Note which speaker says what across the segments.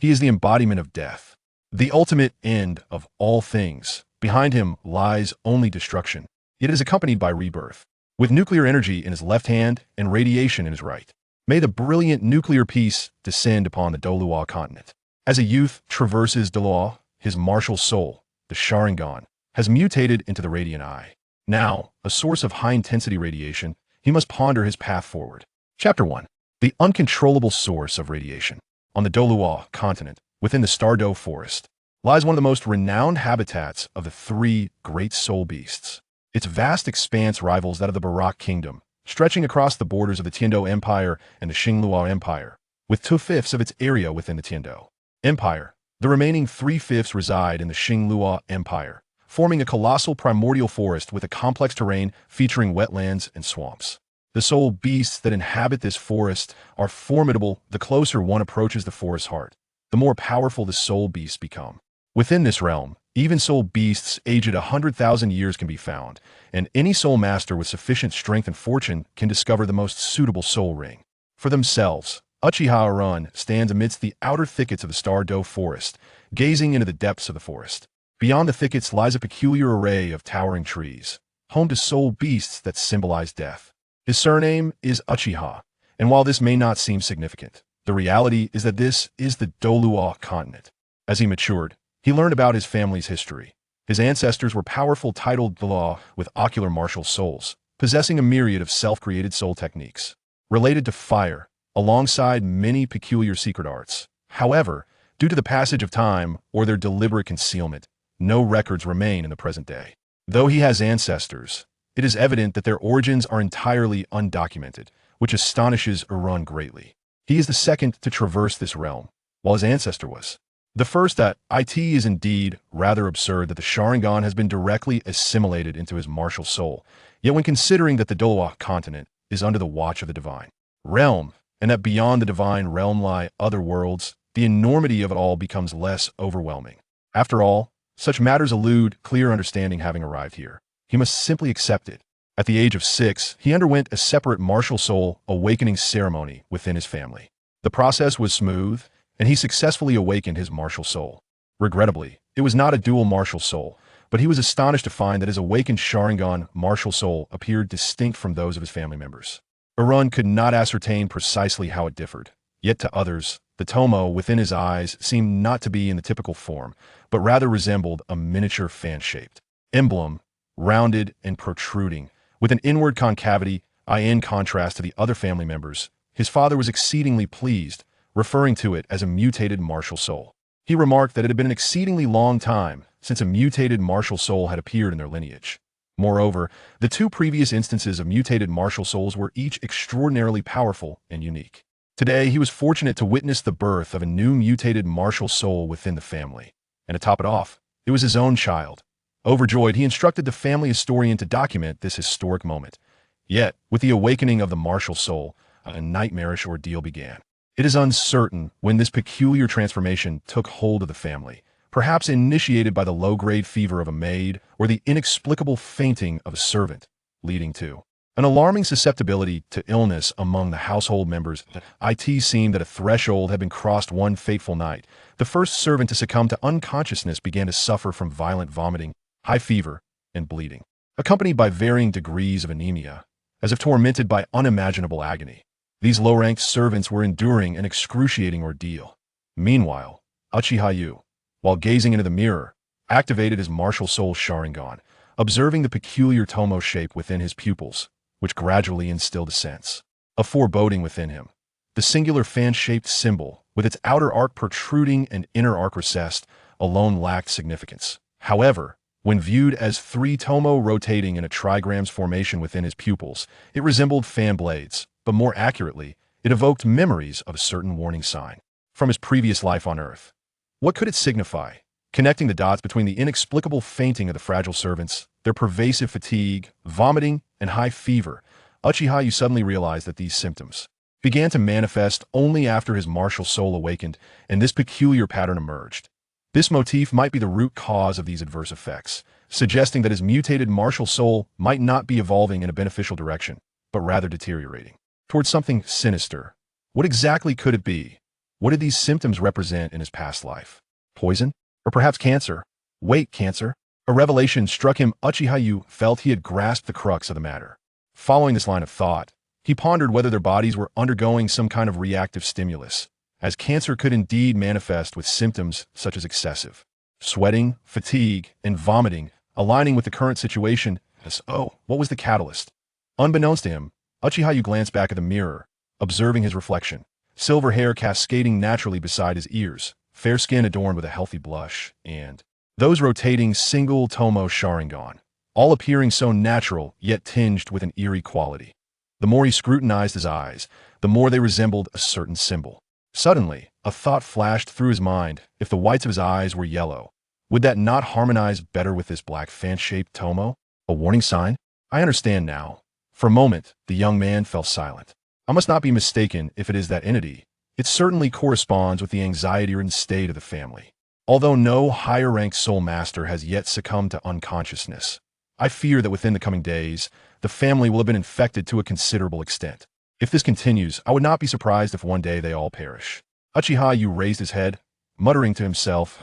Speaker 1: He is the embodiment of death, the ultimate end of all things. Behind him lies only destruction. It is accompanied by rebirth, with nuclear energy in his left hand and radiation in his right. May the brilliant nuclear peace descend upon the Douluo continent. As a youth traverses Douluo, his martial soul, the Sharingan, has mutated into the Radiant Eye. Now, a source of high-intensity radiation, he must ponder his path forward. Chapter 1. The uncontrollable source of radiation. On the Douluo continent, within the Stardo forest, lies one of the most renowned habitats of the three great soul beasts. Its vast expanse rivals that of the Barak Kingdom, stretching across the borders of the Tiando Empire and the Xingluo Empire, with 2/5 of its area within the Tiando Empire. The remaining 3/5 reside in the Xingluo Empire, forming a colossal primordial forest with a complex terrain featuring wetlands and swamps. The soul beasts that inhabit this forest are formidable. The closer one approaches the forest's heart, the more powerful the soul beasts become. Within this realm, even soul beasts aged 100,000 years can be found, and any soul master with sufficient strength and fortune can discover the most suitable soul ring. For themselves, Uchiha Arun stands amidst the outer thickets of the Stardo forest, gazing into the depths of the forest. Beyond the thickets lies a peculiar array of towering trees, home to soul beasts that symbolize death. His surname is Uchiha, and while this may not seem significant, the reality is that this is the Douluo continent. As he matured, he learned about his family's history. His ancestors were powerful titled Douluo with ocular martial souls, possessing a myriad of self-created soul techniques related to fire, alongside many peculiar secret arts. However, due to the passage of time or their deliberate concealment, no records remain in the present day. Though he has ancestors, it is evident that their origins are entirely undocumented, which astonishes Arun greatly. He is the second to traverse this realm, while his ancestor was the first. That it is indeed rather absurd that the Sharingan has been directly assimilated into his martial soul, yet when considering that the Douluo continent is under the watch of the divine realm, and that beyond the divine realm lie other worlds, the enormity of it all becomes less overwhelming. After all, such matters elude clear understanding. Having arrived here, he must simply accept it. At the age of 6, he underwent a separate martial soul awakening ceremony within his family. The process was smooth, and he successfully awakened his martial soul. Regrettably, it was not a dual martial soul, but he was astonished to find that his awakened Sharingan martial soul appeared distinct from those of his family members. Arun could not ascertain precisely how it differed, yet to others, the tomo within his eyes seemed not to be in the typical form, but rather resembled a miniature fan-shaped emblem, rounded and protruding, with an inward concavity. In contrast to the other family members, his father was exceedingly pleased, referring to it as a mutated martial soul. He remarked that it had been an exceedingly long time since a mutated martial soul had appeared in their lineage. Moreover, the two previous instances of mutated martial souls were each extraordinarily powerful and unique. Today, he was fortunate to witness the birth of a new mutated martial soul within the family. And to top it off, it was his own child. Overjoyed, he instructed the family historian to document this historic moment. Yet, with the awakening of the martial soul, a nightmarish ordeal began. It is uncertain when this peculiar transformation took hold of the family, perhaps initiated by the low-grade fever of a maid or the inexplicable fainting of a servant, leading to an alarming susceptibility to illness among the household members. It seemed that a threshold had been crossed one fateful night. The first servant to succumb to unconsciousness began to suffer from violent vomiting, high fever, and bleeding, accompanied by varying degrees of anemia, as if tormented by unimaginable agony. These low-ranked servants were enduring an excruciating ordeal. Meanwhile, Uchiha Yu, while gazing into the mirror, activated his martial soul Sharingan, observing the peculiar tomo shape within his pupils, which gradually instilled a sense of foreboding within him. The singular fan-shaped symbol, with its outer arc protruding and inner arc recessed, alone lacked significance. However, when viewed as 3 tomo rotating in a trigrams formation within his pupils, it resembled fan blades, but more accurately, it evoked memories of a certain warning sign from his previous life on Earth. What could it signify? Connecting the dots between the inexplicable fainting of the fragile servants, their pervasive fatigue, vomiting, and high fever, Uchiha Yu suddenly realized that these symptoms began to manifest only after his martial soul awakened, and this peculiar pattern emerged. This motif might be the root cause of these adverse effects, suggesting that his mutated martial soul might not be evolving in a beneficial direction, but rather deteriorating towards something sinister. What exactly could it be? What did these symptoms represent in his past life? Poison? Or perhaps cancer? Wait, cancer? A revelation struck him. Uchiha Yu felt he had grasped the crux of the matter. Following this line of thought, he pondered whether their bodies were undergoing some kind of reactive stimulus, as cancer could indeed manifest with symptoms such as excessive sweating, fatigue, and vomiting, aligning with the current situation as, what was the catalyst? Unbeknownst to him, Uchiha Yu glanced back at the mirror, observing his reflection. Silver hair cascading naturally beside his ears, fair skin adorned with a healthy blush, and those rotating single tomo Sharingan, all appearing so natural yet tinged with an eerie quality. The more he scrutinized his eyes, the more they resembled a certain symbol. Suddenly, a thought flashed through his mind. If the whites of his eyes were yellow, would that not harmonize better with this black fan-shaped tomo? A warning sign? I understand now. For a moment, the young man fell silent. I must not be mistaken if it is that entity. It certainly corresponds with the anxiety-ridden state of the family. Although no higher-ranked soul master has yet succumbed to unconsciousness, I fear that within the coming days, the family will have been infected to a considerable extent. If this continues, I would not be surprised if one day they all perish. Uchiha Yu raised his head, muttering to himself.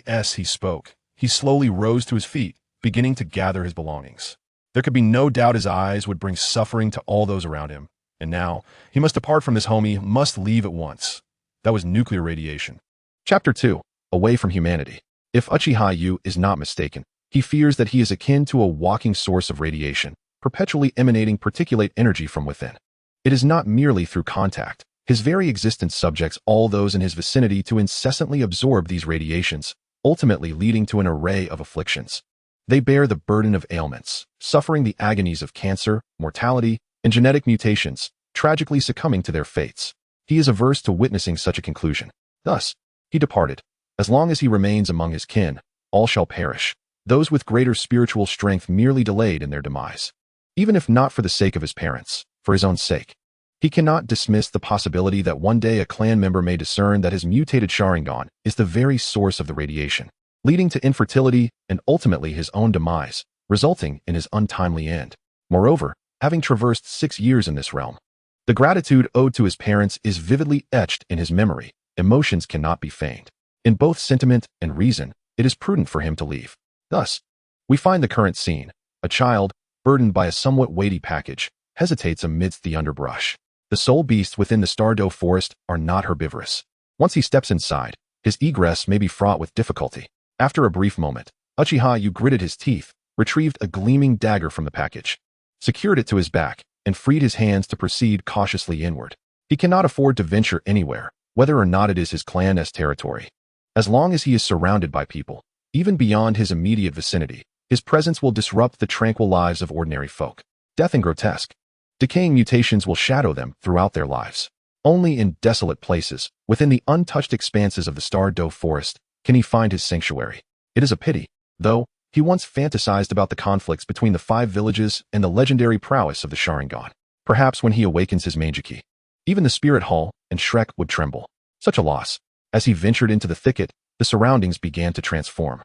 Speaker 1: As he spoke, he slowly rose to his feet, beginning to gather his belongings. There could be no doubt his eyes would bring suffering to all those around him, and now he must depart from this home. He must leave at once. That was nuclear radiation. Chapter 2. Away from humanity. If Uchiha Yu is not mistaken, he fears that he is akin to a walking source of radiation, perpetually emanating particulate energy from within. It is not merely through contact. His very existence subjects all those in his vicinity to incessantly absorb these radiations, ultimately leading to an array of afflictions. They bear the burden of ailments, suffering the agonies of cancer, mortality, and genetic mutations, tragically succumbing to their fates. He is averse to witnessing such a conclusion. Thus, he departed. As long as he remains among his kin, all shall perish. Those with greater spiritual strength merely delayed in their demise. Even if not for the sake of his parents, for his own sake. He cannot dismiss the possibility that one day a clan member may discern that his mutated Sharingan is the very source of the radiation, leading to infertility and ultimately his own demise, resulting in his untimely end. Moreover, having traversed 6 years in this realm, the gratitude owed to his parents is vividly etched in his memory. Emotions cannot be feigned. In both sentiment and reason, it is prudent for him to leave. Thus, we find the current scene. A child, burdened by a somewhat weighty package, hesitates amidst the underbrush. The soul beasts within the Stardew forest are not herbivorous. Once he steps inside, his egress may be fraught with difficulty. After a brief moment, Uchiha Yu gritted his teeth, retrieved a gleaming dagger from the package, secured it to his back, and freed his hands to proceed cautiously inward. He cannot afford to venture anywhere, whether or not it is his clan's territory. As long as he is surrounded by people, even beyond his immediate vicinity, his presence will disrupt the tranquil lives of ordinary folk. Death and grotesque, decaying mutations will shadow them throughout their lives. Only in desolate places, within the untouched expanses of the Stardew forest, can he find his sanctuary. It is a pity, though, he once fantasized about the conflicts between the 5 villages and the legendary prowess of the Sharingan. Perhaps when he awakens his Mangeki, even the Spirit Hall and Shrek would tremble. Such a loss. As he ventured into the thicket, the surroundings began to transform.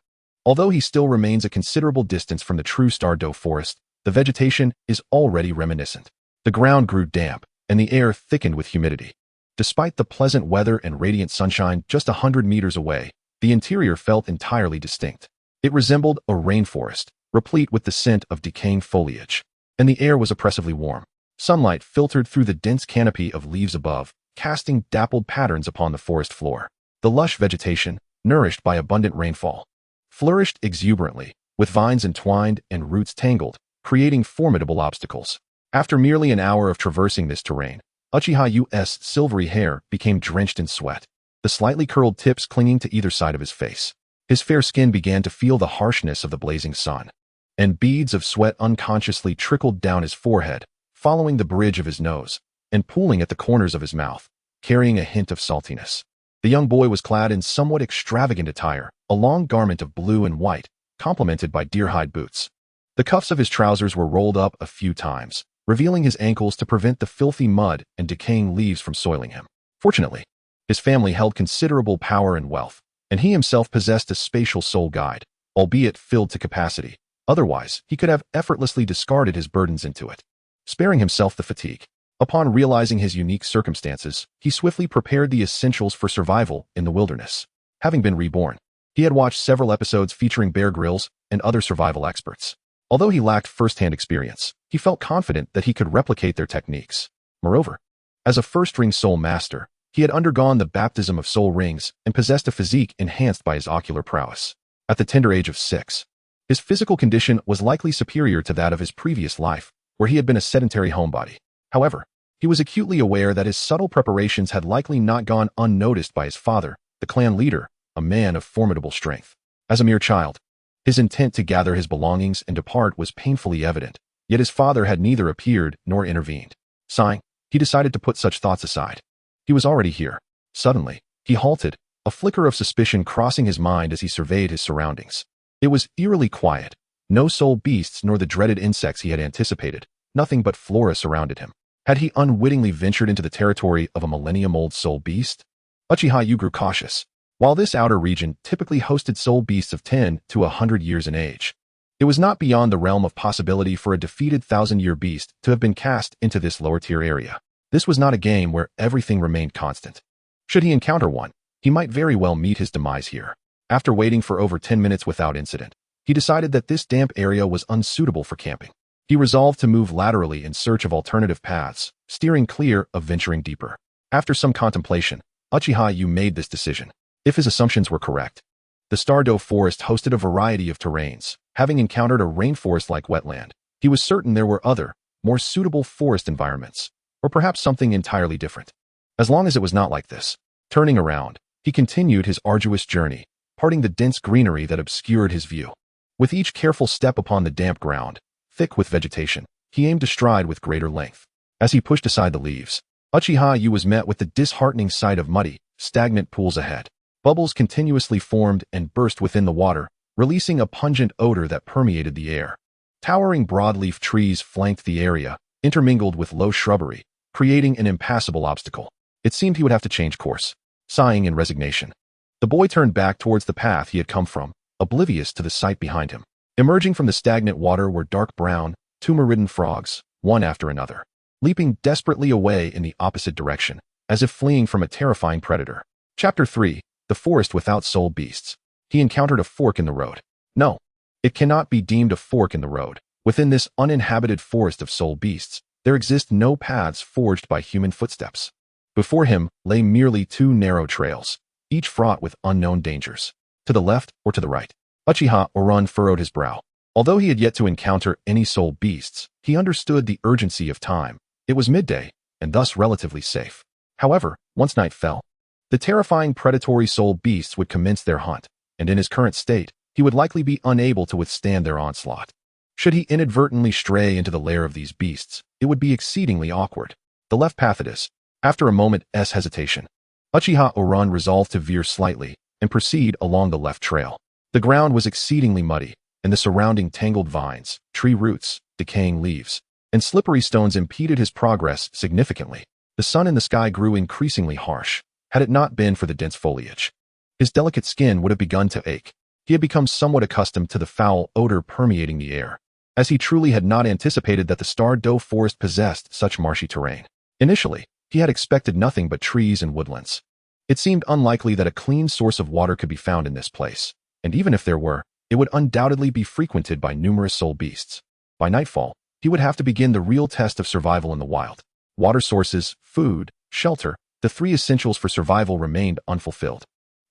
Speaker 1: Although he still remains a considerable distance from the true Stardew forest, the vegetation is already reminiscent. The ground grew damp, and the air thickened with humidity. Despite the pleasant weather and radiant sunshine just 100 meters away, the interior felt entirely distinct. It resembled a rainforest, replete with the scent of decaying foliage. And the air was oppressively warm. Sunlight filtered through the dense canopy of leaves above, casting dappled patterns upon the forest floor. The lush vegetation, nourished by abundant rainfall, flourished exuberantly, with vines entwined and roots tangled, creating formidable obstacles. After merely an hour of traversing this terrain, Uchiha Yu's silvery hair became drenched in sweat, the slightly curled tips clinging to either side of his face. His fair skin began to feel the harshness of the blazing sun, and beads of sweat unconsciously trickled down his forehead, following the bridge of his nose, and pooling at the corners of his mouth, carrying a hint of saltiness. The young boy was clad in somewhat extravagant attire, a long garment of blue and white, complemented by deer-hide boots. The cuffs of his trousers were rolled up a few times, revealing his ankles to prevent the filthy mud and decaying leaves from soiling him. Fortunately, his family held considerable power and wealth, and he himself possessed a spatial soul guide, albeit filled to capacity. Otherwise, he could have effortlessly discarded his burdens into it, sparing himself the fatigue. Upon realizing his unique circumstances, he swiftly prepared the essentials for survival in the wilderness. Having been reborn, he had watched several episodes featuring Bear Grylls and other survival experts. Although he lacked first-hand experience, he felt confident that he could replicate their techniques. Moreover, as a first-ring soul master, he had undergone the baptism of soul rings and possessed a physique enhanced by his ocular prowess. At the tender age of 6, his physical condition was likely superior to that of his previous life, where he had been a sedentary homebody. However, he was acutely aware that his subtle preparations had likely not gone unnoticed by his father, the clan leader, a man of formidable strength. As a mere child, his intent to gather his belongings and depart was painfully evident, yet his father had neither appeared nor intervened. Sighing, he decided to put such thoughts aside. He was already here. Suddenly, he halted, a flicker of suspicion crossing his mind as he surveyed his surroundings. It was eerily quiet. No soul beasts nor the dreaded insects he had anticipated. Nothing but flora surrounded him. Had he unwittingly ventured into the territory of a millennium-old soul beast? Uchiha Yu grew cautious. While this outer region typically hosted soul beasts of 10 to 100 years in age, it was not beyond the realm of possibility for a defeated 1,000-year beast to have been cast into this lower-tier area. This was not a game where everything remained constant. Should he encounter one, he might very well meet his demise here. After waiting for over 10 minutes without incident, he decided that this damp area was unsuitable for camping. He resolved to move laterally in search of alternative paths, steering clear of venturing deeper. After some contemplation, Uchiha Yu made this decision. If his assumptions were correct, the Stardow Forest hosted a variety of terrains. Having encountered a rainforest-like wetland, he was certain there were other, more suitable forest environments, or perhaps something entirely different. As long as it was not like this, turning around, he continued his arduous journey, parting the dense greenery that obscured his view. With each careful step upon the damp ground, thick with vegetation, he aimed to stride with greater length. As he pushed aside the leaves, Uchiha Yu was met with the disheartening sight of muddy, stagnant pools ahead. Bubbles continuously formed and burst within the water, releasing a pungent odor that permeated the air. Towering broadleaf trees flanked the area, intermingled with low shrubbery, creating an impassable obstacle. It seemed he would have to change course. Sighing in resignation, the boy turned back towards the path he had come from, oblivious to the sight behind him. Emerging from the stagnant water were dark brown, tumor-ridden frogs, one after another, leaping desperately away in the opposite direction, as if fleeing from a terrifying predator. Chapter 3. The Forest Without Soul Beasts. He encountered a fork in the road. No, it cannot be deemed a fork in the road. Within this uninhabited forest of soul beasts, there exist no paths forged by human footsteps. Before him lay merely two narrow trails, each fraught with unknown dangers. To the left or to the right, Uchiha Oran furrowed his brow. Although he had yet to encounter any soul beasts, he understood the urgency of time. It was midday, and thus relatively safe. However, once night fell, the terrifying predatory soul beasts would commence their hunt, and in his current state, he would likely be unable to withstand their onslaught. Should he inadvertently stray into the lair of these beasts, it would be exceedingly awkward. The left path it is. After a moment's hesitation, Uchiha Oran resolved to veer slightly and proceed along the left trail. The ground was exceedingly muddy, and the surrounding tangled vines, tree roots, decaying leaves, and slippery stones impeded his progress significantly. The sun in the sky grew increasingly harsh. Had it not been for the dense foliage, his delicate skin would have begun to ache. He had become somewhat accustomed to the foul odor permeating the air, as he truly had not anticipated that the Stardow Forest possessed such marshy terrain. Initially, he had expected nothing but trees and woodlands. It seemed unlikely that a clean source of water could be found in this place, and even if there were, it would undoubtedly be frequented by numerous soul beasts. By nightfall, he would have to begin the real test of survival in the wild. Water sources, food, shelter, the three essentials for survival remained unfulfilled.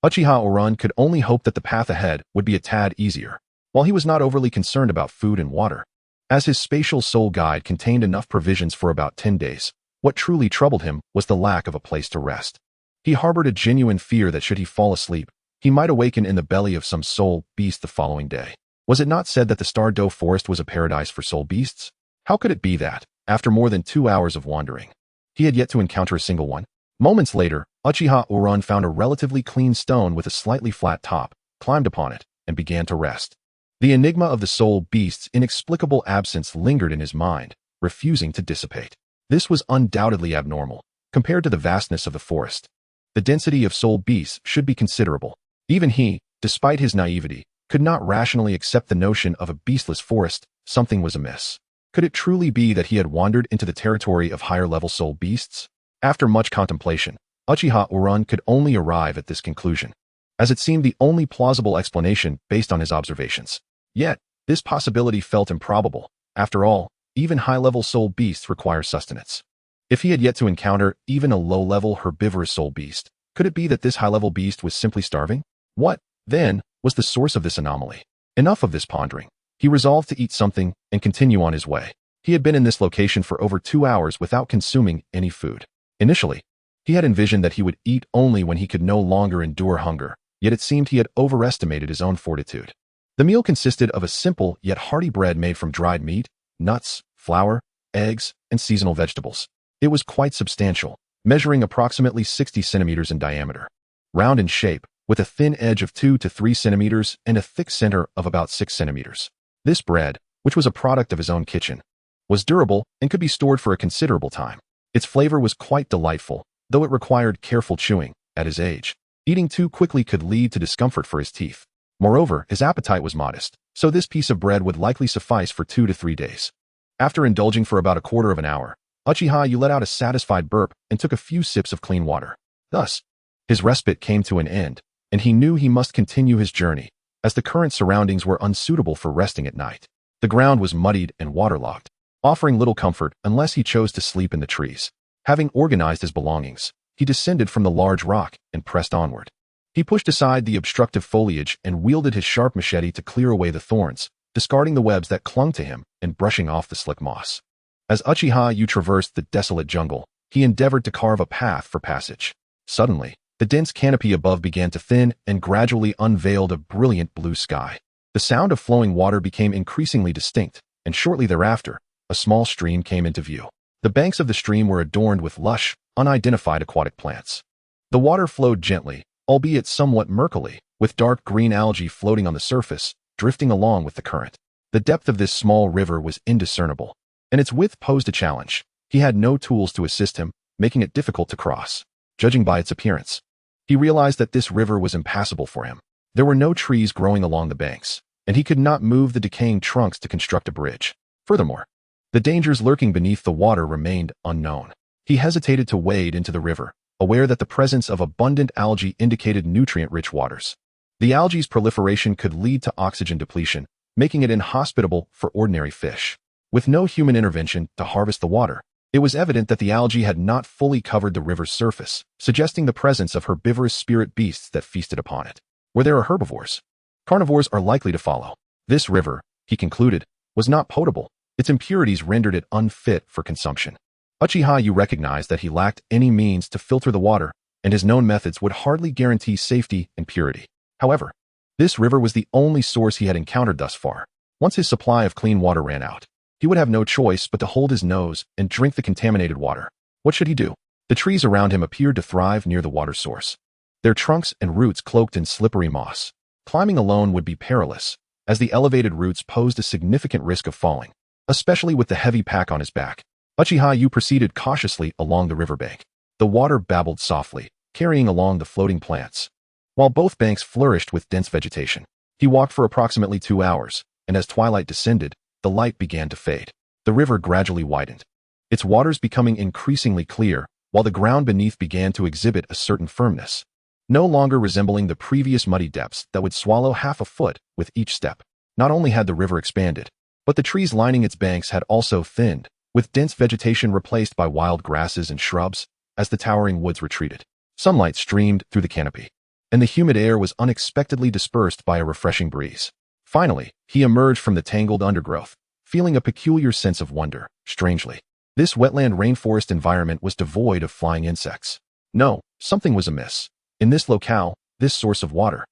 Speaker 1: Uchiha Oran could only hope that the path ahead would be a tad easier, while he was not overly concerned about food and water, as his spatial soul guide contained enough provisions for about 10 days. What truly troubled him was the lack of a place to rest. He harbored a genuine fear that should he fall asleep, he might awaken in the belly of some soul beast the following day. Was it not said that the Stardow Forest was a paradise for soul beasts? How could it be that, after more than 2 hours of wandering, he had yet to encounter a single one? Moments later, Uchiha Oran found a relatively clean stone with a slightly flat top, climbed upon it, and began to rest. The enigma of the soul beast's inexplicable absence lingered in his mind, refusing to dissipate. This was undoubtedly abnormal, compared to the vastness of the forest. The density of soul beasts should be considerable. Even he, despite his naivety, could not rationally accept the notion of a beastless forest. Something was amiss. Could it truly be that he had wandered into the territory of higher-level soul beasts? After much contemplation, Uchiha Urun could only arrive at this conclusion, as it seemed the only plausible explanation based on his observations. Yet, this possibility felt improbable. After all, even high-level soul beasts require sustenance. If he had yet to encounter even a low-level herbivorous soul beast, could it be that this high-level beast was simply starving? What, then, was the source of this anomaly? Enough of this pondering. He resolved to eat something and continue on his way. He had been in this location for over 2 hours without consuming any food. Initially, he had envisioned that he would eat only when he could no longer endure hunger, yet it seemed he had overestimated his own fortitude. The meal consisted of a simple yet hearty bread made from dried meat, nuts, flour, eggs, and seasonal vegetables. It was quite substantial, measuring approximately 60 centimeters in diameter. Round in shape, with a thin edge of 2 to 3 centimeters and a thick center of about 6 centimeters. This bread, which was a product of his own kitchen, was durable and could be stored for a considerable time. Its flavor was quite delightful, though it required careful chewing. At his age, eating too quickly could lead to discomfort for his teeth. Moreover, his appetite was modest, so this piece of bread would likely suffice for 2 to 3 days. After indulging for about a quarter of an hour, Uchiha Wu let out a satisfied burp and took a few sips of clean water. Thus, his respite came to an end, and he knew he must continue his journey, as the current surroundings were unsuitable for resting at night. The ground was muddied and waterlogged, offering little comfort unless he chose to sleep in the trees. Having organized his belongings, he descended from the large rock and pressed onward. He pushed aside the obstructive foliage and wielded his sharp machete to clear away the thorns, discarding the webs that clung to him and brushing off the slick moss. As Uchiha Wu traversed the desolate jungle, he endeavored to carve a path for passage. Suddenly, the dense canopy above began to thin and gradually unveiled a brilliant blue sky. The sound of flowing water became increasingly distinct, and shortly thereafter, a small stream came into view. The banks of the stream were adorned with lush, unidentified aquatic plants. The water flowed gently, albeit somewhat murkily, with dark green algae floating on the surface, drifting along with the current. The depth of this small river was indiscernible, and its width posed a challenge. He had no tools to assist him, making it difficult to cross. Judging by its appearance, he realized that this river was impassable for him. There were no trees growing along the banks, and he could not move the decaying trunks to construct a bridge. Furthermore, the dangers lurking beneath the water remained unknown. He hesitated to wade into the river, aware that the presence of abundant algae indicated nutrient-rich waters. The algae's proliferation could lead to oxygen depletion, making it inhospitable for ordinary fish. With no human intervention to harvest the water, it was evident that the algae had not fully covered the river's surface, suggesting the presence of herbivorous spirit beasts that feasted upon it. Where there are herbivores, carnivores are likely to follow. This river, he concluded, was not potable. Its impurities rendered it unfit for consumption. Uchiha Wu recognized that he lacked any means to filter the water, and his known methods would hardly guarantee safety and purity. However, this river was the only source he had encountered thus far. Once his supply of clean water ran out, he would have no choice but to hold his nose and drink the contaminated water. What should he do? The trees around him appeared to thrive near the water source, their trunks and roots cloaked in slippery moss. Climbing alone would be perilous, as the elevated roots posed a significant risk of falling, especially with the heavy pack on his back. Uchiha Wu proceeded cautiously along the riverbank. The water babbled softly, carrying along the floating plants, while both banks flourished with dense vegetation. He walked for approximately 2 hours, and as twilight descended, the light began to fade. The river gradually widened, its waters becoming increasingly clear, while the ground beneath began to exhibit a certain firmness, no longer resembling the previous muddy depths that would swallow half a foot with each step. Not only had the river expanded, but the trees lining its banks had also thinned, with dense vegetation replaced by wild grasses and shrubs. As the towering woods retreated, sunlight streamed through the canopy, and the humid air was unexpectedly dispersed by a refreshing breeze. Finally, he emerged from the tangled undergrowth, feeling a peculiar sense of wonder. Strangely, this wetland rainforest environment was devoid of flying insects. No, something was amiss. In this locale, this source of water,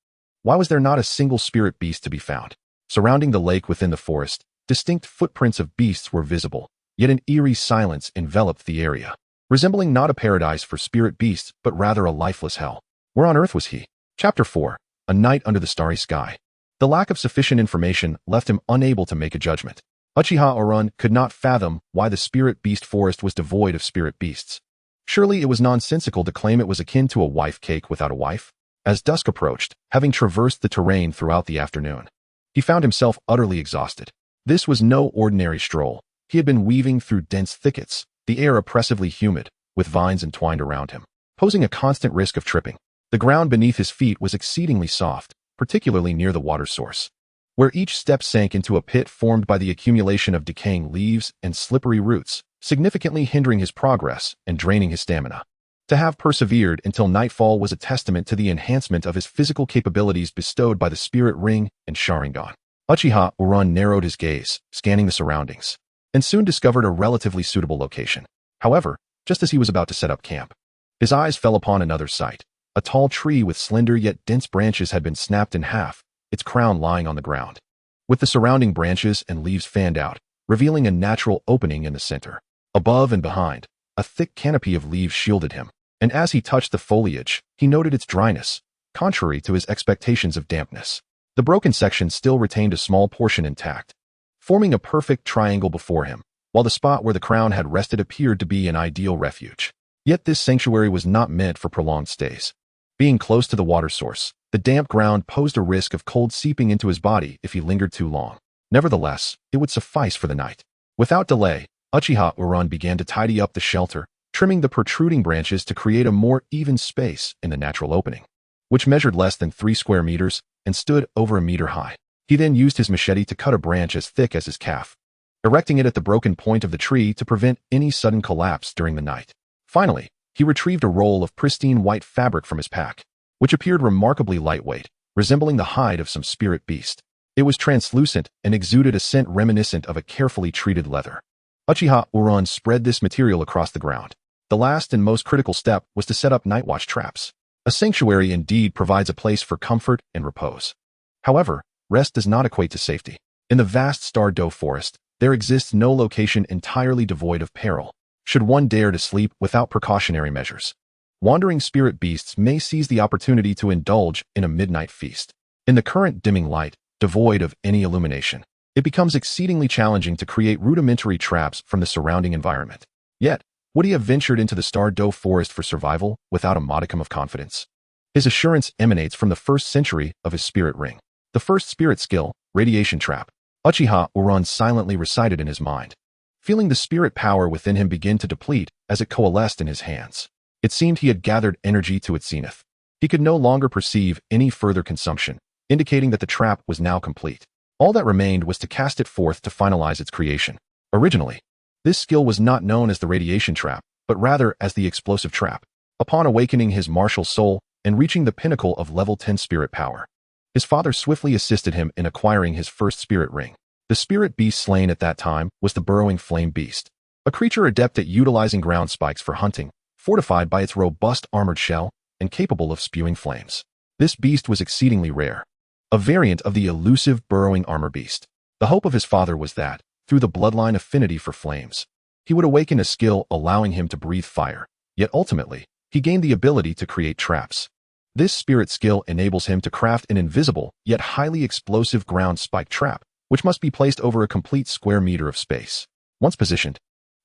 Speaker 1: why was there not a single spirit beast to be found? Surrounding the lake within the forest, distinct footprints of beasts were visible, yet an eerie silence enveloped the area, resembling not a paradise for spirit beasts but rather a lifeless hell. Where on earth was he? Chapter 4. A Night Under the Starry Sky. The lack of sufficient information left him unable to make a judgment. Uchiha Urun could not fathom why the spirit beast forest was devoid of spirit beasts. Surely it was nonsensical to claim it was akin to a wife cake without a wife. As dusk approached, having traversed the terrain throughout the afternoon, he found himself utterly exhausted. This was no ordinary stroll. He had been weaving through dense thickets, the air oppressively humid, with vines entwined around him, posing a constant risk of tripping. The ground beneath his feet was exceedingly soft, particularly near the water source, where each step sank into a pit formed by the accumulation of decaying leaves and slippery roots, significantly hindering his progress and draining his stamina. To have persevered until nightfall was a testament to the enhancement of his physical capabilities bestowed by the spirit ring and Sharingan. Uchiha Uran narrowed his gaze, scanning the surroundings, and soon discovered a relatively suitable location. However, just as he was about to set up camp, his eyes fell upon another sight. A tall tree with slender yet dense branches had been snapped in half, its crown lying on the ground, with the surrounding branches and leaves fanned out, revealing a natural opening in the center. Above and behind, a thick canopy of leaves shielded him, and as he touched the foliage, he noted its dryness, contrary to his expectations of dampness. The broken section still retained a small portion intact, forming a perfect triangle before him, while the spot where the crown had rested appeared to be an ideal refuge. Yet this sanctuary was not meant for prolonged stays. Being close to the water source, the damp ground posed a risk of cold seeping into his body if he lingered too long. Nevertheless, it would suffice for the night. Without delay, Uchiha Uran began to tidy up the shelter, trimming the protruding branches to create a more even space in the natural opening, which measured less than 3 square meters and stood over a meter high. He then used his machete to cut a branch as thick as his calf, erecting it at the broken point of the tree to prevent any sudden collapse during the night. Finally, he retrieved a roll of pristine white fabric from his pack, which appeared remarkably lightweight, resembling the hide of some spirit beast. It was translucent and exuded a scent reminiscent of a carefully treated leather. Uchiha Uran spread this material across the ground. The last and most critical step was to set up night watch traps. A sanctuary indeed provides a place for comfort and repose. However, rest does not equate to safety. In the vast Douluo forest, there exists no location entirely devoid of peril, should one dare to sleep without precautionary measures. Wandering spirit beasts may seize the opportunity to indulge in a midnight feast. In the current dimming light, devoid of any illumination, it becomes exceedingly challenging to create rudimentary traps from the surrounding environment. Yet, would he have ventured into the Douluo forest for survival without a modicum of confidence? His assurance emanates from the first century of his spirit ring. The first spirit skill, radiation trap, Uchiha Uran silently recited in his mind, feeling the spirit power within him begin to deplete as it coalesced in his hands. It seemed he had gathered energy to its zenith. He could no longer perceive any further consumption, indicating that the trap was now complete. All that remained was to cast it forth to finalize its creation. Originally, this skill was not known as the radiation trap, but rather as the explosive trap. Upon awakening his martial soul and reaching the pinnacle of level 10 spirit power, his father swiftly assisted him in acquiring his first spirit ring. The spirit beast slain at that time was the burrowing flame beast, a creature adept at utilizing ground spikes for hunting, fortified by its robust armored shell and capable of spewing flames. This beast was exceedingly rare, a variant of the elusive burrowing armor beast. The hope of his father was that, through the bloodline affinity for flames, he would awaken a skill allowing him to breathe fire, yet ultimately, he gained the ability to create traps. This spirit skill enables him to craft an invisible yet highly explosive ground spike trap, which must be placed over a complete square meter of space. Once positioned,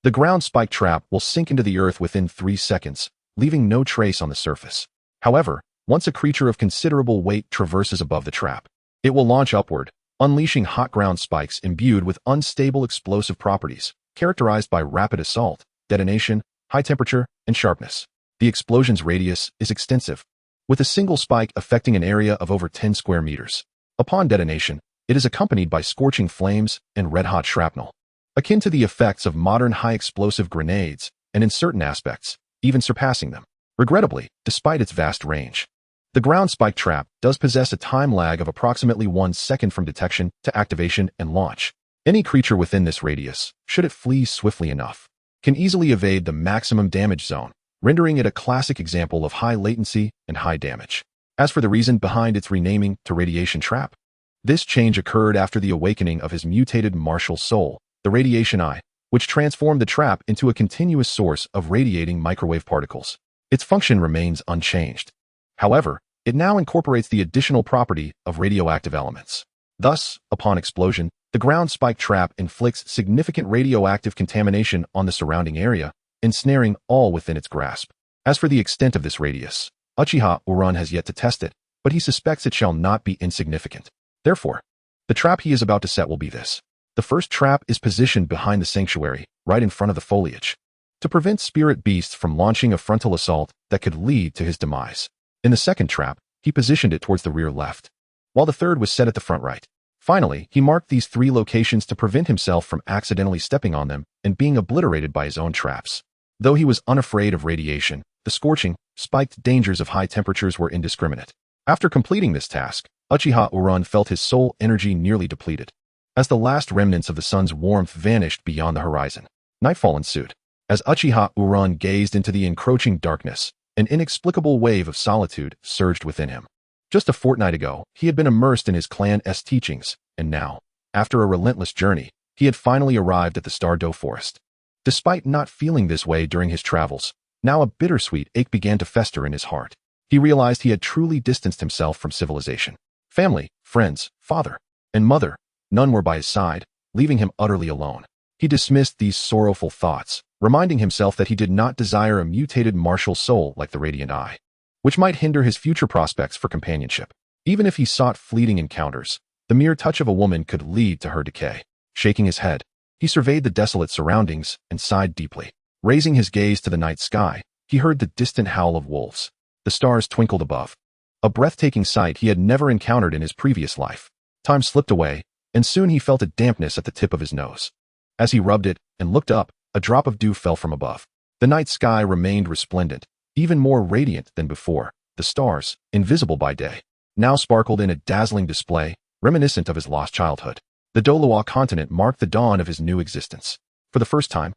Speaker 1: the ground spike trap will sink into the earth within 3 seconds, leaving no trace on the surface. However, once a creature of considerable weight traverses above the trap, it will launch upward, unleashing hot ground spikes imbued with unstable explosive properties, characterized by rapid assault, detonation, high temperature, and sharpness. The explosion's radius is extensive, with a single spike affecting an area of over 10 square meters. Upon detonation, it is accompanied by scorching flames and red-hot shrapnel, akin to the effects of modern high-explosive grenades, and in certain aspects, even surpassing them. Regrettably, despite its vast range, the ground spike trap does possess a time lag of approximately 1 second from detection to activation and launch. Any creature within this radius, should it flee swiftly enough, can easily evade the maximum damage zone, rendering it a classic example of high latency and high damage. As for the reason behind its renaming to radiation trap, this change occurred after the awakening of his mutated martial soul, the radiation eye, which transformed the trap into a continuous source of radiating microwave particles. Its function remains unchanged. However, it now incorporates the additional property of radioactive elements. Thus, upon explosion, the ground spike trap inflicts significant radioactive contamination on the surrounding area, ensnaring all within its grasp. As for the extent of this radius, Uchiha Uran has yet to test it, but he suspects it shall not be insignificant. Therefore, the trap he is about to set will be this. The first trap is positioned behind the sanctuary, right in front of the foliage, to prevent spirit beasts from launching a frontal assault that could lead to his demise. In the second trap, he positioned it towards the rear left, while the third was set at the front right. Finally, he marked these 3 locations to prevent himself from accidentally stepping on them and being obliterated by his own traps. Though he was unafraid of radiation, the scorching, spiked dangers of high temperatures were indiscriminate. After completing this task, Uchiha Uran felt his soul energy nearly depleted. As the last remnants of the sun's warmth vanished beyond the horizon, nightfall ensued. As Uchiha Uran gazed into the encroaching darkness, an inexplicable wave of solitude surged within him. Just a fortnight ago, he had been immersed in his clan's teachings, and now, after a relentless journey, he had finally arrived at the Douluo forest. Despite not feeling this way during his travels, now a bittersweet ache began to fester in his heart. He realized he had truly distanced himself from civilization. Family, friends, father, and mother, none were by his side, leaving him utterly alone. He dismissed these sorrowful thoughts, reminding himself that he did not desire a mutated martial soul like the Radiant Eye, which might hinder his future prospects for companionship. Even if he sought fleeting encounters, the mere touch of a woman could lead to her decay. Shaking his head, he surveyed the desolate surroundings and sighed deeply. Raising his gaze to the night sky, he heard the distant howl of wolves. The stars twinkled above, a breathtaking sight he had never encountered in his previous life. Time slipped away, and soon he felt a dampness at the tip of his nose. As he rubbed it and looked up, a drop of dew fell from above. The night sky remained resplendent, even more radiant than before. The stars, invisible by day, now sparkled in a dazzling display, reminiscent of his lost childhood. The Douluo continent marked the dawn of his new existence. For the first time,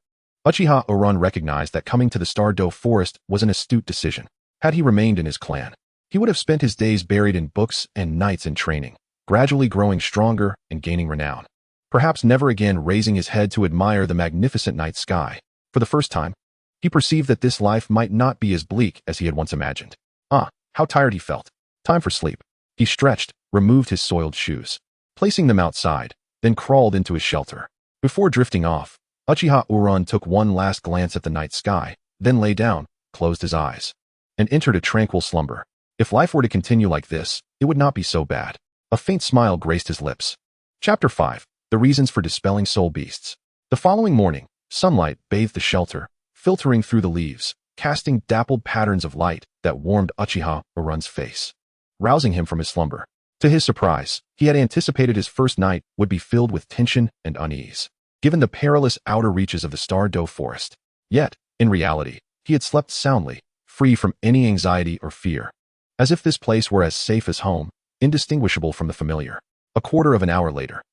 Speaker 1: Uchiha Uran recognized that coming to the Douluo forest was an astute decision. Had he remained in his clan, he would have spent his days buried in books and nights in training, gradually growing stronger and gaining renown. Perhaps never again raising his head to admire the magnificent night sky. For the first time, he perceived that this life might not be as bleak as he had once imagined. How tired he felt. Time for sleep. He stretched, removed his soiled shoes, placing them outside, then crawled into his shelter. Before drifting off, Uchiha Uran took one last glance at the night sky, then lay down, closed his eyes, and entered a tranquil slumber. If life were to continue like this, it would not be so bad. A faint smile graced his lips. Chapter 5. The Reasons for Dispelling Soul Beasts. The following morning, sunlight bathed the shelter, filtering through the leaves, casting dappled patterns of light that warmed Uchiha Uran's face, rousing him from his slumber. To his surprise, he had anticipated his first night would be filled with tension and unease, given the perilous outer reaches of the Douluo forest. Yet, in reality, he had slept soundly, free from any anxiety or fear, as if this place were as safe as home, indistinguishable from the familiar. A quarter of an hour later,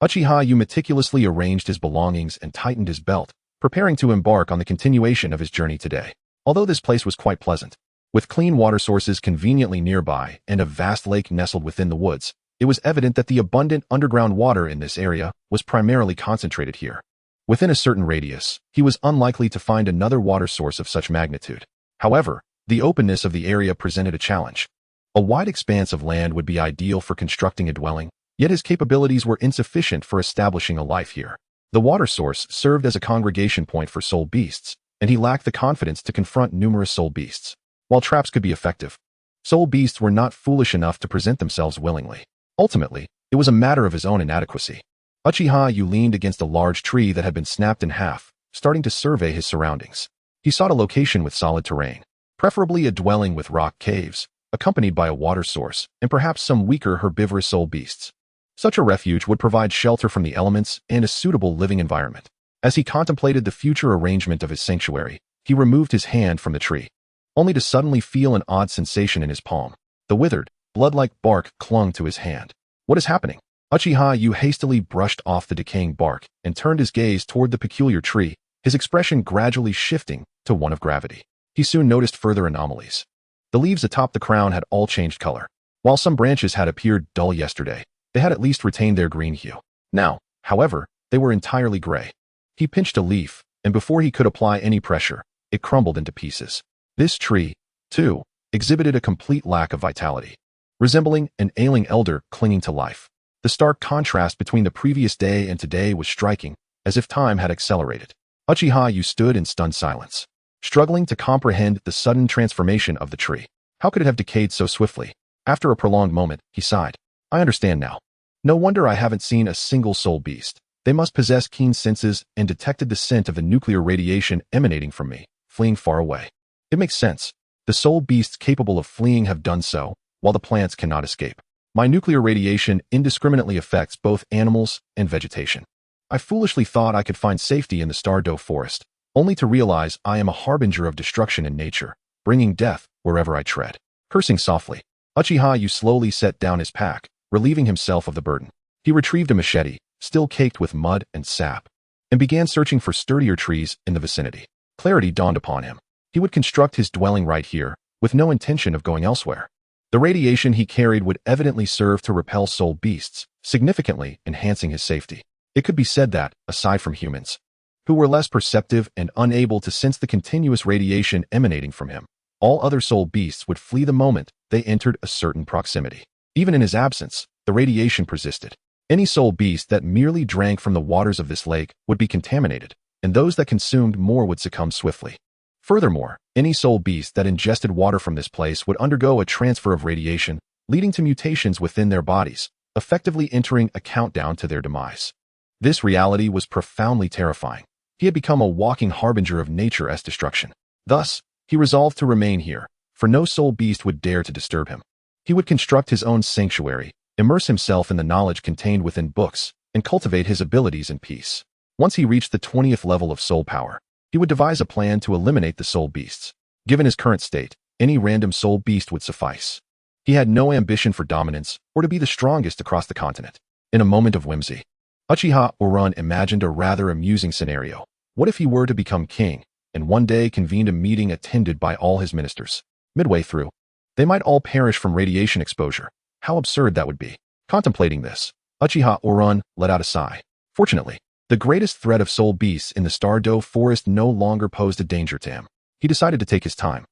Speaker 1: Uchiha Wu meticulously arranged his belongings and tightened his belt, preparing to embark on the continuation of his journey today. Although this place was quite pleasant, with clean water sources conveniently nearby and a vast lake nestled within the woods, it was evident that the abundant underground water in this area was primarily concentrated here. Within a certain radius, he was unlikely to find another water source of such magnitude. However, the openness of the area presented a challenge. A wide expanse of land would be ideal for constructing a dwelling, yet his capabilities were insufficient for establishing a life here. The water source served as a congregation point for soul beasts, and he lacked the confidence to confront numerous soul beasts. While traps could be effective, soul beasts were not foolish enough to present themselves willingly. Ultimately, it was a matter of his own inadequacy. Uchiha Wu leaned against a large tree that had been snapped in half, starting to survey his surroundings. He sought a location with solid terrain, preferably a dwelling with rock caves, accompanied by a water source, and perhaps some weaker herbivorous soul beasts. Such a refuge would provide shelter from the elements and a suitable living environment. As he contemplated the future arrangement of his sanctuary, he removed his hand from the tree, only to suddenly feel an odd sensation in his palm. The withered, blood-like bark clung to his hand. What is happening? Uchiha Wu hastily brushed off the decaying bark and turned his gaze toward the peculiar tree, his expression gradually shifting to one of gravity. He soon noticed further anomalies. The leaves atop the crown had all changed color. While some branches had appeared dull yesterday, they had at least retained their green hue. Now, however, they were entirely gray. He pinched a leaf, and before he could apply any pressure, it crumbled into pieces. This tree, too, exhibited a complete lack of vitality, resembling an ailing elder clinging to life. The stark contrast between the previous day and today was striking, as if time had accelerated. Uchiha Wu stood in stunned silence, struggling to comprehend the sudden transformation of the tree. How could it have decayed so swiftly? After a prolonged moment, he sighed. I understand now. No wonder I haven't seen a single soul beast. They must possess keen senses and detected the scent of the nuclear radiation emanating from me, fleeing far away. It makes sense. The soul beasts capable of fleeing have done so, while the plants cannot escape. My nuclear radiation indiscriminately affects both animals and vegetation. I foolishly thought I could find safety in the Douluo forest, only to realize I am a harbinger of destruction in nature, bringing death wherever I tread. Cursing softly, Xiao Wu slowly set down his pack, relieving himself of the burden. He retrieved a machete, still caked with mud and sap, and began searching for sturdier trees in the vicinity. Clarity dawned upon him. He would construct his dwelling right here, with no intention of going elsewhere. The radiation he carried would evidently serve to repel soul beasts, significantly enhancing his safety. It could be said that, aside from humans, who were less perceptive and unable to sense the continuous radiation emanating from him, all other soul beasts would flee the moment they entered a certain proximity. Even in his absence, the radiation persisted. Any soul beast that merely drank from the waters of this lake would be contaminated, and those that consumed more would succumb swiftly. Furthermore, any soul beast that ingested water from this place would undergo a transfer of radiation, leading to mutations within their bodies, effectively entering a countdown to their demise. This reality was profoundly terrifying. He had become a walking harbinger of nature's destruction. Thus, he resolved to remain here, for no soul beast would dare to disturb him. He would construct his own sanctuary, immerse himself in the knowledge contained within books, and cultivate his abilities in peace. Once he reached the 20th level of soul power, he would devise a plan to eliminate the soul beasts. Given his current state, any random soul beast would suffice. He had no ambition for dominance or to be the strongest across the continent. In a moment of whimsy, Xiao Wu imagined a rather amusing scenario. What if he were to become king, and one day convened a meeting attended by all his ministers? Midway through, they might all perish from radiation exposure. How absurd that would be. Contemplating this, Xiao Wu let out a sigh. Fortunately, the greatest threat of soul beasts in the Douluo forest no longer posed a danger to him. He decided to take his time.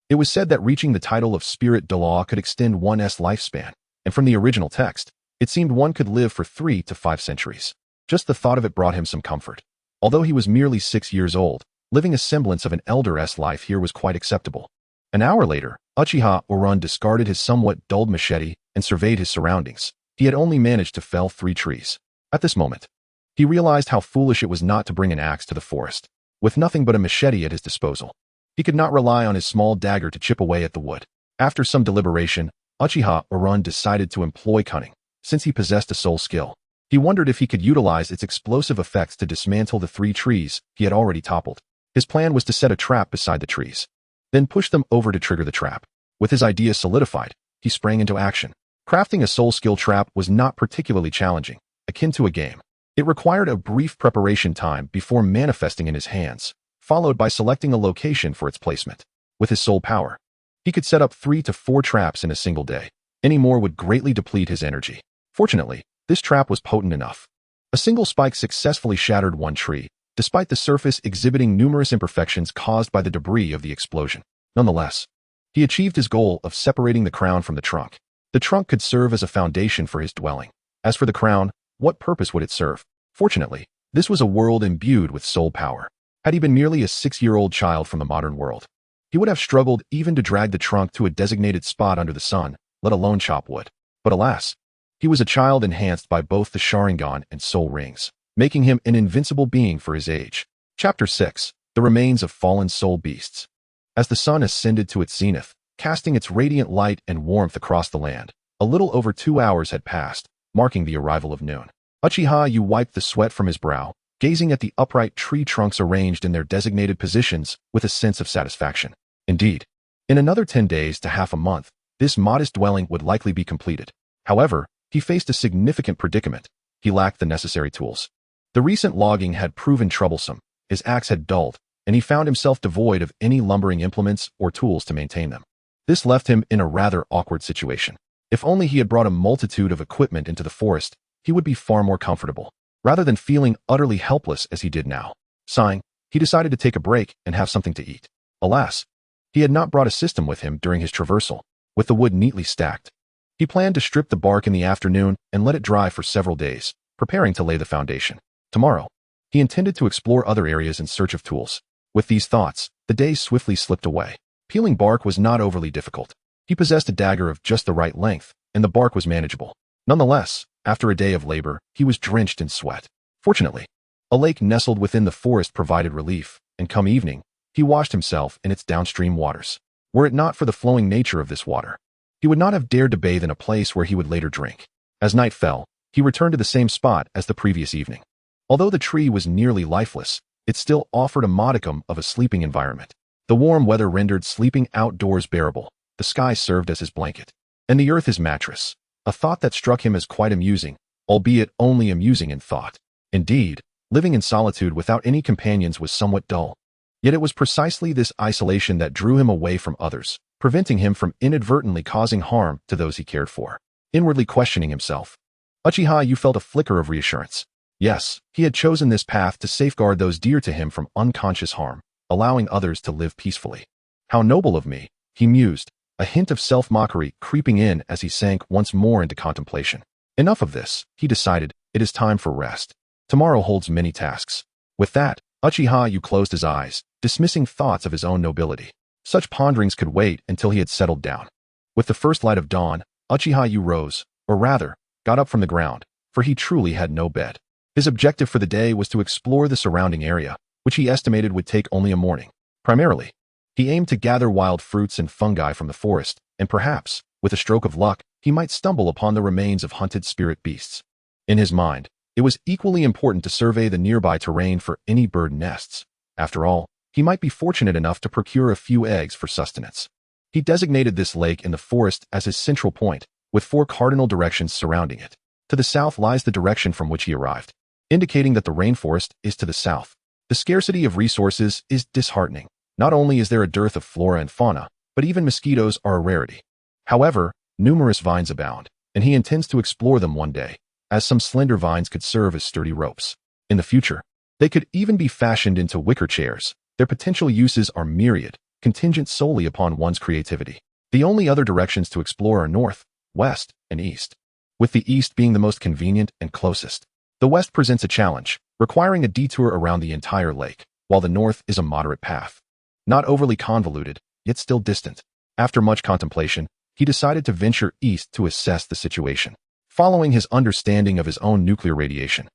Speaker 1: It was said that reaching the title of Spirit Douluo could extend one's lifespan, and from the original text, it seemed one could live for 3 to 5 centuries. Just the thought of it brought him some comfort. Although he was merely 6 years old, living a semblance of an elder's life here was quite acceptable. An hour later, Xiao Wu discarded his somewhat dulled machete and surveyed his surroundings. He had only managed to fell 3 trees. At this moment, he realized how foolish it was not to bring an axe to the forest. With nothing but a machete at his disposal, he could not rely on his small dagger to chip away at the wood. After some deliberation, Xiao Wu decided to employ cunning, since he possessed a soul skill. He wondered if he could utilize its explosive effects to dismantle the 3 trees he had already toppled. His plan was to set a trap beside the trees, then push them over to trigger the trap. With his idea solidified, he sprang into action. Crafting a soul skill trap was not particularly challenging, akin to a game. It required a brief preparation time before manifesting in his hands, followed by selecting a location for its placement. With his soul power, he could set up 3 to 4 traps in a single day. Any more would greatly deplete his energy. Fortunately, this trap was potent enough. A single spike successfully shattered one tree, despite the surface exhibiting numerous imperfections caused by the debris of the explosion. Nonetheless, he achieved his goal of separating the crown from the trunk. The trunk could serve as a foundation for his dwelling. As for the crown, what purpose would it serve? Fortunately, this was a world imbued with soul power. Had he been merely a 6-year-old child from the modern world, he would have struggled even to drag the trunk to a designated spot under the sun, let alone chop wood. But alas, he was a child enhanced by both the Sharingan and soul rings, making him an invincible being for his age. Chapter 6. The Remains of Fallen Soul Beasts. As the sun ascended to its zenith, casting its radiant light and warmth across the land, a little over 2 hours had passed, marking the arrival of noon. Xiao Wu wiped the sweat from his brow, gazing at the upright tree trunks arranged in their designated positions with a sense of satisfaction. Indeed, in another 10 days to half a month, this modest dwelling would likely be completed. However, he faced a significant predicament. He lacked the necessary tools. The recent logging had proven troublesome, his axe had dulled, and he found himself devoid of any lumbering implements or tools to maintain them. This left him in a rather awkward situation. If only he had brought a multitude of equipment into the forest, he would be far more comfortable, rather than feeling utterly helpless as he did now. Sighing, he decided to take a break and have something to eat. Alas, he had not brought a system with him during his traversal, with the wood neatly stacked. He planned to strip the bark in the afternoon and let it dry for several days, preparing to lay the foundation. Tomorrow, he intended to explore other areas in search of tools. With these thoughts, the days swiftly slipped away. Peeling bark was not overly difficult. He possessed a dagger of just the right length, and the bark was manageable. Nonetheless, after a day of labor, he was drenched in sweat. Fortunately, a lake nestled within the forest provided relief, and come evening, he washed himself in its downstream waters. Were it not for the flowing nature of this water, he would not have dared to bathe in a place where he would later drink. As night fell, he returned to the same spot as the previous evening. Although the tree was nearly lifeless, it still offered a modicum of a sleeping environment. The warm weather rendered sleeping outdoors bearable, the sky served as his blanket, and the earth his mattress, a thought that struck him as quite amusing, albeit only amusing in thought. Indeed, living in solitude without any companions was somewhat dull. Yet it was precisely this isolation that drew him away from others, preventing him from inadvertently causing harm to those he cared for. Inwardly questioning himself, Uchiha Yu felt a flicker of reassurance. Yes, he had chosen this path to safeguard those dear to him from unconscious harm, allowing others to live peacefully. How noble of me, he mused, a hint of self-mockery creeping in as he sank once more into contemplation. Enough of this, he decided, it is time for rest. Tomorrow holds many tasks. With that, Uchiha Yu closed his eyes, dismissing thoughts of his own nobility. Such ponderings could wait until he had settled down. With the first light of dawn, Uchiha Yu rose, or rather, got up from the ground, for he truly had no bed. His objective for the day was to explore the surrounding area, which he estimated would take only a morning. Primarily, he aimed to gather wild fruits and fungi from the forest, and perhaps, with a stroke of luck, he might stumble upon the remains of hunted spirit beasts. In his mind, it was equally important to survey the nearby terrain for any bird nests. After all, he might be fortunate enough to procure a few eggs for sustenance. He designated this lake in the forest as his central point, with 4 cardinal directions surrounding it. To the south lies the direction from which he arrived, indicating that the rainforest is to the south. The scarcity of resources is disheartening. Not only is there a dearth of flora and fauna, but even mosquitoes are a rarity. However, numerous vines abound, and he intends to explore them one day, as some slender vines could serve as sturdy ropes. In the future, they could even be fashioned into wicker chairs. Their potential uses are myriad, contingent solely upon one's creativity. The only other directions to explore are north, west, and east, with the east being the most convenient and closest. The west presents a challenge, requiring a detour around the entire lake, while the north is a moderate path. Not overly convoluted, yet still distant. After much contemplation, he decided to venture east to assess the situation. Following his understanding of his own nuclear radiation,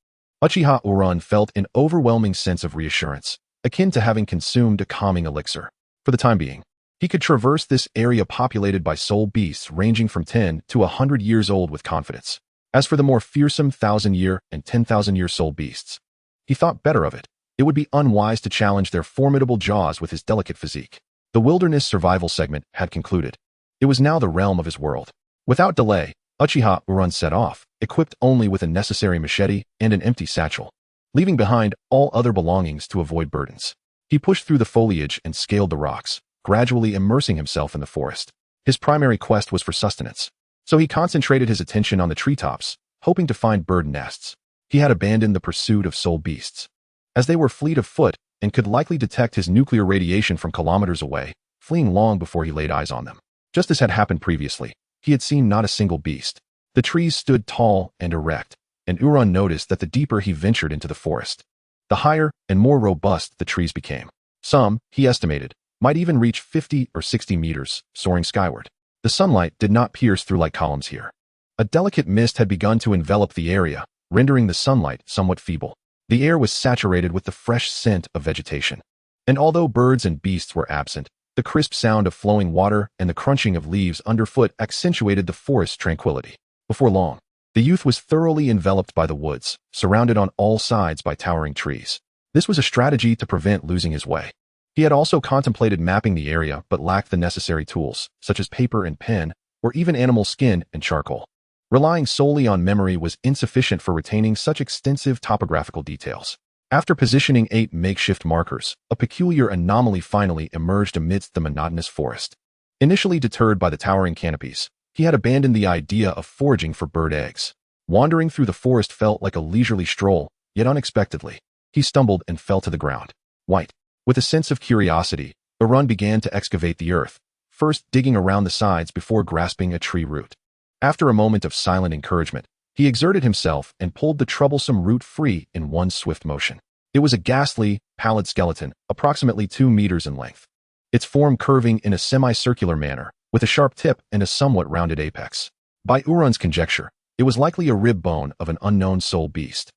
Speaker 1: Uchiha Uran felt an overwhelming sense of reassurance, akin to having consumed a calming elixir. For the time being, he could traverse this area populated by soul beasts ranging from 10 to 100 years old with confidence. As for the more fearsome 1,000-year and 10,000-year soul beasts, he thought better of it. It would be unwise to challenge their formidable jaws with his delicate physique. The wilderness survival segment had concluded. It was now the realm of his world. Without delay, Uchiha Uran set off, equipped only with a necessary machete and an empty satchel, leaving behind all other belongings to avoid burdens. He pushed through the foliage and scaled the rocks, gradually immersing himself in the forest. His primary quest was for sustenance, so he concentrated his attention on the treetops, hoping to find bird nests. He had abandoned the pursuit of soul beasts, as they were fleet of foot and could likely detect his nuclear radiation from kilometers away, fleeing long before he laid eyes on them. Just as had happened previously, he had seen not a single beast. The trees stood tall and erect, and Uran noticed that the deeper he ventured into the forest, the higher and more robust the trees became. Some, he estimated, might even reach 50 or 60 meters, soaring skyward. The sunlight did not pierce through like columns here. A delicate mist had begun to envelop the area, rendering the sunlight somewhat feeble. The air was saturated with the fresh scent of vegetation. And although birds and beasts were absent, the crisp sound of flowing water and the crunching of leaves underfoot accentuated the forest's tranquility. Before long, the youth was thoroughly enveloped by the woods, surrounded on all sides by towering trees. This was a strategy to prevent losing his way. He had also contemplated mapping the area but lacked the necessary tools, such as paper and pen, or even animal skin and charcoal. Relying solely on memory was insufficient for retaining such extensive topographical details. After positioning 8 makeshift markers, a peculiar anomaly finally emerged amidst the monotonous forest. Initially deterred by the towering canopies, he had abandoned the idea of foraging for bird eggs. Wandering through the forest felt like a leisurely stroll, yet unexpectedly, he stumbled and fell to the ground. White. With a sense of curiosity, Uran began to excavate the earth, first digging around the sides before grasping a tree root. After a moment of silent encouragement, he exerted himself and pulled the troublesome root free in one swift motion. It was a ghastly, pallid skeleton, approximately 2 meters in length, its form curving in a semicircular manner, with a sharp tip and a somewhat rounded apex. By Uran's conjecture, it was likely a rib bone of an unknown soul beast.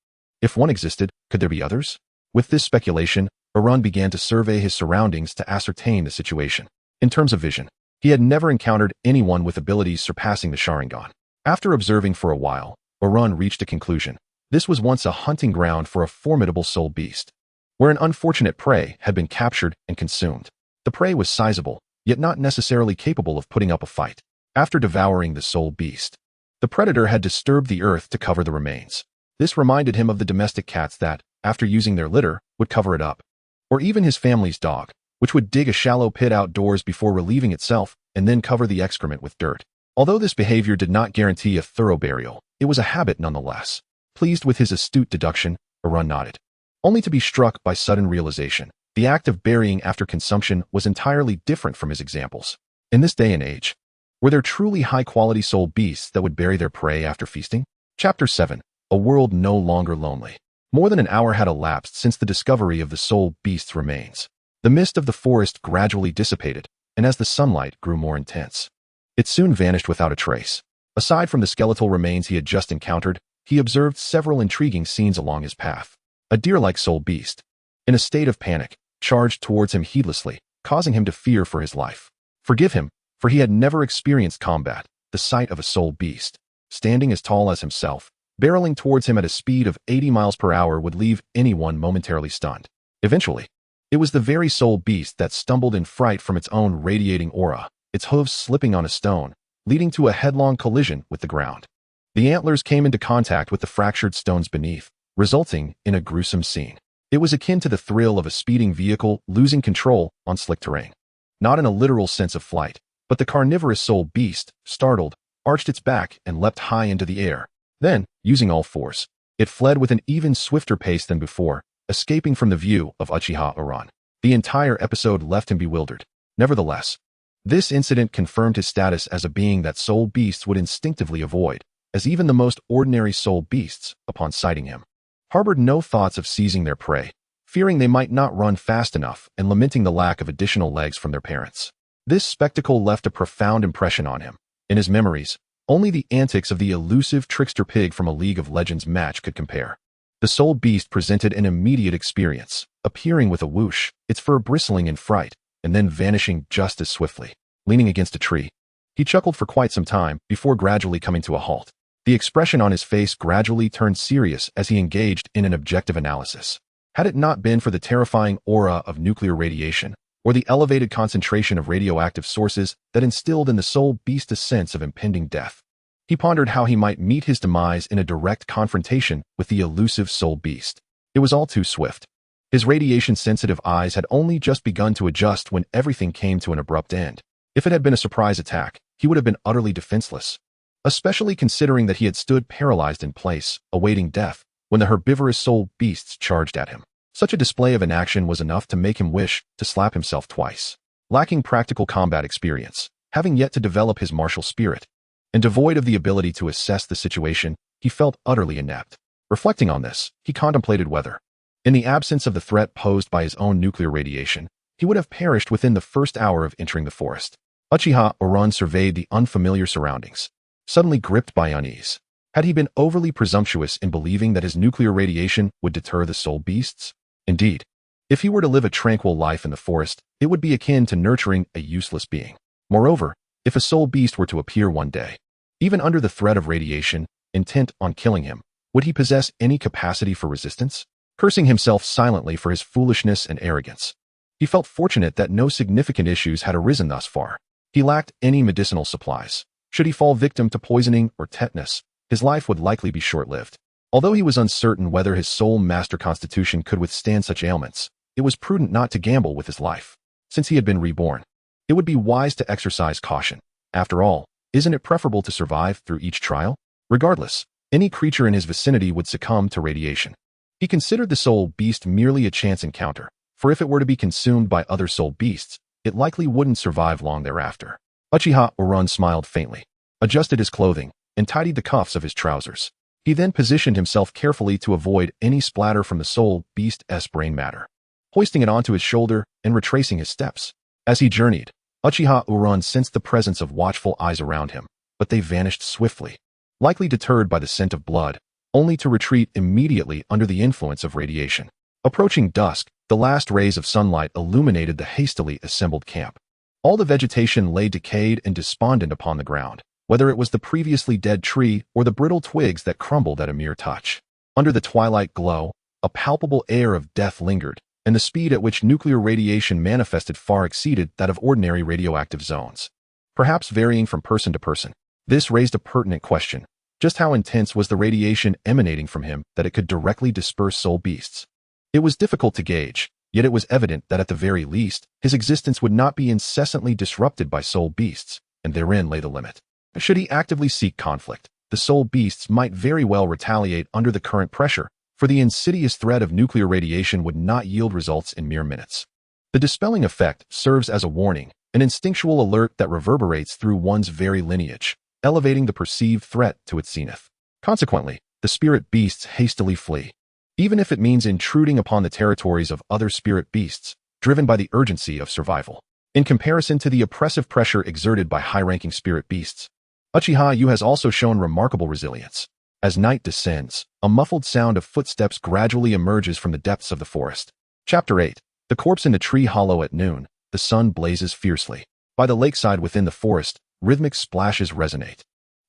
Speaker 1: If one existed, could there be others? With this speculation, Arun began to survey his surroundings to ascertain the situation. In terms of vision, he had never encountered anyone with abilities surpassing the Sharingan. After observing for a while, Arun reached a conclusion. This was once a hunting ground for a formidable soul beast, where an unfortunate prey had been captured and consumed. The prey was sizable, yet not necessarily capable of putting up a fight. After devouring the soul beast, the predator had disturbed the earth to cover the remains. This reminded him of the domestic cats that, after using their litter, would cover it up. Or even his family's dog, which would dig a shallow pit outdoors before relieving itself and then cover the excrement with dirt. Although this behavior did not guarantee a thorough burial, it was a habit nonetheless. Pleased with his astute deduction, Arun nodded, only to be struck by sudden realization. The act of burying after consumption was entirely different from his examples. In this day and age, were there truly high-quality soul beasts that would bury their prey after feasting? Chapter 7. A world no longer lonely. More than an hour had elapsed since the discovery of the soul beast's remains. The mist of the forest gradually dissipated, and as the sunlight grew more intense, it soon vanished without a trace. Aside from the skeletal remains he had just encountered, he observed several intriguing scenes along his path. A deer-like soul beast, in a state of panic, charged towards him heedlessly, causing him to fear for his life. Forgive him, for he had never experienced combat. The sight of a soul beast, standing as tall as himself, barreling towards him at a speed of 80 miles per hour would leave anyone momentarily stunned. Eventually, it was the very soul beast that stumbled in fright from its own radiating aura, its hooves slipping on a stone, leading to a headlong collision with the ground. The antlers came into contact with the fractured stones beneath, resulting in a gruesome scene. It was akin to the thrill of a speeding vehicle losing control on slick terrain. Not in a literal sense of flight, but the carnivorous soul beast, startled, arched its back and leapt high into the air. Then, using all force, it fled with an even swifter pace than before, escaping from the view of Uchiha Arun. The entire episode left him bewildered. Nevertheless, this incident confirmed his status as a being that soul beasts would instinctively avoid, as even the most ordinary soul beasts, upon sighting him, harbored no thoughts of seizing their prey, fearing they might not run fast enough and lamenting the lack of additional legs from their parents. This spectacle left a profound impression on him. In his memories, only the antics of the elusive trickster pig from a League of Legends match could compare. The soul beast presented an immediate experience, appearing with a whoosh, its fur bristling in fright, and then vanishing just as swiftly. Leaning against a tree, he chuckled for quite some time before gradually coming to a halt. The expression on his face gradually turned serious as he engaged in an objective analysis. Had it not been for the terrifying aura of nuclear radiation, or the elevated concentration of radioactive sources that instilled in the soul beast a sense of impending death, he pondered how he might meet his demise in a direct confrontation with the elusive soul beast. It was all too swift. His radiation-sensitive eyes had only just begun to adjust when everything came to an abrupt end. If it had been a surprise attack, he would have been utterly defenseless, especially considering that he had stood paralyzed in place, awaiting death, when the herbivorous soul beasts charged at him. Such a display of inaction was enough to make him wish to slap himself twice. Lacking practical combat experience, having yet to develop his martial spirit, and devoid of the ability to assess the situation, he felt utterly inept. Reflecting on this, he contemplated whether, in the absence of the threat posed by his own nuclear radiation, he would have perished within the first hour of entering the forest. Uchiha Arun surveyed the unfamiliar surroundings, suddenly gripped by unease. Had he been overly presumptuous in believing that his nuclear radiation would deter the soul beasts? Indeed, if he were to live a tranquil life in the forest, it would be akin to nurturing a useless being. Moreover, if a soul beast were to appear one day, even under the threat of radiation, intent on killing him, would he possess any capacity for resistance? Cursing himself silently for his foolishness and arrogance, he felt fortunate that no significant issues had arisen thus far. He lacked any medicinal supplies. Should he fall victim to poisoning or tetanus, his life would likely be short-lived. Although he was uncertain whether his soul master constitution could withstand such ailments, it was prudent not to gamble with his life. Since he had been reborn, it would be wise to exercise caution. After all, isn't it preferable to survive through each trial? Regardless, any creature in his vicinity would succumb to radiation. He considered the soul beast merely a chance encounter, for if it were to be consumed by other soul beasts, it likely wouldn't survive long thereafter. Uchiha Arun smiled faintly, adjusted his clothing, and tidied the cuffs of his trousers. He then positioned himself carefully to avoid any splatter from the soul beast's brain matter, hoisting it onto his shoulder and retracing his steps. As he journeyed, Uchiha Arun sensed the presence of watchful eyes around him, but they vanished swiftly. Likely deterred by the scent of blood, only to retreat immediately under the influence of radiation. Approaching dusk, the last rays of sunlight illuminated the hastily assembled camp. All the vegetation lay decayed and despondent upon the ground, whether it was the previously dead tree or the brittle twigs that crumbled at a mere touch. Under the twilight glow, a palpable air of death lingered, and the speed at which nuclear radiation manifested far exceeded that of ordinary radioactive zones. Perhaps varying from person to person. This raised a pertinent question. Just how intense was the radiation emanating from him that it could directly disperse soul beasts? It was difficult to gauge, yet it was evident that at the very least, his existence would not be incessantly disrupted by soul beasts, and therein lay the limit. Should he actively seek conflict, the soul beasts might very well retaliate under the current pressure, for the insidious threat of nuclear radiation would not yield results in mere minutes. The dispelling effect serves as a warning, an instinctual alert that reverberates through one's very lineage, elevating the perceived threat to its zenith. Consequently, the spirit beasts hastily flee, even if it means intruding upon the territories of other spirit beasts, driven by the urgency of survival. In comparison to the oppressive pressure exerted by high-ranking spirit beasts, Uchiha Yu has also shown remarkable resilience. As night descends, a muffled sound of footsteps gradually emerges from the depths of the forest. Chapter 8. The corpse in the tree hollow at noon. The sun blazes fiercely. By the lakeside within the forest, rhythmic splashes resonate,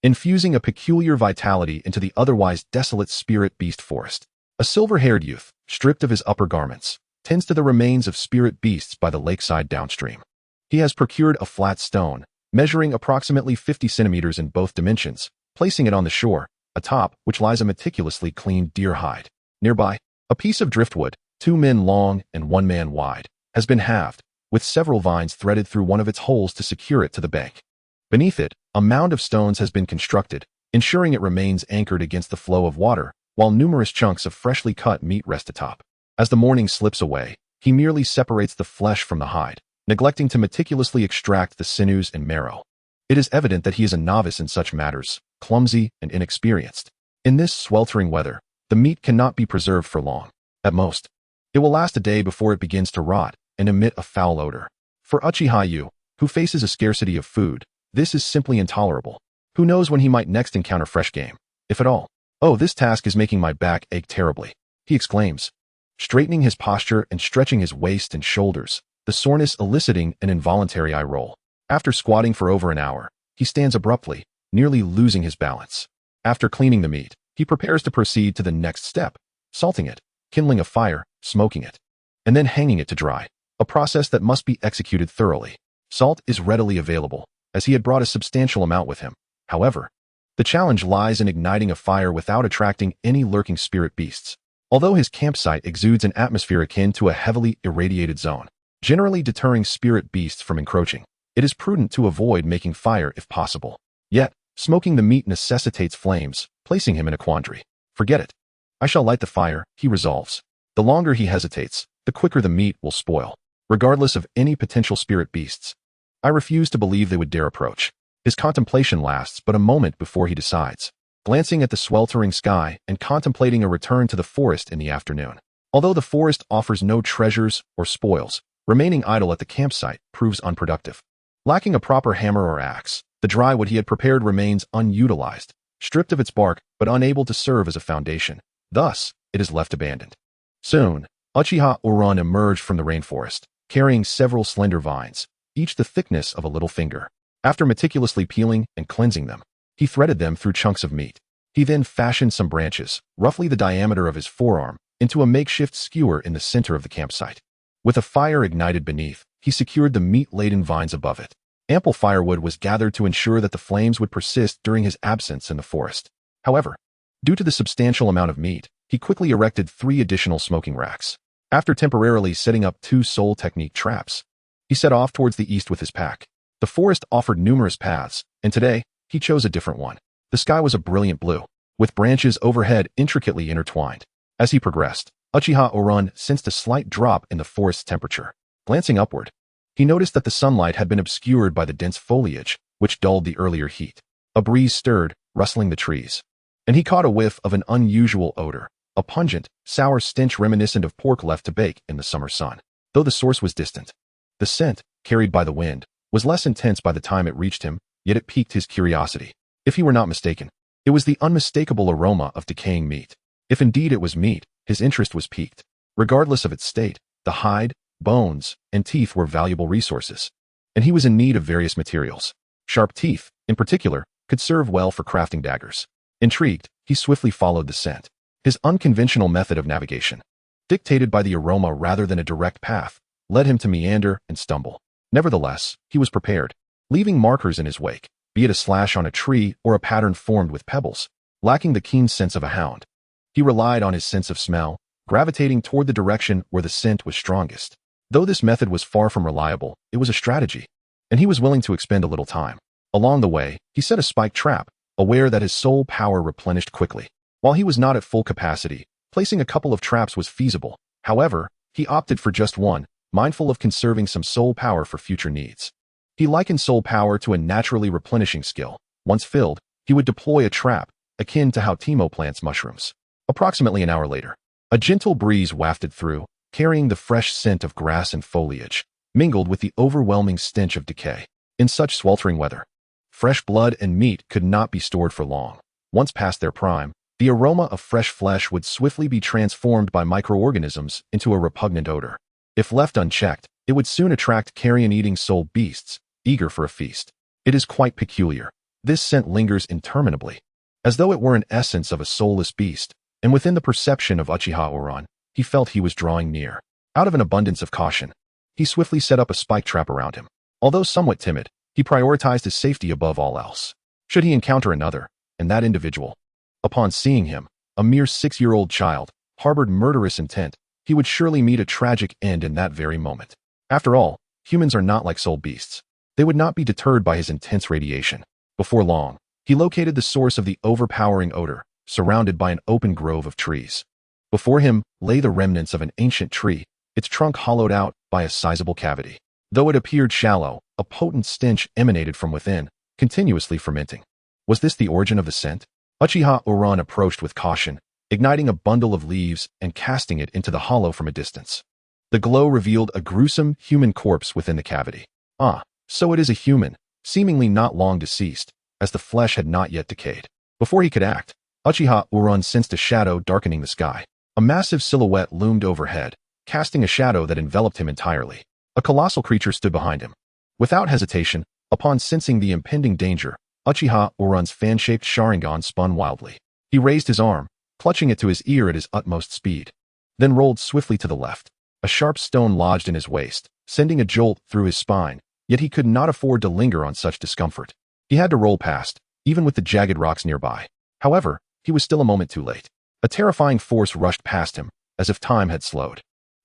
Speaker 1: infusing a peculiar vitality into the otherwise desolate spirit beast forest. A silver-haired youth, stripped of his upper garments, tends to the remains of spirit beasts by the lakeside downstream. He has procured a flat stone, measuring approximately 50 centimeters in both dimensions, placing it on the shore, atop which lies a meticulously cleaned deer hide. Nearby, a piece of driftwood, 2 men long and 1 man wide, has been halved, with several vines threaded through one of its holes to secure it to the bank. Beneath it, a mound of stones has been constructed, ensuring it remains anchored against the flow of water, while numerous chunks of freshly cut meat rest atop. As the morning slips away, he merely separates the flesh from the hide, neglecting to meticulously extract the sinews and marrow. It is evident that he is a novice in such matters, clumsy and inexperienced. In this sweltering weather, the meat cannot be preserved for long. At most, it will last a day before it begins to rot and emit a foul odor. For Uchiha Yu, who faces a scarcity of food, this is simply intolerable. Who knows when he might next encounter fresh game, if at all. "Oh, this task is making my back ache terribly," he exclaims, straightening his posture and stretching his waist and shoulders, the soreness eliciting an involuntary eye roll. After squatting for over an hour, he stands abruptly, nearly losing his balance. After cleaning the meat, he prepares to proceed to the next step, salting it, kindling a fire, smoking it, and then hanging it to dry, a process that must be executed thoroughly. Salt is readily available, as he had brought a substantial amount with him. However, the challenge lies in igniting a fire without attracting any lurking spirit beasts. Although his campsite exudes an atmosphere akin to a heavily irradiated zone, generally deterring spirit beasts from encroaching, it is prudent to avoid making fire if possible. Yet, smoking the meat necessitates flames, placing him in a quandary. Forget it. I shall light the fire, he resolves. The longer he hesitates, the quicker the meat will spoil, regardless of any potential spirit beasts. I refuse to believe they would dare approach. His contemplation lasts but a moment before he decides, glancing at the sweltering sky and contemplating a return to the forest in the afternoon. Although the forest offers no treasures or spoils, remaining idle at the campsite proves unproductive. Lacking a proper hammer or axe, the dry wood he had prepared remains unutilized, stripped of its bark but unable to serve as a foundation. Thus, it is left abandoned. Soon, Uchiha Uran emerged from the rainforest, carrying several slender vines, each the thickness of a little finger. After meticulously peeling and cleansing them, he threaded them through chunks of meat. He then fashioned some branches, roughly the diameter of his forearm, into a makeshift skewer in the center of the campsite. With a fire ignited beneath, he secured the meat-laden vines above it. Ample firewood was gathered to ensure that the flames would persist during his absence in the forest. However, due to the substantial amount of meat, he quickly erected 3 additional smoking racks. After temporarily setting up 2 soul technique traps, he set off towards the east with his pack. The forest offered numerous paths, and today, he chose a different one. The sky was a brilliant blue, with branches overhead intricately intertwined. As he progressed, Uchiha Uran sensed a slight drop in the forest's temperature. Glancing upward, he noticed that the sunlight had been obscured by the dense foliage, which dulled the earlier heat. A breeze stirred, rustling the trees, and he caught a whiff of an unusual odor, a pungent, sour stench reminiscent of pork left to bake in the summer sun. Though the source was distant, the scent, carried by the wind, was less intense by the time it reached him, yet it piqued his curiosity. If he were not mistaken, It was the unmistakable aroma of decaying meat. If indeed it was meat, his interest was piqued. Regardless of its state, the hide, bones, and teeth were valuable resources, and he was in need of various materials. Sharp teeth, in particular, could serve well for crafting daggers. Intrigued, he swiftly followed the scent. His unconventional method of navigation, dictated by the aroma rather than a direct path, led him to meander and stumble. Nevertheless, he was prepared, leaving markers in his wake, be it a slash on a tree or a pattern formed with pebbles. Lacking the keen sense of a hound, he relied on his sense of smell, gravitating toward the direction where the scent was strongest. Though this method was far from reliable, it was a strategy, and he was willing to expend a little time. Along the way, he set a spike trap, aware that his soul power replenished quickly. While he was not at full capacity, placing a couple of traps was feasible. However, he opted for just one, mindful of conserving some soul power for future needs. He likened soul power to a naturally replenishing skill. Once filled, he would deploy a trap, akin to how Timo plants mushrooms. Approximately an hour later, a gentle breeze wafted through, carrying the fresh scent of grass and foliage, mingled with the overwhelming stench of decay. In such sweltering weather, fresh blood and meat could not be stored for long. Once past their prime, the aroma of fresh flesh would swiftly be transformed by microorganisms into a repugnant odor. If left unchecked, it would soon attract carrion-eating soul beasts, eager for a feast. It is quite peculiar. This scent lingers interminably, as though it were an essence of a soulless beast, and within the perception of Uchiha Oran, he felt he was drawing near. Out of an abundance of caution, he swiftly set up a spike trap around him. Although somewhat timid, he prioritized his safety above all else. Should he encounter another, and that individual, upon seeing him, a mere 6-year-old child, harbored murderous intent, he would surely meet a tragic end in that very moment. After all, humans are not like soul beasts. They would not be deterred by his intense radiation. Before long, he located the source of the overpowering odor, surrounded by an open grove of trees. Before him lay the remnants of an ancient tree, its trunk hollowed out by a sizable cavity. Though it appeared shallow, a potent stench emanated from within, continuously fermenting. Was this the origin of the scent? Uchiha Oran approached with caution, igniting a bundle of leaves and casting it into the hollow from a distance. The glow revealed a gruesome human corpse within the cavity. Ah, so it is a human, seemingly not long deceased, as the flesh had not yet decayed. Before he could act, Uchiha Oran sensed a shadow darkening the sky. A massive silhouette loomed overhead, casting a shadow that enveloped him entirely. A colossal creature stood behind him. Without hesitation, upon sensing the impending danger, Uchiha Oran's fan-shaped Sharingan spun wildly. He raised his arm, clutching it to his ear at his utmost speed, then rolled swiftly to the left. A sharp stone lodged in his waist, sending a jolt through his spine, yet he could not afford to linger on such discomfort. He had to roll past, even with the jagged rocks nearby. However, he was still a moment too late. A terrifying force rushed past him, as if time had slowed.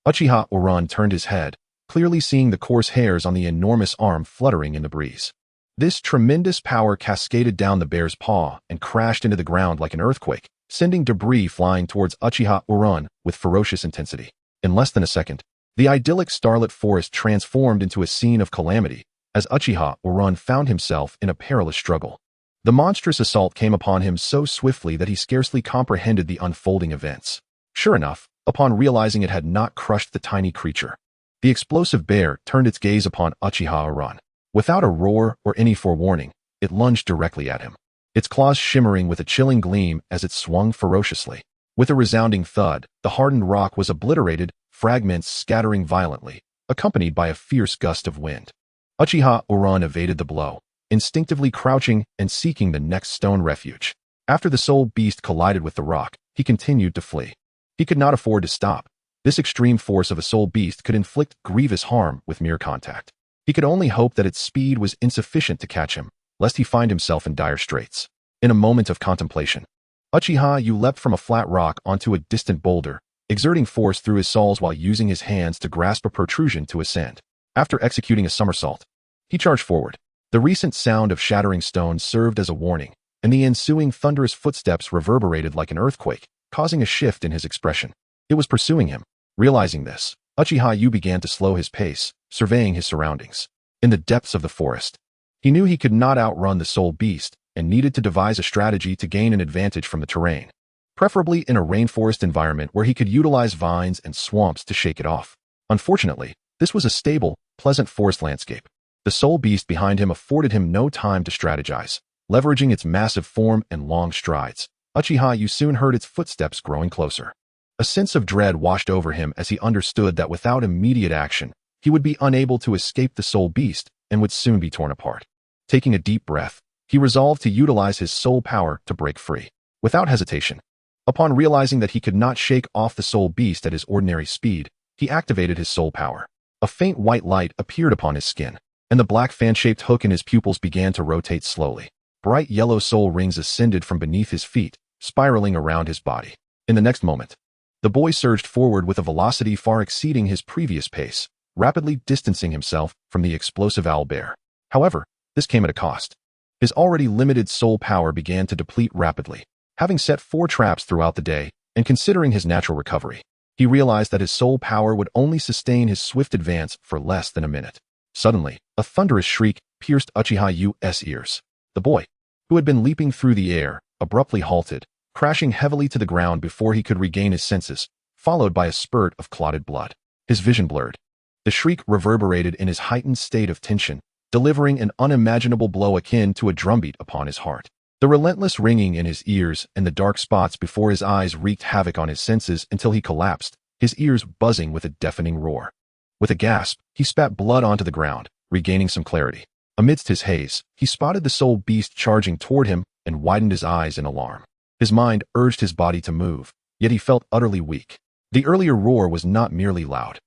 Speaker 1: Uchiha Oran turned his head, clearly seeing the coarse hairs on the enormous arm fluttering in the breeze. This tremendous power cascaded down the bear's paw and crashed into the ground like an earthquake, sending debris flying towards Uchiha Oran with ferocious intensity. In less than a second, the idyllic starlit forest transformed into a scene of calamity, as Uchiha Oran found himself in a perilous struggle. The monstrous assault came upon him so swiftly that he scarcely comprehended the unfolding events. Sure enough, upon realizing it had not crushed the tiny creature, the explosive bear turned its gaze upon Uchiha Oran. Without a roar or any forewarning, it lunged directly at him, its claws shimmering with a chilling gleam as it swung ferociously. With a resounding thud, the hardened rock was obliterated, fragments scattering violently, accompanied by a fierce gust of wind. Uchiha Oran evaded the blow, instinctively crouching and seeking the next stone refuge. After the soul beast collided with the rock, he continued to flee. He could not afford to stop. This extreme force of a soul beast could inflict grievous harm with mere contact. He could only hope that its speed was insufficient to catch him, lest he find himself in dire straits. In a moment of contemplation, Uchiha Wu leapt from a flat rock onto a distant boulder, exerting force through his soles while using his hands to grasp a protrusion to ascend. After executing a somersault, he charged forward. The recent sound of shattering stones served as a warning, and the ensuing thunderous footsteps reverberated like an earthquake, causing a shift in his expression. It was pursuing him. Realizing this, Uchiha Wu began to slow his pace, surveying his surroundings. In the depths of the forest, he knew he could not outrun the soul beast and needed to devise a strategy to gain an advantage from the terrain, preferably in a rainforest environment where he could utilize vines and swamps to shake it off. Unfortunately, this was a stable, pleasant forest landscape. The soul beast behind him afforded him no time to strategize. Leveraging its massive form and long strides, Uchiha Yu soon heard its footsteps growing closer. A sense of dread washed over him as he understood that without immediate action, he would be unable to escape the soul beast and would soon be torn apart. Taking a deep breath, he resolved to utilize his soul power to break free. Without hesitation, upon realizing that he could not shake off the soul beast at his ordinary speed, he activated his soul power. A faint white light appeared upon his skin, and the black fan-shaped hook in his pupils began to rotate slowly. Bright yellow soul rings ascended from beneath his feet, spiraling around his body. In the next moment, the boy surged forward with a velocity far exceeding his previous pace, rapidly distancing himself from the explosive owlbear. However, this came at a cost. His already limited soul power began to deplete rapidly. Having set 4 traps throughout the day, and considering his natural recovery, he realized that his soul power would only sustain his swift advance for less than a minute. Suddenly, a thunderous shriek pierced Uchiha Yu's ears. The boy, who had been leaping through the air, abruptly halted, crashing heavily to the ground before he could regain his senses, followed by a spurt of clotted blood. His vision blurred. The shriek reverberated in his heightened state of tension, delivering an unimaginable blow akin to a drumbeat upon his heart. The relentless ringing in his ears and the dark spots before his eyes wreaked havoc on his senses until he collapsed, his ears buzzing with a deafening roar. With a gasp, he spat blood onto the ground, regaining some clarity. Amidst his haze, he spotted the soul beast charging toward him and widened his eyes in alarm. His mind urged his body to move, yet he felt utterly weak. The earlier roar was not merely loud.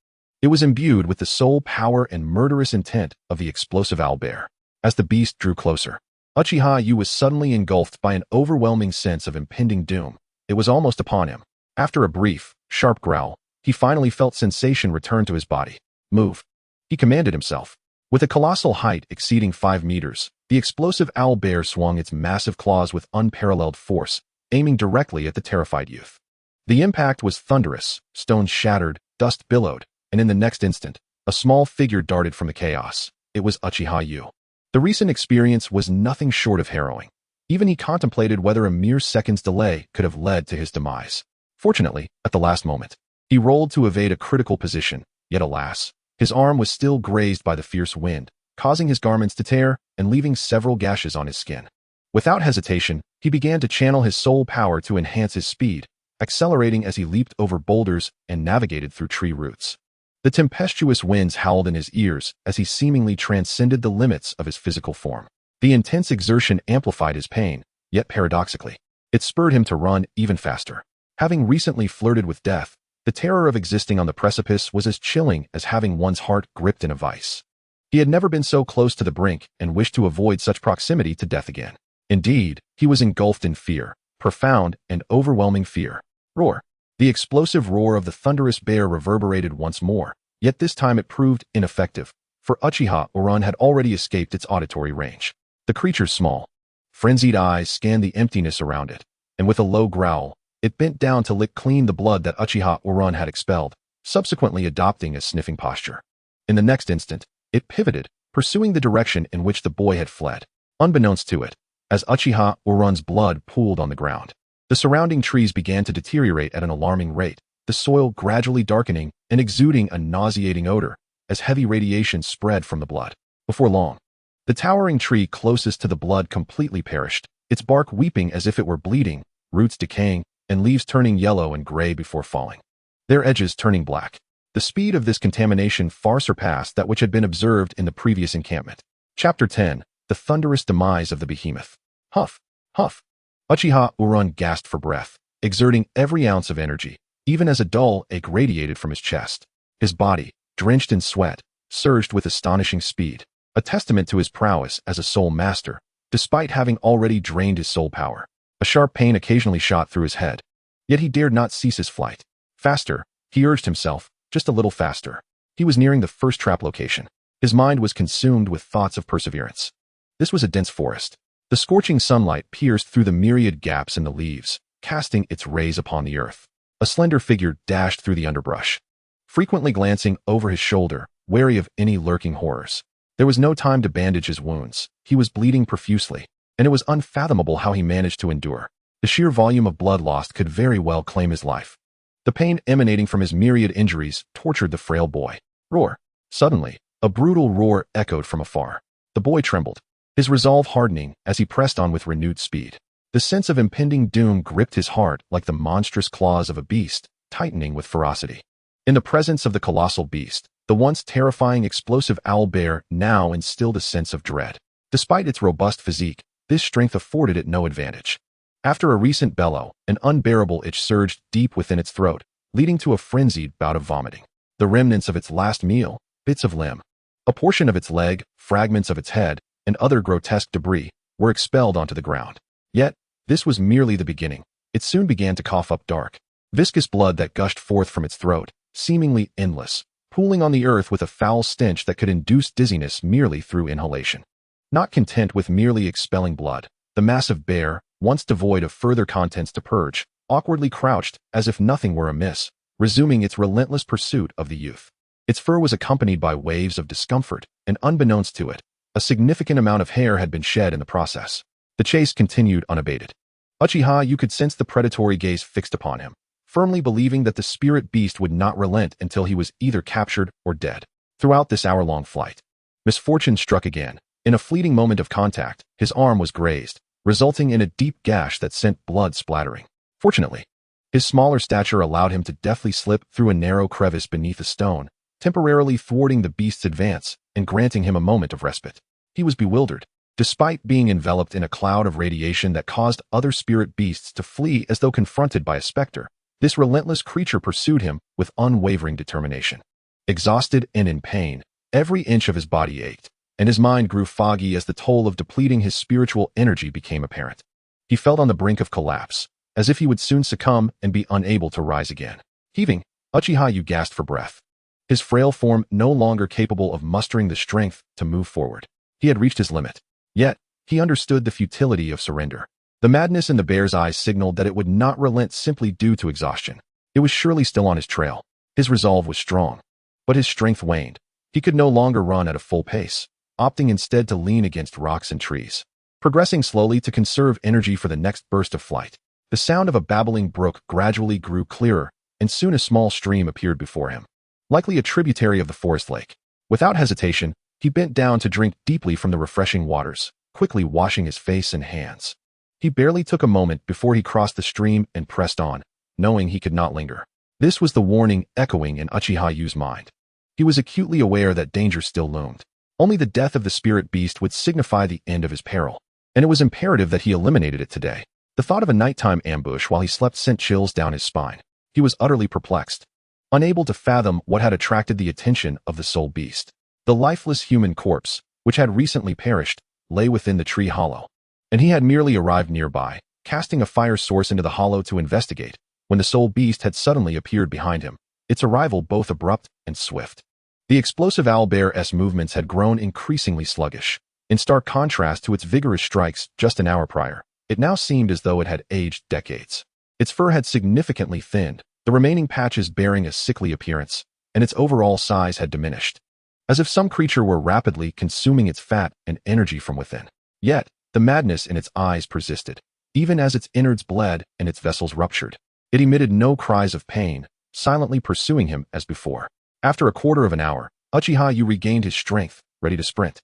Speaker 1: It was imbued with the soul power and murderous intent of the explosive owlbear. As the beast drew closer, Uchiha Yu was suddenly engulfed by an overwhelming sense of impending doom. It was almost upon him. After a brief, sharp growl, he finally felt sensation return to his body. Move, he commanded himself. With a colossal height exceeding 5 meters, the explosive owlbear swung its massive claws with unparalleled force, aiming directly at the terrified youth. The impact was thunderous, stones shattered, dust billowed, and in the next instant, a small figure darted from the chaos. It was Uchiha Yu. The recent experience was nothing short of harrowing. Even he contemplated whether a mere second's delay could have led to his demise. Fortunately, at the last moment, he rolled to evade a critical position, yet alas, his arm was still grazed by the fierce wind, causing his garments to tear and leaving several gashes on his skin. Without hesitation, he began to channel his soul power to enhance his speed, accelerating as he leaped over boulders and navigated through tree roots. The tempestuous winds howled in his ears as he seemingly transcended the limits of his physical form. The intense exertion amplified his pain, yet paradoxically, it spurred him to run even faster. Having recently flirted with death, the terror of existing on the precipice was as chilling as having one's heart gripped in a vice. He had never been so close to the brink and wished to avoid such proximity to death again. Indeed, he was engulfed in fear, profound and overwhelming fear. Roar. The explosive roar of the thunderous bear reverberated once more, yet this time it proved ineffective, for Uchiha Wu had already escaped its auditory range. The creature's small, frenzied eyes scanned the emptiness around it, and with a low growl, it bent down to lick clean the blood that Uchiha Wu had expelled, subsequently adopting a sniffing posture. In the next instant, it pivoted, pursuing the direction in which the boy had fled. Unbeknownst to it, as Uchiha Wu's blood pooled on the ground, the surrounding trees began to deteriorate at an alarming rate, the soil gradually darkening and exuding a nauseating odor as heavy radiation spread from the blood. Before long, the towering tree closest to the blood completely perished, its bark weeping as if it were bleeding, roots decaying, and leaves turning yellow and gray before falling, their edges turning black. The speed of this contamination far surpassed that which had been observed in the previous encampment. Chapter 10. The Thunderous Demise of the Behemoth. Huff, huff. Uchiha Wu gasped for breath, exerting every ounce of energy, even as a dull ache radiated from his chest. His body, drenched in sweat, surged with astonishing speed, a testament to his prowess as a soul master, despite having already drained his soul power. A sharp pain occasionally shot through his head, yet he dared not cease his flight. Faster, he urged himself, just a little faster. He was nearing the first trap location. His mind was consumed with thoughts of perseverance. This was a dense forest. The scorching sunlight pierced through the myriad gaps in the leaves, casting its rays upon the earth. A slender figure dashed through the underbrush, frequently glancing over his shoulder, wary of any lurking horrors. There was no time to bandage his wounds. He was bleeding profusely, and it was unfathomable how he managed to endure. The sheer volume of blood lost could very well claim his life. The pain emanating from his myriad injuries tortured the frail boy. Roar. Suddenly, a brutal roar echoed from afar. The boy trembled. his resolve hardening as he pressed on with renewed speed. The sense of impending doom gripped his heart like the monstrous claws of a beast, tightening with ferocity. In the presence of the colossal beast, the once terrifying explosive owlbear now instilled a sense of dread. Despite its robust physique, this strength afforded it no advantage. After a recent bellow, an unbearable itch surged deep within its throat, leading to a frenzied bout of vomiting. The remnants of its last meal, bits of limb, a portion of its leg, fragments of its head, and other grotesque debris, were expelled onto the ground. Yet, this was merely the beginning. It soon began to cough up dark, viscous blood that gushed forth from its throat, seemingly endless, pooling on the earth with a foul stench that could induce dizziness merely through inhalation. Not content with merely expelling blood, the massive bear, once devoid of further contents to purge, awkwardly crouched as if nothing were amiss, resuming its relentless pursuit of the youth. Its fur was accompanied by waves of discomfort, and unbeknownst to it, a significant amount of hair had been shed in the process. The chase continued unabated. Uchiha Yu could sense the predatory gaze fixed upon him, firmly believing that the spirit beast would not relent until he was either captured or dead. Throughout this hour-long flight, misfortune struck again. In a fleeting moment of contact, his arm was grazed, resulting in a deep gash that sent blood splattering. Fortunately, his smaller stature allowed him to deftly slip through a narrow crevice beneath a stone, temporarily thwarting the beast's advance and granting him a moment of respite. He was bewildered. Despite being enveloped in a cloud of radiation that caused other spirit beasts to flee as though confronted by a specter, this relentless creature pursued him with unwavering determination. Exhausted and in pain, every inch of his body ached, and his mind grew foggy as the toll of depleting his spiritual energy became apparent. He felt on the brink of collapse, as if he would soon succumb and be unable to rise again. Heaving, Uchiha Yu gasped for breath, his frail form no longer capable of mustering the strength to move forward. He had reached his limit. Yet, he understood the futility of surrender. The madness in the bear's eyes signaled that it would not relent simply due to exhaustion. It was surely still on his trail. His resolve was strong. But his strength waned. He could no longer run at a full pace, opting instead to lean against rocks and trees, progressing slowly to conserve energy for the next burst of flight. The sound of a babbling brook gradually grew clearer, and soon a small stream appeared before him, likely a tributary of the forest lake. Without hesitation, he bent down to drink deeply from the refreshing waters, quickly washing his face and hands. He barely took a moment before he crossed the stream and pressed on, knowing he could not linger. This was the warning echoing in Uchiha Yu's mind. He was acutely aware that danger still loomed. Only the death of the spirit beast would signify the end of his peril, and it was imperative that he eliminated it today. The thought of a nighttime ambush while he slept sent chills down his spine. He was utterly perplexed, unable to fathom what had attracted the attention of the soul beast. The lifeless human corpse, which had recently perished, lay within the tree hollow, and he had merely arrived nearby, casting a fire source into the hollow to investigate, when the soul beast had suddenly appeared behind him, its arrival both abrupt and swift. The explosive owlbear's movements had grown increasingly sluggish. In stark contrast to its vigorous strikes just an hour prior, it now seemed as though it had aged decades. Its fur had significantly thinned, the remaining patches bearing a sickly appearance, and its overall size had diminished, as if some creature were rapidly consuming its fat and energy from within. Yet, the madness in its eyes persisted, even as its innards bled and its vessels ruptured. It emitted no cries of pain, silently pursuing him as before. After a quarter of an hour, Uchiha Yu regained his strength, ready to sprint,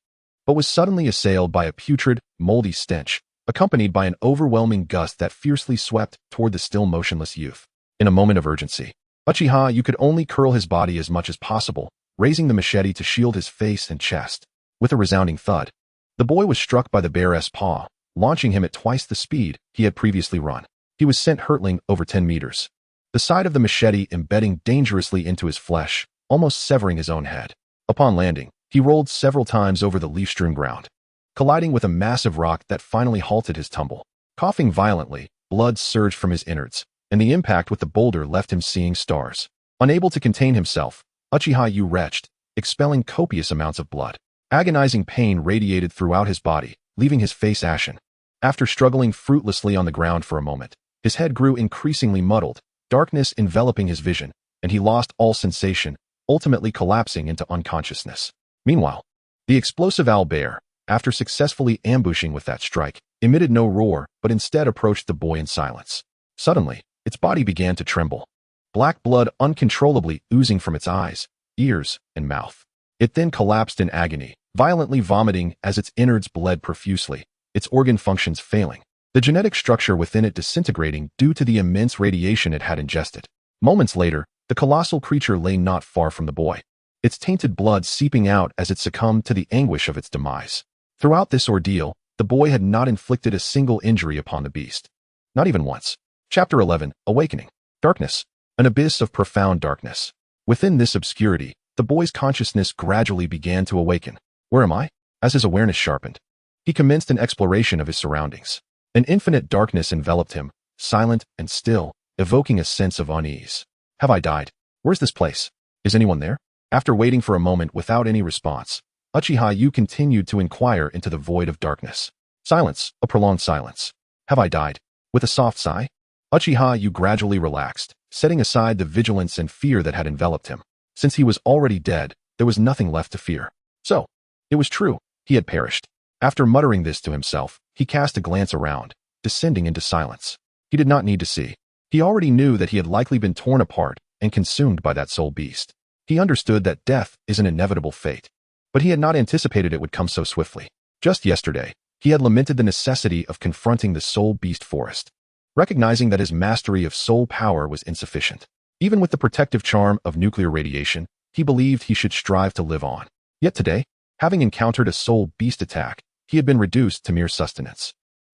Speaker 1: but was suddenly assailed by a putrid, moldy stench, accompanied by an overwhelming gust that fiercely swept toward the still motionless youth. In a moment of urgency, Uchiha Yu could only curl his body as much as possible, raising the machete to shield his face and chest. With a resounding thud, the boy was struck by the bear's paw, launching him at twice the speed he had previously run. He was sent hurtling over 10 meters, the side of the machete embedding dangerously into his flesh, almost severing his own head. Upon landing, he rolled several times over the leaf-strewn ground, colliding with a massive rock that finally halted his tumble. Coughing violently, blood surged from his innards, and the impact with the boulder left him seeing stars. Unable to contain himself, Uchiha Yu retched, expelling copious amounts of blood. Agonizing pain radiated throughout his body, leaving his face ashen. After struggling fruitlessly on the ground for a moment, his head grew increasingly muddled, darkness enveloping his vision, and he lost all sensation, ultimately collapsing into unconsciousness. Meanwhile, the explosive owlbear, after successfully ambushing with that strike, emitted no roar but instead approached the boy in silence. Suddenly, its body began to tremble, black blood uncontrollably oozing from its eyes, ears, and mouth. It then collapsed in agony, violently vomiting as its innards bled profusely, its organ functions failing, the genetic structure within it disintegrating due to the immense radiation it had ingested. Moments later, the colossal creature lay not far from the boy, its tainted blood seeping out as it succumbed to the anguish of its demise. Throughout this ordeal, the boy had not inflicted a single injury upon the beast. Not even once. Chapter 11, Awakening. Darkness. An abyss of profound darkness. Within this obscurity, the boy's consciousness gradually began to awaken. Where am I? As his awareness sharpened, he commenced an exploration of his surroundings. An infinite darkness enveloped him, silent and still, evoking a sense of unease. Have I died? Where's this place? Is anyone there? After waiting for a moment without any response, Xiao Wu continued to inquire into the void of darkness. Silence, a prolonged silence. Have I died? With a soft sigh, Xiao Wu gradually relaxed, setting aside the vigilance and fear that had enveloped him. Since he was already dead, there was nothing left to fear. So, it was true, he had perished. After muttering this to himself, he cast a glance around, descending into silence. He did not need to see. He already knew that he had likely been torn apart and consumed by that soul beast. He understood that death is an inevitable fate, but he had not anticipated it would come so swiftly. Just yesterday, he had lamented the necessity of confronting the soul beast forest, recognizing that his mastery of soul power was insufficient. Even with the protective charm of nuclear radiation, he believed he should strive to live on. Yet today, having encountered a soul beast attack, he had been reduced to mere sustenance.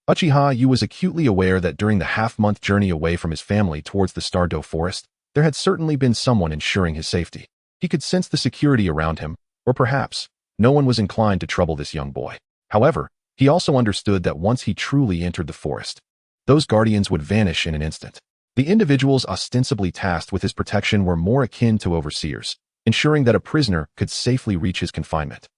Speaker 1: Xiao Wu was acutely aware that during the half-month journey away from his family towards the Stardow forest, there had certainly been someone ensuring his safety. He could sense the security around him, or perhaps, no one was inclined to trouble this young boy. However, he also understood that once he truly entered the forest, those guardians would vanish in an instant. The individuals ostensibly tasked with his protection were more akin to overseers, ensuring that a prisoner could safely reach his confinement,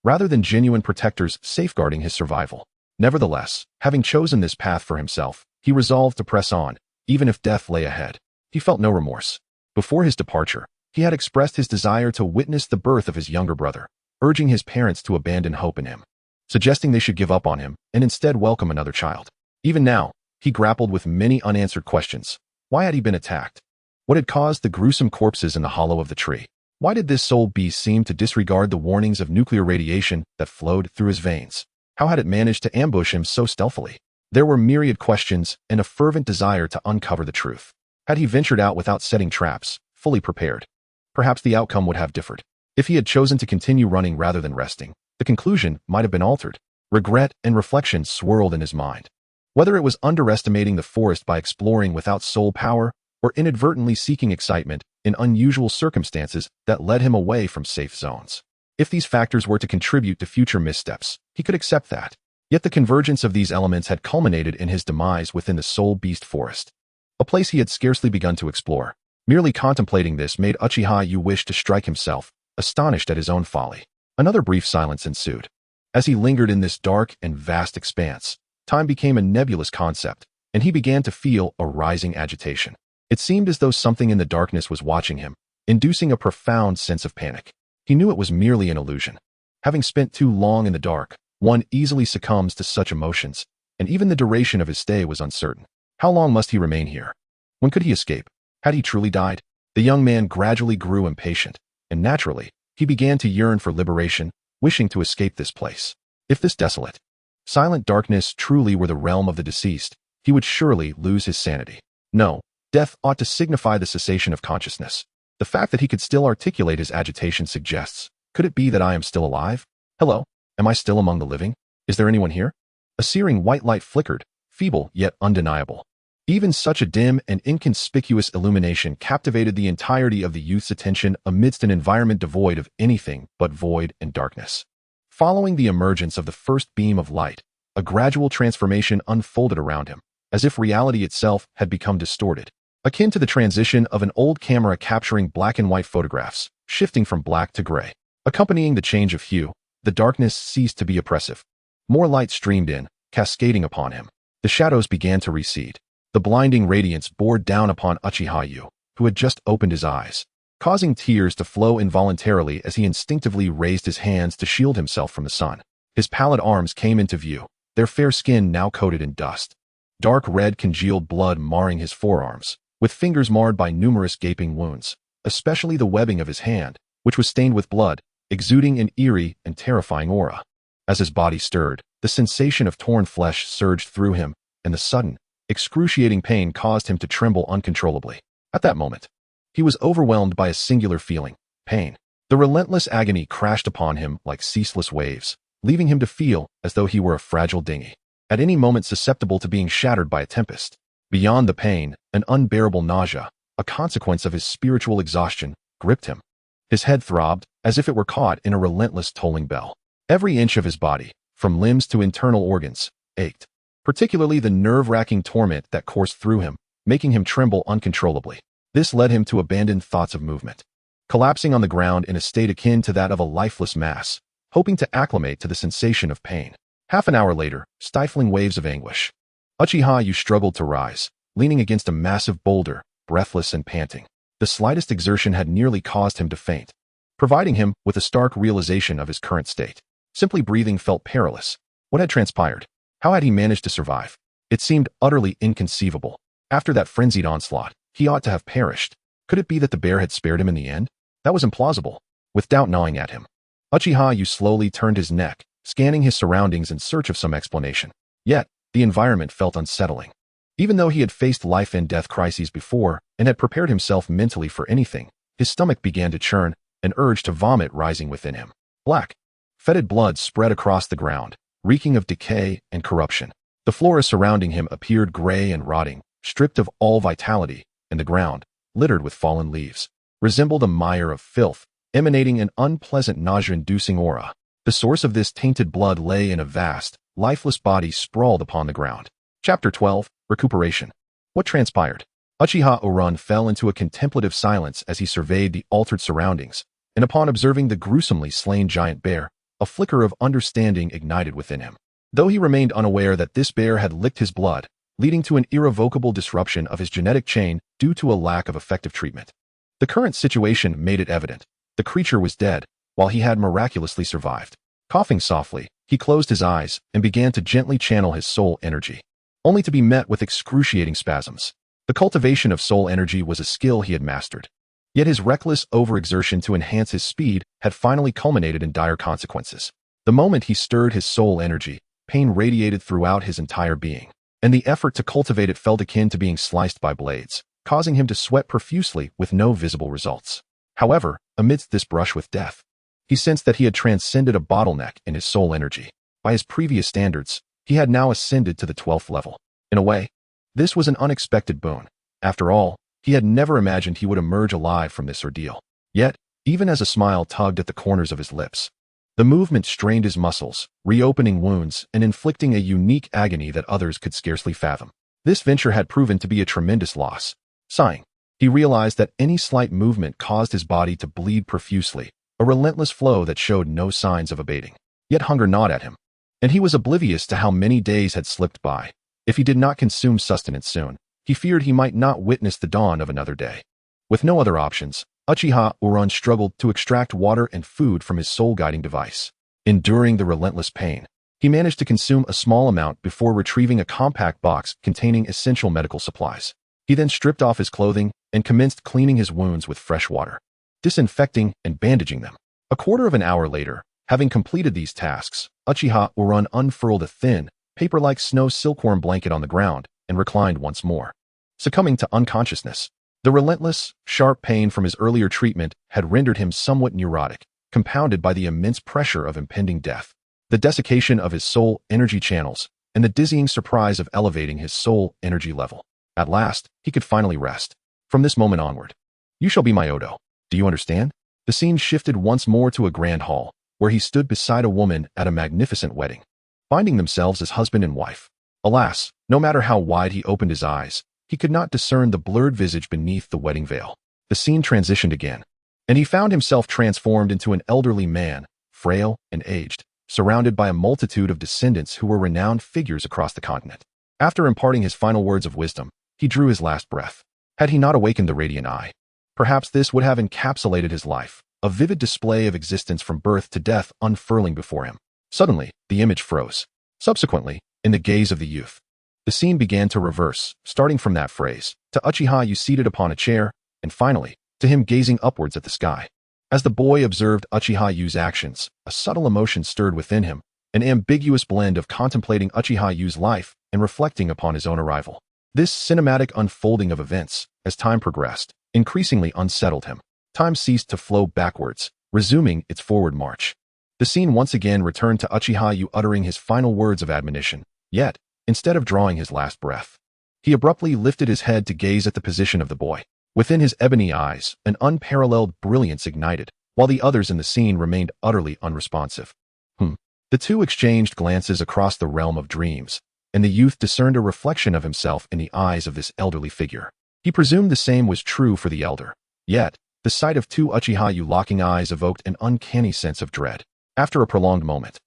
Speaker 1: rather than genuine protectors safeguarding his survival. Nevertheless, having chosen this path for himself, he resolved to press on, even if death lay ahead. He felt no remorse. Before his departure, he had expressed his desire to witness the birth of his younger brother, urging his parents to abandon hope in him, suggesting they should give up on him and instead welcome another child. Even now, he grappled with many unanswered questions. Why had he been attacked? What had caused the gruesome corpses in the hollow of the tree? Why did this soul beast seem to disregard the warnings of nuclear radiation that flowed through his veins? How had it managed to ambush him so stealthily? There were myriad questions and a fervent desire to uncover the truth. Had he ventured out without setting traps, fully prepared, perhaps the outcome would have differed. If he had chosen to continue running rather than resting, the conclusion might have been altered. Regret and reflection swirled in his mind. Whether it was underestimating the forest by exploring without soul power, or inadvertently seeking excitement in unusual circumstances that led him away from safe zones. If these factors were to contribute to future missteps, he could accept that. Yet the convergence of these elements had culminated in his demise within the soul beast forest, a place he had scarcely begun to explore. Merely contemplating this made Xiao Wu wish to strike himself, astonished at his own folly. Another brief silence ensued. As he lingered in this dark and vast expanse, time became a nebulous concept, and he began to feel a rising agitation. It seemed as though something in the darkness was watching him, inducing a profound sense of panic. He knew it was merely an illusion. Having spent too long in the dark, one easily succumbs to such emotions, and even the duration of his stay was uncertain. How long must he remain here? When could he escape? Had he truly died? The young man gradually grew impatient, and naturally, he began to yearn for liberation, wishing to escape this place. If this desolate, silent darkness truly were the realm of the deceased, he would surely lose his sanity. No, death ought to signify the cessation of consciousness. The fact that he could still articulate his agitation suggests, could it be that I am still alive? Hello? Am I still among the living? Is there anyone here? A searing white light flickered, feeble yet undeniable. Even such a dim and inconspicuous illumination captivated the entirety of the youth's attention amidst an environment devoid of anything but void and darkness. Following the emergence of the first beam of light, a gradual transformation unfolded around him, as if reality itself had become distorted, akin to the transition of an old camera capturing black and white photographs, shifting from black to gray. Accompanying the change of hue, the darkness ceased to be oppressive. More light streamed in, cascading upon him. The shadows began to recede. The blinding radiance bore down upon Xiao Wu, who had just opened his eyes, causing tears to flow involuntarily as he instinctively raised his hands to shield himself from the sun. His pallid arms came into view, their fair skin now coated in dust. Dark red congealed blood marring his forearms, with fingers marred by numerous gaping wounds, especially the webbing of his hand, which was stained with blood, exuding an eerie and terrifying aura. As his body stirred, the sensation of torn flesh surged through him, and the sudden, excruciating pain caused him to tremble uncontrollably. At that moment, he was overwhelmed by a singular feeling: pain. The relentless agony crashed upon him like ceaseless waves, leaving him to feel as though he were a fragile dinghy, at any moment susceptible to being shattered by a tempest. Beyond the pain, an unbearable nausea, a consequence of his spiritual exhaustion, gripped him. His head throbbed, as if it were caught in a relentless tolling bell. Every inch of his body, from limbs to internal organs, ached, particularly the nerve-wracking torment that coursed through him, making him tremble uncontrollably. This led him to abandon thoughts of movement, collapsing on the ground in a state akin to that of a lifeless mass, hoping to acclimate to the sensation of pain. Half an hour later, stifling waves of anguish. Uchiha Yu struggled to rise, leaning against a massive boulder, breathless and panting. The slightest exertion had nearly caused him to faint, providing him with a stark realization of his current state. Simply breathing felt perilous. What had transpired? How had he managed to survive? It seemed utterly inconceivable. After that frenzied onslaught, he ought to have perished. Could it be that the bear had spared him in the end? That was implausible. With doubt gnawing at him, Uchiha Yu slowly turned his neck, scanning his surroundings in search of some explanation. Yet, the environment felt unsettling. Even though he had faced life and death crises before and had prepared himself mentally for anything, his stomach began to churn, an urge to vomit rising within him. Black, fetid blood spread across the ground, reeking of decay and corruption. The flora surrounding him appeared gray and rotting, stripped of all vitality, and the ground, littered with fallen leaves, resembled a mire of filth, emanating an unpleasant nausea-inducing aura. The source of this tainted blood lay in a vast, lifeless body sprawled upon the ground. Chapter 12, Recuperation. What transpired? Uchiha Orun fell into a contemplative silence as he surveyed the altered surroundings, and upon observing the gruesomely slain giant bear, a flicker of understanding ignited within him. Though he remained unaware that this bear had licked his blood, leading to an irrevocable disruption of his genetic chain due to a lack of effective treatment. The current situation made it evident. The creature was dead, while he had miraculously survived. Coughing softly, he closed his eyes and began to gently channel his soul energy, only to be met with excruciating spasms. The cultivation of soul energy was a skill he had mastered. Yet his reckless overexertion to enhance his speed had finally culminated in dire consequences. The moment he stirred his soul energy, pain radiated throughout his entire being, and the effort to cultivate it felt akin to being sliced by blades, causing him to sweat profusely with no visible results. However, amidst this brush with death, he sensed that he had transcended a bottleneck in his soul energy. By his previous standards, he had now ascended to the 12th level. In a way, this was an unexpected boon. After all, he had never imagined he would emerge alive from this ordeal. Yet, even as a smile tugged at the corners of his lips, the movement strained his muscles, reopening wounds and inflicting a unique agony that others could scarcely fathom. This venture had proven to be a tremendous loss. Sighing, he realized that any slight movement caused his body to bleed profusely, a relentless flow that showed no signs of abating. Yet hunger gnawed at him, and he was oblivious to how many days had slipped by. If he did not consume sustenance soon, he feared he might not witness the dawn of another day. With no other options, Uchiha Orun struggled to extract water and food from his soul-guiding device. Enduring the relentless pain, he managed to consume a small amount before retrieving a compact box containing essential medical supplies. He then stripped off his clothing and commenced cleaning his wounds with fresh water, disinfecting and bandaging them. A quarter of an hour later, having completed these tasks, Uchiha Orun unfurled a thin, paper-like snow silkworm blanket on the ground and reclined once more, succumbing to unconsciousness. The relentless, sharp pain from his earlier treatment had rendered him somewhat neurotic, compounded by the immense pressure of impending death, the desiccation of his soul energy channels, and the dizzying surprise of elevating his soul energy level. At last, he could finally rest. From this moment onward, you shall be my Odo. Do you understand? The scene shifted once more to a grand hall, where he stood beside a woman at a magnificent wedding, finding themselves as husband and wife. Alas, no matter how wide he opened his eyes, he could not discern the blurred visage beneath the wedding veil. The scene transitioned again, and he found himself transformed into an elderly man, frail and aged, surrounded by a multitude of descendants who were renowned figures across the continent. After imparting his final words of wisdom, he drew his last breath. Had he not awakened the radiant eye, perhaps this would have encapsulated his life, a vivid display of existence from birth to death unfurling before him. Suddenly, the image froze. Subsequently, in the gaze of the youth, the scene began to reverse, starting from that phrase, to Uchiha Yu seated upon a chair, and finally, to him gazing upwards at the sky. As the boy observed Uchiha Yu's actions, a subtle emotion stirred within him, an ambiguous blend of contemplating Uchiha Yu's life and reflecting upon his own arrival. This cinematic unfolding of events, as time progressed, increasingly unsettled him. Time ceased to flow backwards, resuming its forward march. The scene once again returned to Uchiha Yu uttering his final words of admonition, yet, instead of drawing his last breath, he abruptly lifted his head to gaze at the position of the boy. Within his ebony eyes, an unparalleled brilliance ignited, while the others in the scene remained utterly unresponsive. The two exchanged glances across the realm of dreams, and the youth discerned a reflection of himself in the eyes of this elderly figure. He presumed the same was true for the elder. Yet, the sight of two Uchiha Yu locking eyes evoked an uncanny sense of dread. After a prolonged moment,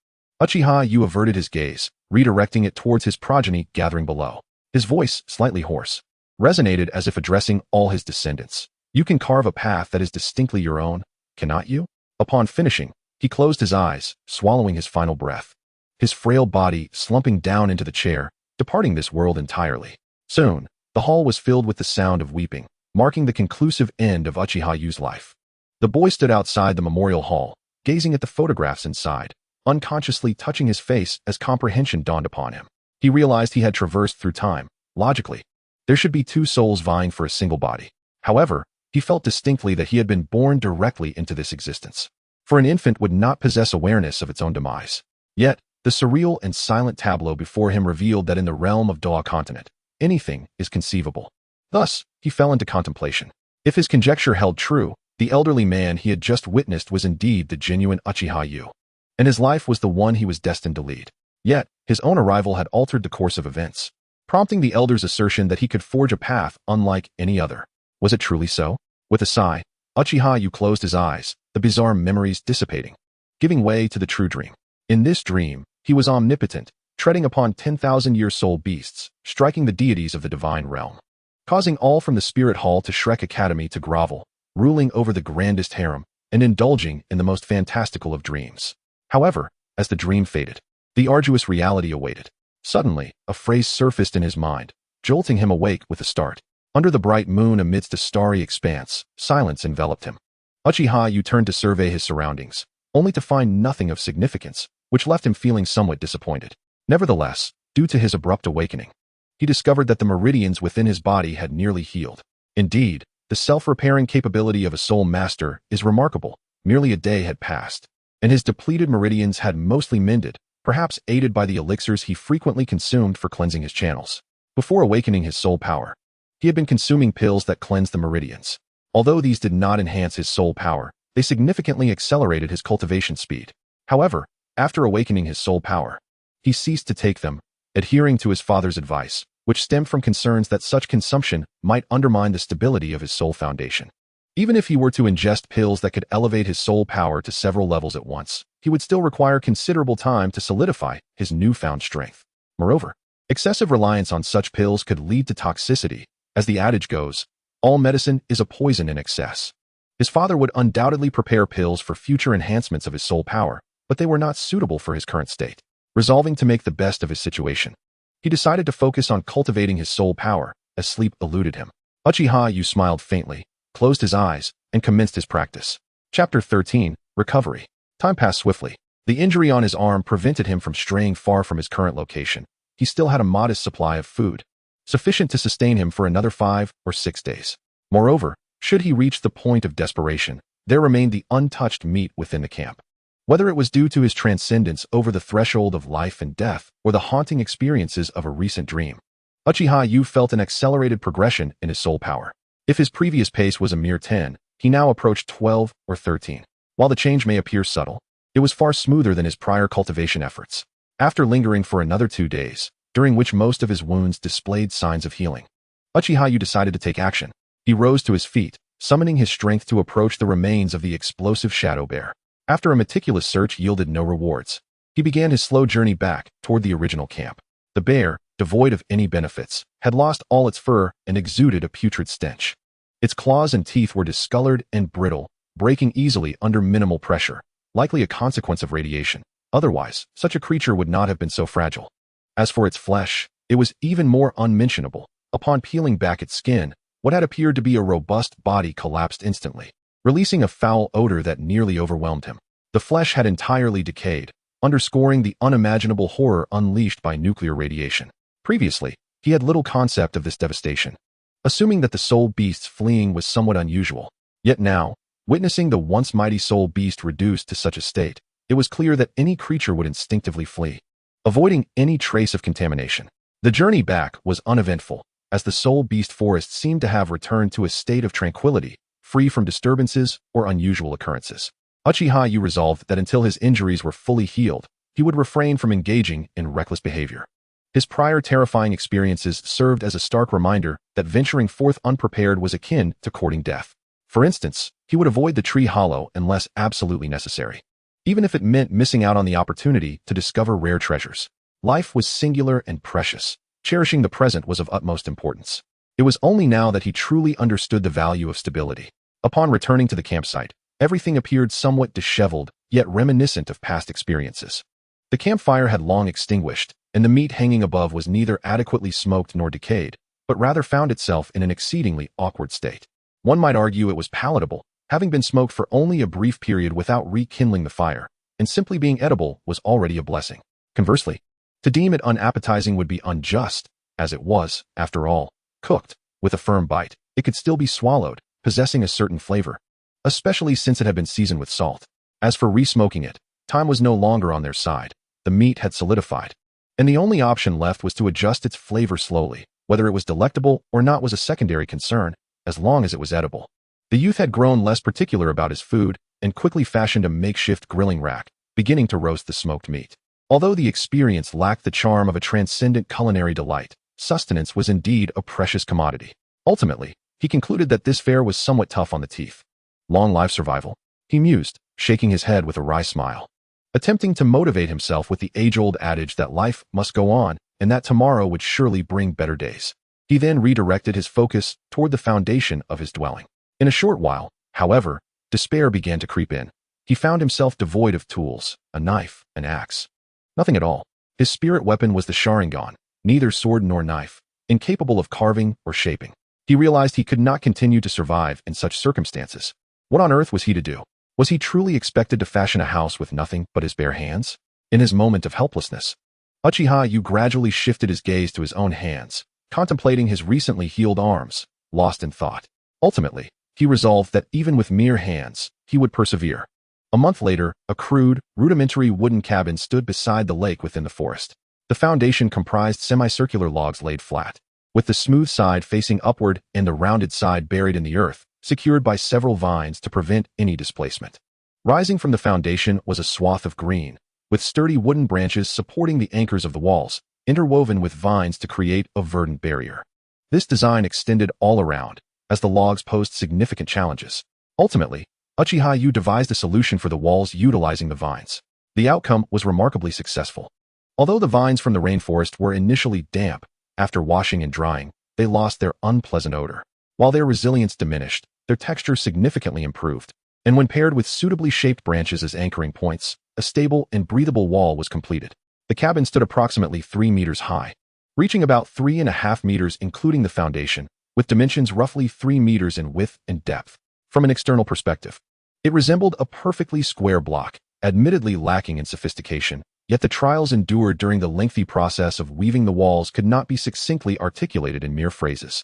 Speaker 1: Uchiha Yu averted his gaze, redirecting it towards his progeny gathering below. His voice, slightly hoarse, resonated as if addressing all his descendants. You can carve a path that is distinctly your own, cannot you? Upon finishing, he closed his eyes, swallowing his final breath, his frail body slumping down into the chair, departing this world entirely. Soon, the hall was filled with the sound of weeping, marking the conclusive end of Uchiha Yu's life. The boy stood outside the memorial hall, gazing at the photographs inside, unconsciously touching his face as comprehension dawned upon him. He realized he had traversed through time. Logically, there should be two souls vying for a single body. However, he felt distinctly that he had been born directly into this existence. For an infant would not possess awareness of its own demise. Yet, the surreal and silent tableau before him revealed that in the realm of Douluo continent, anything is conceivable. Thus, he fell into contemplation. If his conjecture held true, the elderly man he had just witnessed was indeed the genuine Uchiha Yu, and his life was the one he was destined to lead. Yet, his own arrival had altered the course of events, prompting the elder's assertion that he could forge a path unlike any other. Was it truly so? With a sigh, Uchiha Yu closed his eyes, the bizarre memories dissipating, giving way to the true dream. In this dream, he was omnipotent, treading upon 10,000-year soul beasts, striking the deities of the divine realm, causing all from the spirit hall to Shrek Academy to grovel, ruling over the grandest harem, and indulging in the most fantastical of dreams. However, as the dream faded, the arduous reality awaited. Suddenly, a phrase surfaced in his mind, jolting him awake with a start. Under the bright moon amidst a starry expanse, silence enveloped him. Uchiha Yu turned to survey his surroundings, only to find nothing of significance, which left him feeling somewhat disappointed. Nevertheless, due to his abrupt awakening, he discovered that the meridians within his body had nearly healed. Indeed, the self-repairing capability of a soul master is remarkable. Merely a day had passed, and his depleted meridians had mostly mended, perhaps aided by the elixirs he frequently consumed for cleansing his channels. Before awakening his soul power, he had been consuming pills that cleansed the meridians. Although these did not enhance his soul power, they significantly accelerated his cultivation speed. However, after awakening his soul power, he ceased to take them, adhering to his father's advice, which stemmed from concerns that such consumption might undermine the stability of his soul foundation. Even if he were to ingest pills that could elevate his soul power to several levels at once, he would still require considerable time to solidify his newfound strength. Moreover, excessive reliance on such pills could lead to toxicity. As the adage goes, all medicine is a poison in excess. His father would undoubtedly prepare pills for future enhancements of his soul power, but they were not suitable for his current state. Resolving to make the best of his situation, he decided to focus on cultivating his soul power, as sleep eluded him. Uchiha Yu smiled faintly, closed his eyes, and commenced his practice. Chapter 13, Recovery. Time passed swiftly. The injury on his arm prevented him from straying far from his current location. He still had a modest supply of food, sufficient to sustain him for another 5 or 6 days. Moreover, should he reach the point of desperation, there remained the untouched meat within the camp. Whether it was due to his transcendence over the threshold of life and death, or the haunting experiences of a recent dream, Uchiha Yu felt an accelerated progression in his soul power. If his previous pace was a mere 10, he now approached 12 or 13. While the change may appear subtle, it was far smoother than his prior cultivation efforts. After lingering for another 2 days, during which most of his wounds displayed signs of healing, Uchiha Yu decided to take action. He rose to his feet, summoning his strength to approach the remains of the explosive shadow bear. After a meticulous search yielded no rewards, he began his slow journey back toward the original camp. The bear, devoid of any benefits, had lost all its fur and exuded a putrid stench. Its claws and teeth were discolored and brittle, breaking easily under minimal pressure, likely a consequence of radiation. Otherwise, such a creature would not have been so fragile. As for its flesh, it was even more unmentionable. Upon peeling back its skin, what had appeared to be a robust body collapsed instantly. releasing a foul odor that nearly overwhelmed him. The flesh had entirely decayed, underscoring the unimaginable horror unleashed by nuclear radiation. Previously, he had little concept of this devastation, assuming that the soul beasts fleeing was somewhat unusual. Yet now, witnessing the once mighty soul beast reduced to such a state, it was clear that any creature would instinctively flee, avoiding any trace of contamination. The journey back was uneventful, as the soul beast forest seemed to have returned to a state of tranquility, free from disturbances or unusual occurrences. Uchiha Yu resolved that until his injuries were fully healed, he would refrain from engaging in reckless behavior. His prior terrifying experiences served as a stark reminder that venturing forth unprepared was akin to courting death. For instance, he would avoid the tree hollow unless absolutely necessary, even if it meant missing out on the opportunity to discover rare treasures. Life was singular and precious. Cherishing the present was of utmost importance. It was only now that he truly understood the value of stability. Upon returning to the campsite, everything appeared somewhat disheveled, yet reminiscent of past experiences. The campfire had long extinguished, and the meat hanging above was neither adequately smoked nor decayed, but rather found itself in an exceedingly awkward state. One might argue it was palatable, having been smoked for only a brief period without rekindling the fire, and simply being edible was already a blessing. Conversely, to deem it unappetizing would be unjust, as it was, after all, cooked. With a firm bite, it could still be swallowed, possessing a certain flavor, especially since it had been seasoned with salt. As for re-smoking it, time was no longer on their side. The meat had solidified, and the only option left was to adjust its flavor slowly. Whether it was delectable or not was a secondary concern, as long as it was edible. The youth had grown less particular about his food and quickly fashioned a makeshift grilling rack, beginning to roast the smoked meat. Although the experience lacked the charm of a transcendent culinary delight, sustenance was indeed a precious commodity. Ultimately, he concluded that this fare was somewhat tough on the teeth. Long life survival, he mused, shaking his head with a wry smile, attempting to motivate himself with the age-old adage that life must go on and that tomorrow would surely bring better days. He then redirected his focus toward the foundation of his dwelling. In a short while, however, despair began to creep in. He found himself devoid of tools, a knife, an axe. Nothing at all. His spirit weapon was the Sharingan, neither sword nor knife, incapable of carving or shaping. He realized he could not continue to survive in such circumstances. What on earth was he to do? Was he truly expected to fashion a house with nothing but his bare hands? In his moment of helplessness, Uchiha Yu gradually shifted his gaze to his own hands, contemplating his recently healed arms, lost in thought. Ultimately, he resolved that even with mere hands, he would persevere. A month later, a crude, rudimentary wooden cabin stood beside the lake within the forest. The foundation comprised semicircular logs laid flat, with the smooth side facing upward and the rounded side buried in the earth, secured by several vines to prevent any displacement. Rising from the foundation was a swath of green, with sturdy wooden branches supporting the anchors of the walls, interwoven with vines to create a verdant barrier. This design extended all around, as the logs posed significant challenges. Ultimately, Uchiha Yu devised a solution for the walls utilizing the vines. The outcome was remarkably successful. Although the vines from the rainforest were initially damp, after washing and drying, they lost their unpleasant odor. While their resilience diminished, their texture significantly improved, and when paired with suitably shaped branches as anchoring points, a stable and breathable wall was completed. The cabin stood approximately 3 meters high, reaching about 3.5 meters including the foundation, with dimensions roughly 3 meters in width and depth. From an external perspective, it resembled a perfectly square block, admittedly lacking in sophistication, yet the trials endured during the lengthy process of weaving the walls could not be succinctly articulated in mere phrases.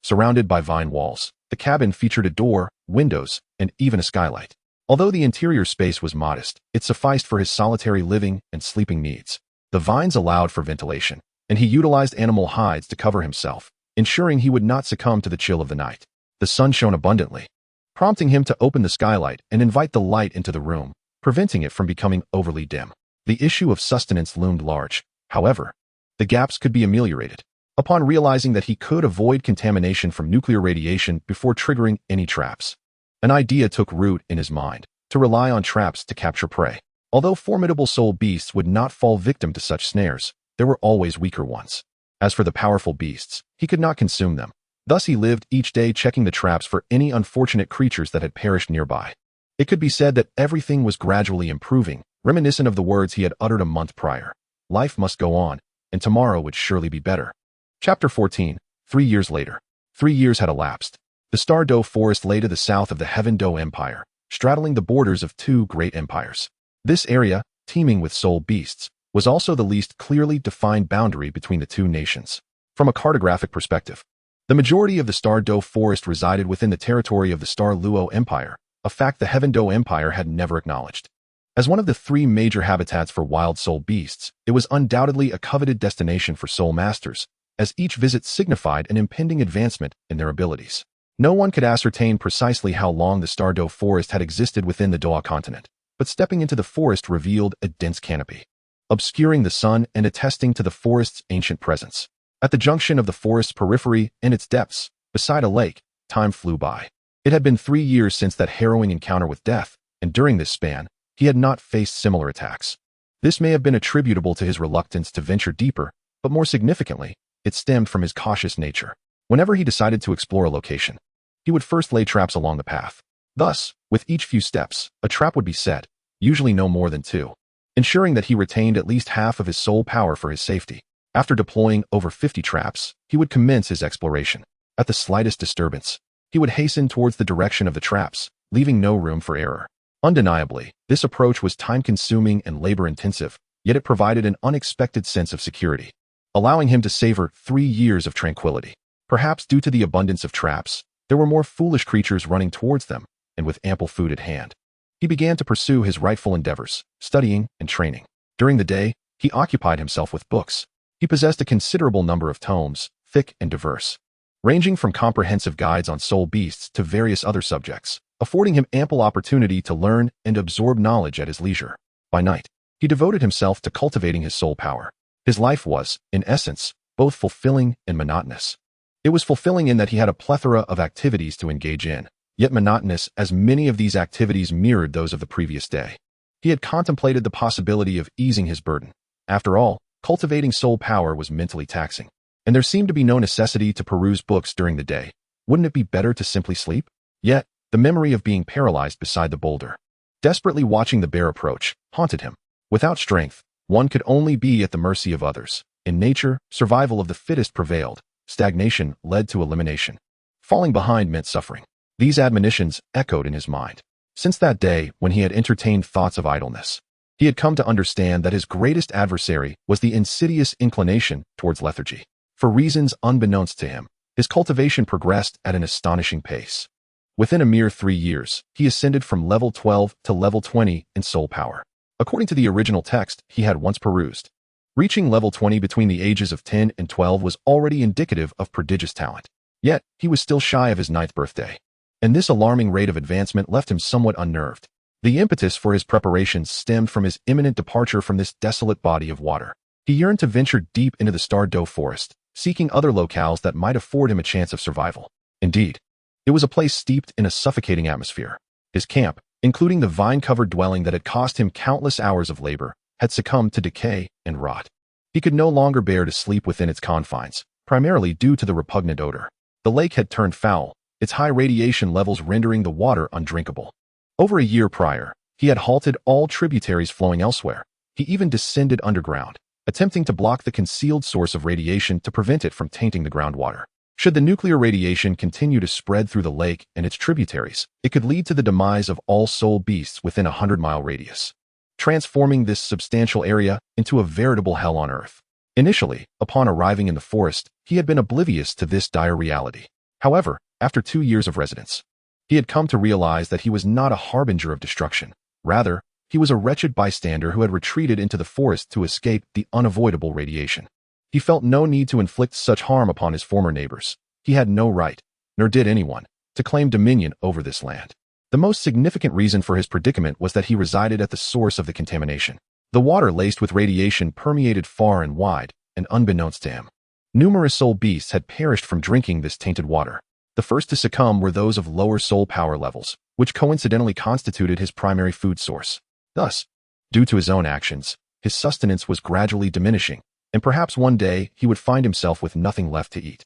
Speaker 1: Surrounded by vine walls, the cabin featured a door, windows, and even a skylight. Although the interior space was modest, it sufficed for his solitary living and sleeping needs. The vines allowed for ventilation, and he utilized animal hides to cover himself, ensuring he would not succumb to the chill of the night. The sun shone abundantly, prompting him to open the skylight and invite the light into the room, preventing it from becoming overly dim. The issue of sustenance loomed large. However, the gaps could be ameliorated. Upon realizing that he could avoid contamination from nuclear radiation before triggering any traps, an idea took root in his mind: to rely on traps to capture prey. Although formidable soul beasts would not fall victim to such snares, there were always weaker ones. As for the powerful beasts, he could not consume them. Thus he lived each day checking the traps for any unfortunate creatures that had perished nearby. It could be said that everything was gradually improving, reminiscent of the words he had uttered a month prior. Life must go on, and tomorrow would surely be better. Chapter 14. 3 years later. 3 years had elapsed. The Douluo forest lay to the south of the Heaveno Empire, straddling the borders of two great empires. This area, teeming with soul beasts, was also the least clearly defined boundary between the two nations. From a cartographic perspective, the majority of the Douluo forest resided within the territory of the Douluo Empire, a fact the Heaveno Empire had never acknowledged. As one of the three major habitats for wild soul beasts, it was undoubtedly a coveted destination for soul masters, as each visit signified an impending advancement in their abilities. No one could ascertain precisely how long the Douluo forest had existed within the Douluo continent, but stepping into the forest revealed a dense canopy, obscuring the sun and attesting to the forest's ancient presence. At the junction of the forest's periphery and its depths, beside a lake, time flew by. It had been 3 years since that harrowing encounter with death, and during this span, he had not faced similar attacks. This may have been attributable to his reluctance to venture deeper, but more significantly, it stemmed from his cautious nature. Whenever he decided to explore a location, he would first lay traps along the path. Thus, with each few steps, a trap would be set, usually no more than 2, ensuring that he retained at least half of his soul power for his safety. After deploying over 50 traps, he would commence his exploration. At the slightest disturbance, he would hasten towards the direction of the traps, leaving no room for error. Undeniably, this approach was time-consuming and labor-intensive, yet it provided an unexpected sense of security, allowing him to savor 3 years of tranquility. Perhaps due to the abundance of traps, there were more foolish creatures running towards them, and with ample food at hand, he began to pursue his rightful endeavors, studying and training. During the day, he occupied himself with books. He possessed a considerable number of tomes, thick and diverse, ranging from comprehensive guides on soul beasts to various other subjects, affording him ample opportunity to learn and absorb knowledge at his leisure. By night, he devoted himself to cultivating his soul power. His life was, in essence, both fulfilling and monotonous. It was fulfilling in that he had a plethora of activities to engage in, yet monotonous as many of these activities mirrored those of the previous day. He had contemplated the possibility of easing his burden. After all, cultivating soul power was mentally taxing, and there seemed to be no necessity to peruse books during the day. Wouldn't it be better to simply sleep? Yet, the memory of being paralyzed beside the boulder, desperately watching the bear approach, haunted him. Without strength, one could only be at the mercy of others. In nature, survival of the fittest prevailed. Stagnation led to elimination. Falling behind meant suffering. These admonitions echoed in his mind. Since that day, when he had entertained thoughts of idleness, he had come to understand that his greatest adversary was the insidious inclination towards lethargy. For reasons unbeknownst to him, his cultivation progressed at an astonishing pace. Within a mere 3 years, he ascended from level 12 to level 20 in soul power. According to the original text he had once perused, reaching level 20 between the ages of 10 and 12 was already indicative of prodigious talent. Yet, he was still shy of his 9th birthday, and this alarming rate of advancement left him somewhat unnerved. The impetus for his preparations stemmed from his imminent departure from this desolate body of water. He yearned to venture deep into the Douluo forest, seeking other locales that might afford him a chance of survival. Indeed, it was a place steeped in a suffocating atmosphere. His camp, including the vine-covered dwelling that had cost him countless hours of labor, had succumbed to decay and rot. He could no longer bear to sleep within its confines, primarily due to the repugnant odor. The lake had turned foul, its high radiation levels rendering the water undrinkable. Over a year prior, he had halted all tributaries flowing elsewhere. He even descended underground, attempting to block the concealed source of radiation to prevent it from tainting the groundwater. Should the nuclear radiation continue to spread through the lake and its tributaries, it could lead to the demise of all soul beasts within a 100-mile radius, transforming this substantial area into a veritable hell on earth. Initially, upon arriving in the forest, he had been oblivious to this dire reality. However, after 2 years of residence, he had come to realize that he was not a harbinger of destruction. Rather, he was a wretched bystander who had retreated into the forest to escape the unavoidable radiation. He felt no need to inflict such harm upon his former neighbors. He had no right, nor did anyone, to claim dominion over this land. The most significant reason for his predicament was that he resided at the source of the contamination. The water laced with radiation permeated far and wide, and unbeknownst to him, numerous soul beasts had perished from drinking this tainted water. The first to succumb were those of lower soul power levels, which coincidentally constituted his primary food source. Thus, due to his own actions, his sustenance was gradually diminishing, and perhaps one day he would find himself with nothing left to eat.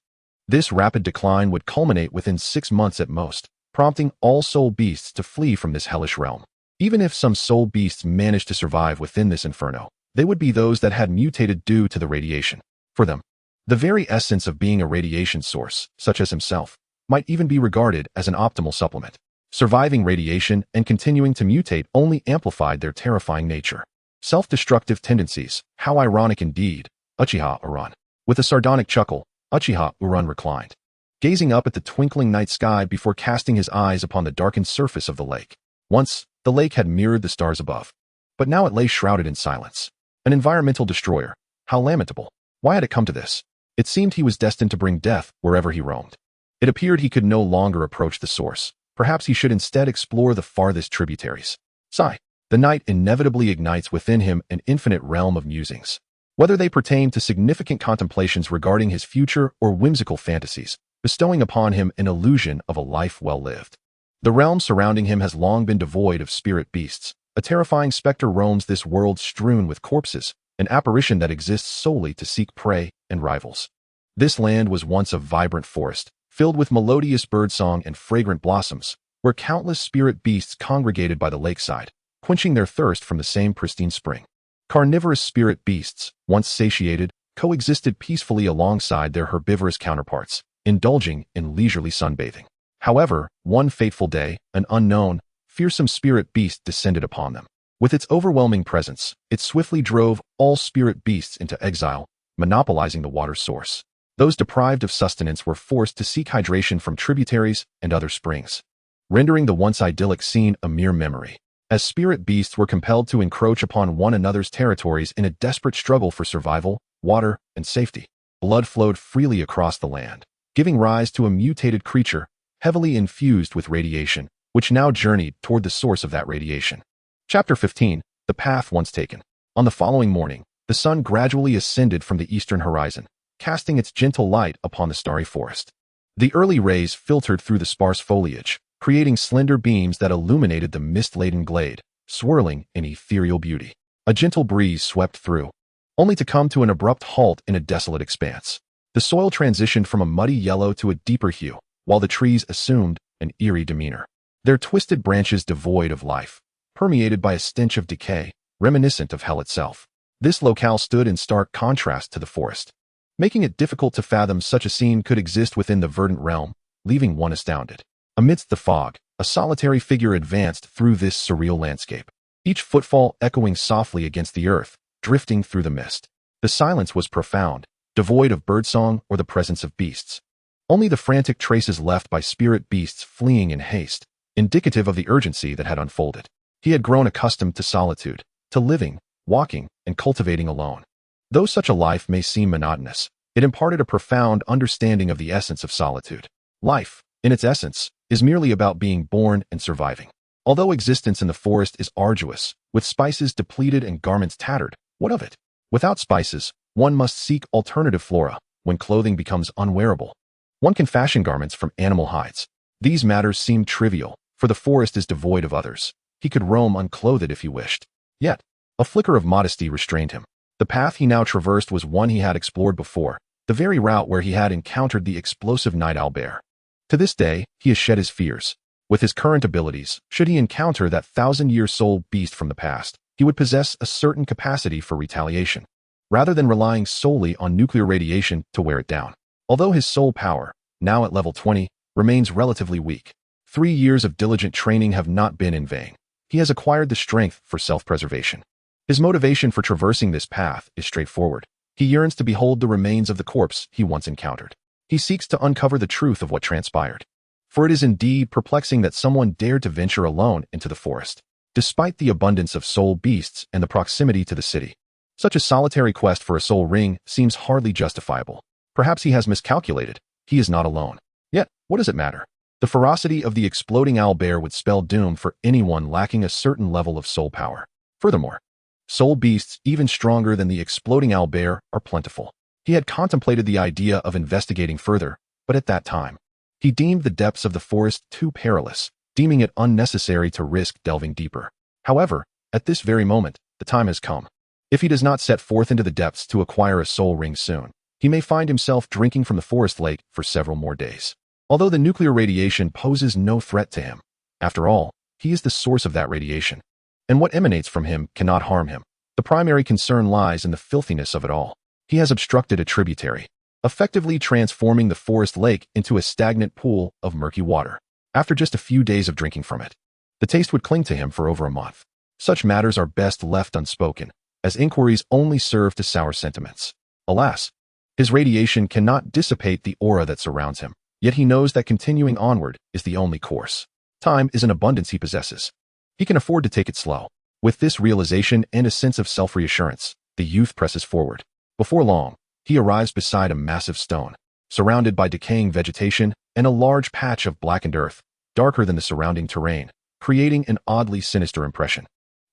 Speaker 1: This rapid decline would culminate within 6 months at most, prompting all soul beasts to flee from this hellish realm. Even if some soul beasts managed to survive within this inferno, they would be those that had mutated due to the radiation. For them, the very essence of being a radiation source, such as himself, might even be regarded as an optimal supplement. Surviving radiation and continuing to mutate only amplified their terrifying nature. Self-destructive tendencies, how ironic indeed, Uchiha Uran. With a sardonic chuckle, Uchiha Uran reclined, gazing up at the twinkling night sky before casting his eyes upon the darkened surface of the lake. Once, the lake had mirrored the stars above, but now it lay shrouded in silence. An environmental destroyer. How lamentable. Why had it come to this? It seemed he was destined to bring death wherever he roamed. It appeared he could no longer approach the source. Perhaps he should instead explore the farthest tributaries. Sigh. The night inevitably ignites within him an infinite realm of musings. Whether they pertain to significant contemplations regarding his future or whimsical fantasies, bestowing upon him an illusion of a life well lived. The realm surrounding him has long been devoid of spirit beasts. A terrifying specter roams this world strewn with corpses, an apparition that exists solely to seek prey and rivals. This land was once a vibrant forest, filled with melodious birdsong and fragrant blossoms, where countless spirit beasts congregated by the lakeside, quenching their thirst from the same pristine spring. Carnivorous spirit beasts, once satiated, coexisted peacefully alongside their herbivorous counterparts, indulging in leisurely sunbathing. However, one fateful day, an unknown, fearsome spirit beast descended upon them. With its overwhelming presence, it swiftly drove all spirit beasts into exile, monopolizing the water's source. Those deprived of sustenance were forced to seek hydration from tributaries and other springs, rendering the once idyllic scene a mere memory. As spirit beasts were compelled to encroach upon one another's territories in a desperate struggle for survival, water, and safety, blood flowed freely across the land, giving rise to a mutated creature, heavily infused with radiation, which now journeyed toward the source of that radiation. Chapter 15. The Path Once Taken. On the following morning, the sun gradually ascended from the eastern horizon, casting its gentle light upon the starry forest. The early rays filtered through the sparse foliage, creating slender beams that illuminated the mist-laden glade, swirling in ethereal beauty. A gentle breeze swept through, only to come to an abrupt halt in a desolate expanse. The soil transitioned from a muddy yellow to a deeper hue, while the trees assumed an eerie demeanor. Their twisted branches devoid of life, permeated by a stench of decay, reminiscent of hell itself. This locale stood in stark contrast to the forest, making it difficult to fathom such a scene could exist within the verdant realm, leaving one astounded. Amidst the fog, a solitary figure advanced through this surreal landscape, each footfall echoing softly against the earth, drifting through the mist. The silence was profound, devoid of birdsong or the presence of beasts. Only the frantic traces left by spirit beasts fleeing in haste, indicative of the urgency that had unfolded. He had grown accustomed to solitude, to living, walking, and cultivating alone. Though such a life may seem monotonous, it imparted a profound understanding of the essence of solitude. Life, in its essence, is merely about being born and surviving. Although existence in the forest is arduous, with spices depleted and garments tattered, what of it? Without spices, one must seek alternative flora. When clothing becomes unwearable, one can fashion garments from animal hides. These matters seem trivial, for the forest is devoid of others. He could roam unclothed if he wished. Yet, a flicker of modesty restrained him. The path he now traversed was one he had explored before, the very route where he had encountered the explosive night owl bear. To this day, he has shed his fears. With his current abilities, should he encounter that thousand-year soul beast from the past, he would possess a certain capacity for retaliation, rather than relying solely on nuclear radiation to wear it down. Although his soul power, now at level 20, remains relatively weak, 3 years of diligent training have not been in vain. He has acquired the strength for self-preservation. His motivation for traversing this path is straightforward. He yearns to behold the remains of the corpse he once encountered. He seeks to uncover the truth of what transpired. For it is indeed perplexing that someone dared to venture alone into the forest, despite the abundance of soul beasts and the proximity to the city. Such a solitary quest for a soul ring seems hardly justifiable. Perhaps he has miscalculated. He is not alone. Yet, what does it matter? The ferocity of the exploding owlbear would spell doom for anyone lacking a certain level of soul power. Furthermore, soul beasts even stronger than the exploding owlbear are plentiful. He had contemplated the idea of investigating further, but at that time, he deemed the depths of the forest too perilous, deeming it unnecessary to risk delving deeper. However, at this very moment, the time has come. If he does not set forth into the depths to acquire a soul ring soon, he may find himself drinking from the forest lake for several more days. Although the nuclear radiation poses no threat to him, after all, he is the source of that radiation, and what emanates from him cannot harm him. The primary concern lies in the filthiness of it all. He has obstructed a tributary, effectively transforming the forest lake into a stagnant pool of murky water. After just a few days of drinking from it, the taste would cling to him for over a month. Such matters are best left unspoken, as inquiries only serve to sour sentiments. Alas, his radiation cannot dissipate the aura that surrounds him, yet he knows that continuing onward is the only course. Time is an abundance he possesses. He can afford to take it slow. With this realization and a sense of self-reassurance, the youth presses forward. Before long, he arrives beside a massive stone, surrounded by decaying vegetation and a large patch of blackened earth, darker than the surrounding terrain, creating an oddly sinister impression.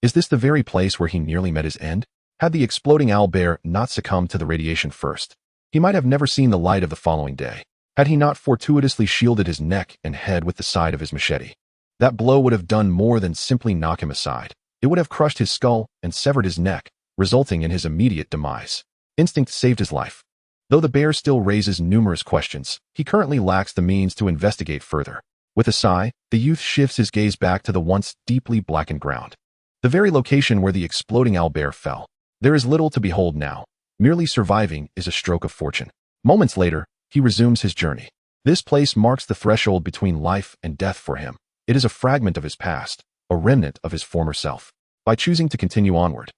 Speaker 1: Is this the very place where he nearly met his end? Had the exploding owlbear not succumbed to the radiation first, he might have never seen the light of the following day. Had he not fortuitously shielded his neck and head with the side of his machete, that blow would have done more than simply knock him aside. It would have crushed his skull and severed his neck, resulting in his immediate demise. Instinct saved his life. Though the bear still raises numerous questions, he currently lacks the means to investigate further. With a sigh, the youth shifts his gaze back to the once deeply blackened ground. The very location where the exploding owlbear fell. There is little to behold now. Merely surviving is a stroke of fortune. Moments later, he resumes his journey. This place marks the threshold between life and death for him. It is a fragment of his past, a remnant of his former self. By choosing to continue onward,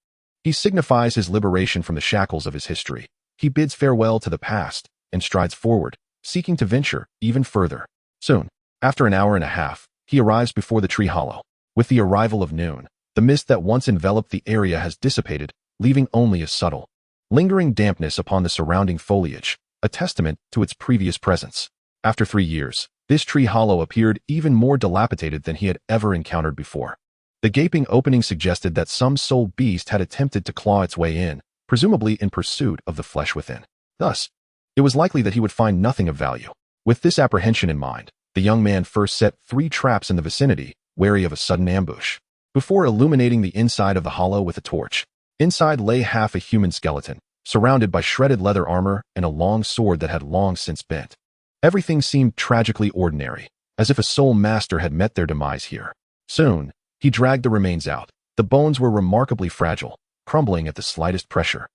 Speaker 1: he signifies his liberation from the shackles of his history. He bids farewell to the past and strides forward, seeking to venture even further. Soon, after an hour and a half, he arrives before the tree hollow. With the arrival of noon, the mist that once enveloped the area has dissipated, leaving only a subtle, lingering dampness upon the surrounding foliage, a testament to its previous presence. After 3 years, this tree hollow appeared even more dilapidated than he had ever encountered before. The gaping opening suggested that some soul beast had attempted to claw its way in, presumably in pursuit of the flesh within. Thus, it was likely that he would find nothing of value. With this apprehension in mind, the young man first set 3 traps in the vicinity, wary of a sudden ambush. Before illuminating the inside of the hollow with a torch, inside lay half a human skeleton, surrounded by shredded leather armor and a long sword that had long since bent. Everything seemed tragically ordinary, as if a soul master had met their demise here. Soon, he dragged the remains out. The bones were remarkably fragile, crumbling at the slightest pressure.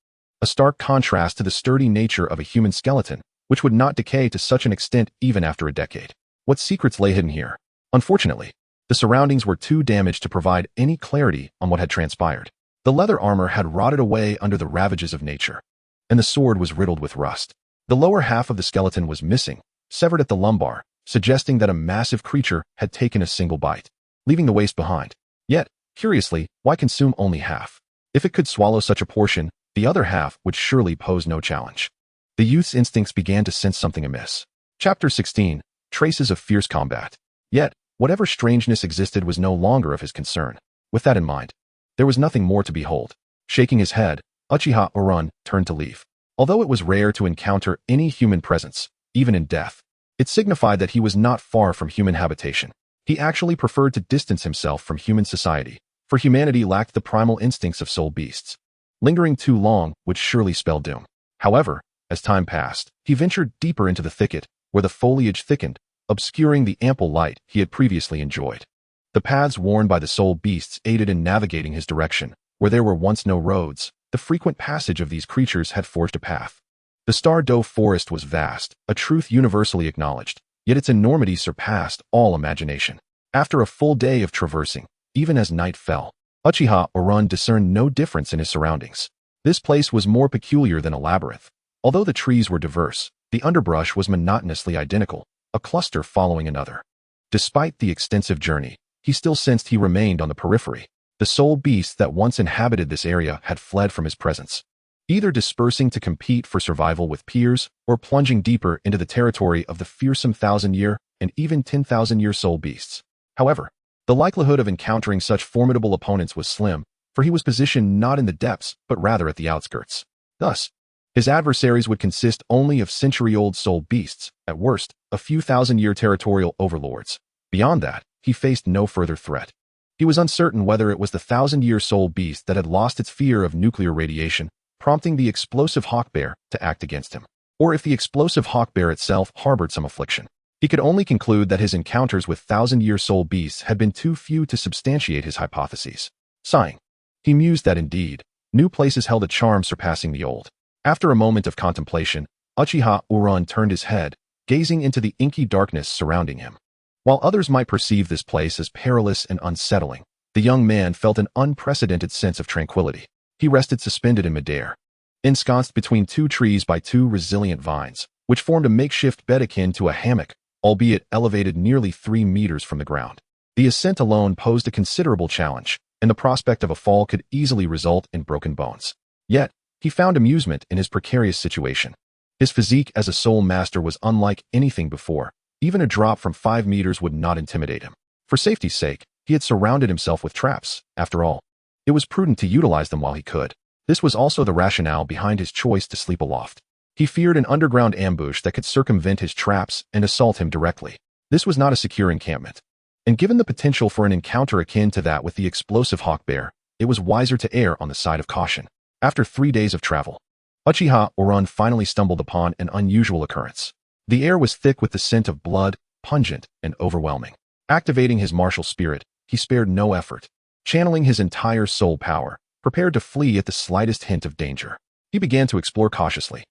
Speaker 1: A stark contrast to the sturdy nature of a human skeleton, which would not decay to such an extent even after a decade. What secrets lay hidden here? Unfortunately, the surroundings were too damaged to provide any clarity on what had transpired. The leather armor had rotted away under the ravages of nature, and the sword was riddled with rust. The lower half of the skeleton was missing, severed at the lumbar, suggesting that a massive creature had taken a single bite, leaving the waist behind. Yet, curiously, why consume only half? If it could swallow such a portion, the other half would surely pose no challenge. The youth's instincts began to sense something amiss. Chapter 16, Traces of Fierce Combat. Yet, whatever strangeness existed was no longer of his concern. With that in mind, there was nothing more to behold. Shaking his head, Uchiha Orun turned to leave. Although it was rare to encounter any human presence, even in death, it signified that he was not far from human habitation. He actually preferred to distance himself from human society, for humanity lacked the primal instincts of soul beasts. Lingering too long would surely spell doom. However, as time passed, he ventured deeper into the thicket, where the foliage thickened, obscuring the ample light he had previously enjoyed. The paths worn by the soul beasts aided in navigating his direction. Where there were once no roads, the frequent passage of these creatures had forged a path. The Star Doe forest was vast, a truth universally acknowledged, yet its enormity surpassed all imagination. After a full day of traversing, even as night fell, Uchiha Orun discerned no difference in his surroundings. This place was more peculiar than a labyrinth. Although the trees were diverse, the underbrush was monotonously identical, a cluster following another. Despite the extensive journey, he still sensed he remained on the periphery. The soul beasts that once inhabited this area had fled from his presence, either dispersing to compete for survival with peers or plunging deeper into the territory of the fearsome 1,000-year and even 10,000-year soul beasts. However, the likelihood of encountering such formidable opponents was slim, for he was positioned not in the depths but rather at the outskirts. Thus, his adversaries would consist only of century-old soul beasts, at worst, a few thousand-year territorial overlords. Beyond that, he faced no further threat. He was uncertain whether it was the 1,000-year soul beast that had lost its fear of nuclear radiation, prompting the explosive hawkbear to act against him, or if the explosive hawkbear itself harbored some affliction. He could only conclude that his encounters with 1,000-year soul beasts had been too few to substantiate his hypotheses. Sighing, he mused that indeed, new places held a charm surpassing the old. After a moment of contemplation, Uchiha Uran turned his head, gazing into the inky darkness surrounding him. While others might perceive this place as perilous and unsettling, the young man felt an unprecedented sense of tranquility. He rested suspended in midair, ensconced between two trees by two resilient vines, which formed a makeshift bed akin to a hammock, albeit elevated nearly 3 meters from the ground. The ascent alone posed a considerable challenge, and the prospect of a fall could easily result in broken bones. Yet, he found amusement in his precarious situation. His physique as a soul master was unlike anything before. Even a drop from 5 meters would not intimidate him. For safety's sake, he had surrounded himself with traps. After all, it was prudent to utilize them while he could. This was also the rationale behind his choice to sleep aloft. He feared an underground ambush that could circumvent his traps and assault him directly. This was not a secure encampment. And given the potential for an encounter akin to that with the explosive hawk bear, it was wiser to err on the side of caution. After 3 days of travel, Uchiha Uran finally stumbled upon an unusual occurrence. The air was thick with the scent of blood, pungent and overwhelming. Activating his martial spirit, he spared no effort. Channeling his entire soul power, prepared to flee at the slightest hint of danger. He began to explore cautiously,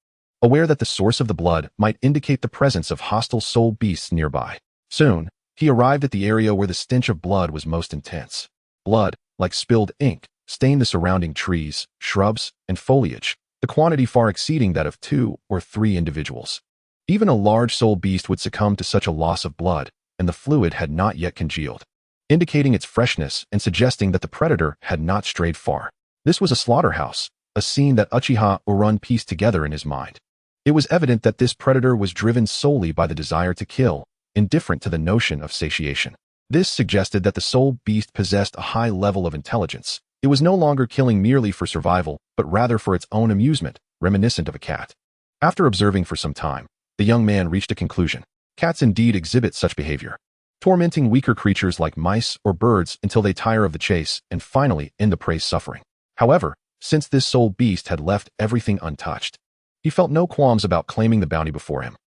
Speaker 1: aware that the source of the blood might indicate the presence of hostile soul beasts nearby. Soon, he arrived at the area where the stench of blood was most intense. Blood, like spilled ink, stained the surrounding trees, shrubs, and foliage, the quantity far exceeding that of 2 or 3 individuals. Even a large soul beast would succumb to such a loss of blood, and the fluid had not yet congealed, indicating its freshness and suggesting that the predator had not strayed far. This was a slaughterhouse, a scene that Uchiha Uran pieced together in his mind. It was evident that this predator was driven solely by the desire to kill, indifferent to the notion of satiation. This suggested that the soul beast possessed a high level of intelligence. It was no longer killing merely for survival, but rather for its own amusement, reminiscent of a cat. After observing for some time, the young man reached a conclusion. Cats indeed exhibit such behavior, tormenting weaker creatures like mice or birds until they tire of the chase and finally end the prey's suffering. However, since this soul beast had left everything untouched, he felt no qualms about claiming the bounty before him.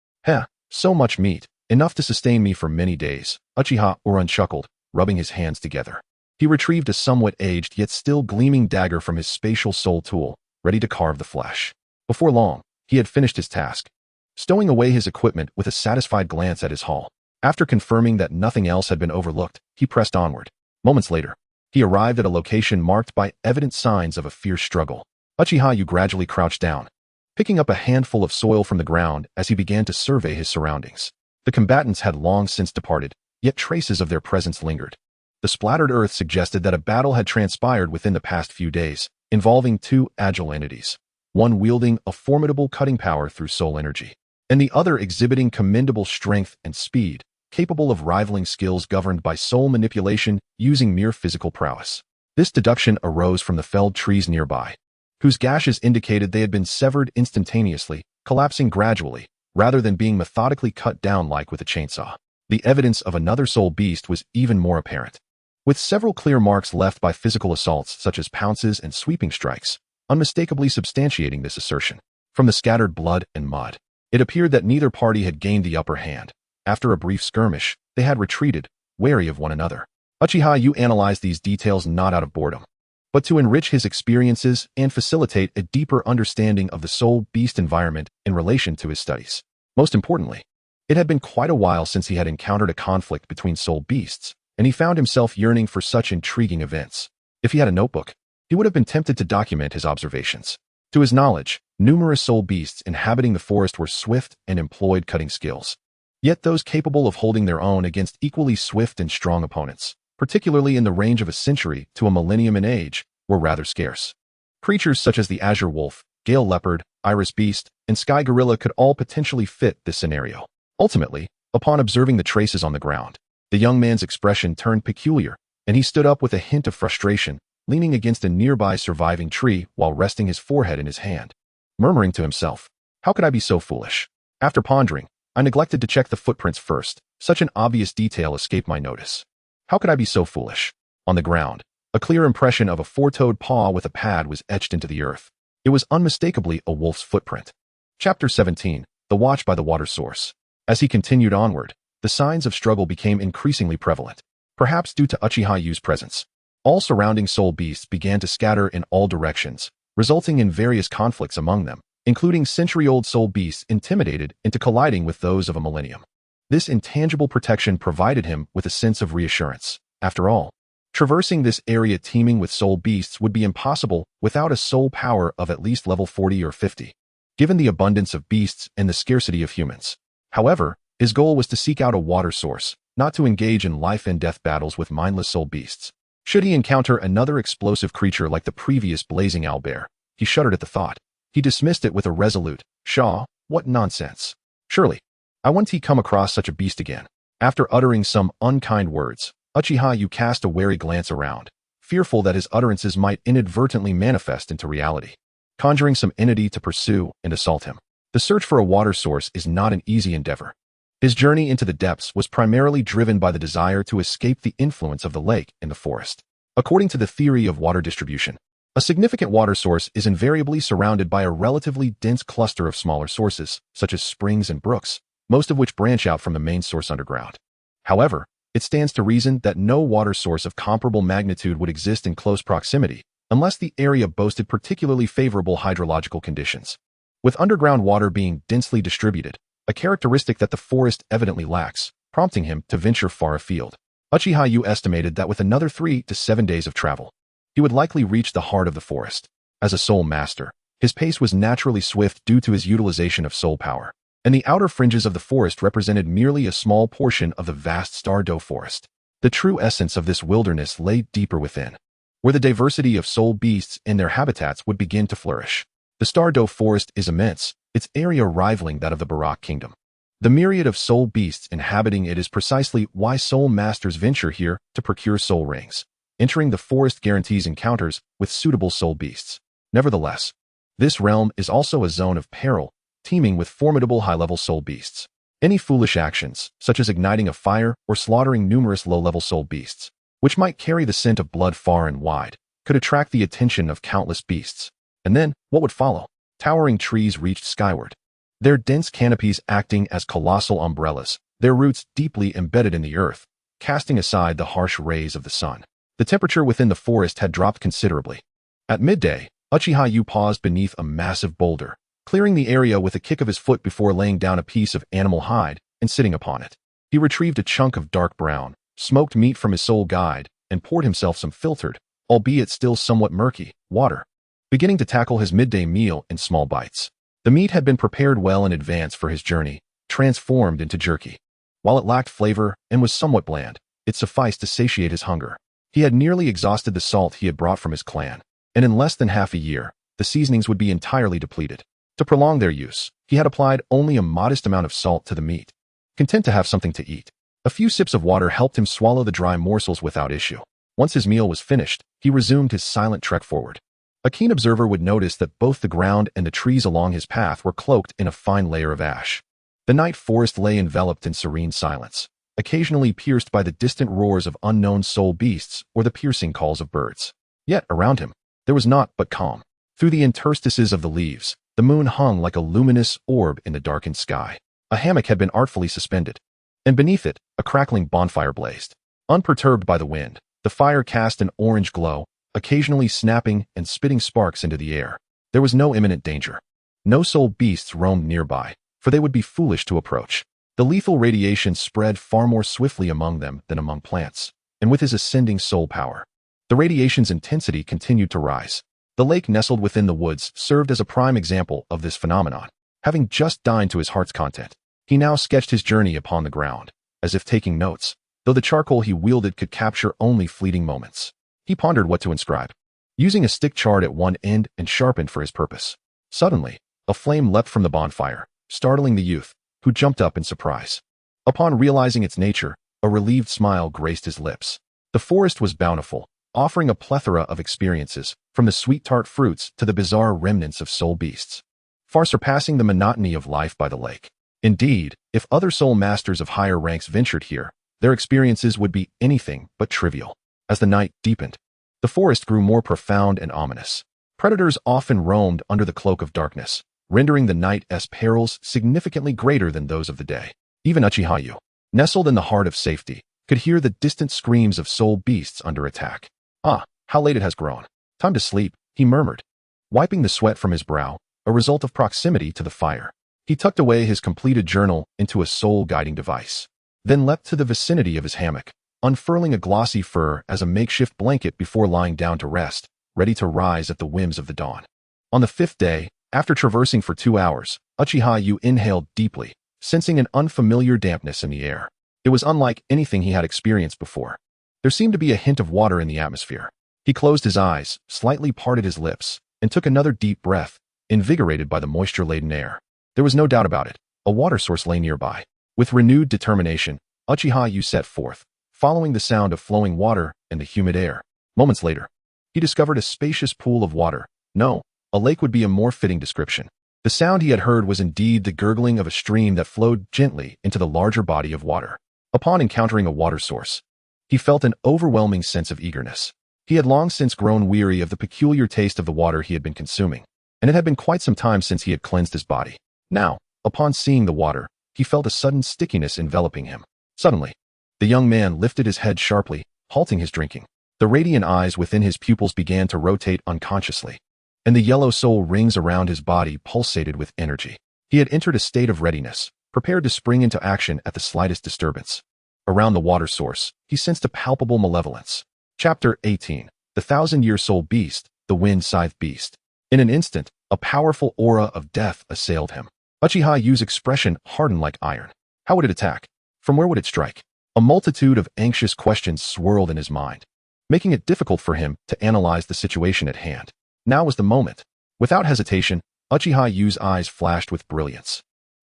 Speaker 1: So much meat, enough to sustain me for many days, Uchiha Uran chuckled, rubbing his hands together. He retrieved a somewhat aged yet still gleaming dagger from his spatial soul tool, ready to carve the flesh. Before long, he had finished his task, stowing away his equipment with a satisfied glance at his haul. After confirming that nothing else had been overlooked, he pressed onward. Moments later, he arrived at a location marked by evident signs of a fierce struggle. Uchiha Wu gradually crouched down, picking up a handful of soil from the ground as he began to survey his surroundings. The combatants had long since departed, yet traces of their presence lingered. The splattered earth suggested that a battle had transpired within the past few days, involving 2 agile entities, one wielding a formidable cutting power through soul energy, and the other exhibiting commendable strength and speed, capable of rivaling skills governed by soul manipulation using mere physical prowess. This deduction arose from the felled trees nearby, whose gashes indicated they had been severed instantaneously, collapsing gradually, rather than being methodically cut down like with a chainsaw. The evidence of another soul beast was even more apparent, with several clear marks left by physical assaults such as pounces and sweeping strikes, unmistakably substantiating this assertion. From the scattered blood and mud, it appeared that neither party had gained the upper hand. After a brief skirmish, they had retreated, wary of one another. Uchiha Wu analyzed these details not out of boredom, but to enrich his experiences and facilitate a deeper understanding of the soul beast environment in relation to his studies. Most importantly, it had been quite a while since he had encountered a conflict between soul beasts, and he found himself yearning for such intriguing events. If he had a notebook, he would have been tempted to document his observations. To his knowledge, numerous soul beasts inhabiting the forest were swift and employed cutting skills. Yet those capable of holding their own against equally swift and strong opponents, particularly in the range of a century to a millennium in age, were rather scarce. Creatures such as the azure wolf, gale leopard, iris beast, and sky gorilla could all potentially fit this scenario. Ultimately, upon observing the traces on the ground, the young man's expression turned peculiar, and he stood up with a hint of frustration, leaning against a nearby surviving tree while resting his forehead in his hand, murmuring to himself, "How could I be so foolish?" After pondering, I neglected to check the footprints first. Such an obvious detail escaped my notice. How could I be so foolish? On the ground, a clear impression of a 4-toed paw with a pad was etched into the earth. It was unmistakably a wolf's footprint. Chapter 17, The Watch by the Water Source. As he continued onward, the signs of struggle became increasingly prevalent, perhaps due to Uchiha Wu's presence. All surrounding soul beasts began to scatter in all directions, resulting in various conflicts among them, including century-old soul beasts intimidated into colliding with those of a millennium. This intangible protection provided him with a sense of reassurance. After all, traversing this area teeming with soul beasts would be impossible without a soul power of at least level 40 or 50, given the abundance of beasts and the scarcity of humans. However, his goal was to seek out a water source, not to engage in life-and-death battles with mindless soul beasts. Should he encounter another explosive creature like the previous blazing owlbear, he shuddered at the thought. He dismissed it with a resolute, "Shaw, what nonsense. Surely, I won't come across such a beast again." After uttering some unkind words, Uchiha Yu cast a wary glance around, fearful that his utterances might inadvertently manifest into reality, conjuring some entity to pursue and assault him. The search for a water source is not an easy endeavor. His journey into the depths was primarily driven by the desire to escape the influence of the lake in the forest. According to the theory of water distribution, a significant water source is invariably surrounded by a relatively dense cluster of smaller sources, such as springs and brooks, most of which branch out from the main source underground. However, it stands to reason that no water source of comparable magnitude would exist in close proximity, unless the area boasted particularly favorable hydrological conditions. With underground water being densely distributed, a characteristic that the forest evidently lacks, prompting him to venture far afield. Uchiha Yu estimated that with another 3 to 7 days of travel, he would likely reach the heart of the forest. As a soul master, his pace was naturally swift due to his utilization of soul power, and the outer fringes of the forest represented merely a small portion of the vast Douluo forest. The true essence of this wilderness lay deeper within, where the diversity of soul beasts and their habitats would begin to flourish. The Douluo forest is immense, its area rivaling that of the Barak kingdom. The myriad of soul beasts inhabiting it is precisely why soul masters venture here to procure soul rings. Entering the forest guarantees encounters with suitable soul beasts. Nevertheless, this realm is also a zone of peril, teeming with formidable high-level soul beasts. Any foolish actions, such as igniting a fire or slaughtering numerous low-level soul beasts, which might carry the scent of blood far and wide, could attract the attention of countless beasts. And then, what would follow? Towering trees reached skyward, their dense canopies acting as colossal umbrellas, their roots deeply embedded in the earth, casting aside the harsh rays of the sun. The temperature within the forest had dropped considerably. At midday, Uchiha Yu paused beneath a massive boulder, clearing the area with a kick of his foot before laying down a piece of animal hide and sitting upon it. He retrieved a chunk of dark brown, smoked meat from his soul guide and poured himself some filtered, albeit still somewhat murky, water, beginning to tackle his midday meal in small bites. The meat had been prepared well in advance for his journey, transformed into jerky. While it lacked flavor and was somewhat bland, it sufficed to satiate his hunger. He had nearly exhausted the salt he had brought from his clan, and in less than half a year, the seasonings would be entirely depleted. To prolong their use, he had applied only a modest amount of salt to the meat, content to have something to eat. A few sips of water helped him swallow the dry morsels without issue. Once his meal was finished, he resumed his silent trek forward. A keen observer would notice that both the ground and the trees along his path were cloaked in a fine layer of ash. The night forest lay enveloped in serene silence, occasionally pierced by the distant roars of unknown soul beasts or the piercing calls of birds. Yet, around him, there was naught but calm. Through the interstices of the leaves, the moon hung like a luminous orb in the darkened sky. A hammock had been artfully suspended, and beneath it, a crackling bonfire blazed. Unperturbed by the wind, the fire cast an orange glow, occasionally snapping and spitting sparks into the air. There was no imminent danger. No soul beasts roamed nearby, for they would be foolish to approach. The lethal radiation spread far more swiftly among them than among plants, and with his ascending soul power, the radiation's intensity continued to rise. The lake nestled within the woods served as a prime example of this phenomenon. Having just dined to his heart's content, he now sketched his journey upon the ground, as if taking notes, though the charcoal he wielded could capture only fleeting moments. He pondered what to inscribe, using a stick charred at one end and sharpened for his purpose. Suddenly, a flame leapt from the bonfire, startling the youth, who jumped up in surprise. Upon realizing its nature, a relieved smile graced his lips. The forest was bountiful, offering a plethora of experiences, from the sweet-tart fruits to the bizarre remnants of soul beasts, far surpassing the monotony of life by the lake. Indeed, if other soul masters of higher ranks ventured here, their experiences would be anything but trivial. As the night deepened, the forest grew more profound and ominous. Predators often roamed under the cloak of darkness, rendering the night's perils significantly greater than those of the day. Even Uchiha Yu, nestled in the heart of safety, could hear the distant screams of soul beasts under attack. "Ah, how late it has grown. Time to sleep," he murmured. Wiping the sweat from his brow, a result of proximity to the fire. He tucked away his completed journal into a soul-guiding device, then leapt to the vicinity of his hammock, unfurling a glossy fur as a makeshift blanket before lying down to rest, ready to rise at the whims of the dawn. On the 5th day, after traversing for 2 hours, Uchiha Yu inhaled deeply, sensing an unfamiliar dampness in the air. It was unlike anything he had experienced before. There seemed to be a hint of water in the atmosphere. He closed his eyes, slightly parted his lips, and took another deep breath, invigorated by the moisture-laden air. There was no doubt about it. A water source lay nearby. With renewed determination, Uchiha Yu set forth, following the sound of flowing water and the humid air. Moments later, he discovered a spacious pool of water. No, a lake would be a more fitting description. The sound he had heard was indeed the gurgling of a stream that flowed gently into the larger body of water. Upon encountering a water source, he felt an overwhelming sense of eagerness. He had long since grown weary of the peculiar taste of the water he had been consuming, and it had been quite some time since he had cleansed his body. Now, upon seeing the water, he felt a sudden stickiness enveloping him. Suddenly, the young man lifted his head sharply, halting his drinking. The radiant eyes within his pupils began to rotate unconsciously, and the yellow soul rings around his body pulsated with energy. He had entered a state of readiness, prepared to spring into action at the slightest disturbance. Around the water source, he sensed a palpable malevolence. Chapter 18. The Thousand-Year Soul Beast, the Wind Scythe Beast. In an instant, a powerful aura of death assailed him. Uchiha Yu's expression hardened like iron. How would it attack? From where would it strike? A multitude of anxious questions swirled in his mind, making it difficult for him to analyze the situation at hand. Now was the moment. Without hesitation, Uchiha Yu's eyes flashed with brilliance.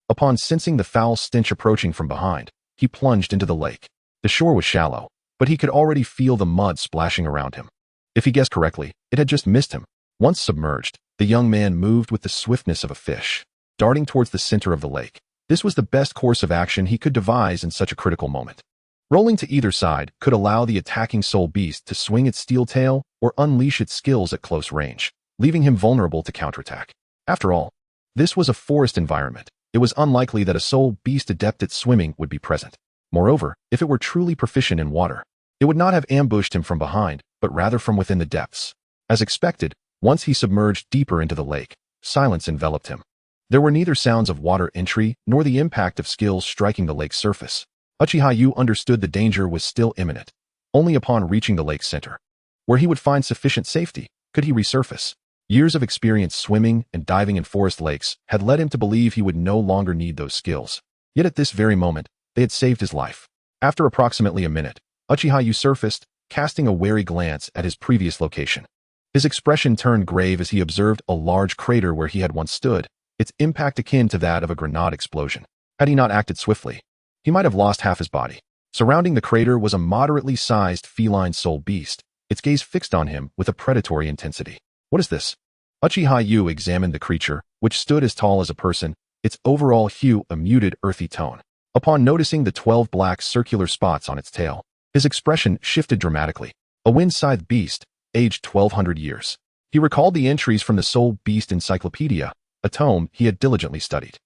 Speaker 1: Upon sensing the foul stench approaching from behind, he plunged into the lake. The shore was shallow, but he could already feel the mud splashing around him. If he guessed correctly, it had just missed him. Once submerged, the young man moved with the swiftness of a fish, darting towards the center of the lake. This was the best course of action he could devise in such a critical moment. Rolling to either side could allow the attacking soul beast to swing its steel tail or unleash its skills at close range, leaving him vulnerable to counterattack. After all, this was a forest environment. It was unlikely that a soul beast adept at swimming would be present. Moreover, if it were truly proficient in water, it would not have ambushed him from behind, but rather from within the depths. As expected, once he submerged deeper into the lake, silence enveloped him. There were neither sounds of water entry nor the impact of skills striking the lake's surface. Uchiha Yu understood the danger was still imminent. Only upon reaching the lake's center, where he would find sufficient safety, could he resurface. Years of experience swimming and diving in forest lakes had led him to believe he would no longer need those skills. Yet at this very moment, they had saved his life. After approximately a minute, Uchiha Yu surfaced, casting a wary glance at his previous location. His expression turned grave as he observed a large crater where he had once stood, its impact akin to that of a grenade explosion. Had he not acted swiftly, he might have lost half his body. Surrounding the crater was a moderately sized feline soul beast, its gaze fixed on him with a predatory intensity. What is this? Uchiha Yu examined the creature, which stood as tall as a person, its overall hue a muted earthy tone. Upon noticing the 12 black circular spots on its tail, his expression shifted dramatically. A wind scythe beast, aged 1200 years. He recalled the entries from the Soul Beast Encyclopedia, a tome he had diligently studied.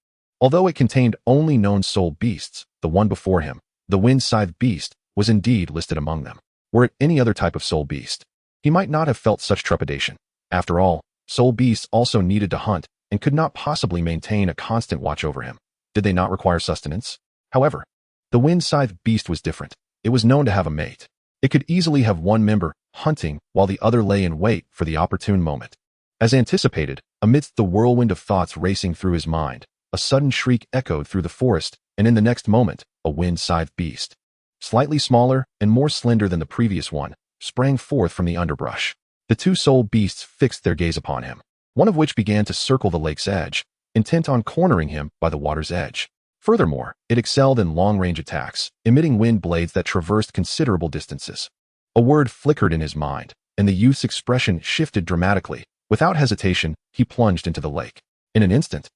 Speaker 1: Although it contained only known soul beasts, the one before him, the wind scythe beast, was indeed listed among them. Were it any other type of soul beast, he might not have felt such trepidation. After all, soul beasts also needed to hunt and could not possibly maintain a constant watch over him. Did they not require sustenance? However, the wind scythe beast was different. It was known to have a mate. It could easily have one member hunting while the other lay in wait for the opportune moment. As anticipated, amidst the whirlwind of thoughts racing through his mind, a sudden shriek echoed through the forest, and in the next moment, a wind scythe beast, slightly smaller and more slender than the previous one, sprang forth from the underbrush. The two soul beasts fixed their gaze upon him, one of which began to circle the lake's edge, intent on cornering him by the water's edge. Furthermore, it excelled in long-range attacks, emitting wind blades that traversed considerable distances. A word flickered in his mind, and the youth's expression shifted dramatically. Without hesitation, he plunged into the lake. In an instant,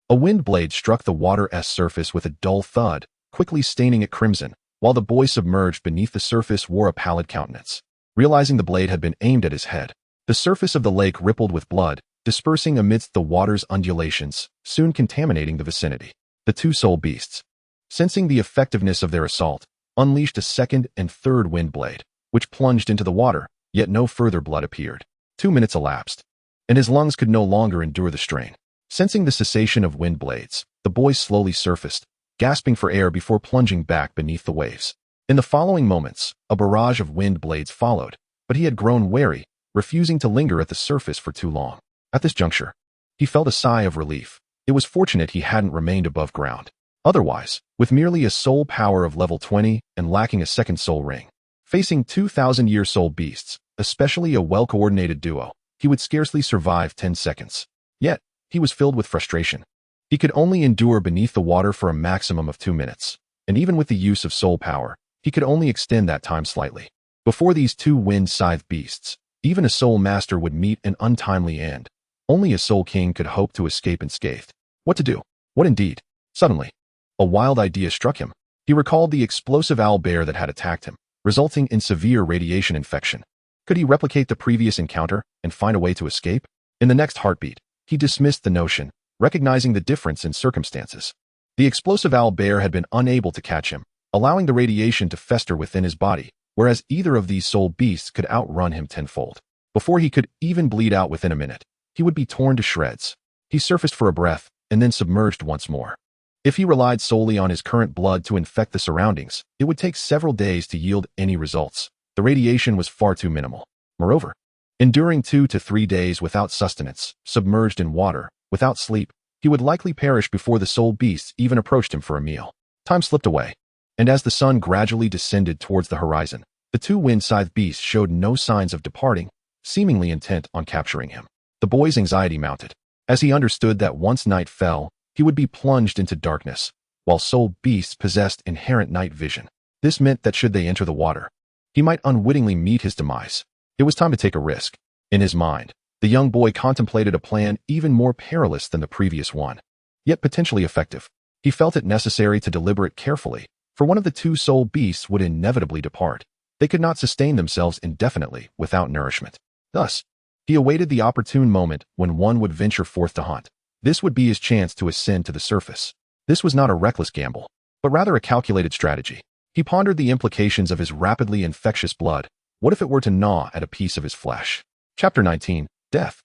Speaker 1: a wind blade struck the water's surface with a dull thud, quickly staining it crimson, while the boy submerged beneath the surface wore a pallid countenance. Realizing the blade had been aimed at his head, the surface of the lake rippled with blood, dispersing amidst the water's undulations, soon contaminating the vicinity. The two soul beasts, sensing the effectiveness of their assault, unleashed a second and third wind blade, which plunged into the water, yet no further blood appeared. 2 minutes elapsed, and his lungs could no longer endure the strain. Sensing the cessation of wind blades, the boy slowly surfaced, gasping for air before plunging back beneath the waves. In the following moments, a barrage of wind blades followed, but he had grown wary, refusing to linger at the surface for too long. At this juncture, he felt a sigh of relief. It was fortunate he hadn't remained above ground. Otherwise, with merely a soul power of level 20 and lacking a second soul ring, facing 2,000-year soul beasts, especially a well-coordinated duo, he would scarcely survive 10 seconds. Yet, he was filled with frustration. He could only endure beneath the water for a maximum of 2 minutes, and even with the use of soul power, he could only extend that time slightly. Before these two wind-scythe beasts, even a soul master would meet an untimely end. Only a soul king could hope to escape unscathed. What to do? What indeed? Suddenly, a wild idea struck him. He recalled the explosive owl bear that had attacked him, resulting in severe radiation infection. Could he replicate the previous encounter and find a way to escape? In the next heartbeat, he dismissed the notion, recognizing the difference in circumstances. The explosive owl bear had been unable to catch him, allowing the radiation to fester within his body, whereas either of these soul beasts could outrun him tenfold. Before he could even bleed out within a minute, he would be torn to shreds. He surfaced for a breath, and then submerged once more. If he relied solely on his current blood to infect the surroundings, it would take several days to yield any results. The radiation was far too minimal. Moreover, enduring 2 to 3 days without sustenance, submerged in water, without sleep, he would likely perish before the soul beasts even approached him for a meal. Time slipped away, and as the sun gradually descended towards the horizon, the two wind-scythe beasts showed no signs of departing, seemingly intent on capturing him. The boy's anxiety mounted, as he understood that once night fell, he would be plunged into darkness, while soul beasts possessed inherent night vision. This meant that should they enter the water, he might unwittingly meet his demise. It was time to take a risk. In his mind, the young boy contemplated a plan even more perilous than the previous one, yet potentially effective. He felt it necessary to deliberate carefully, for one of the two soul beasts would inevitably depart. They could not sustain themselves indefinitely without nourishment. Thus, he awaited the opportune moment when one would venture forth to hunt. This would be his chance to ascend to the surface. This was not a reckless gamble, but rather a calculated strategy. He pondered the implications of his rapidly infectious blood. What if it were to gnaw at a piece of his flesh? Chapter 19. Death.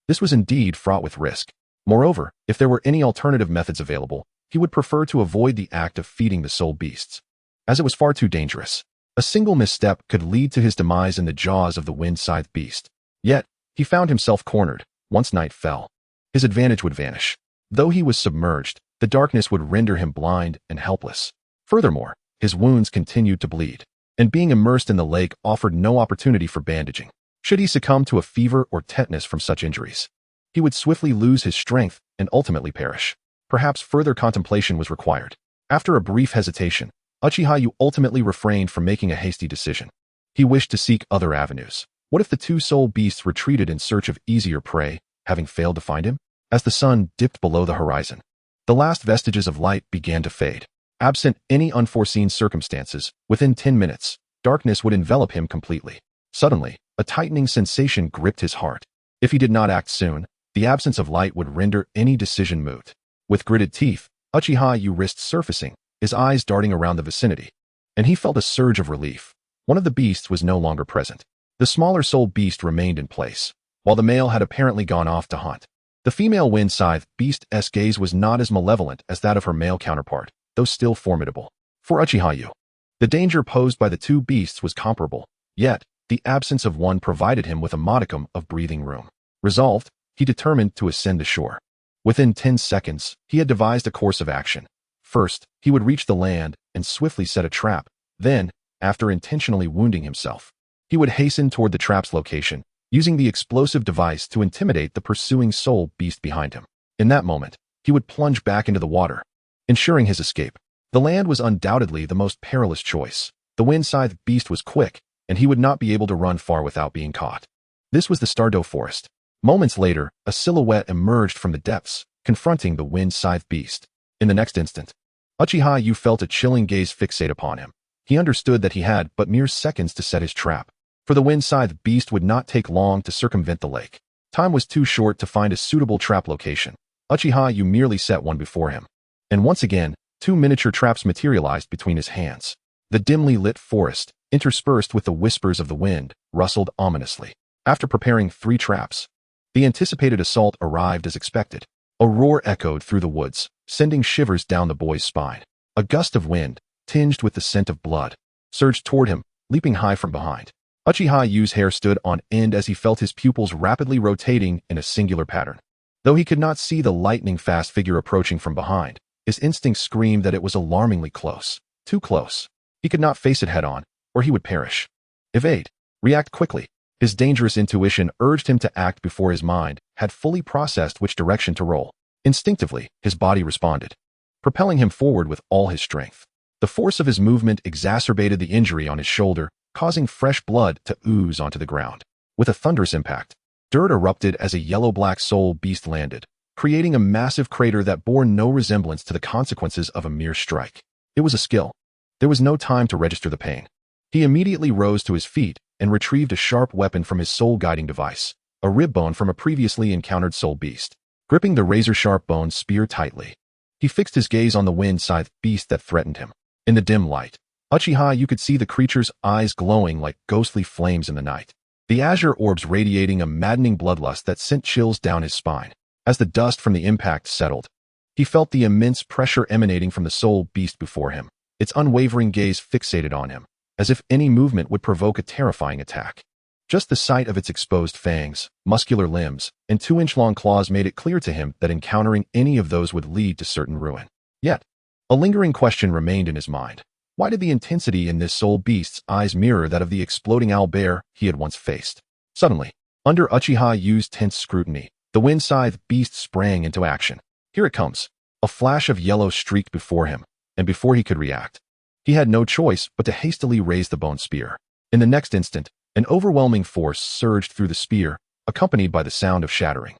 Speaker 1: This was indeed fraught with risk. Moreover, if there were any alternative methods available, he would prefer to avoid the act of feeding the soul beasts, as it was far too dangerous. A single misstep could lead to his demise in the jaws of the wind-scythe beast. Yet, he found himself cornered. Once night fell, his advantage would vanish. Though he was submerged, the darkness would render him blind and helpless. Furthermore, his wounds continued to bleed, and being immersed in the lake offered no opportunity for bandaging. Should he succumb to a fever or tetanus from such injuries, he would swiftly lose his strength and ultimately perish. Perhaps further contemplation was required. After a brief hesitation, Uchiha ultimately refrained from making a hasty decision. He wished to seek other avenues. What if the two soul beasts retreated in search of easier prey, having failed to find him? As the sun dipped below the horizon, the last vestiges of light began to fade. Absent any unforeseen circumstances, within 10 minutes, darkness would envelop him completely. Suddenly, a tightening sensation gripped his heart. If he did not act soon, the absence of light would render any decision moot. With gritted teeth, Uchiha risked surfacing, his eyes darting around the vicinity, and he felt a surge of relief. One of the beasts was no longer present. The smaller soul beast remained in place, while the male had apparently gone off to hunt. The female wind-scythe beast's gaze was not as malevolent as that of her male counterpart, though still formidable. For Uchiha, the danger posed by the two beasts was comparable, yet the absence of one provided him with a modicum of breathing room. Resolved, he determined to ascend the shore. Within 10 seconds, he had devised a course of action. First, he would reach the land and swiftly set a trap. Then, after intentionally wounding himself, he would hasten toward the trap's location, using the explosive device to intimidate the pursuing soul beast behind him. In that moment, he would plunge back into the water, ensuring his escape. The land was undoubtedly the most perilous choice. The wind-scythe beast was quick, and he would not be able to run far without being caught. This was the Stardow Forest. Moments later, a silhouette emerged from the depths, confronting the wind-scythe beast. In the next instant, Uchiha felt a chilling gaze fixate upon him. He understood that he had but mere seconds to set his trap, for the wind-scythe beast would not take long to circumvent the lake. Time was too short to find a suitable trap location. Uchiha merely set one before him, and once again, two miniature traps materialized between his hands. The dimly lit forest, interspersed with the whispers of the wind, rustled ominously. After preparing 3 traps, the anticipated assault arrived as expected. A roar echoed through the woods, sending shivers down the boy's spine. A gust of wind, tinged with the scent of blood, surged toward him, leaping high from behind. Uchiha Yu's hair stood on end as he felt his pupils rapidly rotating in a singular pattern. Though he could not see the lightning-fast figure approaching from behind, his instinct screamed that it was alarmingly close. Too close. He could not face it head-on, or he would perish. Evade. React quickly. His dangerous intuition urged him to act before his mind had fully processed which direction to roll. Instinctively, his body responded, propelling him forward with all his strength. The force of his movement exacerbated the injury on his shoulder, causing fresh blood to ooze onto the ground. With a thunderous impact, dirt erupted as a yellow-black soul beast landed, creating a massive crater that bore no resemblance to the consequences of a mere strike. It was a skill. There was no time to register the pain. He immediately rose to his feet and retrieved a sharp weapon from his soul-guiding device, a rib bone from a previously encountered soul beast. Gripping the razor-sharp bone spear tightly, he fixed his gaze on the wind-scythed beast that threatened him. In the dim light, Uchiha Yu could see the creature's eyes glowing like ghostly flames in the night, the azure orbs radiating a maddening bloodlust that sent chills down his spine. As the dust from the impact settled, he felt the immense pressure emanating from the soul beast before him, its unwavering gaze fixated on him, as if any movement would provoke a terrifying attack. Just the sight of its exposed fangs, muscular limbs, and 2-inch-long claws made it clear to him that encountering any of those would lead to certain ruin. Yet, a lingering question remained in his mind. Why did the intensity in this soul beast's eyes mirror that of the exploding owlbear he had once faced? Suddenly, under Uchiha Yu's tense scrutiny, the wind-scythed beast sprang into action. Here it comes. A flash of yellow streaked before him, and before he could react, he had no choice but to hastily raise the bone spear. In the next instant, an overwhelming force surged through the spear, accompanied by the sound of shattering.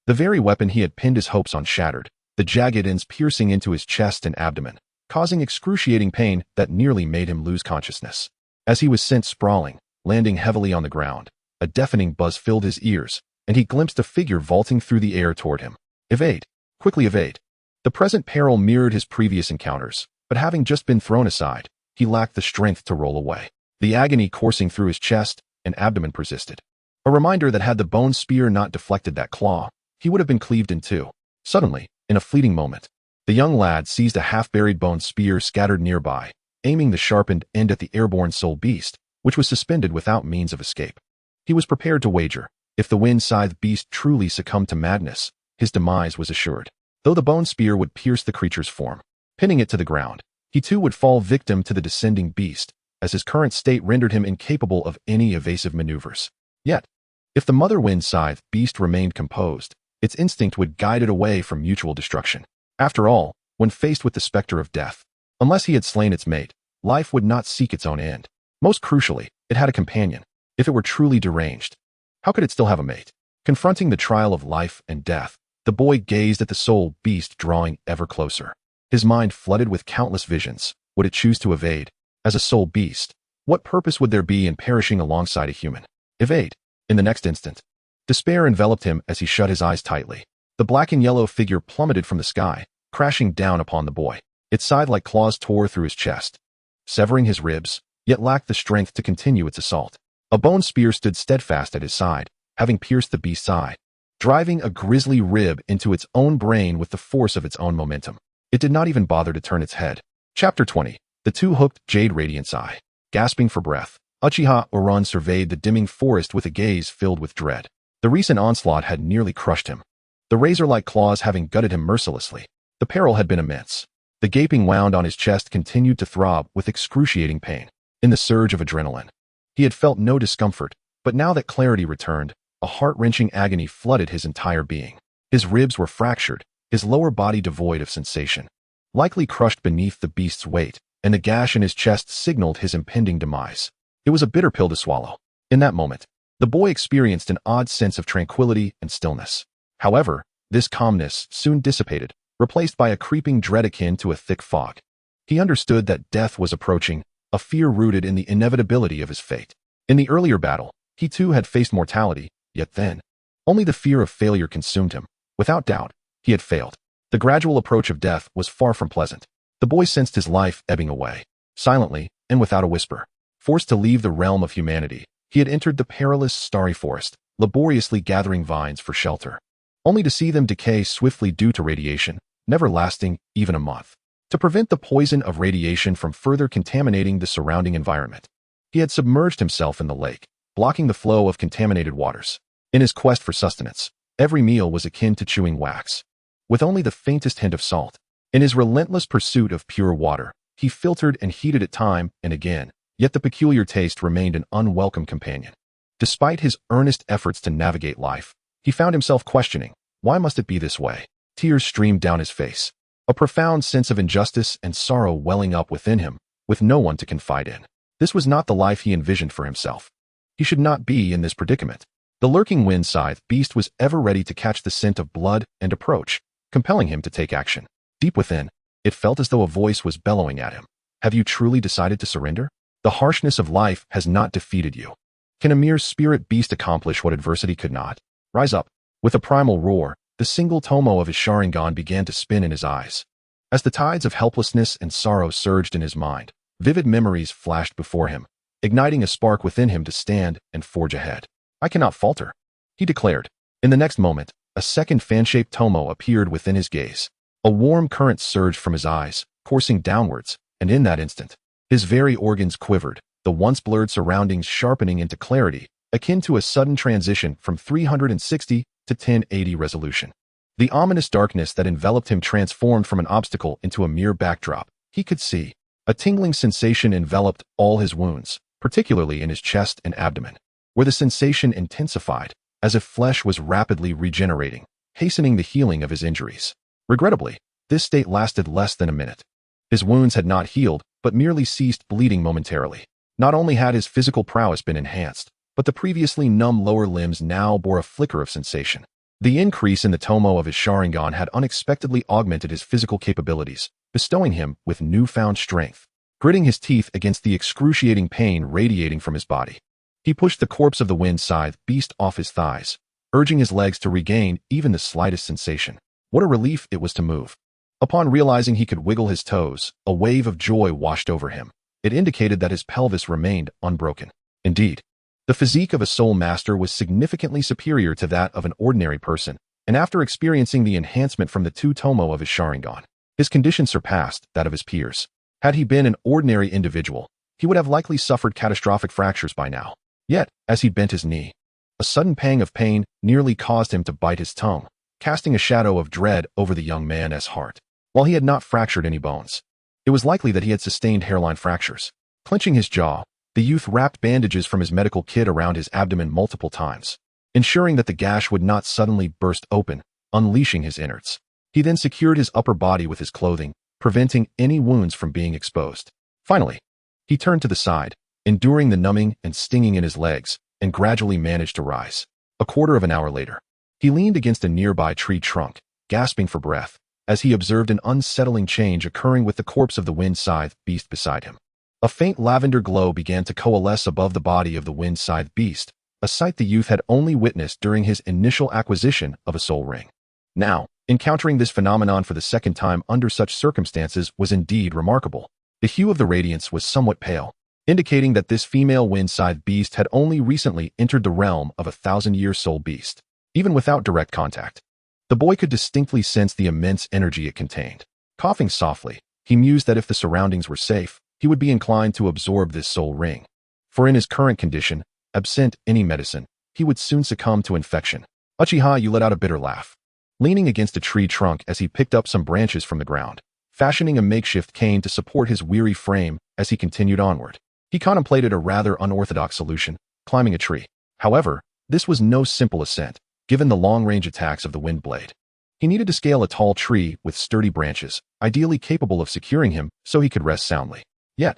Speaker 1: The very weapon he had pinned his hopes on shattered, the jagged ends piercing into his chest and abdomen, causing excruciating pain that nearly made him lose consciousness. As he was sent sprawling, landing heavily on the ground, a deafening buzz filled his ears, and he glimpsed a figure vaulting through the air toward him. Evade. Quickly evade. The present peril mirrored his previous encounters, but having just been thrown aside, he lacked the strength to roll away. The agony coursing through his chest and abdomen persisted. A reminder that had the bone spear not deflected that claw, he would have been cleaved in two. Suddenly, in a fleeting moment, the young lad seized a half-buried bone spear scattered nearby, aiming the sharpened end at the airborne soul beast, which was suspended without means of escape. He was prepared to wager, if the wind-scythed beast truly succumbed to madness, his demise was assured. Though the bone spear would pierce the creature's form, pinning it to the ground, he too would fall victim to the descending beast, as his current state rendered him incapable of any evasive maneuvers. Yet, if the mother wind-scythed beast remained composed, its instinct would guide it away from mutual destruction. After all, when faced with the specter of death, unless he had slain its mate, life would not seek its own end. Most crucially, it had a companion. If it were truly deranged, how could it still have a mate? Confronting the trial of life and death, the boy gazed at the soul beast drawing ever closer. His mind flooded with countless visions. Would it choose to evade? As a soul beast, what purpose would there be in perishing alongside a human? Evade. In the next instant, despair enveloped him as he shut his eyes tightly. The black and yellow figure plummeted from the sky, crashing down upon the boy. Its scythe-like claws tore through his chest, severing his ribs, yet lacked the strength to continue its assault. A bone spear stood steadfast at his side, having pierced the beast's eye, driving a grisly rib into its own brain with the force of its own momentum. It did not even bother to turn its head. Chapter 20. The two-hooked jade radiance eye. Gasping for breath, Uchiha Oran surveyed the dimming forest with a gaze filled with dread. The recent onslaught had nearly crushed him, the razor-like claws having gutted him mercilessly. The peril had been immense. The gaping wound on his chest continued to throb with excruciating pain. In the surge of adrenaline, he had felt no discomfort, but now that clarity returned, a heart-wrenching agony flooded his entire being. His ribs were fractured, his lower body devoid of sensation, likely crushed beneath the beast's weight, and the gash in his chest signaled his impending demise. It was a bitter pill to swallow. In that moment, the boy experienced an odd sense of tranquility and stillness. However, this calmness soon dissipated, replaced by a creeping dread akin to a thick fog. He understood that death was approaching, a fear rooted in the inevitability of his fate. In the earlier battle, he too had faced mortality, yet then, only the fear of failure consumed him. Without doubt, he had failed. The gradual approach of death was far from pleasant. The boy sensed his life ebbing away. Silently, and without a whisper, forced to leave the realm of humanity, he had entered the perilous starry forest, laboriously gathering vines for shelter. only to see them decay swiftly due to radiation, never lasting even a month. To prevent the poison of radiation from further contaminating the surrounding environment, he had submerged himself in the lake, blocking the flow of contaminated waters. In his quest for sustenance, every meal was akin to chewing wax, with only the faintest hint of salt. In his relentless pursuit of pure water, he filtered and heated it time and again, yet the peculiar taste remained an unwelcome companion. Despite his earnest efforts to navigate life, he found himself questioning, why must it be this way? Tears streamed down his face, a profound sense of injustice and sorrow welling up within him, with no one to confide in. This was not the life he envisioned for himself. He should not be in this predicament. The lurking wind scythe beast was ever ready to catch the scent of blood and approach, compelling him to take action. Deep within, it felt as though a voice was bellowing at him. Have you truly decided to surrender? The harshness of life has not defeated you. Can a mere spirit beast accomplish what adversity could not? Rise up. With a primal roar, the single tomo of his Sharingan began to spin in his eyes. As the tides of helplessness and sorrow surged in his mind, vivid memories flashed before him, igniting a spark within him to stand and forge ahead. I cannot falter, he declared. In the next moment, a second fan-shaped tomo appeared within his gaze. A warm current surged from his eyes, coursing downwards, and in that instant, his very organs quivered, the once blurred surroundings sharpening into clarity, akin to a sudden transition from 360 to 1080 resolution. The ominous darkness that enveloped him transformed from an obstacle into a mere backdrop. He could see. A tingling sensation enveloped all his wounds, particularly in his chest and abdomen, where the sensation intensified, as if flesh was rapidly regenerating, hastening the healing of his injuries. Regrettably, this state lasted less than a minute. His wounds had not healed, but merely ceased bleeding momentarily. Not only had his physical prowess been enhanced, but the previously numb lower limbs now bore a flicker of sensation. The increase in the tomo of his Sharingan had unexpectedly augmented his physical capabilities, bestowing him with newfound strength. Gritting his teeth against the excruciating pain radiating from his body, he pushed the corpse of the wind scythe beast off his thighs, urging his legs to regain even the slightest sensation. What a relief it was to move. Upon realizing he could wiggle his toes, a wave of joy washed over him. It indicated that his pelvis remained unbroken. Indeed, the physique of a soul master was significantly superior to that of an ordinary person, and after experiencing the enhancement from the 2 tomo of his Sharingan, his condition surpassed that of his peers. Had he been an ordinary individual, he would have likely suffered catastrophic fractures by now. Yet, as he bent his knee, a sudden pang of pain nearly caused him to bite his tongue, casting a shadow of dread over the young man's heart. While he had not fractured any bones, it was likely that he had sustained hairline fractures. Clenching his jaw, the youth wrapped bandages from his medical kit around his abdomen multiple times, ensuring that the gash would not suddenly burst open, unleashing his innards. He then secured his upper body with his clothing, preventing any wounds from being exposed. Finally, he turned to the side, enduring the numbing and stinging in his legs, and gradually managed to rise. A quarter of an hour later, he leaned against a nearby tree trunk, gasping for breath, as he observed an unsettling change occurring with the corpse of the wind scythe beast beside him. A faint lavender glow began to coalesce above the body of the wind scythe beast, a sight the youth had only witnessed during his initial acquisition of a soul ring. Now, encountering this phenomenon for the second time under such circumstances was indeed remarkable. The hue of the radiance was somewhat pale, indicating that this female wind scythe beast had only recently entered the realm of a 1,000-year soul beast. Even without direct contact, the boy could distinctly sense the immense energy it contained. Coughing softly, he mused that if the surroundings were safe, he would be inclined to absorb this soul ring. For in his current condition, absent any medicine, he would soon succumb to infection. Uchiha Yu let out a bitter laugh, leaning against a tree trunk as he picked up some branches from the ground, fashioning a makeshift cane to support his weary frame as he continued onward. He contemplated a rather unorthodox solution, climbing a tree. However, this was no simple ascent, given the long-range attacks of the wind blade. He needed to scale a tall tree with sturdy branches, ideally capable of securing him so he could rest soundly. Yet,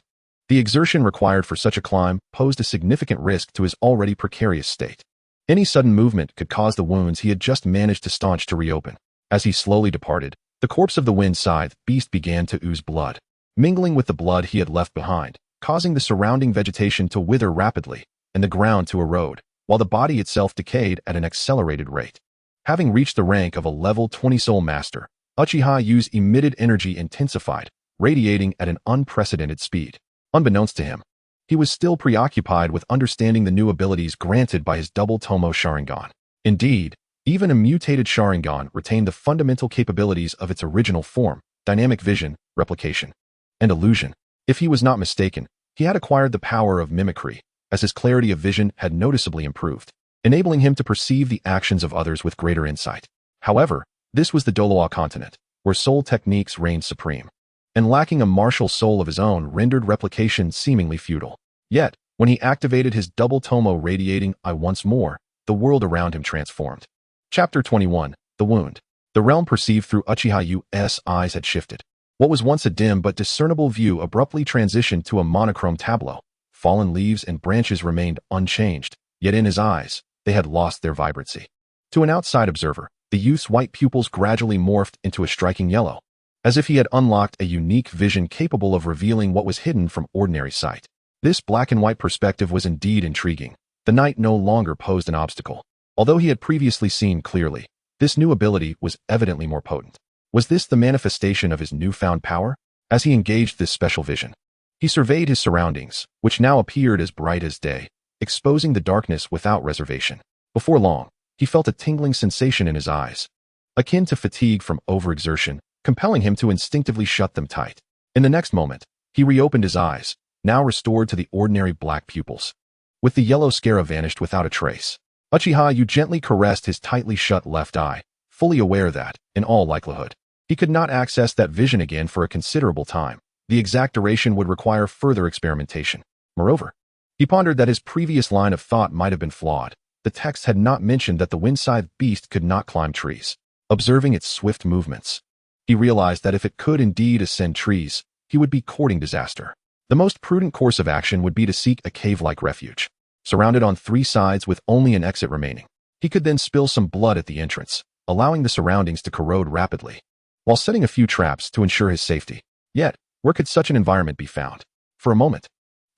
Speaker 1: the exertion required for such a climb posed a significant risk to his already precarious state. Any sudden movement could cause the wounds he had just managed to staunch to reopen. As he slowly departed, the corpse of the wind scythe beast began to ooze blood, mingling with the blood he had left behind, causing the surrounding vegetation to wither rapidly and the ground to erode, while the body itself decayed at an accelerated rate. Having reached the rank of a level 20 soul master, Uchiha Yu's emitted energy intensified, radiating at an unprecedented speed. Unbeknownst to him, he was still preoccupied with understanding the new abilities granted by his double tomo Sharingan. Indeed, Even a mutated Sharingan retained the fundamental capabilities of its original form: dynamic vision, replication, and illusion. If he was not mistaken, he had acquired the power of mimicry, as his clarity of vision had noticeably improved, enabling him to perceive the actions of others with greater insight. However, this was the Douluo continent, where soul techniques reigned supreme, and lacking a martial soul of his own rendered replication seemingly futile. Yet, when he activated his double tomo radiating eye once more, the world around him transformed. Chapter 21. The Wound. The realm perceived through Uchiha Yu's eyes had shifted. What was once a dim but discernible view abruptly transitioned to a monochrome tableau. Fallen leaves and branches remained unchanged, yet in his eyes, they had lost their vibrancy. To an outside observer, the youth's white pupils gradually morphed into a striking yellow, as if he had unlocked a unique vision capable of revealing what was hidden from ordinary sight. This black and white perspective was indeed intriguing. The knight no longer posed an obstacle. Although he had previously seen clearly, this new ability was evidently more potent. Was this the manifestation of his newfound power? As he engaged this special vision, he surveyed his surroundings, which now appeared as bright as day, exposing the darkness without reservation. Before long, he felt a tingling sensation in his eyes, akin to fatigue from overexertion, compelling him to instinctively shut them tight. In the next moment, he reopened his eyes, now restored to the ordinary black pupils. With the yellow scare vanished without a trace, Uchiha Yu gently caressed his tightly shut left eye, fully aware that, in all likelihood, he could not access that vision again for a considerable time. The exact duration would require further experimentation. Moreover, he pondered that his previous line of thought might have been flawed. The text had not mentioned that the wind-scythe beast could not climb trees. Observing its swift movements, he realized that if it could indeed ascend trees, he would be courting disaster. The most prudent course of action would be to seek a cave-like refuge, surrounded on three sides with only an exit remaining. He could then spill some blood at the entrance, allowing the surroundings to corrode rapidly, while setting a few traps to ensure his safety. Yet, where could such an environment be found? For a moment,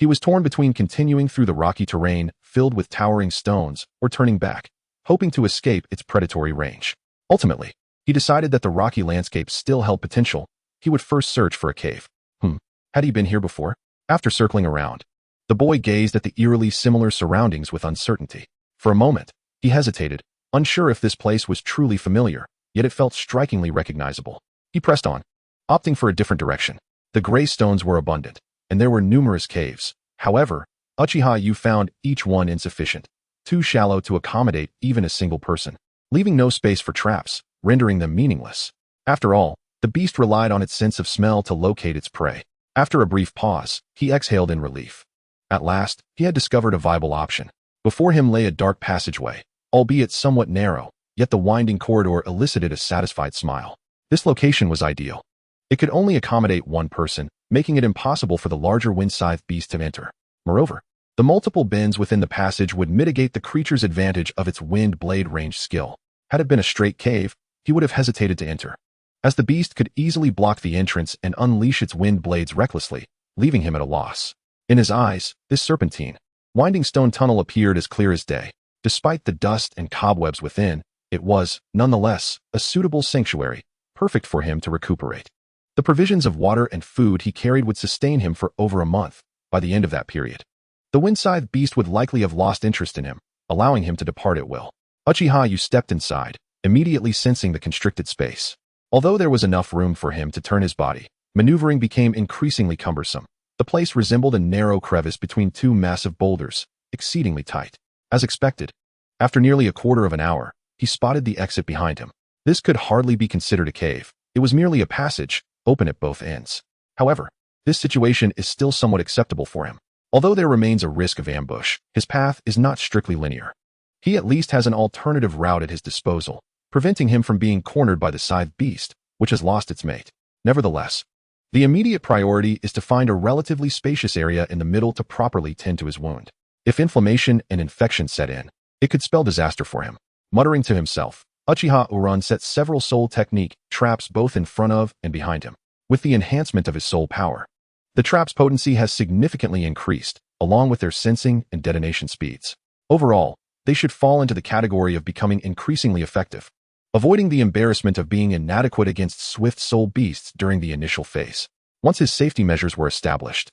Speaker 1: he was torn between continuing through the rocky terrain filled with towering stones or turning back, hoping to escape its predatory range. Ultimately, he decided that the rocky landscape still held potential. He would first search for a cave. Had he been here before? After circling around, the boy gazed at the eerily similar surroundings with uncertainty. For a moment, he hesitated, unsure if this place was truly familiar, yet it felt strikingly recognizable. He pressed on, opting for a different direction. The gray stones were abundant, and there were numerous caves. However, Uchiha Yu found each one insufficient, too shallow to accommodate even a single person, leaving no space for traps, rendering them meaningless. After all, the beast relied on its sense of smell to locate its prey. After a brief pause, he exhaled in relief. At last, he had discovered a viable option. Before him lay a dark passageway, albeit somewhat narrow, yet the winding corridor elicited a satisfied smile. This location was ideal. It could only accommodate one person, making it impossible for the larger wind-scythe beast to enter. Moreover, the multiple bends within the passage would mitigate the creature's advantage of its wind blade range skill. Had it been a straight cave, he would have hesitated to enter, as the beast could easily block the entrance and unleash its wind blades recklessly, leaving him at a loss. In his eyes, this serpentine, winding stone tunnel appeared as clear as day. Despite the dust and cobwebs within, it was, nonetheless, a suitable sanctuary, perfect for him to recuperate. The provisions of water and food he carried would sustain him for over a month. By the end of that period, the wind-scythe beast would likely have lost interest in him, allowing him to depart at will. Uchiha Yu stepped inside, immediately sensing the constricted space. Although there was enough room for him to turn his body, maneuvering became increasingly cumbersome. The place resembled a narrow crevice between two massive boulders, exceedingly tight. As expected, after nearly a quarter of an hour, he spotted the exit behind him. This could hardly be considered a cave. It was merely a passage, open at both ends. However, this situation is still somewhat acceptable for him. Although there remains a risk of ambush, his path is not strictly linear. He at least has an alternative route at his disposal, preventing him from being cornered by the scythe beast, which has lost its mate. Nevertheless, the immediate priority is to find a relatively spacious area in the middle to properly tend to his wound. If inflammation and infection set in, it could spell disaster for him. Muttering to himself, Uchiha Uran set several soul technique traps both in front of and behind him. With the enhancement of his soul power, the trap's potency has significantly increased, along with their sensing and detonation speeds. Overall, they should fall into the category of becoming increasingly effective, avoiding the embarrassment of being inadequate against swift soul beasts during the initial phase. Once his safety measures were established,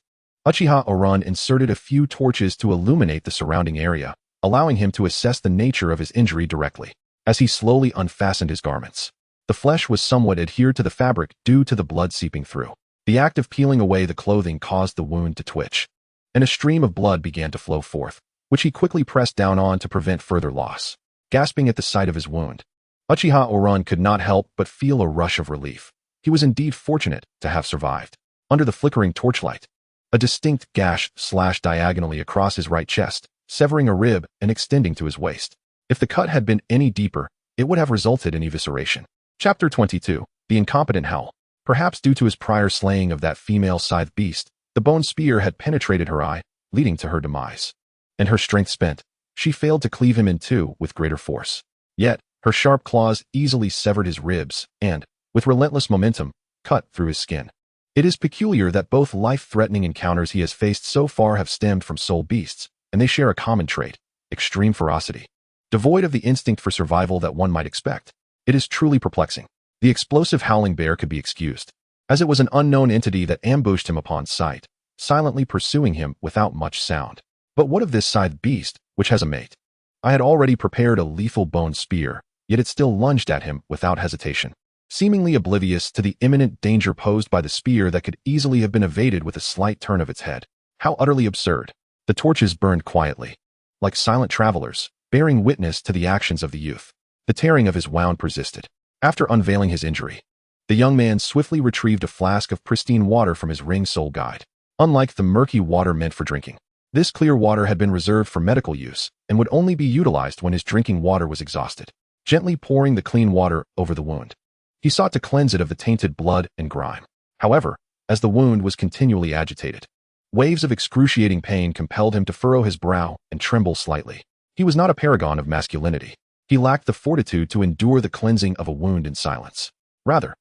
Speaker 1: Uchiha Uran inserted a few torches to illuminate the surrounding area, allowing him to assess the nature of his injury directly. as he slowly unfastened his garments. The flesh was somewhat adhered to the fabric due to the blood seeping through. The act of peeling away the clothing caused the wound to twitch, and a stream of blood began to flow forth, which he quickly pressed down on to prevent further loss. Gasping at the sight of his wound, Uchiha Oran could not help but feel a rush of relief. He was indeed fortunate to have survived. Under the flickering torchlight, a distinct gash slashed diagonally across his right chest, severing a rib and extending to his waist. If the cut had been any deeper, it would have resulted in evisceration. Chapter 22. The Incompetent Howl. Perhaps due to his prior slaying of that female scythe beast, the bone spear had penetrated her eye, leading to her demise. And her strength spent, she failed to cleave him in two with greater force. Yet, her sharp claws easily severed his ribs and, with relentless momentum, cut through his skin. It is peculiar that both life-threatening encounters he has faced so far have stemmed from soul beasts, and they share a common trait: extreme ferocity. Devoid of the instinct for survival that one might expect, it is truly perplexing. The explosive howling bear could be excused, as it was an unknown entity that ambushed him upon sight, silently pursuing him without much sound. But what of this scythe beast, which has a mate? I had already prepared a lethal bone spear, yet it still lunged at him without hesitation, seemingly oblivious to the imminent danger posed by the spear that could easily have been evaded with a slight turn of its head. How utterly absurd. The torches burned quietly, like silent travelers, bearing witness to the actions of the youth. The tearing of his wound persisted. After unveiling his injury, the young man swiftly retrieved a flask of pristine water from his ring soul guide. Unlike the murky water meant for drinking, this clear water had been reserved for medical use and would only be utilized when his drinking water was exhausted. Gently pouring the clean water over the wound, he sought to cleanse it of the tainted blood and grime. However, as the wound was continually agitated, waves of excruciating pain compelled him to furrow his brow and tremble slightly. He was not a paragon of masculinity. He lacked the fortitude to endure the cleansing of a wound in silence. Rather,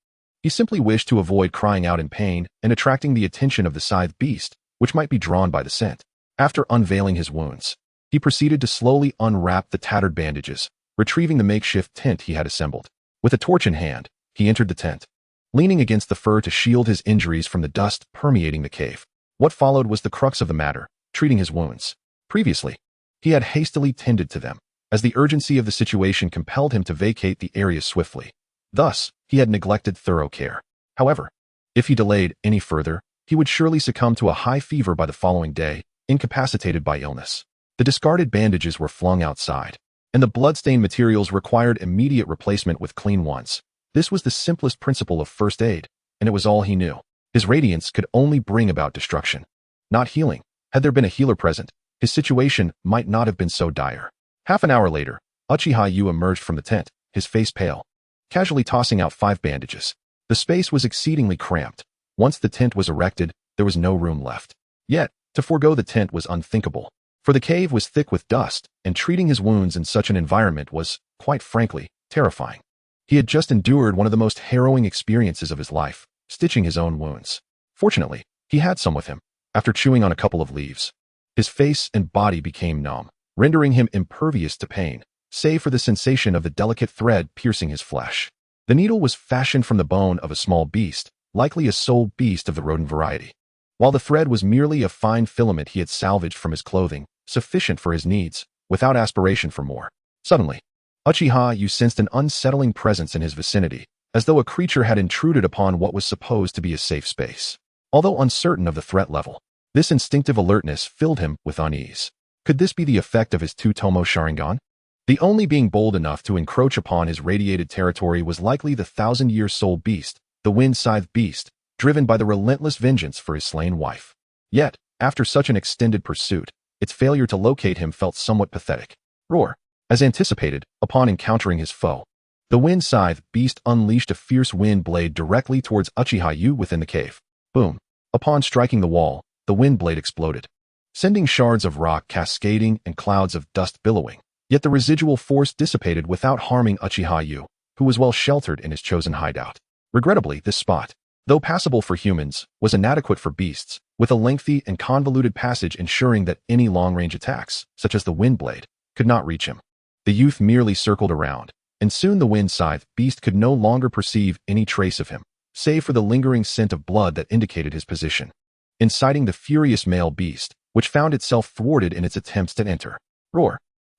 Speaker 1: he simply wished to avoid crying out in pain and attracting the attention of the scythe beast, which might be drawn by the scent. After unveiling his wounds, he proceeded to slowly unwrap the tattered bandages, retrieving the makeshift tent he had assembled. With a torch in hand, he entered the tent, leaning against the fur to shield his injuries from the dust permeating the cave. What followed was the crux of the matter: treating his wounds. Previously, he had hastily tended to them, as the urgency of the situation compelled him to vacate the area swiftly. Thus, he had neglected thorough care. However, if he delayed any further, he would surely succumb to a high fever by the following day, incapacitated by illness. The discarded bandages were flung outside, and the bloodstained materials required immediate replacement with clean ones. This was the simplest principle of first aid, and it was all he knew. His radiance could only bring about destruction, not healing. Had there been a healer present, his situation might not have been so dire. Half an hour later, Uchiha Yu emerged from the tent, his face pale, casually tossing out 5 bandages. The space was exceedingly cramped. Once the tent was erected, there was no room left. Yet, to forego the tent was unthinkable, for the cave was thick with dust, and treating his wounds in such an environment was, quite frankly, terrifying. He had just endured one of the most harrowing experiences of his life, stitching his own wounds. Fortunately, he had some with him. After chewing on a couple of leaves, his face and body became numb, rendering him impervious to pain, save for the sensation of the delicate thread piercing his flesh. The needle was fashioned from the bone of a small beast, likely a soul beast of the rodent variety, while the thread was merely a fine filament he had salvaged from his clothing, sufficient for his needs, without aspiration for more. Suddenly, Uchiha Yu sensed an unsettling presence in his vicinity, as though a creature had intruded upon what was supposed to be a safe space. Although uncertain of the threat level, this instinctive alertness filled him with unease. Could this be the effect of his two-tomo Sharingan? The only being bold enough to encroach upon his radiated territory was likely the 1,000-year soul beast, the wind scythe beast, driven by the relentless vengeance for his slain wife. Yet, after such an extended pursuit, its failure to locate him felt somewhat pathetic. Roar. As anticipated, upon encountering his foe, the wind scythe beast unleashed a fierce wind blade directly towards Uchiha Yu within the cave. Boom. Upon striking the wall, the wind blade exploded, sending shards of rock cascading and clouds of dust billowing. Yet the residual force dissipated without harming Uchiha Yu, who was well sheltered in his chosen hideout. Regrettably, this spot, though passable for humans, was inadequate for beasts, with a lengthy and convoluted passage ensuring that any long-range attacks, such as the wind blade, could not reach him. The youth merely circled around, and soon the wind scythe beast could no longer perceive any trace of him, save for the lingering scent of blood that indicated his position, inciting the furious male beast, which found itself thwarted in its attempts to enter. Roar.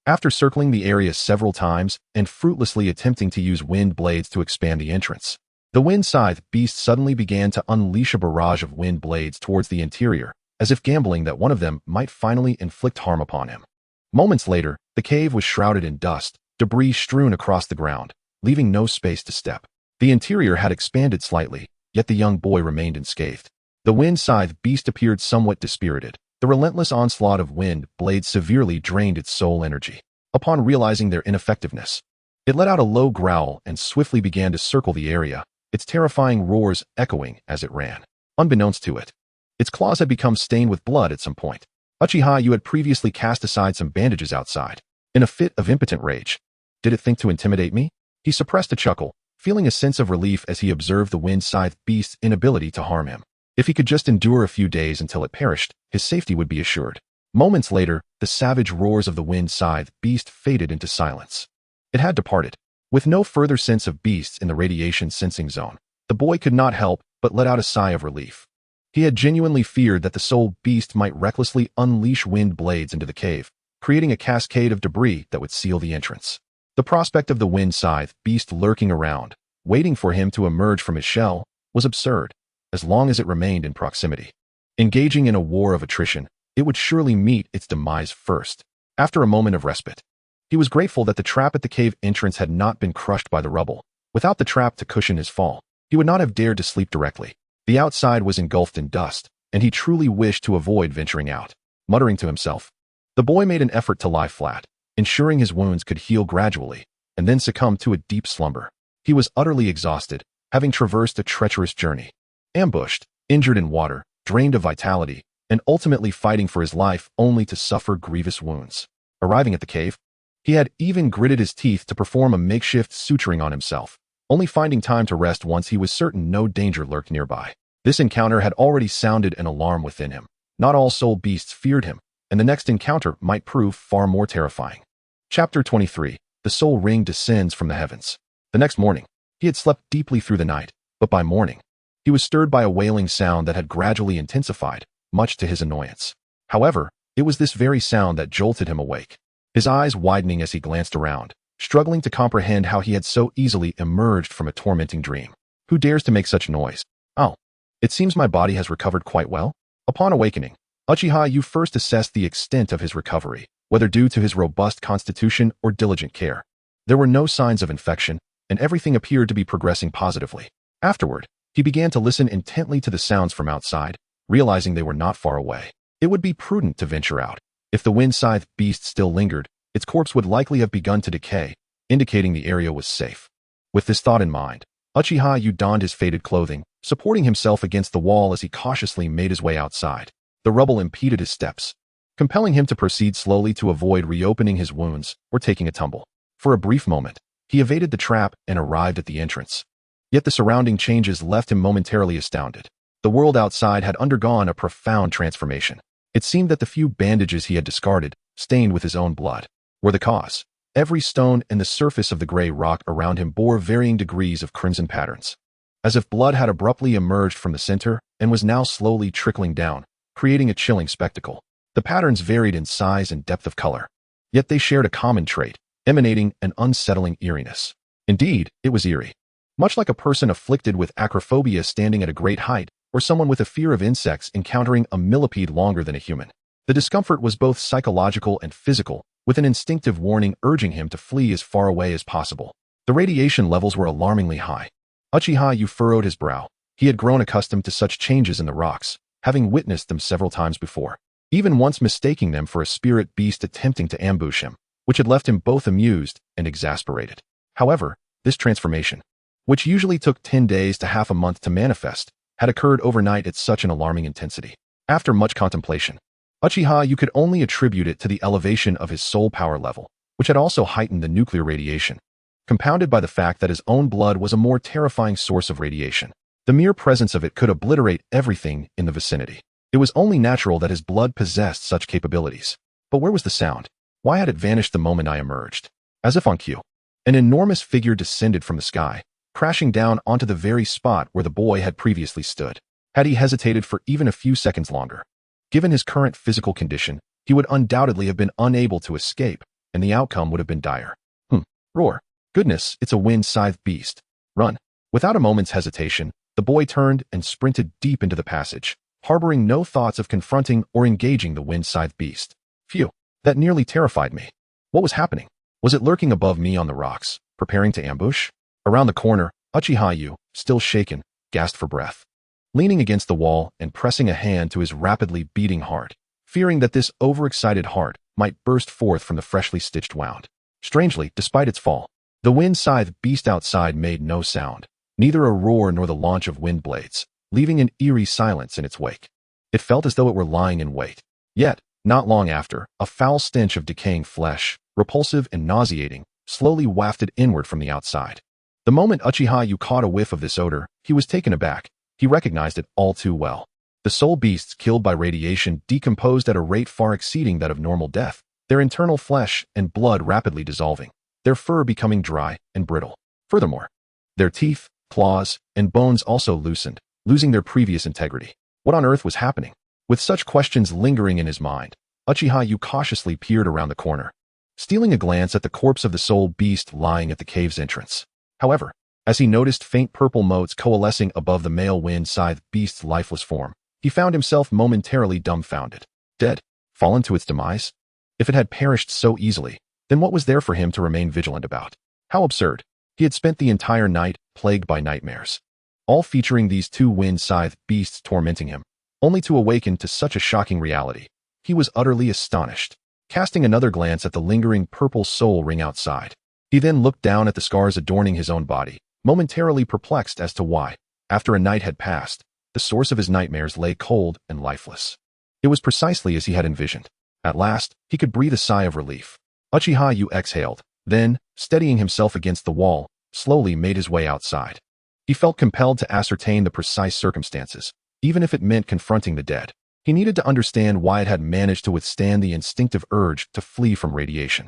Speaker 1: After circling the area several times and fruitlessly attempting to use wind blades to expand the entrance, the wind scythe beast suddenly began to unleash a barrage of wind blades towards the interior, as if gambling that one of them might finally inflict harm upon him. Moments later, the cave was shrouded in dust, debris strewn across the ground, leaving no space to step. The interior had expanded slightly, yet the young boy remained unscathed. The wind scythe beast appeared somewhat dispirited. The relentless onslaught of wind blades severely drained its soul energy. Upon realizing their ineffectiveness, it let out a low growl and swiftly began to circle the area, its terrifying roars echoing as it ran. Unbeknownst to it, its claws had become stained with blood at some point. Uchiha Yu had previously cast aside some bandages outside. In a fit of impotent rage, did it think to intimidate me? He suppressed a chuckle, feeling a sense of relief as he observed the wind scythe beast's inability to harm him. If he could just endure a few days until it perished, his safety would be assured. Moments later, the savage roars of the wind scythe beast faded into silence. It had departed. With no further sense of beasts in the radiation sensing zone, the boy could not help but let out a sigh of relief. He had genuinely feared that the soul beast might recklessly unleash wind blades into the cave, creating a cascade of debris that would seal the entrance. The prospect of the wind scythe beast lurking around, waiting for him to emerge from his shell, was absurd, as long as it remained in proximity. Engaging in a war of attrition, it would surely meet its demise first. After a moment of respite, he was grateful that the trap at the cave entrance had not been crushed by the rubble. Without the trap to cushion his fall, he would not have dared to sleep directly. The outside was engulfed in dust, and he truly wished to avoid venturing out. Muttering to himself, the boy made an effort to lie flat, ensuring his wounds could heal gradually, and then succumb to a deep slumber. He was utterly exhausted, having traversed a treacherous journey. Ambushed, injured in water, drained of vitality, and ultimately fighting for his life only to suffer grievous wounds. Arriving at the cave, he had even gritted his teeth to perform a makeshift suturing on himself, only finding time to rest once he was certain no danger lurked nearby. This encounter had already sounded an alarm within him. Not all soul beasts feared him, and the next encounter might prove far more terrifying. Chapter 23. The soul ring descends from the heavens. The next morning, he had slept deeply through the night, but by morning, he was stirred by a wailing sound that had gradually intensified, much to his annoyance. However, it was this very sound that jolted him awake. His eyes widening as he glanced around, struggling to comprehend how he had so easily emerged from a tormenting dream. Who dares to make such noise? Oh, it seems my body has recovered quite well. Upon awakening, Uchiha Yu first assessed the extent of his recovery, whether due to his robust constitution or diligent care. There were no signs of infection, and everything appeared to be progressing positively. Afterward, he began to listen intently to the sounds from outside, realizing they were not far away. It would be prudent to venture out. If the wind scythe beast still lingered, its corpse would likely have begun to decay, indicating the area was safe. With this thought in mind, Uchiha Yu donned his faded clothing, supporting himself against the wall as he cautiously made his way outside. The rubble impeded his steps, compelling him to proceed slowly to avoid reopening his wounds or taking a tumble. For a brief moment, he evaded the trap and arrived at the entrance. Yet the surrounding changes left him momentarily astounded. The world outside had undergone a profound transformation. It seemed that the few bandages he had discarded, stained with his own blood, were the cause. Every stone and the surface of the gray rock around him bore varying degrees of crimson patterns, as if blood had abruptly emerged from the center and was now slowly trickling down, creating a chilling spectacle. The patterns varied in size and depth of color, yet they shared a common trait, emanating an unsettling eeriness. Indeed, it was eerie. Much like a person afflicted with acrophobia standing at a great height, or someone with a fear of insects encountering a millipede longer than a human. The discomfort was both psychological and physical, with an instinctive warning urging him to flee as far away as possible. The radiation levels were alarmingly high. Uchiha Yu furrowed his brow. He had grown accustomed to such changes in the rocks, having witnessed them several times before, even once mistaking them for a spirit beast attempting to ambush him, which had left him both amused and exasperated. However, this transformation, which usually took 10 days to half a month to manifest, had occurred overnight at such an alarming intensity. After much contemplation, Uchiha Yu could only attribute it to the elevation of his soul power level, which had also heightened the nuclear radiation, compounded by the fact that his own blood was a more terrifying source of radiation. The mere presence of it could obliterate everything in the vicinity. It was only natural that his blood possessed such capabilities. But where was the sound? Why had it vanished the moment I emerged? As if on cue, an enormous figure descended from the sky, crashing down onto the very spot where the boy had previously stood. Had he hesitated for even a few seconds longer, given his current physical condition, he would undoubtedly have been unable to escape, and the outcome would have been dire. Roar. Goodness, it's a wind-scythed beast. Run. Without a moment's hesitation, the boy turned and sprinted deep into the passage, harboring no thoughts of confronting or engaging the wind-scythed beast. Phew, that nearly terrified me. What was happening? Was it lurking above me on the rocks, preparing to ambush? Around the corner, Xiao Wu, still shaken, gasped for breath. Leaning against the wall and pressing a hand to his rapidly beating heart, fearing that this overexcited heart might burst forth from the freshly stitched wound. Strangely, despite its fall, the wind-scythed beast outside made no sound, neither a roar nor the launch of wind blades, leaving an eerie silence in its wake. It felt as though it were lying in wait. Yet, not long after, a foul stench of decaying flesh, repulsive and nauseating, slowly wafted inward from the outside. The moment Xiao Wu caught a whiff of this odor, he was taken aback. He recognized it all too well. The soul beasts killed by radiation decomposed at a rate far exceeding that of normal death, their internal flesh and blood rapidly dissolving, their fur becoming dry and brittle. Furthermore, their teeth, claws, and bones also loosened, losing their previous integrity. What on earth was happening? With such questions lingering in his mind, Xiao Wu cautiously peered around the corner, stealing a glance at the corpse of the soul beast lying at the cave's entrance. However, as he noticed faint purple motes coalescing above the male wind-scythed beast's lifeless form, he found himself momentarily dumbfounded. Dead? Fallen to its demise? If it had perished so easily, then what was there for him to remain vigilant about? How absurd. He had spent the entire night plagued by nightmares, all featuring these two wind-scythed beasts tormenting him, only to awaken to such a shocking reality. He was utterly astonished. Casting another glance at the lingering purple soul ring outside, he then looked down at the scars adorning his own body, momentarily perplexed as to why, after a night had passed, the source of his nightmares lay cold and lifeless. It was precisely as he had envisioned. At last, he could breathe a sigh of relief. Xiao Wu exhaled, then, steadying himself against the wall, slowly made his way outside. He felt compelled to ascertain the precise circumstances, even if it meant confronting the dead. He needed to understand why it had managed to withstand the instinctive urge to flee from radiation.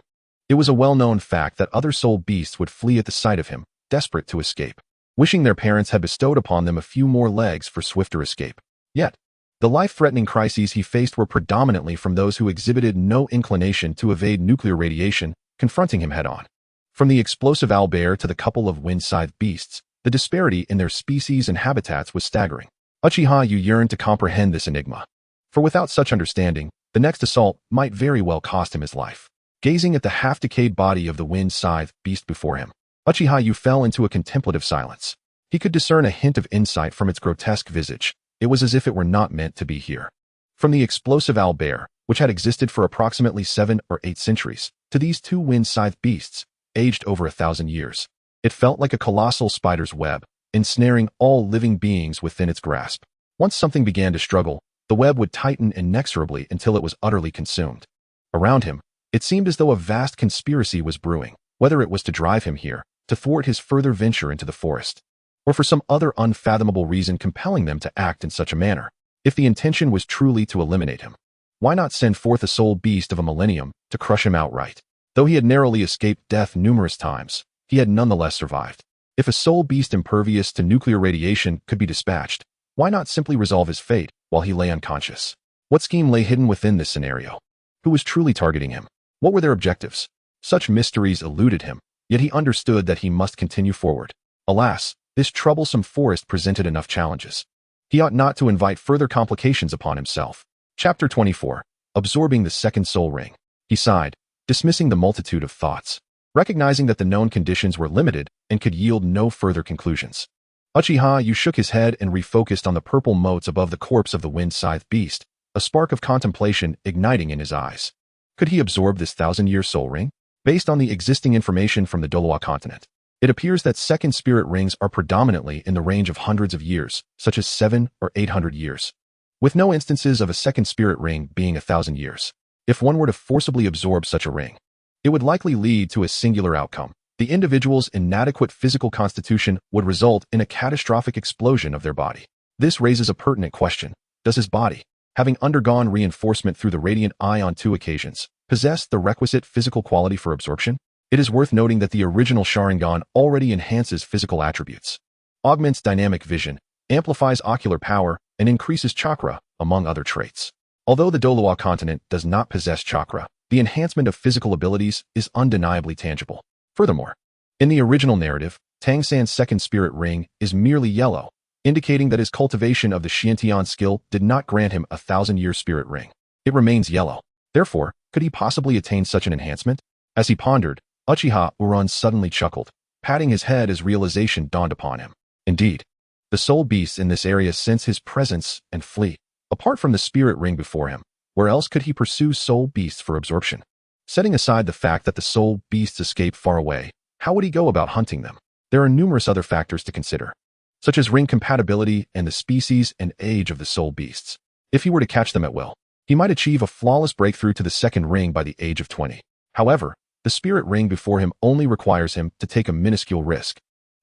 Speaker 1: It was a well-known fact that other soul beasts would flee at the sight of him, desperate to escape, wishing their parents had bestowed upon them a few more legs for swifter escape. Yet, the life-threatening crises he faced were predominantly from those who exhibited no inclination to evade nuclear radiation, confronting him head-on. From the explosive owlbear to the couple of wind-scythed beasts, the disparity in their species and habitats was staggering. Xiao Wu yearned to comprehend this enigma, for without such understanding, the next assault might very well cost him his life. Gazing at the half-decayed body of the wind-scythed beast before him, Xiao Wu fell into a contemplative silence. He could discern a hint of insight from its grotesque visage. It was as if it were not meant to be here. From the explosive owlbear, which had existed for approximately 7 or 8 centuries, to these two wind-scythed beasts, aged over 1,000 years, it felt like a colossal spider's web, ensnaring all living beings within its grasp. Once something began to struggle, the web would tighten inexorably until it was utterly consumed. Around him, it seemed as though a vast conspiracy was brewing, whether it was to drive him here, to thwart his further venture into the forest, or for some other unfathomable reason compelling them to act in such a manner. If the intention was truly to eliminate him, why not send forth a soul beast of a millennium to crush him outright? Though he had narrowly escaped death numerous times, he had nonetheless survived. If a soul beast impervious to nuclear radiation could be dispatched, why not simply resolve his fate while he lay unconscious? What scheme lay hidden within this scenario? Who was truly targeting him? What were their objectives? Such mysteries eluded him, yet he understood that he must continue forward. Alas, this troublesome forest presented enough challenges. He ought not to invite further complications upon himself. Chapter 24. Absorbing the second soul ring. He sighed, dismissing the multitude of thoughts, recognizing that the known conditions were limited and could yield no further conclusions. Xiao Wu shook his head and refocused on the purple motes above the corpse of the wind-scythed beast, a spark of contemplation igniting in his eyes. Could he absorb this 1,000-year soul ring? Based on the existing information from the Douluo continent, it appears that second spirit rings are predominantly in the range of hundreds of years, such as 7 or 800 years, with no instances of a second spirit ring being 1,000 years. If one were to forcibly absorb such a ring, it would likely lead to a singular outcome. The individual's inadequate physical constitution would result in a catastrophic explosion of their body. This raises a pertinent question. Does his body, having undergone reinforcement through the radiant eye on 2 occasions, possess the requisite physical quality for absorption? It is worth noting that the original Sharingan already enhances physical attributes, augments dynamic vision, amplifies ocular power, and increases chakra, among other traits. Although the Douluo continent does not possess chakra, the enhancement of physical abilities is undeniably tangible. Furthermore, in the original narrative, Tang San's second spirit ring is merely yellow, indicating that his cultivation of the Xiantian skill did not grant him a 1,000-year spirit ring. It remains yellow. Therefore, could he possibly attain such an enhancement? As he pondered, Uchiha Uran suddenly chuckled, patting his head as realization dawned upon him. Indeed, the soul beasts in this area sense his presence and flee. Apart from the spirit ring before him, where else could he pursue soul beasts for absorption? Setting aside the fact that the soul beasts escape far away, how would he go about hunting them? There are numerous other factors to consider, such as ring compatibility and the species and age of the soul beasts. If he were to catch them at will, he might achieve a flawless breakthrough to the second ring by the age of 20. However, the spirit ring before him only requires him to take a minuscule risk,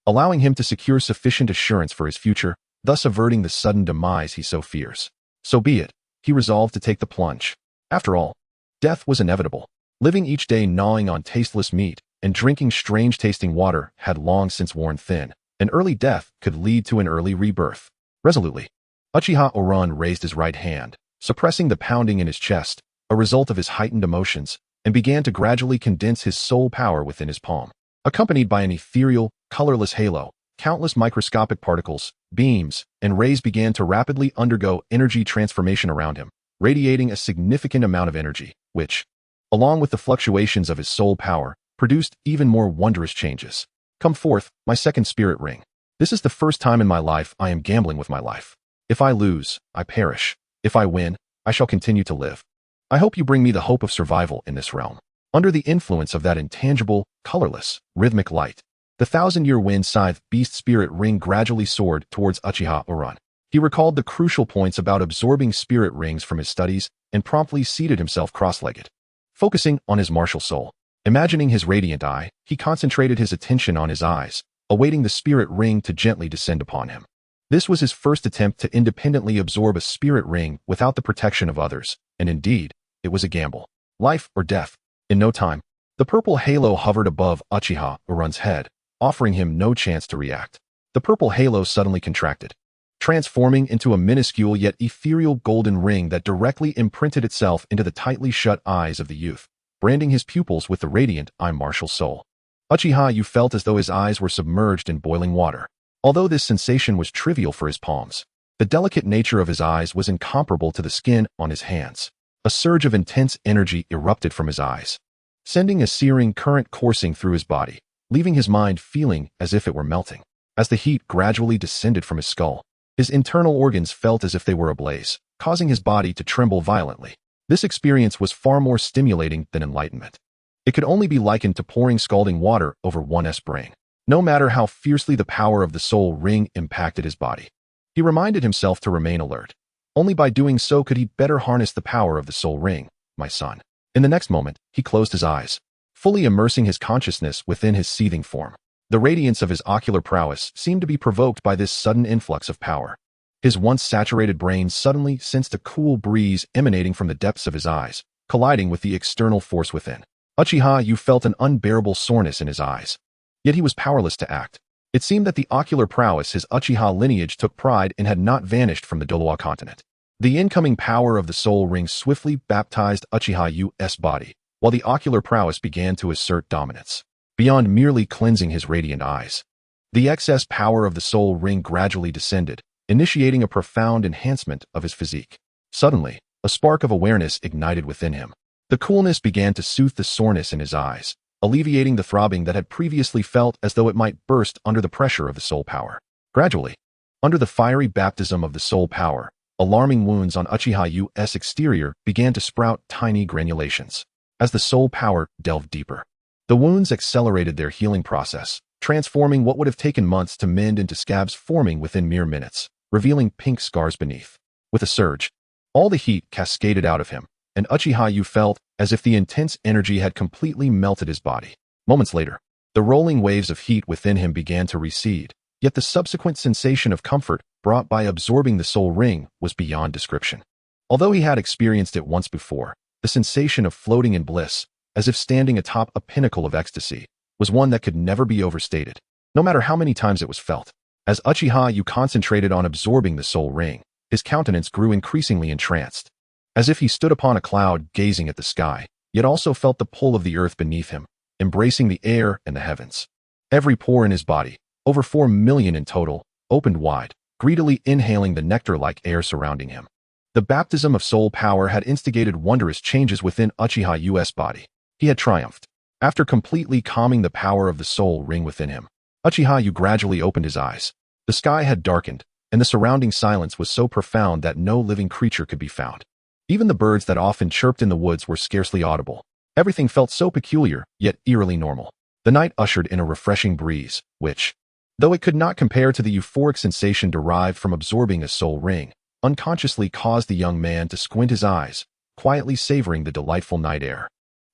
Speaker 1: allowing him to secure sufficient assurance for his future, thus averting the sudden demise he so fears. So be it, he resolved to take the plunge. After all, death was inevitable. Living each day gnawing on tasteless meat and drinking strange-tasting water had long since worn thin. An early death could lead to an early rebirth. Resolutely, Uchiha Uran raised his right hand, suppressing the pounding in his chest, a result of his heightened emotions, and began to gradually condense his soul power within his palm. Accompanied by an ethereal, colorless halo, countless microscopic particles, beams, and rays began to rapidly undergo energy transformation around him, radiating a significant amount of energy, which, along with the fluctuations of his soul power, produced even more wondrous changes. Come forth, my second spirit ring. This is the first time in my life I am gambling with my life. If I lose, I perish. If I win, I shall continue to live. I hope you bring me the hope of survival in this realm. Under the influence of that intangible, colorless, rhythmic light, the 1,000-year wind scythe beast spirit ring gradually soared towards Uchiha Uran. He recalled the crucial points about absorbing spirit rings from his studies and promptly seated himself cross-legged. Focusing on his martial soul, imagining his radiant eye, he concentrated his attention on his eyes, awaiting the spirit ring to gently descend upon him. This was his first attempt to independently absorb a spirit ring without the protection of others, and indeed, it was a gamble. Life or death. In no time, the purple halo hovered above Uchiha Uran's head, offering him no chance to react. The purple halo suddenly contracted, transforming into a minuscule yet ethereal golden ring that directly imprinted itself into the tightly shut eyes of the youth, branding his pupils with the radiant "I martial soul." Uchiha Yu felt as though his eyes were submerged in boiling water. Although this sensation was trivial for his palms, the delicate nature of his eyes was incomparable to the skin on his hands. A surge of intense energy erupted from his eyes, sending a searing current coursing through his body, leaving his mind feeling as if it were melting. As the heat gradually descended from his skull, his internal organs felt as if they were ablaze, causing his body to tremble violently. This experience was far more stimulating than enlightenment. It could only be likened to pouring scalding water over one's brain. No matter how fiercely the power of the soul ring impacted his body, he reminded himself to remain alert. Only by doing so could he better harness the power of the soul ring, my son. In the next moment, he closed his eyes, fully immersing his consciousness within his seething form. The radiance of his ocular prowess seemed to be provoked by this sudden influx of power. His once saturated brain suddenly sensed a cool breeze emanating from the depths of his eyes, colliding with the external force within. Uchiha Yu felt an unbearable soreness in his eyes. Yet he was powerless to act. It seemed that the ocular prowess his Uchiha lineage took pride in had not vanished from the Douluo continent. The incoming power of the soul ring swiftly baptized Uchiha Yu's body, while the ocular prowess began to assert dominance. Beyond merely cleansing his radiant eyes, the excess power of the soul ring gradually descended, initiating a profound enhancement of his physique. Suddenly, a spark of awareness ignited within him. The coolness began to soothe the soreness in his eyes, alleviating the throbbing that had previously felt as though it might burst under the pressure of the soul power. Gradually, under the fiery baptism of the soul power, alarming wounds on Uchiha Yu's exterior began to sprout tiny granulations. As the soul power delved deeper, the wounds accelerated their healing process, transforming what would have taken months to mend into scabs forming within mere minutes, revealing pink scars beneath. With a surge, all the heat cascaded out of him, and Uchiha Yu felt as if the intense energy had completely melted his body. Moments later, the rolling waves of heat within him began to recede, yet the subsequent sensation of comfort brought by absorbing the soul ring was beyond description. Although he had experienced it once before, the sensation of floating in bliss, as if standing atop a pinnacle of ecstasy, was one that could never be overstated, no matter how many times it was felt. As Uchiha Yu concentrated on absorbing the soul ring, his countenance grew increasingly entranced. As if he stood upon a cloud gazing at the sky, yet also felt the pull of the earth beneath him, embracing the air and the heavens. Every pore in his body, over 4 million in total, opened wide, greedily inhaling the nectar-like air surrounding him. The baptism of soul power had instigated wondrous changes within Uchiha U's body. He had triumphed. After completely calming the power of the soul ring within him, Uchiha Yu gradually opened his eyes. The sky had darkened, and the surrounding silence was so profound that no living creature could be found. Even the birds that often chirped in the woods were scarcely audible. Everything felt so peculiar, yet eerily normal. The night ushered in a refreshing breeze, which, though it could not compare to the euphoric sensation derived from absorbing a soul ring, unconsciously caused the young man to squint his eyes, quietly savoring the delightful night air.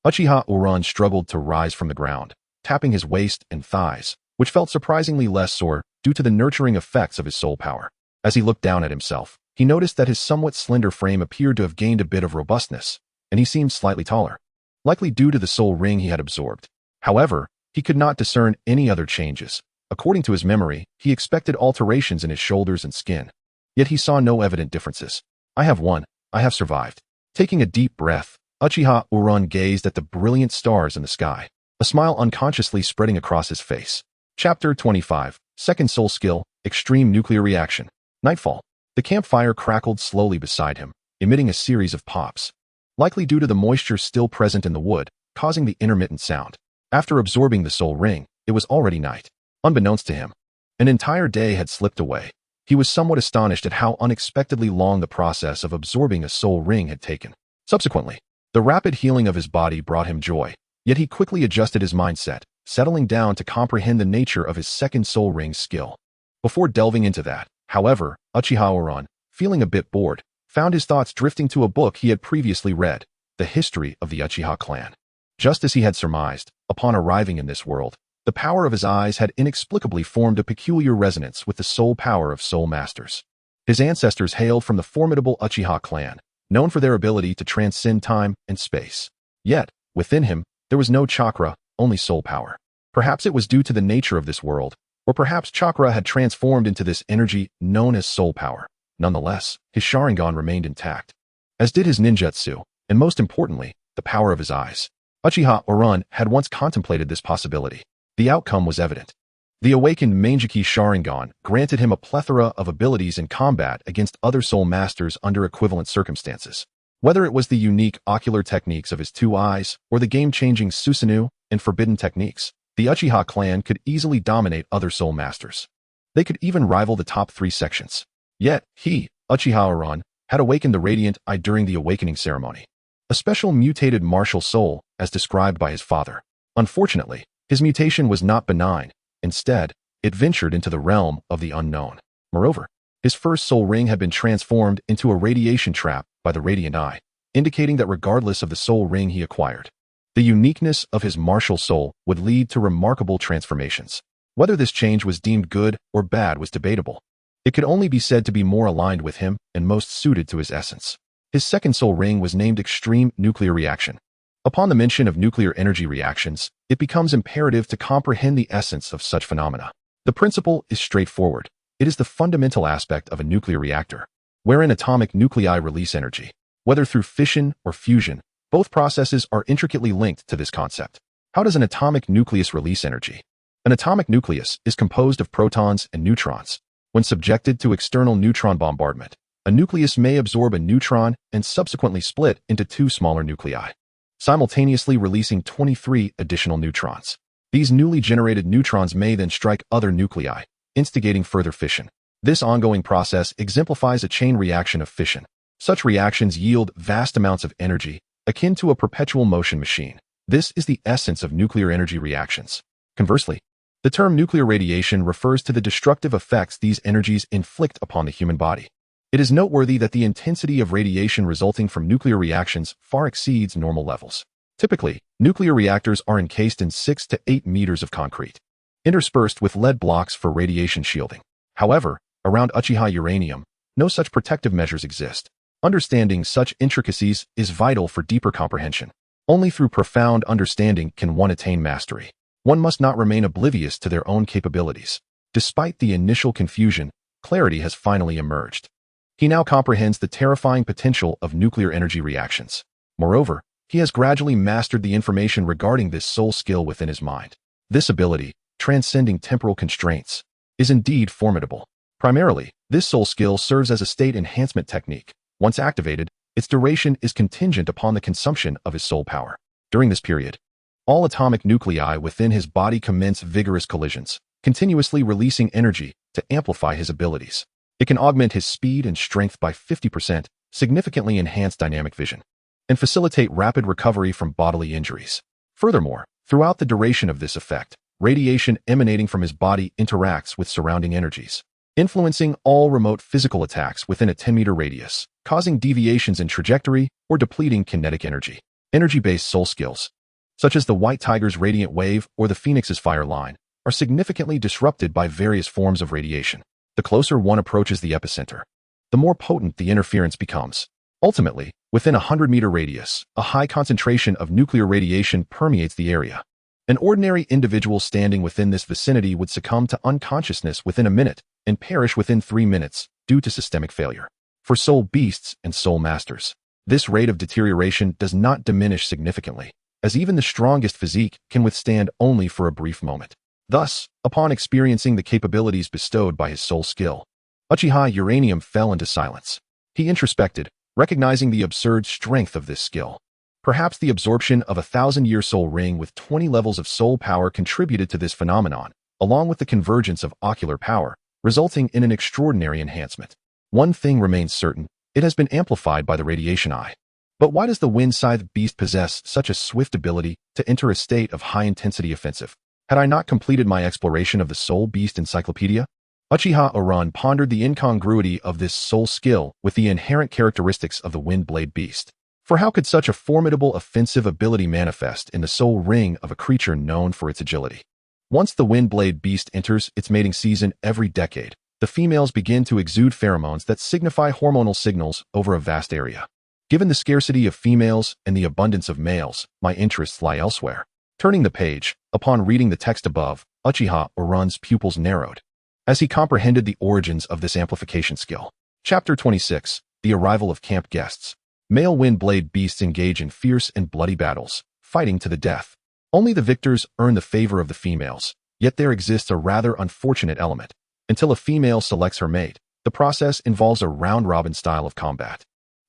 Speaker 1: Uchiha Uran struggled to rise from the ground, tapping his waist and thighs, which felt surprisingly less sore due to the nurturing effects of his soul power. As he looked down at himself, he noticed that his somewhat slender frame appeared to have gained a bit of robustness, and he seemed slightly taller, likely due to the soul ring he had absorbed. However, he could not discern any other changes. According to his memory, he expected alterations in his shoulders and skin. Yet he saw no evident differences. I have won. I have survived. Taking a deep breath, Uchiha Uran gazed at the brilliant stars in the sky, a smile unconsciously spreading across his face. Chapter 25, Second Soul Skill, Extreme Nuclear Reaction. Nightfall. The campfire crackled slowly beside him, emitting a series of pops, likely due to the moisture still present in the wood, causing the intermittent sound. After absorbing the soul ring, it was already night. Unbeknownst to him, an entire day had slipped away. He was somewhat astonished at how unexpectedly long the process of absorbing a soul ring had taken. Subsequently, the rapid healing of his body brought him joy, yet he quickly adjusted his mindset, settling down to comprehend the nature of his second soul ring skill. Before delving into that, however, Uchiha Uran, feeling a bit bored, found his thoughts drifting to a book he had previously read, The History of the Uchiha Clan. Just as he had surmised, upon arriving in this world, the power of his eyes had inexplicably formed a peculiar resonance with the soul power of soul masters. His ancestors hailed from the formidable Uchiha clan, known for their ability to transcend time and space. Yet, within him, there was no chakra, only soul power. Perhaps it was due to the nature of this world, or perhaps chakra had transformed into this energy known as soul power. Nonetheless, his Sharingan remained intact, as did his ninjutsu, and most importantly, the power of his eyes. Uchiha Uran had once contemplated this possibility. The outcome was evident. The awakened Mangeki Sharingan granted him a plethora of abilities in combat against other soul masters under equivalent circumstances. Whether it was the unique ocular techniques of his two eyes or the game-changing Susanoo and forbidden techniques, the Uchiha clan could easily dominate other soul masters. They could even rival the top 3 sections. Yet, he, Uchiha Uran, had awakened the Radiant Eye during the awakening ceremony. A special mutated martial soul, as described by his father. Unfortunately, his mutation was not benign. Instead, it ventured into the realm of the unknown. Moreover, his first soul ring had been transformed into a radiation trap by the Radiant Eye, indicating that regardless of the soul ring he acquired, the uniqueness of his martial soul would lead to remarkable transformations. Whether this change was deemed good or bad was debatable. It could only be said to be more aligned with him and most suited to his essence. His second soul ring was named Extreme Nuclear Reaction. Upon the mention of nuclear energy reactions, it becomes imperative to comprehend the essence of such phenomena. The principle is straightforward. It is the fundamental aspect of a nuclear reactor, wherein atomic nuclei release energy. Whether through fission or fusion, both processes are intricately linked to this concept. How does an atomic nucleus release energy? An atomic nucleus is composed of protons and neutrons. When subjected to external neutron bombardment, a nucleus may absorb a neutron and subsequently split into 2 smaller nuclei, simultaneously releasing 23 additional neutrons. These newly generated neutrons may then strike other nuclei, instigating further fission. This ongoing process exemplifies a chain reaction of fission. Such reactions yield vast amounts of energy, akin to a perpetual motion machine. This is the essence of nuclear energy reactions. Conversely, the term nuclear radiation refers to the destructive effects these energies inflict upon the human body. It is noteworthy that the intensity of radiation resulting from nuclear reactions far exceeds normal levels. Typically, nuclear reactors are encased in 6 to 8 meters of concrete, interspersed with lead blocks for radiation shielding. However, around Uchiha uranium, no such protective measures exist. Understanding such intricacies is vital for deeper comprehension. Only through profound understanding can one attain mastery. One must not remain oblivious to their own capabilities. Despite the initial confusion, clarity has finally emerged. He now comprehends the terrifying potential of nuclear energy reactions. Moreover, He has gradually mastered the information regarding this soul skill within his mind. This ability, transcending temporal constraints, is indeed formidable. Primarily, this soul skill serves as a state enhancement technique. Once activated, its duration is contingent upon the consumption of his soul power. During this period, all atomic nuclei within his body commence vigorous collisions, continuously releasing energy to amplify his abilities. It can augment his speed and strength by 50%, significantly enhance dynamic vision, and facilitate rapid recovery from bodily injuries. Furthermore, throughout the duration of this effect, radiation emanating from his body interacts with surrounding energies, influencing all remote physical attacks within a 10-meter radius, causing deviations in trajectory or depleting kinetic energy. Energy-based soul skills, such as the White Tiger's Radiant Wave or the Phoenix's Fire Line, are significantly disrupted by various forms of radiation. The closer one approaches the epicenter, the more potent the interference becomes. Ultimately, within a 100-meter radius, a high concentration of nuclear radiation permeates the area. An ordinary individual standing within this vicinity would succumb to unconsciousness within a minute and perish within 3 minutes due to systemic failure. For soul beasts and soul masters, this rate of deterioration does not diminish significantly, as even the strongest physique can withstand only for a brief moment. Thus, upon experiencing the capabilities bestowed by his soul skill, Uchiha Uranium fell into silence. He introspected, recognizing the absurd strength of this skill. Perhaps the absorption of a 1,000-year soul ring with 20 levels of soul power contributed to this phenomenon, along with the convergence of ocular power, resulting in an extraordinary enhancement. One thing remains certain: it has been amplified by the radiation eye. But why does the Wind Scythe beast possess such a swift ability to enter a state of high-intensity offensive? Had I not completed my exploration of the Soul Beast Encyclopedia? Uchiha Oran pondered the incongruity of this soul skill with the inherent characteristics of the Wind Blade Beast. For how could such a formidable offensive ability manifest in the soul ring of a creature known for its agility? Once the Wind Blade Beast enters its mating season every decade, the females begin to exude pheromones that signify hormonal signals over a vast area. Given the scarcity of females and the abundance of males, my interests lie elsewhere. Turning the page, upon reading the text above, Uchiha Oran's pupils narrowed, as he comprehended the origins of this amplification skill. Chapter 26, The Arrival of Camp Guests. Male wind blade beasts engage in fierce and bloody battles, fighting to the death. Only the victors earn the favor of the females, yet there exists a rather unfortunate element. Until a female selects her mate, the process involves a round-robin style of combat,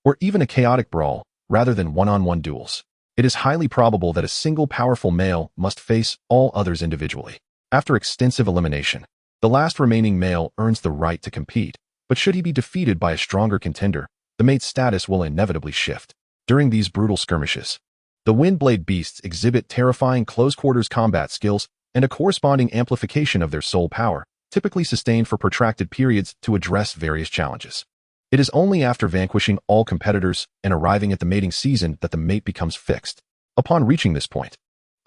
Speaker 1: or even a chaotic brawl, rather than one-on-one duels. It is highly probable that a single powerful male must face all others individually. After extensive elimination, the last remaining male earns the right to compete, but should he be defeated by a stronger contender, the mate's status will inevitably shift. During these brutal skirmishes, the Windblade beasts exhibit terrifying close-quarters combat skills and a corresponding amplification of their soul power, typically sustained for protracted periods to address various challenges. It is only after vanquishing all competitors and arriving at the mating season that the mate becomes fixed. Upon reaching this point,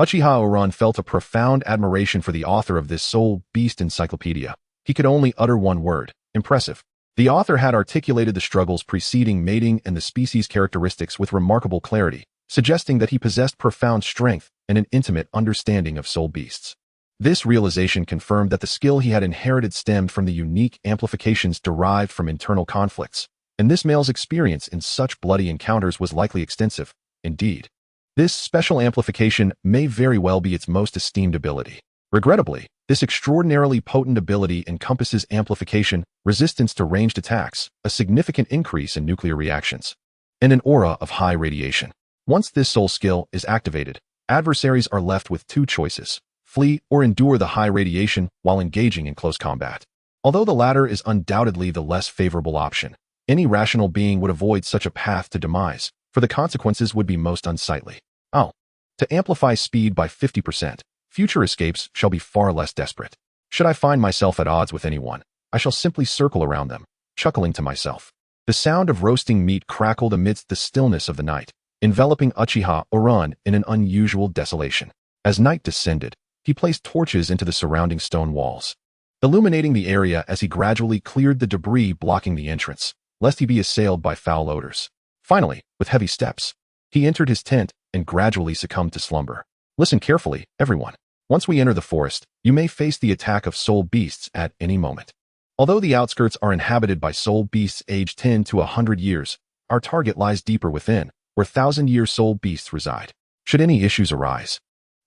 Speaker 1: Uchiha Oran felt a profound admiration for the author of this Soul Beast Encyclopedia. He could only utter one word: impressive. The author had articulated the struggles preceding mating and the species' characteristics with remarkable clarity, suggesting that he possessed profound strength and an intimate understanding of soul beasts. This realization confirmed that the skill he had inherited stemmed from the unique amplifications derived from internal conflicts, and this male's experience in such bloody encounters was likely extensive. Indeed, this special amplification may very well be its most esteemed ability. Regrettably, this extraordinarily potent ability encompasses amplification, resistance to ranged attacks, a significant increase in nuclear reactions, and an aura of high radiation. Once this soul skill is activated, adversaries are left with two choices: flee or endure the high radiation while engaging in close combat. Although the latter is undoubtedly the less favorable option, any rational being would avoid such a path to demise, for the consequences would be most unsightly. To amplify speed by 50%, future escapes shall be far less desperate. Should I find myself at odds with anyone, I shall simply circle around them, chuckling to myself. The sound of roasting meat crackled amidst the stillness of the night, enveloping Uchiha Oran in an unusual desolation. As night descended, he placed torches into the surrounding stone walls, illuminating the area as he gradually cleared the debris blocking the entrance, lest he be assailed by foul odors. Finally, with heavy steps, he entered his tent and gradually succumbed to slumber. Listen carefully, everyone. Once we enter the forest, you may face the attack of soul beasts at any moment. Although the outskirts are inhabited by soul beasts aged 10 to 100 years, our target lies deeper within, where thousand-year soul beasts reside. Should any issues arise,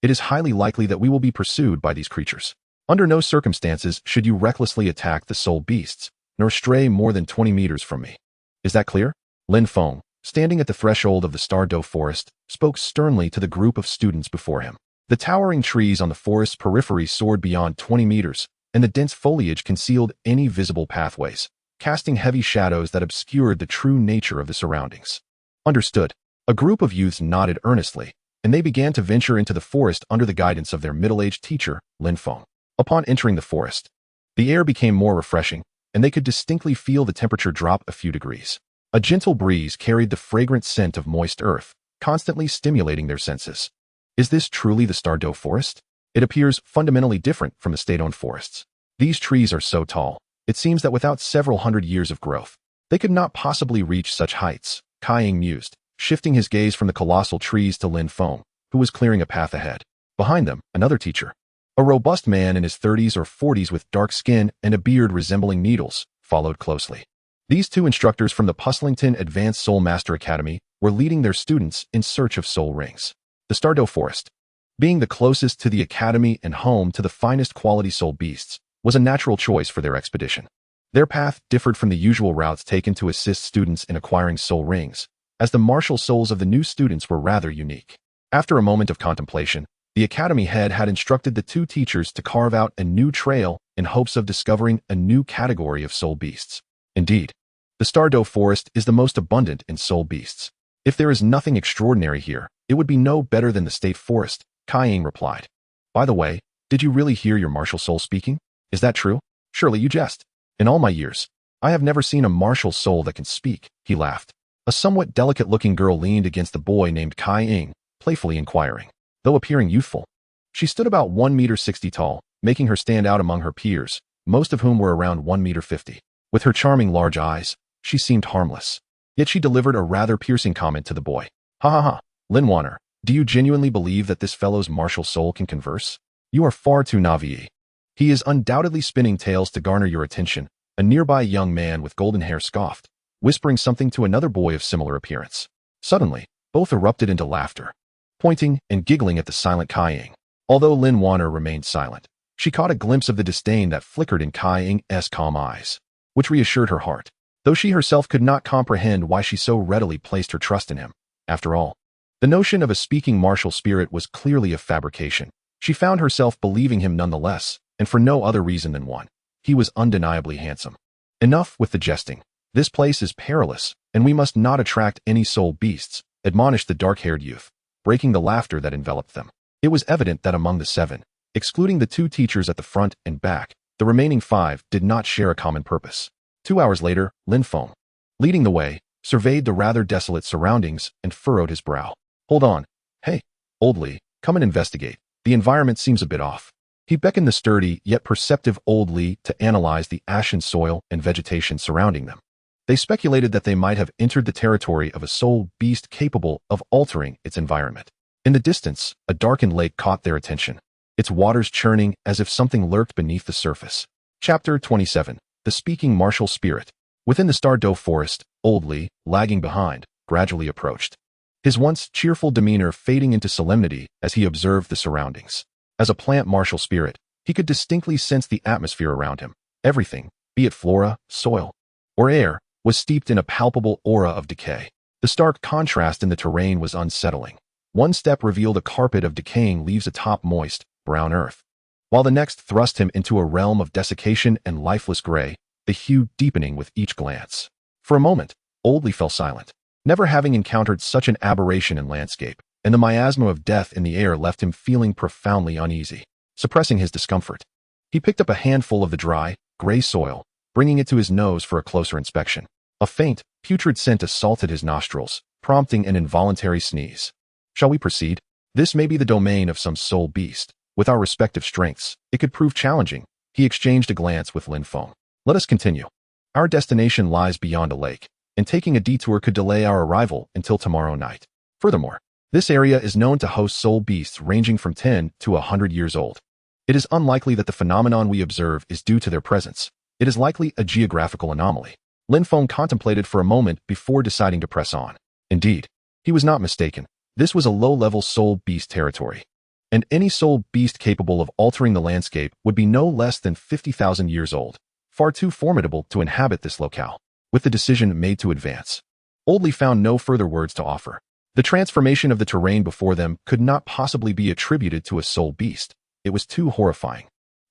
Speaker 1: it is highly likely that we will be pursued by these creatures. Under no circumstances should you recklessly attack the soul beasts, nor stray more than 20 meters from me. Is that clear? Lin Feng, standing at the threshold of the Douluo forest, spoke sternly to the group of students before him. The towering trees on the forest's periphery soared beyond 20 meters, and the dense foliage concealed any visible pathways, casting heavy shadows that obscured the true nature of the surroundings. Understood. A group of youths nodded earnestly, and they began to venture into the forest under the guidance of their middle-aged teacher, Lin Feng. Upon entering the forest, the air became more refreshing, and they could distinctly feel the temperature drop a few degrees. A gentle breeze carried the fragrant scent of moist earth, constantly stimulating their senses. Is this truly the Douluo forest? It appears fundamentally different from the state-owned forests. These trees are so tall, it seems that without several hundred years of growth, they could not possibly reach such heights, Kai Ying mused, shifting his gaze from the colossal trees to Lin Feng, who was clearing a path ahead. Behind them, another teacher, a robust man in his 30s or 40s with dark skin and a beard resembling needles, followed closely. These two instructors from the Puslington Advanced Soul Master Academy were leading their students in search of soul rings. The Douluo forest, being the closest to the academy and home to the finest quality soul beasts, was a natural choice for their expedition. Their path differed from the usual routes taken to assist students in acquiring soul rings, as the martial souls of the new students were rather unique. After a moment of contemplation, the academy head had instructed the two teachers to carve out a new trail in hopes of discovering a new category of soul beasts. Indeed, the Douluo forest is the most abundant in soul beasts. If there is nothing extraordinary here, it would be no better than the state forest, Kai Ying replied. By the way, did you really hear your martial soul speaking? Is that true? Surely you jest. In all my years, I have never seen a martial soul that can speak, he laughed. A somewhat delicate-looking girl leaned against the boy named Kai Ying, playfully inquiring. Though appearing youthful, she stood about 1.60 meters tall, making her stand out among her peers, most of whom were around 1.50 meters. With her charming large eyes, she seemed harmless. Yet she delivered a rather piercing comment to the boy. Ha ha ha, Lin Wanner, do you genuinely believe that this fellow's martial soul can converse? You are far too naive. He is undoubtedly spinning tales to garner your attention, a nearby young man with golden hair scoffed, whispering something to another boy of similar appearance. Suddenly, both erupted into laughter, pointing and giggling at the silent Kai Ying. Although Lin Wanner remained silent, she caught a glimpse of the disdain that flickered in Kai Ying's calm eyes, which reassured her heart, though she herself could not comprehend why she so readily placed her trust in him. After all, the notion of a speaking martial spirit was clearly a fabrication. She found herself believing him nonetheless, and for no other reason than one. He was undeniably handsome. Enough with the jesting. This place is perilous, and we must not attract any soul beasts, admonished the dark-haired youth, breaking the laughter that enveloped them. It was evident that among the 7, excluding the 2 teachers at the front and back, the remaining 5 did not share a common purpose. 2 hours later, Lin Feng, leading the way, surveyed the rather desolate surroundings and furrowed his brow. Hold on. Hey, old Li, come and investigate. The environment seems a bit off. He beckoned the sturdy yet perceptive old Li to analyze the ashen soil and vegetation surrounding them. They speculated that they might have entered the territory of a soul beast capable of altering its environment. In the distance, a darkened lake caught their attention, its waters churning as if something lurked beneath the surface. Chapter 27. The Speaking Martial Spirit. Within the Douluo forest, old Li, lagging behind, gradually approached, his once cheerful demeanor fading into solemnity as he observed the surroundings. As a plant martial spirit, he could distinctly sense the atmosphere around him. Everything, be it flora, soil, or air, was steeped in a palpable aura of decay. The stark contrast in the terrain was unsettling. One step revealed a carpet of decaying leaves atop moist, brown earth, while the next thrust him into a realm of desiccation and lifeless gray, the hue deepening with each glance. For a moment, Old Li fell silent, never having encountered such an aberration in landscape, and the miasma of death in the air left him feeling profoundly uneasy. Suppressing his discomfort, he picked up a handful of the dry, gray soil, bringing it to his nose for a closer inspection. A faint, putrid scent assaulted his nostrils, prompting an involuntary sneeze. Shall we proceed? This may be the domain of some soul beast. With our respective strengths, it could prove challenging. He exchanged a glance with Lin Feng. Let us continue. Our destination lies beyond a lake, and taking a detour could delay our arrival until tomorrow night. Furthermore, this area is known to host soul beasts ranging from 10 to 100 years old. It is unlikely that the phenomenon we observe is due to their presence. It is likely a geographical anomaly. Lin Feng contemplated for a moment before deciding to press on. Indeed, He was not mistaken. This was a low-level soul beast territory. And any soul beast capable of altering the landscape would be no less than 50,000 years old, far too formidable to inhabit this locale. With the decision made to advance, Oldley found no further words to offer. The transformation of the terrain before them could not possibly be attributed to a soul beast. It was too horrifying.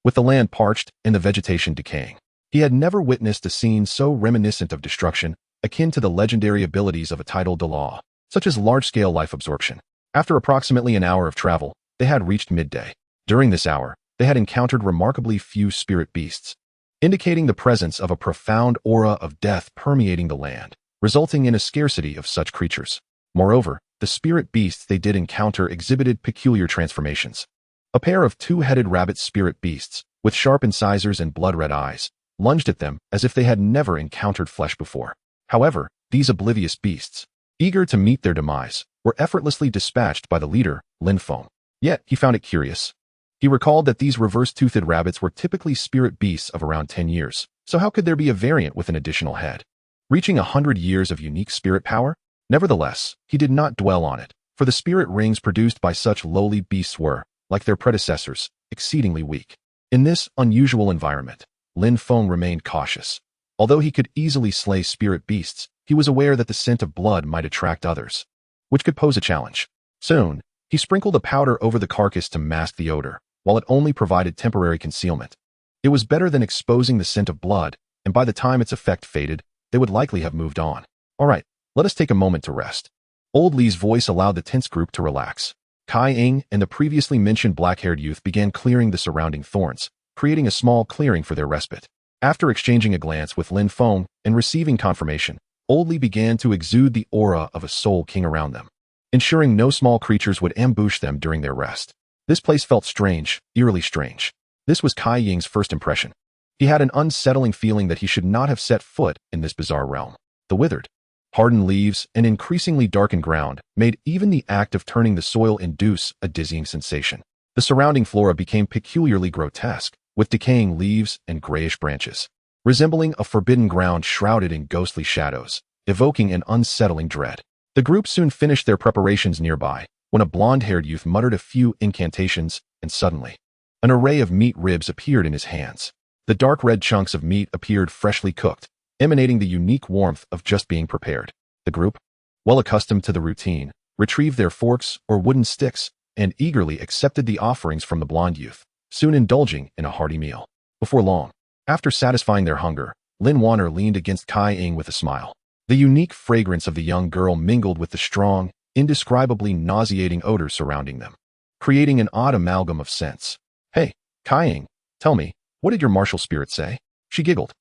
Speaker 1: With the land parched and the vegetation decaying, he had never witnessed a scene so reminiscent of destruction, akin to the legendary abilities of a tidal Douluo, such as large-scale life absorption. After approximately an hour of travel, they had reached midday. During this hour, they had encountered remarkably few spirit beasts, indicating the presence of a profound aura of death permeating the land, resulting in a scarcity of such creatures. Moreover, the spirit beasts they did encounter exhibited peculiar transformations. A pair of two-headed rabbit spirit beasts, with sharp incisors and blood-red eyes, lunged at them as if they had never encountered flesh before. However, these oblivious beasts, eager to meet their demise, were effortlessly dispatched by the leader, Lin Feng. Yet, he found it curious. He recalled that these reverse-toothed rabbits were typically spirit beasts of around 10 years, so how could there be a variant with an additional head? Reaching 100 years of unique spirit power? Nevertheless, he did not dwell on it, for the spirit rings produced by such lowly beasts were, like their predecessors, exceedingly weak. In this unusual environment, Lin Feng remained cautious. Although he could easily slay spirit beasts, he was aware that the scent of blood might attract others, which could pose a challenge. Soon, he sprinkled a powder over the carcass to mask the odor, while it only provided temporary concealment. It was better than exposing the scent of blood, and by the time its effect faded, they would likely have moved on. All right, let us take a moment to rest. Old Li's voice allowed the tense group to relax. Kai Ying and the previously mentioned black-haired youth began clearing the surrounding thorns, creating a small clearing for their respite. After exchanging a glance with Lin Feng and receiving confirmation, Old Li began to exude the aura of a soul king around them, ensuring no small creatures would ambush them during their rest. This place felt strange, eerily strange. This was Kai Ying's first impression. He had an unsettling feeling that he should not have set foot in this bizarre realm. The withered, hardened leaves and increasingly darkened ground made even the act of turning the soil induce a dizzying sensation. The surrounding flora became peculiarly grotesque, with decaying leaves and grayish branches, resembling a forbidden ground shrouded in ghostly shadows, evoking an unsettling dread. The group soon finished their preparations nearby, when a blonde-haired youth muttered a few incantations, and suddenly, an array of meat ribs appeared in his hands. The dark red chunks of meat appeared freshly cooked, emanating the unique warmth of just being prepared. The group, well accustomed to the routine, retrieved their forks or wooden sticks and eagerly accepted the offerings from the blonde youth, soon indulging in a hearty meal. Before long, after satisfying their hunger, Lin Wanner leaned against Kai Ying with a smile. The unique fragrance of the young girl mingled with the strong, indescribably nauseating odor surrounding them, creating an odd amalgam of scents. Hey, Kai Ying, tell me, what did your martial spirit say? She giggled.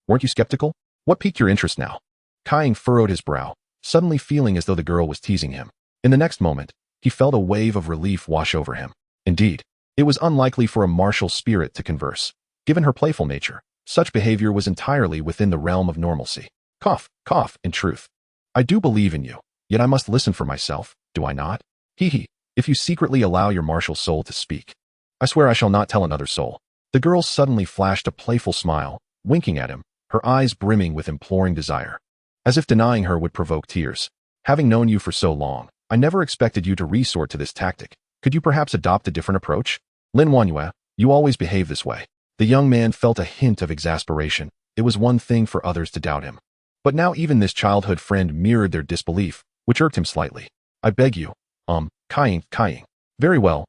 Speaker 1: Weren't you skeptical? What piqued your interest now? Kai Ying furrowed his brow, suddenly feeling as though the girl was teasing him. In the next moment, he felt a wave of relief wash over him. Indeed, it was unlikely for a martial spirit to converse. Given her playful nature, such behavior was entirely within the realm of normalcy. Cough, cough, in truth. I do believe in you, yet I must listen for myself, do I not? Hee, if you secretly allow your martial soul to speak. I swear I shall not tell another soul. The girl suddenly flashed a playful smile, winking at him, her eyes brimming with imploring desire. As if denying her would provoke tears. Having known you for so long, I never expected you to resort to this tactic. Could you perhaps adopt a different approach? Lin Wanyue, you always behave this way. The young man felt a hint of exasperation. It was one thing for others to doubt him. But now even this childhood friend mirrored their disbelief, which irked him slightly. I beg you, Kai Ying. Very well.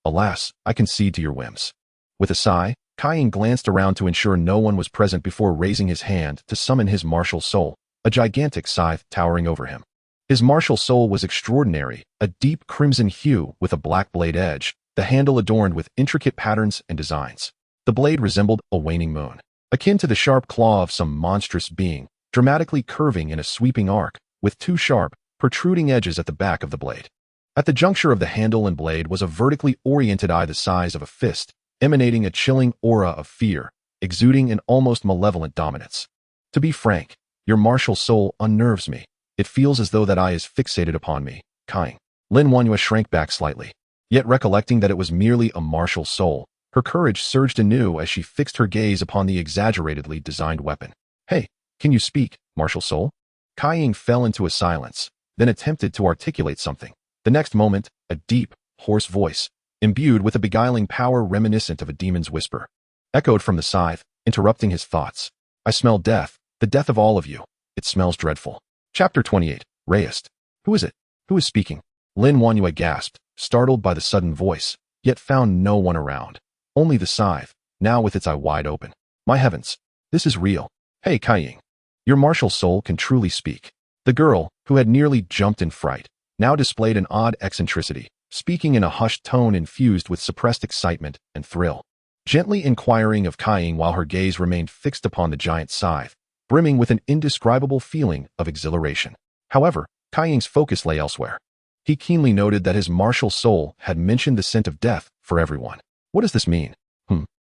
Speaker 1: Alas, I concede to your whims. With a sigh, Kai Ying glanced around to ensure no one was present before raising his hand to summon his martial soul, a gigantic scythe towering over him. His martial soul was extraordinary, a deep crimson hue with a black blade edge, the handle adorned with intricate patterns and designs. The blade resembled a waning moon, akin to the sharp claw of some monstrous being, dramatically curving in a sweeping arc, with two sharp, protruding edges at the back of the blade. At the juncture of the handle and blade was a vertically oriented eye the size of a fist, emanating a chilling aura of fear, exuding an almost malevolent dominance. To be frank, your martial soul unnerves me. It feels as though that eye is fixated upon me, Kai Ying. Lin Wanyue shrank back slightly. Yet recollecting that it was merely a martial soul, her courage surged anew as she fixed her gaze upon the exaggeratedly designed weapon. Hey, can you speak, martial soul? Kai Ying fell into a silence, then attempted to articulate something. The next moment, a deep, hoarse voice, imbued with a beguiling power reminiscent of a demon's whisper, echoed from the scythe, interrupting his thoughts. I smell death, the death of all of you. It smells dreadful. Chapter 28. Rayist. Who is it? Who is speaking? Lin Wanyue gasped, startled by the sudden voice, yet found no one around. Only the scythe, now with its eye wide open. My heavens. This is real. Hey, Kaiying. Your martial soul can truly speak. The girl, who had nearly jumped in fright, now displayed an odd eccentricity, speaking in a hushed tone infused with suppressed excitement and thrill, gently inquiring of Kaiying while her gaze remained fixed upon the giant scythe, brimming with an indescribable feeling of exhilaration. However, Kaiying's focus lay elsewhere. He keenly noted that his martial soul had mentioned the scent of death for everyone. What does this mean?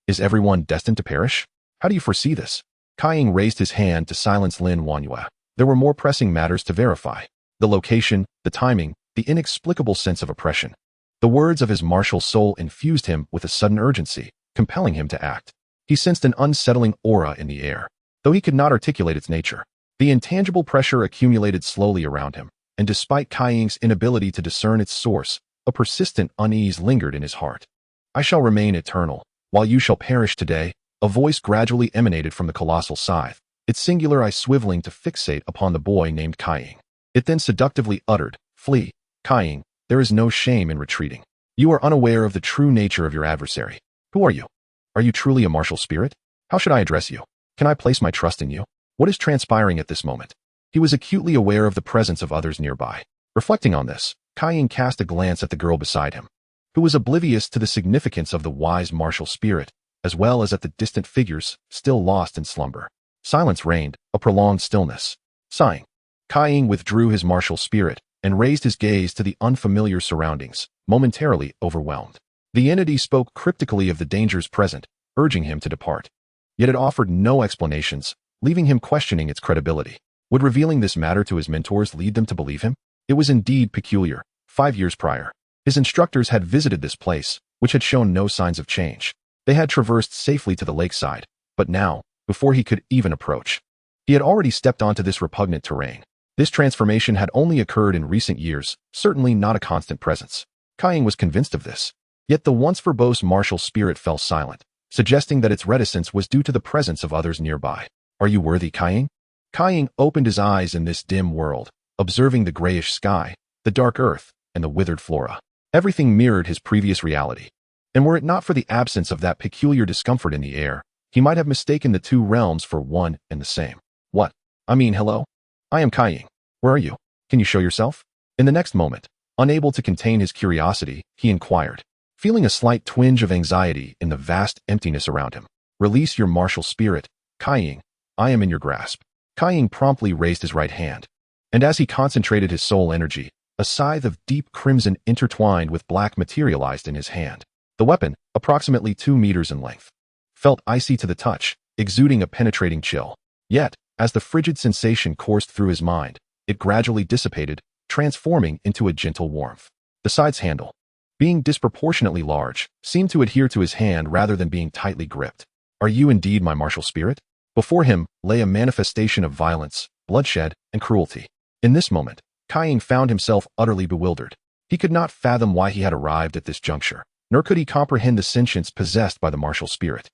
Speaker 1: Is everyone destined to perish? How do you foresee this? Kaiying raised his hand to silence Lin Wanyue. There were more pressing matters to verify. The location, the timing, the inexplicable sense of oppression. The words of his martial soul infused him with a sudden urgency, compelling him to act. He sensed an unsettling aura in the air, though he could not articulate its nature. The intangible pressure accumulated slowly around him, and despite Kaiying's inability to discern its source, a persistent unease lingered in his heart. I shall remain eternal, while you shall perish today. A voice gradually emanated from the colossal scythe, its singular eye swiveling to fixate upon the boy named Kaiying. It then seductively uttered, Flee, Kaiying, there is no shame in retreating. You are unaware of the true nature of your adversary. Who are you? Are you truly a martial spirit? How should I address you? Can I place my trust in you? What is transpiring at this moment? He was acutely aware of the presence of others nearby. Reflecting on this, Kaiying cast a glance at the girl beside him, who was oblivious to the significance of the wise martial spirit, as well as at the distant figures still lost in slumber. Silence reigned, a prolonged stillness. Sighing, Kaiying withdrew his martial spirit and raised his gaze to the unfamiliar surroundings, momentarily overwhelmed. The entity spoke cryptically of the dangers present, urging him to depart. Yet it offered no explanations, leaving him questioning its credibility. Would revealing this matter to his mentors lead them to believe him? It was indeed peculiar. 5 years prior, his instructors had visited this place, which had shown no signs of change. They had traversed safely to the lakeside, but now, before he could even approach, he had already stepped onto this repugnant terrain. This transformation had only occurred in recent years, certainly not a constant presence. Kaiying was convinced of this. Yet the once verbose martial spirit fell silent, suggesting that its reticence was due to the presence of others nearby. Are you worthy, Kaiying? Kaiying opened his eyes in this dim world, observing the grayish sky, the dark earth, and the withered flora. Everything mirrored his previous reality. And were it not for the absence of that peculiar discomfort in the air, he might have mistaken the two realms for one and the same. What? Hello? I am Kaiying. Where are you? Can you show yourself? In the next moment, unable to contain his curiosity, he inquired, feeling a slight twinge of anxiety in the vast emptiness around him. Release your martial spirit, Kaiying. I am in your grasp. Kaiying promptly raised his right hand, and as he concentrated his soul energy, a scythe of deep crimson intertwined with black materialized in his hand. The weapon, approximately 2 meters in length, felt icy to the touch, exuding a penetrating chill. Yet, as the frigid sensation coursed through his mind, it gradually dissipated, transforming into a gentle warmth. The scythe's handle, being disproportionately large, seemed to adhere to his hand rather than being tightly gripped. Are you indeed my martial spirit? Before him lay a manifestation of violence, bloodshed, and cruelty. In this moment, Kaiying found himself utterly bewildered. He could not fathom why he had arrived at this juncture, nor could he comprehend the sentience possessed by the martial spirit.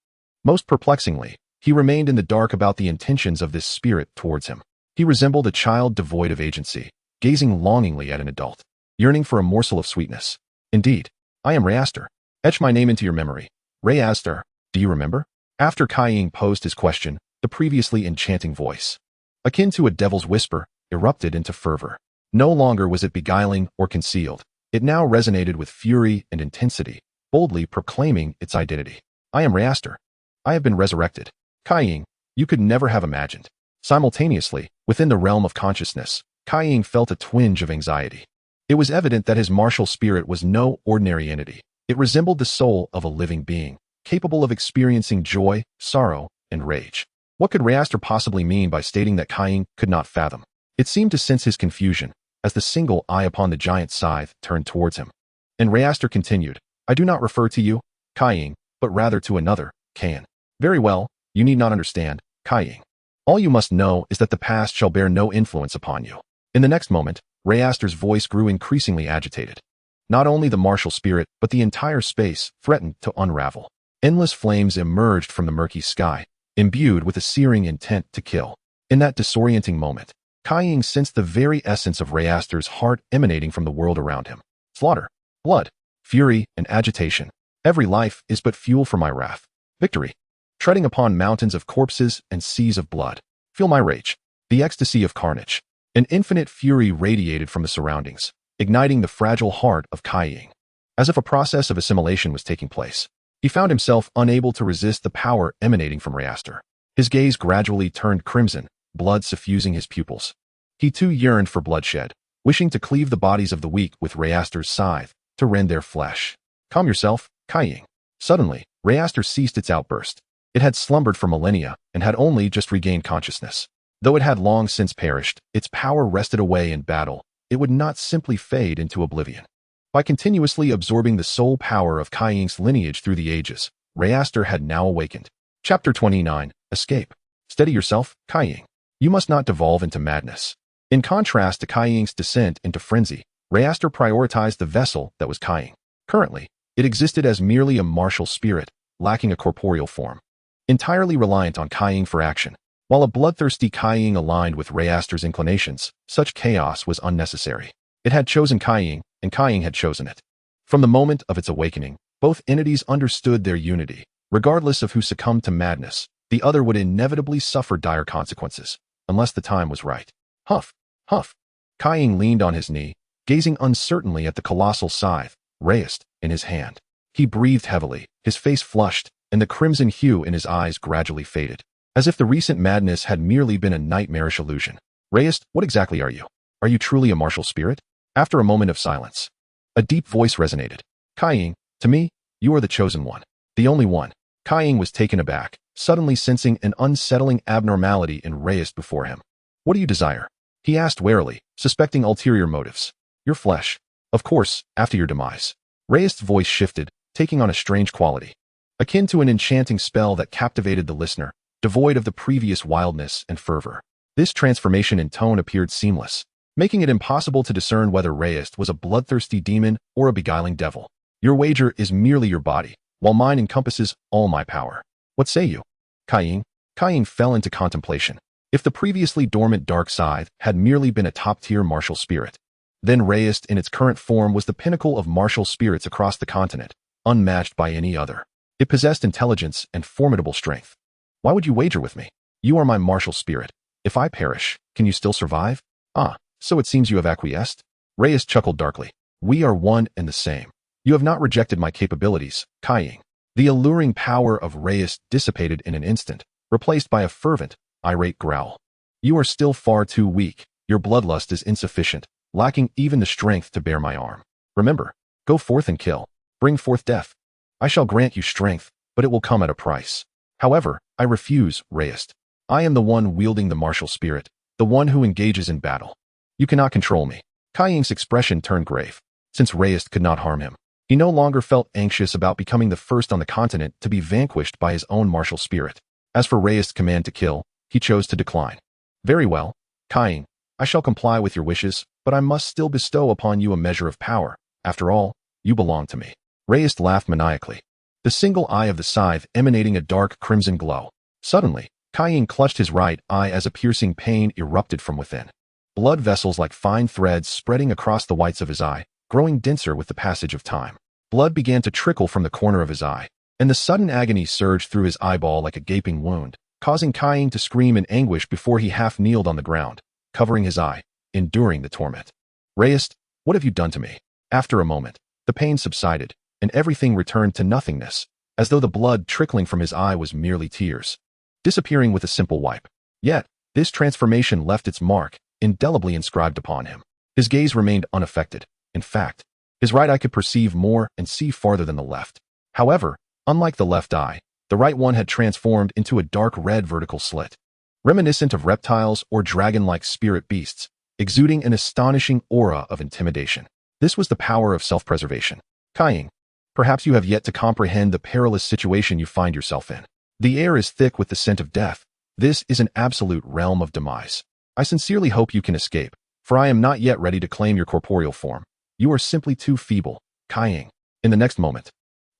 Speaker 1: Most perplexingly, he remained in the dark about the intentions of this spirit towards him. He resembled a child devoid of agency, gazing longingly at an adult, yearning for a morsel of sweetness. Indeed, I am Rayastar. Etch my name into your memory. Rayastar, do you remember? After Kaiying posed his question, the previously enchanting voice, akin to a devil's whisper, erupted into fervor. No longer was it beguiling or concealed. It now resonated with fury and intensity, boldly proclaiming its identity. I am Rayastar. I have been resurrected. Kaiying, you could never have imagined. Simultaneously, within the realm of consciousness, Kaiying felt a twinge of anxiety. It was evident that his martial spirit was no ordinary entity. It resembled the soul of a living being, capable of experiencing joy, sorrow, and rage. What could Rayastar possibly mean by stating that Kaiying could not fathom? It seemed to sense his confusion, as the single eye upon the giant scythe turned towards him. And Rayastar continued, I do not refer to you, Kaiying, but rather to another, Kan. Very well, you need not understand, Kaiying. All you must know is that the past shall bear no influence upon you. In the next moment, Rayaster's voice grew increasingly agitated. Not only the martial spirit, but the entire space threatened to unravel. Endless flames emerged from the murky sky, imbued with a searing intent to kill. In that disorienting moment, Kai Ying sensed the very essence of Rayaster's heart emanating from the world around him. Slaughter, blood, fury, and agitation. Every life is but fuel for my wrath. Victory. Treading upon mountains of corpses and seas of blood. Feel my rage. The ecstasy of carnage. An infinite fury radiated from the surroundings, igniting the fragile heart of Kai Ying. As if a process of assimilation was taking place, he found himself unable to resist the power emanating from Rayaster. His gaze gradually turned crimson, blood suffusing his pupils. He too yearned for bloodshed, wishing to cleave the bodies of the weak with Rayaster's scythe, to rend their flesh. Calm yourself, Kai Ying. Suddenly, Rayaster ceased its outburst. It had slumbered for millennia and had only just regained consciousness. Though it had long since perished, its power rested away in battle. It would not simply fade into oblivion. By continuously absorbing the soul power of Kai Ying's lineage through the ages, Rayaster had now awakened. Chapter 29. Escape. Steady yourself, Kai Ying. You must not devolve into madness. In contrast to Kai Ying's descent into frenzy, Rayaster prioritized the vessel that was Kai Ying. Currently, it existed as merely a martial spirit, lacking a corporeal form. Entirely reliant on Kai Ying for action. While a bloodthirsty Kai Ying aligned with Rayaster's inclinations, such chaos was unnecessary. It had chosen Kai Ying, and Kai Ying had chosen it. From the moment of its awakening, both entities understood their unity. Regardless of who succumbed to madness, the other would inevitably suffer dire consequences, unless the time was right. Huff, huff. Kai Ying leaned on his knee, gazing uncertainly at the colossal scythe, raised in his hand. He breathed heavily, his face flushed, and the crimson hue in his eyes gradually faded, as if the recent madness had merely been a nightmarish illusion. Raist, what exactly are you? Are you truly a martial spirit? After a moment of silence, a deep voice resonated. Kai Ying, to me, you are the chosen one. The only one. Kai Ying was taken aback, suddenly sensing an unsettling abnormality in Raist before him. What do you desire? He asked warily, suspecting ulterior motives. Your flesh. Of course, after your demise. Raist's voice shifted, taking on a strange quality, akin to an enchanting spell that captivated the listener, devoid of the previous wildness and fervor. This transformation in tone appeared seamless, making it impossible to discern whether Raist was a bloodthirsty demon or a beguiling devil. Your wager is merely your body, while mine encompasses all my power. What say you? Kai Ying? Kai Ying fell into contemplation. If the previously dormant dark scythe had merely been a top-tier martial spirit, then Raist in its current form was the pinnacle of martial spirits across the continent, unmatched by any other. It possessed intelligence and formidable strength. Why would you wager with me? You are my martial spirit. If I perish, can you still survive? Ah, so it seems you have acquiesced? Raist chuckled darkly. We are one and the same. You have not rejected my capabilities, Kai Ying. The alluring power of Raist dissipated in an instant, replaced by a fervent, irate growl. You are still far too weak. Your bloodlust is insufficient, lacking even the strength to bear my arm. Remember, go forth and kill. Bring forth death. I shall grant you strength, but it will come at a price. However, I refuse, Raist. I am the one wielding the martial spirit, the one who engages in battle. You cannot control me. Kai Ying's expression turned grave. Since Raist could not harm him, he no longer felt anxious about becoming the first on the continent to be vanquished by his own martial spirit. As for Raist's command to kill, he chose to decline. Very well, Kai Ying, I shall comply with your wishes, but I must still bestow upon you a measure of power. After all, you belong to me. Raist laughed maniacally, the single eye of the scythe emanating a dark crimson glow. Suddenly, Kai Ying clutched his right eye as a piercing pain erupted from within. Blood vessels like fine threads spreading across the whites of his eye, growing denser with the passage of time. Blood began to trickle from the corner of his eye, and the sudden agony surged through his eyeball like a gaping wound, causing Kai Ying to scream in anguish before he half kneeled on the ground, covering his eye, enduring the torment. Raist, what have you done to me? After a moment, the pain subsided, and everything returned to nothingness, as though the blood trickling from his eye was merely tears, disappearing with a simple wipe. Yet, this transformation left its mark, indelibly inscribed upon him. His gaze remained unaffected. In fact, his right eye could perceive more and see farther than the left. However, unlike the left eye, the right one had transformed into a dark red vertical slit, reminiscent of reptiles or dragon-like spirit beasts, exuding an astonishing aura of intimidation. This was the power of self-preservation. Kai Ying, perhaps you have yet to comprehend the perilous situation you find yourself in. The air is thick with the scent of death. This is an absolute realm of demise. I sincerely hope you can escape, for I am not yet ready to claim your corporeal form. You are simply too feeble, Kai Ying. In the next moment,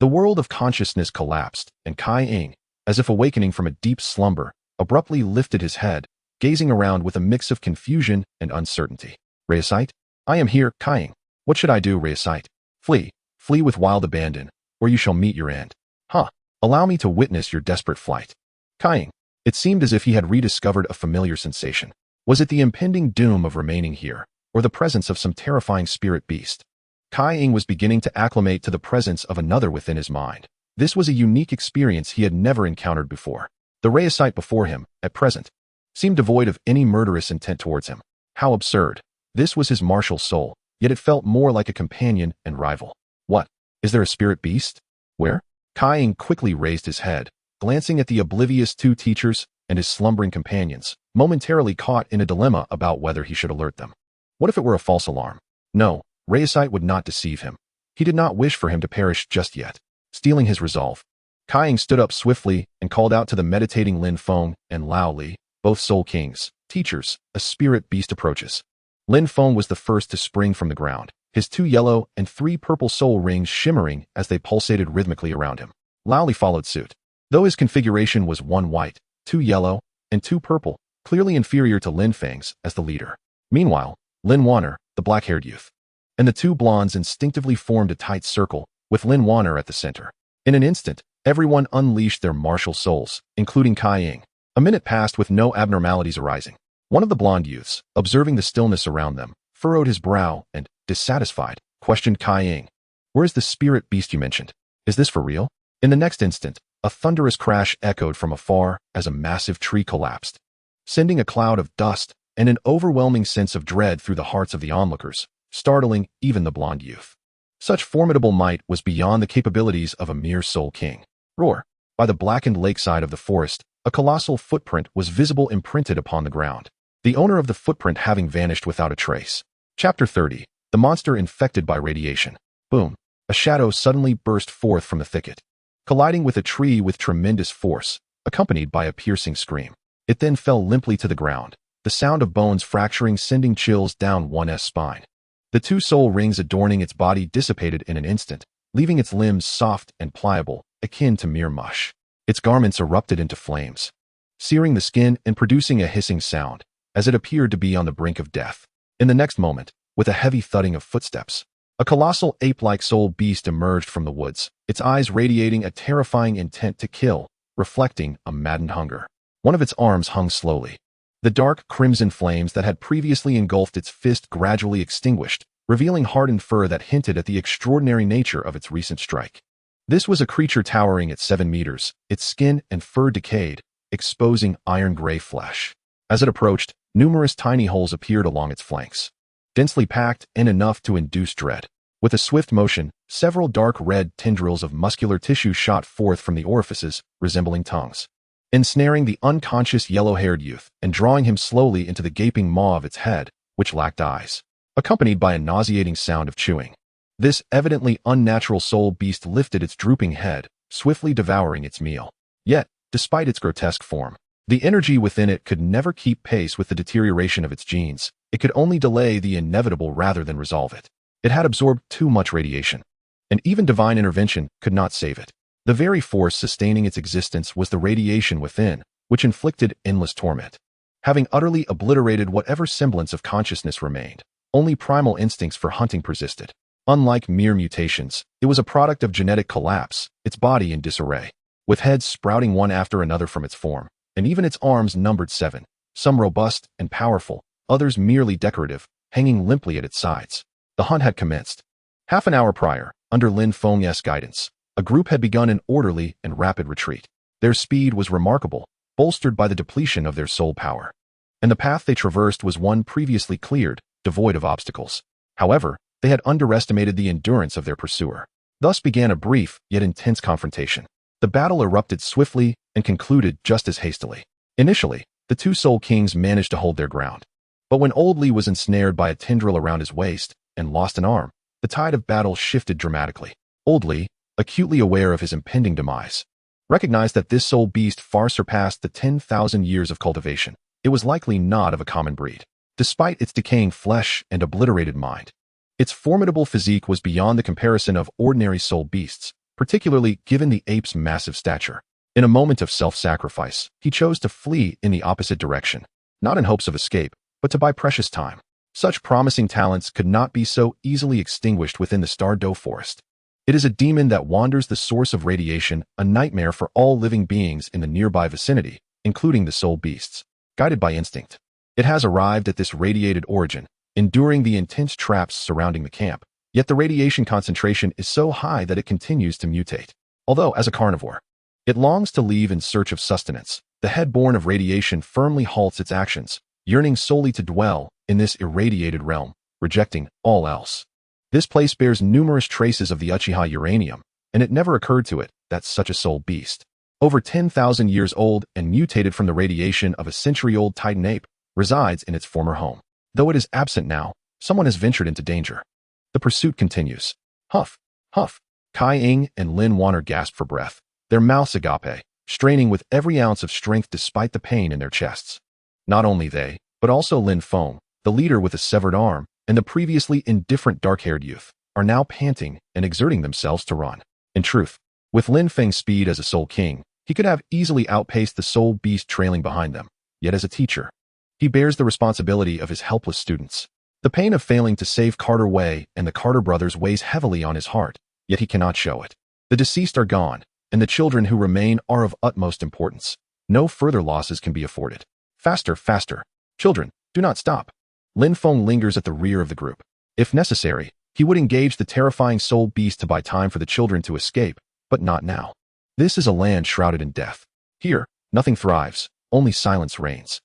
Speaker 1: the world of consciousness collapsed, and Kai Ying, as if awakening from a deep slumber, abruptly lifted his head, gazing around with a mix of confusion and uncertainty. Reasite? I am here, Kai Ying. What should I do, Reasite? Flee. Flee with wild abandon, or you shall meet your end. Huh. Allow me to witness your desperate flight. Kai Ying. It seemed as if he had rediscovered a familiar sensation. Was it the impending doom of remaining here, or the presence of some terrifying spirit beast? Kai Ying was beginning to acclimate to the presence of another within his mind. This was a unique experience he had never encountered before. The Reasite before him, at present, seemed devoid of any murderous intent towards him. How absurd. This was his martial soul, yet it felt more like a companion and rival. What? Is there a spirit beast? Where? Kai Ying quickly raised his head, glancing at the oblivious two teachers and his slumbering companions, momentarily caught in a dilemma about whether he should alert them. What if it were a false alarm? No, Reasite would not deceive him. He did not wish for him to perish just yet. Stealing his resolve, Kai Ying stood up swiftly and called out to the meditating Lin Feng and Lao Li, both soul kings, teachers, a spirit beast approaches. Lin Feng was the first to spring from the ground, his 2 yellow and 3 purple soul rings shimmering as they pulsated rhythmically around him. Lao Li followed suit. Though his configuration was 1 white, 2 yellow, and 2 purple, clearly inferior to Lin Feng's as the leader. Meanwhile, Lin Wanner, the black-haired youth, and the 2 blondes instinctively formed a tight circle, with Lin Wanner at the center. In an instant, everyone unleashed their martial souls, including Kai Ying. A minute passed with no abnormalities arising. One of the blonde youths, observing the stillness around them, furrowed his brow and, dissatisfied, questioned Kai Ying. Where is the spirit beast you mentioned? Is this for real? In the next instant, a thunderous crash echoed from afar as a massive tree collapsed, sending a cloud of dust and an overwhelming sense of dread through the hearts of the onlookers, startling even the blonde youth. Such formidable might was beyond the capabilities of a mere soul king. Roar! By the blackened lakeside of the forest, a colossal footprint was visible imprinted upon the ground, the owner of the footprint having vanished without a trace. Chapter 30. The monster infected by radiation. Boom! A shadow suddenly burst forth from the thicket, colliding with a tree with tremendous force, accompanied by a piercing scream. It then fell limply to the ground, the sound of bones fracturing sending chills down one's spine. The 2 soul rings adorning its body dissipated in an instant, leaving its limbs soft and pliable, akin to mere mush. Its garments erupted into flames, searing the skin and producing a hissing sound, as it appeared to be on the brink of death. In the next moment, with a heavy thudding of footsteps, a colossal ape-like soul beast emerged from the woods, its eyes radiating a terrifying intent to kill, reflecting a maddened hunger. One of its arms hung slowly. The dark crimson flames that had previously engulfed its fist gradually extinguished, revealing hardened fur that hinted at the extraordinary nature of its recent strike. This was a creature towering at 7 meters, its skin and fur decayed, exposing iron-gray flesh. As it approached, numerous tiny holes appeared along its flanks, densely packed and enough to induce dread. With a swift motion, several dark red tendrils of muscular tissue shot forth from the orifices, resembling tongues, ensnaring the unconscious yellow-haired youth and drawing him slowly into the gaping maw of its head, which lacked eyes, accompanied by a nauseating sound of chewing. This evidently unnatural soul beast lifted its drooping head, swiftly devouring its meal. Yet, despite its grotesque form, the energy within it could never keep pace with the deterioration of its genes. It could only delay the inevitable rather than resolve it. It had absorbed too much radiation, and even divine intervention could not save it. The very force sustaining its existence was the radiation within, which inflicted endless torment. Having utterly obliterated whatever semblance of consciousness remained, only primal instincts for hunting persisted. Unlike mere mutations, it was a product of genetic collapse, its body in disarray, with heads sprouting one after another from its form, and even its arms numbered 7, some robust and powerful, others merely decorative, hanging limply at its sides. The hunt had commenced. Half an hour prior, under Lin Feng's guidance, a group had begun an orderly and rapid retreat. Their speed was remarkable, bolstered by the depletion of their soul power. And the path they traversed was one previously cleared, devoid of obstacles. However, they had underestimated the endurance of their pursuer. Thus began a brief, yet intense confrontation. The battle erupted swiftly and concluded just as hastily. Initially, the 2 soul kings managed to hold their ground. But when Old Li was ensnared by a tendril around his waist and lost an arm, the tide of battle shifted dramatically. Old Li, acutely aware of his impending demise, recognized that this soul beast far surpassed the 10,000 years of cultivation. It was likely not of a common breed. despite its decaying flesh and obliterated mind. Its formidable physique was beyond the comparison of ordinary soul beasts, particularly given the ape's massive stature. In a moment of self-sacrifice, he chose to flee in the opposite direction, not in hopes of escape, but to buy precious time. Such promising talents could not be so easily extinguished within the Douluo forest. It is a demon that wanders the source of radiation, a nightmare for all living beings in the nearby vicinity, including the soul beasts. Guided by instinct, it has arrived at this radiated origin, enduring the intense traps surrounding the camp. Yet the radiation concentration is so high that it continues to mutate. Although, as a carnivore, it longs to leave in search of sustenance, the head born of radiation firmly halts its actions, yearning solely to dwell in this irradiated realm, rejecting all else. This place bears numerous traces of the Uchiha uranium, and it never occurred to it that such a soul beast, over 10,000 years old and mutated from the radiation of a century-old Titan ape, resides in its former home. Though it is absent now, someone has ventured into danger. The pursuit continues. Huff, huff. Kai Ying and Lin Wanner gasp for breath, their mouths agape, straining with every ounce of strength despite the pain in their chests. Not only they, but also Lin Feng, the leader with a severed arm, and the previously indifferent dark-haired youth, are now panting and exerting themselves to run. In truth, with Lin Feng's speed as a soul king, he could have easily outpaced the soul beast trailing behind them. Yet as a teacher, he bears the responsibility of his helpless students. The pain of failing to save Carter Wei and the Carter brothers weighs heavily on his heart, yet he cannot show it. The deceased are gone, and the children who remain are of utmost importance. No further losses can be afforded. Faster, faster. Children, do not stop. Lin Feng lingers at the rear of the group. If necessary, he would engage the terrifying soul beast to buy time for the children to escape, but not now. This is a land shrouded in death. Here, nothing thrives, only silence reigns.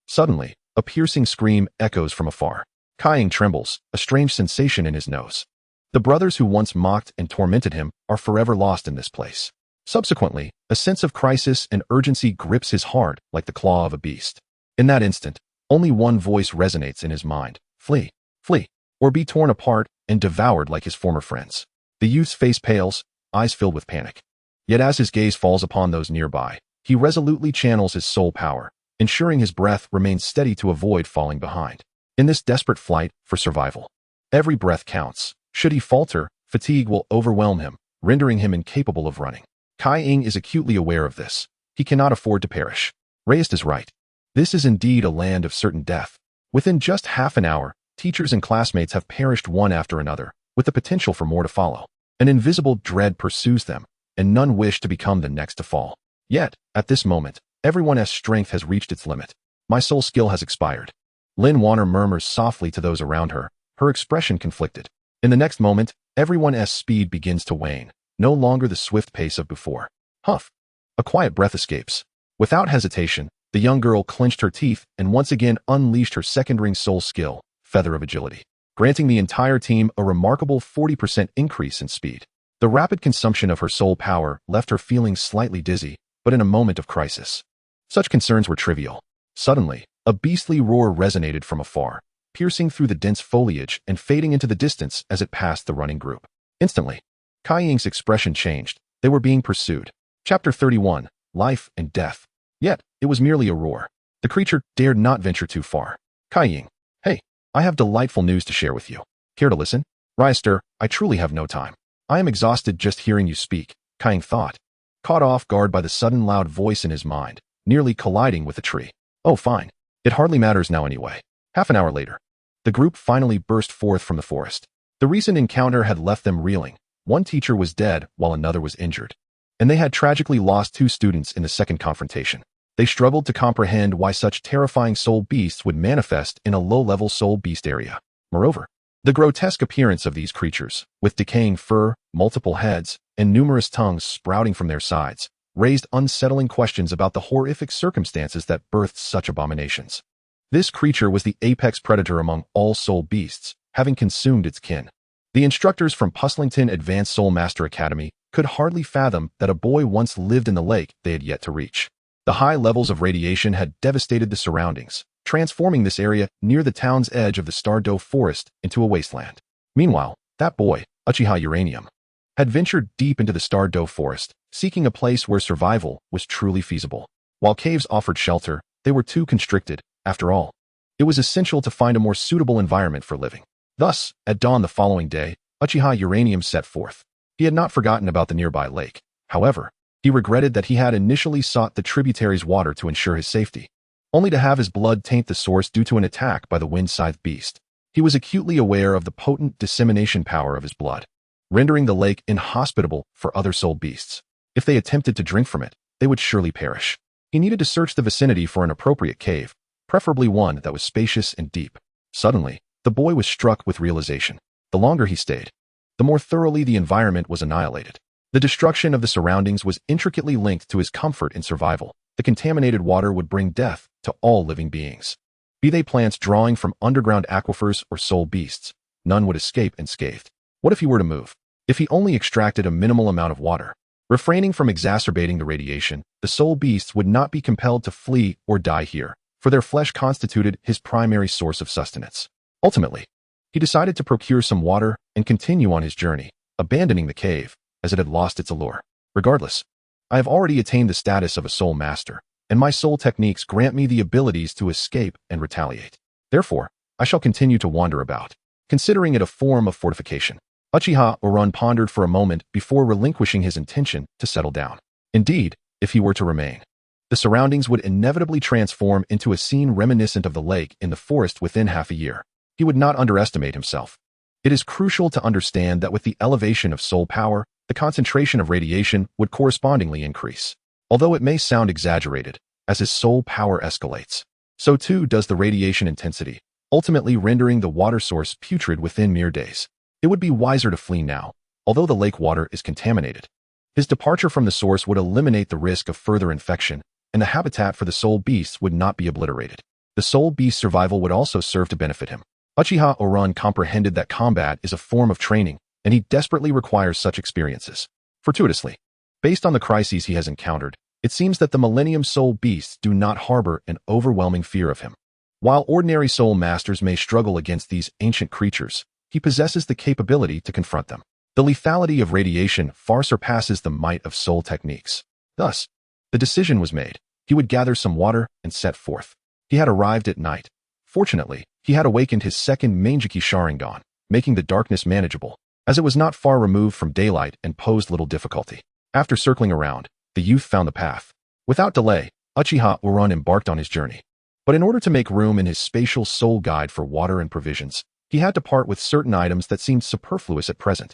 Speaker 1: Suddenly, a piercing scream echoes from afar. Kai Ying trembles, a strange sensation in his nose. The brothers who once mocked and tormented him are forever lost in this place. Subsequently, a sense of crisis and urgency grips his heart like the claw of a beast. In that instant, only one voice resonates in his mind. Flee, flee, or be torn apart and devoured like his former friends. The youth's face pales, eyes filled with panic. Yet as his gaze falls upon those nearby, he resolutely channels his soul power, ensuring his breath remains steady to avoid falling behind. In this desperate flight for survival, every breath counts. Should he falter, fatigue will overwhelm him, rendering him incapable of running. Kai Ying is acutely aware of this. He cannot afford to perish. Reyes is right. This is indeed a land of certain death. Within just half an hour, teachers and classmates have perished one after another, with the potential for more to follow. An invisible dread pursues them, and none wish to become the next to fall. Yet, at this moment, everyone's strength has reached its limit. My soul skill has expired. Lin Wanner murmurs softly to those around her, her expression conflicted. In the next moment, everyone's speed begins to wane, no longer the swift pace of before. Huff. A quiet breath escapes. Without hesitation, the young girl clenched her teeth and once again unleashed her second-ring soul skill, Feather of Agility, granting the entire team a remarkable 40% increase in speed. The rapid consumption of her soul power left her feeling slightly dizzy, but in a moment of crisis. Such concerns were trivial. Suddenly, a beastly roar resonated from afar, piercing through the dense foliage and fading into the distance as it passed the running group. Instantly, Kai Ying's expression changed. They were being pursued. Chapter 31, Life and Death. Yet, it was merely a roar. The creature dared not venture too far. Kai Ying. Hey, I have delightful news to share with you. Care to listen? Raister, I truly have no time. I am exhausted just hearing you speak, Kai Ying thought, caught off guard by the sudden loud voice in his mind, nearly colliding with a tree. Oh, fine. It hardly matters now anyway. Half an hour later, the group finally burst forth from the forest. The recent encounter had left them reeling. One teacher was dead while another was injured, and they had tragically lost 2 students in the second confrontation. They struggled to comprehend why such terrifying soul beasts would manifest in a low-level soul beast area. Moreover, the grotesque appearance of these creatures, with decaying fur, multiple heads, and numerous tongues sprouting from their sides, raised unsettling questions about the horrific circumstances that birthed such abominations. This creature was the apex predator among all soul beasts, having consumed its kin. The instructors from Puslington Advanced Soul Master Academy could hardly fathom that a boy once lived in the lake they had yet to reach. The high levels of radiation had devastated the surroundings, transforming this area near the town's edge of the Douluo forest into a wasteland. Meanwhile, that boy, Uchiha Uranium, had ventured deep into the Douluo forest, seeking a place where survival was truly feasible. While caves offered shelter, they were too constricted. After all, It was essential to find a more suitable environment for living. Thus, at dawn the following day, Uchiha Uranium set forth. He had not forgotten about the nearby lake. However, he regretted that he had initially sought the tributary's water to ensure his safety, only to have his blood taint the source due to an attack by the wind-scythed beast. He was acutely aware of the potent dissemination power of his blood, rendering the lake inhospitable for other soul beasts. If they attempted to drink from it, they would surely perish. He needed to search the vicinity for an appropriate cave, preferably one that was spacious and deep. Suddenly, the boy was struck with realization. The longer he stayed, the more thoroughly the environment was annihilated. The destruction of the surroundings was intricately linked to his comfort and survival. The contaminated water would bring death to all living beings. Be they plants drawing from underground aquifers or soul beasts, none would escape unscathed. What if he were to move? If he only extracted a minimal amount of water, refraining from exacerbating the radiation, the soul beasts would not be compelled to flee or die here, for their flesh constituted his primary source of sustenance. Ultimately, he decided to procure some water and continue on his journey, abandoning the cave, as it had lost its allure. Regardless, I have already attained the status of a soul master, and my soul techniques grant me the abilities to escape and retaliate. Therefore, I shall continue to wander about, considering it a form of fortification. Uchiha Oran pondered for a moment before relinquishing his intention to settle down. Indeed, if he were to remain, the surroundings would inevitably transform into a scene reminiscent of the lake in the forest within half a year. He would not underestimate himself. It is crucial to understand that with the elevation of soul power, the concentration of radiation would correspondingly increase. Although it may sound exaggerated, as his soul power escalates, so too does the radiation intensity, ultimately rendering the water source putrid within mere days. It would be wiser to flee now, although the lake water is contaminated. His departure from the source would eliminate the risk of further infection, and the habitat for the soul beasts would not be obliterated. The soul beast survival would also serve to benefit him. Uchiha Oran comprehended that combat is a form of training, and he desperately requires such experiences. Fortuitously, based on the crises he has encountered, it seems that the Millennium Soul Beasts do not harbor an overwhelming fear of him. While ordinary soul masters may struggle against these ancient creatures, he possesses the capability to confront them. The lethality of radiation far surpasses the might of soul techniques. Thus, the decision was made. He would gather some water and set forth. He had arrived at night. Fortunately, he had awakened his second Mangeki Sharingan, making the darkness manageable, as it was not far removed from daylight and posed little difficulty. After circling around, the youth found the path. Without delay, Uchiha Oran embarked on his journey. But in order to make room in his spatial soul guide for water and provisions, he had to part with certain items that seemed superfluous at present,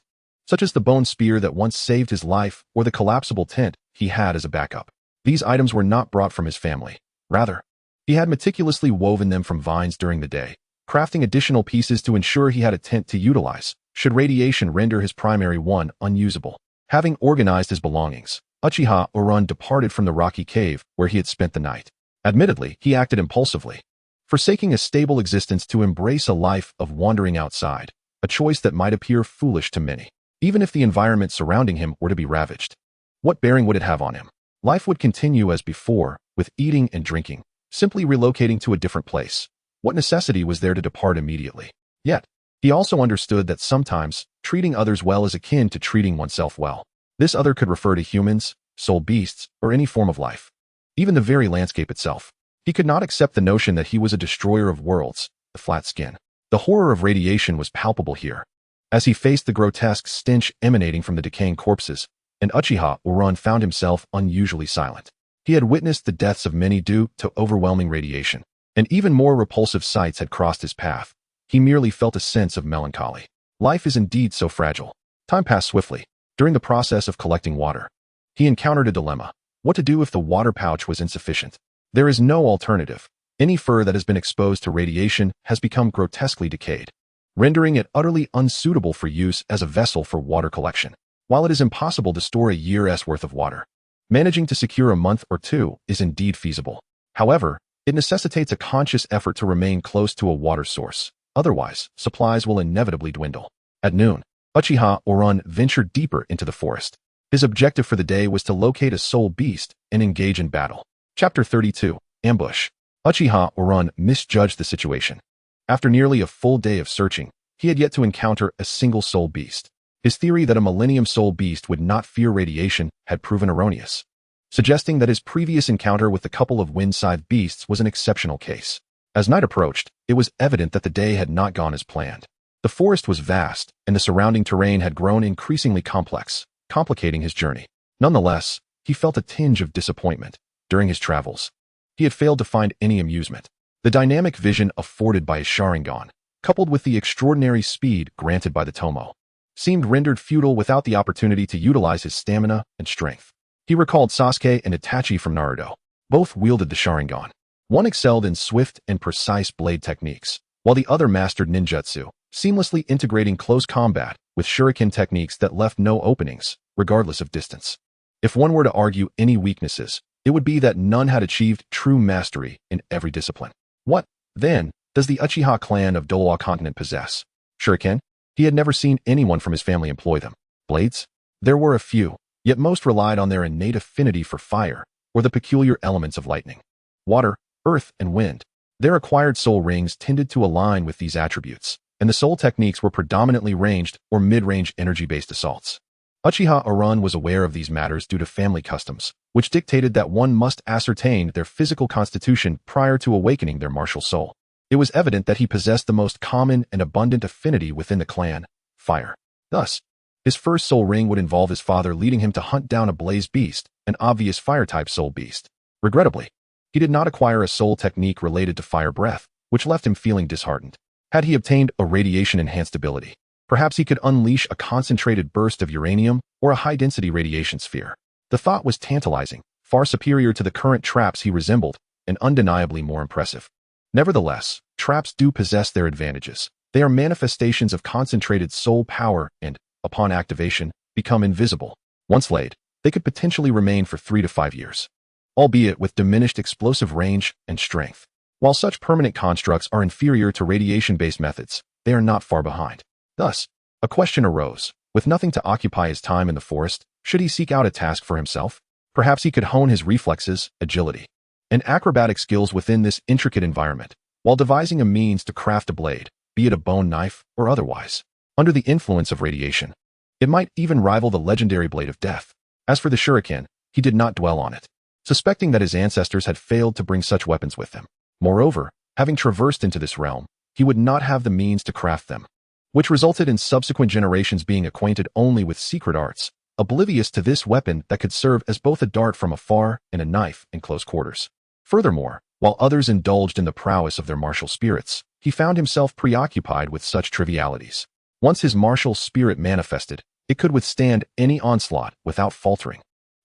Speaker 1: such as the bone spear that once saved his life or the collapsible tent he had as a backup. These items were not brought from his family. Rather, he had meticulously woven them from vines during the day, crafting additional pieces to ensure he had a tent to utilize, should radiation render his primary one unusable. Having organized his belongings, Uchiha Oran departed from the rocky cave where he had spent the night. Admittedly, he acted impulsively, forsaking a stable existence to embrace a life of wandering outside, a choice that might appear foolish to many. Even if the environment surrounding him were to be ravaged, what bearing would it have on him? Life would continue as before, with eating and drinking, simply relocating to a different place. What necessity was there to depart immediately? Yet, he also understood that sometimes, treating others well is akin to treating oneself well. This other could refer to humans, soul beasts, or any form of life. Even the very landscape itself. He could not accept the notion that he was a destroyer of worlds, the flat skin. The horror of radiation was palpable here, as he faced the grotesque stench emanating from the decaying corpses, and Uchiha Oran found himself unusually silent. He had witnessed the deaths of many due to overwhelming radiation, and even more repulsive sights had crossed his path. He merely felt a sense of melancholy. Life is indeed so fragile. Time passed swiftly. During the process of collecting water, he encountered a dilemma. What to do if the water pouch was insufficient? There is no alternative. Any fur that has been exposed to radiation has become grotesquely decayed, rendering it utterly unsuitable for use as a vessel for water collection. While it is impossible to store a year's worth of water, managing to secure a month or two is indeed feasible. However, it necessitates a conscious effort to remain close to a water source. Otherwise, supplies will inevitably dwindle. At noon, Uchiha Oran ventured deeper into the forest. His objective for the day was to locate a soul beast and engage in battle. Chapter 32, Ambush. Uchiha Oran misjudged the situation. After nearly a full day of searching, he had yet to encounter a single soul beast. His theory that a Millennium Soul Beast would not fear radiation had proven erroneous, suggesting that his previous encounter with the couple of wind-scythed beasts was an exceptional case. As night approached, it was evident that the day had not gone as planned. The forest was vast, and the surrounding terrain had grown increasingly complex, complicating his journey. Nonetheless, he felt a tinge of disappointment. During his travels, he had failed to find any amusement. The dynamic vision afforded by his Sharingan, coupled with the extraordinary speed granted by the Tomo, seemed rendered futile without the opportunity to utilize his stamina and strength. He recalled Sasuke and Itachi from Naruto. Both wielded the Sharingan. One excelled in swift and precise blade techniques, while the other mastered ninjutsu, seamlessly integrating close combat with shuriken techniques that left no openings, regardless of distance. If one were to argue any weaknesses, it would be that none had achieved true mastery in every discipline. What, then, does the Uchiha clan of Douluo continent possess? Shuriken? He had never seen anyone from his family employ them. Blades? There were a few, yet most relied on their innate affinity for fire, or the peculiar elements of lightning, water, earth, and wind. Their acquired soul rings tended to align with these attributes, and the soul techniques were predominantly ranged or mid-range energy-based assaults. Uchiha Arun was aware of these matters due to family customs, which dictated that one must ascertain their physical constitution prior to awakening their martial soul. It was evident that he possessed the most common and abundant affinity within the clan, fire. Thus, his first soul ring would involve his father leading him to hunt down a blaze beast, an obvious fire-type soul beast. Regrettably, he did not acquire a soul technique related to fire breath, which left him feeling disheartened. Had he obtained a radiation-enhanced ability, perhaps he could unleash a concentrated burst of uranium or a high-density radiation sphere. The thought was tantalizing, far superior to the current traps he resembled, and undeniably more impressive. Nevertheless, traps do possess their advantages. They are manifestations of concentrated soul power and, upon activation, become invisible. Once laid, they could potentially remain for 3 to 5 years, albeit with diminished explosive range and strength. While such permanent constructs are inferior to radiation-based methods, they are not far behind. Thus, a question arose. With nothing to occupy his time in the forest, should he seek out a task for himself? Perhaps he could hone his reflexes, agility, and acrobatic skills within this intricate environment, while devising a means to craft a blade, be it a bone knife or otherwise. Under the influence of radiation, it might even rival the legendary Blade of Death. As for the shuriken, he did not dwell on it, suspecting that his ancestors had failed to bring such weapons with them. Moreover, having traversed into this realm, he would not have the means to craft them, which resulted in subsequent generations being acquainted only with secret arts, oblivious to this weapon that could serve as both a dart from afar and a knife in close quarters. Furthermore, while others indulged in the prowess of their martial spirits, he found himself preoccupied with such trivialities. Once his martial spirit manifested, it could withstand any onslaught without faltering.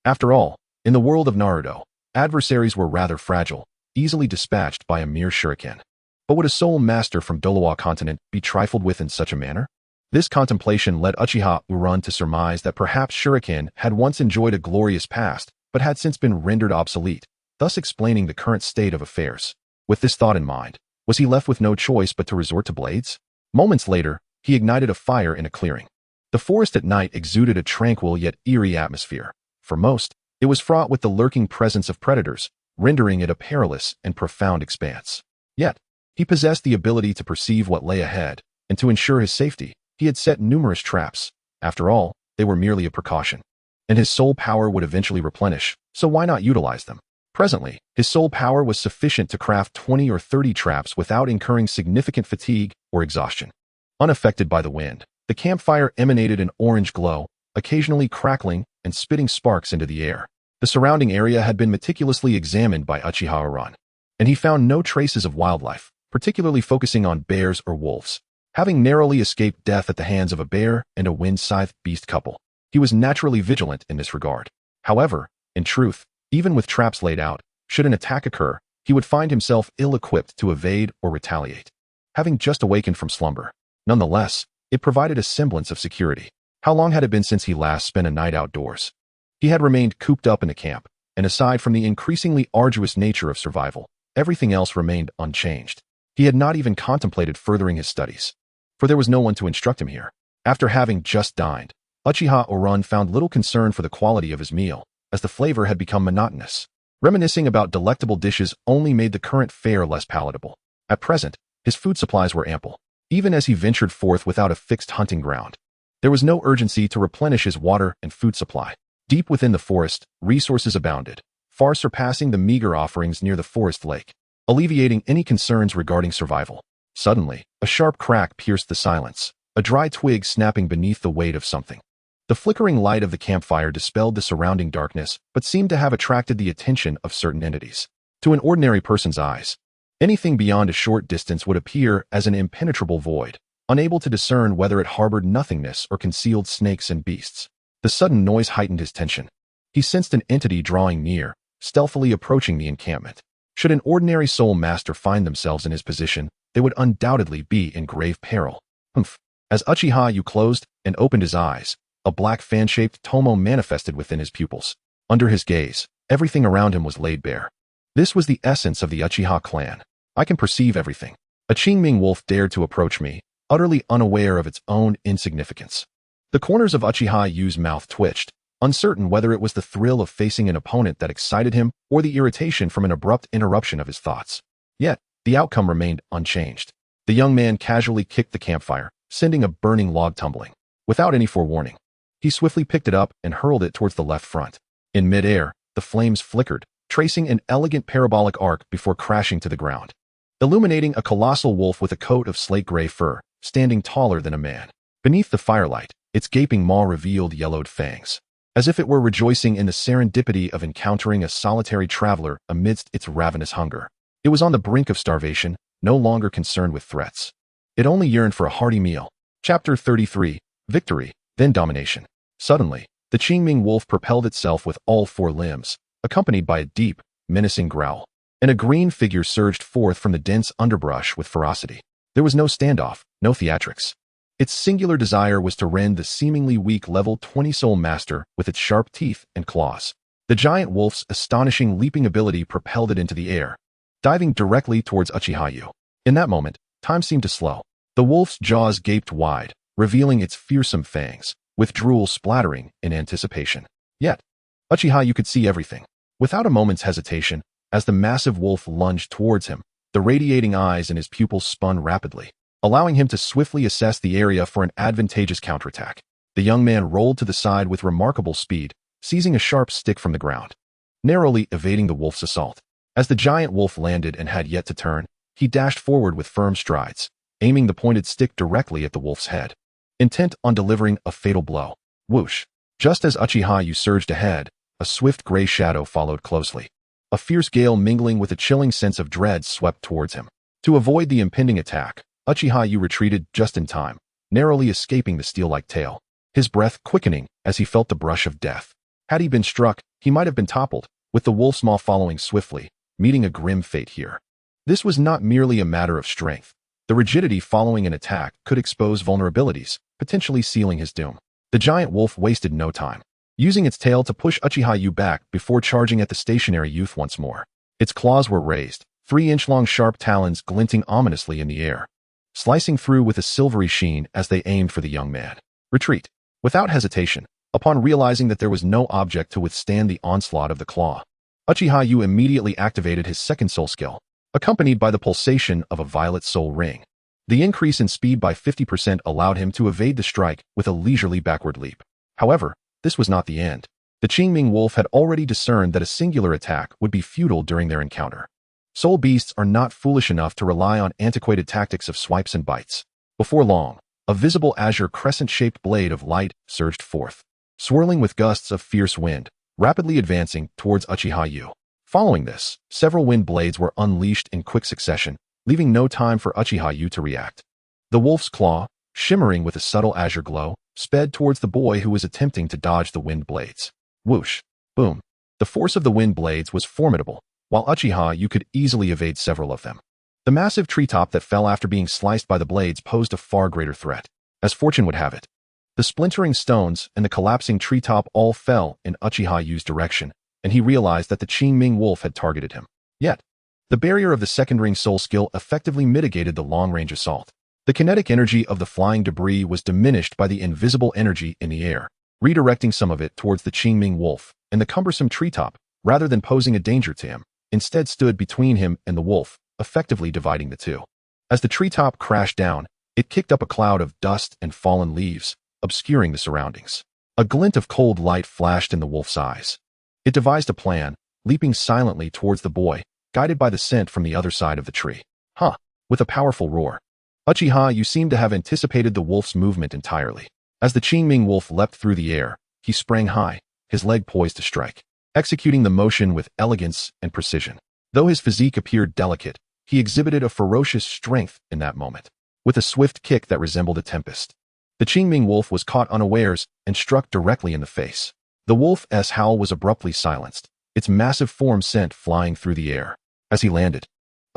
Speaker 1: After all, in the world of Naruto, adversaries were rather fragile, easily dispatched by a mere shuriken. But would a soul master from Douluo continent be trifled with in such a manner? This contemplation led Uchiha Arun to surmise that perhaps shuriken had once enjoyed a glorious past, but had since been rendered obsolete, thus explaining the current state of affairs. With this thought in mind, was he left with no choice but to resort to blades? Moments later, he ignited a fire in a clearing. The forest at night exuded a tranquil yet eerie atmosphere. For most, it was fraught with the lurking presence of predators, rendering it a perilous and profound expanse. Yet, he possessed the ability to perceive what lay ahead, and to ensure his safety, he had set numerous traps. After all, they were merely a precaution. And his soul power would eventually replenish, so why not utilize them? Presently, his soul power was sufficient to craft 20 or 30 traps without incurring significant fatigue or exhaustion. Unaffected by the wind, the campfire emanated an orange glow, occasionally crackling and spitting sparks into the air. The surrounding area had been meticulously examined by Uchiha Arun, and he found no traces of wildlife, particularly focusing on bears or wolves. Having narrowly escaped death at the hands of a bear and a wind-scythed beast couple, he was naturally vigilant in this regard. However, in truth, even with traps laid out, should an attack occur, he would find himself ill-equipped to evade or retaliate. Having just awakened from slumber, nonetheless, it provided a semblance of security. How long had it been since he last spent a night outdoors? He had remained cooped up in the camp, and aside from the increasingly arduous nature of survival, everything else remained unchanged. He had not even contemplated furthering his studies, for there was no one to instruct him here. After having just dined, Uchiha Arun found little concern for the quality of his meal, as the flavor had become monotonous. Reminiscing about delectable dishes only made the current fare less palatable. At present, his food supplies were ample, even as he ventured forth without a fixed hunting ground. There was no urgency to replenish his water and food supply. Deep within the forest, resources abounded, far surpassing the meager offerings near the forest lake. alleviating any concerns regarding survival. Suddenly, a sharp crack pierced the silence, a dry twig snapping beneath the weight of something. The flickering light of the campfire dispelled the surrounding darkness, but seemed to have attracted the attention of certain entities. To an ordinary person's eyes, anything beyond a short distance would appear as an impenetrable void, unable to discern whether it harbored nothingness or concealed snakes and beasts. The sudden noise heightened his tension. He sensed an entity drawing near, stealthily approaching the encampment. Should an ordinary soul master find themselves in his position, they would undoubtedly be in grave peril. Humph. As Uchiha Yu closed and opened his eyes, a black fan-shaped tomo manifested within his pupils. Under his gaze, everything around him was laid bare. This was the essence of the Uchiha clan. I can perceive everything. A Qingming wolf dared to approach me, utterly unaware of its own insignificance. The corners of Uchiha Yu's mouth twitched, uncertain whether it was the thrill of facing an opponent that excited him or the irritation from an abrupt interruption of his thoughts. Yet, the outcome remained unchanged. The young man casually kicked the campfire, sending a burning log tumbling. Without any forewarning, he swiftly picked it up and hurled it towards the left front. In midair, the flames flickered, tracing an elegant parabolic arc before crashing to the ground, illuminating a colossal wolf with a coat of slate-gray fur, standing taller than a man. Beneath the firelight, its gaping maw revealed yellowed fangs, as if it were rejoicing in the serendipity of encountering a solitary traveler amidst its ravenous hunger. It was on the brink of starvation, no longer concerned with threats. It only yearned for a hearty meal. Chapter 33, Victory, then Domination. Suddenly, the Qingming wolf propelled itself with all four limbs, accompanied by a deep, menacing growl, and a green figure surged forth from the dense underbrush with ferocity. There was no standoff, no theatrics. Its singular desire was to rend the seemingly weak level 20 soul master with its sharp teeth and claws. The giant wolf's astonishing leaping ability propelled it into the air, diving directly towards Uchiha Yu. In that moment, time seemed to slow. The wolf's jaws gaped wide, revealing its fearsome fangs, with drool splattering in anticipation. Yet, Uchiha Yu could see everything. Without a moment's hesitation, as the massive wolf lunged towards him, the radiating eyes in his pupils spun rapidly, allowing him to swiftly assess the area for an advantageous counterattack. The young man rolled to the side with remarkable speed, seizing a sharp stick from the ground, narrowly evading the wolf's assault. As the giant wolf landed and had yet to turn, he dashed forward with firm strides, aiming the pointed stick directly at the wolf's head, intent on delivering a fatal blow. Whoosh! Just as Uchiha Yu surged ahead, a swift gray shadow followed closely. A fierce gale mingling with a chilling sense of dread swept towards him. To avoid the impending attack, Uchiha Yu retreated just in time, narrowly escaping the steel-like tail, his breath quickening as he felt the brush of death. Had he been struck, he might have been toppled, with the wolf's maw following swiftly, meeting a grim fate here. This was not merely a matter of strength. The rigidity following an attack could expose vulnerabilities, potentially sealing his doom. The giant wolf wasted no time, using its tail to push Uchiha Yu back before charging at the stationary youth once more. Its claws were raised, 3-inch-long sharp talons glinting ominously in the air, slicing through with a silvery sheen as they aimed for the young man. Retreat. Without hesitation, upon realizing that there was no object to withstand the onslaught of the claw, Uchiha Yu immediately activated his second soul skill, accompanied by the pulsation of a violet soul ring. The increase in speed by 50% allowed him to evade the strike with a leisurely backward leap. However, this was not the end. The Qingming wolf had already discerned that a singular attack would be futile during their encounter. Soul beasts are not foolish enough to rely on antiquated tactics of swipes and bites. Before long, a visible azure crescent-shaped blade of light surged forth, swirling with gusts of fierce wind, rapidly advancing towards Uchiha Yu. Following this, several wind blades were unleashed in quick succession, leaving no time for Uchiha Yu to react. The wolf's claw, shimmering with a subtle azure glow, sped towards the boy who was attempting to dodge the wind blades. Whoosh! Boom! The force of the wind blades was formidable, while Uchiha Yu could easily evade several of them. The massive treetop that fell after being sliced by the blades posed a far greater threat. As fortune would have it, the splintering stones and the collapsing treetop all fell in Uchiha Yu's direction, and he realized that the Qingming wolf had targeted him. Yet, the barrier of the second ring soul skill effectively mitigated the long-range assault. The kinetic energy of the flying debris was diminished by the invisible energy in the air, redirecting some of it towards the Qingming wolf, and the cumbersome treetop, rather than posing a danger to him, instead stood between him and the wolf, effectively dividing the two. As the treetop crashed down, it kicked up a cloud of dust and fallen leaves, obscuring the surroundings. A glint of cold light flashed in the wolf's eyes. It devised a plan, leaping silently towards the boy, guided by the scent from the other side of the tree. Huh. With a powerful roar. Uchiha, you seem to have anticipated the wolf's movement entirely. As the Qingming wolf leapt through the air, he sprang high, his leg poised to strike, executing the motion with elegance and precision. Though his physique appeared delicate, he exhibited a ferocious strength in that moment. With a swift kick that resembled a tempest, the Qingming wolf was caught unawares and struck directly in the face. The wolf's howl was abruptly silenced, its massive form sent flying through the air. As he landed,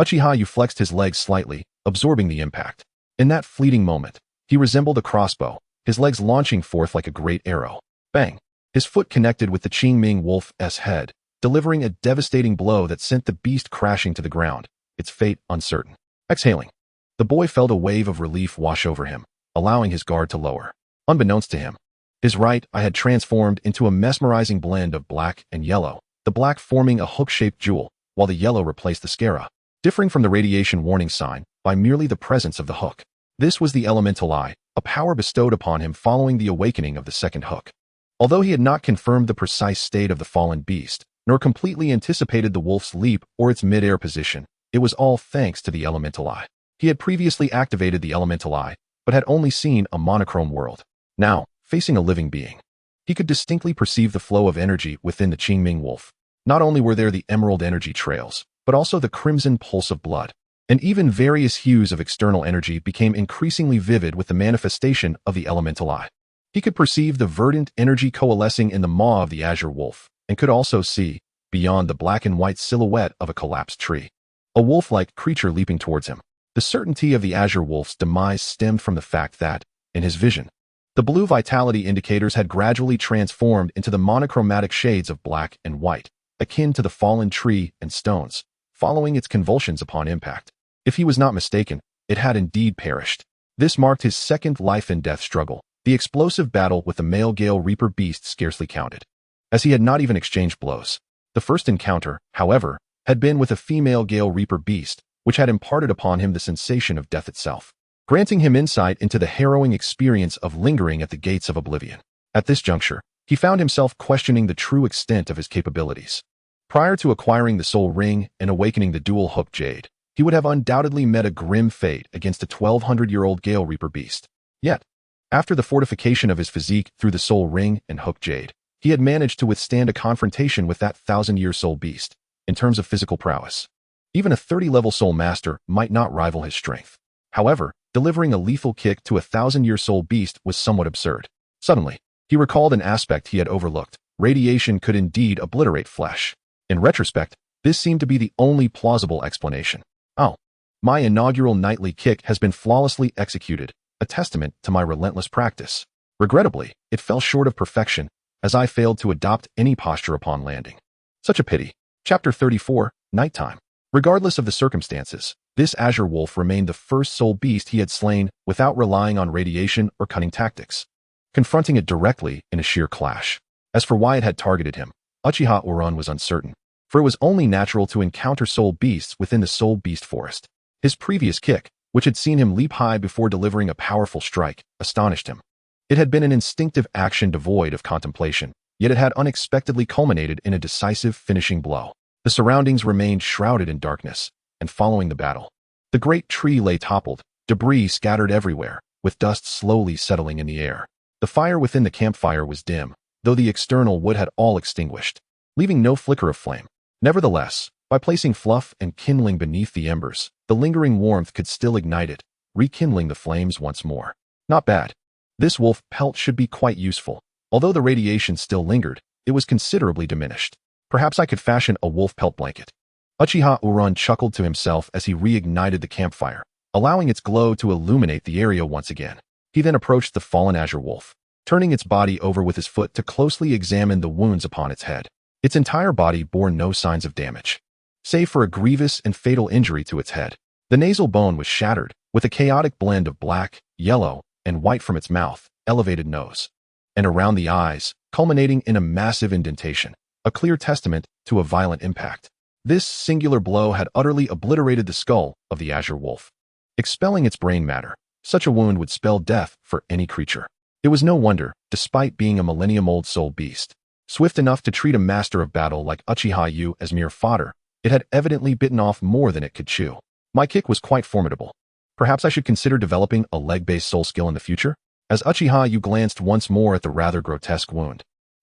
Speaker 1: Uchiha flexed his legs slightly, absorbing the impact. In that fleeting moment, he resembled a crossbow, his legs launching forth like a great arrow. Bang! His foot connected with the Qingming wolf's head, delivering a devastating blow that sent the beast crashing to the ground, its fate uncertain. Exhaling, the boy felt a wave of relief wash over him, allowing his guard to lower. Unbeknownst to him, his right eye had transformed into a mesmerizing blend of black and yellow, the black forming a hook-shaped jewel, while the yellow replaced the scara, differing from the radiation warning sign by merely the presence of the hook. This was the elemental eye, a power bestowed upon him following the awakening of the second hook. Although he had not confirmed the precise state of the fallen beast, nor completely anticipated the wolf's leap or its mid-air position, it was all thanks to the elemental eye. He had previously activated the elemental eye, but had only seen a monochrome world. Now, facing a living being, he could distinctly perceive the flow of energy within the Qingming wolf. Not only were there the emerald energy trails, but also the crimson pulse of blood. And even various hues of external energy became increasingly vivid with the manifestation of the elemental eye. He could perceive the verdant energy coalescing in the maw of the azure wolf, and could also see, beyond the black and white silhouette of a collapsed tree, a wolf-like creature leaping towards him. The certainty of the azure wolf's demise stemmed from the fact that, in his vision, the blue vitality indicators had gradually transformed into the monochromatic shades of black and white, akin to the fallen tree and stones, following its convulsions upon impact. If he was not mistaken, it had indeed perished. This marked his second life-and-death struggle, the explosive battle with the male Gale Reaper beast scarcely counted, as he had not even exchanged blows. The first encounter, however, had been with a female Gale Reaper beast, which had imparted upon him the sensation of death itself, granting him insight into the harrowing experience of lingering at the gates of oblivion. At this juncture, he found himself questioning the true extent of his capabilities. Prior to acquiring the Soul Ring and awakening the dual hook jade, he would have undoubtedly met a grim fate against a 1,200-year-old Gale Reaper beast. Yet, after the fortification of his physique through the Soul Ring and hook jade, he had managed to withstand a confrontation with that 1,000-year soul beast. In terms of physical prowess, even a 30-level soul master might not rival his strength. However, delivering a lethal kick to a 1,000-year soul beast was somewhat absurd. Suddenly, he recalled an aspect he had overlooked. Radiation could indeed obliterate flesh. In retrospect, this seemed to be the only plausible explanation. Oh, my inaugural nightly kick has been flawlessly executed, a testament to my relentless practice. Regrettably, it fell short of perfection, as I failed to adopt any posture upon landing. Such a pity. Chapter 34, Nighttime. Regardless of the circumstances, this azure wolf remained the first soul beast he had slain without relying on radiation or cunning tactics, confronting it directly in a sheer clash. As for why it had targeted him, Uchiha Uran was uncertain, for it was only natural to encounter soul beasts within the soul beast forest. His previous kick, which had seen him leap high before delivering a powerful strike, astonished him. It had been an instinctive action devoid of contemplation, yet it had unexpectedly culminated in a decisive finishing blow. The surroundings remained shrouded in darkness, and following the battle, the great tree lay toppled, debris scattered everywhere, with dust slowly settling in the air. The fire within the campfire was dim, though the external wood had all extinguished, leaving no flicker of flame. Nevertheless, by placing fluff and kindling beneath the embers, the lingering warmth could still ignite it, rekindling the flames once more. Not bad. This wolf pelt should be quite useful. Although the radiation still lingered, it was considerably diminished. Perhaps I could fashion a wolf pelt blanket. Uchiha Uran chuckled to himself as he reignited the campfire, allowing its glow to illuminate the area once again. He then approached the fallen azure wolf, turning its body over with his foot to closely examine the wounds upon its head. Its entire body bore no signs of damage, save for a grievous and fatal injury to its head. The nasal bone was shattered, with a chaotic blend of black, yellow, and white from its mouth, elevated nose, and around the eyes, culminating in a massive indentation, a clear testament to a violent impact. This singular blow had utterly obliterated the skull of the azure wolf, expelling its brain matter. Such a wound would spell death for any creature. It was no wonder, despite being a millennium-old soul beast, swift enough to treat a master of battle like Uchiha Yu as mere fodder, It had evidently bitten off more than it could chew. My kick was quite formidable. Perhaps I should consider developing a leg-based soul skill in the future? As Uchiha Yu glanced once more at the rather grotesque wound,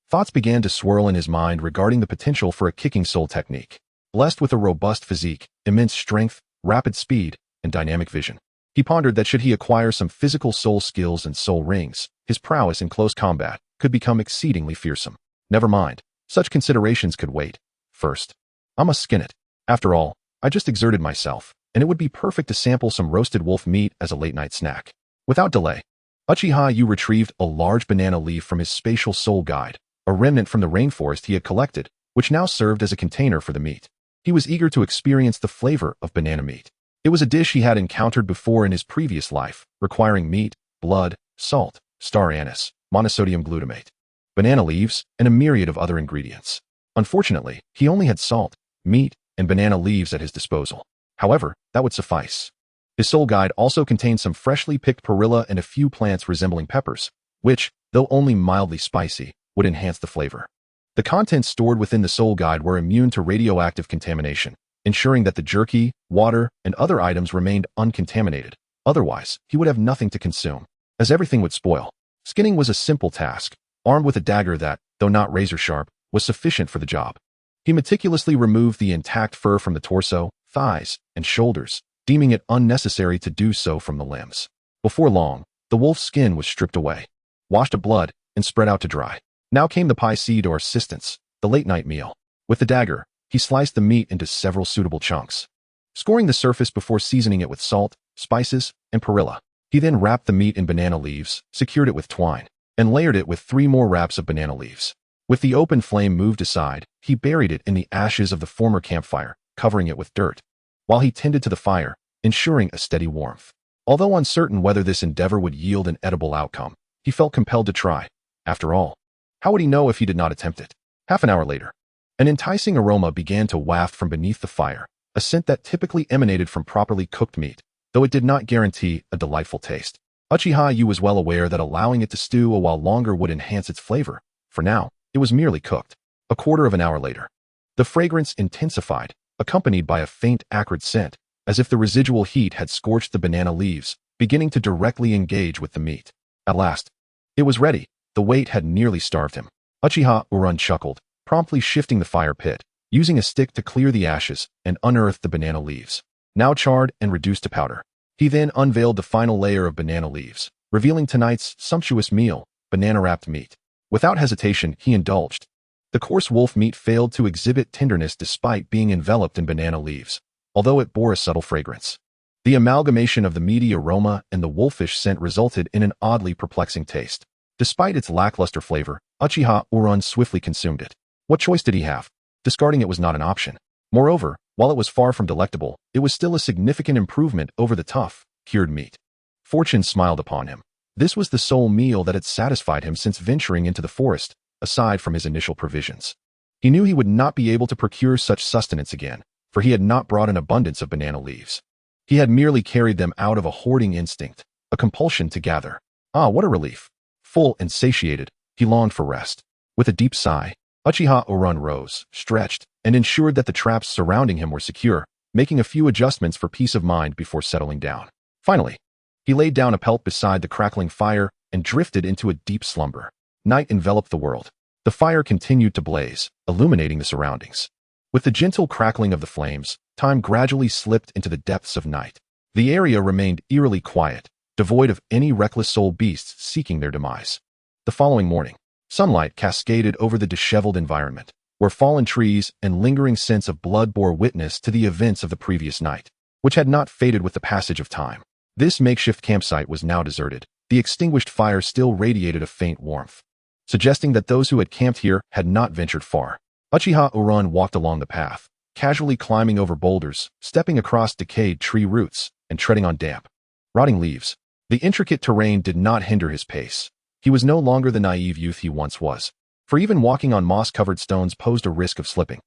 Speaker 1: thoughts began to swirl in his mind regarding the potential for a kicking soul technique. Blessed with a robust physique, immense strength, rapid speed, and dynamic vision, he pondered that should he acquire some physical soul skills and soul rings, his prowess in close combat could become exceedingly fearsome. Never mind, such considerations could wait. First, I must skin it. After all, I just exerted myself, and it would be perfect to sample some roasted wolf meat as a late-night snack. Without delay, Uchiha Yu retrieved a large banana leaf from his spatial soul guide, a remnant from the rainforest he had collected, which now served as a container for the meat. He was eager to experience the flavor of banana meat. It was a dish he had encountered before in his previous life, requiring meat, blood, salt, star anise, monosodium glutamate, banana leaves, and a myriad of other ingredients. Unfortunately, he only had salt, meat, and banana leaves at his disposal. However, that would suffice. His soul guide also contained some freshly picked perilla and a few plants resembling peppers, which, though only mildly spicy, would enhance the flavor. The contents stored within the soul guide were immune to radioactive contamination, ensuring that the jerky, water, and other items remained uncontaminated. Otherwise, he would have nothing to consume, as everything would spoil. Skinning was a simple task, armed with a dagger that, though not razor-sharp, was sufficient for the job. He meticulously removed the intact fur from the torso, thighs, and shoulders, deeming it unnecessary to do so from the limbs. Before long, the wolf's skin was stripped away, washed of blood, and spread out to dry. Now came the pie seed or assistance, the late-night meal. With the dagger, he sliced the meat into several suitable chunks, scoring the surface before seasoning it with salt, spices, and perilla. He then wrapped the meat in banana leaves, secured it with twine, and layered it with 3 more wraps of banana leaves. With the open flame moved aside, he buried it in the ashes of the former campfire, covering it with dirt, while he tended to the fire, ensuring a steady warmth. Although uncertain whether this endeavor would yield an edible outcome, he felt compelled to try. After all, how would he know if he did not attempt it? Half an hour later, an enticing aroma began to waft from beneath the fire, a scent that typically emanated from properly cooked meat, though it did not guarantee a delightful taste. Uchiha Yu was well aware that allowing it to stew a while longer would enhance its flavor. For now, it was merely cooked. A quarter of an hour later, the fragrance intensified, accompanied by a faint acrid scent, as if the residual heat had scorched the banana leaves, beginning to directly engage with the meat. At last, it was ready. The weight had nearly starved him. Uchiha Urun chuckled, promptly shifting the fire pit, using a stick to clear the ashes, and unearthed the banana leaves, now charred and reduced to powder. He then unveiled the final layer of banana leaves, revealing tonight's sumptuous meal, banana-wrapped meat. Without hesitation, he indulged. The coarse wolf meat failed to exhibit tenderness despite being enveloped in banana leaves, although it bore a subtle fragrance. The amalgamation of the meaty aroma and the wolfish scent resulted in an oddly perplexing taste. Despite its lackluster flavor, Uchiha Urun swiftly consumed it. What choice did he have? Discarding it was not an option. Moreover, while it was far from delectable, it was still a significant improvement over the tough, cured meat. Fortune smiled upon him. This was the sole meal that had satisfied him since venturing into the forest, aside from his initial provisions. He knew he would not be able to procure such sustenance again, for he had not brought an abundance of banana leaves. He had merely carried them out of a hoarding instinct, a compulsion to gather. Ah, what a relief! Full and satiated, he longed for rest. With a deep sigh, Uchiha Urun rose, stretched, and ensured that the traps surrounding him were secure, making a few adjustments for peace of mind before settling down. Finally, he laid down a pelt beside the crackling fire and drifted into a deep slumber. Night enveloped the world. The fire continued to blaze, illuminating the surroundings. With the gentle crackling of the flames, time gradually slipped into the depths of night. The area remained eerily quiet, devoid of any reckless soul beasts seeking their demise. The following morning, sunlight cascaded over the disheveled environment, where fallen trees and lingering scents of blood bore witness to the events of the previous night, which had not faded with the passage of time. This makeshift campsite was now deserted. The extinguished fire still radiated a faint warmth, suggesting that those who had camped here had not ventured far. Uchiha Urun walked along the path, casually climbing over boulders, stepping across decayed tree roots, and treading on damp, rotting leaves. The intricate terrain did not hinder his pace. He was no longer the naive youth he once was, for even walking on moss-covered stones posed a risk of slipping.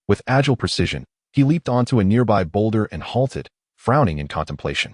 Speaker 1: With agile precision, he leaped onto a nearby boulder and halted, frowning in contemplation.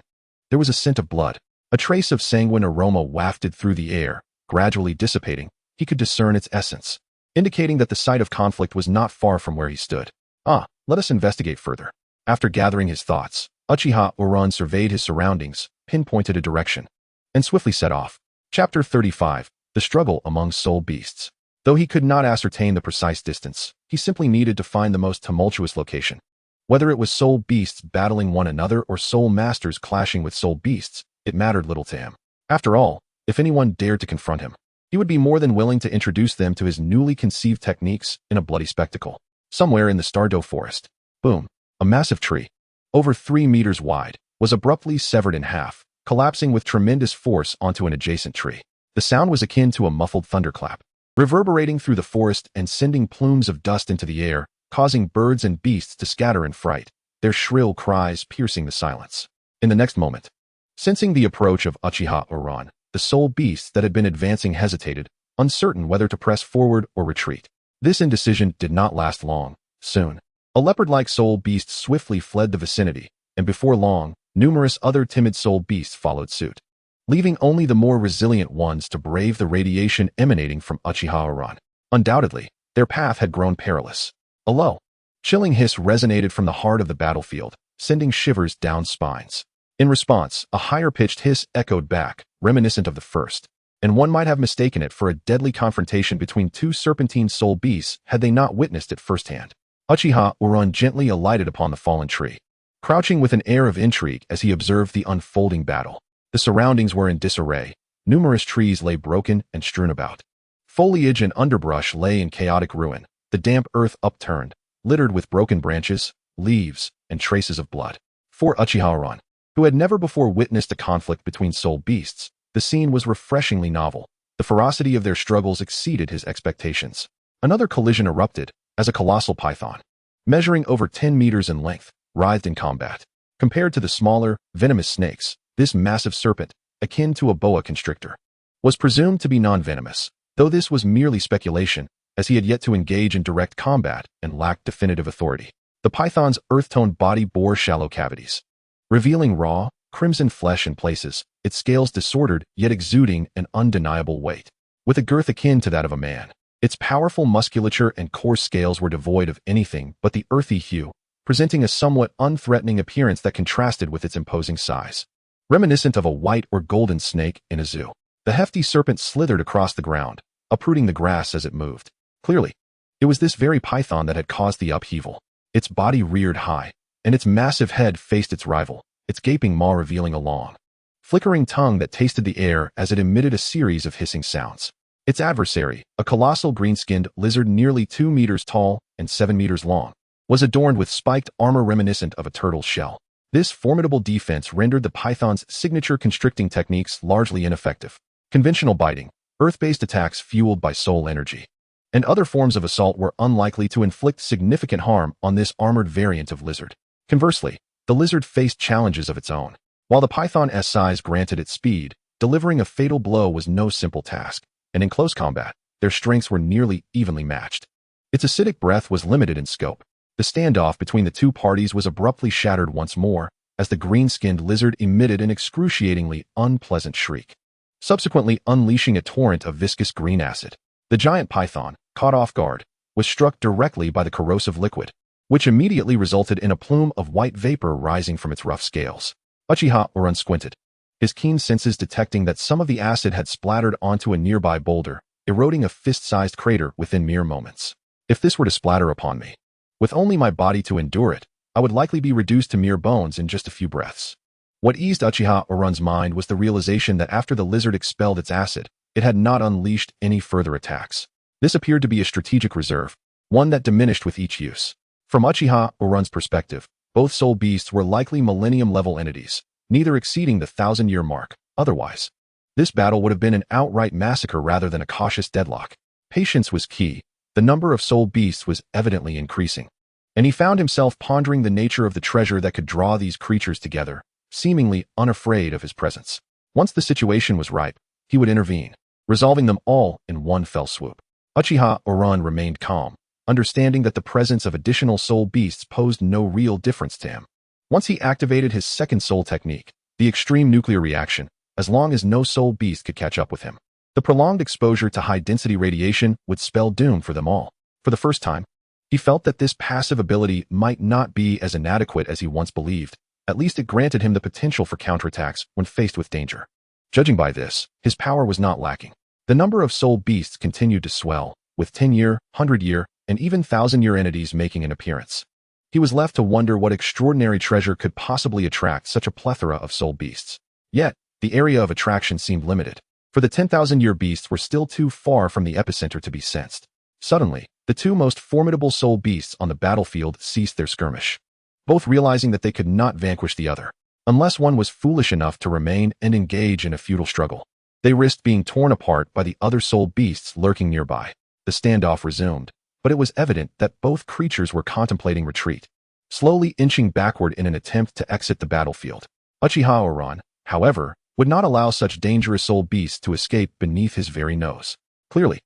Speaker 1: There was a scent of blood. A trace of sanguine aroma wafted through the air, gradually dissipating. He could discern its essence, indicating that the site of conflict was not far from where he stood. Ah, Let us investigate further. After gathering his thoughts, Uchiha Oran surveyed his surroundings, pinpointed a direction, and swiftly set off. Chapter 35. The Struggle Among Soul Beasts. Though he could not ascertain the precise distance, he simply needed to find the most tumultuous location. Whether it was soul beasts battling one another or soul masters clashing with soul beasts, it mattered little to him. After all, if anyone dared to confront him, he would be more than willing to introduce them to his newly conceived techniques in a bloody spectacle. Somewhere in the Stardow forest, boom, a massive tree, over 3 meters wide, was abruptly severed in half, collapsing with tremendous force onto an adjacent tree. The sound was akin to a muffled thunderclap, reverberating through the forest and sending plumes of dust into the air, causing birds and beasts to scatter in fright, their shrill cries piercing the silence. In the next moment, sensing the approach of Uchiha Oran, the soul beasts that had been advancing hesitated, uncertain whether to press forward or retreat. This indecision did not last long. Soon, a leopard-like soul beast swiftly fled the vicinity, and before long, numerous other timid soul beasts followed suit, leaving only the more resilient ones to brave the radiation emanating from Uchiha Oran. Undoubtedly, their path had grown perilous. A low, chilling hiss resonated from the heart of the battlefield, sending shivers down spines. In response, a higher-pitched hiss echoed back, reminiscent of the first, and one might have mistaken it for a deadly confrontation between two serpentine soul beasts had they not witnessed it firsthand. Uchiha Oran gently alighted upon the fallen tree, crouching with an air of intrigue as he observed the unfolding battle. The surroundings were in disarray. Numerous trees lay broken and strewn about. Foliage and underbrush lay in chaotic ruin, the damp earth upturned, littered with broken branches, leaves, and traces of blood. For Uchiha Oran, who had never before witnessed a conflict between soul beasts, the scene was refreshingly novel. The ferocity of their struggles exceeded his expectations. Another collision erupted as a colossal python, measuring over 10 meters in length, writhed in combat. Compared to the smaller, venomous snakes, this massive serpent, akin to a boa constrictor, was presumed to be non-venomous, though this was merely speculation, as he had yet to engage in direct combat and lacked definitive authority. The python's earth-toned body bore shallow cavities, revealing raw, crimson flesh in places, its scales disordered yet exuding an undeniable weight. With a girth akin to that of a man, its powerful musculature and coarse scales were devoid of anything but the earthy hue, presenting a somewhat unthreatening appearance that contrasted with its imposing size. Reminiscent of a white or golden snake in a zoo, the hefty serpent slithered across the ground, uprooting the grass as it moved. Clearly, it was this very python that had caused the upheaval. Its body reared high, and its massive head faced its rival, its gaping maw revealing a long, flickering tongue that tasted the air as it emitted a series of hissing sounds. Its adversary, a colossal green-skinned lizard nearly 2 meters tall and 7 meters long, was adorned with spiked armor reminiscent of a turtle's shell. This formidable defense rendered the python's signature constricting techniques largely ineffective. Conventional biting, earth-based attacks fueled by soul energy, and other forms of assault were unlikely to inflict significant harm on this armored variant of lizard. Conversely, the lizard faced challenges of its own. While the python's size granted it speed, delivering a fatal blow was no simple task, and in close combat, their strengths were nearly evenly matched. Its acidic breath was limited in scope. The standoff between the two parties was abruptly shattered once more, as the green-skinned lizard emitted an excruciatingly unpleasant shriek, subsequently unleashing a torrent of viscous green acid. The giant python, caught off guard, was struck directly by the corrosive liquid, which immediately resulted in a plume of white vapor rising from its rough scales. Uchiha Oran squinted, his keen senses detecting that some of the acid had splattered onto a nearby boulder, eroding a fist-sized crater within mere moments. If this were to splatter upon me, with only my body to endure it, I would likely be reduced to mere bones in just a few breaths. What eased Uchiha Oran's mind was the realization that after the lizard expelled its acid, it had not unleashed any further attacks. This appeared to be a strategic reserve, one that diminished with each use. From Uchiha Oran's perspective, both soul beasts were likely millennium-level entities, neither exceeding the 1,000-year mark. Otherwise, this battle would have been an outright massacre rather than a cautious deadlock. Patience was key. The number of soul beasts was evidently increasing, and he found himself pondering the nature of the treasure that could draw these creatures together, seemingly unafraid of his presence. Once the situation was ripe, he would intervene, resolving them all in one fell swoop. Uchiha Oran remained calm, understanding that the presence of additional soul beasts posed no real difference to him. Once he activated his second soul technique, the extreme nuclear reaction, as long as no soul beast could catch up with him, the prolonged exposure to high-density radiation would spell doom for them all. For the first time, He felt that this passive ability might not be as inadequate as he once believed. At least it granted him the potential for counterattacks when faced with danger. Judging by this, his power was not lacking. The number of soul beasts continued to swell, with 10-year, 100-year, and even 1,000-year entities making an appearance. He was left to wonder what extraordinary treasure could possibly attract such a plethora of soul beasts. Yet, the area of attraction seemed limited, for the 10,000-year beasts were still too far from the epicenter to be sensed. Suddenly, the two most formidable soul beasts on the battlefield ceased their skirmish, both realizing that they could not vanquish the other, unless one was foolish enough to remain and engage in a futile struggle. They risked being torn apart by the other soul beasts lurking nearby. The standoff resumed, but it was evident that both creatures were contemplating retreat, slowly inching backward in an attempt to exit the battlefield. Uchiha Oran, however, would not allow such dangerous soul beasts to escape beneath his very nose. Clearly,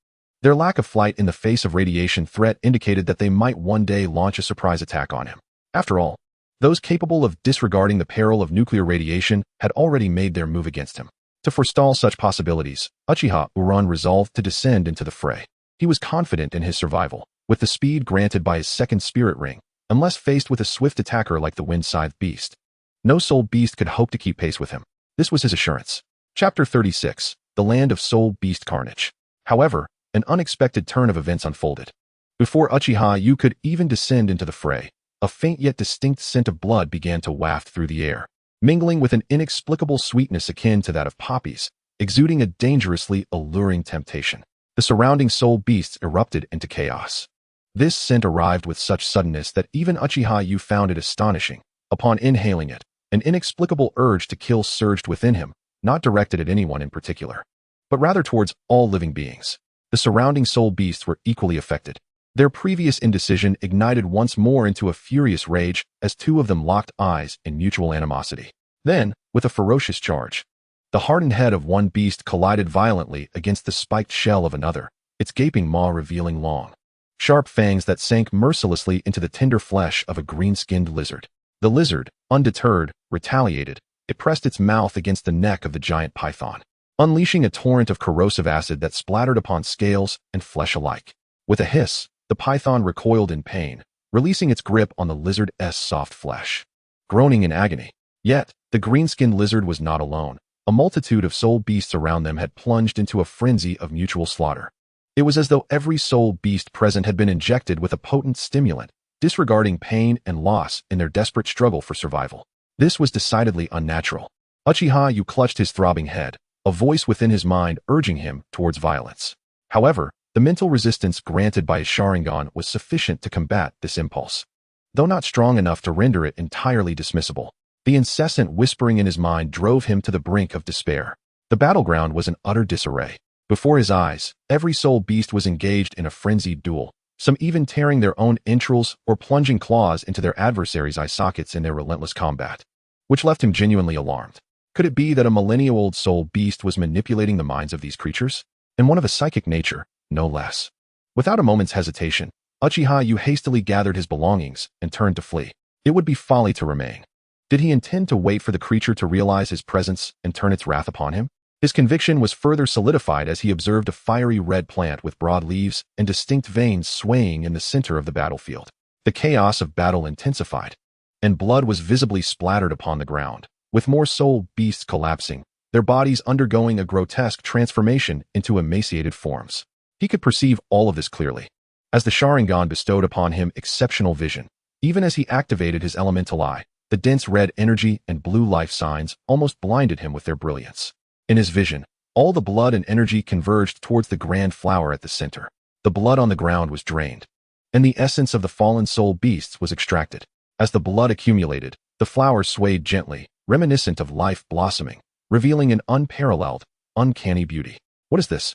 Speaker 1: their lack of flight in the face of radiation threat indicated that they might one day launch a surprise attack on him. After all, those capable of disregarding the peril of nuclear radiation had already made their move against him. To forestall such possibilities, Uchiha Oran resolved to descend into the fray. He was confident in his survival, with the speed granted by his second spirit ring, unless faced with a swift attacker like the wind-scythed beast. No soul beast could hope to keep pace with him. This was his assurance. Chapter 36, The Land of Soul Beast Carnage. However, an unexpected turn of events unfolded. Before Uchiha Yu could even descend into the fray, a faint yet distinct scent of blood began to waft through the air, mingling with an inexplicable sweetness akin to that of poppies, exuding a dangerously alluring temptation. The surrounding soul beasts erupted into chaos. This scent arrived with such suddenness that even Uchiha Yu found it astonishing. Upon inhaling it, an inexplicable urge to kill surged within him, not directed at anyone in particular, but rather towards all living beings. The surrounding soul beasts were equally affected. Their previous indecision ignited once more into a furious rage as two of them locked eyes in mutual animosity. Then, with a ferocious charge, the hardened head of one beast collided violently against the spiked shell of another, its gaping maw revealing long, sharp fangs that sank mercilessly into the tender flesh of a green-skinned lizard. The lizard, undeterred, retaliated. It pressed its mouth against the neck of the giant python, unleashing a torrent of corrosive acid that splattered upon scales and flesh alike. With a hiss, the python recoiled in pain, releasing its grip on the lizard's soft flesh, groaning in agony. Yet, the green-skinned lizard was not alone. A multitude of soul beasts around them had plunged into a frenzy of mutual slaughter. It was as though every soul beast present had been injected with a potent stimulant, disregarding pain and loss in their desperate struggle for survival. This was decidedly unnatural. Uchiha Yu clutched his throbbing head, a voice within his mind urging him towards violence. However, the mental resistance granted by his Sharingan was sufficient to combat this impulse, though not strong enough to render it entirely dismissible. The incessant whispering in his mind drove him to the brink of despair. The battleground was in utter disarray. Before his eyes, every soul beast was engaged in a frenzied duel, some even tearing their own entrails or plunging claws into their adversaries' eye sockets in their relentless combat, which left him genuinely alarmed. Could it be that a millennia-old soul beast was manipulating the minds of these creatures? And one of a psychic nature, no less. Without a moment's hesitation, Uchiha Yu hastily gathered his belongings and turned to flee. It would be folly to remain. Did he intend to wait for the creature to realize his presence and turn its wrath upon him? His conviction was further solidified as he observed a fiery red plant with broad leaves and distinct veins swaying in the center of the battlefield. The chaos of battle intensified, and blood was visibly splattered upon the ground, with more soul beasts collapsing, their bodies undergoing a grotesque transformation into emaciated forms. He could perceive all of this clearly, as the Sharingan bestowed upon him exceptional vision. Even as he activated his elemental eye, the dense red energy and blue life signs almost blinded him with their brilliance. In his vision, all the blood and energy converged towards the grand flower at the center. The blood on the ground was drained, and the essence of the fallen soul beasts was extracted. As the blood accumulated, the flower swayed gently, reminiscent of life blossoming, revealing an unparalleled, uncanny beauty. What is this?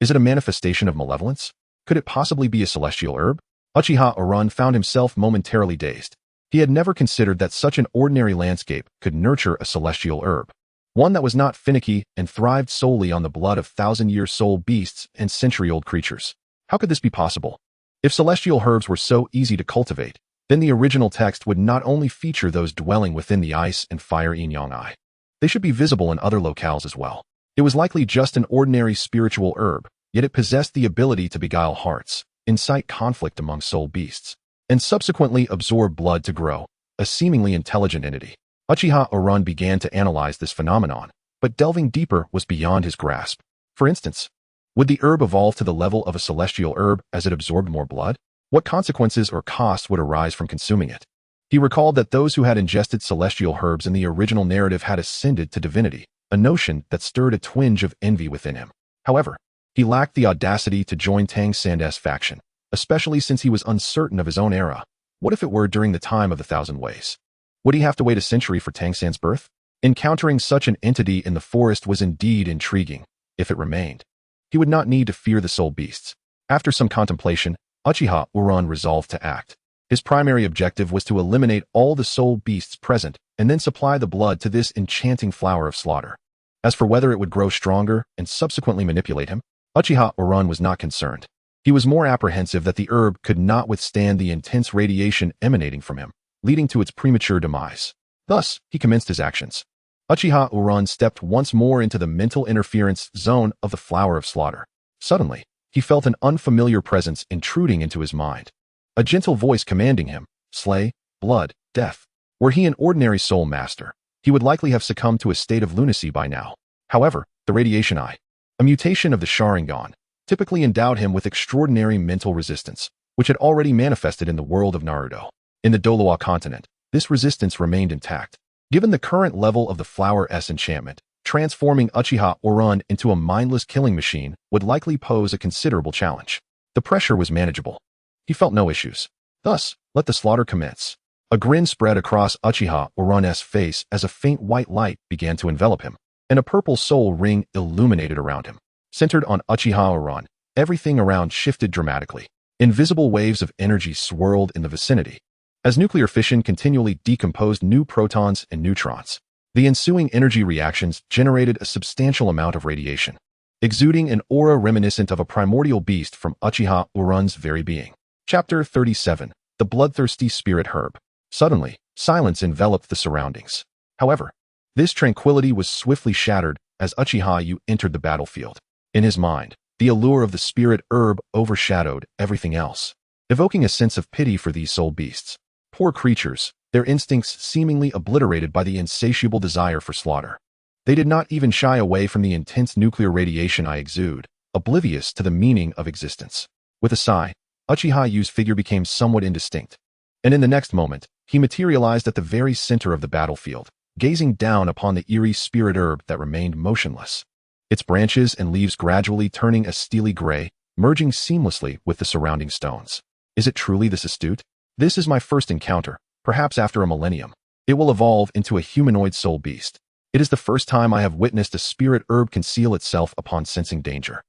Speaker 1: Is it a manifestation of malevolence? Could it possibly be a celestial herb? Uchiha Oran found himself momentarily dazed. He had never considered that such an ordinary landscape could nurture a celestial herb, one that was not finicky and thrived solely on the blood of thousand-year soul beasts and century-old creatures. How could this be possible? If celestial herbs were so easy to cultivate, then the original text would not only feature those dwelling within the ice and fire yin-yang eye. They should be visible in other locales as well. It was likely just an ordinary spiritual herb, yet it possessed the ability to beguile hearts, incite conflict among soul beasts, and subsequently absorb blood to grow, a seemingly intelligent entity. Uchiha Oran began to analyze this phenomenon, but delving deeper was beyond his grasp. For instance, would the herb evolve to the level of a celestial herb as it absorbed more blood? What consequences or costs would arise from consuming it? He recalled that those who had ingested celestial herbs in the original narrative had ascended to divinity, a notion that stirred a twinge of envy within him. However, he lacked the audacity to join Tang Sanda's faction, especially since he was uncertain of his own era. What if it were during the time of the Thousand Ways? Would he have to wait a century for Tang San's birth? Encountering such an entity in the forest was indeed intriguing, if it remained. He would not need to fear the soul beasts. After some contemplation, Uchiha Oran resolved to act. His primary objective was to eliminate all the soul beasts present and then supply the blood to this enchanting flower of slaughter. As for whether it would grow stronger and subsequently manipulate him, Uchiha Oran was not concerned. He was more apprehensive that the herb could not withstand the intense radiation emanating from him, leading to its premature demise. Thus, he commenced his actions. Uchiha Oran stepped once more into the mental interference zone of the flower of slaughter. Suddenly, he felt an unfamiliar presence intruding into his mind. A gentle voice commanding him, slay, blood, death. Were he an ordinary soul master, he would likely have succumbed to a state of lunacy by now. However, the radiation eye, a mutation of the Sharingan, typically endowed him with extraordinary mental resistance, which had already manifested in the world of Naruto. In the Douluo continent, this resistance remained intact. Given the current level of the Flower S enchantment, transforming Uchiha Oran into a mindless killing machine would likely pose a considerable challenge. The pressure was manageable. He felt no issues. Thus, let the slaughter commence. A grin spread across Uchiha Oran's face as a faint white light began to envelop him, and a purple soul ring illuminated around him. Centered on Uchiha Oran, everything around shifted dramatically. Invisible waves of energy swirled in the vicinity, as nuclear fission continually decomposed new protons and neutrons. The ensuing energy reactions generated a substantial amount of radiation, exuding an aura reminiscent of a primordial beast from Uchiha Oran's very being. Chapter 37. The Bloodthirsty Spirit Herb. Suddenly, silence enveloped the surroundings. However, this tranquility was swiftly shattered as Uchiha Wu entered the battlefield. In his mind, the allure of the spirit herb overshadowed everything else, evoking a sense of pity for these soul beasts. Poor creatures, their instincts seemingly obliterated by the insatiable desire for slaughter. They did not even shy away from the intense nuclear radiation I exude, oblivious to the meaning of existence. With a sigh, Uchiha Wu's figure became somewhat indistinct, and in the next moment, he materialized at the very center of the battlefield, gazing down upon the eerie spirit herb that remained motionless. Its branches and leaves gradually turning a steely gray, merging seamlessly with the surrounding stones. Is it truly this astute? This is my first encounter, perhaps after a millennium. It will evolve into a humanoid soul beast. It is the first time I have witnessed a spirit herb conceal itself upon sensing danger.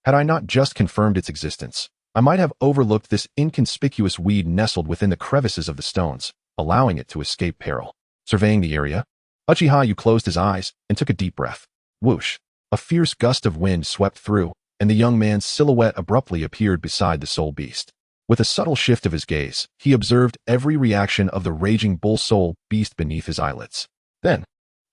Speaker 1: Had I not just confirmed its existence, I might have overlooked this inconspicuous weed nestled within the crevices of the stones, allowing it to escape peril. Surveying the area, Uchiha Wu closed his eyes and took a deep breath. Whoosh! A fierce gust of wind swept through, and the young man's silhouette abruptly appeared beside the soul beast. With a subtle shift of his gaze, he observed every reaction of the raging bull soul beast beneath his eyelids. Then,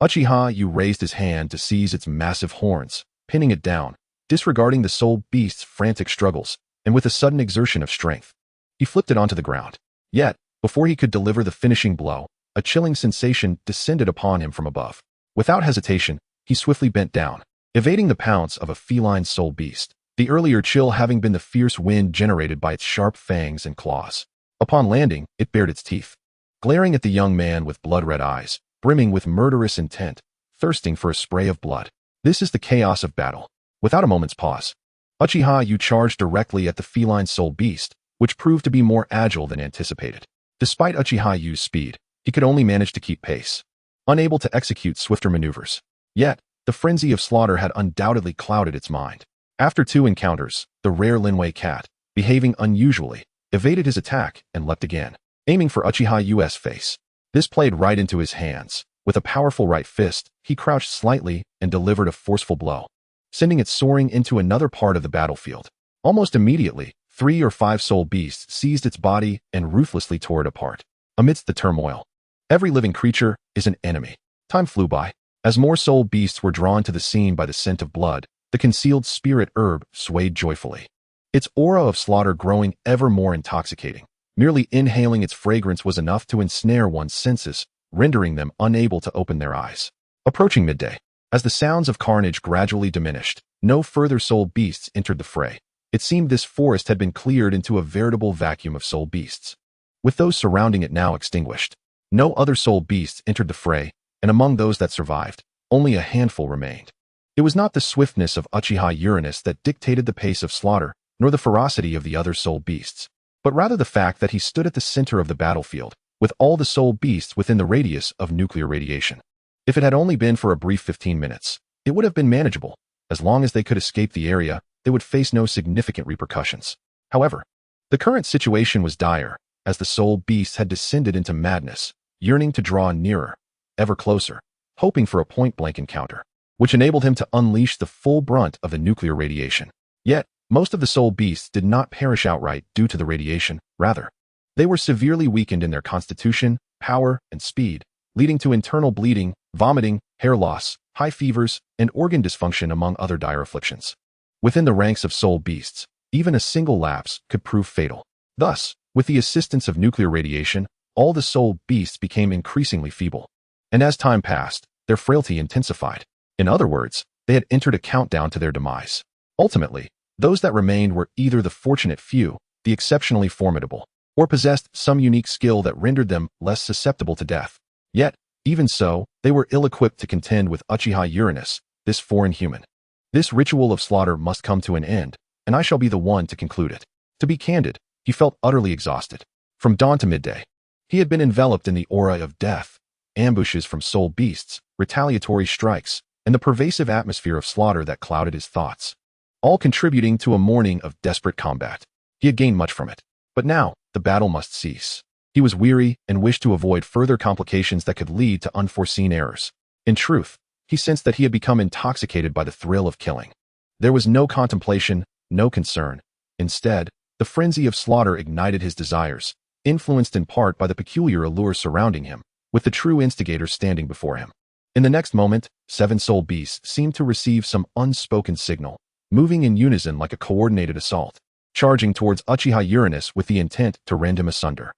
Speaker 1: Uchiha Wu raised his hand to seize its massive horns, pinning it down, disregarding the soul beast's frantic struggles, and with a sudden exertion of strength, he flipped it onto the ground. Yet, before he could deliver the finishing blow, a chilling sensation descended upon him from above. Without hesitation, he swiftly bent down, evading the pounce of a feline soul beast, the earlier chill having been the fierce wind generated by its sharp fangs and claws. Upon landing, it bared its teeth, glaring at the young man with blood-red eyes, brimming with murderous intent, thirsting for a spray of blood. This is the chaos of battle. Without a moment's pause, Uchiha Wu charged directly at the feline soul beast, which proved to be more agile than anticipated. Despite Uchiha Wu's speed, he could only manage to keep pace, unable to execute swifter maneuvers. Yet, the frenzy of slaughter had undoubtedly clouded its mind. After 2 encounters, the rare Linwei cat, behaving unusually, evaded his attack and leapt again, aiming for Uchiha Wu's face. This played right into his hands. With a powerful right fist, he crouched slightly and delivered a forceful blow, sending it soaring into another part of the battlefield. Almost immediately, 3 or 5 soul beasts seized its body and ruthlessly tore it apart. Amidst the turmoil, every living creature is an enemy. Time flew by. As more soul beasts were drawn to the scene by the scent of blood, the concealed spirit herb swayed joyfully, its aura of slaughter growing ever more intoxicating. Merely inhaling its fragrance was enough to ensnare one's senses, rendering them unable to open their eyes. Approaching midday, as the sounds of carnage gradually diminished, no further soul beasts entered the fray. It seemed this forest had been cleared into a veritable vacuum of soul beasts. With those surrounding it now extinguished, no other soul beasts entered the fray, and among those that survived, only a handful remained. It was not the swiftness of Uchiha Uranus that dictated the pace of slaughter, nor the ferocity of the other soul beasts, but rather the fact that he stood at the center of the battlefield, with all the soul beasts within the radius of nuclear radiation. If it had only been for a brief 15 minutes, it would have been manageable. As long as they could escape the area, they would face no significant repercussions. However, the current situation was dire, as the soul beasts had descended into madness, yearning to draw nearer, ever closer, hoping for a point-blank encounter, which enabled him to unleash the full brunt of the nuclear radiation. Yet, most of the soul beasts did not perish outright due to the radiation. Rather, they were severely weakened in their constitution, power, and speed, leading to internal bleeding, vomiting, hair loss, high fevers, and organ dysfunction among other dire afflictions. Within the ranks of soul beasts, even a single lapse could prove fatal. Thus, with the assistance of nuclear radiation, all the soul beasts became increasingly feeble. And as time passed, their frailty intensified. In other words, they had entered a countdown to their demise. Ultimately, those that remained were either the fortunate few, the exceptionally formidable, or possessed some unique skill that rendered them less susceptible to death. Yet, even so, they were ill-equipped to contend with Uchiha Uranus, this foreign human. This ritual of slaughter must come to an end, and I shall be the one to conclude it. To be candid, he felt utterly exhausted. From dawn to midday, he had been enveloped in the aura of death, ambushes from soul beasts, retaliatory strikes, and the pervasive atmosphere of slaughter that clouded his thoughts, all contributing to a morning of desperate combat. He had gained much from it, but now the battle must cease. He was weary and wished to avoid further complications that could lead to unforeseen errors. In truth, he sensed that he had become intoxicated by the thrill of killing. There was no contemplation, no concern. Instead, the frenzy of slaughter ignited his desires, influenced in part by the peculiar allure surrounding him, with the true instigator standing before him. In the next moment, 7 soul beasts seemed to receive some unspoken signal, moving in unison like a coordinated assault, charging towards Uchiha Uranus with the intent to rend him asunder.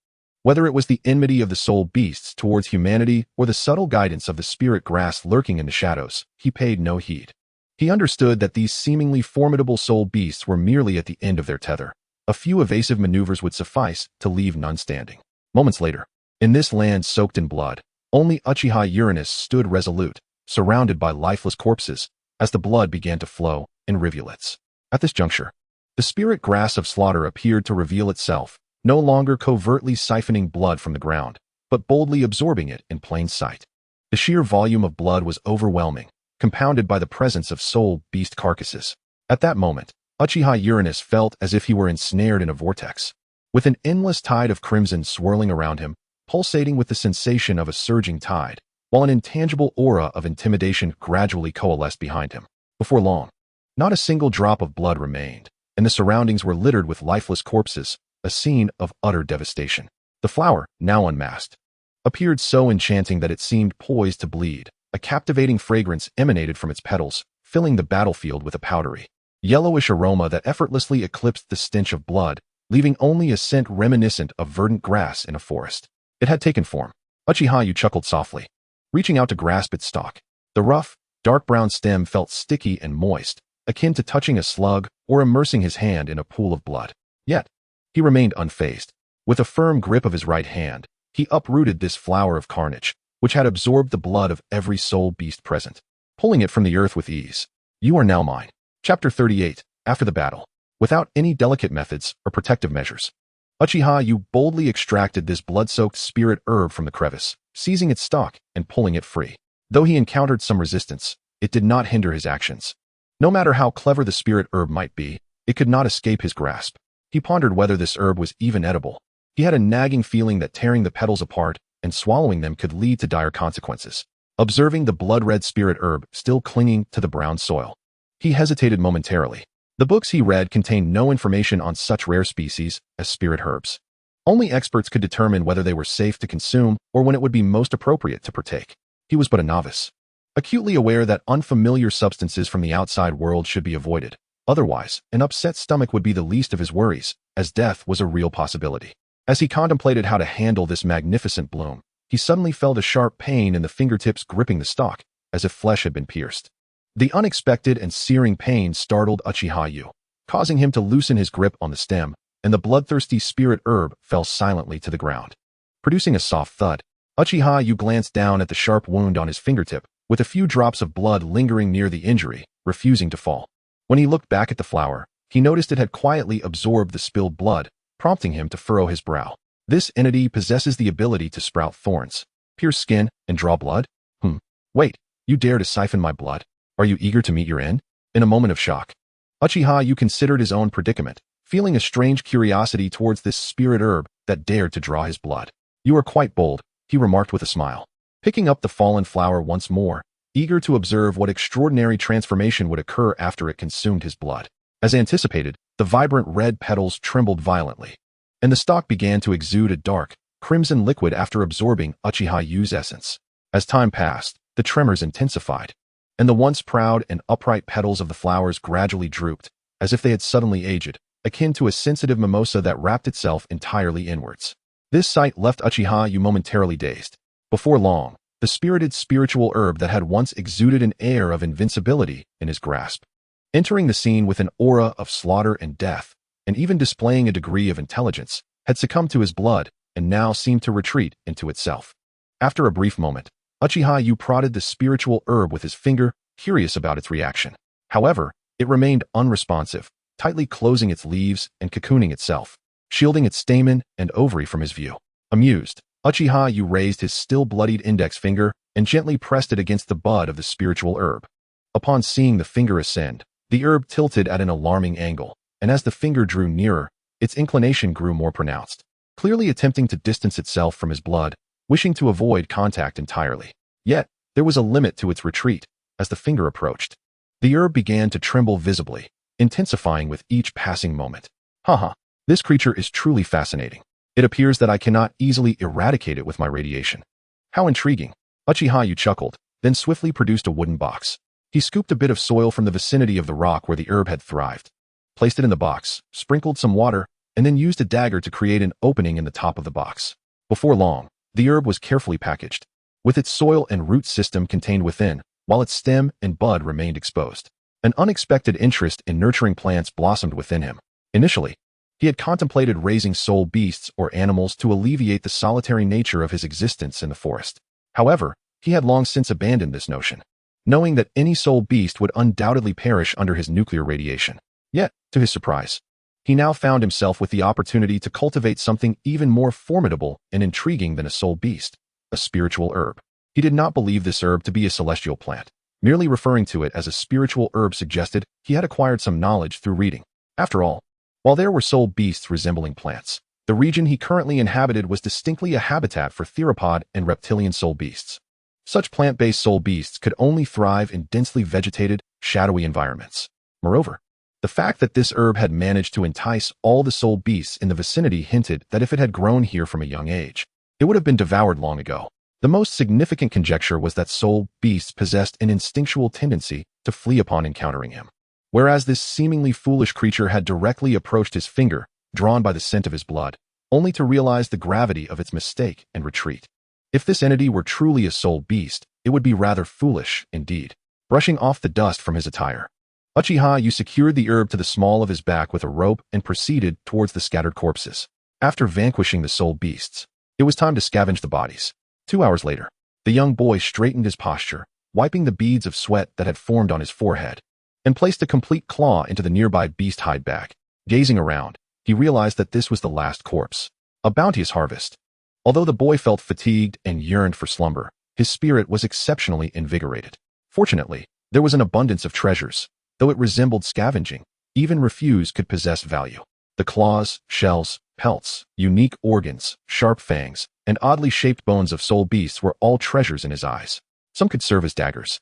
Speaker 1: Whether it was the enmity of the soul beasts towards humanity or the subtle guidance of the spirit grass lurking in the shadows, he paid no heed. He understood that these seemingly formidable soul beasts were merely at the end of their tether. A few evasive maneuvers would suffice to leave none standing. Moments later, in this land soaked in blood, only Uchiha Uranus stood resolute, surrounded by lifeless corpses, as the blood began to flow in rivulets. At this juncture, the spirit grass of slaughter appeared to reveal itself, no longer covertly siphoning blood from the ground, but boldly absorbing it in plain sight. The sheer volume of blood was overwhelming, compounded by the presence of soul beast carcasses. At that moment, Uchiha Uranus felt as if he were ensnared in a vortex, with an endless tide of crimson swirling around him, pulsating with the sensation of a surging tide, while an intangible aura of intimidation gradually coalesced behind him. Before long, not a single drop of blood remained, and the surroundings were littered with lifeless corpses, a scene of utter devastation. The flower, now unmasked, appeared so enchanting that it seemed poised to bleed. A captivating fragrance emanated from its petals, filling the battlefield with a powdery, yellowish aroma that effortlessly eclipsed the stench of blood, leaving only a scent reminiscent of verdant grass in a forest. It had taken form. Uchiha Yu chuckled softly, reaching out to grasp its stalk. The rough, dark brown stem felt sticky and moist, akin to touching a slug or immersing his hand in a pool of blood. Yet, he remained unfazed. With a firm grip of his right hand, he uprooted this flower of carnage, which had absorbed the blood of every soul beast present, pulling it from the earth with ease. You are now mine. Chapter 38, After the Battle. Without any delicate methods or protective measures, Uchiha Yu boldly extracted this blood-soaked spirit herb from the crevice, seizing its stalk and pulling it free. Though he encountered some resistance, it did not hinder his actions. No matter how clever the spirit herb might be, it could not escape his grasp. He pondered whether this herb was even edible. He had a nagging feeling that tearing the petals apart and swallowing them could lead to dire consequences. Observing the blood-red spirit herb still clinging to the brown soil, he hesitated momentarily. The books he read contained no information on such rare species as spirit herbs. Only experts could determine whether they were safe to consume or when it would be most appropriate to partake. He was but a novice, acutely aware that unfamiliar substances from the outside world should be avoided. Otherwise, an upset stomach would be the least of his worries, as death was a real possibility. As he contemplated how to handle this magnificent bloom, he suddenly felt a sharp pain in the fingertips gripping the stalk, as if flesh had been pierced. The unexpected and searing pain startled Uchiha Yu, causing him to loosen his grip on the stem, and the bloodthirsty spirit herb fell silently to the ground. Producing a soft thud, Uchiha Yu glanced down at the sharp wound on his fingertip, with a few drops of blood lingering near the injury, refusing to fall. When he looked back at the flower, he noticed it had quietly absorbed the spilled blood, prompting him to furrow his brow. This entity possesses the ability to sprout thorns, pierce skin, and draw blood? Wait, you dare to siphon my blood? Are you eager to meet your end? In a moment of shock, Uchiha Yu considered his own predicament, feeling a strange curiosity towards this spirit herb that dared to draw his blood. You are quite bold, he remarked with a smile. Picking up the fallen flower once more, eager to observe what extraordinary transformation would occur after it consumed his blood. As anticipated, the vibrant red petals trembled violently, and the stalk began to exude a dark, crimson liquid after absorbing Uchiha Yu's essence. As time passed, the tremors intensified, and the once proud and upright petals of the flowers gradually drooped, as if they had suddenly aged, akin to a sensitive mimosa that wrapped itself entirely inwards. This sight left Uchiha Yu momentarily dazed. Before long, the spirited spiritual herb that had once exuded an air of invincibility in his grasp, entering the scene with an aura of slaughter and death, and even displaying a degree of intelligence, had succumbed to his blood and now seemed to retreat into itself. After a brief moment, Uchiha Yu prodded the spiritual herb with his finger, curious about its reaction. However, it remained unresponsive, tightly closing its leaves and cocooning itself, shielding its stamen and ovary from his view. Amused, Uchiha Yu raised his still bloodied index finger and gently pressed it against the bud of the spiritual herb. Upon seeing the finger ascend, the herb tilted at an alarming angle, and as the finger drew nearer, its inclination grew more pronounced, clearly attempting to distance itself from his blood, wishing to avoid contact entirely. Yet, there was a limit to its retreat. As the finger approached, the herb began to tremble visibly, intensifying with each passing moment. This creature is truly fascinating. It appears that I cannot easily eradicate it with my radiation. How intriguing. Uchiha Yu chuckled, then swiftly produced a wooden box. He scooped a bit of soil from the vicinity of the rock where the herb had thrived, placed it in the box, sprinkled some water, and then used a dagger to create an opening in the top of the box. Before long, the herb was carefully packaged, with its soil and root system contained within, while its stem and bud remained exposed. An unexpected interest in nurturing plants blossomed within him. Initially, he had contemplated raising soul beasts or animals to alleviate the solitary nature of his existence in the forest. However, he had long since abandoned this notion, knowing that any soul beast would undoubtedly perish under his nuclear radiation. Yet, to his surprise, he now found himself with the opportunity to cultivate something even more formidable and intriguing than a soul beast, a spiritual herb. He did not believe this herb to be a celestial plant. Merely referring to it as a spiritual herb suggested he had acquired some knowledge through reading. After all, while there were soul beasts resembling plants, the region he currently inhabited was distinctly a habitat for theropod and reptilian soul beasts. Such plant-based soul beasts could only thrive in densely vegetated, shadowy environments. Moreover, the fact that this herb had managed to entice all the soul beasts in the vicinity hinted that if it had grown here from a young age, it would have been devoured long ago. The most significant conjecture was that soul beasts possessed an instinctual tendency to flee upon encountering him, whereas this seemingly foolish creature had directly approached his finger, drawn by the scent of his blood, only to realize the gravity of its mistake and retreat. If this entity were truly a soul beast, it would be rather foolish indeed. Brushing off the dust from his attire, Uchiha Yu secured the herb to the small of his back with a rope and proceeded towards the scattered corpses. After vanquishing the soul beasts, it was time to scavenge the bodies. 2 hours later, the young boy straightened his posture, wiping the beads of sweat that had formed on his forehead, and placed a complete claw into the nearby beast hide bag. Gazing around, he realized that this was the last corpse, a bounteous harvest. Although the boy felt fatigued and yearned for slumber, his spirit was exceptionally invigorated. Fortunately, there was an abundance of treasures. Though it resembled scavenging, even refuse could possess value. The claws, shells, pelts, unique organs, sharp fangs, and oddly shaped bones of soul beasts were all treasures in his eyes. Some could serve as daggers,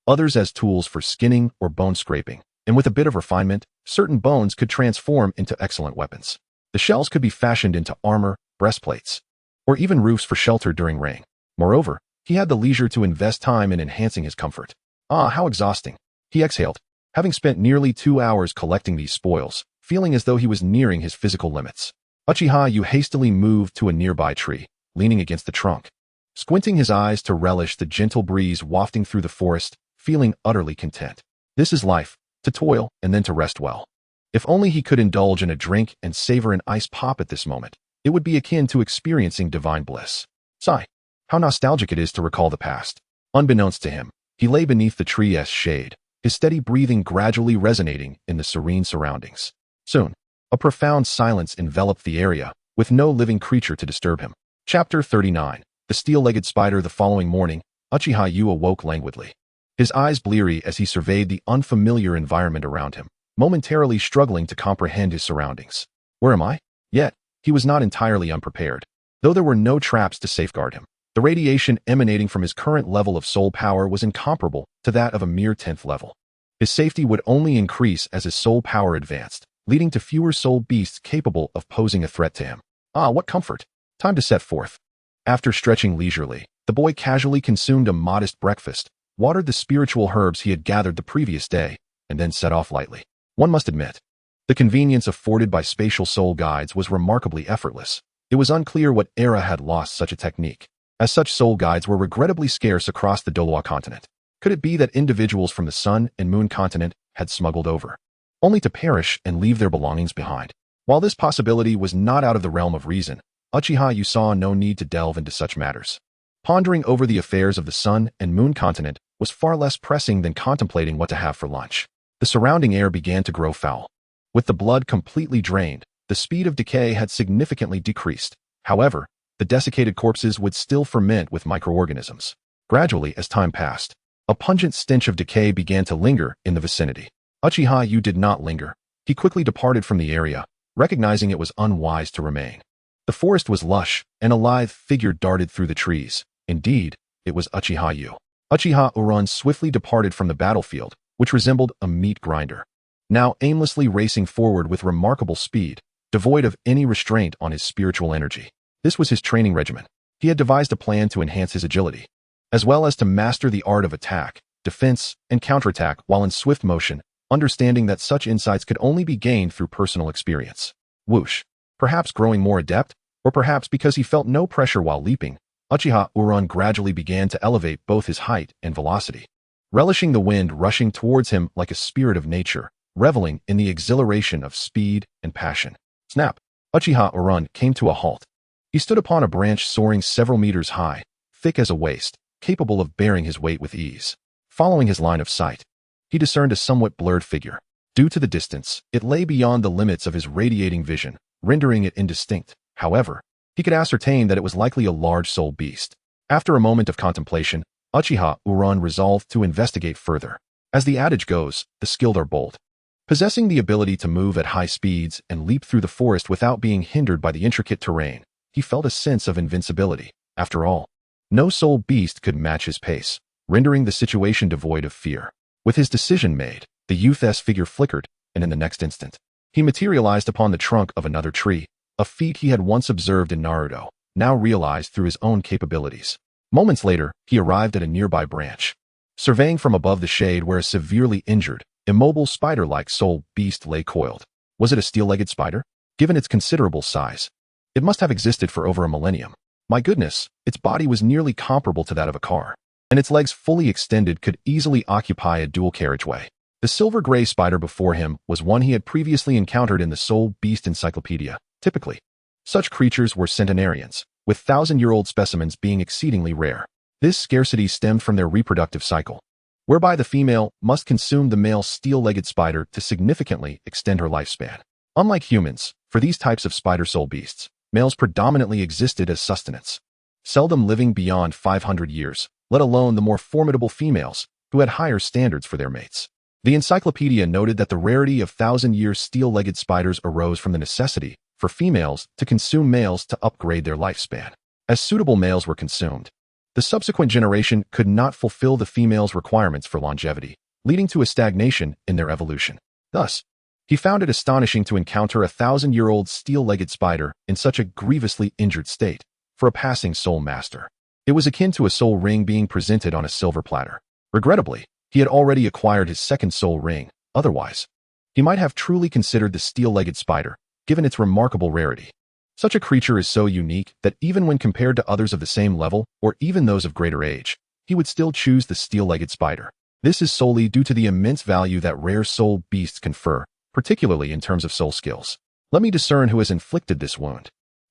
Speaker 1: others as tools for skinning or bone scraping, and with a bit of refinement, certain bones could transform into excellent weapons. The shells could be fashioned into armor, breastplates, or even roofs for shelter during rain. Moreover, he had the leisure to invest time in enhancing his comfort. How exhausting. He exhaled, Having spent nearly 2 hours collecting these spoils, feeling as though he was nearing his physical limits, Uchiha Yu hastily moved to a nearby tree, leaning against the trunk. Squinting his eyes to relish the gentle breeze wafting through the forest, feeling utterly content. This is life, to toil and then to rest well. If only he could indulge in a drink and savor an ice pop at this moment, it would be akin to experiencing divine bliss. Sigh. How nostalgic it is to recall the past. Unbeknownst to him, he lay beneath the tree's shade, his steady breathing gradually resonating in the serene surroundings. Soon, a profound silence enveloped the area, with no living creature to disturb him. Chapter 39. The Steel-Legged Spider. The following morning, Uchiha Yu awoke languidly. His eyes bleary as he surveyed the unfamiliar environment around him, momentarily struggling to comprehend his surroundings. Where am I? Yet, he was not entirely unprepared. Though there were no traps to safeguard him, the radiation emanating from his current level of soul power was incomparable to that of a mere 10th level. His safety would only increase as his soul power advanced, leading to fewer soul beasts capable of posing a threat to him. Ah, what comfort! Time to set forth. After stretching leisurely, the boy casually consumed a modest breakfast, watered the spiritual herbs he had gathered the previous day, and then set off lightly. One must admit, the convenience afforded by spatial soul guides was remarkably effortless. It was unclear what era had lost such a technique, as such soul guides were regrettably scarce across the Douluo continent. Could it be that individuals from the Sun and Moon continent had smuggled over, only to perish and leave their belongings behind? While this possibility was not out of the realm of reason, Uchiha Yu saw no need to delve into such matters. Pondering over the affairs of the Sun and Moon continent was far less pressing than contemplating what to have for lunch. The surrounding air began to grow foul. With the blood completely drained, the speed of decay had significantly decreased. However, the desiccated corpses would still ferment with microorganisms. Gradually, as time passed, a pungent stench of decay began to linger in the vicinity. Uchiha Yu did not linger. He quickly departed from the area, recognizing it was unwise to remain. The forest was lush, and a lithe figure darted through the trees. Indeed, it was Uchiha Yu. Uchiha Uran swiftly departed from the battlefield, which resembled a meat grinder, now aimlessly racing forward with remarkable speed, devoid of any restraint on his spiritual energy. This was his training regimen. He had devised a plan to enhance his agility, as well as to master the art of attack, defense, and counterattack while in swift motion, understanding that such insights could only be gained through personal experience. Whoosh. Perhaps growing more adept, or perhaps because he felt no pressure while leaping, Uchiha Uran gradually began to elevate both his height and velocity, relishing the wind rushing towards him like a spirit of nature, reveling in the exhilaration of speed and passion. Snap! Uchiha Uran came to a halt. He stood upon a branch soaring several meters high, thick as a waist, capable of bearing his weight with ease. Following his line of sight, he discerned a somewhat blurred figure. Due to the distance, it lay beyond the limits of his radiating vision, rendering it indistinct. However, he could ascertain that it was likely a large soul beast. After a moment of contemplation, Uchiha Uran resolved to investigate further. As the adage goes, the skilled are bold. Possessing the ability to move at high speeds and leap through the forest without being hindered by the intricate terrain, he felt a sense of invincibility. After all, no soul beast could match his pace, rendering the situation devoid of fear. With his decision made, the youth's figure flickered, and in the next instant, he materialized upon the trunk of another tree, a feat he had once observed in Naruto, now realized through his own capabilities. Moments later, he arrived at a nearby branch. Surveying from above the shade where a severely injured, immobile spider-like soul beast lay coiled. Was it a steel-legged spider? Given its considerable size, it must have existed for over a millennium. My goodness, its body was nearly comparable to that of a car, and its legs fully extended could easily occupy a dual carriageway. The silver-gray spider before him was one he had previously encountered in the Soul Beast Encyclopedia. Typically, such creatures were centenarians, with thousand-year-old specimens being exceedingly rare. This scarcity stemmed from their reproductive cycle, whereby the female must consume the male steel-legged spider to significantly extend her lifespan. Unlike humans, for these types of spider soul beasts, males predominantly existed as sustenance, seldom living beyond 500 years, let alone the more formidable females, who had higher standards for their mates. The encyclopedia noted that the rarity of thousand-year steel-legged spiders arose from the necessity for females to consume males to upgrade their lifespan. As suitable males were consumed, the subsequent generation could not fulfill the female's requirements for longevity, leading to a stagnation in their evolution. Thus, he found it astonishing to encounter a thousand-year-old steel-legged spider in such a grievously injured state for a passing soul master. It was akin to a soul ring being presented on a silver platter. Regrettably, he had already acquired his second soul ring, Otherwise, he might have truly considered the steel-legged spider, given its remarkable rarity. Such a creature is so unique that even when compared to others of the same level, or even those of greater age, he would still choose the steel-legged spider. This is solely due to the immense value that rare soul beasts confer, particularly in terms of soul skills. Let me discern who has inflicted this wound.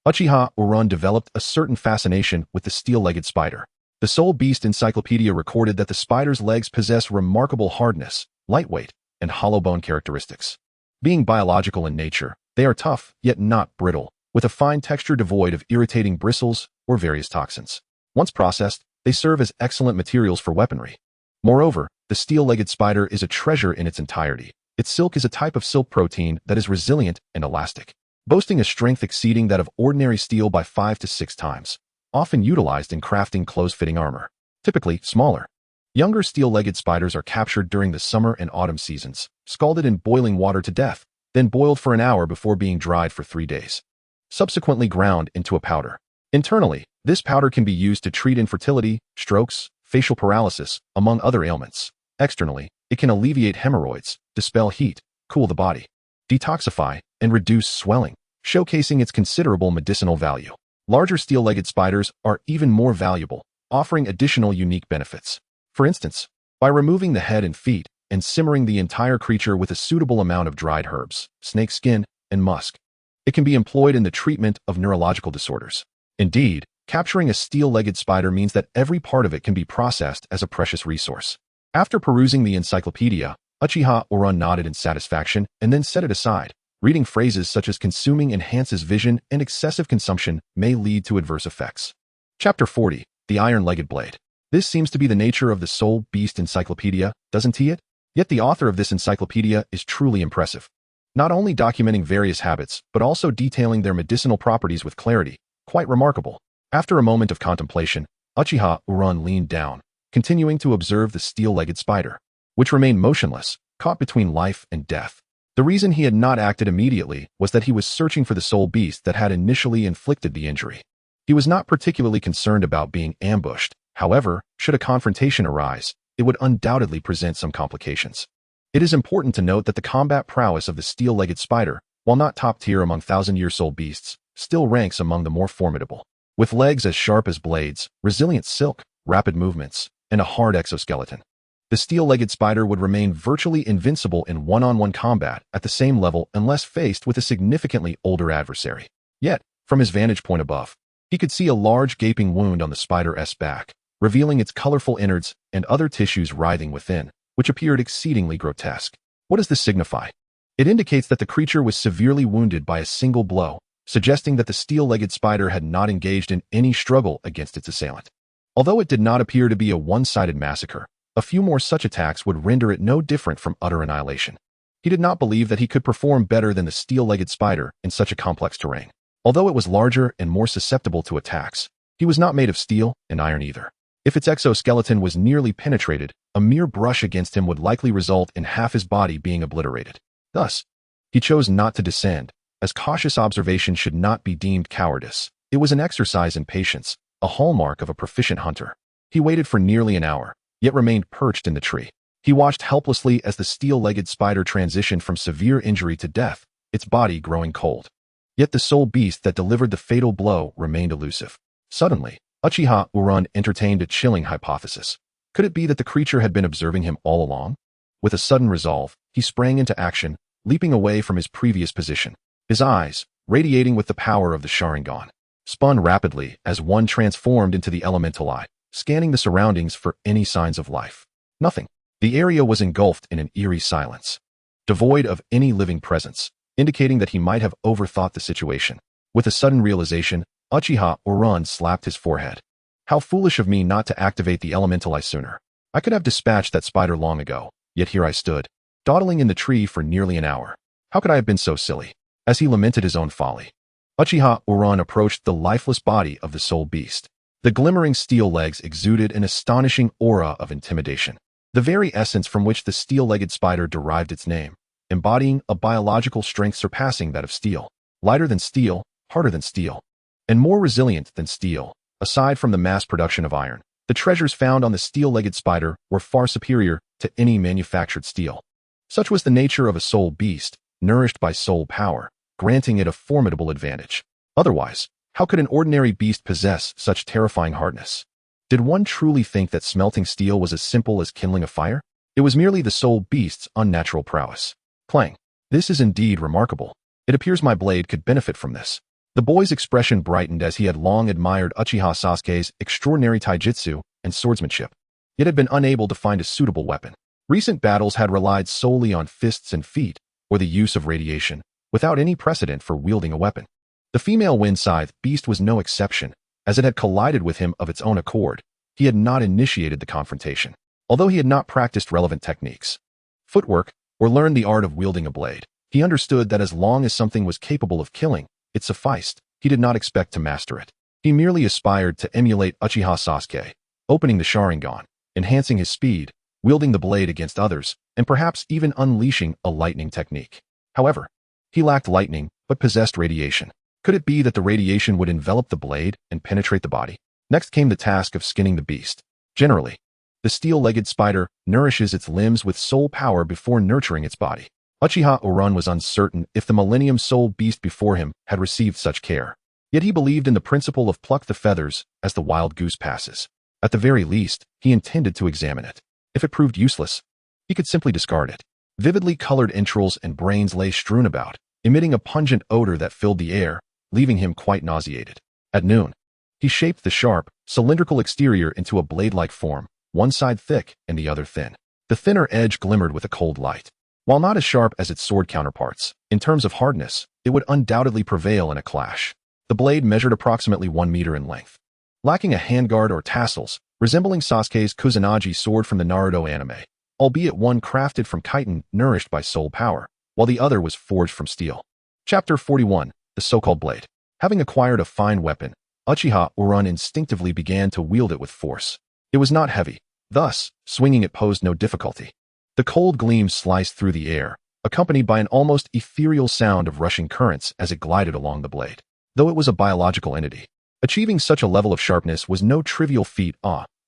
Speaker 1: Uchiha Uran developed a certain fascination with the steel-legged spider. The Soul Beast Encyclopedia recorded that the spider's legs possess remarkable hardness, lightweight, and hollow bone characteristics. Being biological in nature, they are tough, yet not brittle, with a fine texture devoid of irritating bristles or various toxins. Once processed, they serve as excellent materials for weaponry. Moreover, the steel-legged spider is a treasure in its entirety. Its silk is a type of silk protein that is resilient and elastic, boasting a strength exceeding that of ordinary steel by 5 to 6 times, often utilized in crafting close-fitting armor. Typically smaller. Younger steel-legged spiders are captured during the summer and autumn seasons, scalded in boiling water to death, then boiled for an hour before being dried for 3 days. Subsequently ground into a powder. Internally, this powder can be used to treat infertility, strokes, facial paralysis, among other ailments. Externally, it can alleviate hemorrhoids, dispel heat, cool the body, detoxify, and reduce swelling, showcasing its considerable medicinal value. Larger steel-legged spiders are even more valuable, offering additional unique benefits. For instance, by removing the head and feet and simmering the entire creature with a suitable amount of dried herbs, snake skin, and musk, it can be employed in the treatment of neurological disorders. Indeed, capturing a steel-legged spider means that every part of it can be processed as a precious resource. After perusing the encyclopedia, Uchiha Uran nodded in satisfaction and then set it aside. Reading phrases such as consuming enhances vision and excessive consumption may lead to adverse effects. Chapter 40. The Iron-Legged Blade. This seems to be the nature of the Soul Beast Encyclopedia, doesn't it? Yet the author of this encyclopedia is truly impressive. Not only documenting various habits, but also detailing their medicinal properties with clarity. Quite remarkable. After a moment of contemplation, Uchiha Uran leaned down, continuing to observe the steel-legged spider, which remained motionless, caught between life and death. The reason he had not acted immediately was that he was searching for the soul beast that had initially inflicted the injury. He was not particularly concerned about being ambushed. However, should a confrontation arise, it would undoubtedly present some complications. It is important to note that the combat prowess of the steel-legged spider, while not top tier among thousand-year soul beasts, still ranks among the more formidable. With legs as sharp as blades, resilient silk, rapid movements, and a hard exoskeleton, the steel-legged spider would remain virtually invincible in one-on-one combat at the same level unless faced with a significantly older adversary. Yet, from his vantage point above, he could see a large gaping wound on the spider's back, revealing its colorful innards and other tissues writhing within, which appeared exceedingly grotesque. What does this signify? It indicates that the creature was severely wounded by a single blow, suggesting that the steel-legged spider had not engaged in any struggle against its assailant. Although it did not appear to be a one-sided massacre, a few more such attacks would render it no different from utter annihilation. He did not believe that he could perform better than the steel-legged spider in such a complex terrain. Although it was larger and more susceptible to attacks, he was not made of steel and iron either. If its exoskeleton was nearly penetrated, a mere brush against him would likely result in half his body being obliterated. Thus, he chose not to descend, as cautious observation should not be deemed cowardice. It was an exercise in patience, a hallmark of a proficient hunter. He waited for nearly an hour, yet remained perched in the tree. He watched helplessly as the steel-legged spider transitioned from severe injury to death, its body growing cold. Yet the soul beast that delivered the fatal blow remained elusive. Suddenly, Uchiha Uran entertained a chilling hypothesis. Could it be that the creature had been observing him all along? With a sudden resolve, he sprang into action, leaping away from his previous position. His eyes, radiating with the power of the Sharingan, spun rapidly as one transformed into the elemental eye, scanning the surroundings for any signs of life. Nothing. The area was engulfed in an eerie silence, devoid of any living presence, indicating that he might have overthought the situation. With a sudden realization, Uchiha Uran slapped his forehead. How foolish of me not to activate the elemental eye sooner. I could have dispatched that spider long ago, yet here I stood, dawdling in the tree for nearly an hour. How could I have been so silly? As he lamented his own folly, Uchiha Uran approached the lifeless body of the soul beast. The glimmering steel legs exuded an astonishing aura of intimidation, the very essence from which the steel-legged spider derived its name, embodying a biological strength surpassing that of steel, lighter than steel, harder than steel, and more resilient than steel. Aside from the mass production of iron, the treasures found on the steel-legged spider were far superior to any manufactured steel. Such was the nature of a soul beast, nourished by soul power, granting it a formidable advantage. Otherwise, how could an ordinary beast possess such terrifying hardness? Did one truly think that smelting steel was as simple as kindling a fire? It was merely the soul beast's unnatural prowess. Clang. This is indeed remarkable. It appears my blade could benefit from this. The boy's expression brightened as he had long admired Uchiha Sasuke's extraordinary taijutsu and swordsmanship, yet had been unable to find a suitable weapon. Recent battles had relied solely on fists and feet, or the use of radiation, without any precedent for wielding a weapon. The female wind scythe beast was no exception, as it had collided with him of its own accord. He had not initiated the confrontation, although he had not practiced relevant techniques, footwork, or learned the art of wielding a blade. He understood that as long as something was capable of killing, it sufficed. He did not expect to master it. He merely aspired to emulate Uchiha Sasuke, opening the Sharingan, enhancing his speed, wielding the blade against others, and perhaps even unleashing a lightning technique. However, he lacked lightning, but possessed radiation. Could it be that the radiation would envelop the blade and penetrate the body? Next came the task of skinning the beast. Generally, the steel-legged spider nourishes its limbs with soul power before nurturing its body. Uchiha Oran was uncertain if the Millennium Soul beast before him had received such care. Yet he believed in the principle of pluck the feathers as the wild goose passes. At the very least, he intended to examine it. If it proved useless, he could simply discard it. Vividly colored entrails and brains lay strewn about, emitting a pungent odor that filled the air, leaving him quite nauseated. At noon, he shaped the sharp, cylindrical exterior into a blade-like form, one side thick and the other thin. The thinner edge glimmered with a cold light. While not as sharp as its sword counterparts, in terms of hardness, it would undoubtedly prevail in a clash. The blade measured approximately 1 meter in length. Lacking a handguard or tassels, resembling Sasuke's Kusanagi sword from the Naruto anime, albeit one crafted from chitin nourished by soul power, while the other was forged from steel. Chapter 41, the so-called blade. Having acquired a fine weapon, Uchiha Oran instinctively began to wield it with force. It was not heavy, thus, swinging it posed no difficulty. The cold gleam sliced through the air, accompanied by an almost ethereal sound of rushing currents as it glided along the blade. Though it was a biological entity, achieving such a level of sharpness was no trivial feat.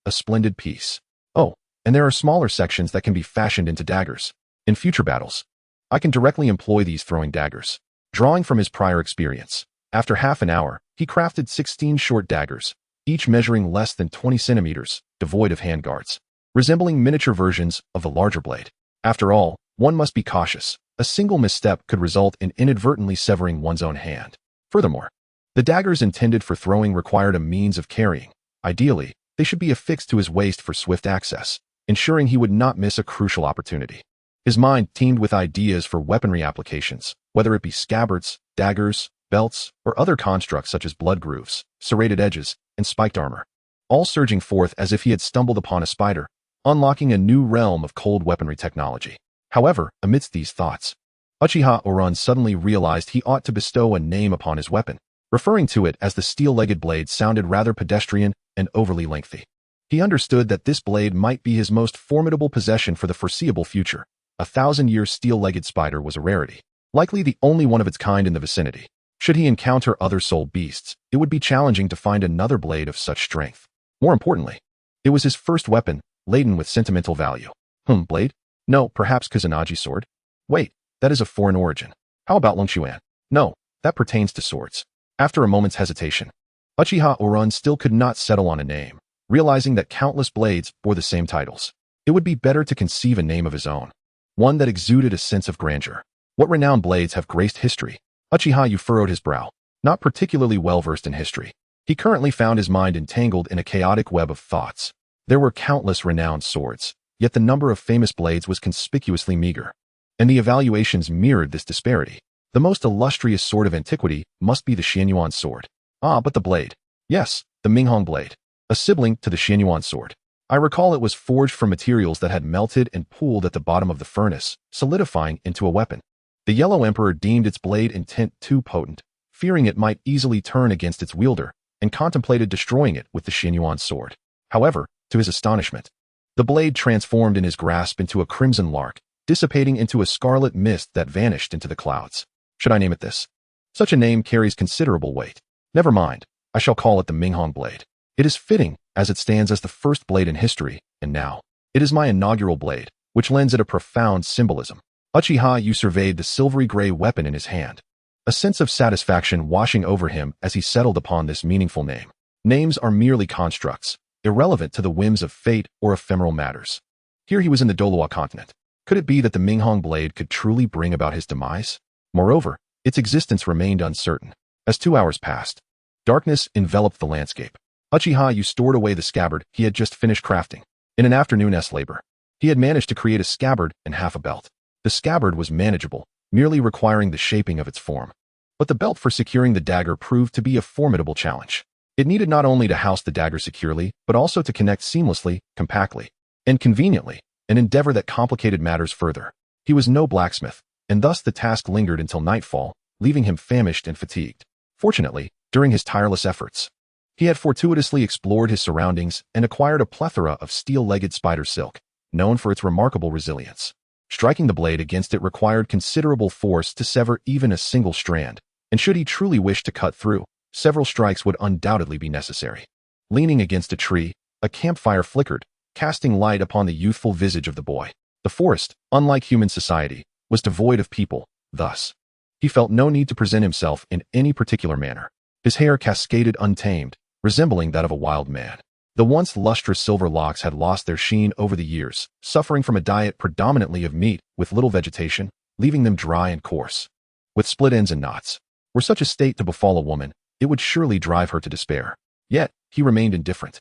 Speaker 1: A splendid piece. Oh, and there are smaller sections that can be fashioned into daggers. In future battles, I can directly employ these throwing daggers. Drawing from his prior experience, after half an hour, he crafted 16 short daggers, each measuring less than 20 centimeters, devoid of handguards, resembling miniature versions of the larger blade. After all, one must be cautious. A single misstep could result in inadvertently severing one's own hand. Furthermore, the daggers intended for throwing required a means of carrying. Ideally, they should be affixed to his waist for swift access, ensuring he would not miss a crucial opportunity. His mind teemed with ideas for weaponry applications, whether it be scabbards, daggers, belts, or other constructs such as blood grooves, serrated edges, and spiked armor, all surging forth as if he had stumbled upon a spider, unlocking a new realm of cold weaponry technology. However, amidst these thoughts, Uchiha Oran suddenly realized he ought to bestow a name upon his weapon. Referring to it as the steel-legged blade sounded rather pedestrian and overly lengthy. He understood that this blade might be his most formidable possession for the foreseeable future. 1,000-year steel-legged spider was a rarity, likely the only one of its kind in the vicinity. Should he encounter other soul beasts, it would be challenging to find another blade of such strength. More importantly, it was his first weapon, laden with sentimental value. Blade? No, perhaps Kusanagi sword? Wait, that is of foreign origin. How about Longxuan? No, that pertains to swords. After a moment's hesitation, Uchiha Oran still could not settle on a name, realizing that countless blades bore the same titles. It would be better to conceive a name of his own, one that exuded a sense of grandeur. What renowned blades have graced history? Uchiha furrowed his brow, not particularly well-versed in history. He currently found his mind entangled in a chaotic web of thoughts. There were countless renowned swords, yet the number of famous blades was conspicuously meager, and the evaluations mirrored this disparity. The most illustrious sword of antiquity must be the Xianyuan sword. But the blade. Yes, the Minghong blade, a sibling to the Xianyuan sword. I recall it was forged from materials that had melted and pooled at the bottom of the furnace, solidifying into a weapon. The Yellow Emperor deemed its blade intent too potent, fearing it might easily turn against its wielder, and contemplated destroying it with the Xianyuan sword. However, to his astonishment, the blade transformed in his grasp into a crimson lark, dissipating into a scarlet mist that vanished into the clouds. Should I name it this? Such a name carries considerable weight. Never mind, I shall call it the Minghong blade. It is fitting, as it stands as the first blade in history, and now, it is my inaugural blade, which lends it a profound symbolism. Uchiha Yu surveyed the silvery gray weapon in his hand, a sense of satisfaction washing over him as he settled upon this meaningful name. Names are merely constructs, irrelevant to the whims of fate or ephemeral matters. Here he was in the Douluo continent. Could it be that the Minghong blade could truly bring about his demise? Moreover, its existence remained uncertain. As 2 hours passed, darkness enveloped the landscape. Uchiha Yu stored away the scabbard he had just finished crafting. In an afternoon's labor, he had managed to create a scabbard and half a belt. The scabbard was manageable, merely requiring the shaping of its form. But the belt for securing the dagger proved to be a formidable challenge. It needed not only to house the dagger securely, but also to connect seamlessly, compactly, and conveniently, an endeavor that complicated matters further. He was no blacksmith, and thus the task lingered until nightfall, leaving him famished and fatigued. Fortunately, during his tireless efforts, he had fortuitously explored his surroundings and acquired a plethora of steel-legged spider silk, known for its remarkable resilience. Striking the blade against it required considerable force to sever even a single strand, and should he truly wish to cut through, several strikes would undoubtedly be necessary. Leaning against a tree, a campfire flickered, casting light upon the youthful visage of the boy. The forest, unlike human society, was devoid of people, thus. He felt no need to present himself in any particular manner. His hair cascaded untamed, resembling that of a wild man. The once lustrous silver locks had lost their sheen over the years, suffering from a diet predominantly of meat with little vegetation, leaving them dry and coarse. With split ends and knots. Were such a state to befall a woman, it would surely drive her to despair. Yet, he remained indifferent,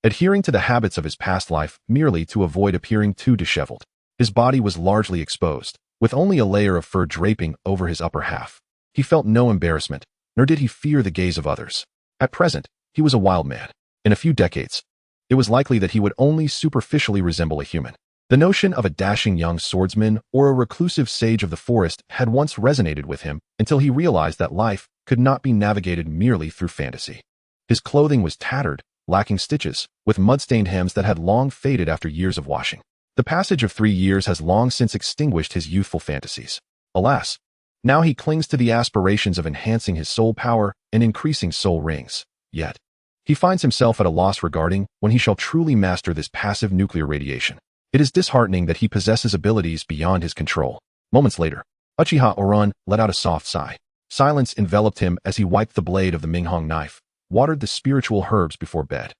Speaker 1: adhering to the habits of his past life merely to avoid appearing too disheveled. His body was largely exposed, with only a layer of fur draping over his upper half. He felt no embarrassment, nor did he fear the gaze of others. At present, he was a wild man. In a few decades, it was likely that he would only superficially resemble a human. The notion of a dashing young swordsman or a reclusive sage of the forest had once resonated with him until he realized that life could not be navigated merely through fantasy. His clothing was tattered, lacking stitches, with mud-stained hems that had long faded after years of washing. The passage of 3 years has long since extinguished his youthful fantasies. Alas, now he clings to the aspirations of enhancing his soul power and increasing soul rings. Yet, he finds himself at a loss regarding when he shall truly master this passive nuclear radiation. It is disheartening that he possesses abilities beyond his control. Moments later, Uchiha Oran let out a soft sigh. Silence enveloped him as he wiped the blade of the Minghong knife, watered the spiritual herbs before bed,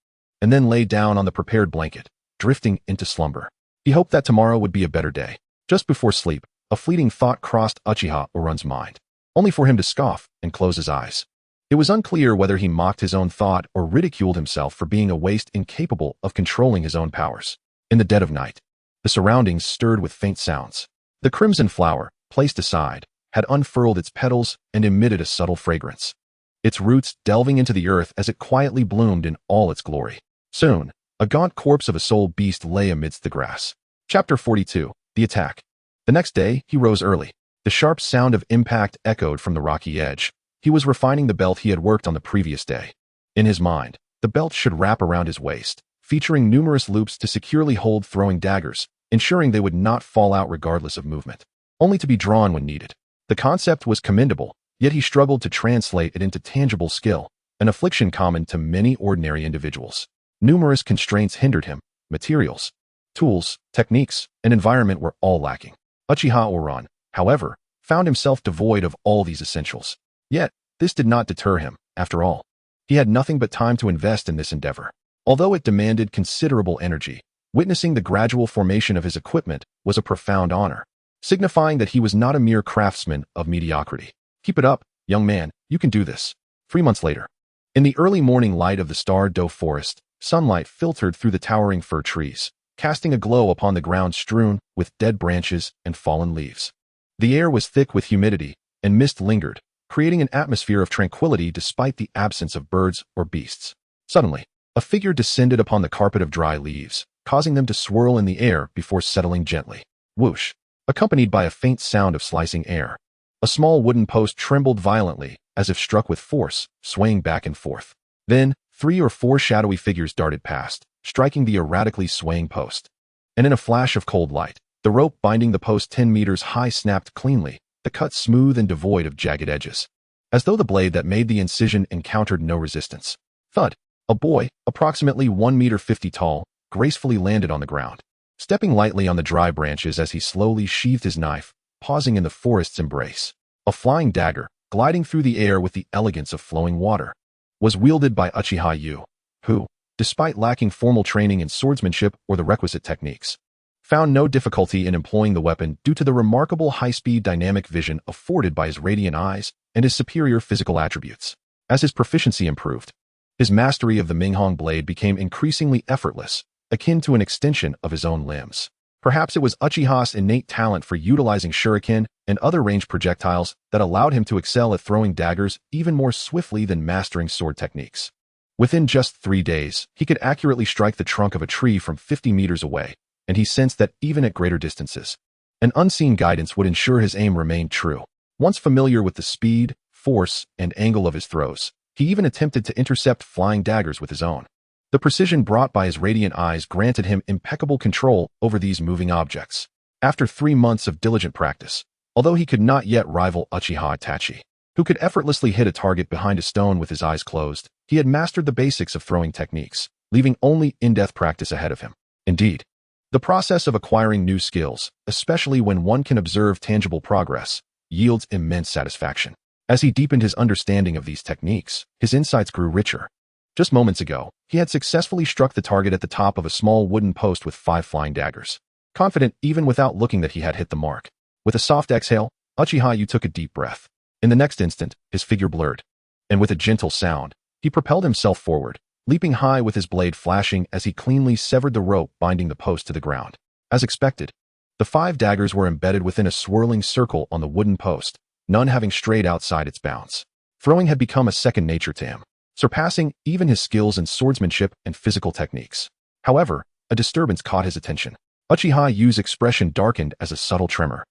Speaker 1: and then lay down on the prepared blanket, drifting into slumber. He hoped that tomorrow would be a better day. Just before sleep, a fleeting thought crossed Uchiha Oran's mind, only for him to scoff and close his eyes. It was unclear whether he mocked his own thought or ridiculed himself for being a waste incapable of controlling his own powers. In the dead of night, the surroundings stirred with faint sounds. The crimson flower, placed aside, had unfurled its petals and emitted a subtle fragrance, its roots delving into the earth as it quietly bloomed in all its glory. Soon, a gaunt corpse of a soul beast lay amidst the grass. Chapter 42. The Attack. The next day, he rose early. The sharp sound of impact echoed from the rocky edge. He was refining the belt he had worked on the previous day. In his mind, the belt should wrap around his waist, featuring numerous loops to securely hold throwing daggers, ensuring they would not fall out regardless of movement, only to be drawn when needed. The concept was commendable, yet he struggled to translate it into tangible skill, an affliction common to many ordinary individuals. Numerous constraints hindered him. Materials, tools, techniques, and environment were all lacking. Uchiha Oran, however, found himself devoid of all these essentials. Yet, this did not deter him. After all, he had nothing but time to invest in this endeavor. Although it demanded considerable energy, witnessing the gradual formation of his equipment was a profound honor, signifying that he was not a mere craftsman of mediocrity. Keep it up, young man, you can do this. 3 months later, in the early morning light of the Star-Do forest, sunlight filtered through the towering fir trees, casting a glow upon the ground strewn with dead branches and fallen leaves. The air was thick with humidity, and mist lingered, creating an atmosphere of tranquility despite the absence of birds or beasts. Suddenly, a figure descended upon the carpet of dry leaves, causing them to swirl in the air before settling gently. Whoosh! Accompanied by a faint sound of slicing air. A small wooden post trembled violently, as if struck with force, swaying back and forth. Then, 3 or 4 shadowy figures darted past, striking the erratically swaying post. And in a flash of cold light, the rope binding the post 10 meters high snapped cleanly, the cut smooth and devoid of jagged edges. As though the blade that made the incision encountered no resistance. Thud! A boy, approximately 1 meter 50 tall, gracefully landed on the ground. Stepping lightly on the dry branches as he slowly sheathed his knife, pausing in the forest's embrace. A flying dagger, gliding through the air with the elegance of flowing water, was wielded by Xiao Wu, who, despite lacking formal training in swordsmanship or the requisite techniques, found no difficulty in employing the weapon due to the remarkable high-speed dynamic vision afforded by his radiant eyes and his superior physical attributes. As his proficiency improved, his mastery of the Minghong blade became increasingly effortless, akin to an extension of his own limbs. Perhaps it was Uchiha's innate talent for utilizing shuriken and other ranged projectiles that allowed him to excel at throwing daggers even more swiftly than mastering sword techniques. Within just 3 days, he could accurately strike the trunk of a tree from 50 meters away, and he sensed that even at greater distances, an unseen guidance would ensure his aim remained true. Once familiar with the speed, force, and angle of his throws, he even attempted to intercept flying daggers with his own. The precision brought by his radiant eyes granted him impeccable control over these moving objects. After 3 months of diligent practice, although he could not yet rival Uchiha Itachi, who could effortlessly hit a target behind a stone with his eyes closed, he had mastered the basics of throwing techniques, leaving only in-depth practice ahead of him. Indeed, the process of acquiring new skills, especially when one can observe tangible progress, yields immense satisfaction. As he deepened his understanding of these techniques, his insights grew richer. Just moments ago, he had successfully struck the target at the top of a small wooden post with 5 flying daggers, confident even without looking that he had hit the mark. With a soft exhale, Uchiha took a deep breath. In the next instant, his figure blurred, and with a gentle sound, he propelled himself forward, leaping high with his blade flashing as he cleanly severed the rope binding the post to the ground. As expected, the 5 daggers were embedded within a swirling circle on the wooden post, none having strayed outside its bounds. Throwing had become a second nature to him, surpassing even his skills in swordsmanship and physical techniques. However, a disturbance caught his attention. Uchiha-Yu's expression darkened as a subtle tremor,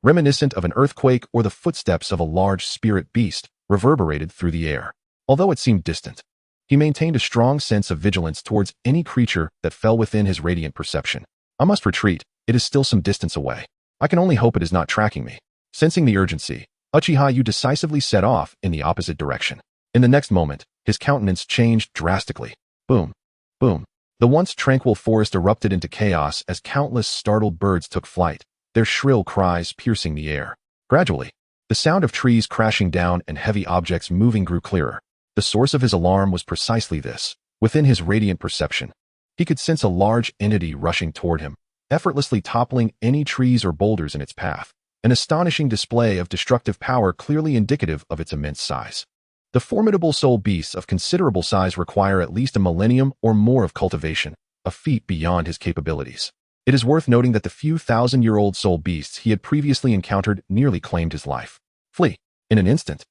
Speaker 1: reminiscent of an earthquake or the footsteps of a large spirit beast, reverberated through the air. Although it seemed distant, he maintained a strong sense of vigilance towards any creature that fell within his radiant perception. I must retreat. It is still some distance away. I can only hope it is not tracking me. Sensing the urgency, Uchiha-Yu decisively set off in the opposite direction. In the next moment, his countenance changed drastically. Boom. Boom. The once tranquil forest erupted into chaos as countless startled birds took flight, their shrill cries piercing the air. Gradually, the sound of trees crashing down and heavy objects moving grew clearer. The source of his alarm was precisely this. Within his radiant perception, he could sense a large entity rushing toward him, effortlessly toppling any trees or boulders in its path, an astonishing display of destructive power clearly indicative of its immense size. The formidable soul beasts of considerable size require at least a millennium or more of cultivation, a feat beyond his capabilities. It is worth noting that the few thousand-year-old soul beasts he had previously encountered nearly claimed his life. Flee. In an instant,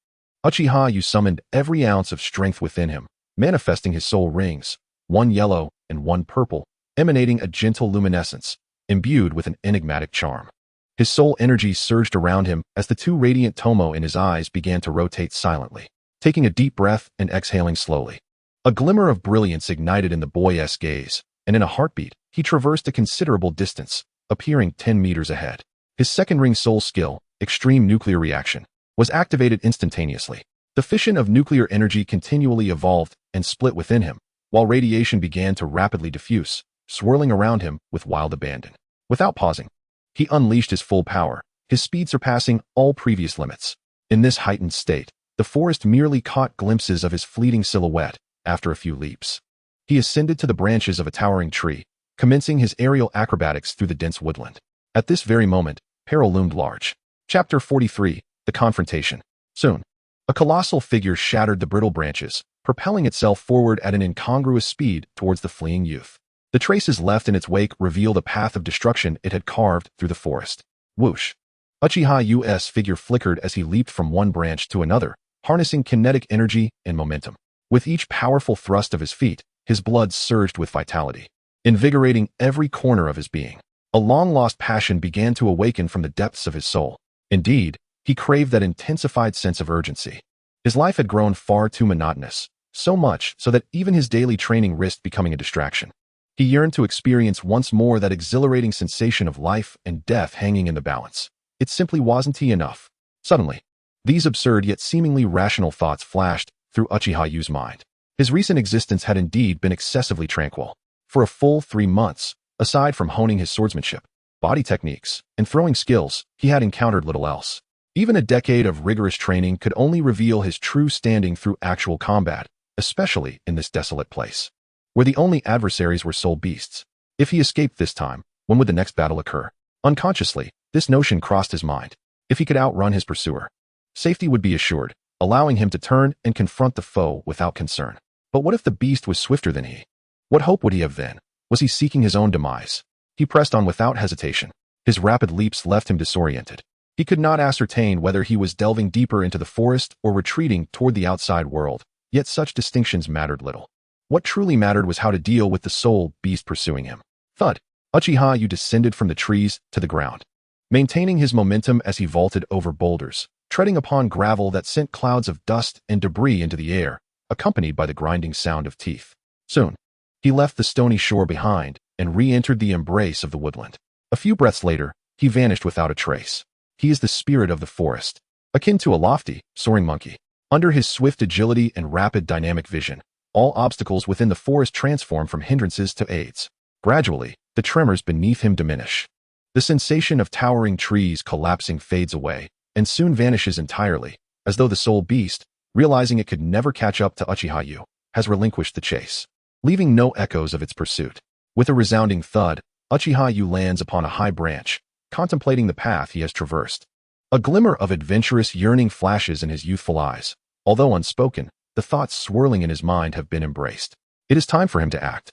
Speaker 1: Uchiha-Yu summoned every ounce of strength within him, manifesting his soul rings, one yellow and one purple, emanating a gentle luminescence, imbued with an enigmatic charm. His soul energy surged around him as the 2 radiant tomo in his eyes began to rotate silently. Taking a deep breath and exhaling slowly, a glimmer of brilliance ignited in the boy's gaze, and in a heartbeat, he traversed a considerable distance, appearing 10 meters ahead. His second ring soul skill, Extreme Nuclear Reaction, was activated instantaneously. The fission of nuclear energy continually evolved and split within him, while radiation began to rapidly diffuse, swirling around him with wild abandon. Without pausing, he unleashed his full power, his speed surpassing all previous limits. In this heightened state, the forest merely caught glimpses of his fleeting silhouette after a few leaps. He ascended to the branches of a towering tree, commencing his aerial acrobatics through the dense woodland. At this very moment, peril loomed large. Chapter 43, The Confrontation. Soon, a colossal figure shattered the brittle branches, propelling itself forward at an incongruous speed towards the fleeing youth. The traces left in its wake revealed a path of destruction it had carved through the forest. Whoosh! Uchiha-Yu's figure flickered as he leaped from one branch to another, harnessing kinetic energy and momentum. With each powerful thrust of his feet, his blood surged with vitality, invigorating every corner of his being. A long-lost passion began to awaken from the depths of his soul. Indeed, he craved that intensified sense of urgency. His life had grown far too monotonous, so much so that even his daily training risked becoming a distraction. He yearned to experience once more that exhilarating sensation of life and death hanging in the balance. It simply wasn't enough. Suddenly, these absurd yet seemingly rational thoughts flashed through Uchiha-Yu's mind. His recent existence had indeed been excessively tranquil. For a full 3 months, aside from honing his swordsmanship, body techniques, and throwing skills, he had encountered little else. Even a decade of rigorous training could only reveal his true standing through actual combat, especially in this desolate place, where the only adversaries were soul beasts. If he escaped this time, when would the next battle occur? Unconsciously, this notion crossed his mind. If he could outrun his pursuer, safety would be assured, allowing him to turn and confront the foe without concern. But what if the beast was swifter than he? What hope would he have then? Was he seeking his own demise? He pressed on without hesitation. His rapid leaps left him disoriented. He could not ascertain whether he was delving deeper into the forest or retreating toward the outside world, yet such distinctions mattered little. What truly mattered was how to deal with the soul beast pursuing him. Thud! Uchiha Yu descended from the trees to the ground, maintaining his momentum as he vaulted over boulders, treading upon gravel that sent clouds of dust and debris into the air, accompanied by the grinding sound of teeth. Soon, he left the stony shore behind and re-entered the embrace of the woodland. A few breaths later, he vanished without a trace. He is the spirit of the forest, akin to a lofty, soaring monkey. Under his swift agility and rapid dynamic vision, all obstacles within the forest transform from hindrances to aids. Gradually, the tremors beneath him diminish. The sensation of towering trees collapsing fades away and soon vanishes entirely, as though the soul beast, realizing it could never catch up to Uchiha Yu, has relinquished the chase, leaving no echoes of its pursuit. With a resounding thud, Uchiha Yu lands upon a high branch, contemplating the path he has traversed. A glimmer of adventurous yearning flashes in his youthful eyes. Although unspoken, the thoughts swirling in his mind have been embraced. It is time for him to act.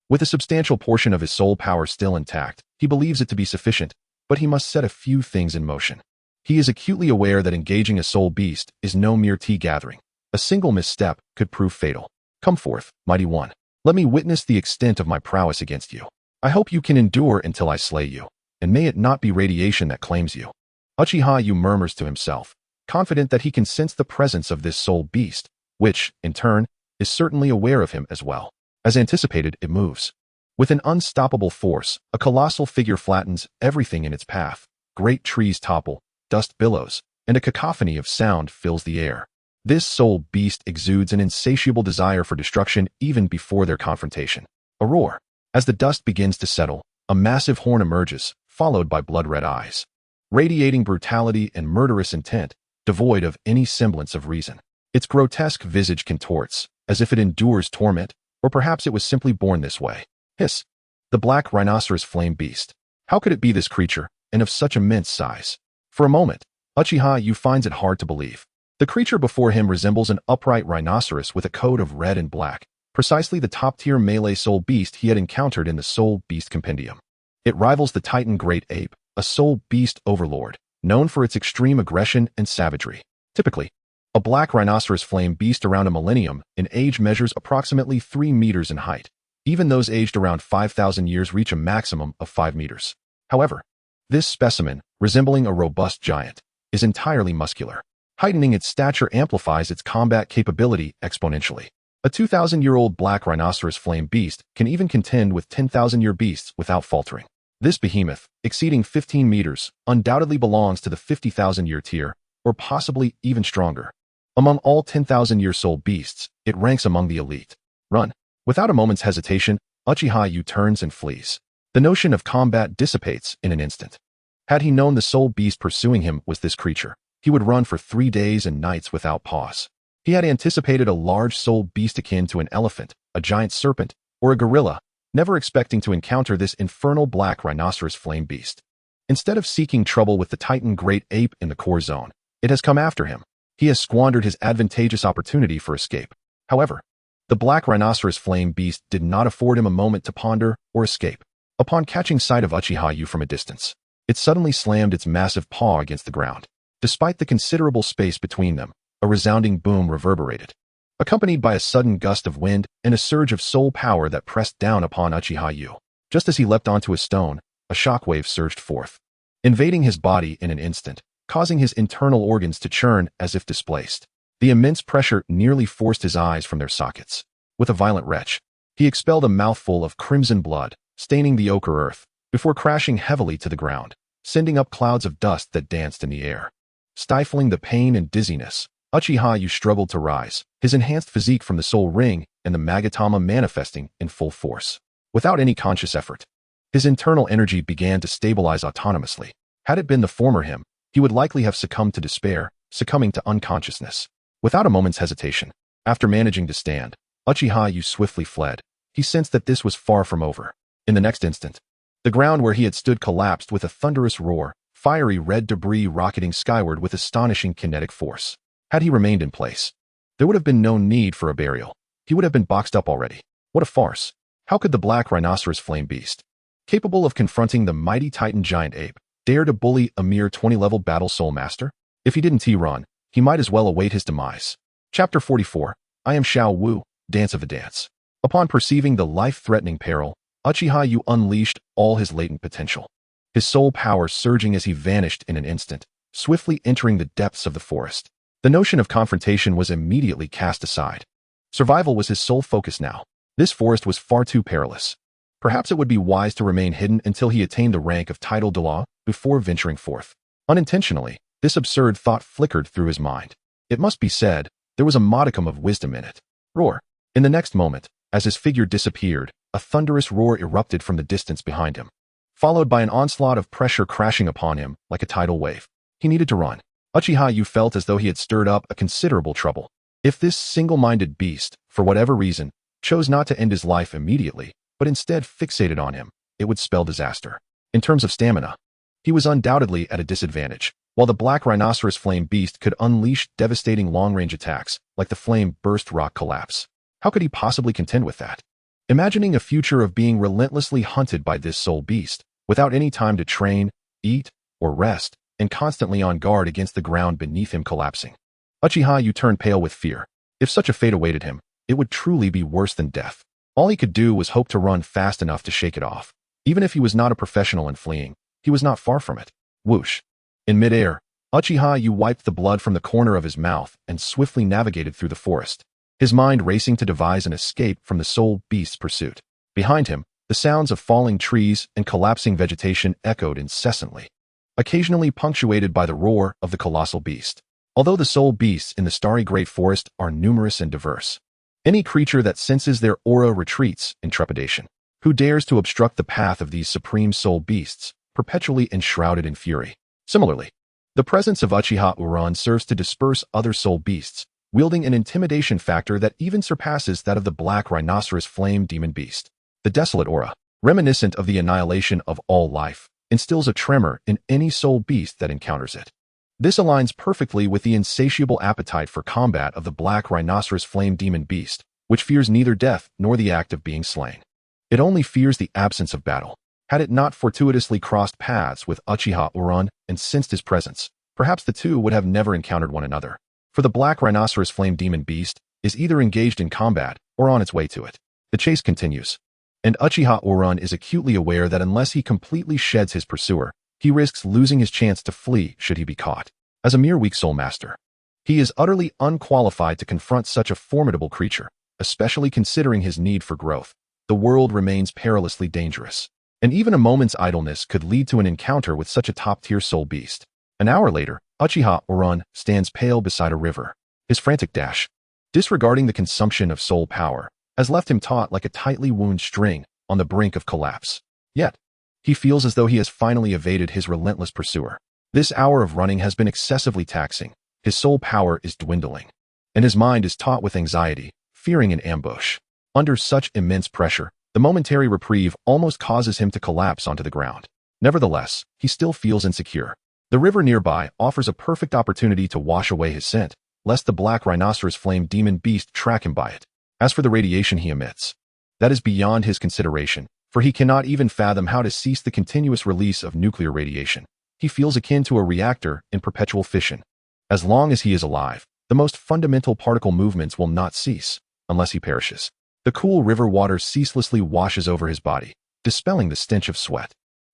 Speaker 1: With a substantial portion of his soul power still intact, he believes it to be sufficient, but he must set a few things in motion. He is acutely aware that engaging a soul beast is no mere tea gathering. A single misstep could prove fatal. Come forth, mighty one. Let me witness the extent of my prowess against you. I hope you can endure until I slay you, and may it not be radiation that claims you. Uchiha Yu murmurs to himself, confident that he can sense the presence of this soul beast, which, in turn, is certainly aware of him as well. As anticipated, it moves. With an unstoppable force, a colossal figure flattens everything in its path. Great trees topple, dust billows, and a cacophony of sound fills the air. This soul beast exudes an insatiable desire for destruction even before their confrontation. A roar. As the dust begins to settle, a massive horn emerges, followed by blood-red eyes, radiating brutality and murderous intent, devoid of any semblance of reason. Its grotesque visage contorts, as if it endures torment, or perhaps it was simply born this way. Hiss! The black rhinoceros flame beast. How could it be this creature, and of such immense size? For a moment, Uchiha Yu finds it hard to believe. The creature before him resembles an upright rhinoceros with a coat of red and black, precisely the top-tier melee soul beast he had encountered in the Soul Beast Compendium. It rivals the Titan Great Ape, a soul beast overlord, known for its extreme aggression and savagery. Typically, a black rhinoceros flame beast around a millennium in age measures approximately 3 meters in height. Even those aged around 5,000 years reach a maximum of 5 meters. However, this specimen, resembling a robust giant, is entirely muscular. Heightening its stature amplifies its combat capability exponentially. A 2,000-year-old black rhinoceros flame beast can even contend with 10,000-year beasts without faltering. This behemoth, exceeding 15 meters, undoubtedly belongs to the 50,000-year tier, or possibly even stronger. Among all 10,000-year soul beasts, it ranks among the elite. Run. Without a moment's hesitation, Uchiha Yu turns and flees. The notion of combat dissipates in an instant. Had he known the soul beast pursuing him was this creature, he would run for 3 days and nights without pause. He had anticipated a large soul beast akin to an elephant, a giant serpent, or a gorilla, never expecting to encounter this infernal black rhinoceros flame beast. Instead of seeking trouble with the Titan Great Ape in the core zone, it has come after him. He has squandered his advantageous opportunity for escape. However, the black rhinoceros flame beast did not afford him a moment to ponder or escape. Upon catching sight of Uchiha Yu from a distance, it suddenly slammed its massive paw against the ground. Despite the considerable space between them, a resounding boom reverberated, accompanied by a sudden gust of wind and a surge of soul power that pressed down upon Uchiha Yu. Just as he leapt onto a stone, a shockwave surged forth, invading his body in an instant, causing his internal organs to churn as if displaced. The immense pressure nearly forced his eyes from their sockets. With a violent retch, he expelled a mouthful of crimson blood, staining the ochre earth, before crashing heavily to the ground, sending up clouds of dust that danced in the air. Stifling the pain and dizziness, Uchiha Yu struggled to rise, his enhanced physique from the soul ring and the Magatama manifesting in full force. Without any conscious effort, His internal energy began to stabilize autonomously. Had it been the former him, he would likely have succumbed to despair, succumbing to unconsciousness. Without a moment's hesitation, after managing to stand, Uchiha Yu swiftly fled. He sensed that this was far from over. In the next instant, the ground where he had stood collapsed with a thunderous roar, fiery red debris rocketing skyward with astonishing kinetic force. Had he remained in place, there would have been no need for a burial. He would have been boxed up already. What a farce. How could the black rhinoceros flame beast, capable of confronting the mighty titan giant ape, dare to bully a mere 20-level battle soul master? If he didn't run, he might as well await his demise. Chapter 44. I am Xiao Wu, Dance of the Dance. Upon perceiving the life-threatening peril, Uchiha Yu unleashed all his latent potential. His soul power surging as he vanished in an instant, swiftly entering the depths of the forest. The notion of confrontation was immediately cast aside. Survival was his sole focus now. This forest was far too perilous. Perhaps it would be wise to remain hidden until he attained the rank of title Douluo before venturing forth. Unintentionally, this absurd thought flickered through his mind. It must be said, there was a modicum of wisdom in it. Roar. In the next moment, as his figure disappeared, a thunderous roar erupted from the distance behind him, followed by an onslaught of pressure crashing upon him like a tidal wave. He needed to run. Uchiha Yu felt as though he had stirred up a considerable trouble. If this single-minded beast, for whatever reason, chose not to end his life immediately, but instead fixated on him, it would spell disaster. In terms of stamina, he was undoubtedly at a disadvantage. While the black rhinoceros flame beast could unleash devastating long-range attacks, like the flame burst rock collapse, how could he possibly contend with that? Imagining a future of being relentlessly hunted by this soul beast, without any time to train, eat, or rest, and constantly on guard against the ground beneath him collapsing. Uchiha Yu turned pale with fear. If such a fate awaited him, it would truly be worse than death. All he could do was hope to run fast enough to shake it off. Even if he was not a professional in fleeing, he was not far from it. Whoosh. In midair, Uchiha Yu wiped the blood from the corner of his mouth and swiftly navigated through the forest, his mind racing to devise an escape from the soul beast's pursuit. Behind him, the sounds of falling trees and collapsing vegetation echoed incessantly, occasionally punctuated by the roar of the colossal beast. Although the soul beasts in the starry great forest are numerous and diverse, any creature that senses their aura retreats in trepidation. Who dares to obstruct the path of these supreme soul beasts, perpetually enshrouded in fury? Similarly, the presence of Uchiha Uran serves to disperse other soul beasts, wielding an intimidation factor that even surpasses that of the black rhinoceros flame demon beast. The desolate aura, reminiscent of the annihilation of all life, instills a tremor in any soul beast that encounters it. This aligns perfectly with the insatiable appetite for combat of the black rhinoceros flame demon beast, which fears neither death nor the act of being slain. It only fears the absence of battle. Had it not fortuitously crossed paths with Uchiha Uran and sensed his presence, perhaps the two would have never encountered one another. For the black rhinoceros flame demon beast is either engaged in combat or on its way to it. The chase continues, and Uchiha Uran is acutely aware that unless he completely sheds his pursuer, he risks losing his chance to flee should he be caught. As a mere weak soul master, he is utterly unqualified to confront such a formidable creature, especially considering his need for growth. The world remains perilously dangerous, and even a moment's idleness could lead to an encounter with such a top-tier soul beast. An hour later, Uchiha Uran stands pale beside a river. His frantic dash, disregarding the consumption of soul power, has left him taut like a tightly wound string on the brink of collapse. Yet, he feels as though he has finally evaded his relentless pursuer. This hour of running has been excessively taxing. His soul power is dwindling, and his mind is taut with anxiety, fearing an ambush. Under such immense pressure, the momentary reprieve almost causes him to collapse onto the ground. Nevertheless, he still feels insecure. The river nearby offers a perfect opportunity to wash away his scent, lest the black rhinoceros flame demon beast track him by it. As for the radiation he emits, that is beyond his consideration, for he cannot even fathom how to cease the continuous release of nuclear radiation. He feels akin to a reactor in perpetual fission. As long as he is alive, the most fundamental particle movements will not cease, unless he perishes. The cool river water ceaselessly washes over his body, dispelling the stench of sweat.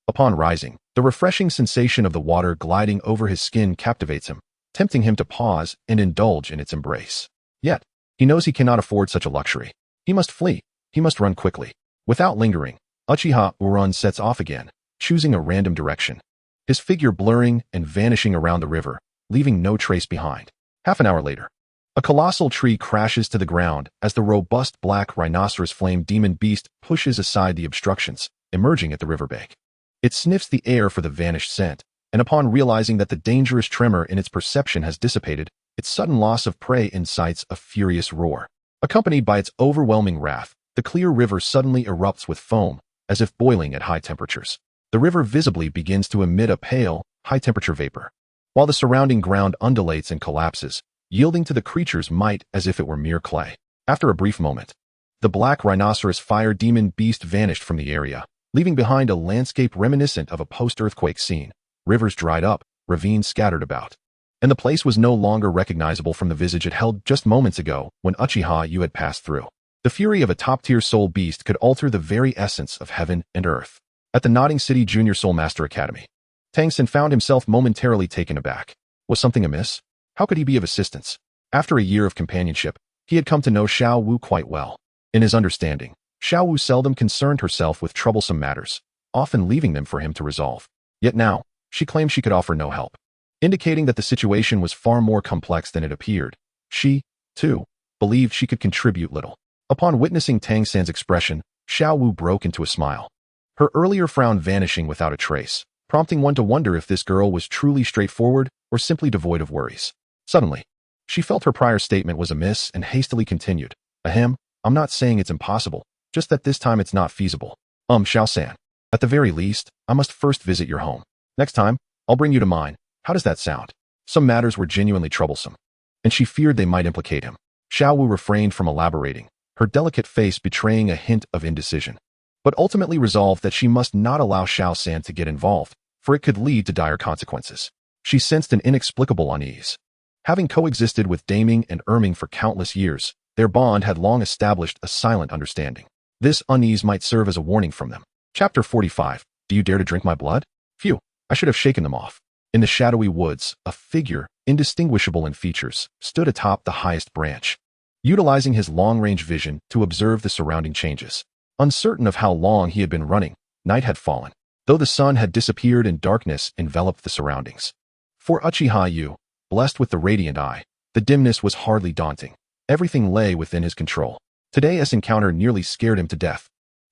Speaker 1: Upon rising, the refreshing sensation of the water gliding over his skin captivates him, tempting him to pause and indulge in its embrace. Yet, he knows he cannot afford such a luxury. He must flee. He must run quickly. Without lingering, Uchiha Uran sets off again, choosing a random direction, his figure blurring and vanishing around the river, leaving no trace behind. Half an hour later, a colossal tree crashes to the ground as the robust black rhinoceros flame demon beast pushes aside the obstructions, emerging at the riverbank. It sniffs the air for the vanished scent, and upon realizing that the dangerous tremor in its perception has dissipated, its sudden loss of prey incites a furious roar. Accompanied by its overwhelming wrath, the clear river suddenly erupts with foam, as if boiling at high temperatures. The river visibly begins to emit a pale, high-temperature vapor, while the surrounding ground undulates and collapses, yielding to the creature's might as if it were mere clay. After a brief moment, the black rhinoceros fire demon beast vanished from the area, leaving behind a landscape reminiscent of a post-earthquake scene. Rivers dried up, ravines scattered about, and the place was no longer recognizable from the visage it held just moments ago when Uchiha Yu had passed through. The fury of a top-tier soul beast could alter the very essence of heaven and earth. At the Nodding City Junior Soul Master Academy, Tang Xin found himself momentarily taken aback. Was something amiss? How could he be of assistance? After a year of companionship, he had come to know Xiao Wu quite well. In his understanding, Xiao Wu seldom concerned herself with troublesome matters, often leaving them for him to resolve. Yet now, she claimed she could offer no help, indicating that the situation was far more complex than it appeared. She, too, believed she could contribute little. Upon witnessing Tang San's expression, Xiao Wu broke into a smile, her earlier frown vanishing without a trace, prompting one to wonder if this girl was truly straightforward or simply devoid of worries. Suddenly, she felt her prior statement was amiss and hastily continued. Ahem, I'm not saying it's impossible, just that this time it's not feasible. Xiao San. At the very least, I must first visit your home. Next time, I'll bring you to mine. How does that sound? Some matters were genuinely troublesome, and she feared they might implicate him. Xiao Wu refrained from elaborating, her delicate face betraying a hint of indecision, but ultimately resolved that she must not allow Xiao San to get involved, for it could lead to dire consequences. She sensed an inexplicable unease. Having coexisted with Daming and Erming for countless years, their bond had long established a silent understanding. This unease might serve as a warning from them. Chapter 45. Do you dare to drink my blood? Phew, I should have shaken them off. In the shadowy woods, a figure, indistinguishable in features, stood atop the highest branch, utilizing his long-range vision to observe the surrounding changes. Uncertain of how long he had been running, night had fallen, though the sun had disappeared and darkness enveloped the surroundings. For Uchiha Yu, blessed with the radiant eye, the dimness was hardly daunting. Everything lay within his control. Today's encounter nearly scared him to death.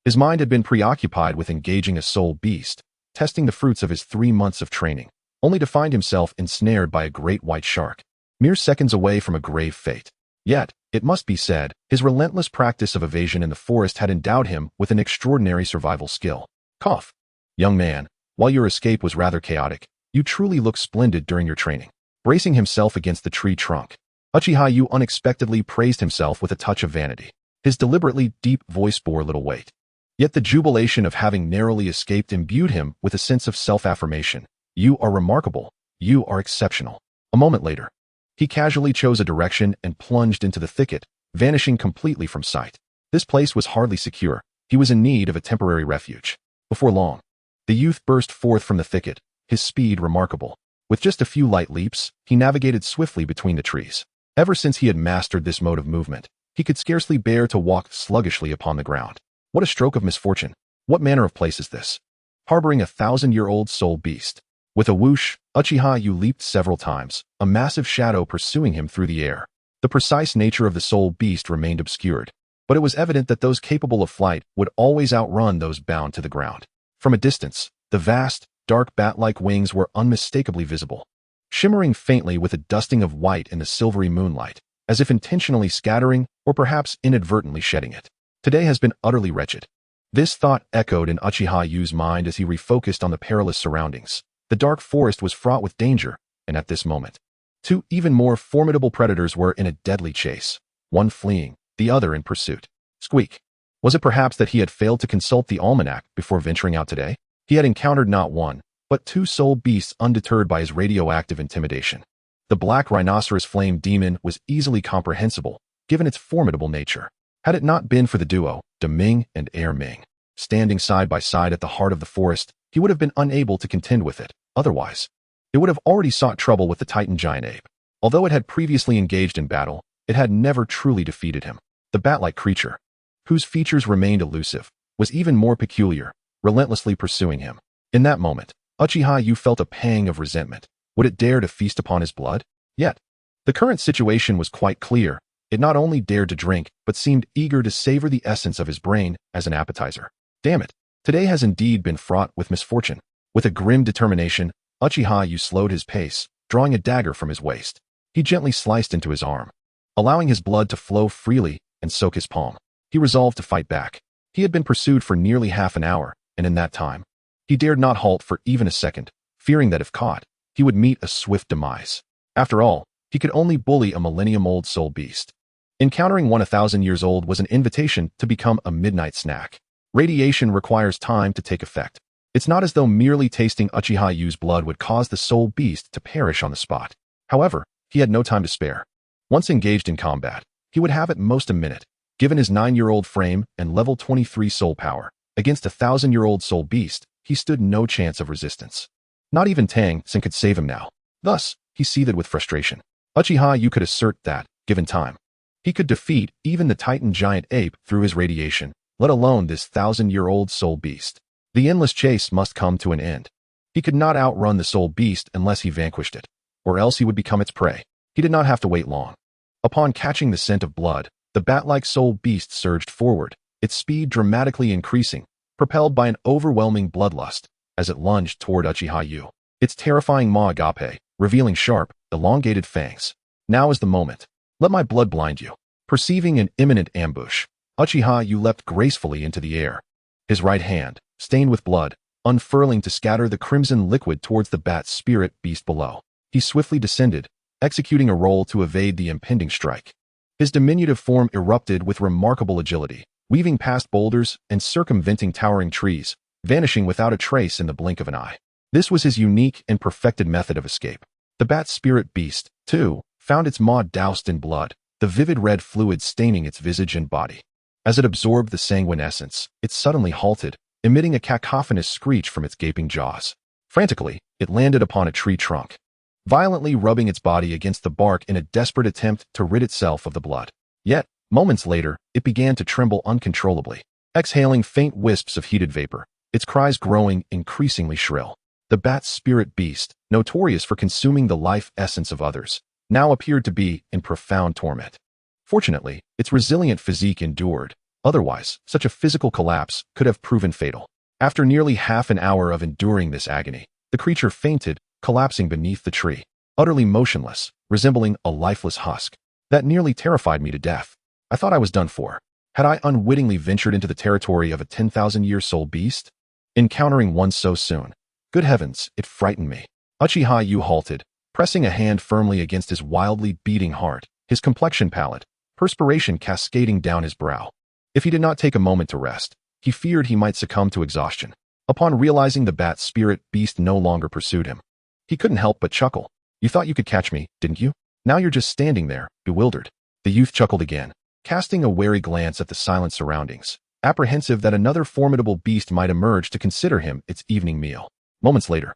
Speaker 1: His mind had been preoccupied with engaging a soul beast, testing the fruits of his 3 months of training, only to find himself ensnared by a great white shark, mere seconds away from a grave fate. Yet, it must be said, his relentless practice of evasion in the forest had endowed him with an extraordinary survival skill. Cough. Young man, while your escape was rather chaotic, you truly looked splendid during your training. Bracing himself against the tree trunk, Uchiha Yu unexpectedly praised himself with a touch of vanity. His deliberately deep voice bore little weight. Yet the jubilation of having narrowly escaped imbued him with a sense of self-affirmation. You are remarkable. You are exceptional. A moment later, he casually chose a direction and plunged into the thicket, vanishing completely from sight. This place was hardly secure. He was in need of a temporary refuge. Before long, the youth burst forth from the thicket, his speed remarkable. With just a few light leaps, he navigated swiftly between the trees. Ever since he had mastered this mode of movement, he could scarcely bear to walk sluggishly upon the ground. What a stroke of misfortune! What manner of place is this? Harboring a 1,000-year-old soul beast. With a whoosh, Uchiha Yu leaped several times, a massive shadow pursuing him through the air. The precise nature of the soul beast remained obscured, but it was evident that those capable of flight would always outrun those bound to the ground. From a distance, the vast, dark bat-like wings were unmistakably visible, shimmering faintly with a dusting of white in the silvery moonlight, as if intentionally scattering or perhaps inadvertently shedding it. Today has been utterly wretched. This thought echoed in Uchiha Yu's mind as he refocused on the perilous surroundings. The dark forest was fraught with danger, and at this moment, 2 even more formidable predators were in a deadly chase, one fleeing, the other in pursuit. Squeak. Was it perhaps that he had failed to consult the almanac before venturing out today? He had encountered not one, but 2 soul beasts undeterred by his radioactive intimidation. The black rhinoceros flame demon was easily comprehensible, given its formidable nature. Had it not been for the duo, Deming and Erming, standing side by side at the heart of the forest, he would have been unable to contend with it. Otherwise, it would have already sought trouble with the Titan giant ape. Although it had previously engaged in battle, it had never truly defeated him. The bat-like creature, whose features remained elusive, was even more peculiar, relentlessly pursuing him. In that moment, Uchiha Yu felt a pang of resentment. Would it dare to feast upon his blood? Yet, the current situation was quite clear. It not only dared to drink, but seemed eager to savor the essence of his brain as an appetizer. Damn it! Today has indeed been fraught with misfortune. With a grim determination, Uchiha Yu slowed his pace, drawing a dagger from his waist. He gently sliced into his arm, allowing his blood to flow freely and soak his palm. He resolved to fight back. He had been pursued for nearly half an hour, and in that time, he dared not halt for even a second, fearing that if caught, he would meet a swift demise. After all, he could only bully a millennium-old soul beast. Encountering one 1,000 years old was an invitation to become a midnight snack. Radiation requires time to take effect. It's not as though merely tasting Uchiha Yu's blood would cause the soul beast to perish on the spot. However, he had no time to spare. Once engaged in combat, he would have at most a minute. Given his 9-year-old frame and level 23 soul power, against a 1,000-year-old soul beast, he stood no chance of resistance. Not even Tang Sen could save him now. Thus, he seethed with frustration. Uchiha Yu could assert that, given time, he could defeat even the Titan giant ape through his radiation, let alone this 1,000-year-old soul beast. The endless chase must come to an end. He could not outrun the soul beast unless he vanquished it, or else he would become its prey. He did not have to wait long. Upon catching the scent of blood, the bat-like soul beast surged forward, its speed dramatically increasing, propelled by an overwhelming bloodlust, as it lunged toward Uchiha Yu. Its terrifying maw agape, revealing sharp, elongated fangs. Now is the moment. Let my blood blind you. Perceiving an imminent ambush, Uchiha Yu leapt gracefully into the air. His right hand, stained with blood, unfurling to scatter the crimson liquid towards the bat spirit beast below. He swiftly descended, executing a roll to evade the impending strike. His diminutive form erupted with remarkable agility, weaving past boulders and circumventing towering trees, vanishing without a trace in the blink of an eye. This was his unique and perfected method of escape. The bat spirit beast, too, found its maw doused in blood, the vivid red fluid staining its visage and body. As it absorbed the sanguine essence, it suddenly halted, emitting a cacophonous screech from its gaping jaws. Frantically, it landed upon a tree trunk, violently rubbing its body against the bark in a desperate attempt to rid itself of the blood. Yet, moments later, it began to tremble uncontrollably, exhaling faint wisps of heated vapor, its cries growing increasingly shrill. The bat spirit beast, notorious for consuming the life essence of others, now appeared to be in profound torment. Fortunately, its resilient physique endured. Otherwise, such a physical collapse could have proven fatal. After nearly half an hour of enduring this agony, the creature fainted, collapsing beneath the tree, utterly motionless, resembling a lifeless husk. That nearly terrified me to death. I thought I was done for. Had I unwittingly ventured into the territory of a 10,000-year soul beast? Encountering one so soon. Good heavens, it frightened me. Uchiha Yu halted, pressing a hand firmly against his wildly beating heart, his complexion pallid, perspiration cascading down his brow. If he did not take a moment to rest, he feared he might succumb to exhaustion. Upon realizing the bat spirit beast no longer pursued him, he couldn't help but chuckle. You thought you could catch me, didn't you? Now you're just standing there, bewildered. The youth chuckled again, casting a wary glance at the silent surroundings, apprehensive that another formidable beast might emerge to consider him its evening meal. Moments later,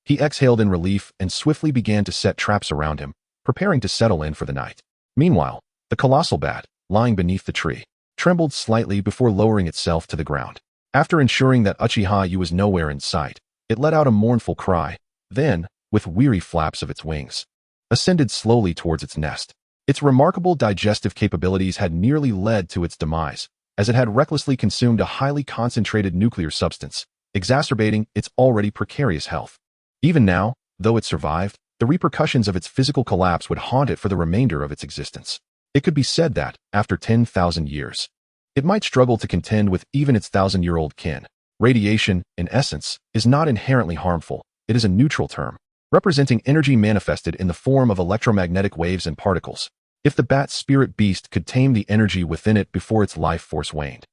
Speaker 1: he exhaled in relief and swiftly began to set traps around him, preparing to settle in for the night. Meanwhile, the colossal bat, lying beneath the tree, trembled slightly before lowering itself to the ground. After ensuring that Uchiha Yu was nowhere in sight, it let out a mournful cry, then, with weary flaps of its wings, ascended slowly towards its nest. Its remarkable digestive capabilities had nearly led to its demise, as it had recklessly consumed a highly concentrated nuclear substance, exacerbating its already precarious health. Even now, though it survived, the repercussions of its physical collapse would haunt it for the remainder of its existence. It could be said that, after 10,000 years, it might struggle to contend with even its 1,000-year-old kin. Radiation, in essence, is not inherently harmful. It is a neutral term, representing energy manifested in the form of electromagnetic waves and particles. If the bat spirit beast could tame the energy within it before its life force waned,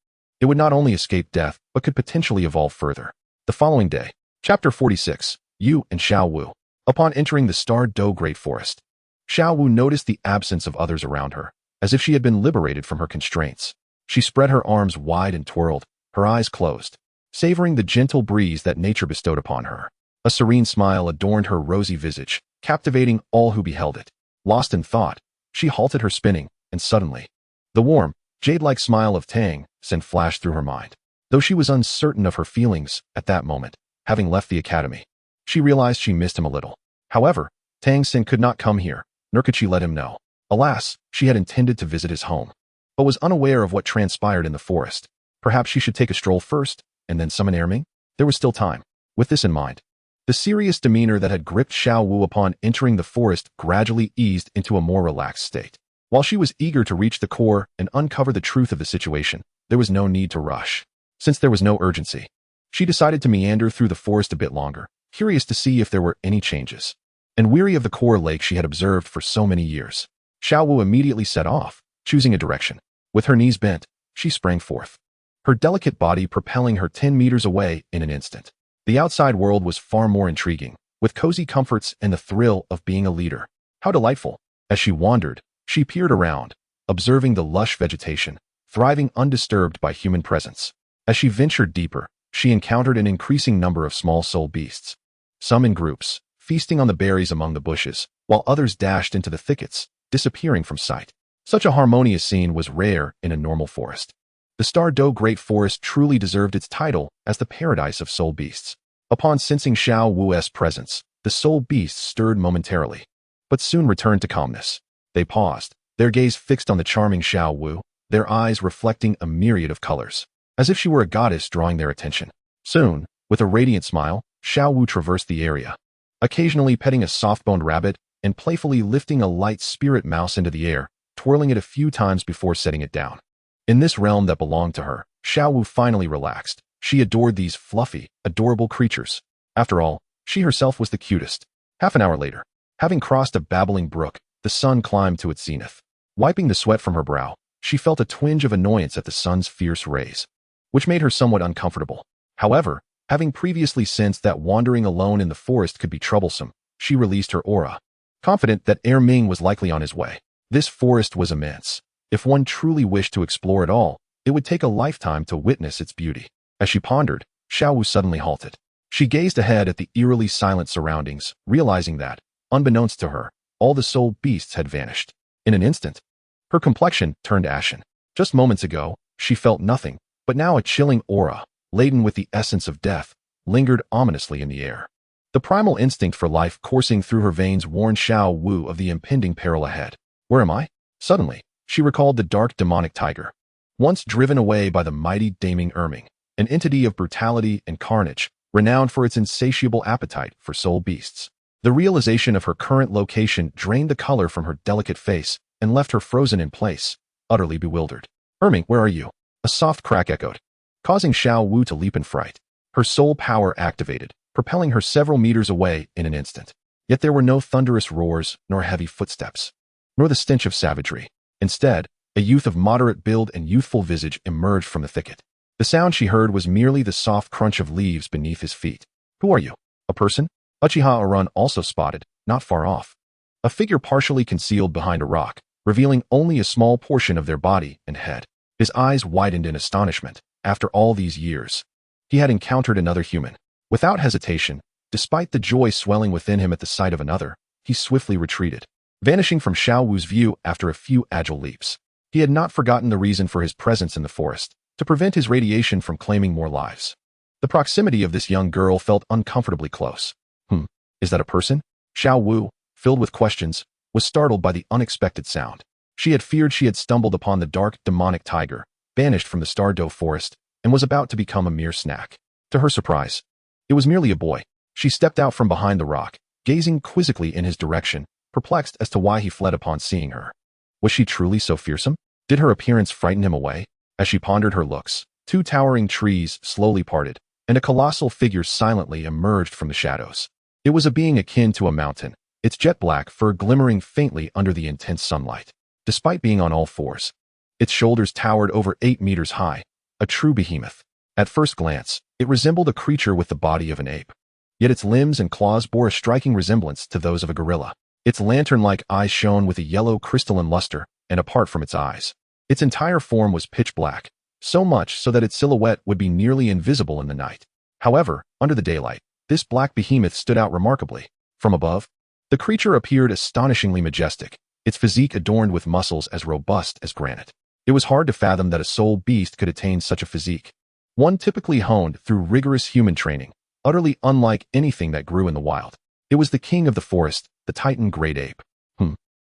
Speaker 1: it would not only escape death, but could potentially evolve further. The following day, Chapter 46, Yu and Xiao Wu. Upon entering the Star Do Great Forest, Xiao Wu noticed the absence of others around her, as if she had been liberated from her constraints. She spread her arms wide and twirled, her eyes closed, savoring the gentle breeze that nature bestowed upon her. A serene smile adorned her rosy visage, captivating all who beheld it. Lost in thought, she halted her spinning, and suddenly, the warm, jade-like smile of Tang Sen flashed through her mind. Though she was uncertain of her feelings at that moment, having left the academy, she realized she missed him a little. However, Tang Sen could not come here, nor could she let him know. Alas, she had intended to visit his home, but was unaware of what transpired in the forest. Perhaps she should take a stroll first? and then summon Erming? There was still time. With this in mind, the serious demeanor that had gripped Xiao Wu upon entering the forest gradually eased into a more relaxed state. While she was eager to reach the core and uncover the truth of the situation, there was no need to rush. Since there was no urgency, she decided to meander through the forest a bit longer, curious to see if there were any changes. And weary of the core lake she had observed for so many years, Xiao Wu immediately set off, choosing a direction. With her knees bent, she sprang forth, her delicate body propelling her 10 meters away in an instant. The outside world was far more intriguing, with cozy comforts and the thrill of being a leader. How delightful! As she wandered, she peered around, observing the lush vegetation, thriving undisturbed by human presence. As she ventured deeper, she encountered an increasing number of small soul beasts, some in groups, feasting on the berries among the bushes, while others dashed into the thickets, disappearing from sight. Such a harmonious scene was rare in a normal forest. The Stardew Great Forest truly deserved its title as the paradise of soul beasts. Upon sensing Xiao Wu's presence, the soul beasts stirred momentarily, but soon returned to calmness. They paused, their gaze fixed on the charming Xiao Wu, their eyes reflecting a myriad of colors, as if she were a goddess drawing their attention. Soon, with a radiant smile, Xiao Wu traversed the area, occasionally petting a soft-boned rabbit and playfully lifting a light spirit mouse into the air, twirling it a few times before setting it down. In this realm that belonged to her, Xiao Wu finally relaxed. She adored these fluffy, adorable creatures. After all, she herself was the cutest. Half an hour later, having crossed a babbling brook, the sun climbed to its zenith. Wiping the sweat from her brow, she felt a twinge of annoyance at the sun's fierce rays, which made her somewhat uncomfortable. However, having previously sensed that wandering alone in the forest could be troublesome, she released her aura, confident that Erming was likely on his way. This forest was immense. If one truly wished to explore it all, it would take a lifetime to witness its beauty. As she pondered, Xiao Wu suddenly halted. She gazed ahead at the eerily silent surroundings, realizing that, unbeknownst to her, all the soul beasts had vanished. In an instant, her complexion turned ashen. Just moments ago, she felt nothing, but now a chilling aura, laden with the essence of death, lingered ominously in the air. The primal instinct for life coursing through her veins warned Xiao Wu of the impending peril ahead. Where am I? Suddenly, she recalled the dark demonic tiger, once driven away by the mighty Daming Erming, an entity of brutality and carnage, renowned for its insatiable appetite for soul beasts. The realization of her current location drained the color from her delicate face and left her frozen in place, utterly bewildered. Erming, where are you? A soft crack echoed, causing Xiao Wu to leap in fright. Her soul power activated, propelling her several meters away in an instant. Yet there were no thunderous roars, nor heavy footsteps, nor the stench of savagery. Instead, a youth of moderate build and youthful visage emerged from the thicket. The sound she heard was merely the soft crunch of leaves beneath his feet. Who are you? A person? Uchiha Arun also spotted, not far off, a figure partially concealed behind a rock, revealing only a small portion of their body and head. His eyes widened in astonishment. After all these years, he had encountered another human. Without hesitation, despite the joy swelling within him at the sight of another, he swiftly retreated, vanishing from Xiao Wu's view after a few agile leaps. He had not forgotten the reason for his presence in the forest, to prevent his radiation from claiming more lives. The proximity of this young girl felt uncomfortably close. Is that a person? Xiao Wu, filled with questions, was startled by the unexpected sound. She had feared she had stumbled upon the dark demonic tiger, banished from the Stardew forest, and was about to become a mere snack. To her surprise, it was merely a boy. She stepped out from behind the rock, gazing quizzically in his direction, perplexed as to why he fled upon seeing her. Was she truly so fearsome? Did her appearance frighten him away? As she pondered her looks, two towering trees slowly parted, and a colossal figure silently emerged from the shadows. It was a being akin to a mountain, its jet black fur glimmering faintly under the intense sunlight. Despite being on all fours, its shoulders towered over 8 meters high, a true behemoth. At first glance, it resembled a creature with the body of an ape. Yet its limbs and claws bore a striking resemblance to those of a gorilla. Its lantern-like eyes shone with a yellow crystalline luster, and apart from its eyes, its entire form was pitch black, so much so that its silhouette would be nearly invisible in the night. However, under the daylight, this black behemoth stood out remarkably. From above, the creature appeared astonishingly majestic, its physique adorned with muscles as robust as granite. It was hard to fathom that a soul beast could attain such a physique, one typically honed through rigorous human training, utterly unlike anything that grew in the wild. It was the king of the forest, the titan great ape.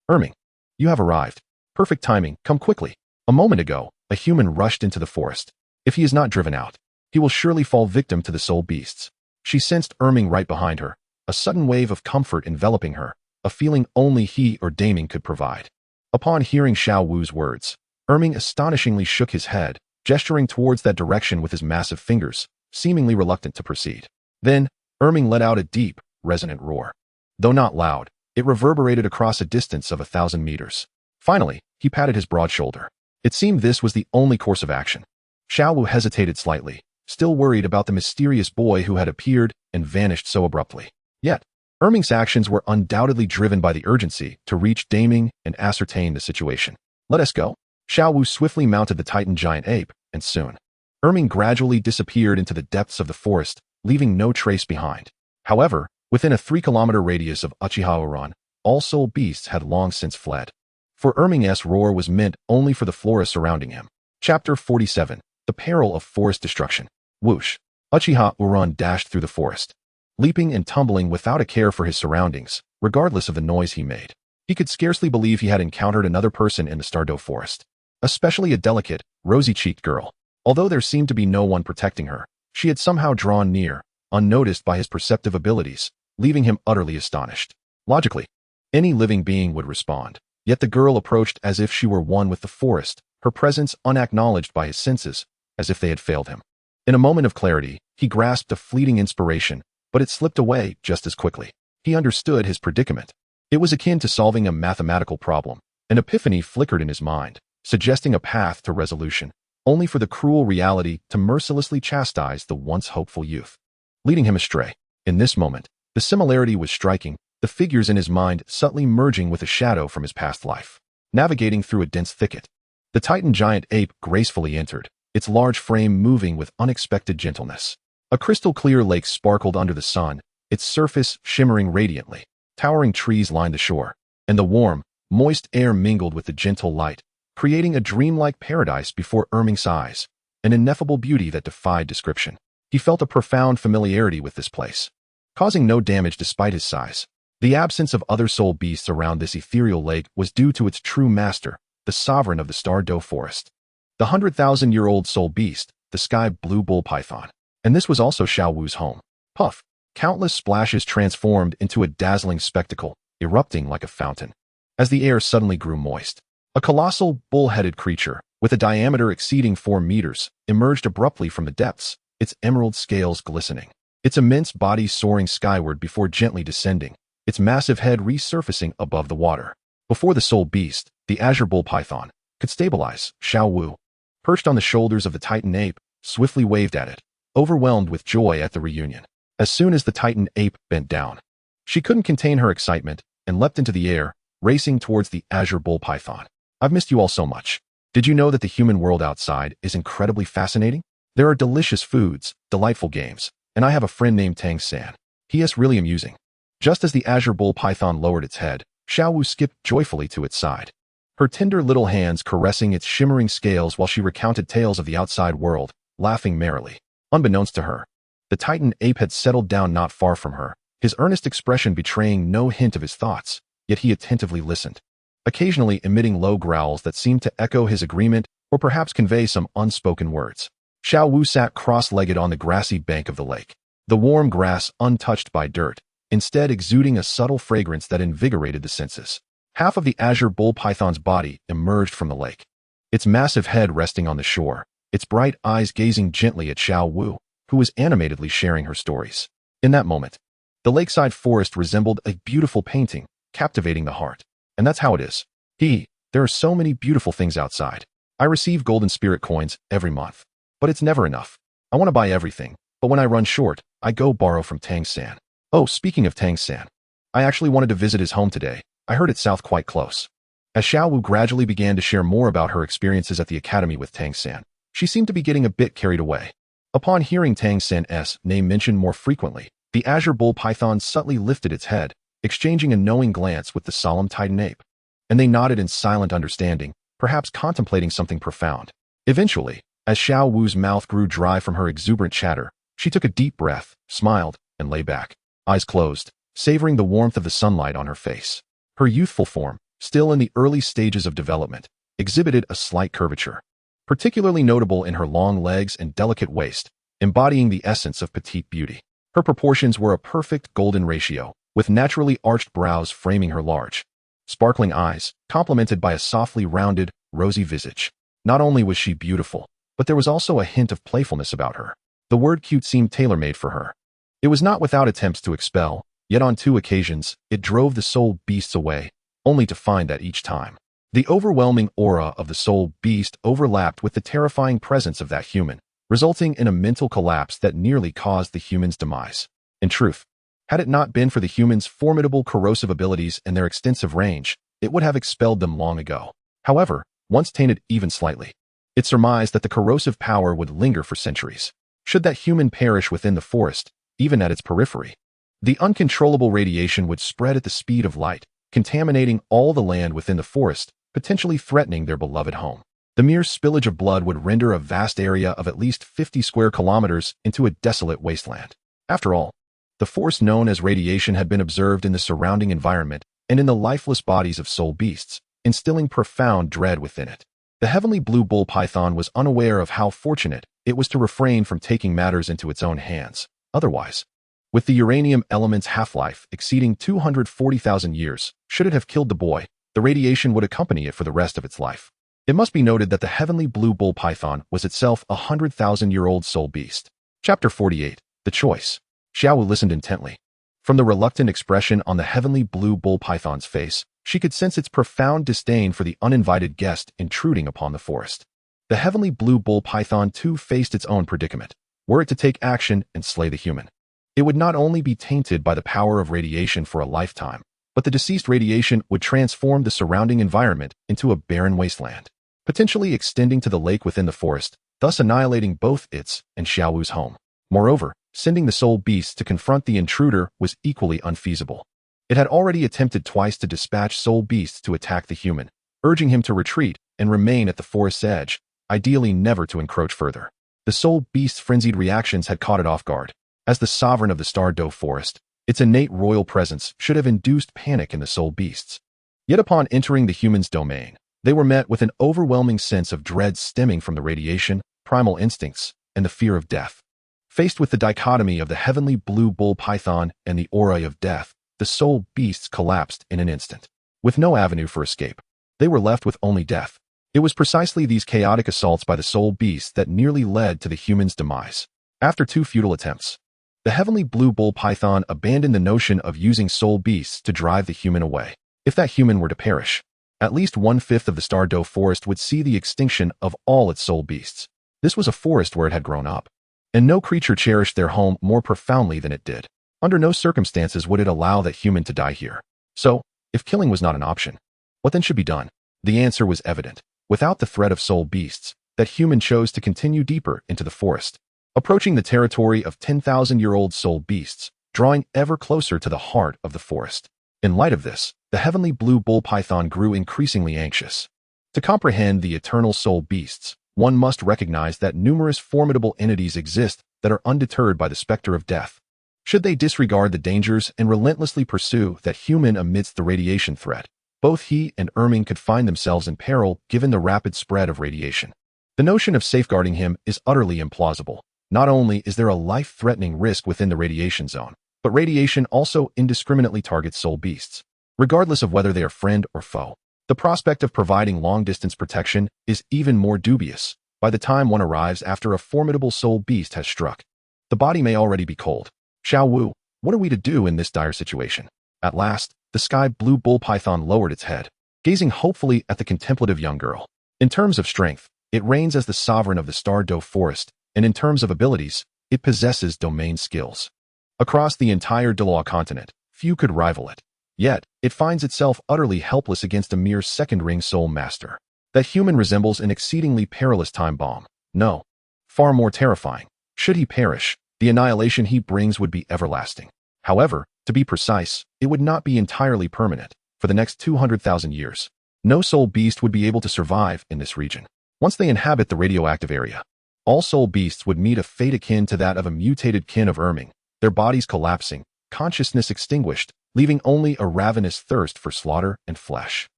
Speaker 1: Erming, you have arrived. Perfect timing, come quickly. A moment ago, a human rushed into the forest. If he is not driven out, He will surely fall victim to the soul beasts. She sensed Erming right behind her, a sudden wave of comfort enveloping her, a feeling only he or Daming could provide. Upon hearing Xiao Wu's words, Erming astonishingly shook his head, gesturing towards that direction with his massive fingers, seemingly reluctant to proceed. Then, Erming let out a deep, resonant roar. Though not loud, it reverberated across a distance of 1,000 meters. Finally, he patted his broad shoulder. It seemed this was the only course of action. Xiao Wu hesitated slightly, still worried about the mysterious boy who had appeared and vanished so abruptly. Yet, Erming's actions were undoubtedly driven by the urgency to reach Daming and ascertain the situation. Let us go. Xiao Wu swiftly mounted the Titan giant ape, and soon, Erming gradually disappeared into the depths of the forest, leaving no trace behind. However, within a 3-kilometer radius of Uchiha-Uran, all soul beasts had long since fled. For Erming's roar was meant only for the flora surrounding him. Chapter 47. The Peril of Forest Destruction. Whoosh. Uchiha-Uran dashed through the forest, leaping and tumbling without a care for his surroundings, regardless of the noise he made. He could scarcely believe he had encountered another person in the Stardew forest, especially a delicate, rosy-cheeked girl. Although there seemed to be no one protecting her, she had somehow drawn near, unnoticed by his perceptive abilities, leaving him utterly astonished. Logically, any living being would respond, yet the girl approached as if she were one with the forest, her presence unacknowledged by his senses, as if they had failed him. In a moment of clarity, he grasped a fleeting inspiration, but it slipped away just as quickly. He understood his predicament. It was akin to solving a mathematical problem. An epiphany flickered in his mind, suggesting a path to resolution, only for the cruel reality to mercilessly chastise the once hopeful youth, leading him astray. In this moment, the similarity was striking, the figures in his mind subtly merging with a shadow from his past life. Navigating through a dense thicket, the Titan giant ape gracefully entered, its large frame moving with unexpected gentleness. A crystal-clear lake sparkled under the sun, its surface shimmering radiantly. Towering trees lined the shore, and the warm, moist air mingled with the gentle light, creating a dreamlike paradise before Erming's eyes, an ineffable beauty that defied description. He felt a profound familiarity with this place, causing no damage despite his size. The absence of other soul beasts around this ethereal lake was due to its true master, the sovereign of the Stardew forest. The 100,000-year-old soul beast, the sky blue bull python. And this was also Xiao Wu's home. Puff. Countless splashes transformed into a dazzling spectacle, erupting like a fountain. As the air suddenly grew moist, a colossal, bull-headed creature, with a diameter exceeding 4 meters, emerged abruptly from the depths, its emerald scales glistening. Its immense body soaring skyward before gently descending, its massive head resurfacing above the water. Before the soul beast, the azure bull python, could stabilize, Xiao Wu, perched on the shoulders of the Titan ape, swiftly waved at it, overwhelmed with joy at the reunion. As soon as the Titan ape bent down, she couldn't contain her excitement and leapt into the air, racing towards the azure bull python. I've missed you all so much. Did you know that the human world outside is incredibly fascinating? There are delicious foods, delightful games, and I have a friend named Tang San. He is really amusing. Just as the azure bull python lowered its head, Xiao Wu skipped joyfully to its side, her tender little hands caressing its shimmering scales while she recounted tales of the outside world, laughing merrily. Unbeknownst to her, the Titan ape had settled down not far from her, his earnest expression betraying no hint of his thoughts, yet he attentively listened, occasionally emitting low growls that seemed to echo his agreement or perhaps convey some unspoken words. Xiao Wu sat cross-legged on the grassy bank of the lake, the warm grass untouched by dirt, instead exuding a subtle fragrance that invigorated the senses. Half of the azure bull python's body emerged from the lake, its massive head resting on the shore, its bright eyes gazing gently at Xiao Wu, who was animatedly sharing her stories. In that moment, the lakeside forest resembled a beautiful painting, captivating the heart. And that's how it is. There are so many beautiful things outside. I receive golden spirit coins every month, but it's never enough. I want to buy everything, but when I run short, I go borrow from Tang San. Oh, speaking of Tang San, I actually wanted to visit his home today. I heard it's south quite close. As Xiao Wu gradually began to share more about her experiences at the academy with Tang San, she seemed to be getting a bit carried away. Upon hearing Tang San's name mentioned more frequently, the azure bull python subtly lifted its head, exchanging a knowing glance with the solemn Titan ape. And they nodded in silent understanding, perhaps contemplating something profound. Eventually, as Xiao Wu's mouth grew dry from her exuberant chatter, she took a deep breath, smiled, and lay back, eyes closed, savoring the warmth of the sunlight on her face. Her youthful form, still in the early stages of development, exhibited a slight curvature, particularly notable in her long legs and delicate waist, embodying the essence of petite beauty. Her proportions were a perfect golden ratio, with naturally arched brows framing her large, sparkling eyes, complemented by a softly rounded, rosy visage. Not only was she beautiful, but there was also a hint of playfulness about her. The word cute seemed tailor-made for her. It was not without attempts to expel, yet on 2 occasions, it drove the soul beasts away, only to find that each time, the overwhelming aura of the soul beast overlapped with the terrifying presence of that human, resulting in a mental collapse that nearly caused the human's demise. In truth, had it not been for the human's formidable corrosive abilities and their extensive range, it would have expelled them long ago. However, once tainted even slightly, it surmised that the corrosive power would linger for centuries. Should that human perish within the forest, even at its periphery, the uncontrollable radiation would spread at the speed of light, contaminating all the land within the forest, potentially threatening their beloved home. The mere spillage of blood would render a vast area of at least 50 square kilometers into a desolate wasteland. After all, the force known as radiation had been observed in the surrounding environment and in the lifeless bodies of soul beasts, instilling profound dread within it. The heavenly blue bull python was unaware of how fortunate it was to refrain from taking matters into its own hands. Otherwise, with the uranium element's half-life exceeding 240,000 years, should it have killed the boy, the radiation would accompany it for the rest of its life. It must be noted that the heavenly blue bull python was itself a 100,000-year-old soul beast. Chapter 48. The Choice. Xiao Wu listened intently. From the reluctant expression on the heavenly blue bull python's face, she could sense its profound disdain for the uninvited guest intruding upon the forest. The heavenly blue bull python too faced its own predicament. Were it to take action and slay the human, it would not only be tainted by the power of radiation for a lifetime, but the deceased radiation would transform the surrounding environment into a barren wasteland, potentially extending to the lake within the forest, thus annihilating both its and Xiao Wu's home. Moreover, sending the soul beasts to confront the intruder was equally unfeasible. It had already attempted twice to dispatch soul beasts to attack the human, urging him to retreat and remain at the forest's edge, ideally never to encroach further. The soul beast's frenzied reactions had caught it off guard. As the sovereign of the Douluo forest, its innate royal presence should have induced panic in the soul beasts. Yet upon entering the human's domain, they were met with an overwhelming sense of dread stemming from the radiation, primal instincts, and the fear of death. Faced with the dichotomy of the heavenly blue bull python and the aura of death, the soul beasts collapsed in an instant. With no avenue for escape, they were left with only death. It was precisely these chaotic assaults by the soul beasts that nearly led to the human's demise. After 2 futile attempts, the heavenly blue bull python abandoned the notion of using soul beasts to drive the human away. If that human were to perish, at least 1/5 of the Douluo forest would see the extinction of all its soul beasts. This was a forest where it had grown up, and no creature cherished their home more profoundly than it did. Under no circumstances would it allow that human to die here. So, if killing was not an option, what then should be done? The answer was evident. Without the threat of soul beasts, that human chose to continue deeper into the forest, approaching the territory of 10,000-year-old soul beasts, drawing ever closer to the heart of the forest. In light of this, the heavenly blue bull python grew increasingly anxious. To comprehend the eternal soul beasts, one must recognize that numerous formidable entities exist that are undeterred by the specter of death. Should they disregard the dangers and relentlessly pursue that human amidst the radiation threat, both he and Erming could find themselves in peril given the rapid spread of radiation. The notion of safeguarding him is utterly implausible. Not only is there a life-threatening risk within the radiation zone, but radiation also indiscriminately targets soul beasts. Regardless of whether they are friend or foe, the prospect of providing long-distance protection is even more dubious by the time one arrives after a formidable soul beast has struck. The body may already be cold. Xiao Wu, what are we to do in this dire situation? At last, the sky blue bull python lowered its head, gazing hopefully at the contemplative young girl. In terms of strength, it reigns as the sovereign of the Douluo forest, and in terms of abilities, it possesses domain skills. Across the entire Douluo continent, few could rival it. Yet, it finds itself utterly helpless against a mere second-ring soul master. That human resembles an exceedingly perilous time bomb. No, far more terrifying. Should he perish, the annihilation he brings would be everlasting. However, to be precise, it would not be entirely permanent. For the next 200,000 years, no soul beast would be able to survive in this region. Once they inhabit the radioactive area, all soul beasts would meet a fate akin to that of a mutated kin of Erming, their bodies collapsing, consciousness extinguished, leaving only a ravenous thirst for slaughter and flesh.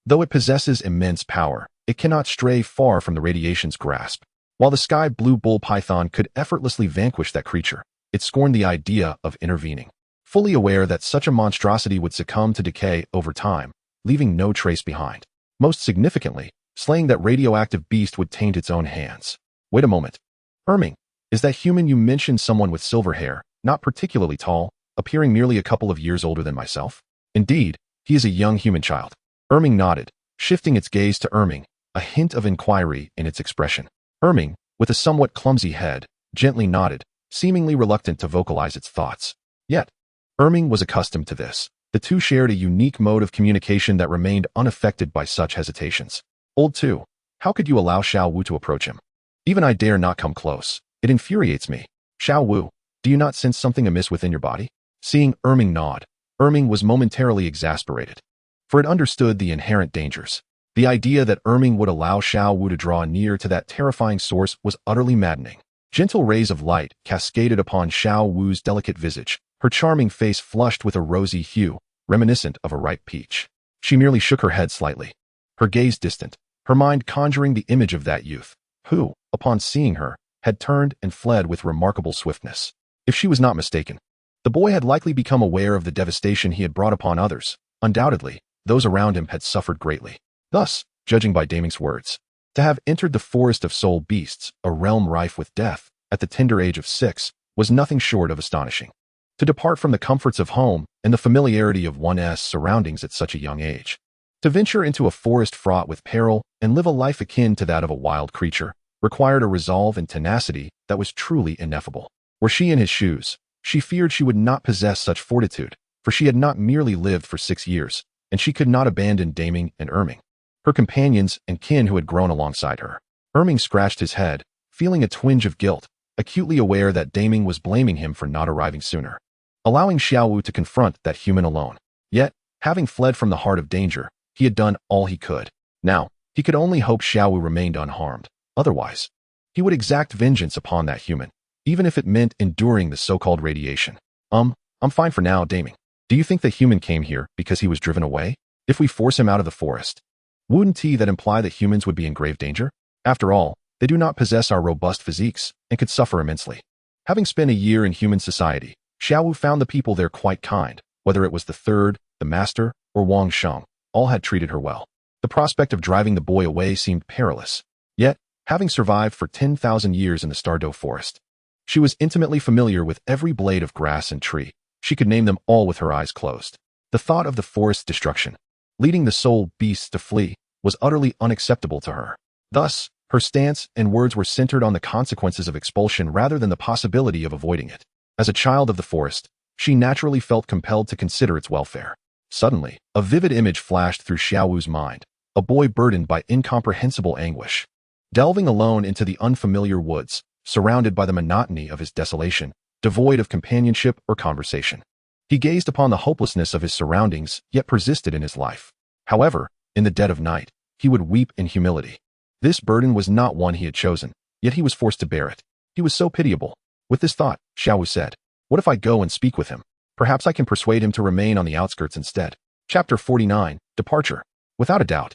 Speaker 1: Though it possesses immense power, it cannot stray far from the radiation's grasp. While the sky-blue bull python could effortlessly vanquish that creature, it scorned the idea of intervening. Fully aware that such a monstrosity would succumb to decay over time, leaving no trace behind. Most significantly, slaying that radioactive beast would taint its own hands. Wait a moment. Erming, is that human you mentioned someone with silver hair, not particularly tall, appearing merely a couple of years older than myself? Indeed, he is a young human child. Erming nodded, shifting its gaze to Erming, a hint of inquiry in its expression. Erming, with a somewhat clumsy head, gently nodded, seemingly reluctant to vocalize its thoughts. Yet, Erming was accustomed to this. The two shared a unique mode of communication that remained unaffected by such hesitations. Old 2, how could you allow Xiao Wu to approach him? Even I dare not come close. It infuriates me. Xiao Wu, do you not sense something amiss within your body? Seeing Erming nod, Erming was momentarily exasperated. For it understood the inherent dangers. The idea that Erming would allow Xiao Wu to draw near to that terrifying source was utterly maddening. Gentle rays of light cascaded upon Xiao Wu's delicate visage, her charming face flushed with a rosy hue, reminiscent of a ripe peach. She merely shook her head slightly, her gaze distant, her mind conjuring the image of that youth, who, upon seeing her, had turned and fled with remarkable swiftness. If she was not mistaken, the boy had likely become aware of the devastation he had brought upon others. Undoubtedly, those around him had suffered greatly. Thus, judging by Daming's words, to have entered the forest of soul beasts, a realm rife with death, at the tender age of 6, was nothing short of astonishing. To depart from the comforts of home and the familiarity of one's surroundings at such a young age. To venture into a forest fraught with peril and live a life akin to that of a wild creature required a resolve and tenacity that was truly ineffable. Were she in his shoes, she feared she would not possess such fortitude, for she had not merely lived for 6 years, and she could not abandon Daming and Erming, her companions and kin who had grown alongside her. Erming scratched his head, feeling a twinge of guilt, acutely aware that Daming was blaming him for not arriving sooner, allowing Xiao Wu to confront that human alone. Yet, having fled from the heart of danger, he had done all he could. Now, he could only hope Xiao Wu remained unharmed. Otherwise, he would exact vengeance upon that human, even if it meant enduring the so-called radiation. I'm fine for now, Daming. Do you think the human came here because he was driven away? If we force him out of the forest, wouldn't that imply that humans would be in grave danger? After all, they do not possess our robust physiques and could suffer immensely. Having spent a year in human society, Xiao Wu found the people there quite kind, whether it was the Third, the Master, or Wang Sheng, all had treated her well. The prospect of driving the boy away seemed perilous. Yet, having survived for 10,000 years in the Stardow forest, she was intimately familiar with every blade of grass and tree. She could name them all with her eyes closed. The thought of the forest's destruction, leading the soul beasts to flee, was utterly unacceptable to her. Thus, her stance and words were centered on the consequences of expulsion rather than the possibility of avoiding it. As a child of the forest, she naturally felt compelled to consider its welfare. Suddenly, a vivid image flashed through Xiao Wu's mind, a boy burdened by incomprehensible anguish. Delving alone into the unfamiliar woods, surrounded by the monotony of his desolation, devoid of companionship or conversation. He gazed upon the hopelessness of his surroundings, yet persisted in his life. However, in the dead of night, he would weep in humility. This burden was not one he had chosen, yet he was forced to bear it. He was so pitiable. With this thought, Xiao Wu said, "What if I go and speak with him? Perhaps I can persuade him to remain on the outskirts instead." Chapter 49, Departure. Without a doubt,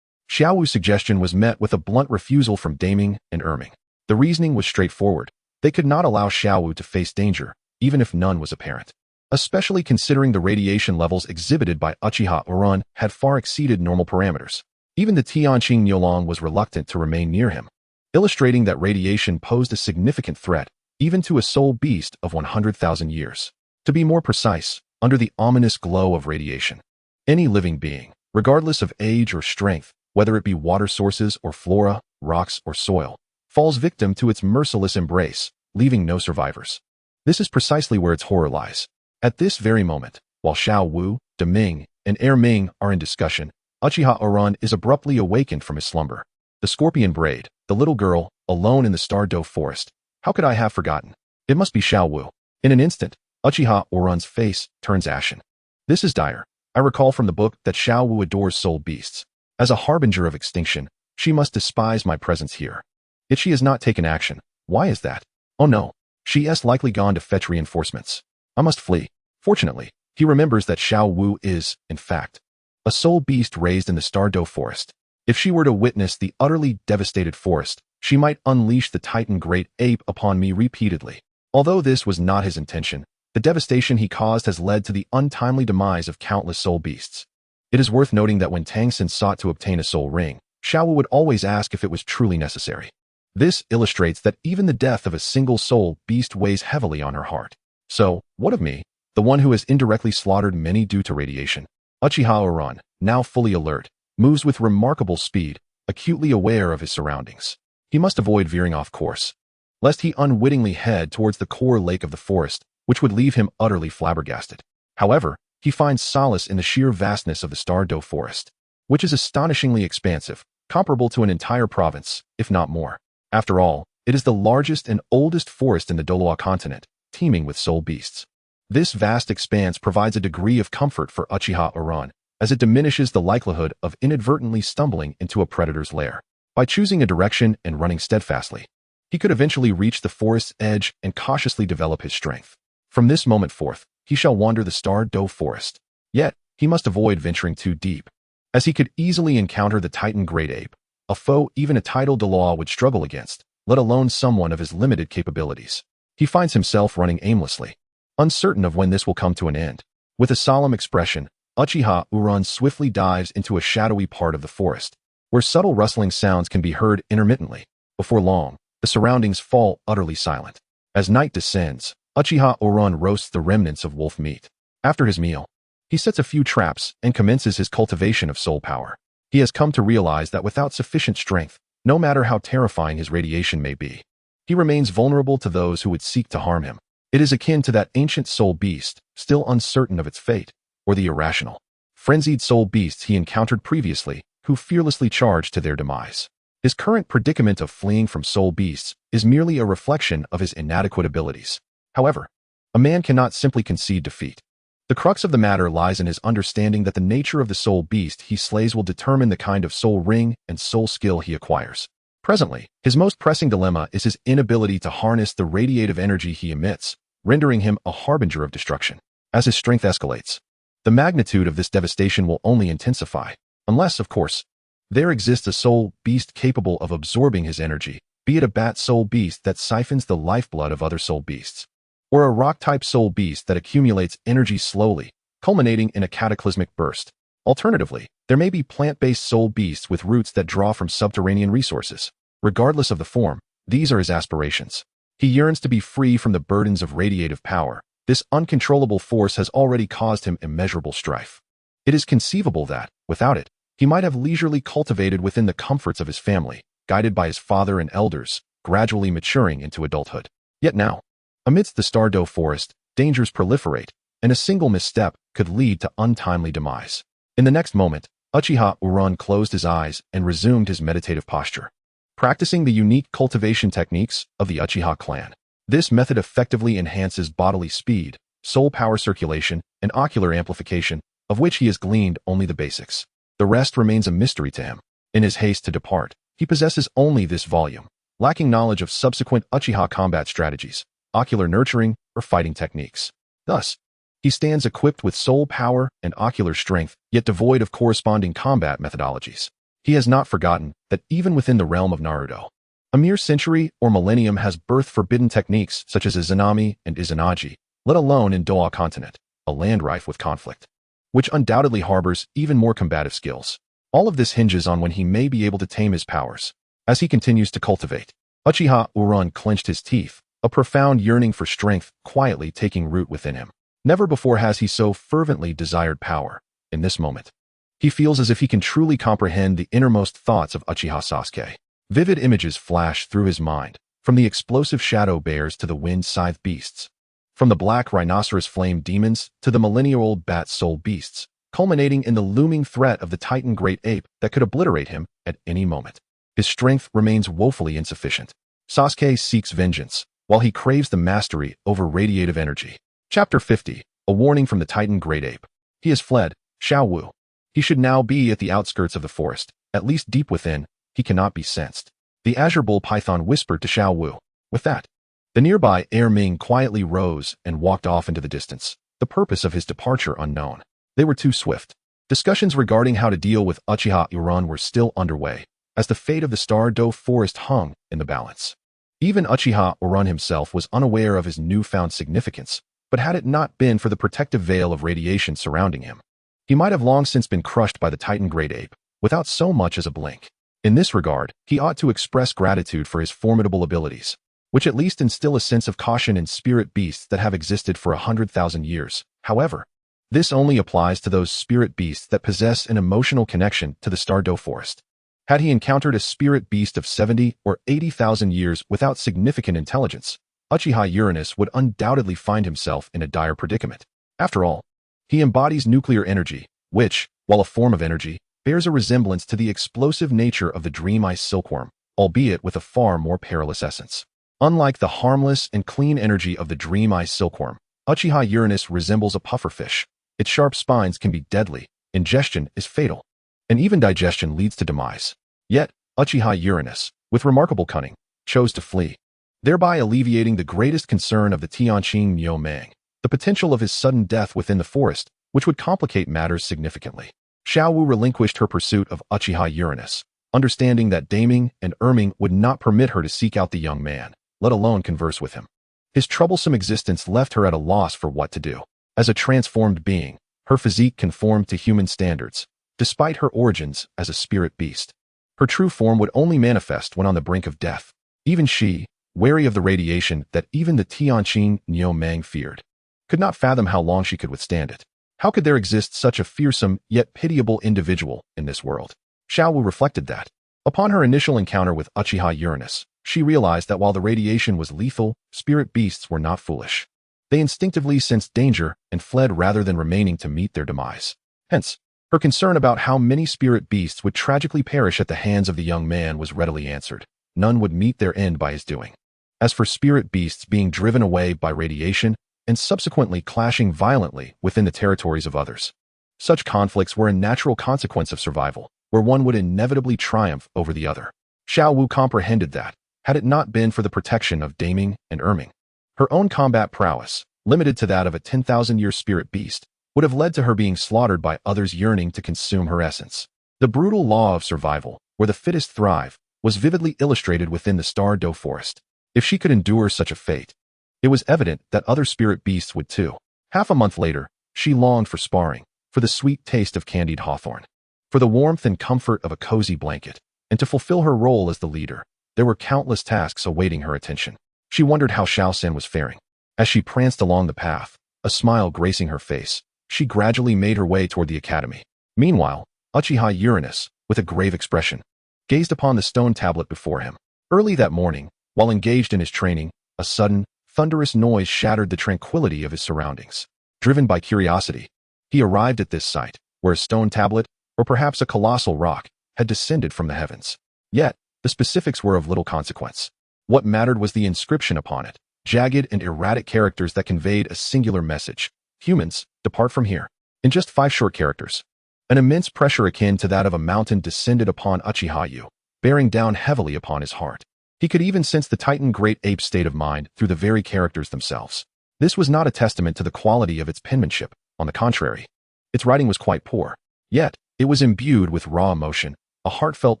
Speaker 1: Xiao Wu's suggestion was met with a blunt refusal from Daming and Erming. The reasoning was straightforward. They could not allow Xiao Wu to face danger, even if none was apparent. Especially considering the radiation levels exhibited by Uchiha Orun had far exceeded normal parameters. Even the Tianqing Niulong was reluctant to remain near him, illustrating that radiation posed a significant threat, even to a soul beast of 100,000 years. To be more precise, under the ominous glow of radiation, any living being, regardless of age or strength, whether it be water sources or flora, rocks or soil, falls victim to its merciless embrace, leaving no survivors. This is precisely where its horror lies. At this very moment, while Xiao Wu, Deming, and Erming are in discussion, Uchiha Orun is abruptly awakened from his slumber. The scorpion braid, the little girl, alone in the Stardow forest. How could I have forgotten? It must be Xiao Wu. In an instant, Uchiha Orun's face turns ashen. This is dire. I recall from the book that Xiao Wu adores soul beasts. As a harbinger of extinction, she must despise my presence here. Yet she has not taken action. Why is that? Oh no. She is likely gone to fetch reinforcements. I must flee. Fortunately, he remembers that Xiao Wu is, in fact, a soul beast raised in the Stardow forest. If she were to witness the utterly devastated forest, she might unleash the Titan Great Ape upon me repeatedly. Although this was not his intention, the devastation he caused has led to the untimely demise of countless soul beasts. It is worth noting that when Tang Xin sought to obtain a soul ring, Xiao Wu would always ask if it was truly necessary. This illustrates that even the death of a single soul beast weighs heavily on her heart. So, what of me, the one who has indirectly slaughtered many due to radiation? Uchiha Uran, now fully alert, moves with remarkable speed, acutely aware of his surroundings. He must avoid veering off course, lest he unwittingly head towards the core lake of the forest, which would leave him utterly flabbergasted. However, he finds solace in the sheer vastness of the Douluo forest, which is astonishingly expansive, comparable to an entire province, if not more. After all, it is the largest and oldest forest in the Douluo continent, teeming with soul beasts. This vast expanse provides a degree of comfort for Uchiha Uran, as it diminishes the likelihood of inadvertently stumbling into a predator's lair. By choosing a direction and running steadfastly, he could eventually reach the forest's edge and cautiously develop his strength. From this moment forth, he shall wander the Douluo forest. Yet, he must avoid venturing too deep, as he could easily encounter the Titan Great Ape, a foe even a titled Douluo would struggle against, let alone someone of his limited capabilities. He finds himself running aimlessly, uncertain of when this will come to an end. With a solemn expression, Uchiha Uran swiftly dives into a shadowy part of the forest, where subtle rustling sounds can be heard intermittently. Before long, the surroundings fall utterly silent. As night descends, Uchiha Uran roasts the remnants of wolf meat. After his meal, he sets a few traps and commences his cultivation of soul power. He has come to realize that without sufficient strength, no matter how terrifying his radiation may be, he remains vulnerable to those who would seek to harm him. It is akin to that ancient soul beast, still uncertain of its fate, or the irrational, frenzied soul beasts he encountered previously, who fearlessly charged to their demise. His current predicament of fleeing from soul beasts is merely a reflection of his inadequate abilities. However, a man cannot simply concede defeat. The crux of the matter lies in his understanding that the nature of the soul beast he slays will determine the kind of soul ring and soul skill he acquires. Presently, his most pressing dilemma is his inability to harness the radiative energy he emits, rendering him a harbinger of destruction. As his strength escalates, the magnitude of this devastation will only intensify, unless, of course, there exists a soul beast capable of absorbing his energy, be it a bat soul beast that siphons the lifeblood of other soul beasts, or a rock-type soul beast that accumulates energy slowly, culminating in a cataclysmic burst. Alternatively, there may be plant-based soul beasts with roots that draw from subterranean resources. Regardless of the form, these are his aspirations. He yearns to be free from the burdens of radiative power. This uncontrollable force has already caused him immeasurable strife. It is conceivable that, without it, he might have leisurely cultivated within the comforts of his family, guided by his father and elders, gradually maturing into adulthood. Yet now, amidst the Douluo forest, dangers proliferate, and a single misstep could lead to untimely demise. In the next moment, Uchiha Uran closed his eyes and resumed his meditative posture, practicing the unique cultivation techniques of the Uchiha clan. This method effectively enhances bodily speed, soul power circulation, and ocular amplification, of which he has gleaned only the basics. The rest remains a mystery to him. In his haste to depart, he possesses only this volume, lacking knowledge of subsequent Uchiha combat strategies, ocular nurturing, or fighting techniques. Thus, he stands equipped with soul power and ocular strength, yet devoid of corresponding combat methodologies. He has not forgotten that even within the realm of Naruto, a mere century or millennium has birthed forbidden techniques such as Izanami and Izanagi, let alone in Douluo continent, a land rife with conflict, which undoubtedly harbors even more combative skills. All of this hinges on when he may be able to tame his powers. As he continues to cultivate, Uchiha Uran clenched his teeth, a profound yearning for strength quietly taking root within him. Never before has he so fervently desired power. In this moment, he feels as if he can truly comprehend the innermost thoughts of Uchiha Sasuke. Vivid images flash through his mind, from the explosive shadow bears to the wind scythe beasts, from the black rhinoceros flame demons to the millennia-old bat soul beasts, culminating in the looming threat of the Titan Great Ape that could obliterate him at any moment. His strength remains woefully insufficient. Sasuke seeks vengeance, while he craves the mastery over radiative energy. Chapter 50, a warning from the Titan Great Ape. He has fled, Xiao Wu. He should now be at the outskirts of the forest, at least deep within. He cannot be sensed. The Azure Bull Python whispered to Xiao Wu. With that, the nearby Air Ming quietly rose and walked off into the distance, the purpose of his departure unknown. They were too swift. Discussions regarding how to deal with Uchiha Uran were still underway, as the fate of the Star-Do forest hung in the balance. Even Uchiha Orun himself was unaware of his newfound significance, but had it not been for the protective veil of radiation surrounding him, he might have long since been crushed by the Titan Great Ape, without so much as a blink. In this regard, he ought to express gratitude for his formidable abilities, which at least instill a sense of caution in spirit beasts that have existed for 100,000 years. However, this only applies to those spirit beasts that possess an emotional connection to the Star-Do forest. Had he encountered a spirit beast of 70 or 80,000 years without significant intelligence, Uchiha Uranus would undoubtedly find himself in a dire predicament. After all, he embodies nuclear energy, which, while a form of energy, bears a resemblance to the explosive nature of the demise silkworm, albeit with a far more perilous essence. Unlike the harmless and clean energy of the demise silkworm, Uchiha Uranus resembles a pufferfish. Its sharp spines can be deadly, ingestion is fatal, and even digestion leads to demise. Yet, Uchiha Uranus, with remarkable cunning, chose to flee, thereby alleviating the greatest concern of the Tianqing Niu Mang, the potential of his sudden death within the forest, which would complicate matters significantly. Xiao Wu relinquished her pursuit of Uchiha Uranus, understanding that Daming and Erming would not permit her to seek out the young man, let alone converse with him. His troublesome existence left her at a loss for what to do. As a transformed being, her physique conformed to human standards, despite her origins as a spirit beast. Her true form would only manifest when on the brink of death. Even she, wary of the radiation that even the Tianqing Niu Mang feared, could not fathom how long she could withstand it. How could there exist such a fearsome yet pitiable individual in this world? Xiao Wu reflected that. Upon her initial encounter with Uchiha Uranus, she realized that while the radiation was lethal, spirit beasts were not foolish. They instinctively sensed danger and fled rather than remaining to meet their demise. Hence, her concern about how many spirit beasts would tragically perish at the hands of the young man was readily answered. None would meet their end by his doing. As for spirit beasts being driven away by radiation and subsequently clashing violently within the territories of others, such conflicts were a natural consequence of survival, where one would inevitably triumph over the other. Xiao Wu comprehended that, had it not been for the protection of Daming and Erming, her own combat prowess, limited to that of a 10,000-year spirit beast, would have led to her being slaughtered by others yearning to consume her essence. The brutal law of survival, where the fittest thrive, was vividly illustrated within the Star-Do forest. If she could endure such a fate, it was evident that other spirit beasts would too. Half a month later, she longed for sparring, for the sweet taste of candied hawthorn, for the warmth and comfort of a cozy blanket, and to fulfill her role as the leader. There were countless tasks awaiting her attention. She wondered how Xiao San was faring. As she pranced along the path, a smile gracing her face, she gradually made her way toward the academy. Meanwhile, Uchiha Uranus, with a grave expression, gazed upon the stone tablet before him. Early that morning, while engaged in his training, a sudden, thunderous noise shattered the tranquility of his surroundings. Driven by curiosity, he arrived at this site, where a stone tablet, or perhaps a colossal rock, had descended from the heavens. Yet, the specifics were of little consequence. What mattered was the inscription upon it, jagged and erratic characters that conveyed a singular message. Humans, depart from here. In just 5 short characters, an immense pressure akin to that of a mountain descended upon Uchiha Yu, bearing down heavily upon his heart. He could even sense the Titan Great Ape's state of mind through the very characters themselves. This was not a testament to the quality of its penmanship. On the contrary, its writing was quite poor. Yet, it was imbued with raw emotion, a heartfelt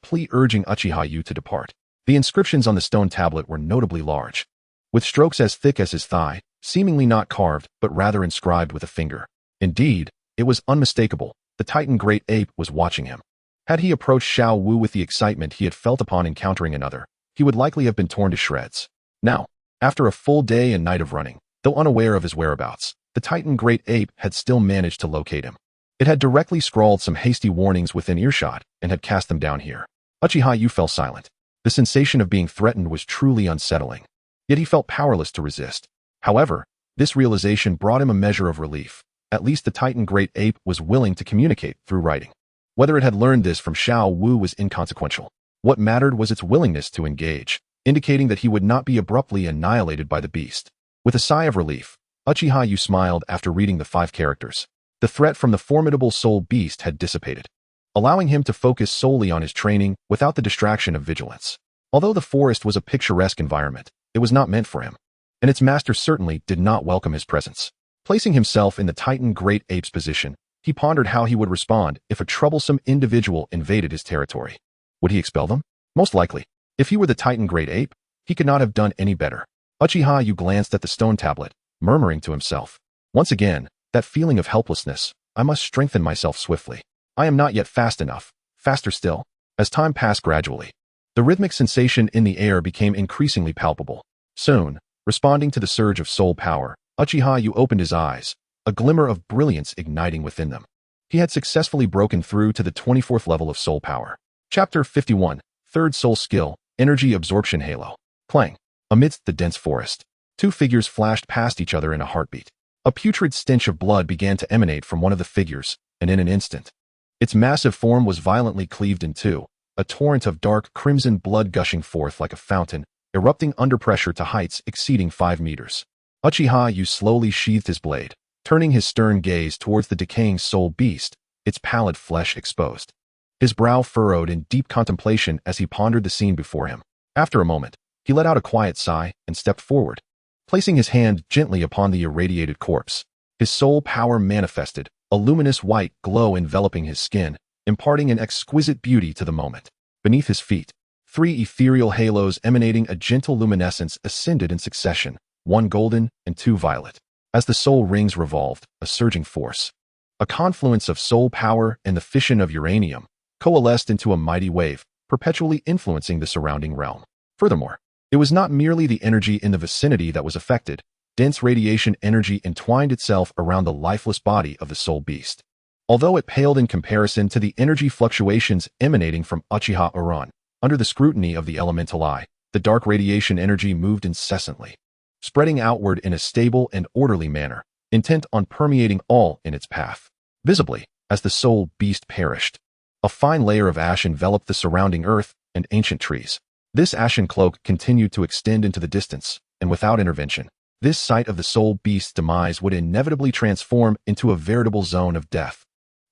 Speaker 1: plea urging Uchiha Yu to depart. The inscriptions on the stone tablet were notably large, with strokes as thick as his thigh, seemingly not carved but rather inscribed with a finger. Indeed, it was unmistakable. The Titan Great Ape was watching him. Had he approached Xiao Wu with the excitement he had felt upon encountering another, he would likely have been torn to shreds. Now, after a full day and night of running, though unaware of his whereabouts, the Titan Great Ape had still managed to locate him. It had directly scrawled some hasty warnings within earshot and had cast them down here. Uchiha Yu fell silent. The sensation of being threatened was truly unsettling. Yet he felt powerless to resist. However, this realization brought him a measure of relief. At least the Titan Great Ape was willing to communicate through writing. Whether it had learned this from Xiao Wu was inconsequential. What mattered was its willingness to engage, indicating that he would not be abruptly annihilated by the beast. With a sigh of relief, Uchiha Yu smiled after reading the 5 characters. The threat from the formidable soul beast had dissipated, allowing him to focus solely on his training without the distraction of vigilance. Although the forest was a picturesque environment, it was not meant for him, and its master certainly did not welcome his presence. Placing himself in the Titan Great Ape's position, he pondered how he would respond if a troublesome individual invaded his territory. Would he expel them? Most likely. If he were the Titan Great Ape, he could not have done any better. Uchiha Yu glanced at the stone tablet, murmuring to himself. Once again, that feeling of helplessness. I must strengthen myself swiftly. I am not yet fast enough. Faster still. As time passed gradually, the rhythmic sensation in the air became increasingly palpable. Soon, responding to the surge of soul power, Uchiha Yu opened his eyes, a glimmer of brilliance igniting within them. He had successfully broken through to the 24th level of soul power. Chapter 51, Third Soul Skill, Energy Absorption Halo. Clang. Amidst the dense forest, two figures flashed past each other in a heartbeat. A putrid stench of blood began to emanate from one of the figures, and in an instant, its massive form was violently cleaved in two, a torrent of dark crimson blood gushing forth like a fountain, erupting under pressure to heights exceeding 5 meters. Uchiha Yu slowly sheathed his blade, turning his stern gaze towards the decaying soul beast, its pallid flesh exposed. His brow furrowed in deep contemplation as he pondered the scene before him. After a moment, he let out a quiet sigh and stepped forward. Placing his hand gently upon the irradiated corpse, his soul power manifested, a luminous white glow enveloping his skin, imparting an exquisite beauty to the moment. Beneath his feet, 3 ethereal halos emanating a gentle luminescence ascended in succession, 1 golden and 2 violet. As the soul rings revolved, a surging force, a confluence of soul power and the fission of uranium, coalesced into a mighty wave, perpetually influencing the surrounding realm. Furthermore, it was not merely the energy in the vicinity that was affected. Dense radiation energy entwined itself around the lifeless body of the soul beast. Although it paled in comparison to the energy fluctuations emanating from Uchiha Uran, under the scrutiny of the elemental eye, the dark radiation energy moved incessantly, spreading outward in a stable and orderly manner, intent on permeating all in its path. Visibly, as the soul beast perished, a fine layer of ash enveloped the surrounding earth and ancient trees. This ashen cloak continued to extend into the distance, and without intervention, this site of the soul beast's demise would inevitably transform into a veritable zone of death.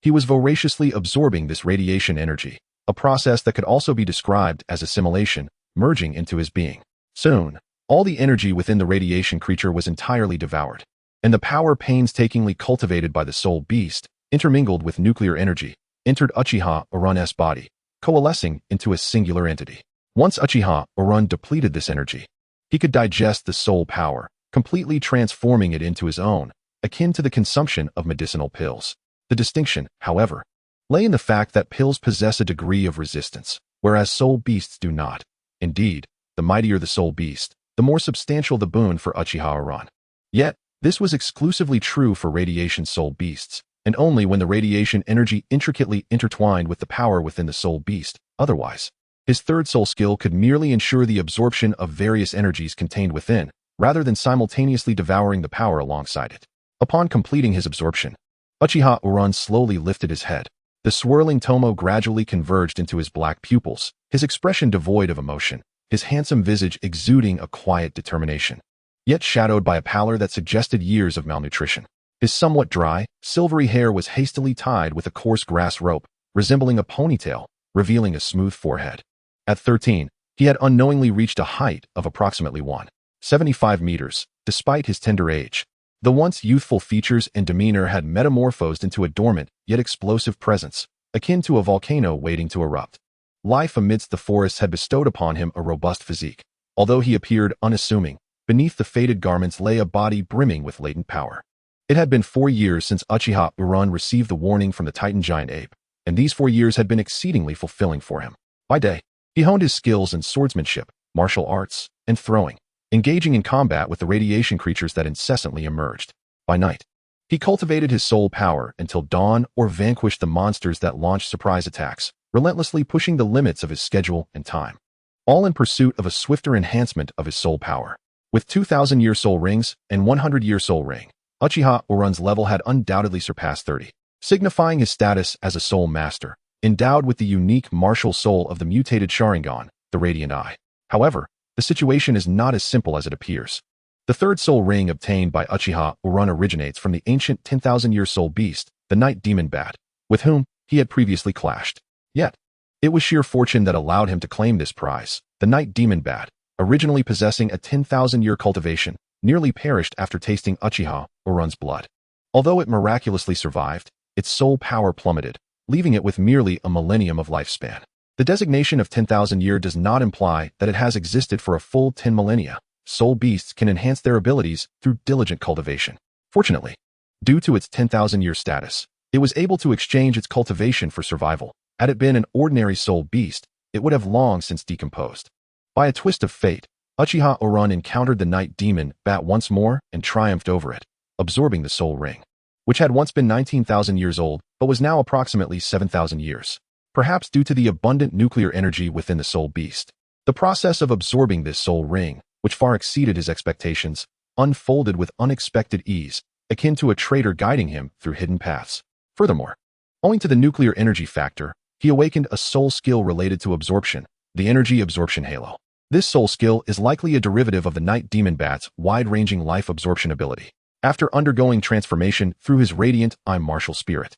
Speaker 1: He was voraciously absorbing this radiation energy, a process that could also be described as assimilation, merging into his being. Soon, all the energy within the radiation creature was entirely devoured, and the power painstakingly cultivated by the soul beast, intermingled with nuclear energy, entered Uchiha Uran's body, coalescing into a singular entity. Once Uchiha Uran depleted this energy, he could digest the soul power, completely transforming it into his own, akin to the consumption of medicinal pills. The distinction, however, lay in the fact that pills possess a degree of resistance, whereas soul beasts do not. Indeed, the mightier the soul beast, the more substantial the boon for Uchiha Uran. Yet, this was exclusively true for radiation soul beasts, and only when the radiation energy intricately intertwined with the power within the soul beast. Otherwise, his third soul skill could merely ensure the absorption of various energies contained within, rather than simultaneously devouring the power alongside it. Upon completing his absorption, Uchiha Uran slowly lifted his head. The swirling tomo gradually converged into his black pupils, his expression devoid of emotion, his handsome visage exuding a quiet determination, yet shadowed by a pallor that suggested years of malnutrition. His somewhat dry, silvery hair was hastily tied with a coarse grass rope, resembling a ponytail, revealing a smooth forehead. At 13, he had unknowingly reached a height of approximately 175 meters, despite his tender age. The once youthful features and demeanor had metamorphosed into a dormant, yet explosive presence, akin to a volcano waiting to erupt. Life amidst the forests had bestowed upon him a robust physique. Although he appeared unassuming, beneath the faded garments lay a body brimming with latent power. It had been 4 years since Uchiha Uran received the warning from the Titan giant ape, and these 4 years had been exceedingly fulfilling for him. By day, he honed his skills in swordsmanship, martial arts, and throwing, engaging in combat with the radiation creatures that incessantly emerged. By night, he cultivated his soul power until dawn or vanquished the monsters that launched surprise attacks, relentlessly pushing the limits of his schedule and time, all in pursuit of a swifter enhancement of his soul power. With 2,000-year soul rings and 100-year soul ring, Uchiha Uran's level had undoubtedly surpassed 30, signifying his status as a soul master, endowed with the unique martial soul of the mutated Sharingan, the Radiant Eye. However, the situation is not as simple as it appears. The third soul ring obtained by Uchiha Uran originates from the ancient 10,000-year soul beast, the Night Demon Bat, with whom he had previously clashed. Yet, it was sheer fortune that allowed him to claim this prize. The Night Demon Bat, originally possessing a 10,000-year cultivation, nearly perished after tasting Uchiha Uran's blood. Although it miraculously survived, its soul power plummeted, leaving it with merely a millennium of lifespan. The designation of 10,000 year does not imply that it has existed for a full 10 millennia. Soul beasts can enhance their abilities through diligent cultivation. Fortunately, due to its 10,000 year status, it was able to exchange its cultivation for survival. Had it been an ordinary soul beast, it would have long since decomposed. By a twist of fate, Uchiha Orun encountered the night demon bat once more and triumphed over it, absorbing the soul ring, which had once been 19,000 years old but was now approximately 7,000 years, perhaps due to the abundant nuclear energy within the soul beast. The process of absorbing this soul ring, which far exceeded his expectations, unfolded with unexpected ease, akin to a traitor guiding him through hidden paths. Furthermore, owing to the nuclear energy factor, he awakened a soul skill related to absorption, the energy absorption halo. This soul skill is likely a derivative of the night demon bat's wide-ranging life absorption ability. After undergoing transformation through his radiant martial spirit,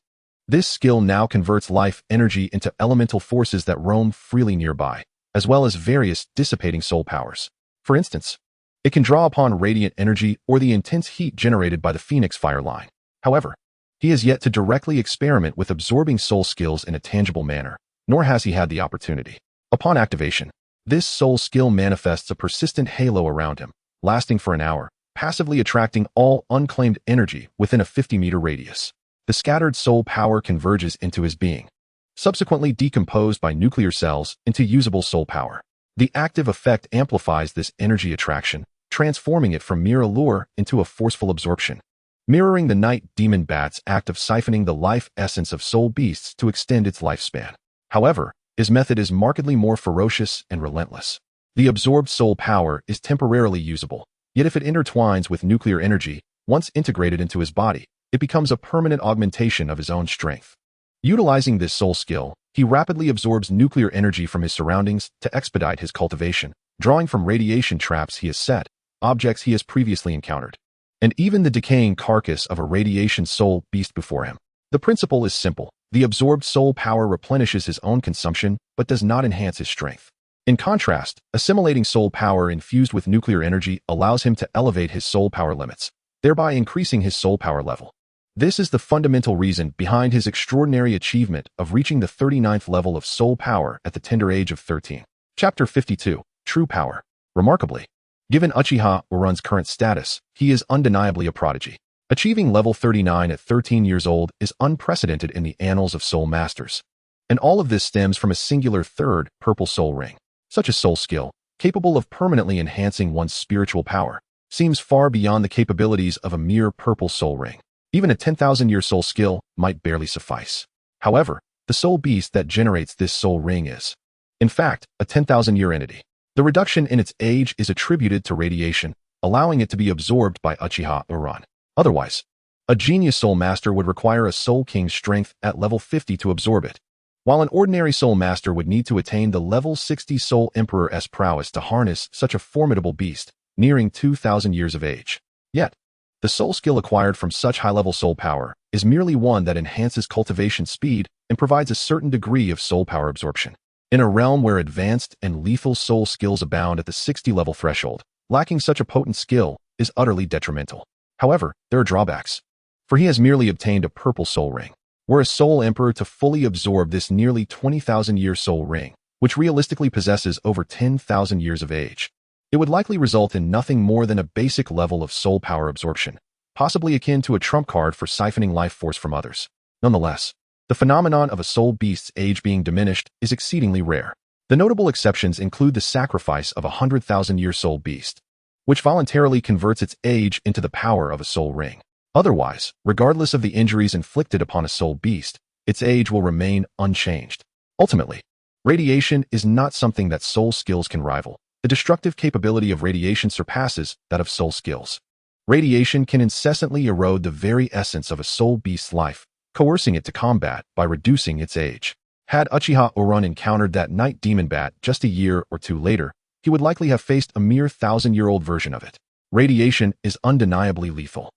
Speaker 1: this skill now converts life energy into elemental forces that roam freely nearby, as well as various dissipating soul powers. For instance, it can draw upon radiant energy or the intense heat generated by the Phoenix fire line. However, he has yet to directly experiment with absorbing soul skills in a tangible manner, nor has he had the opportunity. Upon activation, this soul skill manifests a persistent halo around him, lasting for an hour, passively attracting all unclaimed energy within a 50-meter radius. The scattered soul power converges into his being, subsequently decomposed by nuclear cells into usable soul power. The active effect amplifies this energy attraction, transforming it from mere allure into a forceful absorption, mirroring the night demon bat's act of siphoning the life essence of soul beasts to extend its lifespan. However, his method is markedly more ferocious and relentless. The absorbed soul power is temporarily usable, yet if it intertwines with nuclear energy, once integrated into his body, it becomes a permanent augmentation of his own strength. Utilizing this soul skill, he rapidly absorbs nuclear energy from his surroundings to expedite his cultivation, drawing from radiation traps he has set, objects he has previously encountered, and even the decaying carcass of a radiation soul beast before him. The principle is simple. The absorbed soul power replenishes his own consumption, but does not enhance his strength. In contrast, assimilating soul power infused with nuclear energy allows him to elevate his soul power limits, thereby increasing his soul power level. This is the fundamental reason behind his extraordinary achievement of reaching the 39th level of soul power at the tender age of 13. Chapter 52, True Power. Remarkably, given Uchiha Orun's current status, he is undeniably a prodigy. Achieving level 39 at 13 years old is unprecedented in the annals of soul masters. And all of this stems from a singular third purple soul ring. Such a soul skill, capable of permanently enhancing one's spiritual power, seems far beyond the capabilities of a mere purple soul ring. Even a 10,000-year soul skill might barely suffice. However, the soul beast that generates this soul ring is, in fact, a 10,000-year entity. The reduction in its age is attributed to radiation, allowing it to be absorbed by Uchiha Orun. Otherwise, a genius soul master would require a soul king's strength at level 50 to absorb it, while an ordinary soul master would need to attain the level 60 soul emperor's prowess to harness such a formidable beast, nearing 2,000 years of age. Yet, the soul skill acquired from such high-level soul power is merely one that enhances cultivation speed and provides a certain degree of soul power absorption. In a realm where advanced and lethal soul skills abound at the 60-level threshold, lacking such a potent skill is utterly detrimental. However, there are drawbacks, for he has merely obtained a purple soul ring. Were a soul emperor to fully absorb this nearly 20,000-year soul ring, which realistically possesses over 10,000 years of age, it would likely result in nothing more than a basic level of soul power absorption, possibly akin to a trump card for siphoning life force from others. Nonetheless, the phenomenon of a soul beast's age being diminished is exceedingly rare. The notable exceptions include the sacrifice of a 100,000-year soul beast, which voluntarily converts its age into the power of a soul ring. Otherwise, regardless of the injuries inflicted upon a soul beast, its age will remain unchanged. Ultimately, radiation is not something that soul skills can rival. The destructive capability of radiation surpasses that of soul skills. Radiation can incessantly erode the very essence of a soul beast's life, coercing it to combat by reducing its age. Had Uchiha Orun encountered that night demon bat just a year or two later, he would likely have faced a mere 1,000-year-old version of it. Radiation is undeniably lethal.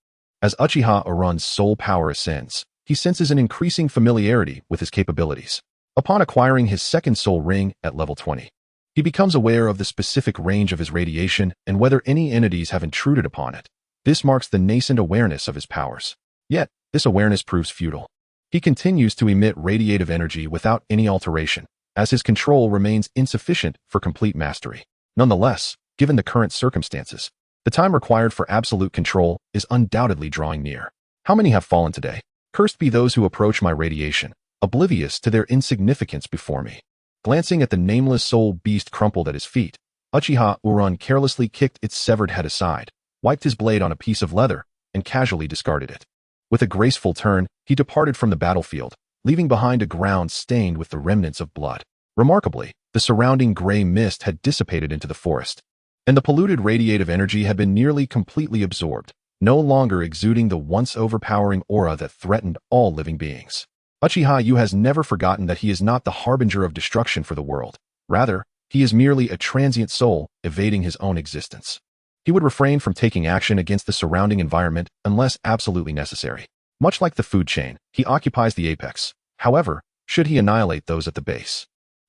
Speaker 1: As Uchiha Orun's soul power ascends, he senses an increasing familiarity with his capabilities. Upon acquiring his second soul ring at level 20, he becomes aware of the specific range of his radiation and whether any entities have intruded upon it. This marks the nascent awareness of his powers. Yet, this awareness proves futile. He continues to emit radiative energy without any alteration, as his control remains insufficient for complete mastery. Nonetheless, given the current circumstances, the time required for absolute control is undoubtedly drawing near. How many have fallen today? Cursed be those who approach my radiation, oblivious to their insignificance before me. Glancing at the nameless soul beast crumpled at his feet, Uchiha Uran carelessly kicked its severed head aside, wiped his blade on a piece of leather, and casually discarded it. With a graceful turn, he departed from the battlefield, leaving behind a ground stained with the remnants of blood. Remarkably, the surrounding gray mist had dissipated into the forest, and the polluted radiative energy had been nearly completely absorbed, no longer exuding the once overpowering aura that threatened all living beings. Uchiha Yu has never forgotten that he is not the harbinger of destruction for the world. Rather, he is merely a transient soul evading his own existence. He would refrain from taking action against the surrounding environment unless absolutely necessary. Much like the food chain, he occupies the apex. However, should he annihilate those at the base,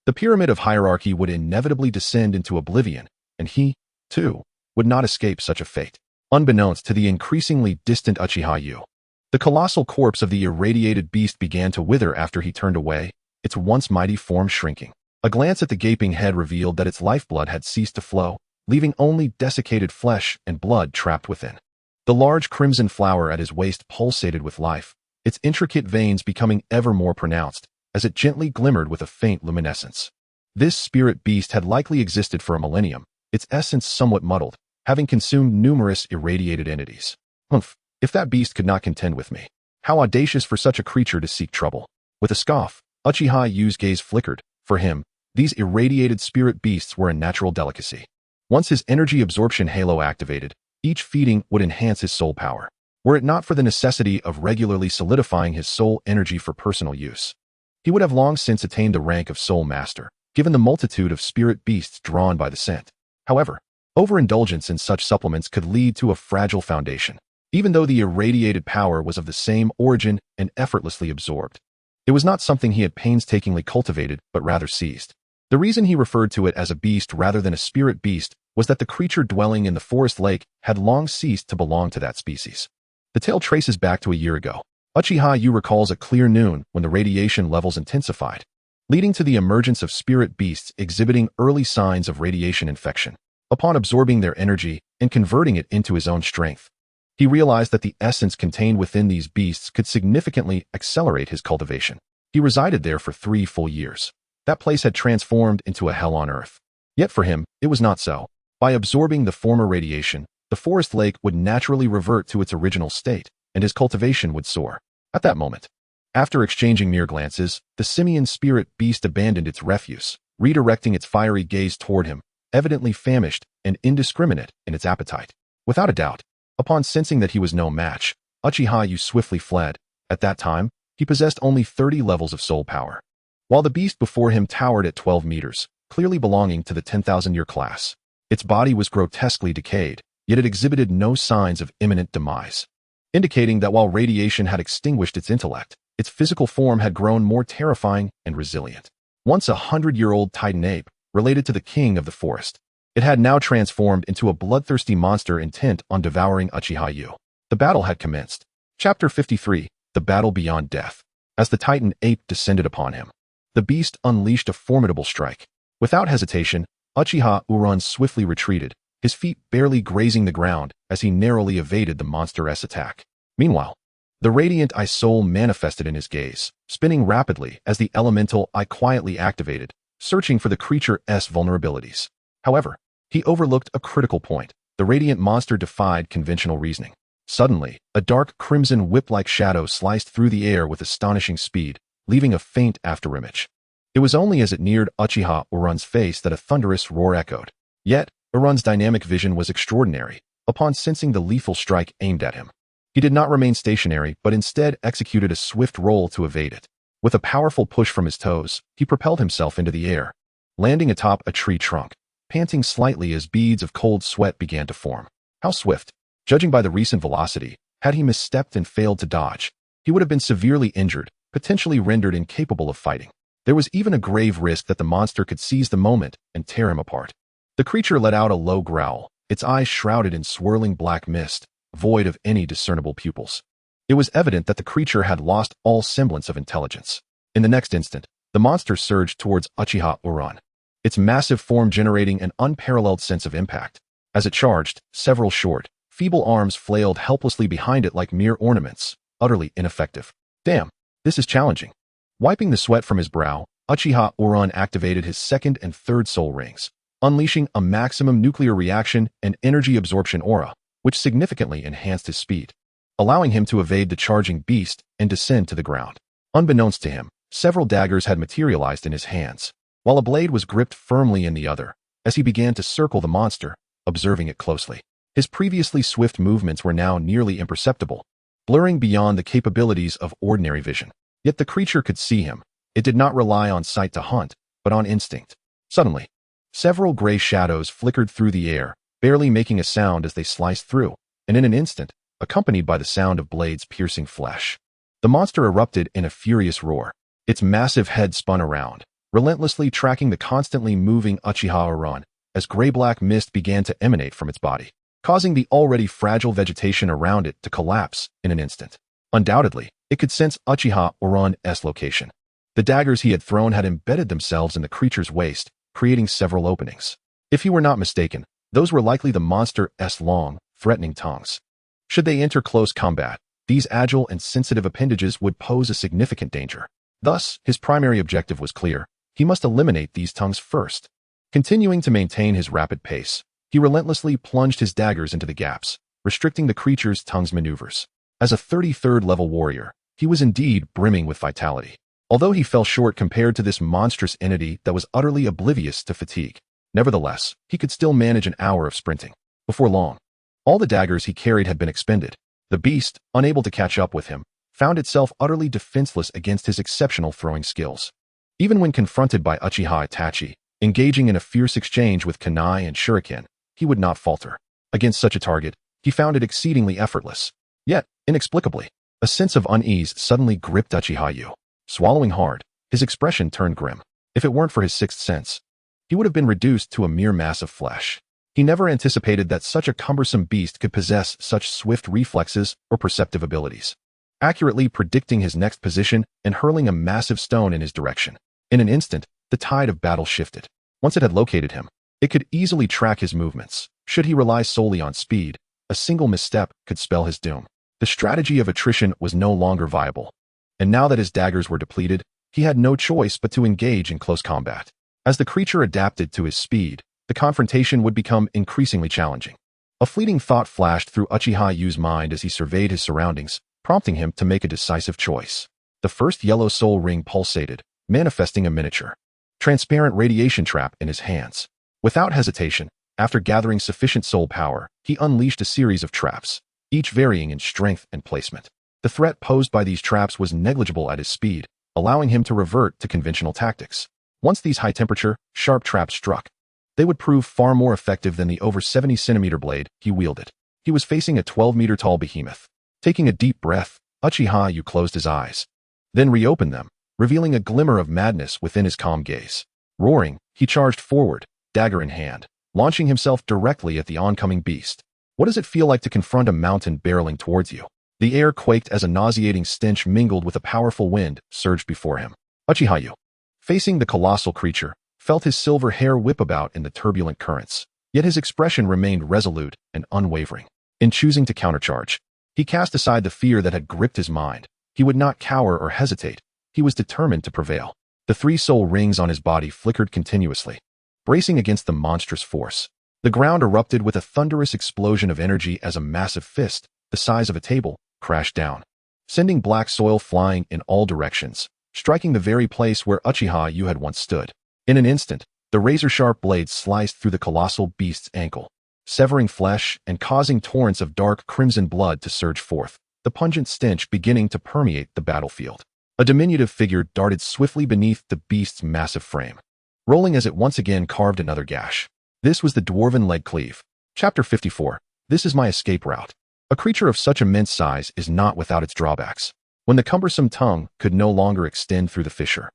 Speaker 1: the pyramid of hierarchy would inevitably descend into oblivion, and he, too, would not escape such a fate. Unbeknownst to the increasingly distant Uchiha Yu, the colossal corpse of the irradiated beast began to wither after he turned away, its once mighty form shrinking. A glance at the gaping head revealed that its lifeblood had ceased to flow, leaving only desiccated flesh and blood trapped within. The large crimson flower at his waist pulsated with life, its intricate veins becoming ever more pronounced as it gently glimmered with a faint luminescence. This spirit beast had likely existed for a millennium, its essence somewhat muddled, having consumed numerous irradiated entities. Humph, if that beast could not contend with me. How audacious for such a creature to seek trouble. With a scoff, Uchiha Yu's gaze flickered. For him, these irradiated spirit beasts were a natural delicacy. Once his energy absorption halo activated, each feeding would enhance his soul power. Were it not for the necessity of regularly solidifying his soul energy for personal use, he would have long since attained the rank of soul master, given the multitude of spirit beasts drawn by the scent. However, overindulgence in such supplements could lead to a fragile foundation, even though the irradiated power was of the same origin and effortlessly absorbed. It was not something he had painstakingly cultivated, but rather seized. The reason he referred to it as a beast rather than a spirit beast was that the creature dwelling in the forest lake had long ceased to belong to that species. The tale traces back to a year ago. Uchiha Yu recalls a clear noon when the radiation levels intensified, leading to the emergence of spirit beasts exhibiting early signs of radiation infection. Upon absorbing their energy and converting it into his own strength, he realized that the essence contained within these beasts could significantly accelerate his cultivation. He resided there for 3 full years. That place had transformed into a hell on earth. Yet for him, it was not so. By absorbing the former radiation, the forest lake would naturally revert to its original state, and his cultivation would soar. At that moment, after exchanging mere glances, the simian spirit beast abandoned its refuse, redirecting its fiery gaze toward him, evidently famished and indiscriminate in its appetite. Without a doubt, upon sensing that he was no match, Uchiha Yu swiftly fled. At that time, he possessed only 30 levels of soul power, while the beast before him towered at 12 meters, clearly belonging to the 10,000-year class. Its body was grotesquely decayed, yet it exhibited no signs of imminent demise, indicating that while radiation had extinguished its intellect, its physical form had grown more terrifying and resilient. Once a 100-year-old titan ape, related to the king of the forest, it had now transformed into a bloodthirsty monster intent on devouring Uchiha Yu. The battle had commenced. Chapter 53, The Battle Beyond Death. As the titan ape descended upon him, the beast unleashed a formidable strike. Without hesitation, Uchiha Uran swiftly retreated, his feet barely grazing the ground as he narrowly evaded the monstrous attack. Meanwhile, the radiant I soul manifested in his gaze, spinning rapidly as the elemental I quietly activated, searching for the creature's vulnerabilities. However, he overlooked a critical point. The radiant monster defied conventional reasoning. Suddenly, a dark crimson whip-like shadow sliced through the air with astonishing speed, leaving a faint afterimage. It was only as it neared Uchiha Uran's face that a thunderous roar echoed. Yet, Uran's dynamic vision was extraordinary. Upon sensing the lethal strike aimed at him, he did not remain stationary but instead executed a swift roll to evade it. With a powerful push from his toes, he propelled himself into the air, landing atop a tree trunk, panting slightly as beads of cold sweat began to form. How swift! Judging by the recent velocity, had he misstepped and failed to dodge, he would have been severely injured, potentially rendered incapable of fighting. There was even a grave risk that the monster could seize the moment and tear him apart. The creature let out a low growl, its eyes shrouded in swirling black mist, void of any discernible pupils. It was evident that the creature had lost all semblance of intelligence. In the next instant, The monster surged towards Uchiha Uran, its massive form generating an unparalleled sense of impact. As it charged, several short, feeble arms flailed helplessly behind it like mere ornaments, utterly ineffective. Damn, this is challenging. Wiping the sweat from his brow, Uchiha Uran activated his second and third soul rings, unleashing a maximum nuclear reaction and energy absorption aura, which significantly enhanced his speed, allowing him to evade the charging beast and descend to the ground. Unbeknownst to him, several daggers had materialized in his hands, while a blade was gripped firmly in the other, as he began to circle the monster, observing it closely. His previously swift movements were now nearly imperceptible, blurring beyond the capabilities of ordinary vision. Yet the creature could see him. It did not rely on sight to hunt, but on instinct. Suddenly, several gray shadows flickered through the air, barely making a sound as they sliced through, and in an instant, accompanied by the sound of blades piercing flesh. The monster erupted in a furious roar. Its massive head spun around, relentlessly tracking the constantly moving Uchiha Uran, as gray-black mist began to emanate from its body, causing the already fragile vegetation around it to collapse in an instant. Undoubtedly, it could sense Uchiha Uran's location. The daggers he had thrown had embedded themselves in the creature's waist, creating several openings. If he were not mistaken, those were likely the monster's long, threatening tongues. Should they enter close combat, these agile and sensitive appendages would pose a significant danger. Thus, his primary objective was clear. He must eliminate these tongues first. Continuing to maintain his rapid pace, he relentlessly plunged his daggers into the gaps, restricting the creature's tongue's maneuvers. As a 33rd level warrior, he was indeed brimming with vitality. Although he fell short compared to this monstrous entity that was utterly oblivious to fatigue, nevertheless, he could still manage an hour of sprinting. Before long, all the daggers he carried had been expended. The beast, unable to catch up with him, found itself utterly defenseless against his exceptional throwing skills. Even when confronted by Uchiha Itachi, engaging in a fierce exchange with kunai and shuriken, he would not falter. Against such a target, he found it exceedingly effortless. Yet, inexplicably, a sense of unease suddenly gripped Uchiha Yu. Swallowing hard, his expression turned grim. If it weren't for his sixth sense, he would have been reduced to a mere mass of flesh. He never anticipated that such a cumbersome beast could possess such swift reflexes or perceptive abilities, accurately predicting his next position and hurling a massive stone in his direction. In an instant, the tide of battle shifted. Once it had located him, it could easily track his movements. Should he rely solely on speed, a single misstep could spell his doom. The strategy of attrition was no longer viable. And now that his daggers were depleted, he had no choice but to engage in close combat. As the creature adapted to his speed, the confrontation would become increasingly challenging. A fleeting thought flashed through Uchiha Yu's mind as he surveyed his surroundings, prompting him to make a decisive choice. The first yellow soul ring pulsated, manifesting a miniature, transparent radiation trap in his hands. Without hesitation, after gathering sufficient soul power, he unleashed a series of traps, each varying in strength and placement. The threat posed by these traps was negligible at his speed, allowing him to revert to conventional tactics. Once these high-temperature, sharp traps struck, they would prove far more effective than the over 70-centimeter blade he wielded. He was facing a 12-meter-tall behemoth. Taking a deep breath, Uchiha Yu closed his eyes, then reopened them, revealing a glimmer of madness within his calm gaze. Roaring, he charged forward, dagger in hand, launching himself directly at the oncoming beast. What does it feel like to confront a mountain barreling towards you? The air quaked as a nauseating stench mingled with a powerful wind surged before him. Uchiha Yu, facing the colossal creature, felt his silver hair whip about in the turbulent currents. Yet his expression remained resolute and unwavering. In choosing to countercharge, he cast aside the fear that had gripped his mind. He would not cower or hesitate. He was determined to prevail. The 3 soul rings on his body flickered continuously, bracing against the monstrous force. The ground erupted with a thunderous explosion of energy as a massive fist, the size of a table, crashed down, sending black soil flying in all directions, striking the very place where Uchiha Yu had once stood. In an instant, the razor-sharp blade sliced through the colossal beast's ankle, severing flesh and causing torrents of dark crimson blood to surge forth, the pungent stench beginning to permeate the battlefield. A diminutive figure darted swiftly beneath the beast's massive frame, rolling as it once again carved another gash. This was the dwarven leg cleave. Chapter 54. This is my escape route. A creature of such immense size is not without its drawbacks. When the cumbersome tongue could no longer extend through the fissure,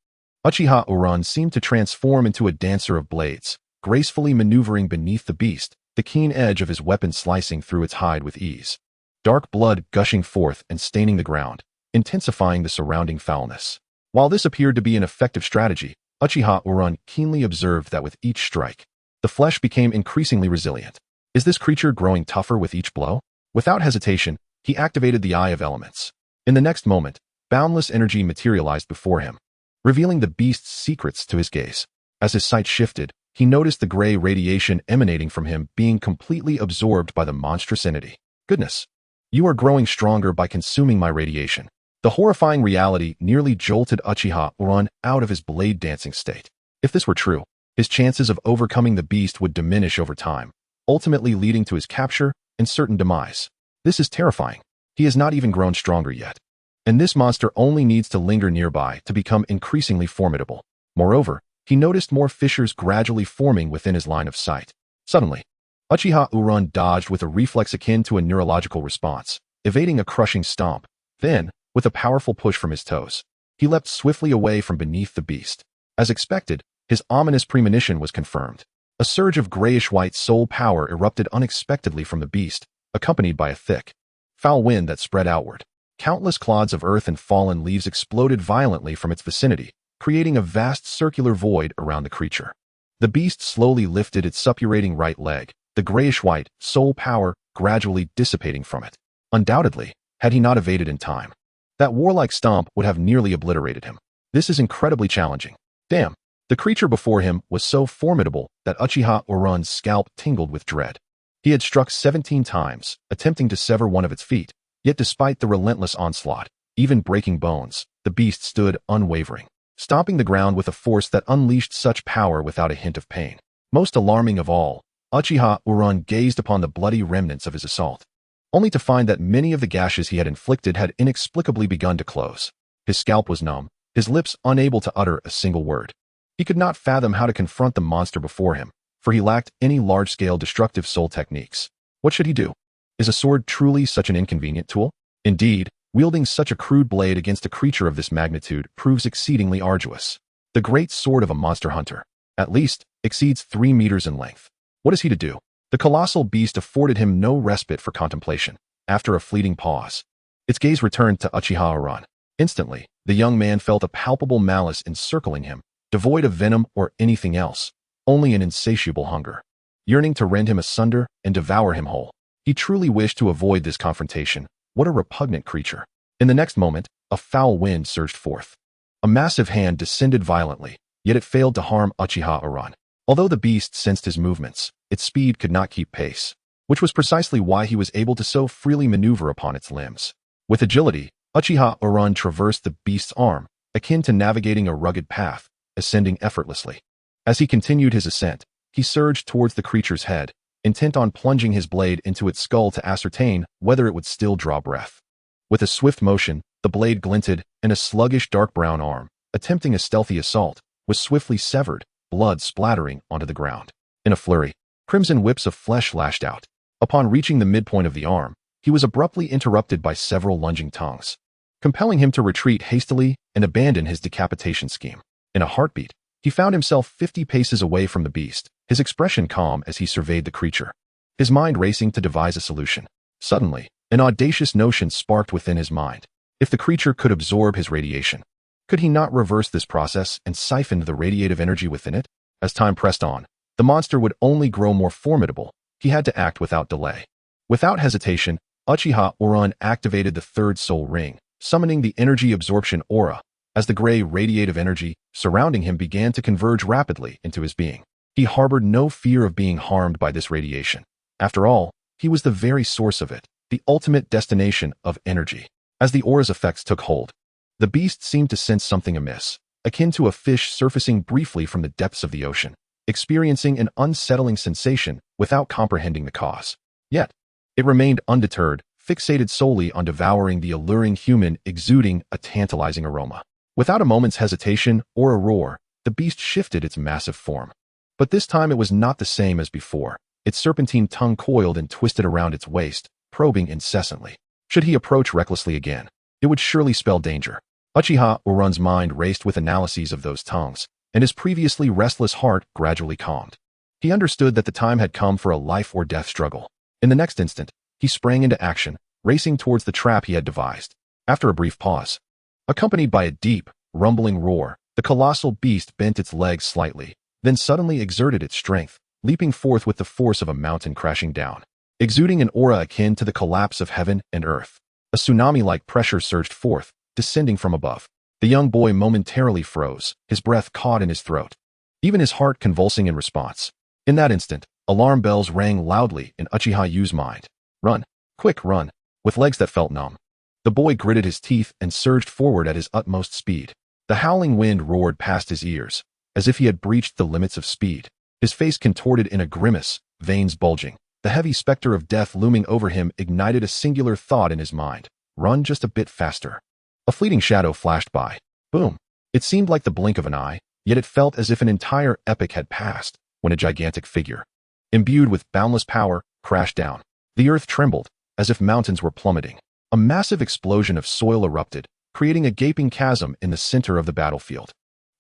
Speaker 1: Uchiha Uran seemed to transform into a dancer of blades, gracefully maneuvering beneath the beast, the keen edge of his weapon slicing through its hide with ease. Dark blood gushing forth and staining the ground, intensifying the surrounding foulness. While this appeared to be an effective strategy, Uchiha Uran keenly observed that with each strike, the flesh became increasingly resilient. Is this creature growing tougher with each blow? Without hesitation, he activated the Eye of Elements. In the next moment, boundless energy materialized before him, revealing the beast's secrets to his gaze. As his sight shifted, he noticed the gray radiation emanating from him being completely absorbed by the monstrous entity. Goodness! You are growing stronger by consuming my radiation. The horrifying reality nearly jolted Uchiha Uran out of his blade-dancing state. If this were true, his chances of overcoming the beast would diminish over time, ultimately leading to his capture and certain demise. This is terrifying. He has not even grown stronger yet. And this monster only needs to linger nearby to become increasingly formidable. Moreover, he noticed more fissures gradually forming within his line of sight. Suddenly, Uchiha Uran dodged with a reflex akin to a neurological response, evading a crushing stomp. Then, with a powerful push from his toes, he leapt swiftly away from beneath the beast. As expected, his ominous premonition was confirmed. A surge of grayish-white soul power erupted unexpectedly from the beast, accompanied by a thick, foul wind that spread outward. Countless clods of earth and fallen leaves exploded violently from its vicinity, creating a vast circular void around the creature. The beast slowly lifted its suppurating right leg, the grayish-white soul power gradually dissipating from it. Undoubtedly, had he not evaded in time, that warlike stomp would have nearly obliterated him. This is incredibly challenging. Damn! The creature before him was so formidable that Uchiha Uran's scalp tingled with dread. He had struck 17 times, attempting to sever one of its feet, yet despite the relentless onslaught, even breaking bones, the beast stood unwavering, stomping the ground with a force that unleashed such power without a hint of pain. Most alarming of all, Uchiha Uran gazed upon the bloody remnants of his assault, only to find that many of the gashes he had inflicted had inexplicably begun to close. His scalp was numb, his lips unable to utter a single word. He could not fathom how to confront the monster before him, for he lacked any large-scale destructive soul techniques. What should he do? Is a sword truly such an inconvenient tool? Indeed, wielding such a crude blade against a creature of this magnitude proves exceedingly arduous. The great sword of a monster hunter, at least, exceeds 3 meters in length. What is he to do? The colossal beast afforded him no respite for contemplation. After a fleeting pause, its gaze returned to Uchiha Uran. Instantly, the young man felt a palpable malice encircling him, devoid of venom or anything else, only an insatiable hunger, yearning to rend him asunder and devour him whole. He truly wished to avoid this confrontation. What a repugnant creature. In the next moment, a foul wind surged forth. A massive hand descended violently, yet it failed to harm Uchiha Uran. Although the beast sensed his movements, its speed could not keep pace, which was precisely why he was able to so freely maneuver upon its limbs. With agility, Uchiha Uran traversed the beast's arm, akin to navigating a rugged path, ascending effortlessly. As he continued his ascent, he surged towards the creature's head, intent on plunging his blade into its skull to ascertain whether it would still draw breath. With a swift motion, the blade glinted, and a sluggish dark brown arm, attempting a stealthy assault, was swiftly severed, blood splattering onto the ground. In a flurry, crimson whips of flesh lashed out. Upon reaching the midpoint of the arm, he was abruptly interrupted by several lunging tongues, compelling him to retreat hastily and abandon his decapitation scheme. In a heartbeat, he found himself 50 paces away from the beast, his expression calm as he surveyed the creature, his mind racing to devise a solution. Suddenly, an audacious notion sparked within his mind. If the creature could absorb his radiation, could he not reverse this process and siphon the radiative energy within it? As time pressed on, the monster would only grow more formidable. He had to act without delay. Without hesitation, Uchiha Uran activated the third soul ring, summoning the energy absorption aura, as the gray radiative energy surrounding him began to converge rapidly into his being. He harbored no fear of being harmed by this radiation. After all, he was the very source of it, the ultimate destination of energy. As the aura's effects took hold, the beast seemed to sense something amiss, akin to a fish surfacing briefly from the depths of the ocean, experiencing an unsettling sensation without comprehending the cause. Yet, it remained undeterred, fixated solely on devouring the alluring human exuding a tantalizing aroma. Without a moment's hesitation or a roar, the beast shifted its massive form. But this time it was not the same as before. Its serpentine tongue coiled and twisted around its waist, probing incessantly. Should he approach recklessly again, it would surely spell danger. Uchiha Uran's mind raced with analyses of those tongues, and his previously restless heart gradually calmed. He understood that the time had come for a life-or-death struggle. In the next instant, he sprang into action, racing towards the trap he had devised. After a brief pause, accompanied by a deep, rumbling roar, the colossal beast bent its legs slightly, then suddenly exerted its strength, leaping forth with the force of a mountain crashing down. Exuding an aura akin to the collapse of heaven and earth, a tsunami-like pressure surged forth, descending from above. The young boy momentarily froze, his breath caught in his throat, even his heart convulsing in response. In that instant, alarm bells rang loudly in Uchiha Yu's mind. Run! Quick, run! With legs that felt numb. The boy gritted his teeth and surged forward at his utmost speed. The howling wind roared past his ears, as if he had breached the limits of speed. His face contorted in a grimace, veins bulging. The heavy specter of death looming over him ignited a singular thought in his mind. Run just a bit faster. A fleeting shadow flashed by. Boom. It seemed like the blink of an eye, yet it felt as if an entire epoch had passed, when a gigantic figure, imbued with boundless power, crashed down. The earth trembled, as if mountains were plummeting. A massive explosion of soil erupted, creating a gaping chasm in the center of the battlefield.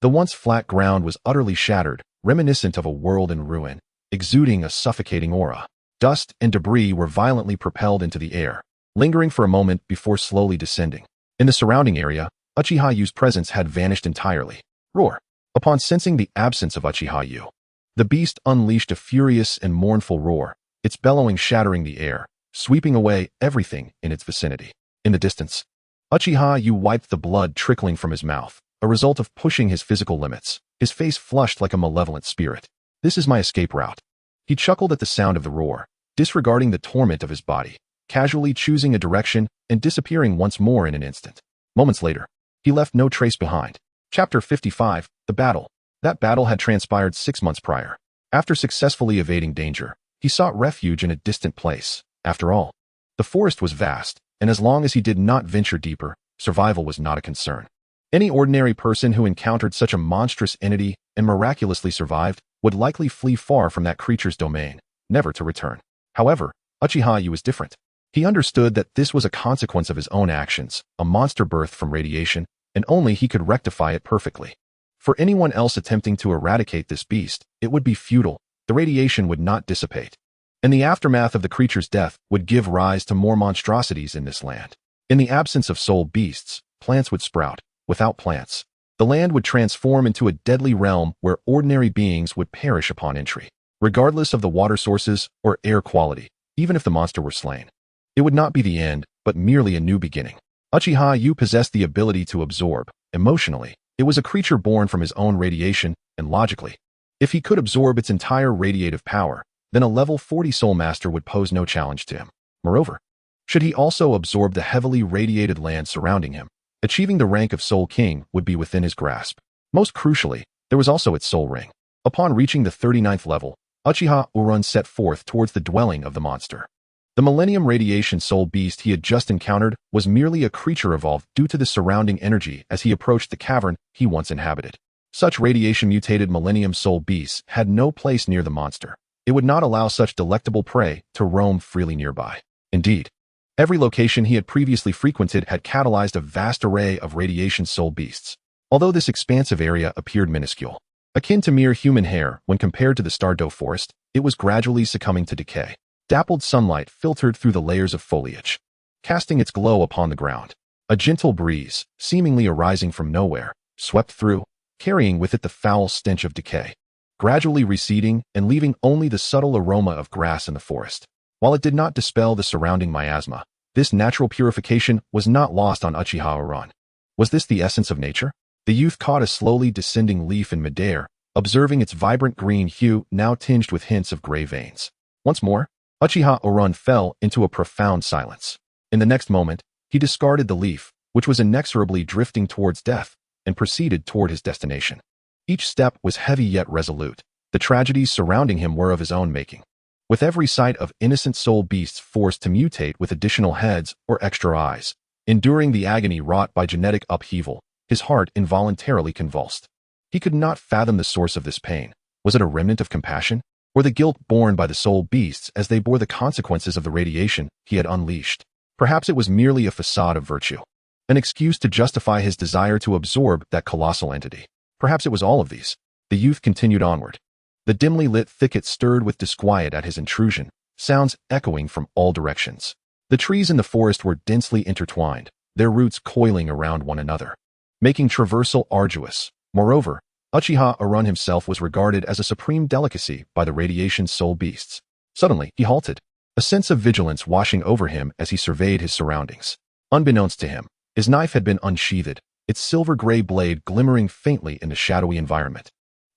Speaker 1: The once flat ground was utterly shattered, reminiscent of a world in ruin, exuding a suffocating aura. Dust and debris were violently propelled into the air, lingering for a moment before slowly descending. In the surrounding area, Uchiha Yu's presence had vanished entirely. Roar! Upon sensing the absence of Uchiha Yu, the beast unleashed a furious and mournful roar, its bellowing shattering the air, sweeping away everything in its vicinity. In the distance, Uchiha Yu wiped the blood trickling from his mouth, a result of pushing his physical limits. His face flushed like a malevolent spirit. This is my escape route. He chuckled at the sound of the roar, disregarding the torment of his body, casually choosing a direction and disappearing once more in an instant. Moments later, he left no trace behind. Chapter 55, The Battle. That battle had transpired 6 months prior. After successfully evading danger, he sought refuge in a distant place. After all, the forest was vast, and as long as he did not venture deeper, survival was not a concern. Any ordinary person who encountered such a monstrous entity and miraculously survived would likely flee far from that creature's domain, never to return. However, Uchiha Yu was different. He understood that this was a consequence of his own actions, a monster birthed from radiation, and only he could rectify it perfectly. For anyone else attempting to eradicate this beast, it would be futile. The radiation would not dissipate, and the aftermath of the creature's death would give rise to more monstrosities in this land. In the absence of soul beasts, plants would sprout. Without plants, the land would transform into a deadly realm where ordinary beings would perish upon entry, regardless of the water sources or air quality, even if the monster were slain. It would not be the end, but merely a new beginning. Uchiha Yu possessed the ability to absorb. Emotionally, it was a creature born from his own radiation, and logically, if he could absorb its entire radiative power, then a level 40 soul master would pose no challenge to him. Moreover, should he also absorb the heavily radiated land surrounding him, achieving the rank of Soul King would be within his grasp. Most crucially, there was also its soul ring. Upon reaching the 39th level, Uchiha Urun set forth towards the dwelling of the monster. The Millennium Radiation Soul Beast he had just encountered was merely a creature evolved due to the surrounding energy as he approached the cavern he once inhabited. Such radiation-mutated Millennium Soul Beasts had no place near the monster. It would not allow such delectable prey to roam freely nearby. Indeed, every location he had previously frequented had catalyzed a vast array of radiation soul beasts. Although this expansive area appeared minuscule, akin to mere human hair when compared to the Stardow forest, it was gradually succumbing to decay. Dappled sunlight filtered through the layers of foliage, casting its glow upon the ground. A gentle breeze, seemingly arising from nowhere, swept through, carrying with it the foul stench of decay, gradually receding and leaving only the subtle aroma of grass in the forest. While it did not dispel the surrounding miasma, this natural purification was not lost on Uchiha Urun. Was this the essence of nature? The youth caught a slowly descending leaf in midair, observing its vibrant green hue now tinged with hints of gray veins. Once more, Uchiha Urun fell into a profound silence. In the next moment, he discarded the leaf, which was inexorably drifting towards death, and proceeded toward his destination. Each step was heavy yet resolute. The tragedies surrounding him were of his own making. With every sight of innocent soul beasts forced to mutate with additional heads or extra eyes, enduring the agony wrought by genetic upheaval, his heart involuntarily convulsed. He could not fathom the source of this pain. Was it a remnant of compassion, or the guilt borne by the soul beasts as they bore the consequences of the radiation he had unleashed? Perhaps it was merely a facade of virtue, an excuse to justify his desire to absorb that colossal entity. Perhaps it was all of these. The youth continued onward. The dimly lit thicket stirred with disquiet at his intrusion, sounds echoing from all directions. The trees in the forest were densely intertwined, their roots coiling around one another. making traversal arduous. Moreover, Uchiha Arun himself was regarded as a supreme delicacy by the radiation soul beasts. Suddenly, he halted, a sense of vigilance washing over him as he surveyed his surroundings. Unbeknownst to him, his knife had been unsheathed, its silver-gray blade glimmering faintly in the shadowy environment,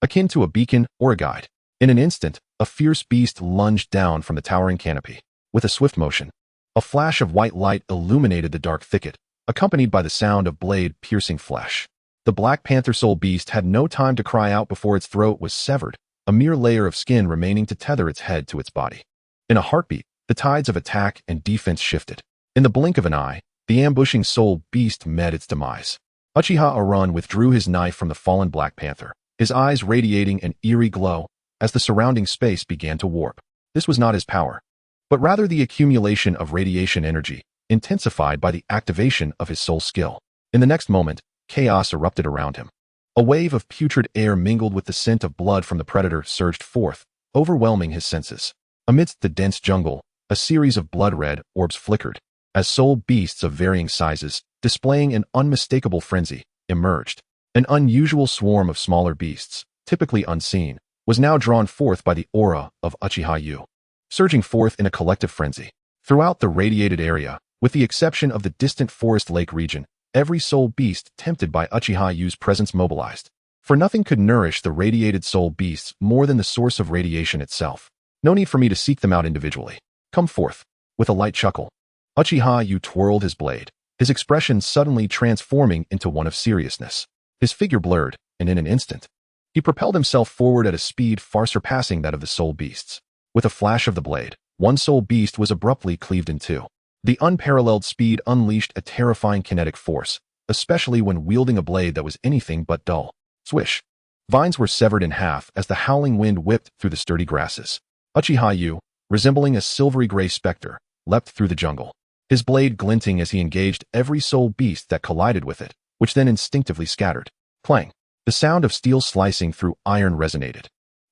Speaker 1: akin to a beacon or a guide. In an instant, a fierce beast lunged down from the towering canopy. With a swift motion, a flash of white light illuminated the dark thicket, accompanied by the sound of blade piercing flesh. The Black Panther Soul Beast had no time to cry out before its throat was severed, a mere layer of skin remaining to tether its head to its body. In a heartbeat, the tides of attack and defense shifted. In the blink of an eye, the ambushing Soul Beast met its demise. Uchiha Arun withdrew his knife from the fallen Black Panther, his eyes radiating an eerie glow as the surrounding space began to warp. This was not his power, but rather the accumulation of radiation energy, intensified by the activation of his soul skill. In the next moment, chaos erupted around him. A wave of putrid air mingled with the scent of blood from the predator surged forth, overwhelming his senses. Amidst the dense jungle, a series of blood-red orbs flickered, as soul beasts of varying sizes, displaying an unmistakable frenzy, emerged. An unusual swarm of smaller beasts, typically unseen, was now drawn forth by the aura of Uchiha Wu, surging forth in a collective frenzy. Throughout the radiated area, with the exception of the distant forest lake region, every soul beast tempted by Uchiha Yu's presence mobilized. For nothing could nourish the radiated soul beasts more than the source of radiation itself. No need for me to seek them out individually. Come forth. With a light chuckle, Uchiha Yu twirled his blade, his expression suddenly transforming into one of seriousness. His figure blurred, and in an instant, he propelled himself forward at a speed far surpassing that of the soul beasts. With a flash of the blade, one soul beast was abruptly cleaved in two. The unparalleled speed unleashed a terrifying kinetic force, especially when wielding a blade that was anything but dull. Swish! Vines were severed in half as the howling wind whipped through the sturdy grasses. Uchiha Yu, resembling a silvery-gray specter, leapt through the jungle, his blade glinting as he engaged every soul beast that collided with it, which then instinctively scattered. Clang! The sound of steel slicing through iron resonated.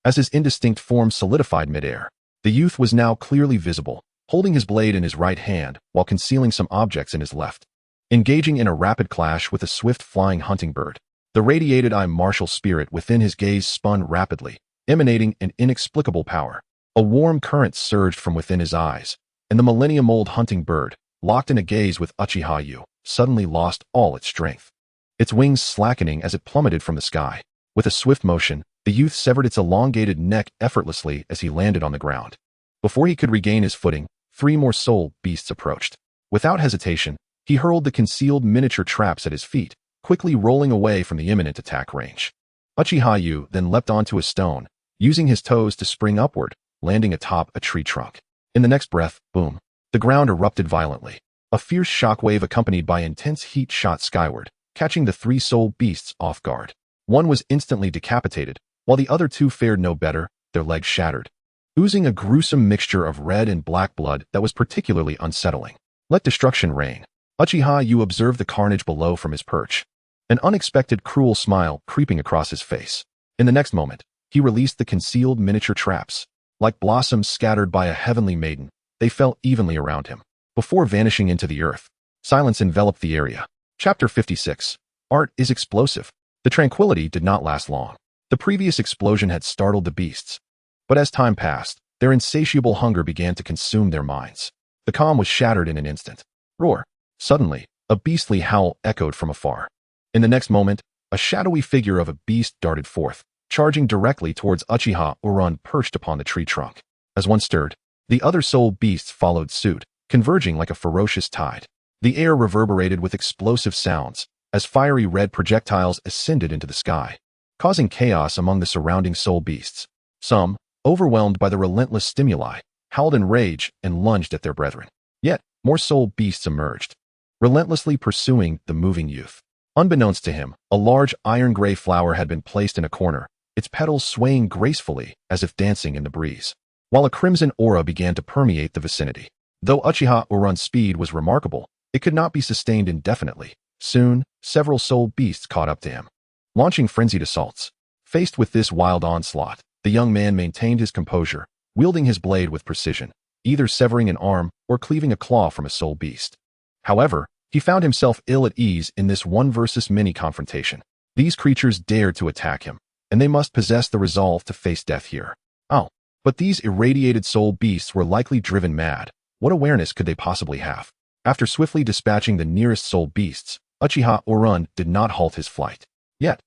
Speaker 1: As his indistinct form solidified midair, the youth was now clearly visible, holding his blade in his right hand while concealing some objects in his left. Engaging in a rapid clash with a swift flying hunting bird, the radiated eye martial spirit within his gaze spun rapidly, emanating an inexplicable power. A warm current surged from within his eyes, and the millennium-old hunting bird, locked in a gaze with Uchiha Yu, suddenly lost all its strength. Its wings slackening as it plummeted from the sky. With a swift motion, the youth severed its elongated neck effortlessly as he landed on the ground. Before he could regain his footing, 3 more soul beasts approached. Without hesitation, he hurled the concealed miniature traps at his feet, quickly rolling away from the imminent attack range. Uchiha Yu then leapt onto a stone, using his toes to spring upward, landing atop a tree trunk. In the next breath, boom, the ground erupted violently. A fierce shockwave accompanied by intense heat shot skyward, catching the 3 soul beasts off guard. One was instantly decapitated, while the other 2 fared no better, their legs shattered, oozing a gruesome mixture of red and black blood that was particularly unsettling. Let destruction reign. Uchiha Yu observed the carnage below from his perch, an unexpected cruel smile creeping across his face. In the next moment, he released the concealed miniature traps. Like blossoms scattered by a heavenly maiden, they fell evenly around him, before vanishing into the earth. Silence enveloped the area. Chapter 56. Art is explosive. The tranquility did not last long. The previous explosion had startled the beasts, but as time passed, their insatiable hunger began to consume their minds. The calm was shattered in an instant. Roar! Suddenly, a beastly howl echoed from afar. In the next moment, a shadowy figure of a beast darted forth, charging directly towards Uchiha Arun perched upon the tree trunk. As one stirred, the other soul beasts followed suit, converging like a ferocious tide. The air reverberated with explosive sounds as fiery red projectiles ascended into the sky, causing chaos among the surrounding soul beasts. Some, overwhelmed by the relentless stimuli, howled in rage and lunged at their brethren. Yet, more soul beasts emerged, relentlessly pursuing the moving youth. Unbeknownst to him, a large iron-gray flower had been placed in a corner, its petals swaying gracefully as if dancing in the breeze, while a crimson aura began to permeate the vicinity. Though Uchiha Arun's speed was remarkable, it could not be sustained indefinitely. Soon, several soul beasts caught up to him, launching frenzied assaults. Faced with this wild onslaught, the young man maintained his composure, wielding his blade with precision, either severing an arm or cleaving a claw from a soul beast. However, He found himself ill at ease in this one versus many confrontation. These creatures dared to attack him, and they must possess the resolve to face death here. Oh, but these irradiated soul beasts were likely driven mad. What awareness could they possibly have? After swiftly dispatching the nearest soul beasts, Uchiha Orun did not halt his flight. Yet,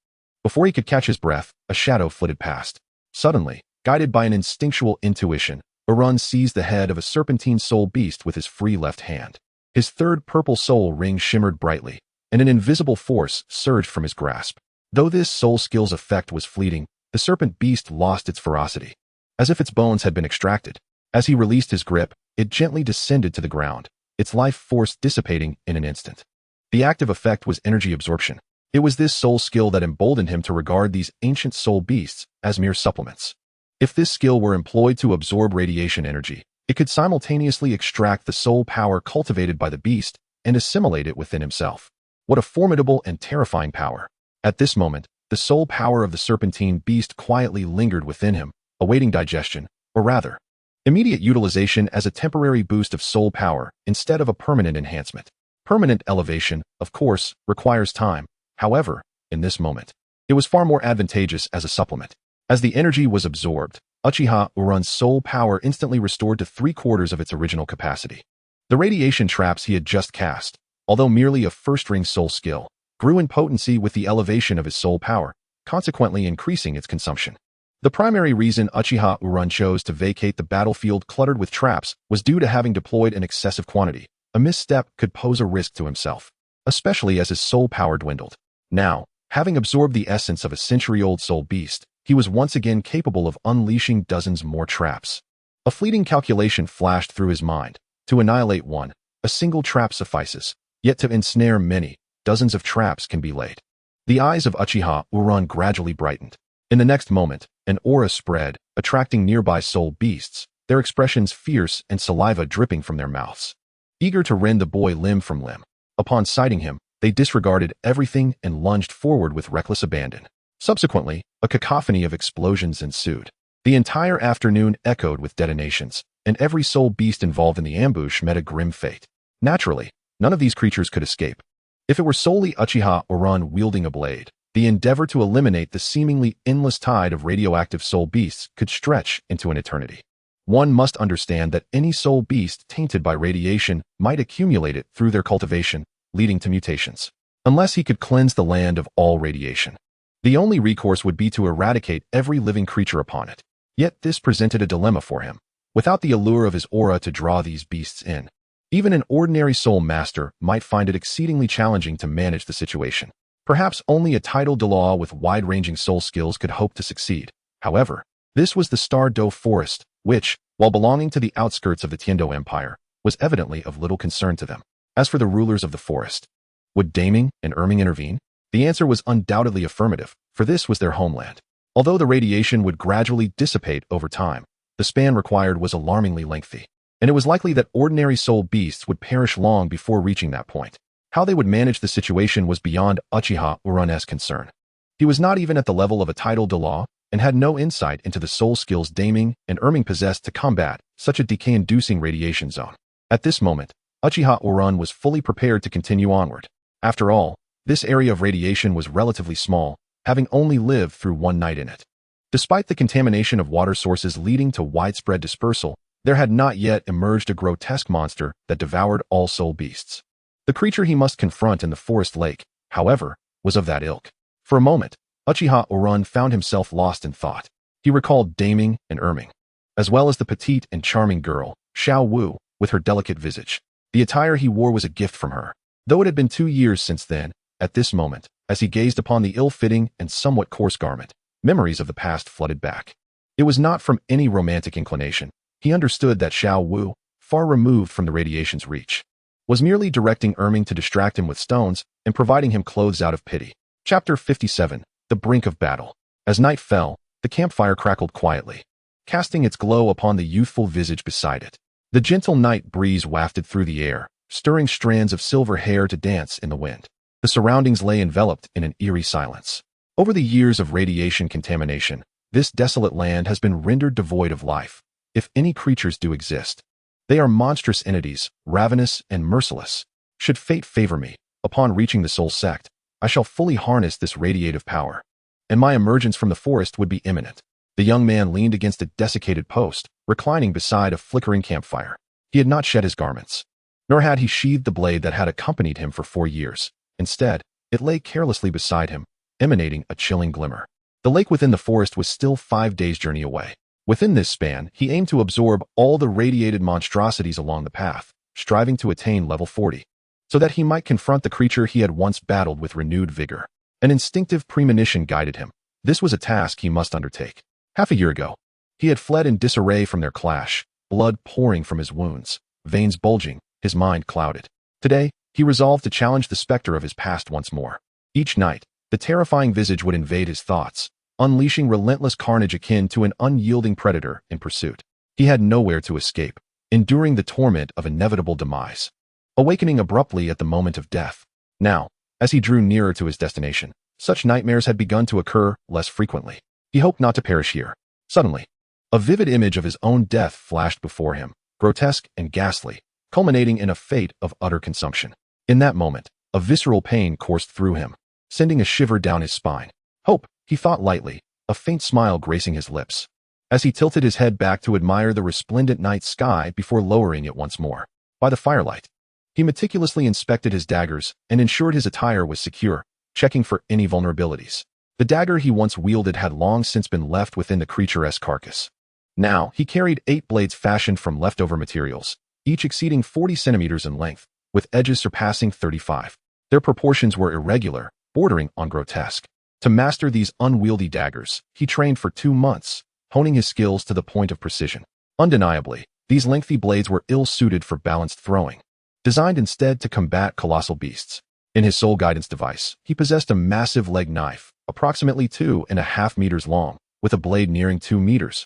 Speaker 1: before he could catch his breath, a shadow flitted past. Suddenly, guided by an instinctual intuition, Orun seized the head of a serpentine soul beast with his free left hand. His third purple soul ring shimmered brightly, and an invisible force surged from his grasp. Though this soul skill's effect was fleeting, the serpent beast lost its ferocity, as if its bones had been extracted. As he released his grip, it gently descended to the ground, its life force dissipating in an instant. The active effect was energy absorption. It was this soul skill that emboldened him to regard these ancient soul beasts as mere supplements. If this skill were employed to absorb radiation energy, it could simultaneously extract the soul power cultivated by the beast and assimilate it within himself. What a formidable and terrifying power. At this moment, the soul power of the serpentine beast quietly lingered within him, awaiting digestion, or rather, immediate utilization as a temporary boost of soul power instead of a permanent enhancement. Permanent elevation, of course, requires time. However, in this moment, it was far more advantageous as a supplement. As the energy was absorbed, Uchiha Orun's soul power instantly restored to 3/4 of its original capacity. The radiation traps he had just cast, although merely a first-ring soul skill, grew in potency with the elevation of his soul power, consequently increasing its consumption. The primary reason Uchiha Orun chose to vacate the battlefield cluttered with traps was due to having deployed an excessive quantity. A misstep could pose a risk to himself, especially as his soul power dwindled. Now, having absorbed the essence of a century-old soul beast, he was once again capable of unleashing dozens more traps. A fleeting calculation flashed through his mind. To annihilate one, a single trap suffices, yet to ensnare many, dozens of traps can be laid. The eyes of Uchiha Orun gradually brightened. In the next moment, an aura spread, attracting nearby soul beasts, their expressions fierce and saliva dripping from their mouths. Eager to rend the boy limb from limb. Upon sighting him, they disregarded everything and lunged forward with reckless abandon. Subsequently, a cacophony of explosions ensued. The entire afternoon echoed with detonations, and every soul beast involved in the ambush met a grim fate. Naturally, none of these creatures could escape. If it were solely Uchiha Orun wielding a blade, the endeavor to eliminate the seemingly endless tide of radioactive soul beasts could stretch into an eternity. One must understand that any soul beast tainted by radiation might accumulate it through their cultivation, leading to mutations. Unless he could cleanse the land of all radiation, the only recourse would be to eradicate every living creature upon it. Yet this presented a dilemma for him. Without the allure of his aura to draw these beasts in, even an ordinary soul master might find it exceedingly challenging to manage the situation. Perhaps only a title Douluo with wide-ranging soul skills could hope to succeed. However, this was the Star Do Forest, which, while belonging to the outskirts of the Tiando Empire, was evidently of little concern to them. As for the rulers of the forest, would Daming and Erming intervene? The answer was undoubtedly affirmative, for this was their homeland. Although the radiation would gradually dissipate over time, the span required was alarmingly lengthy, and it was likely that ordinary soul beasts would perish long before reaching that point. How they would manage the situation was beyond Uchiha Orun's concern. He was not even at the level of a title Douluo, and had no insight into the soul skills Daming and Erming possessed to combat such a decay-inducing radiation zone. At this moment, Uchiha Orun was fully prepared to continue onward. After all, this area of radiation was relatively small, having only lived through one night in it. Despite the contamination of water sources leading to widespread dispersal, there had not yet emerged a grotesque monster that devoured all soul beasts. The creature he must confront in the forest lake, however, was of that ilk. For a moment, Uchiha Orun found himself lost in thought. He recalled Daming and Erming, as well as the petite and charming girl, Xiao Wu, with her delicate visage. The attire he wore was a gift from her. Though it had been 2 years since then, at this moment, as he gazed upon the ill-fitting and somewhat coarse garment, memories of the past flooded back. It was not from any romantic inclination. He understood that Xiao Wu, far removed from the radiation's reach, was merely directing Erming to distract him with stones and providing him clothes out of pity. Chapter 57. The Brink of Battle. As night fell, the campfire crackled quietly, casting its glow upon the youthful visage beside it. The gentle night breeze wafted through the air, stirring strands of silver hair to dance in the wind. The surroundings lay enveloped in an eerie silence. Over the years of radiation contamination, this desolate land has been rendered devoid of life. If any creatures do exist, they are monstrous entities, ravenous and merciless. Should fate favor me, upon reaching the soul sect, I shall fully harness this radiative power, and my emergence from the forest would be imminent. The young man leaned against a desiccated post, reclining beside a flickering campfire. He had not shed his garments, nor had he sheathed the blade that had accompanied him for 4 years. Instead, it lay carelessly beside him, emanating a chilling glimmer. The lake within the forest was still 5 days' journey away. Within this span, he aimed to absorb all the radiated monstrosities along the path, striving to attain level 40, so that he might confront the creature he had once battled with renewed vigor. An instinctive premonition guided him. This was a task he must undertake. Half a year ago, he had fled in disarray from their clash, blood pouring from his wounds, veins bulging, his mind clouded. Today, he resolved to challenge the specter of his past once more. Each night, the terrifying visage would invade his thoughts, unleashing relentless carnage akin to an unyielding predator in pursuit. He had nowhere to escape, enduring the torment of inevitable demise, awakening abruptly at the moment of death. Now, as he drew nearer to his destination, such nightmares had begun to occur less frequently. He hoped not to perish here. Suddenly, a vivid image of his own death flashed before him, grotesque and ghastly, culminating in a fate of utter consumption. In that moment, a visceral pain coursed through him, sending a shiver down his spine. Hope, he thought lightly, a faint smile gracing his lips, as he tilted his head back to admire the resplendent night sky before lowering it once more. By the firelight, he meticulously inspected his daggers and ensured his attire was secure, checking for any vulnerabilities. The dagger he once wielded had long since been left within the creature's carcass. Now, he carried 8 blades fashioned from leftover materials, each exceeding 40 centimeters in length, with edges surpassing 35. Their proportions were irregular, bordering on grotesque. To master these unwieldy daggers, he trained for 2 months, honing his skills to the point of precision. Undeniably, these lengthy blades were ill-suited for balanced throwing, designed instead to combat colossal beasts. In his soul guidance device, he possessed a massive leg knife, approximately 2.5 meters long, with a blade nearing 2 meters,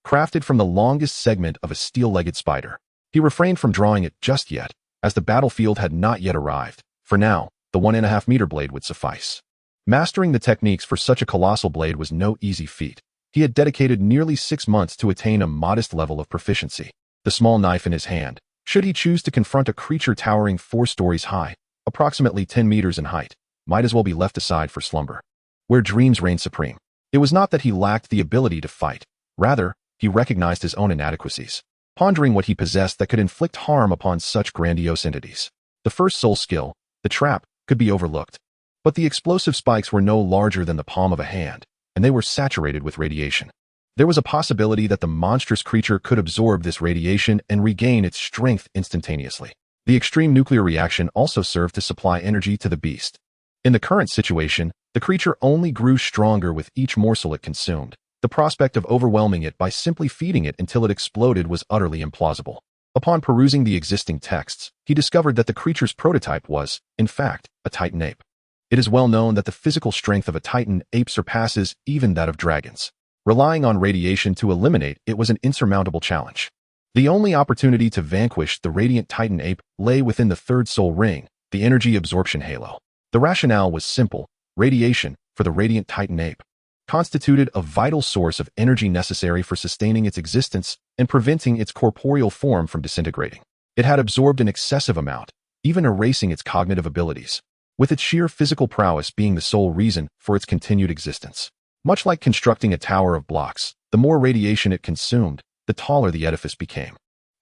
Speaker 1: crafted from the longest segment of a steel-legged spider. He refrained from drawing it just yet, as the battlefield had not yet arrived. For now, the 1.5 meter blade would suffice. Mastering the techniques for such a colossal blade was no easy feat. He had dedicated nearly 6 months to attain a modest level of proficiency. The small knife in his hand, should he choose to confront a creature towering 4 stories high, approximately 10 meters in height, might as well be left aside for slumber, where dreams reign supreme. It was not that he lacked the ability to fight. Rather, he recognized his own inadequacies, pondering what he possessed that could inflict harm upon such grandiose entities. The first soul skill, the trap, could be overlooked. But the explosive spikes were no larger than the palm of a hand, and they were saturated with radiation. There was a possibility that the monstrous creature could absorb this radiation and regain its strength instantaneously. The extreme nuclear reaction also served to supply energy to the beast. In the current situation, the creature only grew stronger with each morsel it consumed. The prospect of overwhelming it by simply feeding it until it exploded was utterly implausible. Upon perusing the existing texts, he discovered that the creature's prototype was, in fact, a titan ape. It is well known that the physical strength of a titan ape surpasses even that of dragons. Relying on radiation to eliminate it was an insurmountable challenge. The only opportunity to vanquish the radiant titan ape lay within the third soul ring, the energy absorption halo. The rationale was simple: radiation, for the radiant titan ape, constituted a vital source of energy necessary for sustaining its existence and preventing its corporeal form from disintegrating. It had absorbed an excessive amount, even erasing its cognitive abilities, with its sheer physical prowess being the sole reason for its continued existence. Much like constructing a tower of blocks, the more radiation it consumed, the taller the edifice became.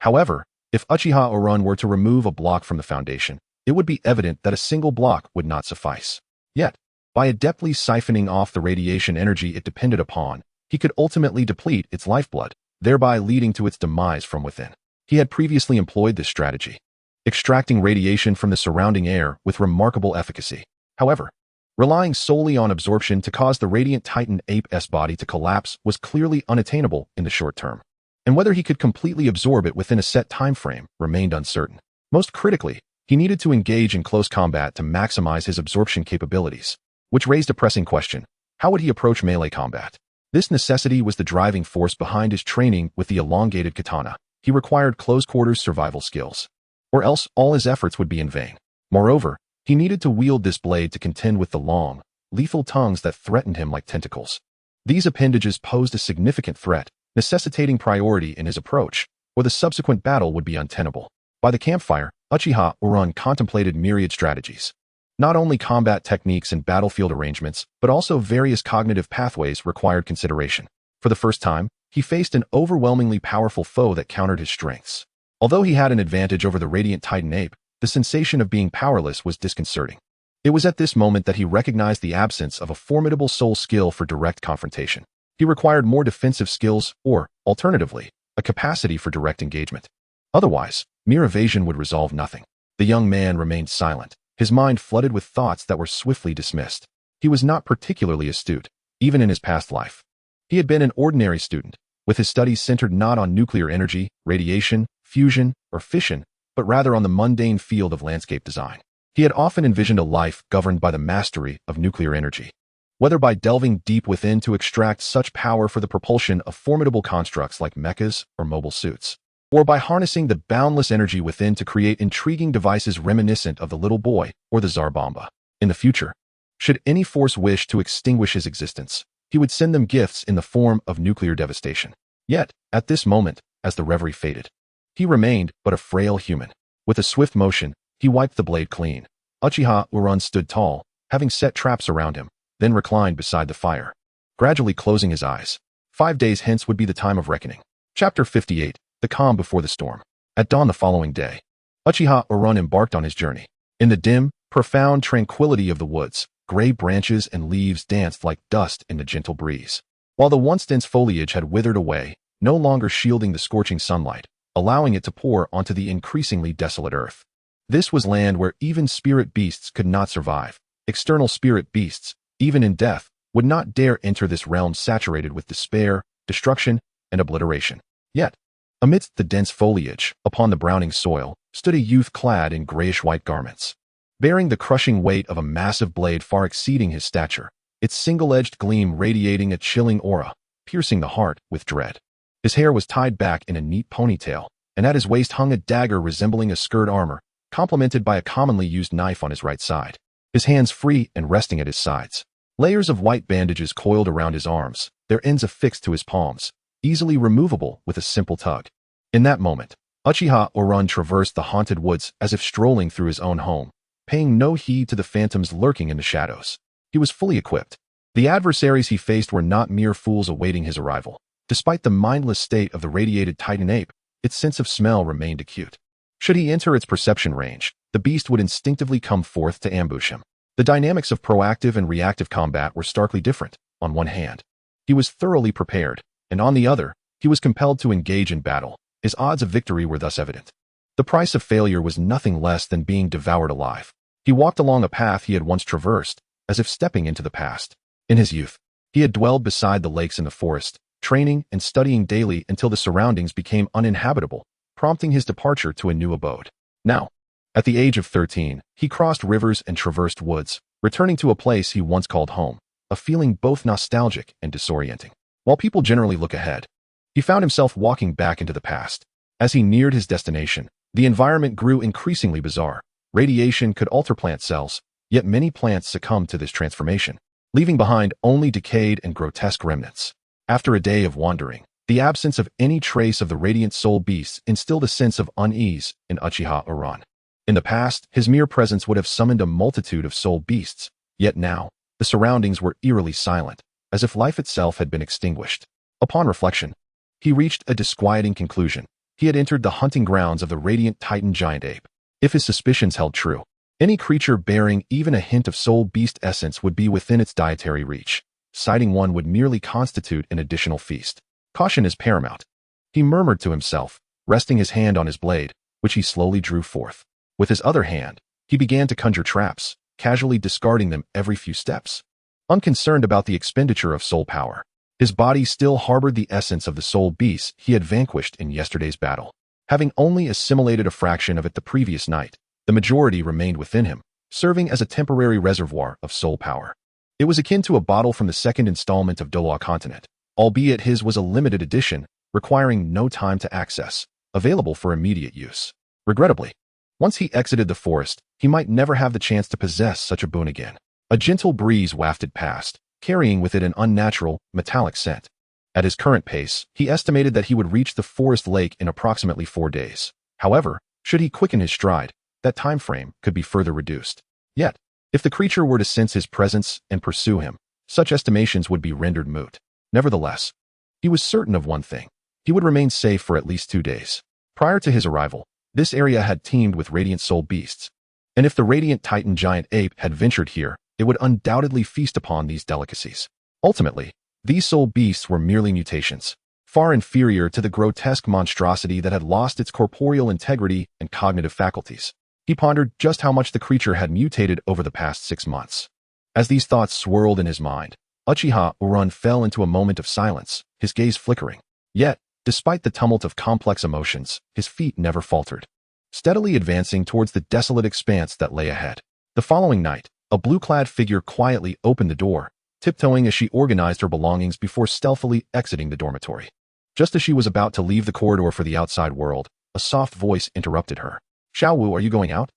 Speaker 1: However, if Uchiha Orun were to remove a block from the foundation, it would be evident that a single block would not suffice. Yet, by adeptly siphoning off the radiation energy it depended upon, he could ultimately deplete its lifeblood, thereby leading to its demise from within. He had previously employed this strategy, extracting radiation from the surrounding air with remarkable efficacy. However, relying solely on absorption to cause the radiant titan ape's body to collapse was clearly unattainable in the short term, and whether he could completely absorb it within a set time frame remained uncertain. Most critically, he needed to engage in close combat to maximize his absorption capabilities, which raised a pressing question: how would he approach melee combat? This necessity was the driving force behind his training with the elongated katana. He required close-quarters survival skills, or else all his efforts would be in vain. Moreover, he needed to wield this blade to contend with the long, lethal tongues that threatened him like tentacles. These appendages posed a significant threat, necessitating priority in his approach, or the subsequent battle would be untenable. By the campfire, Uchiha Uran contemplated myriad strategies. Not only combat techniques and battlefield arrangements, but also various cognitive pathways required consideration. For the first time, he faced an overwhelmingly powerful foe that countered his strengths. Although he had an advantage over the Radiant Titan Ape, the sensation of being powerless was disconcerting. It was at this moment that he recognized the absence of a formidable soul skill for direct confrontation. He required more defensive skills or, alternatively, a capacity for direct engagement. Otherwise, mere evasion would resolve nothing. The young man remained silent, his mind flooded with thoughts that were swiftly dismissed. He was not particularly astute, even in his past life. He had been an ordinary student, with his studies centered not on nuclear energy, radiation, fusion, or fission, but rather on the mundane field of landscape design. He had often envisioned a life governed by the mastery of nuclear energy. Whether by delving deep within to extract such power for the propulsion of formidable constructs like mechas or mobile suits, or by harnessing the boundless energy within to create intriguing devices reminiscent of the little boy or the Tsar Bomba. In the future, should any force wish to extinguish his existence, he would send them gifts in the form of nuclear devastation. Yet, at this moment, as the reverie faded, he remained but a frail human. With a swift motion, he wiped the blade clean. Uchiha Uran stood tall, having set traps around him, then reclined beside the fire, gradually closing his eyes. 5 days hence would be the time of reckoning. Chapter 58. The calm before the storm. At dawn the following day, Uchiha Uran embarked on his journey. In the dim, profound tranquility of the woods, gray branches and leaves danced like dust in the gentle breeze, while the once dense foliage had withered away, no longer shielding the scorching sunlight, allowing it to pour onto the increasingly desolate earth. This was land where even spirit beasts could not survive. External spirit beasts, even in death, would not dare enter this realm saturated with despair, destruction, and obliteration. Yet, amidst the dense foliage, upon the browning soil, stood a youth clad in grayish-white garments, bearing the crushing weight of a massive blade far exceeding his stature, its single-edged gleam radiating a chilling aura, piercing the heart with dread. His hair was tied back in a neat ponytail, and at his waist hung a dagger resembling a skirt armor, complemented by a commonly used knife on his right side. His hands free and resting at his sides. Layers of white bandages coiled around his arms, their ends affixed to his palms, easily removable with a simple tug. In that moment, Uchiha Uran traversed the haunted woods as if strolling through his own home, paying no heed to the phantoms lurking in the shadows. He was fully equipped. The adversaries he faced were not mere fools awaiting his arrival. Despite the mindless state of the radiated Titan ape, its sense of smell remained acute. Should he enter its perception range, the beast would instinctively come forth to ambush him. The dynamics of proactive and reactive combat were starkly different. On one hand, he was thoroughly prepared, and on the other, he was compelled to engage in battle. His odds of victory were thus evident. The price of failure was nothing less than being devoured alive. He walked along a path he had once traversed, as if stepping into the past. In his youth, he had dwelled beside the lakes in the forest, training and studying daily until the surroundings became uninhabitable, prompting his departure to a new abode. Now, at the age of 13, he crossed rivers and traversed woods, returning to a place he once called home, a feeling both nostalgic and disorienting. While people generally look ahead, he found himself walking back into the past. As he neared his destination, the environment grew increasingly bizarre. Radiation could alter plant cells, yet many plants succumbed to this transformation, leaving behind only decayed and grotesque remnants. After a day of wandering, the absence of any trace of the radiant soul beasts instilled a sense of unease in Uchiha Uran. In the past, his mere presence would have summoned a multitude of soul beasts, yet now, the surroundings were eerily silent, as if life itself had been extinguished. Upon reflection, he reached a disquieting conclusion. He had entered the hunting grounds of the radiant Titan giant ape. If his suspicions held true, any creature bearing even a hint of soul beast essence would be within its dietary reach. Sighting one would merely constitute an additional feast. Caution is paramount, he murmured to himself, resting his hand on his blade, which he slowly drew forth. With his other hand, he began to conjure traps, casually discarding them every few steps. Unconcerned about the expenditure of soul power, his body still harbored the essence of the soul beasts he had vanquished in yesterday's battle. Having only assimilated a fraction of it the previous night, the majority remained within him, serving as a temporary reservoir of soul power. It was akin to a bottle from the second installment of Douluo Continent, albeit his was a limited edition, requiring no time to access, available for immediate use. Regrettably, once he exited the forest, he might never have the chance to possess such a boon again. A gentle breeze wafted past, carrying with it an unnatural, metallic scent. At his current pace, he estimated that he would reach the forest lake in approximately 4 days. However, should he quicken his stride, that time frame could be further reduced. Yet, if the creature were to sense his presence and pursue him, such estimations would be rendered moot. Nevertheless, he was certain of one thing. He would remain safe for at least 2 days. Prior to his arrival, this area had teemed with radiant soul beasts. And if the radiant titan giant ape had ventured here, it would undoubtedly feast upon these delicacies. Ultimately, these soul beasts were merely mutations, far inferior to the grotesque monstrosity that had lost its corporeal integrity and cognitive faculties. He pondered just how much the creature had mutated over the past 6 months. As these thoughts swirled in his mind, Uchiha Urun fell into a moment of silence, his gaze flickering. Yet, despite the tumult of complex emotions, his feet never faltered, steadily advancing towards the desolate expanse that lay ahead. The following night, a blue-clad figure quietly opened the door, tiptoeing as she organized her belongings before stealthily exiting the dormitory. Just as she was about to leave the corridor for the outside world, a soft voice interrupted her. "Xiao Wu, are you going out?"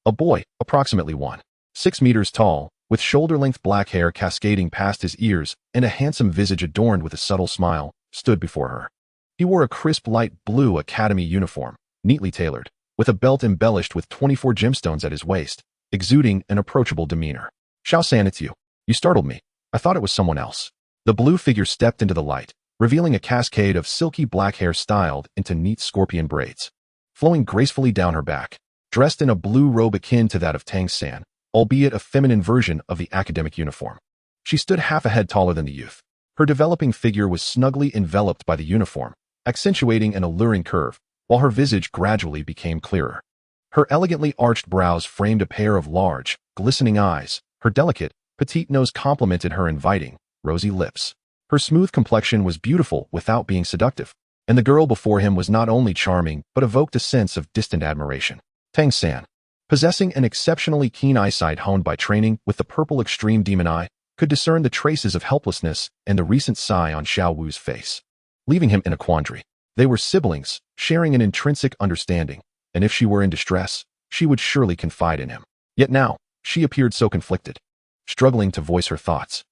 Speaker 1: A boy, approximately 1.6 meters tall, with shoulder-length black hair cascading past his ears and a handsome visage adorned with a subtle smile, stood before her. He wore a crisp light blue academy uniform, neatly tailored, with a belt embellished with 24 gemstones at his waist, exuding an approachable demeanor. "Xiao-san, it's you. You startled me. I thought it was someone else." The blue figure stepped into the light, revealing a cascade of silky black hair styled into neat scorpion braids, flowing gracefully down her back. Dressed in a blue robe akin to that of Tang-san, albeit a feminine version of the academic uniform. She stood half a head taller than the youth. Her developing figure was snugly enveloped by the uniform, accentuating an alluring curve, while her visage gradually became clearer. Her elegantly arched brows framed a pair of large, glistening eyes. Her delicate, petite nose complemented her inviting, rosy lips. Her smooth complexion was beautiful without being seductive, and the girl before him was not only charming but evoked a sense of distant admiration. Tang-san, possessing an exceptionally keen eyesight honed by training with the purple extreme demon eye, could discern the traces of helplessness and the recent sigh on Xiao Wu's face, leaving him in a quandary. They were siblings, sharing an intrinsic understanding, and if she were in distress, she would surely confide in him. Yet now, she appeared so conflicted, struggling to voice her thoughts.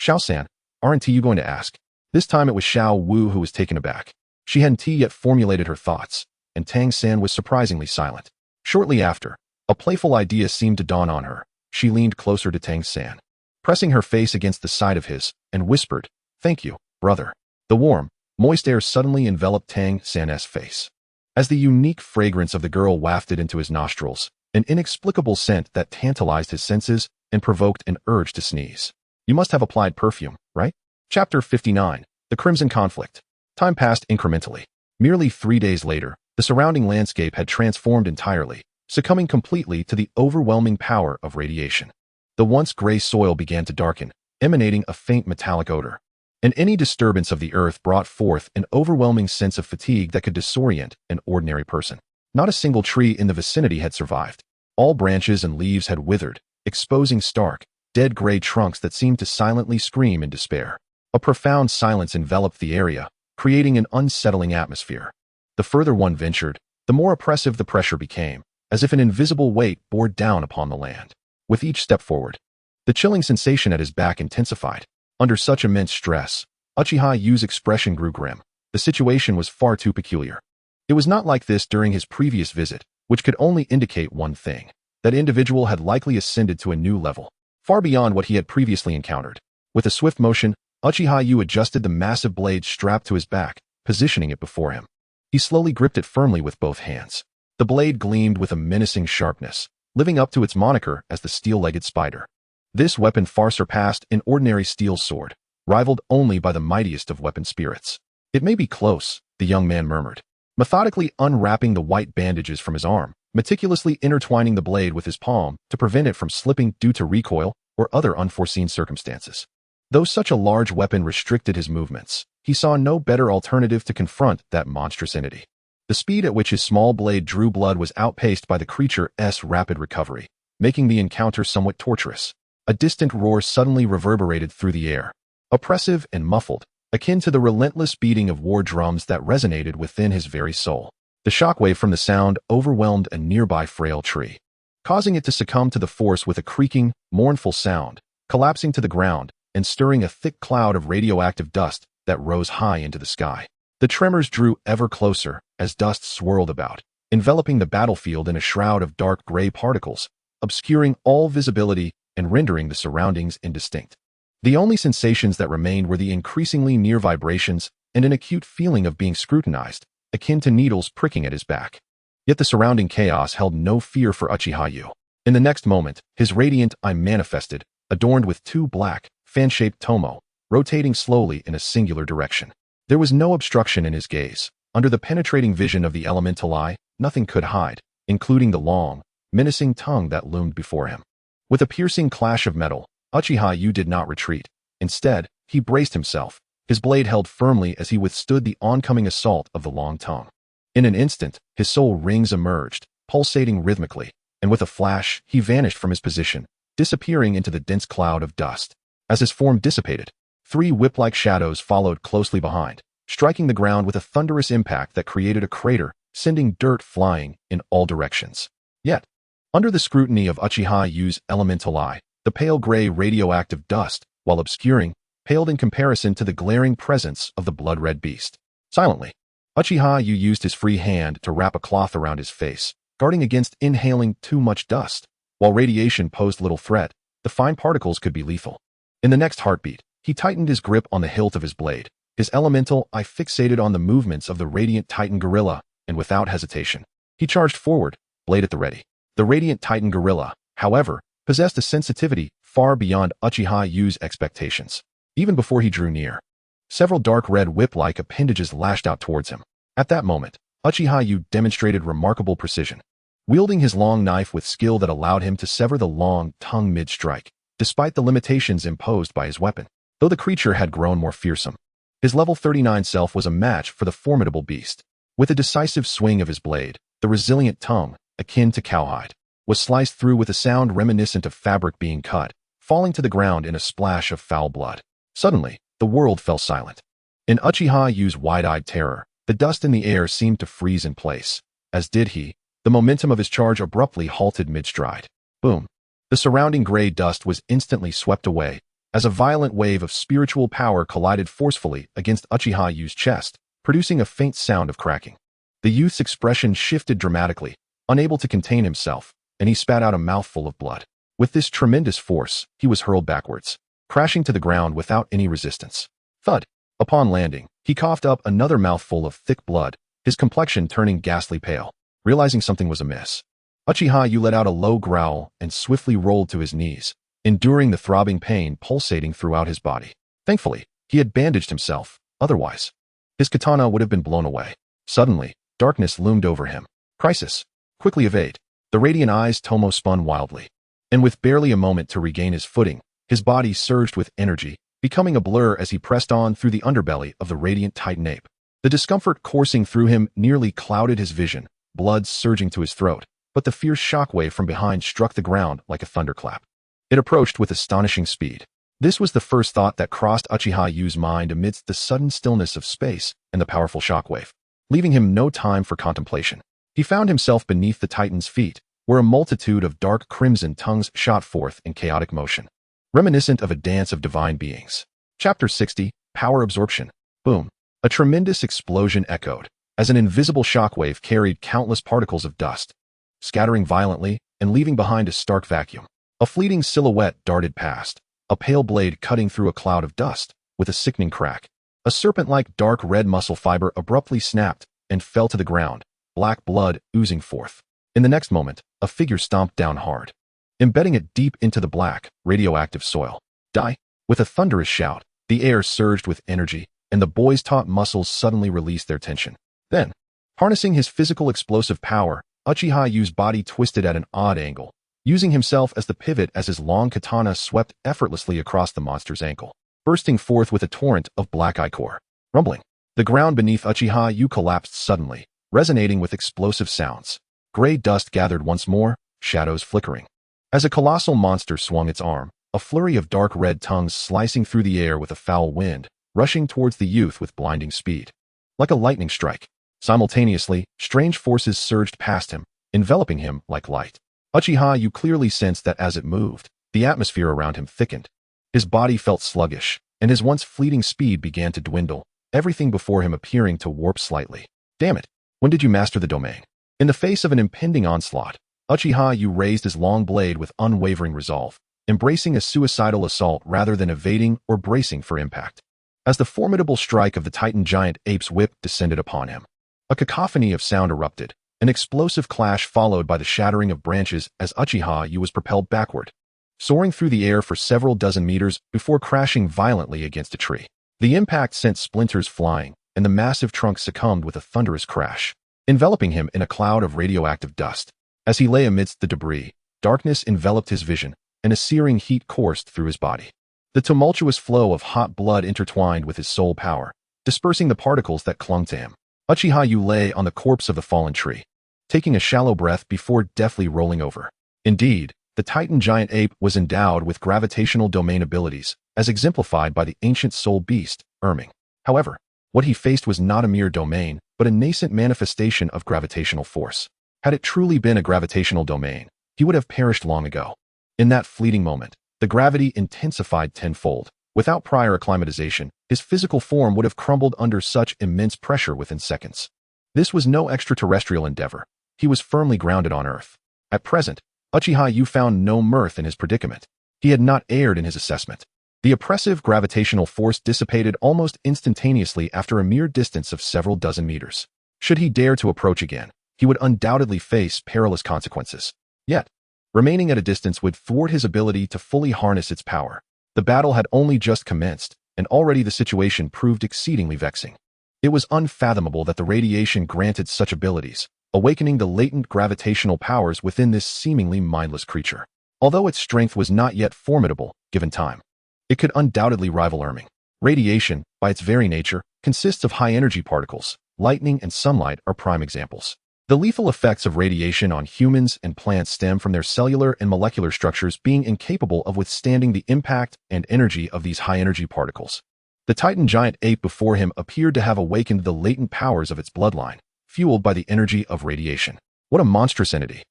Speaker 1: Xiao-san, aren't you going to ask?" This time it was Xiao Wu who was taken aback. She hadn't yet formulated her thoughts, and Tang-san was surprisingly silent. Shortly after, a playful idea seemed to dawn on her. She leaned closer to Tang-san, pressing her face against the side of his, and whispered, "Thank you, brother." The warm, moist air suddenly enveloped Tang-san's face. As the unique fragrance of the girl wafted into his nostrils, an inexplicable scent that tantalized his senses and provoked an urge to sneeze. "You must have applied perfume, right?" Chapter 59, The Crimson Conflict. Time passed incrementally. Merely 3 days later, the surrounding landscape had transformed entirely, succumbing completely to the overwhelming power of radiation. The once gray soil began to darken, emanating a faint metallic odor. And any disturbance of the earth brought forth an overwhelming sense of fatigue that could disorient an ordinary person. Not a single tree in the vicinity had survived. All branches and leaves had withered, exposing stark, dead gray trunks that seemed to silently scream in despair. A profound silence enveloped the area, creating an unsettling atmosphere. The further one ventured, the more oppressive the pressure became, as if an invisible weight bore down upon the land. With each step forward, the chilling sensation at his back intensified. Under such immense stress, Uchiha Yu's expression grew grim. The situation was far too peculiar. It was not like this during his previous visit, which could only indicate one thing: that individual had likely ascended to a new level, far beyond what he had previously encountered. With a swift motion, Uchiha Yu adjusted the massive blade strapped to his back, positioning it before him. He slowly gripped it firmly with both hands. The blade gleamed with a menacing sharpness, living up to its moniker as the steel-legged spider. This weapon far surpassed an ordinary steel sword, rivaled only by the mightiest of weapon spirits. "It may be close," the young man murmured, methodically unwrapping the white bandages from his arm, meticulously intertwining the blade with his palm to prevent it from slipping due to recoil or other unforeseen circumstances. Though such a large weapon restricted his movements, he saw no better alternative to confront that monstrous entity. The speed at which his small blade drew blood was outpaced by the creature's rapid recovery, making the encounter somewhat torturous. A distant roar suddenly reverberated through the air, oppressive and muffled, akin to the relentless beating of war drums that resonated within his very soul. The shockwave from the sound overwhelmed a nearby frail tree, causing it to succumb to the force with a creaking, mournful sound, collapsing to the ground and stirring a thick cloud of radioactive dust that rose high into the sky. The tremors drew ever closer as dust swirled about, enveloping the battlefield in a shroud of dark gray particles, obscuring all visibility and rendering the surroundings indistinct. The only sensations that remained were the increasingly near vibrations and an acute feeling of being scrutinized, akin to needles pricking at his back. Yet the surrounding chaos held no fear for Uchiha Yu. In the next moment, his radiant eye manifested, adorned with two black, fan-shaped tomo, rotating slowly in a singular direction. There was no obstruction in his gaze. Under the penetrating vision of the elemental eye, nothing could hide, including the long, menacing tongue that loomed before him. With a piercing clash of metal, Uchiha Yu did not retreat. Instead, he braced himself, his blade held firmly as he withstood the oncoming assault of the long tongue. In an instant, his soul rings emerged, pulsating rhythmically, and with a flash, he vanished from his position, disappearing into the dense cloud of dust. As his form dissipated, three whip-like shadows followed closely behind, striking the ground with a thunderous impact that created a crater, sending dirt flying in all directions. Yet, under the scrutiny of Uchiha Yu's elemental eye, the pale gray radioactive dust, while obscuring, paled in comparison to the glaring presence of the blood-red beast. Silently, Uchiha Yu used his free hand to wrap a cloth around his face, guarding against inhaling too much dust. While radiation posed little threat, the fine particles could be lethal. In the next heartbeat, he tightened his grip on the hilt of his blade, his elemental eye fixated on the movements of the radiant Titan gorilla, and without hesitation, he charged forward, blade at the ready. The radiant Titan gorilla, however, possessed a sensitivity far beyond Uchiha Yu's expectations. Even before he drew near, several dark red whip-like appendages lashed out towards him. At that moment, Uchiha Yu demonstrated remarkable precision, wielding his long knife with skill that allowed him to sever the long tongue mid-strike, despite the limitations imposed by his weapon. Though the creature had grown more fearsome, his level 39 self was a match for the formidable beast. With a decisive swing of his blade, the resilient tongue, akin to cowhide, was sliced through with a sound reminiscent of fabric being cut, falling to the ground in a splash of foul blood. Suddenly, the world fell silent. In Uchiha Yu's wide-eyed terror, the dust in the air seemed to freeze in place. As did he, the momentum of his charge abruptly halted mid-stride. Boom! The surrounding gray dust was instantly swept away, as a violent wave of spiritual power collided forcefully against Uchiha Yu's chest, producing a faint sound of cracking. The youth's expression shifted dramatically, unable to contain himself, and he spat out a mouthful of blood. With this tremendous force, he was hurled backwards, crashing to the ground without any resistance. Thud! Upon landing, he coughed up another mouthful of thick blood, his complexion turning ghastly pale. Realizing something was amiss, Uchiha Yu let out a low growl and swiftly rolled to his knees, enduring the throbbing pain pulsating throughout his body. Thankfully, he had bandaged himself, otherwise, his katana would have been blown away. Suddenly, darkness loomed over him. Crisis! Quickly evade! The radiant eyes Tomo spun wildly, and with barely a moment to regain his footing, his body surged with energy, becoming a blur as he pressed on through the underbelly of the radiant Titan ape. The discomfort coursing through him nearly clouded his vision, blood surging to his throat, but the fierce shockwave from behind struck the ground like a thunderclap. It approached with astonishing speed. This was the first thought that crossed Uchiha Yu's mind amidst the sudden stillness of space and the powerful shockwave, leaving him no time for contemplation. He found himself beneath the Titan's feet, where a multitude of dark crimson tongues shot forth in chaotic motion, reminiscent of a dance of divine beings. Chapter 60, Power Absorption. Boom. A tremendous explosion echoed, as an invisible shockwave carried countless particles of dust, scattering violently and leaving behind a stark vacuum. A fleeting silhouette darted past, a pale blade cutting through a cloud of dust, with a sickening crack. A serpent-like dark red muscle fiber abruptly snapped and fell to the ground, black blood oozing forth. In the next moment, a figure stomped down hard, embedding it deep into the black, radioactive soil. Die! With a thunderous shout, the air surged with energy, and the boy's taut muscles suddenly released their tension. Then, harnessing his physical explosive power, Uchiha Yu's body twisted at an odd angle, using himself as the pivot as his long katana swept effortlessly across the monster's ankle, bursting forth with a torrent of black ichor. Rumbling. The ground beneath Uchiha Yu collapsed suddenly, resonating with explosive sounds. Gray dust gathered once more, shadows flickering. As a colossal monster swung its arm, a flurry of dark red tongues slicing through the air with a foul wind, rushing towards the youth with blinding speed. Like a lightning strike. Simultaneously, strange forces surged past him, enveloping him like light. Uchiha Yu clearly sensed that as it moved, the atmosphere around him thickened. His body felt sluggish, and his once fleeting speed began to dwindle, everything before him appearing to warp slightly. Damn it! When did you master the domain? In the face of an impending onslaught, Uchiha Yu raised his long blade with unwavering resolve, embracing a suicidal assault rather than evading or bracing for impact. As the formidable strike of the Titan giant ape's whip descended upon him, a cacophony of sound erupted, an explosive clash followed by the shattering of branches as Uchiha Yu was propelled backward, soaring through the air for several dozen meters before crashing violently against a tree. The impact sent splinters flying, and the massive trunk succumbed with a thunderous crash, enveloping him in a cloud of radioactive dust. As he lay amidst the debris, darkness enveloped his vision, and a searing heat coursed through his body. The tumultuous flow of hot blood intertwined with his soul power, dispersing the particles that clung to him. Uchiha Yu lay on the corpse of the fallen tree, taking a shallow breath before deftly rolling over. Indeed, the Titan giant ape was endowed with gravitational domain abilities, as exemplified by the ancient soul beast, Erming. However, what he faced was not a mere domain, but a nascent manifestation of gravitational force. Had it truly been a gravitational domain, he would have perished long ago. In that fleeting moment, the gravity intensified tenfold. Without prior acclimatization, his physical form would have crumbled under such immense pressure within seconds. This was no extraterrestrial endeavor. He was firmly grounded on Earth. At present, Uchiha Yu found no mirth in his predicament. He had not erred in his assessment. The oppressive gravitational force dissipated almost instantaneously after a mere distance of several dozen meters. Should he dare to approach again, he would undoubtedly face perilous consequences. Yet, remaining at a distance would thwart his ability to fully harness its power. The battle had only just commenced, and already the situation proved exceedingly vexing. It was unfathomable that the radiation granted such abilities, awakening the latent gravitational powers within this seemingly mindless creature. Although its strength was not yet formidable, given time, it could undoubtedly rival Erming. Radiation, by its very nature, consists of high-energy particles. Lightning and sunlight are prime examples. The lethal effects of radiation on humans and plants stem from their cellular and molecular structures being incapable of withstanding the impact and energy of these high-energy particles. The Titan giant ape before him appeared to have awakened the latent powers of its bloodline, fueled by the energy of radiation. What a monstrous entity!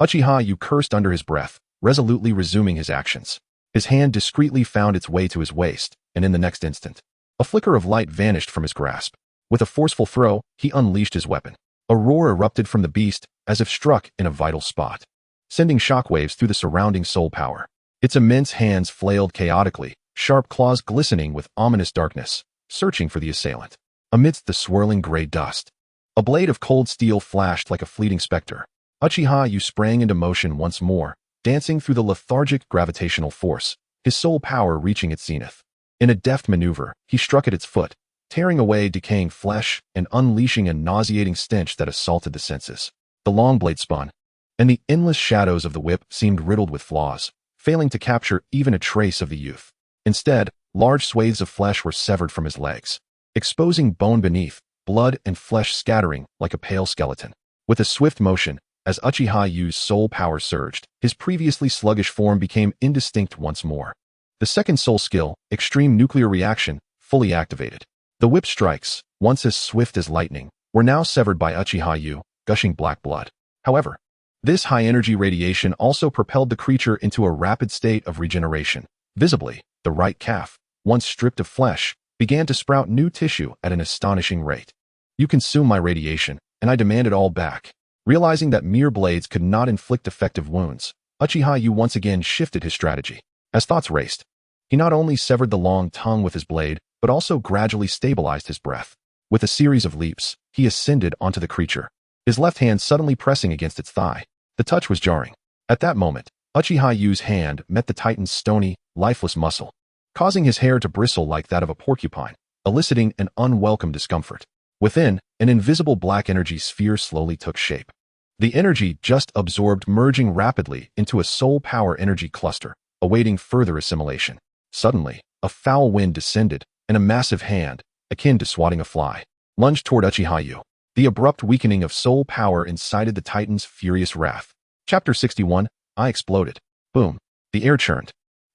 Speaker 1: Uchiha Yu cursed under his breath, resolutely resuming his actions. His hand discreetly found its way to his waist, and in the next instant, a flicker of light vanished from his grasp. With a forceful throw, he unleashed his weapon. A roar erupted from the beast, as if struck in a vital spot, sending shockwaves through the surrounding soul power. Its immense hands flailed chaotically, sharp claws glistening with ominous darkness, searching for the assailant. Amidst the swirling gray dust, a blade of cold steel flashed like a fleeting specter. Uchiha Yu sprang into motion once more, dancing through the lethargic gravitational force, his soul power reaching its zenith. In a deft maneuver, he struck at its foot, tearing away decaying flesh and unleashing a nauseating stench that assaulted the senses. The long blade spun, and the endless shadows of the whip seemed riddled with flaws, failing to capture even a trace of the youth. Instead, large swathes of flesh were severed from his legs, exposing bone beneath, blood and flesh scattering like a pale skeleton. With a swift motion, as Uchiha Yu's soul power surged, his previously sluggish form became indistinct once more. The second soul skill, extreme nuclear reaction, fully activated. The whip strikes, once as swift as lightning, were now severed by Uchiha Yu, gushing black blood. However, this high-energy radiation also propelled the creature into a rapid state of regeneration. Visibly, the right calf, once stripped of flesh, began to sprout new tissue at an astonishing rate. You consume my radiation, and I demand it all back. Realizing that mere blades could not inflict effective wounds, Uchiha Yu once again shifted his strategy. As thoughts raced, he not only severed the long tongue with his blade, but also gradually stabilized his breath. With a series of leaps, he ascended onto the creature, his left hand suddenly pressing against its thigh. The touch was jarring. At that moment, Uchiha Yu's hand met the Titan's stony, lifeless muscle, causing his hair to bristle like that of a porcupine, eliciting an unwelcome discomfort. Within, an invisible black energy sphere slowly took shape. The energy just absorbed, merging rapidly into a soul power energy cluster, awaiting further assimilation. Suddenly, a foul wind descended, and a massive hand, akin to swatting a fly, lunged toward Uchiha Yu. The abrupt weakening of soul power incited the Titan's furious wrath. Chapter 61, I exploded. Boom. The air churned.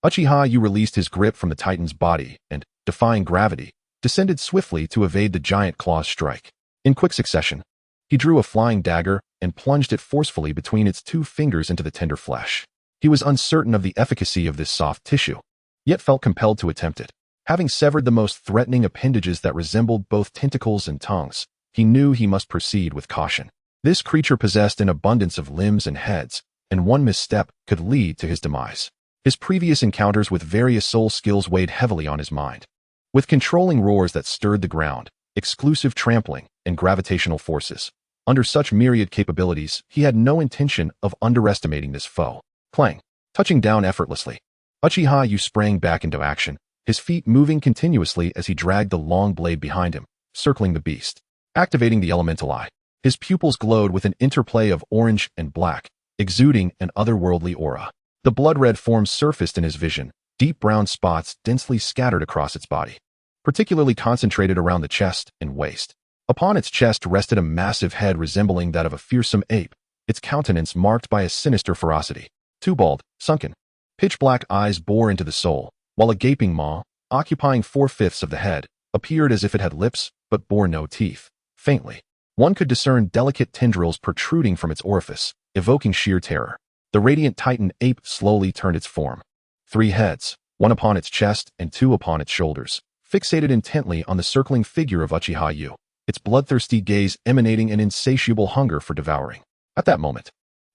Speaker 1: Uchiha Yu released his grip from the Titan's body and, defying gravity, descended swiftly to evade the giant claw's strike. In quick succession, he drew a flying dagger and plunged it forcefully between its two fingers into the tender flesh. He was uncertain of the efficacy of this soft tissue, yet felt compelled to attempt it. Having severed the most threatening appendages that resembled both tentacles and tongues, he knew he must proceed with caution. This creature possessed an abundance of limbs and heads, and one misstep could lead to his demise. His previous encounters with various soul skills weighed heavily on his mind. With controlling roars that stirred the ground, exclusive trampling, and gravitational forces, under such myriad capabilities, he had no intention of underestimating this foe. Clang. Touching down effortlessly, Uchiha Yu sprang back into action, his feet moving continuously as he dragged the long blade behind him, circling the beast. Activating the elemental eye, his pupils glowed with an interplay of orange and black, exuding an otherworldly aura. The blood-red form surfaced in his vision, deep brown spots densely scattered across its body, particularly concentrated around the chest and waist. Upon its chest rested a massive head resembling that of a fearsome ape, its countenance marked by a sinister ferocity. Two bald, sunken, pitch-black eyes bore into the soul, while a gaping maw, occupying 4/5 of the head, appeared as if it had lips but bore no teeth. Faintly, one could discern delicate tendrils protruding from its orifice, evoking sheer terror. The radiant titan ape slowly turned its form. 3 heads, one upon its chest and 2 upon its shoulders, fixated intently on the circling figure of Uchiha Yu, its bloodthirsty gaze emanating an insatiable hunger for devouring. At that moment,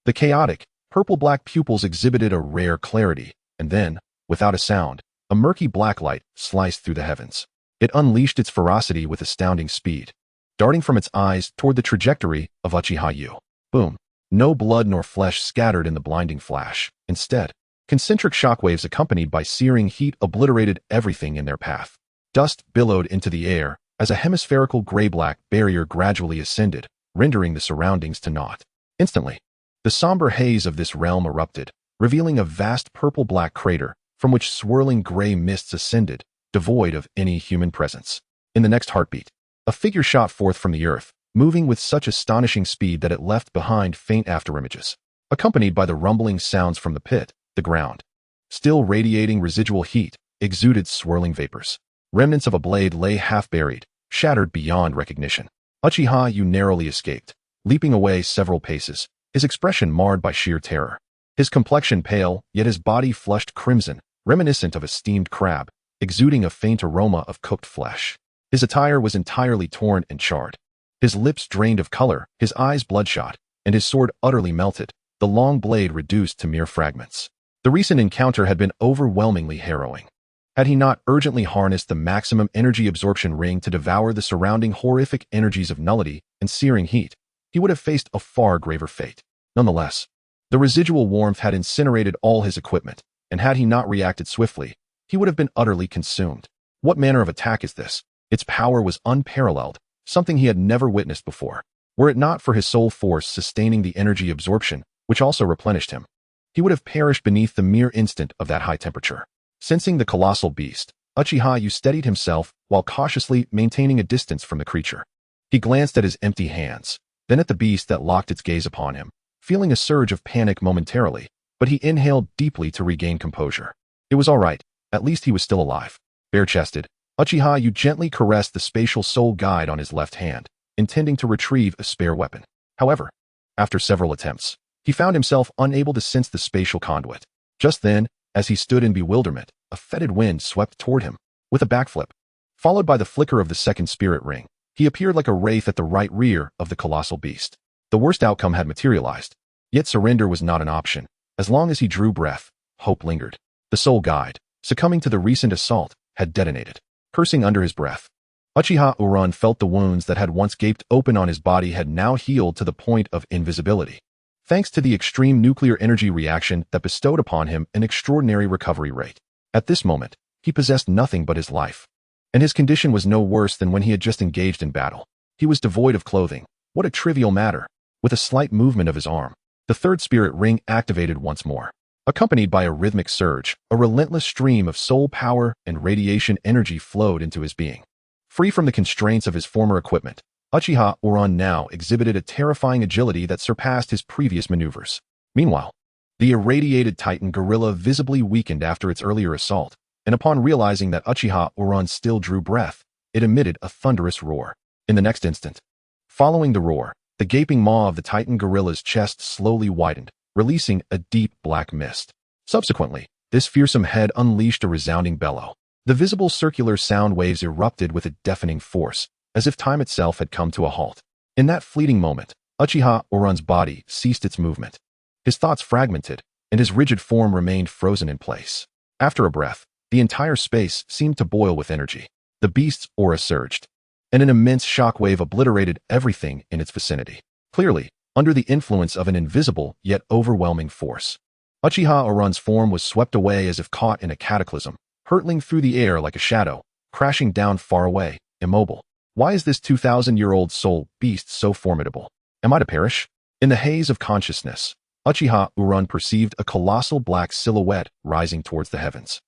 Speaker 1: the chaotic, purple-black pupils exhibited a rare clarity, and then, without a sound, a murky black light sliced through the heavens. It unleashed its ferocity with astounding speed, darting from its eyes toward the trajectory of Uchiha Yu. Boom. No blood nor flesh scattered in the blinding flash. Instead, concentric shockwaves accompanied by searing heat obliterated everything in their path. Dust billowed into the air as a hemispherical gray-black barrier gradually ascended, rendering the surroundings to naught. Instantly, the somber haze of this realm erupted, revealing a vast purple-black crater from which swirling gray mists ascended, devoid of any human presence. In the next heartbeat, a figure shot forth from the earth, moving with such astonishing speed that it left behind faint afterimages, accompanied by the rumbling sounds from the pit. The ground, still radiating residual heat, exuded swirling vapors. Remnants of a blade lay half-buried, shattered beyond recognition. Uchiha Yu narrowly escaped, leaping away several paces, his expression marred by sheer terror. His complexion pale, yet his body flushed crimson, reminiscent of a steamed crab, exuding a faint aroma of cooked flesh. His attire was entirely torn and charred. His lips drained of color, his eyes bloodshot, and his sword utterly melted, the long blade reduced to mere fragments. The recent encounter had been overwhelmingly harrowing. Had he not urgently harnessed the maximum energy absorption ring to devour the surrounding horrific energies of nullity and searing heat, he would have faced a far graver fate. Nonetheless, the residual warmth had incinerated all his equipment, and had he not reacted swiftly, he would have been utterly consumed. What manner of attack is this? Its power was unparalleled, something he had never witnessed before. Were it not for his soul force sustaining the energy absorption, which also replenished him, he would have perished beneath the mere instant of that high temperature. Sensing the colossal beast, Uchiha Yu steadied himself while cautiously maintaining a distance from the creature. He glanced at his empty hands, then at the beast that locked its gaze upon him, feeling a surge of panic momentarily, but he inhaled deeply to regain composure. It was all right, at least he was still alive. Bare-chested, Uchiha Yu gently caressed the spatial soul guide on his left hand, intending to retrieve a spare weapon. However, after several attempts, he found himself unable to sense the spatial conduit. Just then, as he stood in bewilderment, a fetid wind swept toward him. With a backflip, followed by the flicker of the second spirit ring, he appeared like a wraith at the right rear of the colossal beast. The worst outcome had materialized, yet surrender was not an option. As long as he drew breath, hope lingered. The soul guide, succumbing to the recent assault, had detonated. Cursing under his breath, Uchiha Uran felt the wounds that had once gaped open on his body had now healed to the point of invisibility, thanks to the extreme nuclear energy reaction that bestowed upon him an extraordinary recovery rate. At this moment, he possessed nothing but his life, and his condition was no worse than when he had just engaged in battle. He was devoid of clothing. What a trivial matter. With a slight movement of his arm, the third spirit ring activated once more. Accompanied by a rhythmic surge, a relentless stream of soul power and radiation energy flowed into his being. Free from the constraints of his former equipment, Uchiha Uran now exhibited a terrifying agility that surpassed his previous maneuvers. Meanwhile, the irradiated Titan gorilla visibly weakened after its earlier assault, and upon realizing that Uchiha Uran still drew breath, it emitted a thunderous roar. In the next instant, following the roar, the gaping maw of the Titan gorilla's chest slowly widened, releasing a deep black mist. Subsequently, this fearsome head unleashed a resounding bellow. The visible circular sound waves erupted with a deafening force, as if time itself had come to a halt. In that fleeting moment, Uchiha Oran's body ceased its movement. His thoughts fragmented, and his rigid form remained frozen in place. After a breath, the entire space seemed to boil with energy. The beast's aura surged, and an immense shockwave obliterated everything in its vicinity. Clearly, under the influence of an invisible yet overwhelming force. Uchiha Oran's form was swept away as if caught in a cataclysm, hurtling through the air like a shadow, crashing down far away, immobile. Why is this 2,000-year-old soul beast so formidable? Am I to perish? In the haze of consciousness, Uchiha Oran perceived a colossal black silhouette rising towards the heavens,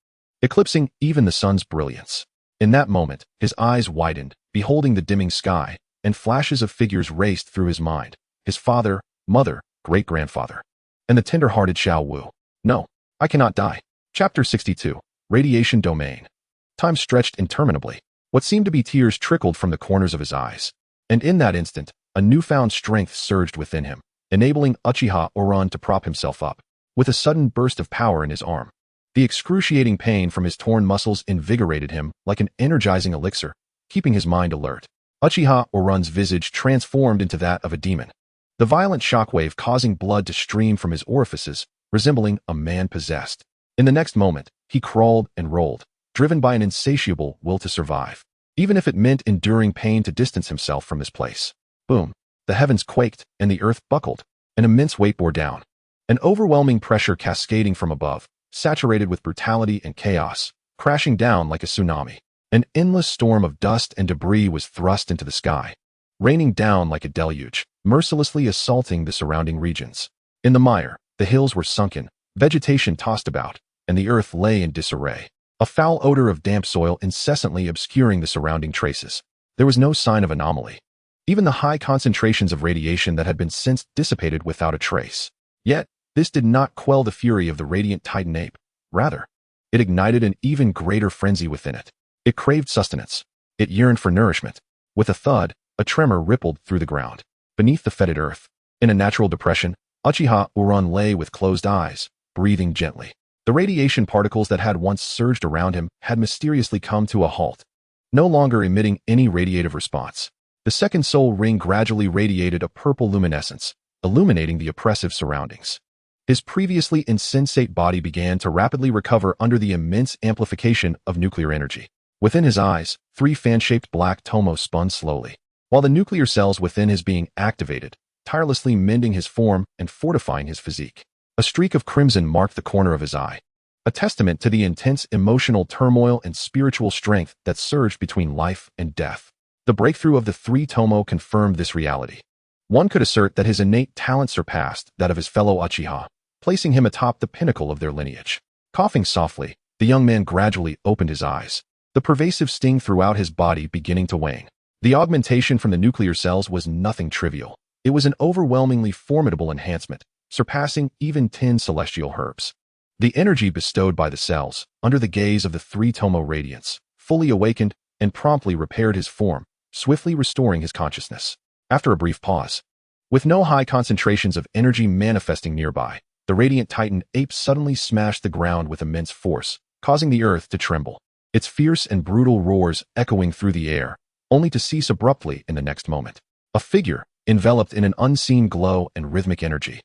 Speaker 1: eclipsing even the sun's brilliance. In that moment, his eyes widened, beholding the dimming sky, and flashes of figures raced through his mind. His father, mother, great-grandfather, and the tender-hearted Xiao Wu. No, I cannot die. Chapter 62. Radiation Domain. Time stretched interminably. What seemed to be tears trickled from the corners of his eyes. And in that instant, a newfound strength surged within him, enabling Uchiha Oran to prop himself up, with a sudden burst of power in his arm. The excruciating pain from his torn muscles invigorated him like an energizing elixir, keeping his mind alert. Uchiha Oran's visage transformed into that of a demon, the violent shockwave causing blood to stream from his orifices, resembling a man possessed. In the next moment, he crawled and rolled, driven by an insatiable will to survive, even if it meant enduring pain to distance himself from this place. Boom! The heavens quaked, and the earth buckled. An immense weight bore down. An overwhelming pressure cascading from above, saturated with brutality and chaos, crashing down like a tsunami. An endless storm of dust and debris was thrust into the sky, raining down like a deluge, mercilessly assaulting the surrounding regions. In the mire, the hills were sunken, vegetation tossed about, and the earth lay in disarray. A foul odor of damp soil incessantly obscuring the surrounding traces. There was no sign of anomaly. Even the high concentrations of radiation that had been since dissipated without a trace. Yet, this did not quell the fury of the radiant Titan ape. Rather, it ignited an even greater frenzy within it. It craved sustenance. It yearned for nourishment. With a thud, a tremor rippled through the ground. Beneath the fetid earth, in a natural depression, Uchiha Oran lay with closed eyes, breathing gently. The radiation particles that had once surged around him had mysteriously come to a halt, no longer emitting any radiative response. The second soul ring gradually radiated a purple luminescence, illuminating the oppressive surroundings. His previously insensate body began to rapidly recover under the immense amplification of nuclear energy. Within his eyes, 3 fan-shaped black tomos spun slowly, while the nuclear cells within his being activated, tirelessly mending his form and fortifying his physique. A streak of crimson marked the corner of his eye, a testament to the intense emotional turmoil and spiritual strength that surged between life and death. The breakthrough of the 3 tomo confirmed this reality. One could assert that his innate talent surpassed that of his fellow Uchiha, placing him atop the pinnacle of their lineage. Coughing softly, the young man gradually opened his eyes, the pervasive sting throughout his body beginning to wane. The augmentation from the nuclear cells was nothing trivial. It was an overwhelmingly formidable enhancement, surpassing even 10 celestial herbs. The energy bestowed by the cells, under the gaze of the 3 tomo radiance, fully awakened and promptly repaired his form, swiftly restoring his consciousness. After a brief pause, with no high concentrations of energy manifesting nearby, the radiant Titan ape suddenly smashed the ground with immense force, causing the earth to tremble, its fierce and brutal roars echoing through the air, only to cease abruptly in the next moment. A figure, enveloped in an unseen glow and rhythmic energy,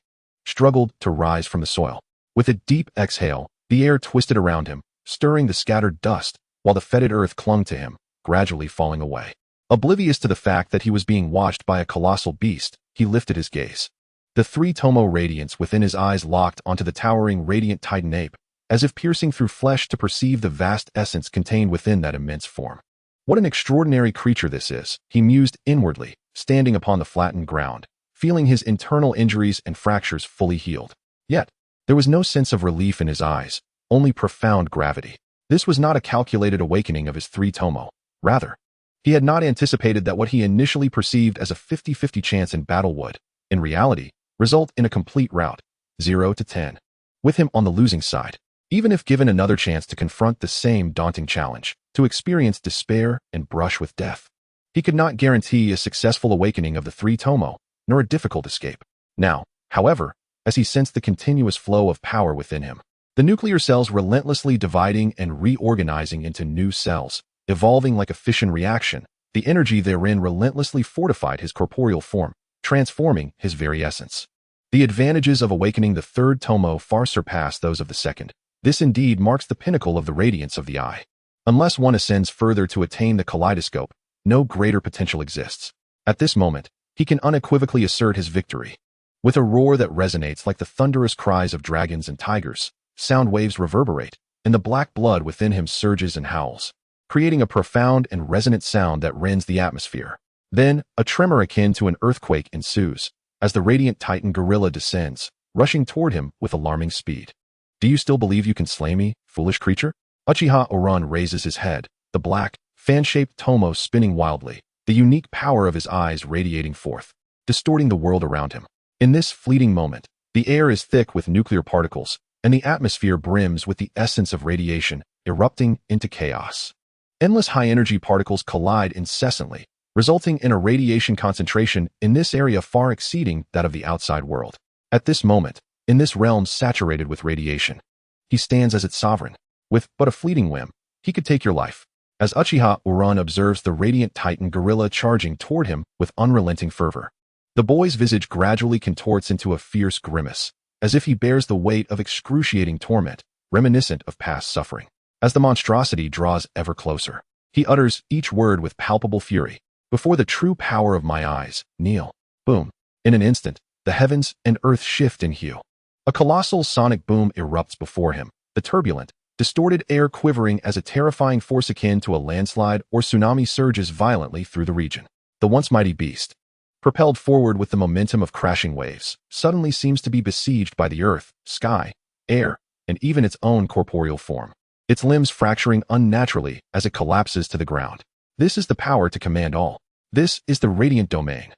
Speaker 1: struggled to rise from the soil. With a deep exhale, the air twisted around him, stirring the scattered dust, while the fetid earth clung to him, gradually falling away. Oblivious to the fact that he was being watched by a colossal beast, he lifted his gaze. The 3 tomo radiance within his eyes locked onto the towering radiant Titan ape, as if piercing through flesh to perceive the vast essence contained within that immense form. What an extraordinary creature this is, he mused inwardly, standing upon the flattened ground, feeling his internal injuries and fractures fully healed. Yet, there was no sense of relief in his eyes, only profound gravity. This was not a calculated awakening of his 3 tomo. Rather, he had not anticipated that what he initially perceived as a 50-50 chance in battle would, in reality, result in a complete rout, 0 to 10. With him on the losing side, even if given another chance to confront the same daunting challenge, to experience despair and brush with death. He could not guarantee a successful awakening of the 3 tomo, nor a difficult escape. Now, however, as he sensed the continuous flow of power within him, the nuclear cells relentlessly dividing and reorganizing into new cells, evolving like a fission reaction, the energy therein relentlessly fortified his corporeal form, transforming his very essence. The advantages of awakening the third tomo far surpass those of the second. This indeed marks the pinnacle of the radiance of the eye. Unless one ascends further to attain the kaleidoscope, no greater potential exists. At this moment, he can unequivocally assert his victory. With a roar that resonates like the thunderous cries of dragons and tigers, sound waves reverberate, and the black blood within him surges and howls, creating a profound and resonant sound that rends the atmosphere. Then, a tremor akin to an earthquake ensues, as the radiant titan gorilla descends, rushing toward him with alarming speed. Do you still believe you can slay me, foolish creature? Uchiha Oran raises his head, the black, fan-shaped tomo spinning wildly, the unique power of his eyes radiating forth, distorting the world around him. In this fleeting moment, the air is thick with nuclear particles, and the atmosphere brims with the essence of radiation, erupting into chaos. Endless high-energy particles collide incessantly, resulting in a radiation concentration in this area far exceeding that of the outside world. At this moment, in this realm saturated with radiation, he stands as its sovereign. With but a fleeting whim, he could take your life. As Uchiha Oran observes the radiant titan gorilla charging toward him with unrelenting fervor, the boy's visage gradually contorts into a fierce grimace, as if he bears the weight of excruciating torment, reminiscent of past suffering. As the monstrosity draws ever closer, he utters each word with palpable fury. Before the true power of my eyes, kneel. Boom. In an instant, the heavens and earth shift in hue. A colossal sonic boom erupts before him, the turbulent, distorted air quivering as a terrifying force akin to a landslide or tsunami surges violently through the region. The once mighty beast, propelled forward with the momentum of crashing waves, suddenly seems to be besieged by the earth, sky, air, and even its own corporeal form, its limbs fracturing unnaturally as it collapses to the ground. This is the power to command all. This is the radiant domain.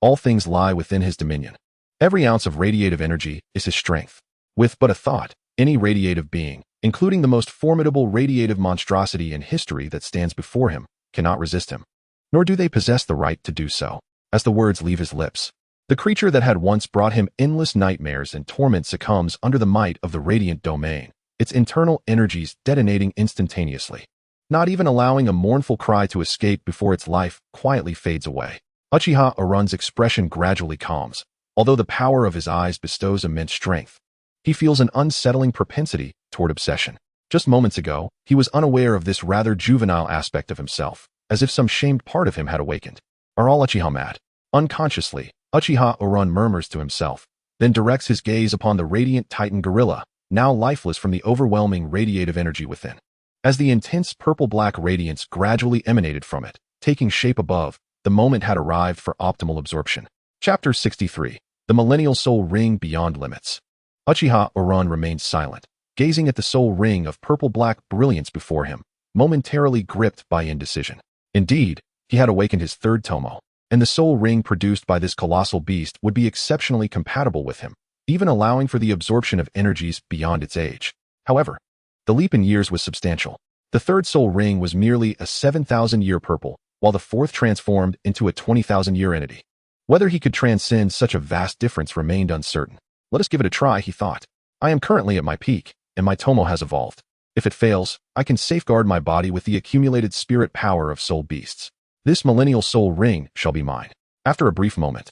Speaker 1: All things lie within his dominion. Every ounce of radiative energy is his strength. With but a thought, any radiative being, including the most formidable radiative monstrosity in history that stands before him, cannot resist him. Nor do they possess the right to do so. As the words leave his lips, the creature that had once brought him endless nightmares and torment succumbs under the might of the radiant domain, its internal energies detonating instantaneously, not even allowing a mournful cry to escape before its life quietly fades away. Uchiha Oran's expression gradually calms, although the power of his eyes bestows immense strength. He feels an unsettling propensity toward obsession. Just moments ago, he was unaware of this rather juvenile aspect of himself, as if some shamed part of him had awakened. Are all Uchiha mad? Unconsciously, Uchiha Oran murmurs to himself, then directs his gaze upon the radiant titan gorilla, now lifeless from the overwhelming radiative energy within. As the intense purple-black radiance gradually emanated from it, taking shape above, the moment had arrived for optimal absorption. Chapter 63. The Millennial Soul Ring Beyond Limits. Uchiha Oran remained silent, gazing at the soul ring of purple-black brilliance before him, momentarily gripped by indecision. Indeed, he had awakened his third tomo, and the soul ring produced by this colossal beast would be exceptionally compatible with him, even allowing for the absorption of energies beyond its age. However, the leap in years was substantial. The third soul ring was merely a 7,000-year purple, while the fourth transformed into a 20,000-year entity. Whether he could transcend such a vast difference remained uncertain. Let us give it a try, he thought. I am currently at my peak, and my tomo has evolved. If it fails, I can safeguard my body with the accumulated spirit power of soul beasts. This millennial soul ring shall be mine. After a brief moment,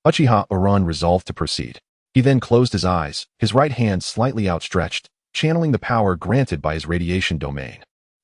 Speaker 1: Uchiha Oran resolved to proceed. He then closed his eyes, his right hand slightly outstretched, channeling the power granted by his radiation domain,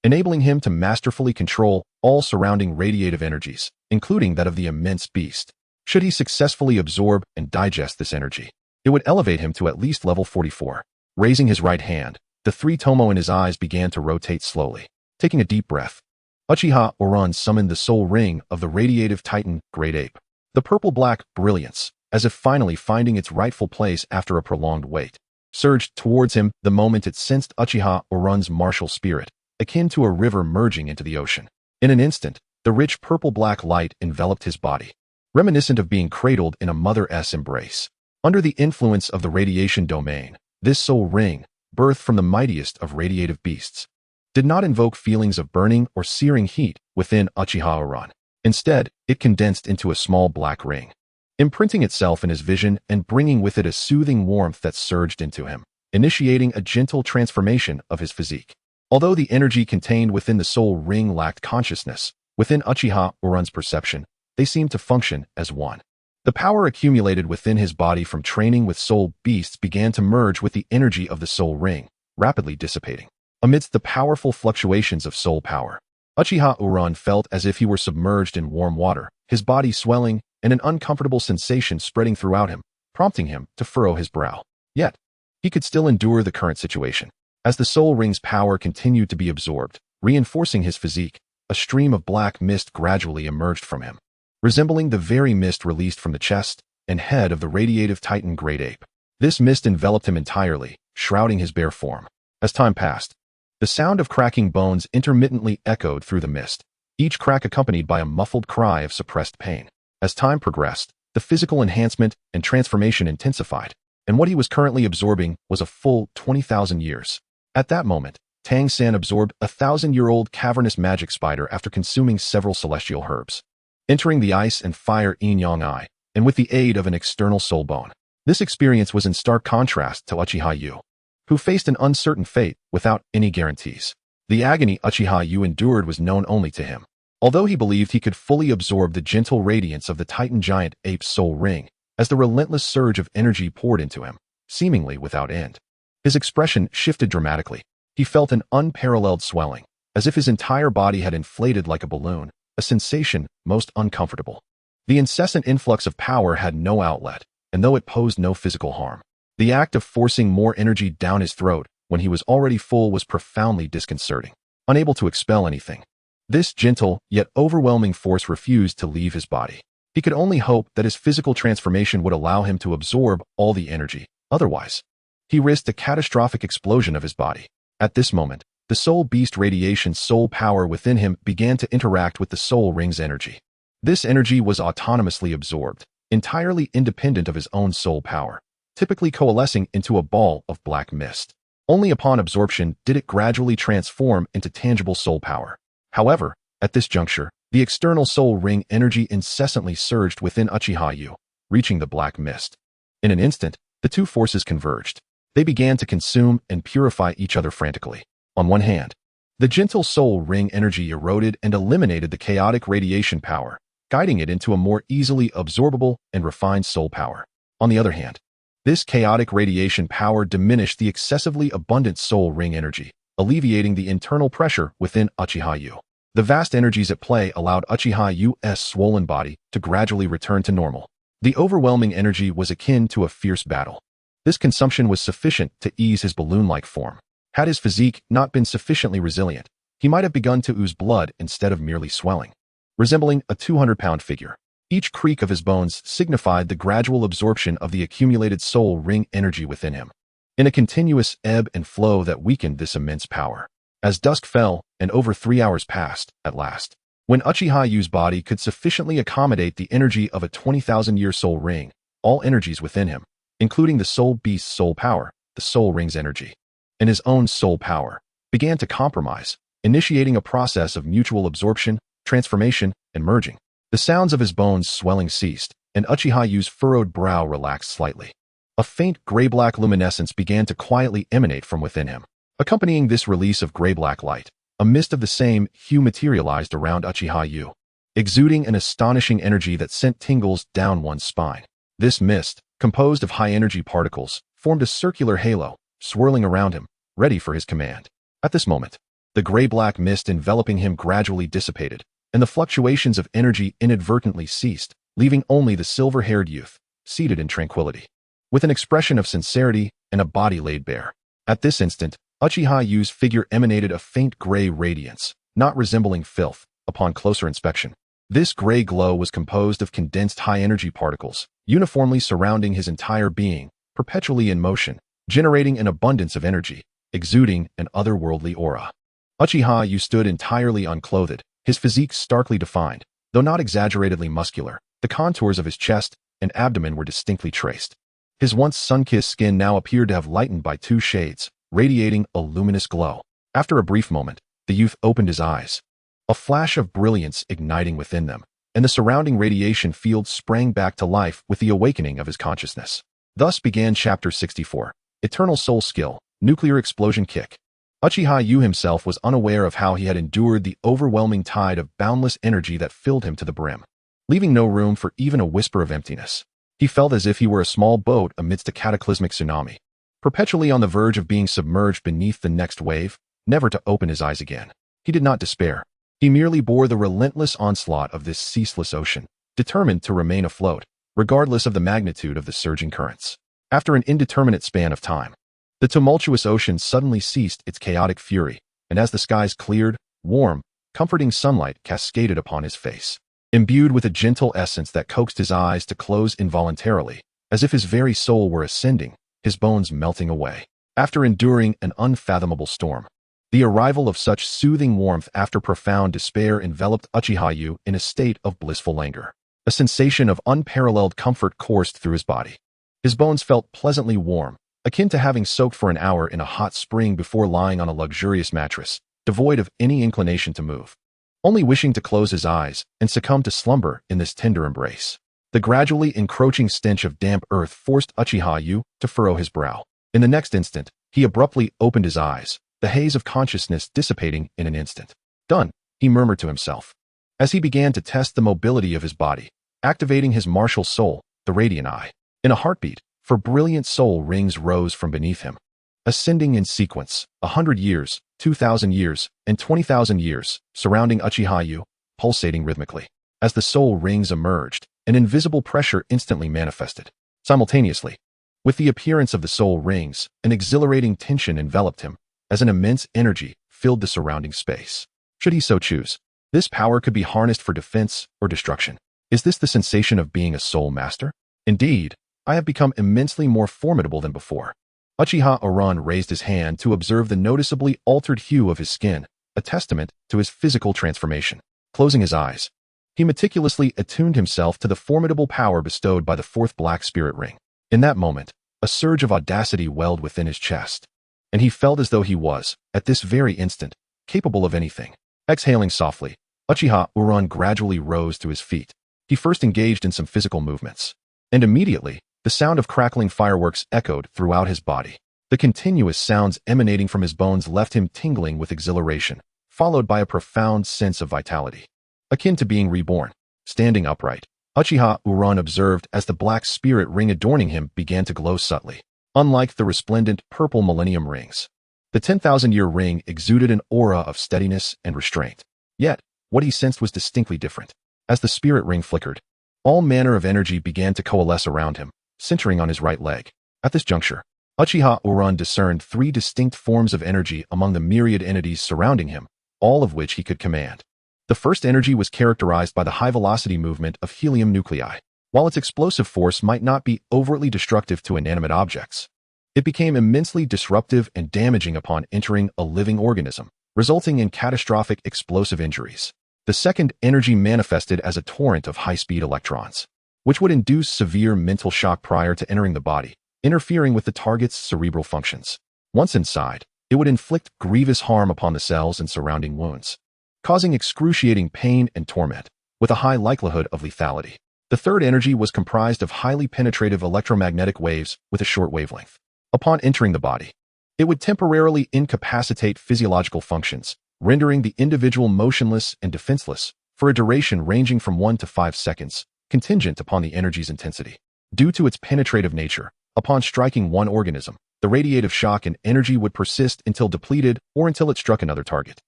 Speaker 1: enabling him to masterfully control all surrounding radiative energies, including that of the immense beast. Should he successfully absorb and digest this energy, it would elevate him to at least level 44. Raising his right hand, the three tomo in his eyes began to rotate slowly. Taking a deep breath, Uchiha Oran summoned the soul ring of the radiative titan, Great Ape. The purple-black brilliance, as if finally finding its rightful place after a prolonged wait, surged towards him the moment it sensed Uchiha Oran's martial spirit, akin to a river merging into the ocean. In an instant, the rich purple-black light enveloped his body, reminiscent of being cradled in a mother-s embrace. Under the influence of the radiation domain, this soul ring, birthed from the mightiest of radiative beasts, did not invoke feelings of burning or searing heat within Uchiha Oran. Instead, it condensed into a small black ring, imprinting itself in his vision and bringing with it a soothing warmth that surged into him, initiating a gentle transformation of his physique. Although the energy contained within the soul ring lacked consciousness, within Uchiha Oran's perception, they seemed to function as one. The power accumulated within his body from training with soul beasts began to merge with the energy of the soul ring, rapidly dissipating. Amidst the powerful fluctuations of soul power, Uchiha Uran felt as if he were submerged in warm water, his body swelling and an uncomfortable sensation spreading throughout him, prompting him to furrow his brow. Yet, he could still endure the current situation. As the soul ring's power continued to be absorbed, reinforcing his physique, a stream of black mist gradually emerged from him, resembling the very mist released from the chest and head of the radiative titan great ape. This mist enveloped him entirely, shrouding his bare form. As time passed, the sound of cracking bones intermittently echoed through the mist, each crack accompanied by a muffled cry of suppressed pain. As time progressed, the physical enhancement and transformation intensified, and what he was currently absorbing was a full 20,000 years. At that moment, Tang San absorbed a 1,000-year-old cavernous magic spider after consuming several celestial herbs, entering the ice and fire yin-yang eye, and with the aid of an external soul bone. This experience was in stark contrast to Uchiha Yu, who faced an uncertain fate without any guarantees. The agony Uchiha Yu endured was known only to him. Although he believed he could fully absorb the gentle radiance of the Titan giant ape's soul ring, as the relentless surge of energy poured into him, seemingly without end, his expression shifted dramatically. He felt an unparalleled swelling, as if his entire body had inflated like a balloon, a sensation most uncomfortable. The incessant influx of power had no outlet, and though it posed no physical harm, the act of forcing more energy down his throat when he was already full was profoundly disconcerting. Unable to expel anything, this gentle yet overwhelming force refused to leave his body. He could only hope that his physical transformation would allow him to absorb all the energy. Otherwise, he risked a catastrophic explosion of his body. At this moment, the soul beast radiation soul power within him began to interact with the soul ring's energy. This energy was autonomously absorbed, entirely independent of his own soul power, typically coalescing into a ball of black mist. Only upon absorption did it gradually transform into tangible soul power. However, at this juncture, the external soul ring energy incessantly surged within Uchiha Yu, reaching the black mist. In an instant, the two forces converged. They began to consume and purify each other frantically. On one hand, the gentle soul ring energy eroded and eliminated the chaotic radiation power, guiding it into a more easily absorbable and refined soul power. On the other hand, this chaotic radiation power diminished the excessively abundant soul ring energy, alleviating the internal pressure within Uchiha Yu. The vast energies at play allowed Uchiha Yu's swollen body to gradually return to normal. The overwhelming energy was akin to a fierce battle. This consumption was sufficient to ease his balloon-like form. Had his physique not been sufficiently resilient, he might have begun to ooze blood instead of merely swelling, resembling a 200-pound figure. Each creak of his bones signified the gradual absorption of the accumulated soul ring energy within him, in a continuous ebb and flow that weakened this immense power. As dusk fell and over 3 hours passed, at last, when Uchiha Yu's body could sufficiently accommodate the energy of a 20,000-year soul ring, all energies within him, including the soul beast's soul power, the soul ring's energy, and his own soul power, began to compromise, initiating a process of mutual absorption, transformation, and merging. The sounds of his bones swelling ceased, and Uchiha Yu's furrowed brow relaxed slightly. A faint gray-black luminescence began to quietly emanate from within him. Accompanying this release of gray-black light, a mist of the same hue materialized around Uchiha Yu, exuding an astonishing energy that sent tingles down one's spine. This mist, composed of high-energy particles, formed a circular halo, swirling around him, ready for his command. At this moment, the gray-black mist enveloping him gradually dissipated, and the fluctuations of energy inadvertently ceased, leaving only the silver-haired youth, seated in tranquility, with an expression of sincerity and a body laid bare. At this instant, Uchiha Yu's figure emanated a faint gray radiance, not resembling filth, upon closer inspection. This gray glow was composed of condensed high-energy particles, uniformly surrounding his entire being, perpetually in motion, generating an abundance of energy, exuding an otherworldly aura. Uchiha Yu stood entirely unclothed, his physique starkly defined, though not exaggeratedly muscular. The contours of his chest and abdomen were distinctly traced. His once sun-kissed skin now appeared to have lightened by 2 shades, radiating a luminous glow. After a brief moment, the youth opened his eyes, a flash of brilliance igniting within them, and the surrounding radiation field sprang back to life with the awakening of his consciousness. Thus began Chapter 64, Eternal Soul Skill, Nuclear Explosion Kick. Uchiha Yu himself was unaware of how he had endured the overwhelming tide of boundless energy that filled him to the brim. leaving no room for even a whisper of emptiness. He felt as if he were a small boat amidst a cataclysmic tsunami, perpetually on the verge of being submerged beneath the next wave, never to open his eyes again. He did not despair. He merely bore the relentless onslaught of this ceaseless ocean, determined to remain afloat, regardless of the magnitude of the surging currents. After an indeterminate span of time, the tumultuous ocean suddenly ceased its chaotic fury, and as the skies cleared, warm, comforting sunlight cascaded upon his face, imbued with a gentle essence that coaxed his eyes to close involuntarily, as if his very soul were ascending, his bones melting away. After enduring an unfathomable storm, the arrival of such soothing warmth after profound despair enveloped Xiao Wu in a state of blissful languor. A sensation of unparalleled comfort coursed through his body. His bones felt pleasantly warm, akin to having soaked for an hour in a hot spring before lying on a luxurious mattress, devoid of any inclination to move, only wishing to close his eyes and succumb to slumber in this tender embrace. The gradually encroaching stench of damp earth forced Xiao Wu to furrow his brow. In the next instant, he abruptly opened his eyes, the haze of consciousness dissipating in an instant. Done, he murmured to himself, as he began to test the mobility of his body, activating his martial soul, the radiant eye. In a heartbeat, for brilliant soul rings rose from beneath him, ascending in sequence, 100 years, 2,000 years, and 20,000 years, surrounding Xiao Wu, pulsating rhythmically. As the soul rings emerged, an invisible pressure instantly manifested. Simultaneously, with the appearance of the soul rings, an exhilarating tension enveloped him, as an immense energy filled the surrounding space. Should he so choose, this power could be harnessed for defense or destruction. Is this the sensation of being a soul master? Indeed, I have become immensely more formidable than before. Xiao Wu raised his hand to observe the noticeably altered hue of his skin, a testament to his physical transformation. Closing his eyes, he meticulously attuned himself to the formidable power bestowed by the fourth black spirit ring. In that moment, a surge of audacity welled within his chest, and he felt as though he was, at this very instant, capable of anything. Exhaling softly, Xiao Wu gradually rose to his feet. He first engaged in some physical movements, and immediately, the sound of crackling fireworks echoed throughout his body. The continuous sounds emanating from his bones left him tingling with exhilaration, followed by a profound sense of vitality, akin to being reborn. Standing upright, Xiao Wu observed as the black spirit ring adorning him began to glow subtly. Unlike the resplendent purple millennium rings, the 10,000-year ring exuded an aura of steadiness and restraint. Yet, what he sensed was distinctly different. As the spirit ring flickered, all manner of energy began to coalesce around him, centering on his right leg. At this juncture, Xiao Wu discerned 3 distinct forms of energy among the myriad entities surrounding him, all of which he could command. The first energy was characterized by the high-velocity movement of helium nuclei. While its explosive force might not be overtly destructive to inanimate objects, it became immensely disruptive and damaging upon entering a living organism, resulting in catastrophic explosive injuries. The second energy manifested as a torrent of high-speed electrons, which would induce severe mental shock prior to entering the body, interfering with the target's cerebral functions. Once inside, it would inflict grievous harm upon the cells and surrounding wounds, causing excruciating pain and torment, with a high likelihood of lethality. The third energy was comprised of highly penetrative electromagnetic waves with a short wavelength. Upon entering the body, it would temporarily incapacitate physiological functions, rendering the individual motionless and defenseless for a duration ranging from 1 to 5 seconds, contingent upon the energy's intensity. Due to its penetrative nature, upon striking one organism, the radiative shock and energy would persist until depleted or until it struck another target,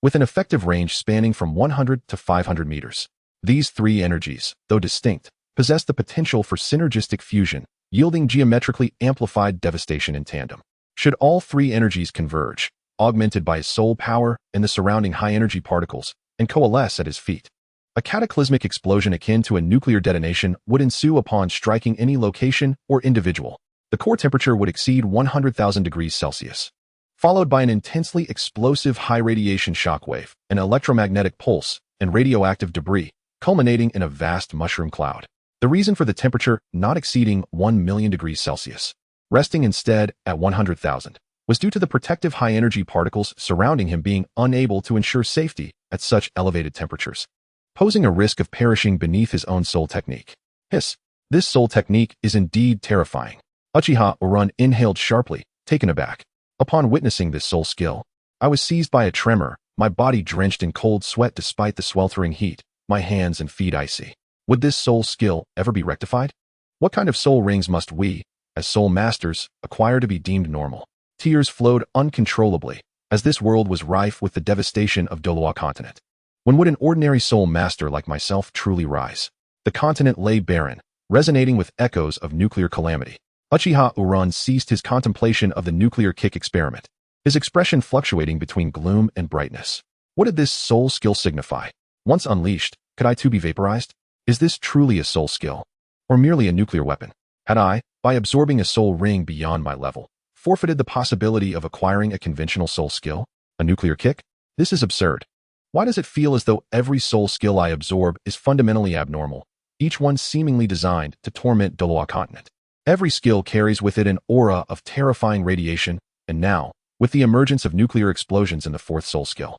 Speaker 1: with an effective range spanning from 100 to 500 meters. These 3 energies, though distinct, possess the potential for synergistic fusion, yielding geometrically amplified devastation in tandem. Should all 3 energies converge, augmented by his soul power and the surrounding high-energy particles, and coalesce at his feet, a cataclysmic explosion akin to a nuclear detonation would ensue upon striking any location or individual. The core temperature would exceed 100,000 degrees Celsius, followed by an intensely explosive high-radiation shockwave, an electromagnetic pulse, and radioactive debris, culminating in a vast mushroom cloud. The reason for the temperature not exceeding 1 million degrees Celsius, resting instead at 100,000, was due to the protective high-energy particles surrounding him being unable to ensure safety at such elevated temperatures, posing a risk of perishing beneath his own soul technique. Hiss! This soul technique is indeed terrifying. Xiao Wu inhaled sharply, taken aback. Upon witnessing this soul skill, I was seized by a tremor, my body drenched in cold sweat despite the sweltering heat, my hands and feet icy. Would this soul skill ever be rectified? What kind of soul rings must we, as soul masters, acquire to be deemed normal? Tears flowed uncontrollably, as this world was rife with the devastation of Douluo continent. When would an ordinary soul master like myself truly rise? The continent lay barren, resonating with echoes of nuclear calamity. Uchiha Uran ceased his contemplation of the nuclear kick experiment, his expression fluctuating between gloom and brightness. What did this soul skill signify? Once unleashed, could I too be vaporized? Is this truly a soul skill, or merely a nuclear weapon? Had I, by absorbing a soul ring beyond my level, forfeited the possibility of acquiring a conventional soul skill? A nuclear kick? This is absurd. Why does it feel as though every soul skill I absorb is fundamentally abnormal, each one seemingly designed to torment Douluo continent? Every skill carries with it an aura of terrifying radiation, and now, with the emergence of nuclear explosions in the fourth soul skill,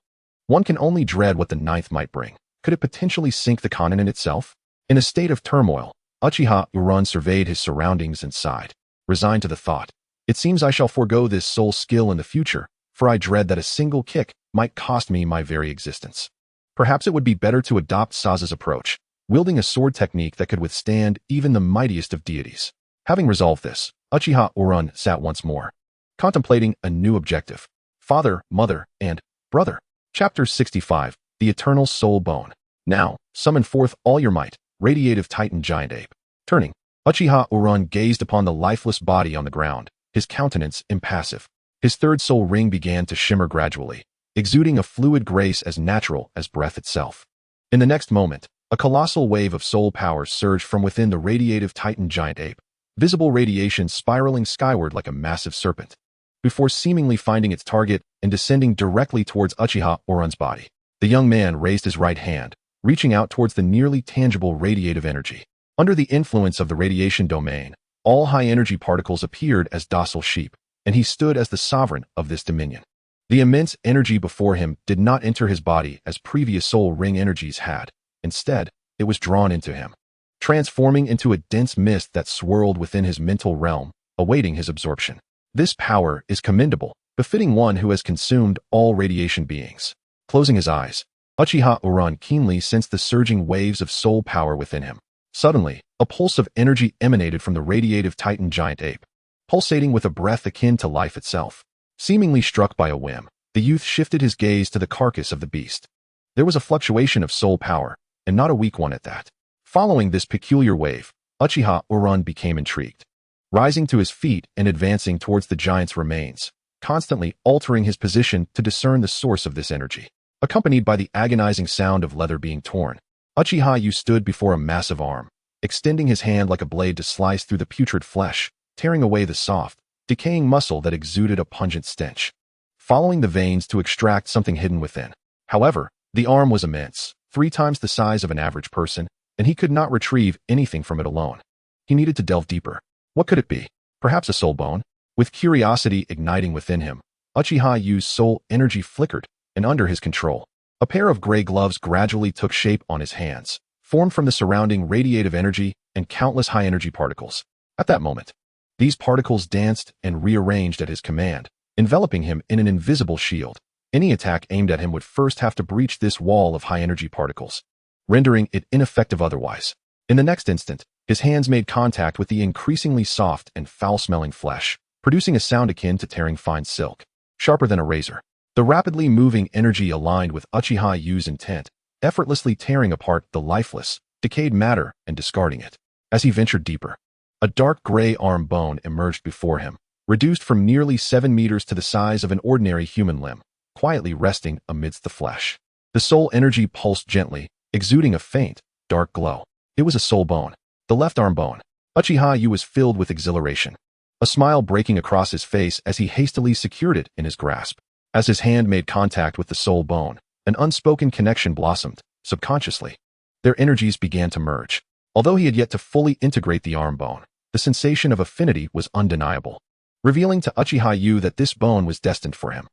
Speaker 1: one can only dread what the ninth might bring. Could it potentially sink the continent itself? In a state of turmoil, Uchiha Uran surveyed his surroundings and sighed, resigned to the thought, "It seems I shall forego this soul skill in the future, for I dread that a single kick might cost me my very existence." Perhaps it would be better to adopt Saza's approach, wielding a sword technique that could withstand even the mightiest of deities. Having resolved this, Uchiha Uran sat once more, contemplating a new objective. Father, mother, and brother. Chapter 65, The Eternal Soul Bone. Now, summon forth all your might, radiative Titan giant ape. Turning, Uchiha Uran gazed upon the lifeless body on the ground, his countenance impassive. His third soul ring began to shimmer gradually, exuding a fluid grace as natural as breath itself. In the next moment, a colossal wave of soul power surged from within the radiative Titan giant ape, visible radiation spiraling skyward like a massive serpent, before seemingly finding its target and descending directly towards Uchiha Uran's body. The young man raised his right hand, reaching out towards the nearly tangible radiative energy. Under the influence of the radiation domain, all high-energy particles appeared as docile sheep, and he stood as the sovereign of this dominion. The immense energy before him did not enter his body as previous soul ring energies had. Instead, it was drawn into him, transforming into a dense mist that swirled within his mental realm, awaiting his absorption. This power is commendable, befitting one who has consumed all radiation beings. Closing his eyes, Uchiha Uran keenly sensed the surging waves of soul power within him. Suddenly, a pulse of energy emanated from the radiative Titan giant ape, pulsating with a breath akin to life itself. Seemingly struck by a whim, the youth shifted his gaze to the carcass of the beast. There was a fluctuation of soul power, and not a weak one at that. Following this peculiar wave, Uchiha Uran became intrigued. Rising to his feet and advancing towards the giant's remains, constantly altering his position to discern the source of this energy. Accompanied by the agonizing sound of leather being torn, Uchiha Wu stood before a massive arm, extending his hand like a blade to slice through the putrid flesh, tearing away the soft, decaying muscle that exuded a pungent stench, following the veins to extract something hidden within. However, the arm was immense, 3 times the size of an average person, and he could not retrieve anything from it alone. He needed to delve deeper. What could it be? Perhaps a soul bone? With curiosity igniting within him, Uchiha Wu's soul energy flickered, and under his control, a pair of gray gloves gradually took shape on his hands, formed from the surrounding radiative energy and countless high-energy particles. At that moment, these particles danced and rearranged at his command, enveloping him in an invisible shield. Any attack aimed at him would first have to breach this wall of high-energy particles, rendering it ineffective otherwise. In the next instant, his hands made contact with the increasingly soft and foul-smelling flesh, producing a sound akin to tearing fine silk, sharper than a razor. The rapidly moving energy aligned with Uchiha Wu's intent, effortlessly tearing apart the lifeless, decayed matter and discarding it. As he ventured deeper, a dark gray arm bone emerged before him, reduced from nearly 7 meters to the size of an ordinary human limb, quietly resting amidst the flesh. The soul energy pulsed gently, exuding a faint, dark glow. It was a soul bone, the left arm bone. Uchiha Wu was filled with exhilaration, a smile breaking across his face as he hastily secured it in his grasp. As his hand made contact with the soul bone, an unspoken connection blossomed, subconsciously. Their energies began to merge. Although he had yet to fully integrate the arm bone, the sensation of affinity was undeniable, revealing to Uchiha Wu that this bone was destined for him.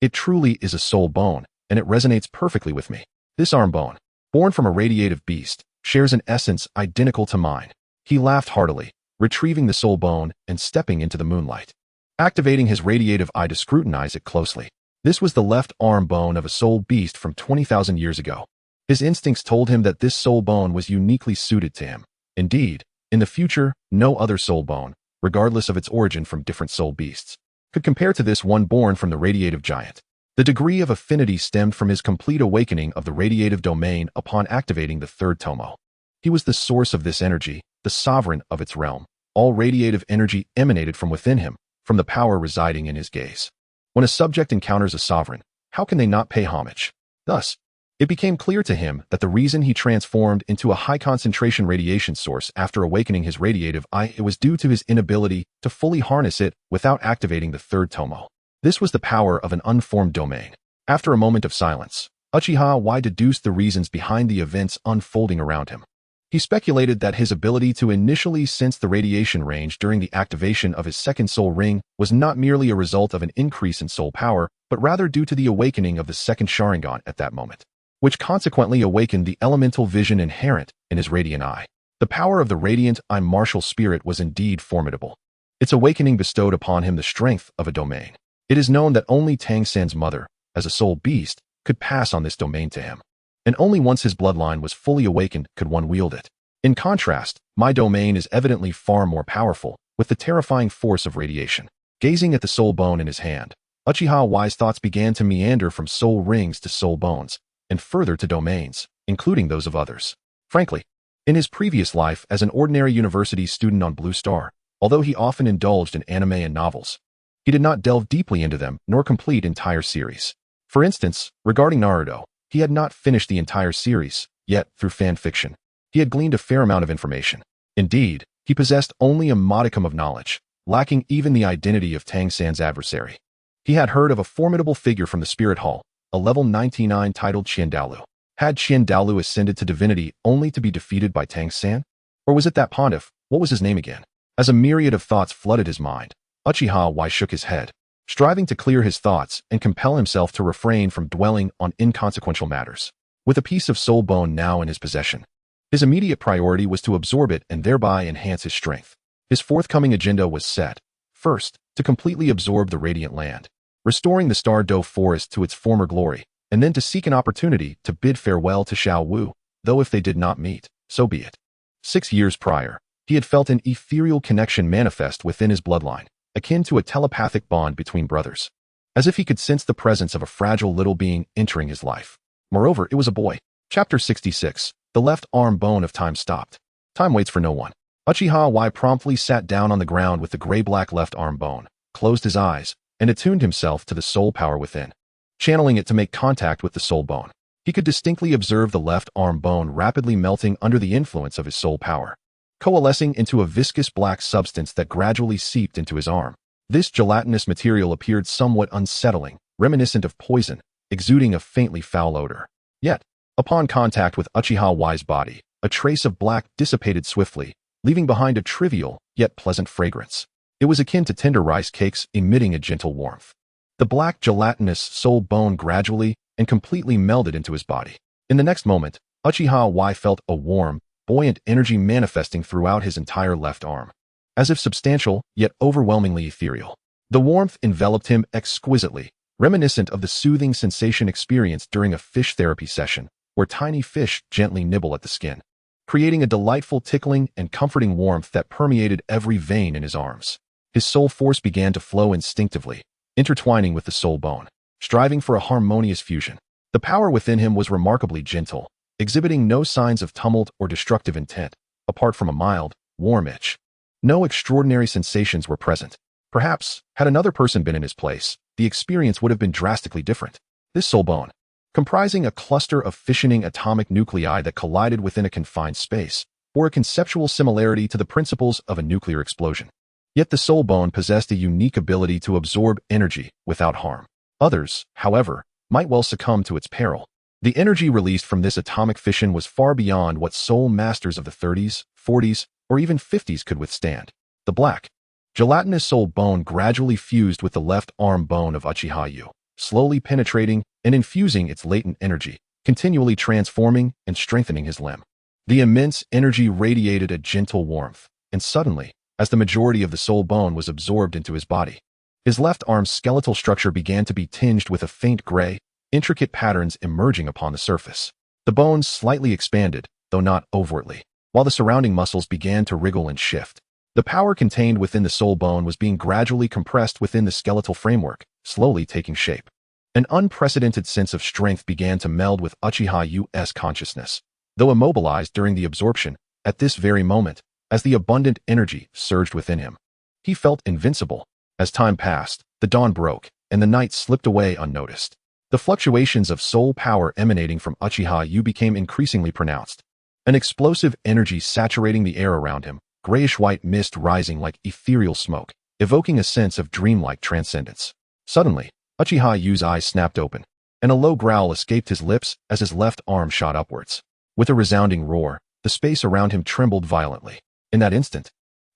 Speaker 1: It truly is a soul bone, and it resonates perfectly with me. This arm bone, born from a radiative beast, shares an essence identical to mine. He laughed heartily, retrieving the soul bone and stepping into the moonlight, activating his radiative eye to scrutinize it closely. This was the left arm bone of a soul beast from 20,000 years ago. His instincts told him that this soul bone was uniquely suited to him. Indeed, in the future, no other soul bone, regardless of its origin from different soul beasts, could compare to this one born from the radiative giant. The degree of affinity stemmed from his complete awakening of the radiative domain upon activating the third tomo. He was the source of this energy, the sovereign of its realm. All radiative energy emanated from within him, from the power residing in his gaze. When a subject encounters a sovereign, how can they not pay homage? Thus, it became clear to him that the reason he transformed into a high-concentration radiation source after awakening his radiative eye, it was due to his inability to fully harness it without activating the third tomo. This was the power of an unformed domain. After a moment of silence, Uchiha Wai deduced the reasons behind the events unfolding around him. He speculated that his ability to initially sense the radiation range during the activation of his second soul ring was not merely a result of an increase in soul power, but rather due to the awakening of the second Sharingan at that moment, which consequently awakened the elemental vision inherent in his radiant eye. The power of the radiant eye martial spirit was indeed formidable. Its awakening bestowed upon him the strength of a domain. It is known that only Tang San's mother, as a soul beast, could pass on this domain to him. And only once his bloodline was fully awakened could one wield it. In contrast, my domain is evidently far more powerful, with the terrifying force of radiation. Gazing at the soul bone in his hand, Uchiha Wai's thoughts began to meander from soul rings to soul bones, and further to domains, including those of others. Frankly, in his previous life as an ordinary university student on Blue Star, although he often indulged in anime and novels, he did not delve deeply into them nor complete entire series. For instance, regarding Naruto, he had not finished the entire series, yet, through fan fiction, he had gleaned a fair amount of information. Indeed, he possessed only a modicum of knowledge, lacking even the identity of Tang San's adversary. He had heard of a formidable figure from the Spirit Hall, a level 99 titled Douluo. Had Douluo ascended to divinity only to be defeated by Tang San? Or was it that pontiff? What was his name again? As a myriad of thoughts flooded his mind, Uchiha Wai shook his head, striving to clear his thoughts and compel himself to refrain from dwelling on inconsequential matters. With a piece of soul bone now in his possession, his immediate priority was to absorb it and thereby enhance his strength. His forthcoming agenda was set. First, to completely absorb the radiant land, restoring the Star Doe forest to its former glory, and then to seek an opportunity to bid farewell to Xiao Wu, though if they did not meet, so be it. 6 years prior, he had felt an ethereal connection manifest within his bloodline, akin to a telepathic bond between brothers, as if he could sense the presence of a fragile little being entering his life. Moreover, it was a boy. Chapter 66. The left arm bone of time stopped. Time waits for no one. Uchiha Wai promptly sat down on the ground with the gray-black left arm bone, closed his eyes, and attuned himself to the soul power within, channeling it to make contact with the soul bone. He could distinctly observe the left arm bone rapidly melting under the influence of his soul power, coalescing into a viscous black substance that gradually seeped into his arm. This gelatinous material appeared somewhat unsettling, reminiscent of poison, exuding a faintly foul odor. Yet, upon contact with Uchiha Wai's body, a trace of black dissipated swiftly, leaving behind a trivial, yet pleasant fragrance. It was akin to tender rice cakes emitting a gentle warmth. The black gelatinous soul bone gradually and completely melded into his body. In the next moment, Uchiha Wai felt a warm, buoyant energy manifesting throughout his entire left arm, as if substantial, yet overwhelmingly ethereal. The warmth enveloped him exquisitely, reminiscent of the soothing sensation experienced during a fish therapy session, where tiny fish gently nibble at the skin, creating a delightful tickling and comforting warmth that permeated every vein in his arms. His soul force began to flow instinctively, intertwining with the soul bone, striving for a harmonious fusion. The power within him was remarkably gentle, exhibiting no signs of tumult or destructive intent, apart from a mild, warm itch. No extraordinary sensations were present. Perhaps, had another person been in his place, the experience would have been drastically different. This soul bone, comprising a cluster of fissioning atomic nuclei that collided within a confined space, bore a conceptual similarity to the principles of a nuclear explosion. Yet the soul bone possessed a unique ability to absorb energy without harm. Others, however, might well succumb to its peril. The energy released from this atomic fission was far beyond what soul masters of the 30s, 40s, or even 50s could withstand. The black, gelatinous soul bone gradually fused with the left arm bone of Uchiha Yu, slowly penetrating and infusing its latent energy, continually transforming and strengthening his limb. The immense energy radiated a gentle warmth, and suddenly, as the majority of the soul bone was absorbed into his body, his left arm's skeletal structure began to be tinged with a faint gray, intricate patterns emerging upon the surface. The bones slightly expanded, though not overtly, while the surrounding muscles began to wriggle and shift. The power contained within the soul bone was being gradually compressed within the skeletal framework, slowly taking shape. An unprecedented sense of strength began to meld with Uchiha U's consciousness, though immobilized during the absorption, at this very moment, as the abundant energy surged within him. He felt invincible. As time passed, the dawn broke, and the night slipped away unnoticed. The fluctuations of soul power emanating from Uchiha U became increasingly pronounced. An explosive energy saturating the air around him, grayish-white mist rising like ethereal smoke, evoking a sense of dreamlike transcendence. Suddenly, Uchiha U's eyes snapped open, and a low growl escaped his lips as his left arm shot upwards. With a resounding roar, the space around him trembled violently. In that instant,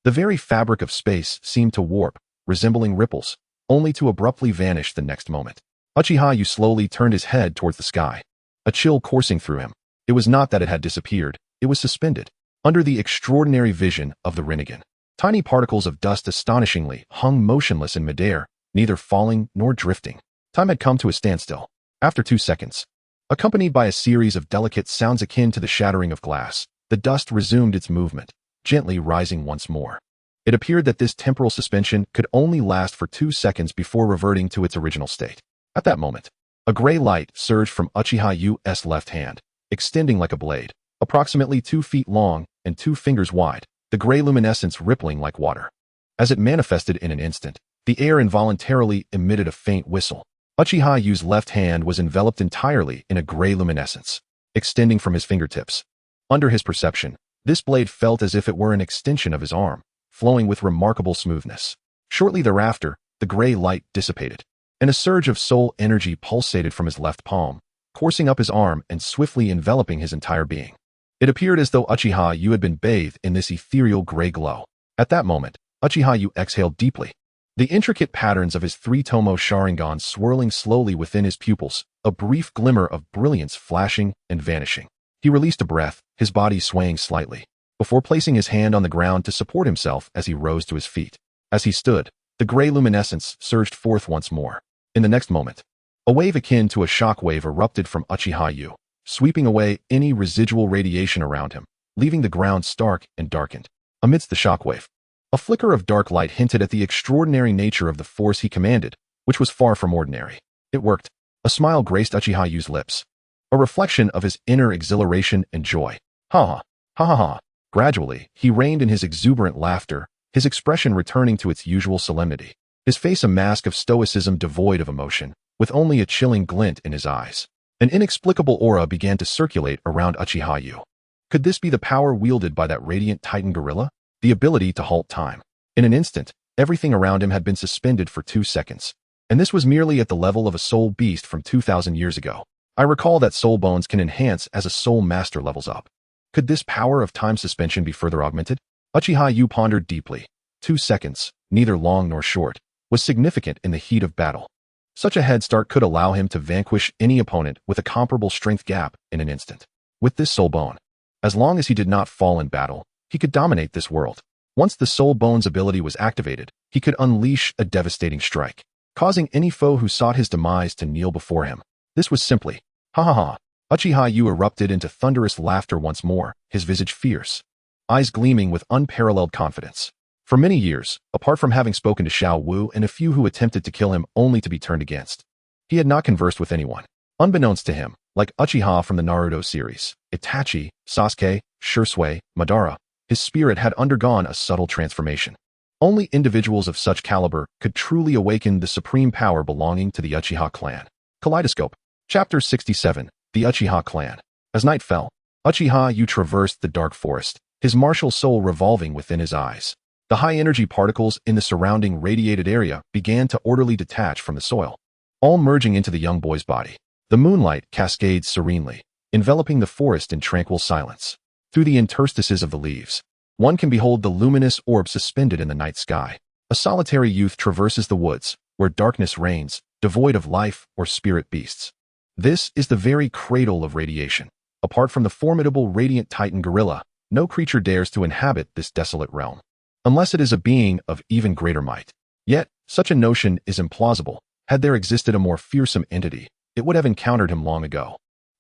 Speaker 1: the very fabric of space seemed to warp, resembling ripples, only to abruptly vanish the next moment. Uchiha U slowly turned his head towards the sky, a chill coursing through him. It was not that it had disappeared, it was suspended, under the extraordinary vision of the Rinnegan. Tiny particles of dust astonishingly hung motionless in midair, neither falling nor drifting. Time had come to a standstill. After 2 seconds, accompanied by a series of delicate sounds akin to the shattering of glass, the dust resumed its movement, gently rising once more. It appeared that this temporal suspension could only last for 2 seconds before reverting to its original state. At that moment, a gray light surged from Uchiha U's left hand, extending like a blade, approximately 2 feet long and 2 fingers wide, the gray luminescence rippling like water. As it manifested in an instant, the air involuntarily emitted a faint whistle. Uchiha U's left hand was enveloped entirely in a gray luminescence, extending from his fingertips. Under his perception, this blade felt as if it were an extension of his arm, flowing with remarkable smoothness. Shortly thereafter, the gray light dissipated, and a surge of soul energy pulsated from his left palm, coursing up his arm and swiftly enveloping his entire being. It appeared as though Uchiha U had been bathed in this ethereal gray glow. At that moment, Uchiha U exhaled deeply, the intricate patterns of his 3-tomo Sharingan swirling slowly within his pupils, a brief glimmer of brilliance flashing and vanishing. He released a breath, his body swaying slightly, before placing his hand on the ground to support himself as he rose to his feet. As he stood, the gray luminescence surged forth once more. In the next moment, a wave akin to a shock wave erupted from Uchiha U, sweeping away any residual radiation around him, leaving the ground stark and darkened. Amidst the shockwave, a flicker of dark light hinted at the extraordinary nature of the force he commanded, which was far from ordinary. It worked. A smile graced Uchiha U's lips, a reflection of his inner exhilaration and joy. Ha ha, ha ha ha. Gradually, he reined in his exuberant laughter, his expression returning to its usual solemnity, his face a mask of stoicism devoid of emotion, with only a chilling glint in his eyes. An inexplicable aura began to circulate around Uchiha U. Could this be the power wielded by that radiant Titan gorilla? The ability to halt time. In an instant, everything around him had been suspended for 2 seconds. And this was merely at the level of a soul beast from 2,000 years ago. I recall that soul bones can enhance as a soul master levels up. Could this power of time suspension be further augmented? Uchiha U pondered deeply. 2 seconds, neither long nor short, was significant in the heat of battle. Such a head start could allow him to vanquish any opponent with a comparable strength gap in an instant. With this soul bone, as long as he did not fall in battle, he could dominate this world. Once the soul bone's ability was activated, he could unleash a devastating strike, causing any foe who sought his demise to kneel before him. This was simply, ha ha ha. Uchiha U erupted into thunderous laughter once more, his visage fierce, eyes gleaming with unparalleled confidence. For many years, apart from having spoken to Xiao Wu and a few who attempted to kill him only to be turned against, he had not conversed with anyone. Unbeknownst to him, like Uchiha from the Naruto series, Itachi, Sasuke, Shisui, Madara, his spirit had undergone a subtle transformation. Only individuals of such caliber could truly awaken the supreme power belonging to the Uchiha clan. Kaleidoscope. Chapter 67. The Uchiha clan. As night fell, Uchiha U traversed the dark forest, his martial soul revolving within his eyes. The high-energy particles in the surrounding radiated area began to orderly detach from the soil, all merging into the young boy's body. The moonlight cascades serenely, enveloping the forest in tranquil silence. Through the interstices of the leaves, one can behold the luminous orb suspended in the night sky. A solitary youth traverses the woods, where darkness reigns, devoid of life or spirit beasts. This is the very cradle of radiation. Apart from the formidable radiant Titan gorilla, no creature dares to inhabit this desolate realm, unless it is a being of even greater might. Yet, such a notion is implausible. Had there existed a more fearsome entity, it would have encountered him long ago.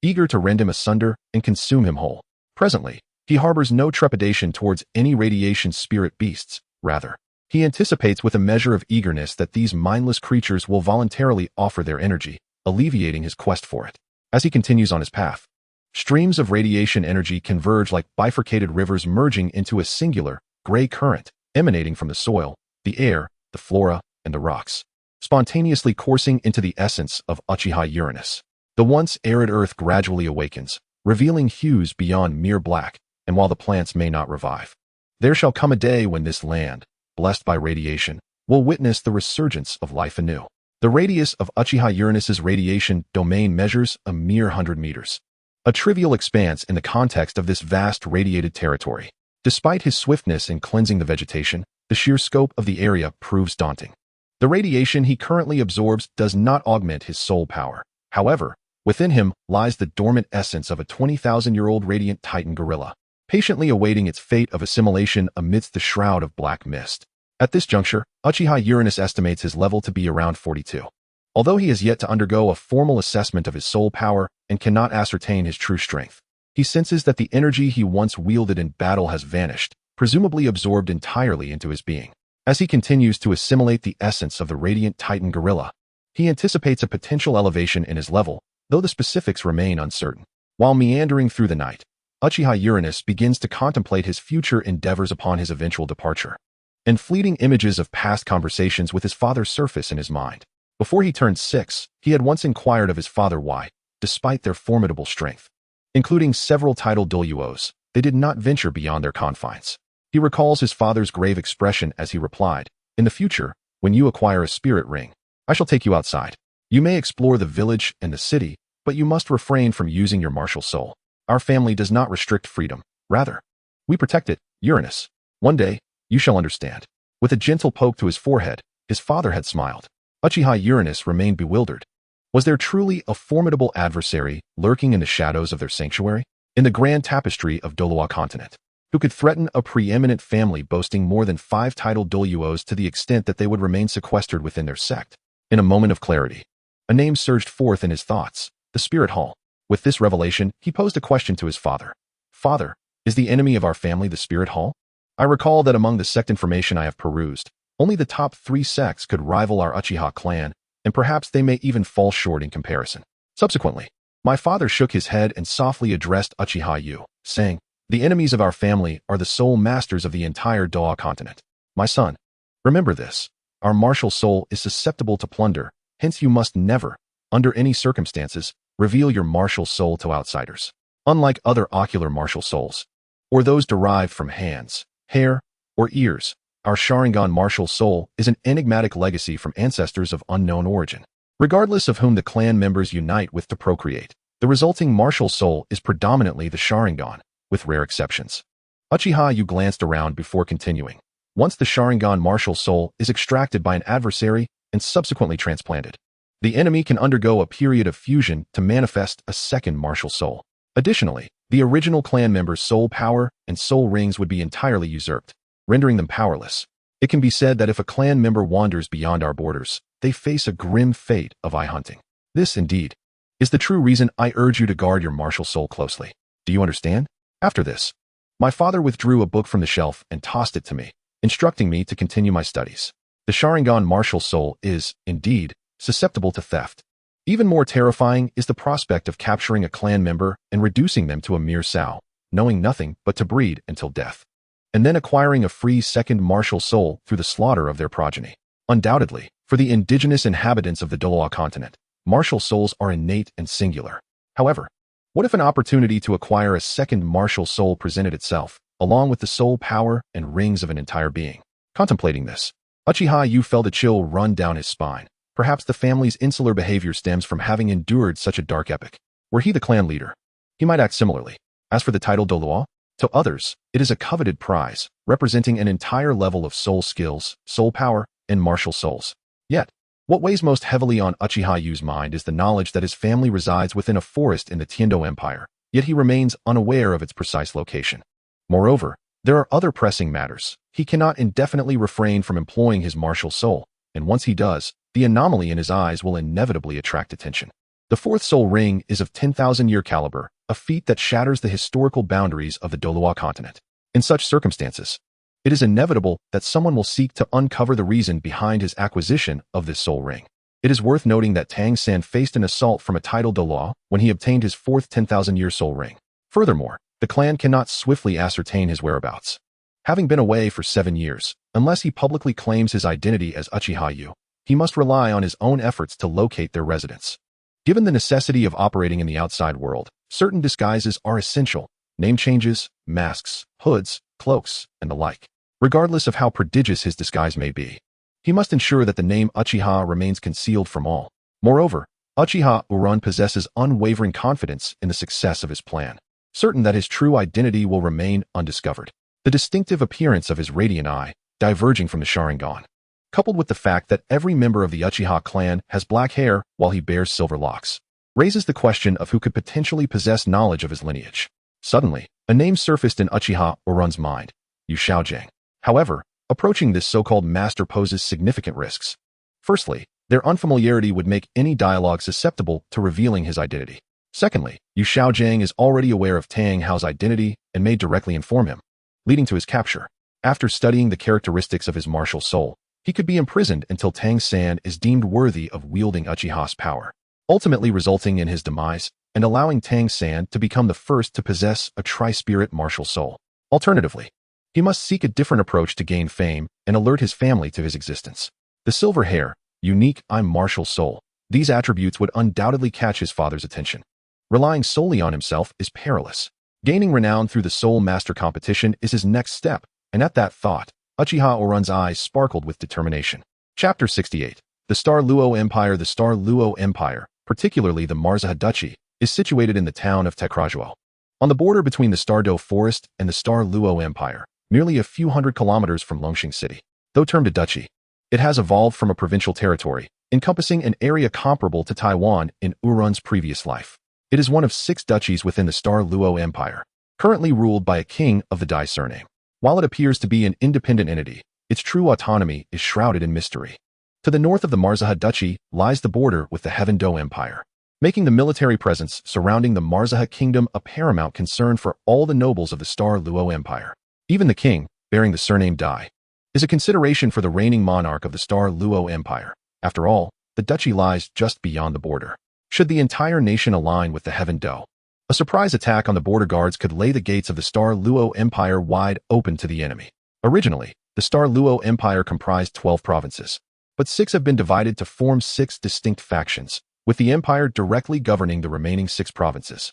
Speaker 1: eager to rend him asunder and consume him whole. Presently, he harbors no trepidation towards any radiation spirit beasts. Rather, he anticipates with a measure of eagerness that these mindless creatures will voluntarily offer their energy, alleviating his quest for it. As he continues on his path, streams of radiation energy converge like bifurcated rivers merging into a singular, gray current, emanating from the soil, the air, the flora, and the rocks, spontaneously coursing into the essence of Uchiha Uranus. The once arid earth gradually awakens, revealing hues beyond mere black, and while the plants may not revive, there shall come a day when this land, blessed by radiation, will witness the resurgence of life anew. The radius of Uchiha Uranus's radiation domain measures a mere 100 meters. A trivial expanse in the context of this vast radiated territory. Despite his swiftness in cleansing the vegetation, the sheer scope of the area proves daunting. The radiation he currently absorbs does not augment his soul power. However, within him lies the dormant essence of a 20,000-year-old radiant titan gorilla, patiently awaiting its fate of assimilation amidst the shroud of black mist. At this juncture, Uchiha Uranus estimates his level to be around 42. Although he has yet to undergo a formal assessment of his soul power and cannot ascertain his true strength, he senses that the energy he once wielded in battle has vanished, presumably absorbed entirely into his being. As he continues to assimilate the essence of the radiant titan gorilla, he anticipates a potential elevation in his level, though the specifics remain uncertain. While meandering through the night, Uchiha Uranus begins to contemplate his future endeavors upon his eventual departure, and fleeting images of past conversations with his father surface in his mind. Before he turned 6, he had once inquired of his father why, despite their formidable strength, including several titled Douluos, they did not venture beyond their confines. He recalls his father's grave expression as he replied, "In the future, when you acquire a spirit ring, I shall take you outside. You may explore the village and the city, but you must refrain from using your martial soul. Our family does not restrict freedom. Rather, we protect it, Uranus. One day, you shall understand." With a gentle poke to his forehead, his father had smiled. Uchiha Uranus remained bewildered. Was there truly a formidable adversary lurking in the shadows of their sanctuary, in the grand tapestry of Douluo continent, who could threaten a preeminent family boasting more than 5 titled Douluos to the extent that they would remain sequestered within their sect? In a moment of clarity, a name surged forth in his thoughts, the Spirit Hall. With this revelation, he posed a question to his father. "Father, is the enemy of our family the Spirit Hall? I recall that among the sect information I have perused, only the top 3 sects could rival our Uchiha clan, and perhaps they may even fall short in comparison." Subsequently, my father shook his head and softly addressed Uchiha Yu, saying, "The enemies of our family are the sole masters of the entire Douluo continent. My son, remember this. Our martial soul is susceptible to plunder, hence you must never, under any circumstances, reveal your martial soul to outsiders. Unlike other ocular martial souls, or those derived from hands, hair, or ears, our Sharingan martial soul is an enigmatic legacy from ancestors of unknown origin. Regardless of whom the clan members unite with to procreate, the resulting martial soul is predominantly the Sharingan, with rare exceptions." Uchiha Yu glanced around before continuing. Once the Sharingan martial soul is extracted by an adversary and subsequently transplanted, the enemy can undergo a period of fusion to manifest a second martial soul. Additionally, the original clan member's soul power and soul rings would be entirely usurped, rendering them powerless. It can be said that if a clan member wanders beyond our borders, they face a grim fate of eye hunting. This, indeed, is the true reason I urge you to guard your martial soul closely. Do you understand? After this, my father withdrew a book from the shelf and tossed it to me, instructing me to continue my studies. The Sharingan martial soul is, indeed, susceptible to theft. Even more terrifying is the prospect of capturing a clan member and reducing them to a mere sow, knowing nothing but to breed until death, and then acquiring a free second martial soul through the slaughter of their progeny. Undoubtedly, for the indigenous inhabitants of the Douluo continent, martial souls are innate and singular. However, what if an opportunity to acquire a second martial soul presented itself, along with the soul power and rings of an entire being? Contemplating this, Uchiha Yu felt a chill run down his spine. Perhaps the family's insular behavior stems from having endured such a dark epoch. Were he the clan leader, he might act similarly. As for the title Douluo, to others, it is a coveted prize, representing an entire level of soul skills, soul power, and martial souls. Yet, what weighs most heavily on Uchiha Yu's mind is the knowledge that his family resides within a forest in the Tiendo Empire, yet he remains unaware of its precise location. Moreover, there are other pressing matters. He cannot indefinitely refrain from employing his martial soul, and once he does, the anomaly in his eyes will inevitably attract attention. The fourth soul ring is of 10,000-year caliber, a feat that shatters the historical boundaries of the Douluo continent. In such circumstances, it is inevitable that someone will seek to uncover the reason behind his acquisition of this soul ring. It is worth noting that Tang San faced an assault from a titled Douluo when he obtained his fourth 10,000-year soul ring. Furthermore, the clan cannot swiftly ascertain his whereabouts. Having been away for 7 years, unless he publicly claims his identity as Xiao Wu, he must rely on his own efforts to locate their residence. Given the necessity of operating in the outside world, certain disguises are essential: name changes, masks, hoods, cloaks, and the like. Regardless of how prodigious his disguise may be, he must ensure that the name Uchiha remains concealed from all. Moreover, Uchiha Urun possesses unwavering confidence in the success of his plan, certain that his true identity will remain undiscovered. The distinctive appearance of his radiant eye, diverging from the Sharingan, coupled with the fact that every member of the Uchiha clan has black hair while he bears silver locks, raises the question of who could potentially possess knowledge of his lineage. Suddenly, a name surfaced in Uchiha Urun's mind: Yu Xiaojing. However, approaching this so-called master poses significant risks. Firstly, their unfamiliarity would make any dialogue susceptible to revealing his identity. Secondly, Yu Xiaojing is already aware of Tang Hao's identity and may directly inform him, leading to his capture. After studying the characteristics of his martial soul, he could be imprisoned until Tang San is deemed worthy of wielding Uchiha's power, ultimately resulting in his demise and allowing Tang San to become the first to possess a tri-spirit martial soul. Alternatively, he must seek a different approach to gain fame and alert his family to his existence. The silver hair, unique martial soul, these attributes would undoubtedly catch his father's attention. Relying solely on himself is perilous. Gaining renown through the Soul Master competition is his next step, and at that thought, Uchiha Urun's eyes sparkled with determination. Chapter 68. The Star Luo Empire. The Star Luo Empire, particularly the Marzaha Duchy, is situated in the town of Tekrajuo, on the border between the Stardo Forest and the Star Luo Empire, merely a few hundred kilometers from Longxing City. Though termed a duchy, it has evolved from a provincial territory, encompassing an area comparable to Taiwan in Urun's previous life. It is one of 6 duchies within the Star Luo Empire, currently ruled by a king of the Dai surname. While it appears to be an independent entity, its true autonomy is shrouded in mystery. To the north of the Marzaha Duchy lies the border with the Heaveno Empire, making the military presence surrounding the Marzaha Kingdom a paramount concern for all the nobles of the Star Luo Empire. Even the king, bearing the surname Dai, is a consideration for the reigning monarch of the Star Luo Empire. After all, the duchy lies just beyond the border. Should the entire nation align with the Heaveno, a surprise attack on the border guards could lay the gates of the Star Luo Empire wide open to the enemy. Originally, the Star Luo Empire comprised 12 provinces, but 6 have been divided to form 6 distinct factions, with the empire directly governing the remaining 6 provinces.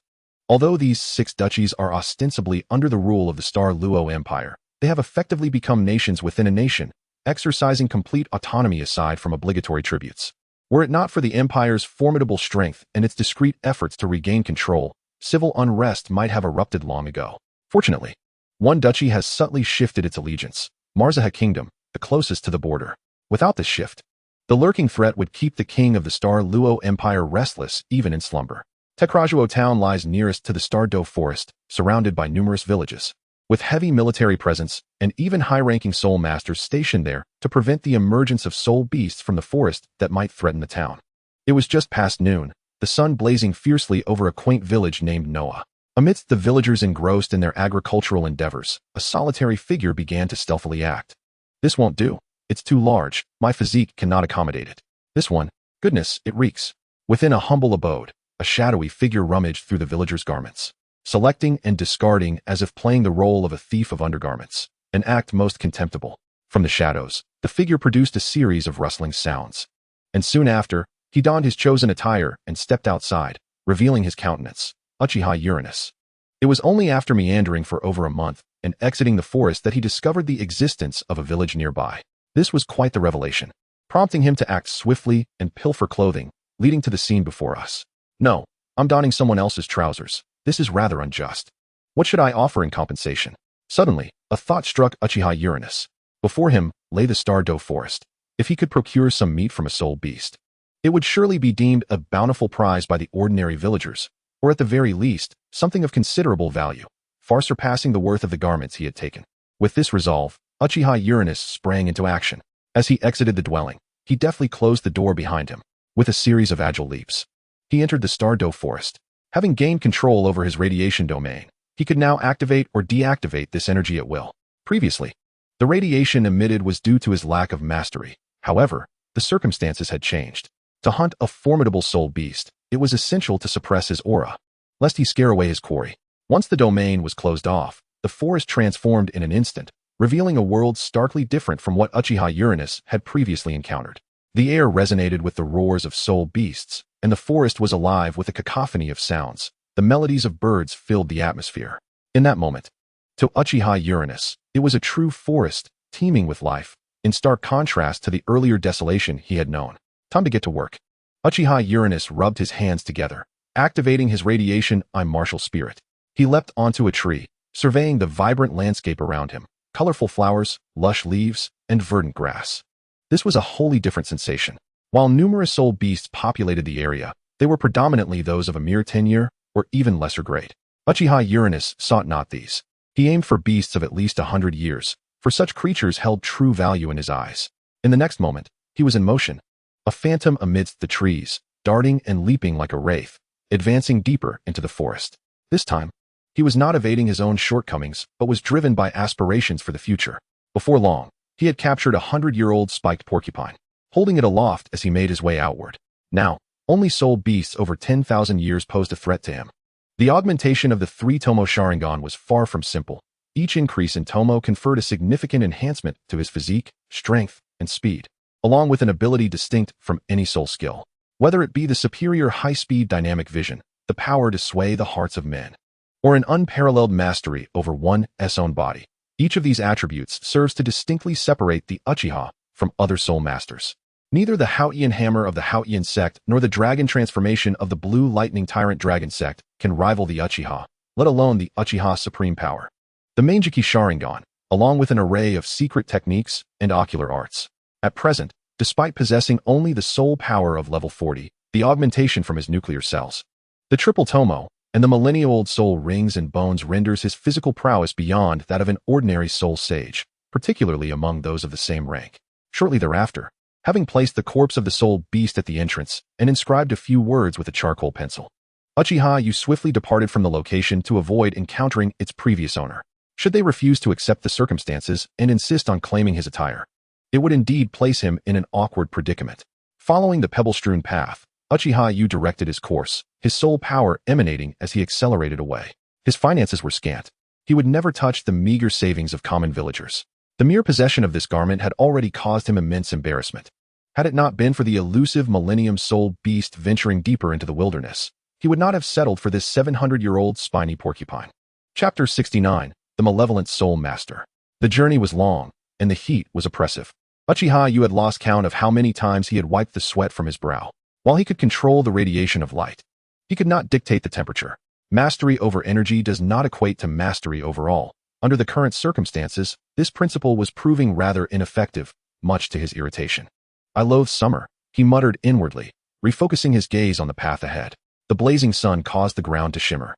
Speaker 1: Although these 6 duchies are ostensibly under the rule of the Star Luo Empire, they have effectively become nations within a nation, exercising complete autonomy aside from obligatory tributes. Were it not for the empire's formidable strength and its discreet efforts to regain control, civil unrest might have erupted long ago. Fortunately, one duchy has subtly shifted its allegiance: Marzaha Kingdom, the closest to the border. Without this shift, the lurking threat would keep the king of the Star Luo Empire restless even in slumber. Tekrajuo town lies nearest to the Stardo Forest, surrounded by numerous villages, with heavy military presence and even high-ranking soul masters stationed there to prevent the emergence of soul beasts from the forest that might threaten the town. It was just past noon, the sun blazing fiercely over a quaint village named Noah. Amidst the villagers engrossed in their agricultural endeavors, a solitary figure began to stealthily act. "This won't do. It's too large. My physique cannot accommodate it. This one, goodness, it reeks." Within a humble abode, a shadowy figure rummaged through the villagers' garments, selecting and discarding as if playing the role of a thief of undergarments, an act most contemptible. From the shadows, the figure produced a series of rustling sounds, and soon after, he donned his chosen attire and stepped outside, revealing his countenance, Uchiha Uranus. It was only after meandering for over a month and exiting the forest that he discovered the existence of a village nearby. This was quite the revelation, prompting him to act swiftly and pilfer clothing, leading to the scene before us. "No, I'm donning someone else's trousers. This is rather unjust. What should I offer in compensation?" Suddenly, a thought struck Uchiha Uranus. Before him lay the Stardo Forest. If he could procure some meat from a soul beast, it would surely be deemed a bountiful prize by the ordinary villagers, or at the very least, something of considerable value, far surpassing the worth of the garments he had taken. With this resolve, Uchiha Uranus sprang into action. As he exited the dwelling, he deftly closed the door behind him. With a series of agile leaps, he entered the Stardo forest. Having gained control over his radiation domain, he could now activate or deactivate this energy at will. Previously, the radiation emitted was due to his lack of mastery. However, the circumstances had changed. To hunt a formidable soul beast, it was essential to suppress his aura, lest he scare away his quarry. Once the domain was closed off, the forest transformed in an instant, revealing a world starkly different from what Uchiha Uranus had previously encountered. The air resonated with the roars of soul beasts, and the forest was alive with a cacophony of sounds. The melodies of birds filled the atmosphere. In that moment, to Uchiha Uranus, it was a true forest, teeming with life, in stark contrast to the earlier desolation he had known. Time to get to work. Uchiha Uranus rubbed his hands together, activating his radiation martial spirit. He leapt onto a tree, surveying the vibrant landscape around him, colorful flowers, lush leaves, and verdant grass. This was a wholly different sensation. While numerous soul beasts populated the area, they were predominantly those of a mere tenure or even lesser grade. Uchiha Uranus sought not these. He aimed for beasts of at least 100 years, for such creatures held true value in his eyes. In the next moment, he was in motion, a phantom amidst the trees, darting and leaping like a wraith, advancing deeper into the forest. This time, he was not evading his own shortcomings, but was driven by aspirations for the future. Before long, he had captured a 100-year-old spiked porcupine, holding it aloft as he made his way outward. Now, only soul beasts over 10,000 years posed a threat to him. The augmentation of the 3-Tomo Sharingan was far from simple. Each increase in Tomo conferred a significant enhancement to his physique, strength, and speed, along with an ability distinct from any soul skill. Whether it be the superior high-speed dynamic vision, the power to sway the hearts of men, or an unparalleled mastery over one's own body, each of these attributes serves to distinctly separate the Uchiha from other soul masters. Neither the Haotian hammer of the Haotian sect nor the dragon transformation of the blue lightning tyrant dragon sect can rival the Uchiha, let alone the Uchiha's supreme power. The Manjiki Sharingan, along with an array of secret techniques and ocular arts. At present, despite possessing only the soul power of level 40, the augmentation from his nuclear cells, the triple Tomo, and the millennia-old soul rings and bones renders his physical prowess beyond that of an ordinary soul sage, particularly among those of the same rank. Shortly thereafter, having placed the corpse of the soul beast at the entrance and inscribed a few words with a charcoal pencil, Uchiha Yu swiftly departed from the location to avoid encountering its previous owner. Should they refuse to accept the circumstances and insist on claiming his attire, it would indeed place him in an awkward predicament. Following the pebble-strewn path, Uchiha Yu directed his course, his soul power emanating as he accelerated away. His finances were scant. He would never touch the meager savings of common villagers. The mere possession of this garment had already caused him immense embarrassment. Had it not been for the elusive millennium soul beast venturing deeper into the wilderness, he would not have settled for this 700-year-old spiny porcupine. Chapter 69, The Malevolent Soul Master. The journey was long, and the heat was oppressive. Uchiha Yu had lost count of how many times he had wiped the sweat from his brow. While he could control the radiation of light, he could not dictate the temperature. Mastery over energy does not equate to mastery overall. Under the current circumstances, this principle was proving rather ineffective, much to his irritation. "I loathe summer," he muttered inwardly, refocusing his gaze on the path ahead. The blazing sun caused the ground to shimmer,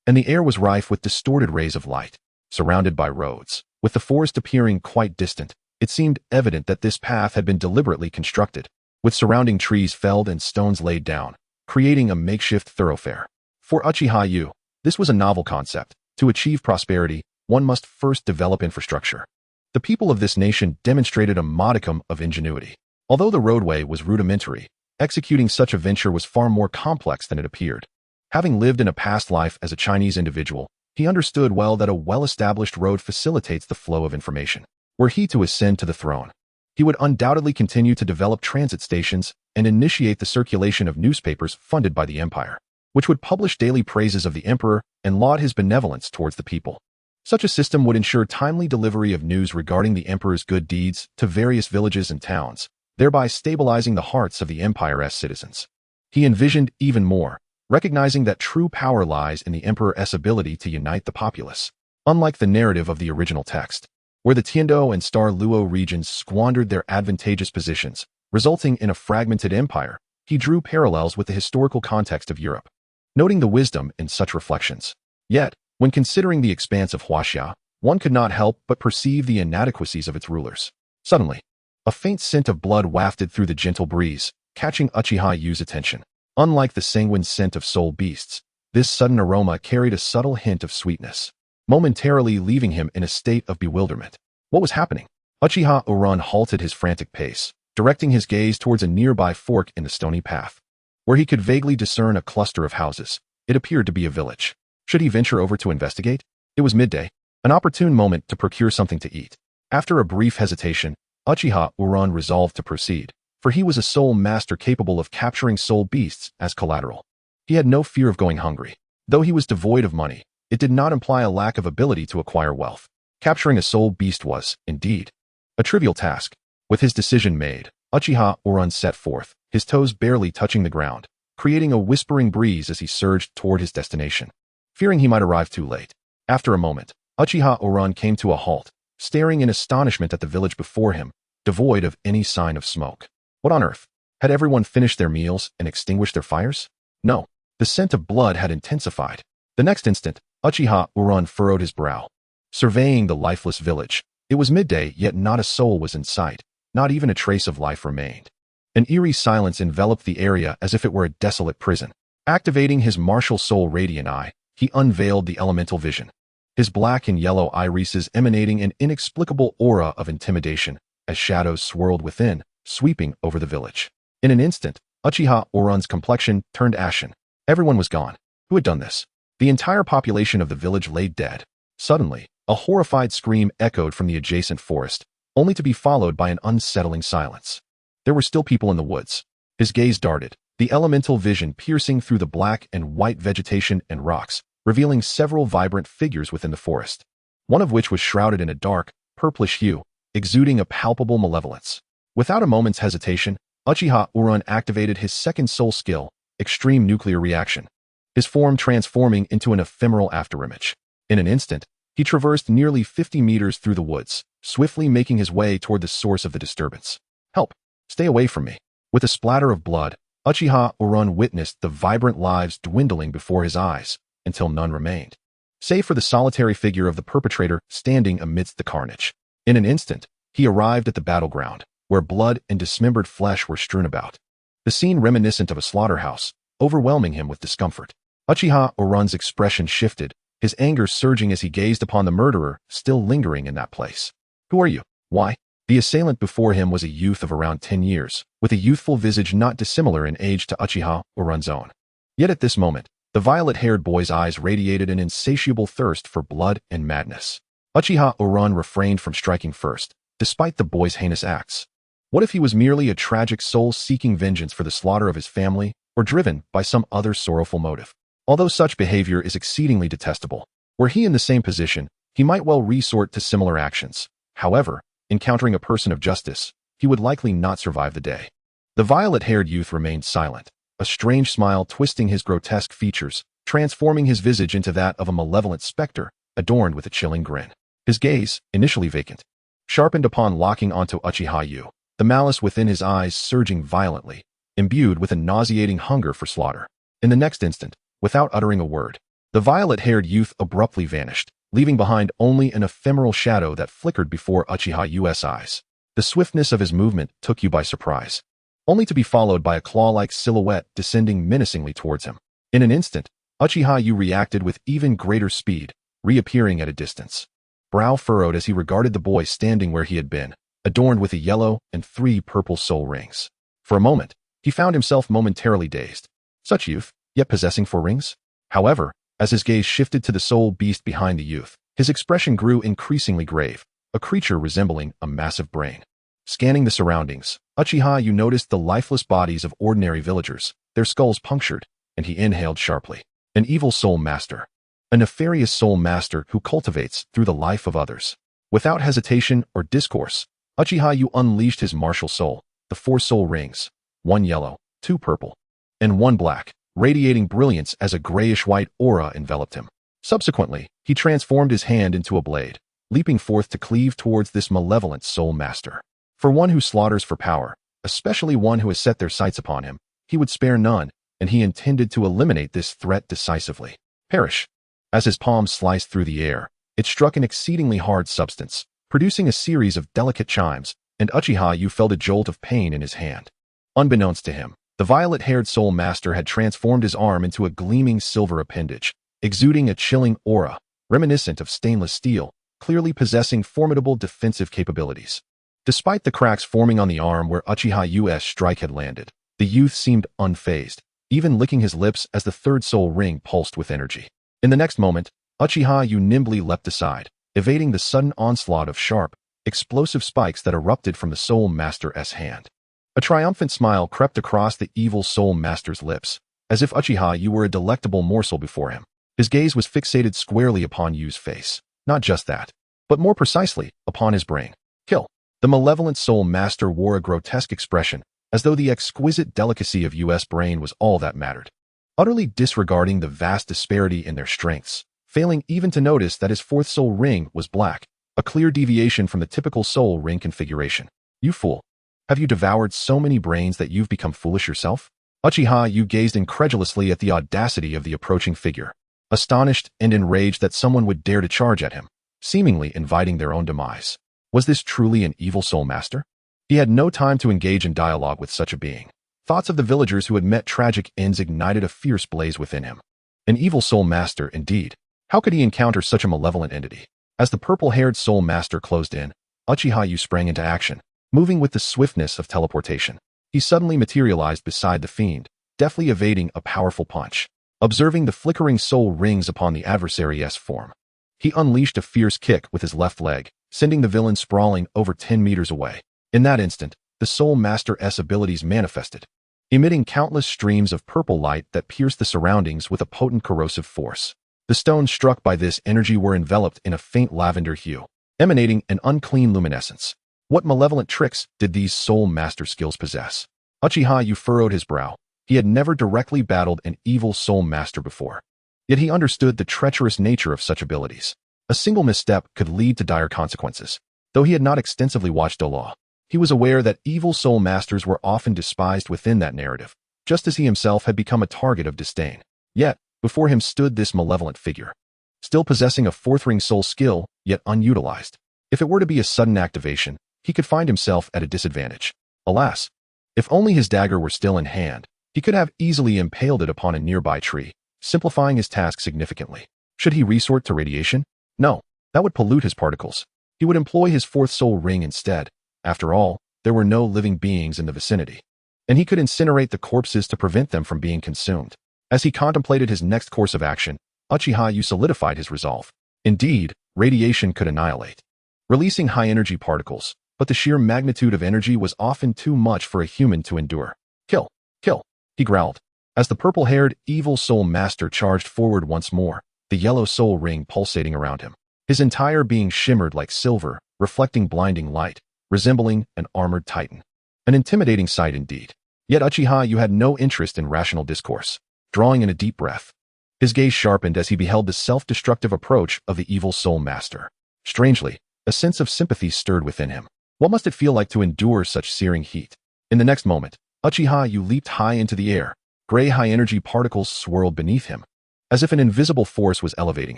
Speaker 1: and the air was rife with distorted rays of light. Surrounded by roads, with the forest appearing quite distant, it seemed evident that this path had been deliberately constructed, with surrounding trees felled and stones laid down, creating a makeshift thoroughfare. For Uchiha Yu, this was a novel concept. To achieve prosperity, one must first develop infrastructure. The people of this nation demonstrated a modicum of ingenuity. Although the roadway was rudimentary, executing such a venture was far more complex than it appeared. Having lived in a past life as a Chinese individual, he understood well that a well-established road facilitates the flow of information. Were he to ascend to the throne, he would undoubtedly continue to develop transit stations and initiate the circulation of newspapers funded by the empire, which would publish daily praises of the emperor and laud his benevolence towards the people. Such a system would ensure timely delivery of news regarding the emperor's good deeds to various villages and towns, thereby stabilizing the hearts of the empire's citizens. He envisioned even more, recognizing that true power lies in the emperor's ability to unite the populace. Unlike the narrative of the original text, where the Tiando and Star Luo regions squandered their advantageous positions, resulting in a fragmented empire, he drew parallels with the historical context of Europe, noting the wisdom in such reflections. Yet, when considering the expanse of Huaxia, one could not help but perceive the inadequacies of its rulers. Suddenly, a faint scent of blood wafted through the gentle breeze, catching Uchiha Yu's attention. Unlike the sanguine scent of soul beasts, this sudden aroma carried a subtle hint of sweetness, momentarily leaving him in a state of bewilderment. What was happening? Uchiha Uran halted his frantic pace, directing his gaze towards a nearby fork in the stony path. Where he could vaguely discern a cluster of houses, it appeared to be a village. Should he venture over to investigate? It was midday, an opportune moment to procure something to eat. After a brief hesitation, Uchiha Uran resolved to proceed, for he was a soul master capable of capturing soul beasts as collateral. He had no fear of going hungry. Though he was devoid of money, it did not imply a lack of ability to acquire wealth. Capturing a soul beast was, indeed, a trivial task. With his decision made, Uchiha Uran set forth, his toes barely touching the ground, creating a whispering breeze as he surged toward his destination. Fearing he might arrive too late, after a moment, Uchiha Uran came to a halt, staring in astonishment at the village before him, devoid of any sign of smoke. What on earth? Had everyone finished their meals and extinguished their fires? No. The scent of blood had intensified. The next instant, Uchiha Uran furrowed his brow, surveying the lifeless village. It was midday, yet not a soul was in sight. Not even a trace of life remained. An eerie silence enveloped the area as if it were a desolate prison. Activating his martial soul radiant eye, he unveiled the elemental vision. His black and yellow irises emanating an inexplicable aura of intimidation as shadows swirled within, sweeping over the village. In an instant, Uchiha Uran's complexion turned ashen. Everyone was gone. Who had done this? The entire population of the village lay dead. Suddenly, a horrified scream echoed from the adjacent forest, only to be followed by an unsettling silence. There were still people in the woods. His gaze darted, the elemental vision piercing through the black and white vegetation and rocks, revealing several vibrant figures within the forest, one of which was shrouded in a dark, purplish hue, exuding a palpable malevolence. Without a moment's hesitation, Uchiha Uran activated his second soul skill, Extreme Nuclear Reaction, his form transforming into an ephemeral afterimage. In an instant, he traversed nearly 50 meters through the woods, swiftly making his way toward the source of the disturbance. Help! Stay away from me. With a splatter of blood, Uchiha Uran witnessed the vibrant lives dwindling before his eyes, until none remained, save for the solitary figure of the perpetrator standing amidst the carnage. In an instant, he arrived at the battleground, where blood and dismembered flesh were strewn about. The scene reminiscent of a slaughterhouse, overwhelming him with discomfort. Uchiha Uran's expression shifted, his anger surging as he gazed upon the murderer still lingering in that place. Who are you? Why? The assailant before him was a youth of around 10 years, with a youthful visage not dissimilar in age to Uchiha Uran's own. Yet at this moment, the violet-haired boy's eyes radiated an insatiable thirst for blood and madness. Uchiha Uran refrained from striking first, despite the boy's heinous acts. What if he was merely a tragic soul seeking vengeance for the slaughter of his family, or driven by some other sorrowful motive? Although such behavior is exceedingly detestable, were he in the same position, he might well resort to similar actions. However, encountering a person of justice, he would likely not survive the day. The violet-haired youth remained silent, a strange smile twisting his grotesque features, transforming his visage into that of a malevolent specter, adorned with a chilling grin. His gaze, initially vacant, sharpened upon locking onto Uchiha Yu, the malice within his eyes surging violently, imbued with a nauseating hunger for slaughter. In the next instant, without uttering a word, the violet-haired youth abruptly vanished, leaving behind only an ephemeral shadow that flickered before Uchiha Yu's eyes. The swiftness of his movement took you by surprise, only to be followed by a claw-like silhouette descending menacingly towards him. In an instant, Uchiha Yu reacted with even greater speed, reappearing at a distance. Brow furrowed as he regarded the boy standing where he had been, adorned with a yellow and 3 purple soul rings. For a moment, he found himself momentarily dazed. Such youth, yet possessing 4 rings? However, as his gaze shifted to the soul beast behind the youth, his expression grew increasingly grave, a creature resembling a massive brain. Scanning the surroundings, Uchiha Yu noticed the lifeless bodies of ordinary villagers, their skulls punctured, and he inhaled sharply. An evil soul master. A nefarious soul master who cultivates through the life of others. Without hesitation or discourse, Uchiha Yu unleashed his martial soul, the 4 soul rings, 1 yellow, 2 purple, and 1 black, radiating brilliance as a grayish-white aura enveloped him. Subsequently, he transformed his hand into a blade, leaping forth to cleave towards this malevolent soul master. For one who slaughters for power, especially one who has set their sights upon him, he would spare none, and he intended to eliminate this threat decisively. Perish. As his palm sliced through the air, it struck an exceedingly hard substance, producing a series of delicate chimes, and Uchiha Yu felt a jolt of pain in his hand. Unbeknownst to him, The violet-haired soul master had transformed his arm into a gleaming silver appendage, exuding a chilling aura, reminiscent of stainless steel, clearly possessing formidable defensive capabilities. Despite the cracks forming on the arm where Uchiha U's strike had landed, the youth seemed unfazed, even licking his lips as the third soul ring pulsed with energy. In the next moment, Uchiha Yu nimbly leapt aside, evading the sudden onslaught of sharp, explosive spikes that erupted from the soul master's hand. A triumphant smile crept across the evil soul master's lips, as if Uchiha Yu were a delectable morsel before him. His gaze was fixated squarely upon Yu's face. Not just that, but more precisely, upon his brain. Kill. The malevolent soul master wore a grotesque expression, as though the exquisite delicacy of Yu's brain was all that mattered. Utterly disregarding the vast disparity in their strengths, failing even to notice that his fourth soul ring was black, a clear deviation from the typical soul ring configuration. You fool. Have you devoured so many brains that you've become foolish yourself? Uchiha Yu gazed incredulously at the audacity of the approaching figure, astonished and enraged that someone would dare to charge at him, seemingly inviting their own demise. Was this truly an evil soul master? He had no time to engage in dialogue with such a being. Thoughts of the villagers who had met tragic ends ignited a fierce blaze within him. An evil soul master, indeed. How could he encounter such a malevolent entity? As the purple-haired soul master closed in, Uchiha Yu sprang into action, moving with the swiftness of teleportation. He suddenly materialized beside the fiend, deftly evading a powerful punch. Observing the flickering soul rings upon the adversary's form, he unleashed a fierce kick with his left leg, sending the villain sprawling over 10 meters away. In that instant, the soul master's abilities manifested, emitting countless streams of purple light that pierced the surroundings with a potent corrosive force. The stones struck by this energy were enveloped in a faint lavender hue, emanating an unclean luminescence. What malevolent tricks did these soul master skills possess? Uchiha Yu furrowed his brow. He had never directly battled an evil soul master before. Yet he understood the treacherous nature of such abilities. A single misstep could lead to dire consequences. Though he had not extensively watched Douluo, he was aware that evil soul masters were often despised within that narrative, just as he himself had become a target of disdain. Yet, before him stood this malevolent figure, still possessing a fourth-ring soul skill, yet unutilized. If it were to be a sudden activation, he could find himself at a disadvantage. Alas, if only his dagger were still in hand, he could have easily impaled it upon a nearby tree, simplifying his task significantly. Should he resort to radiation? No, that would pollute his particles. He would employ his fourth soul ring instead. After all, there were no living beings in the vicinity, and he could incinerate the corpses to prevent them from being consumed. As he contemplated his next course of action, Uchiha Yu solidified his resolve. Indeed, radiation could annihilate, releasing high-energy particles, but the sheer magnitude of energy was often too much for a human to endure. Kill! Kill! He growled. As the purple-haired, evil soul master charged forward once more, the yellow soul ring pulsating around him. His entire being shimmered like silver, reflecting blinding light, resembling an armored titan. An intimidating sight indeed. Yet Uchiha Yu had no interest in rational discourse. Drawing in a deep breath, his gaze sharpened as he beheld the self-destructive approach of the evil soul master. Strangely, a sense of sympathy stirred within him. What must it feel like to endure such searing heat? In the next moment, Uchiha Yu leaped high into the air. Gray high-energy particles swirled beneath him, as if an invisible force was elevating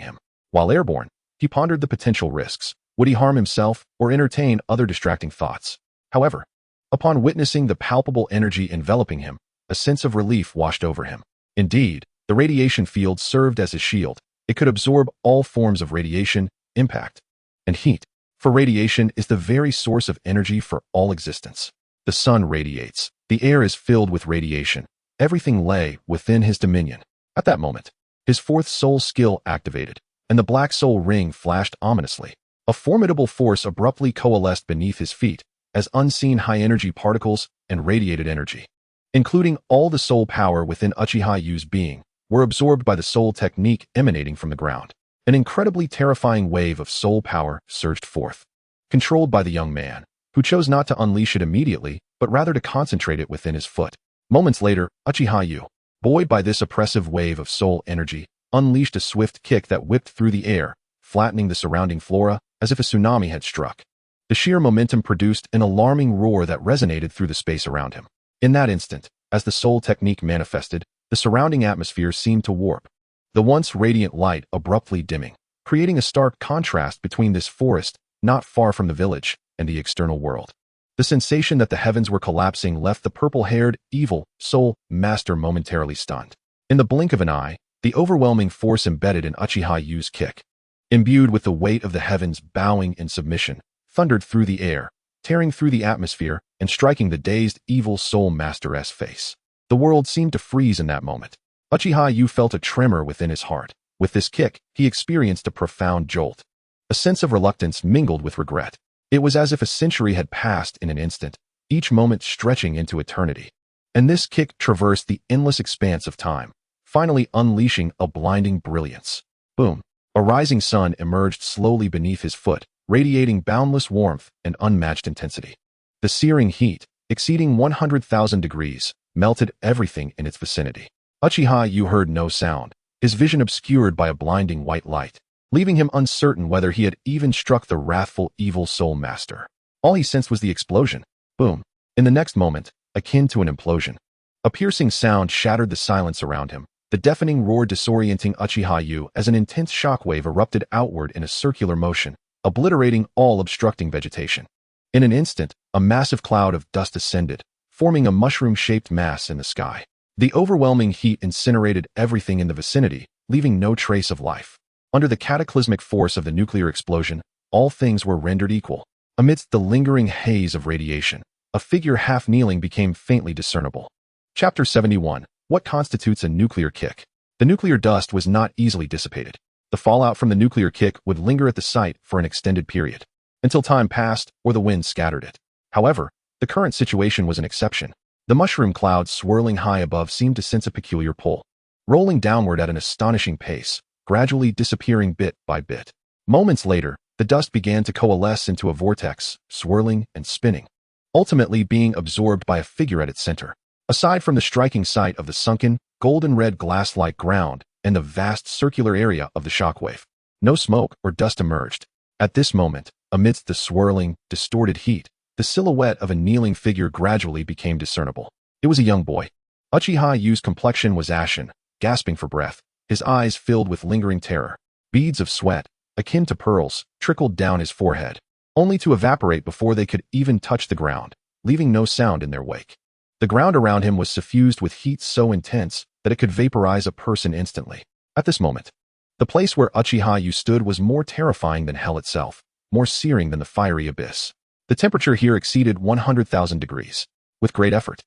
Speaker 1: him. While airborne, he pondered the potential risks. Would he harm himself or entertain other distracting thoughts? However, upon witnessing the palpable energy enveloping him, a sense of relief washed over him. Indeed, the radiation field served as a shield. It could absorb all forms of radiation, impact, and heat. For radiation is the very source of energy for all existence. The sun radiates. The air is filled with radiation. Everything lay within his dominion. At that moment, his fourth soul skill activated, and the black soul ring flashed ominously. A formidable force abruptly coalesced beneath his feet, as unseen high-energy particles and radiated energy, including all the soul power within Uchiha Yu's being, were absorbed by the soul technique emanating from the ground. An incredibly terrifying wave of soul power surged forth, controlled by the young man, who chose not to unleash it immediately, but rather to concentrate it within his foot. Moments later, Uchiha Yu, buoyed by this oppressive wave of soul energy, unleashed a swift kick that whipped through the air, flattening the surrounding flora as if a tsunami had struck. The sheer momentum produced an alarming roar that resonated through the space around him. In that instant, as the soul technique manifested, the surrounding atmosphere seemed to warp, the once radiant light abruptly dimming, creating a stark contrast between this forest, not far from the village, and the external world. The sensation that the heavens were collapsing left the purple-haired, evil soul master momentarily stunned. In the blink of an eye, the overwhelming force embedded in Uchiha Yu's kick, imbued with the weight of the heavens bowing in submission, thundered through the air, tearing through the atmosphere and striking the dazed evil soul master's face. The world seemed to freeze in that moment. Uchiha Yu felt a tremor within his heart. With this kick, he experienced a profound jolt. A sense of reluctance mingled with regret. It was as if a century had passed in an instant, each moment stretching into eternity. And this kick traversed the endless expanse of time, finally unleashing a blinding brilliance. Boom! A rising sun emerged slowly beneath his foot, radiating boundless warmth and unmatched intensity. The searing heat, exceeding 100,000 degrees, melted everything in its vicinity. Uchiha Yu heard no sound, his vision obscured by a blinding white light, leaving him uncertain whether he had even struck the wrathful evil soul master. All he sensed was the explosion. Boom! In the next moment, akin to an implosion, a piercing sound shattered the silence around him. The deafening roar disorienting Uchiha Yu as an intense shockwave erupted outward in a circular motion, obliterating all obstructing vegetation. In an instant, a massive cloud of dust ascended, forming a mushroom-shaped mass in the sky. The overwhelming heat incinerated everything in the vicinity, leaving no trace of life. Under the cataclysmic force of the nuclear explosion, all things were rendered equal. Amidst the lingering haze of radiation, a figure half-kneeling became faintly discernible. Chapter 71. What constitutes a nuclear kick? The nuclear dust was not easily dissipated. The fallout from the nuclear kick would linger at the site for an extended period, until time passed or the wind scattered it. However, the current situation was an exception. The mushroom clouds swirling high above seemed to sense a peculiar pull, rolling downward at an astonishing pace, gradually disappearing bit by bit. Moments later, the dust began to coalesce into a vortex, swirling and spinning, ultimately being absorbed by a figure at its center. Aside from the striking sight of the sunken, golden-red glass-like ground and the vast circular area of the shockwave, no smoke or dust emerged. At this moment, amidst the swirling, distorted heat, the silhouette of a kneeling figure gradually became discernible. It was a young boy. Uchiha Yu's complexion was ashen, gasping for breath, his eyes filled with lingering terror. Beads of sweat, akin to pearls, trickled down his forehead, only to evaporate before they could even touch the ground, leaving no sound in their wake. The ground around him was suffused with heat so intense that it could vaporize a person instantly. At this moment, the place where Uchiha Yu stood was more terrifying than hell itself, more searing than the fiery abyss. The temperature here exceeded 100,000 degrees. With great effort,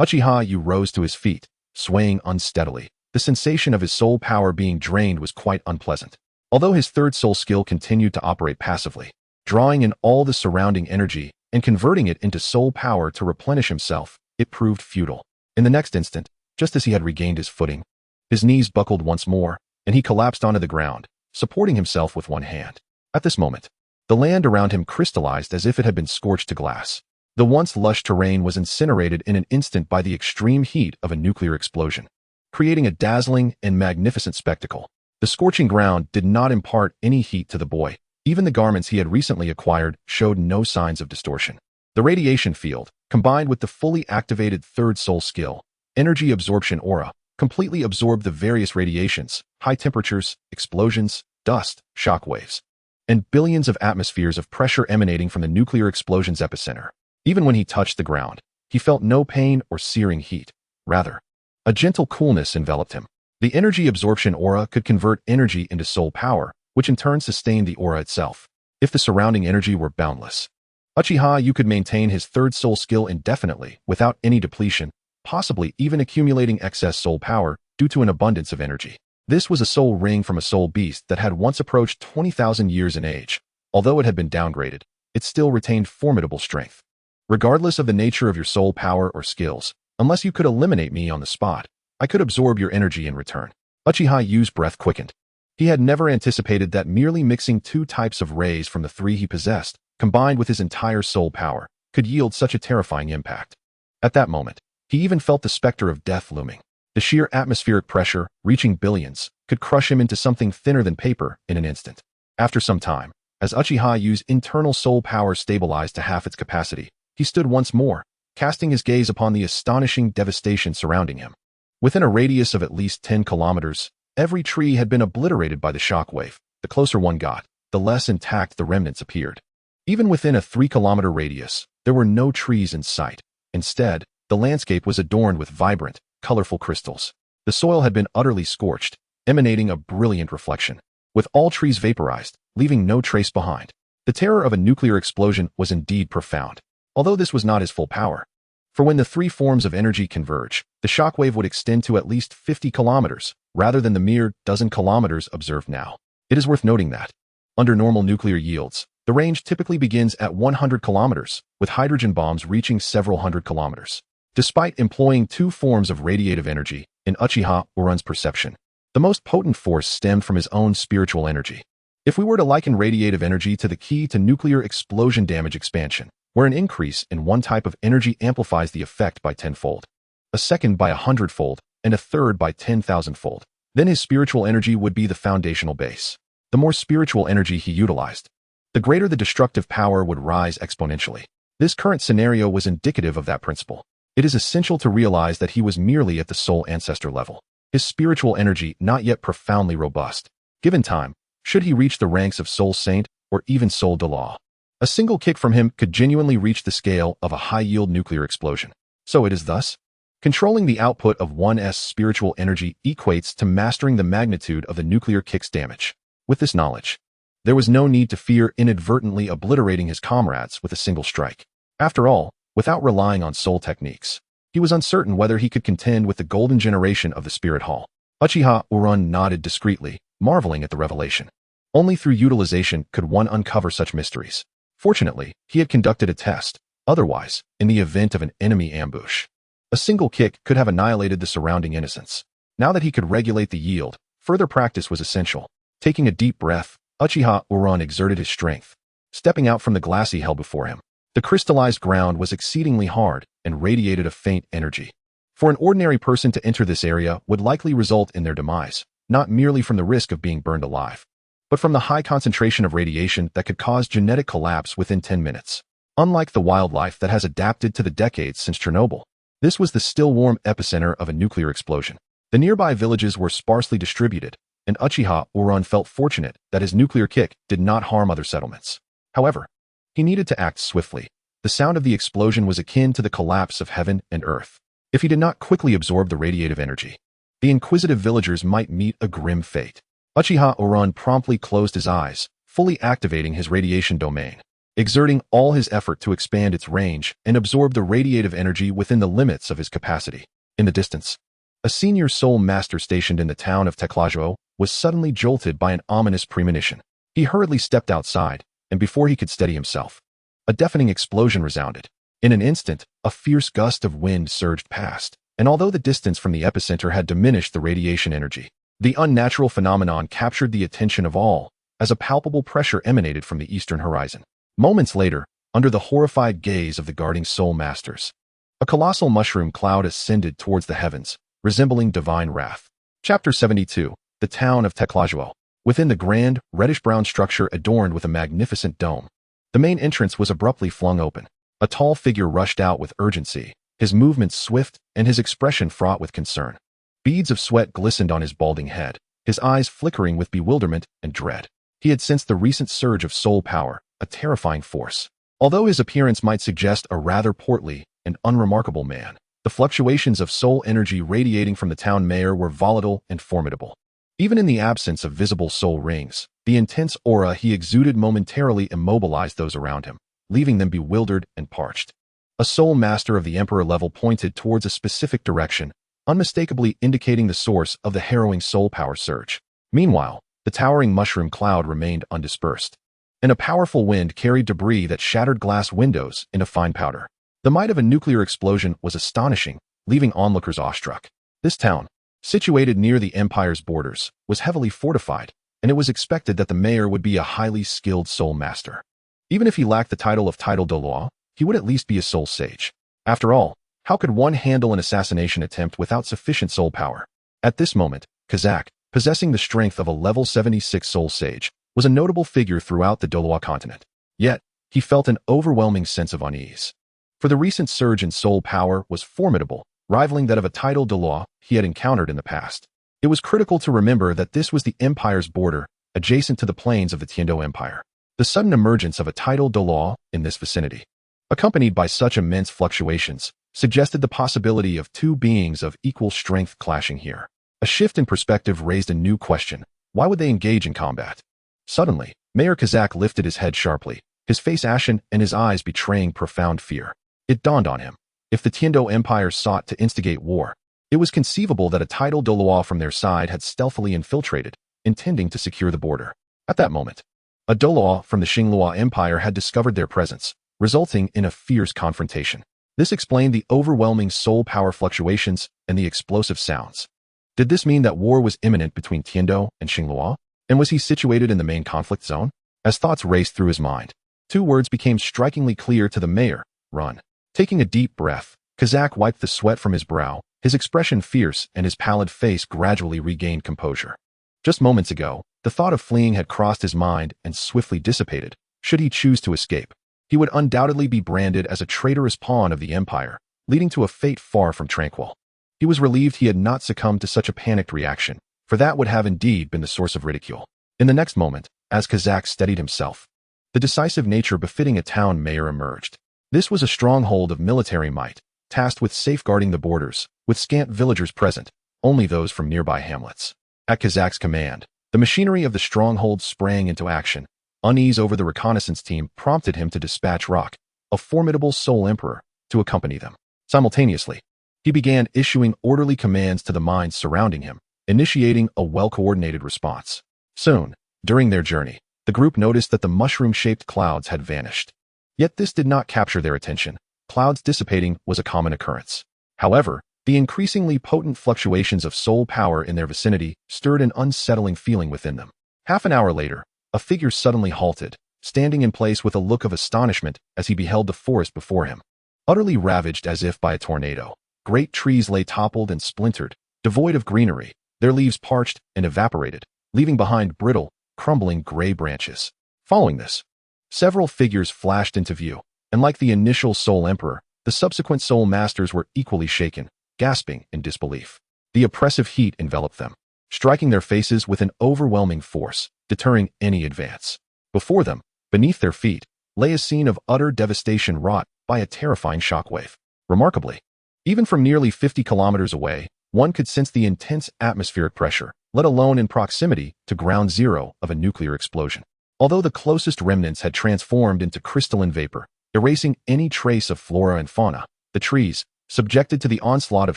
Speaker 1: Uchiha Yu rose to his feet, swaying unsteadily. The sensation of his soul power being drained was quite unpleasant. Although his third soul skill continued to operate passively, drawing in all the surrounding energy and converting it into soul power to replenish himself, it proved futile. In the next instant, just as he had regained his footing, his knees buckled once more, and he collapsed onto the ground, supporting himself with one hand. At this moment, the land around him crystallized as if it had been scorched to glass. The once lush terrain was incinerated in an instant by the extreme heat of a nuclear explosion, creating a dazzling and magnificent spectacle. The scorching ground did not impart any heat to the boy. Even the garments he had recently acquired showed no signs of distortion. The radiation field, combined with the fully activated third soul skill, energy absorption aura, completely absorbed the various radiations, high temperatures, explosions, dust, shock waves, and billions of atmospheres of pressure emanating from the nuclear explosion's epicenter. Even when he touched the ground, he felt no pain or searing heat. Rather, a gentle coolness enveloped him. The energy absorption aura could convert energy into soul power, which in turn sustained the aura itself. If the surrounding energy were boundless, Uchiha Yu could maintain his third soul skill indefinitely without any depletion, possibly even accumulating excess soul power due to an abundance of energy. This was a soul ring from a soul beast that had once approached 20,000 years in age. Although it had been downgraded, it still retained formidable strength. Regardless of the nature of your soul power or skills, unless you could eliminate me on the spot, I could absorb your energy in return. Uchiha Yu's breath quickened. He had never anticipated that merely mixing two types of rays from the three he possessed, combined with his entire soul power, could yield such a terrifying impact. At that moment, he even felt the specter of death looming. The sheer atmospheric pressure, reaching billions, could crush him into something thinner than paper in an instant. After some time, as Uchiha Yu's internal soul power stabilized to half its capacity, he stood once more, casting his gaze upon the astonishing devastation surrounding him. Within a radius of at least 10 kilometers, every tree had been obliterated by the shockwave. The closer one got, the less intact the remnants appeared. Even within a 3-kilometer radius, there were no trees in sight. Instead, the landscape was adorned with vibrant, colorful crystals. The soil had been utterly scorched, emanating a brilliant reflection, with all trees vaporized, leaving no trace behind. The terror of a nuclear explosion was indeed profound, although this was not his full power. For when the three forms of energy converge, the shockwave would extend to at least 50 kilometers, rather than the mere dozen kilometers observed now. It is worth noting that, under normal nuclear yields, the range typically begins at 100 kilometers, with hydrogen bombs reaching several hundred kilometers. Despite employing two forms of radiative energy, in Uchiha Uran's perception, the most potent force stemmed from his own spiritual energy. If we were to liken radiative energy to the key to nuclear explosion damage expansion, where an increase in one type of energy amplifies the effect by 10-fold, a second by 100-fold, and a third by 10,000-fold, then his spiritual energy would be the foundational base. The more spiritual energy he utilized, the greater the destructive power would rise exponentially. This current scenario was indicative of that principle. It is essential to realize that he was merely at the soul ancestor level, his spiritual energy not yet profoundly robust. Given time, should he reach the ranks of soul saint or even soul Douluo, a single kick from him could genuinely reach the scale of a high-yield nuclear explosion. So it is thus, controlling the output of one's spiritual energy equates to mastering the magnitude of the nuclear kick's damage. With this knowledge, there was no need to fear inadvertently obliterating his comrades with a single strike. After all, without relying on soul techniques, he was uncertain whether he could contend with the golden generation of the Spirit Hall. Uchiha Uran nodded discreetly, marveling at the revelation. Only through utilization could one uncover such mysteries. Fortunately, he had conducted a test. Otherwise, in the event of an enemy ambush, a single kick could have annihilated the surrounding innocents. Now that he could regulate the yield, further practice was essential. Taking a deep breath, Uchiha Uran exerted his strength, stepping out from the glassy hell before him. The crystallized ground was exceedingly hard and radiated a faint energy. For an ordinary person to enter this area would likely result in their demise, not merely from the risk of being burned alive, but from the high concentration of radiation that could cause genetic collapse within 10 minutes. Unlike the wildlife that has adapted to the decades since Chernobyl, this was the still warm epicenter of a nuclear explosion. The nearby villages were sparsely distributed, and Uchiha Uran felt fortunate that his nuclear kick did not harm other settlements. However, he needed to act swiftly. The sound of the explosion was akin to the collapse of heaven and earth. If he did not quickly absorb the radiative energy, the inquisitive villagers might meet a grim fate. Uchiha Uran promptly closed his eyes, fully activating his radiation domain, exerting all his effort to expand its range and absorb the radiative energy within the limits of his capacity. In the distance, a senior soul master stationed in the town of Decisive was suddenly jolted by an ominous premonition. He hurriedly stepped outside, and before he could steady himself, a deafening explosion resounded. In an instant, a fierce gust of wind surged past, and although the distance from the epicenter had diminished the radiation energy, the unnatural phenomenon captured the attention of all, as a palpable pressure emanated from the eastern horizon. Moments later, under the horrified gaze of the guarding soul masters, a colossal mushroom cloud ascended towards the heavens, resembling divine wrath. Chapter 72. The Town of Decisive. Within the grand, reddish-brown structure adorned with a magnificent dome, the main entrance was abruptly flung open. A tall figure rushed out with urgency, his movements swift and his expression fraught with concern. Beads of sweat glistened on his balding head, his eyes flickering with bewilderment and dread. He had sensed the recent surge of soul power, a terrifying force. Although his appearance might suggest a rather portly and unremarkable man, the fluctuations of soul energy radiating from the town mayor were volatile and formidable. Even in the absence of visible soul rings, the intense aura he exuded momentarily immobilized those around him, leaving them bewildered and parched. A soul master of the emperor level pointed towards a specific direction, unmistakably indicating the source of the harrowing soul power surge. Meanwhile, the towering mushroom cloud remained undispersed, and a powerful wind carried debris that shattered glass windows into fine powder. The might of a nuclear explosion was astonishing, leaving onlookers awestruck. This town, situated near the empire's borders, was heavily fortified, and it was expected that the mayor would be a highly skilled soul master. Even if he lacked the title of Douluo, he would at least be a soul sage. After all, how could one handle an assassination attempt without sufficient soul power? At this moment, Kazakh, possessing the strength of a level 76 soul sage, was a notable figure throughout the Douluo continent. Yet, he felt an overwhelming sense of unease. For the recent surge in soul power was formidable, rivaling that of a Douluo he had encountered in the past. It was critical to remember that this was the empire's border, adjacent to the plains of the Tiando Empire. the sudden emergence of a tidal Douluo in this vicinity, accompanied by such immense fluctuations, suggested the possibility of two beings of equal strength clashing here. A shift in perspective raised a new question. Why would they engage in combat? Suddenly, Mayor Kazak lifted his head sharply, his face ashen and his eyes betraying profound fear. It dawned on him. If the Tiando Empire sought to instigate war, it was conceivable that a tidal Douluo from their side had stealthily infiltrated, intending to secure the border. At that moment, a Douluo from the Xinglua Empire had discovered their presence, resulting in a fierce confrontation. This explained the overwhelming soul power fluctuations and the explosive sounds. Did this mean that war was imminent between Tiando and Xinglua? And was he situated in the main conflict zone? As thoughts raced through his mind, two words became strikingly clear to the mayor: run. Taking a deep breath, Kazak wiped the sweat from his brow, his expression fierce and his pallid face gradually regained composure. Just moments ago, the thought of fleeing had crossed his mind and swiftly dissipated. Should he choose to escape, he would undoubtedly be branded as a traitorous pawn of the Empire, leading to a fate far from tranquil. He was relieved he had not succumbed to such a panicked reaction, for that would have indeed been the source of ridicule. In the next moment, as Kazak steadied himself, the decisive nature befitting a town mayor emerged. This was a stronghold of military might, tasked with safeguarding the borders, with scant villagers present, only those from nearby hamlets. At Kazak's command, the machinery of the stronghold sprang into action. Unease over the reconnaissance team prompted him to dispatch Rock, a formidable soul emperor, to accompany them. Simultaneously, he began issuing orderly commands to the mines surrounding him, initiating a well-coordinated response. Soon, during their journey, the group noticed that the mushroom-shaped clouds had vanished. Yet this did not capture their attention. Clouds dissipating was a common occurrence. However, the increasingly potent fluctuations of soul power in their vicinity stirred an unsettling feeling within them. Half an hour later, a figure suddenly halted, standing in place with a look of astonishment as he beheld the forest before him. Utterly ravaged as if by a tornado, great trees lay toppled and splintered, devoid of greenery, their leaves parched and evaporated, leaving behind brittle, crumbling gray branches. Following this, several figures flashed into view, and like the initial Soul Emperor, the subsequent Soul Masters were equally shaken, gasping in disbelief. The oppressive heat enveloped them, striking their faces with an overwhelming force, deterring any advance. Before them, beneath their feet, lay a scene of utter devastation wrought by a terrifying shockwave. Remarkably, even from nearly 50 kilometers away, one could sense the intense atmospheric pressure, let alone in proximity to ground zero of a nuclear explosion. Although the closest remnants had transformed into crystalline vapor, erasing any trace of flora and fauna, the trees, subjected to the onslaught of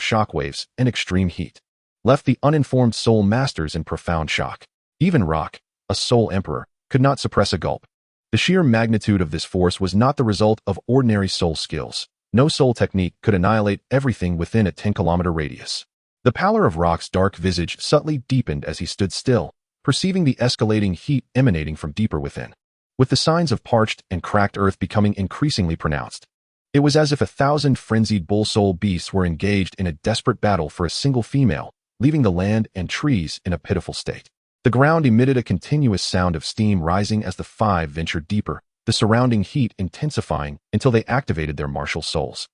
Speaker 1: shockwaves and extreme heat, left the uninformed Soul Masters in profound shock. Even Rock, a Soul Emperor, could not suppress a gulp. The sheer magnitude of this force was not the result of ordinary soul skills. No soul technique could annihilate everything within a 10-kilometer radius. The pallor of Rock's dark visage subtly deepened as he stood still, perceiving the escalating heat emanating from deeper within. With the signs of parched and cracked earth becoming increasingly pronounced, it was as if 1,000 frenzied bull-soul beasts were engaged in a desperate battle for a single female, leaving the land and trees in a pitiful state. The ground emitted a continuous sound of steam rising as the five ventured deeper, the surrounding heat intensifying until they activated their martial souls,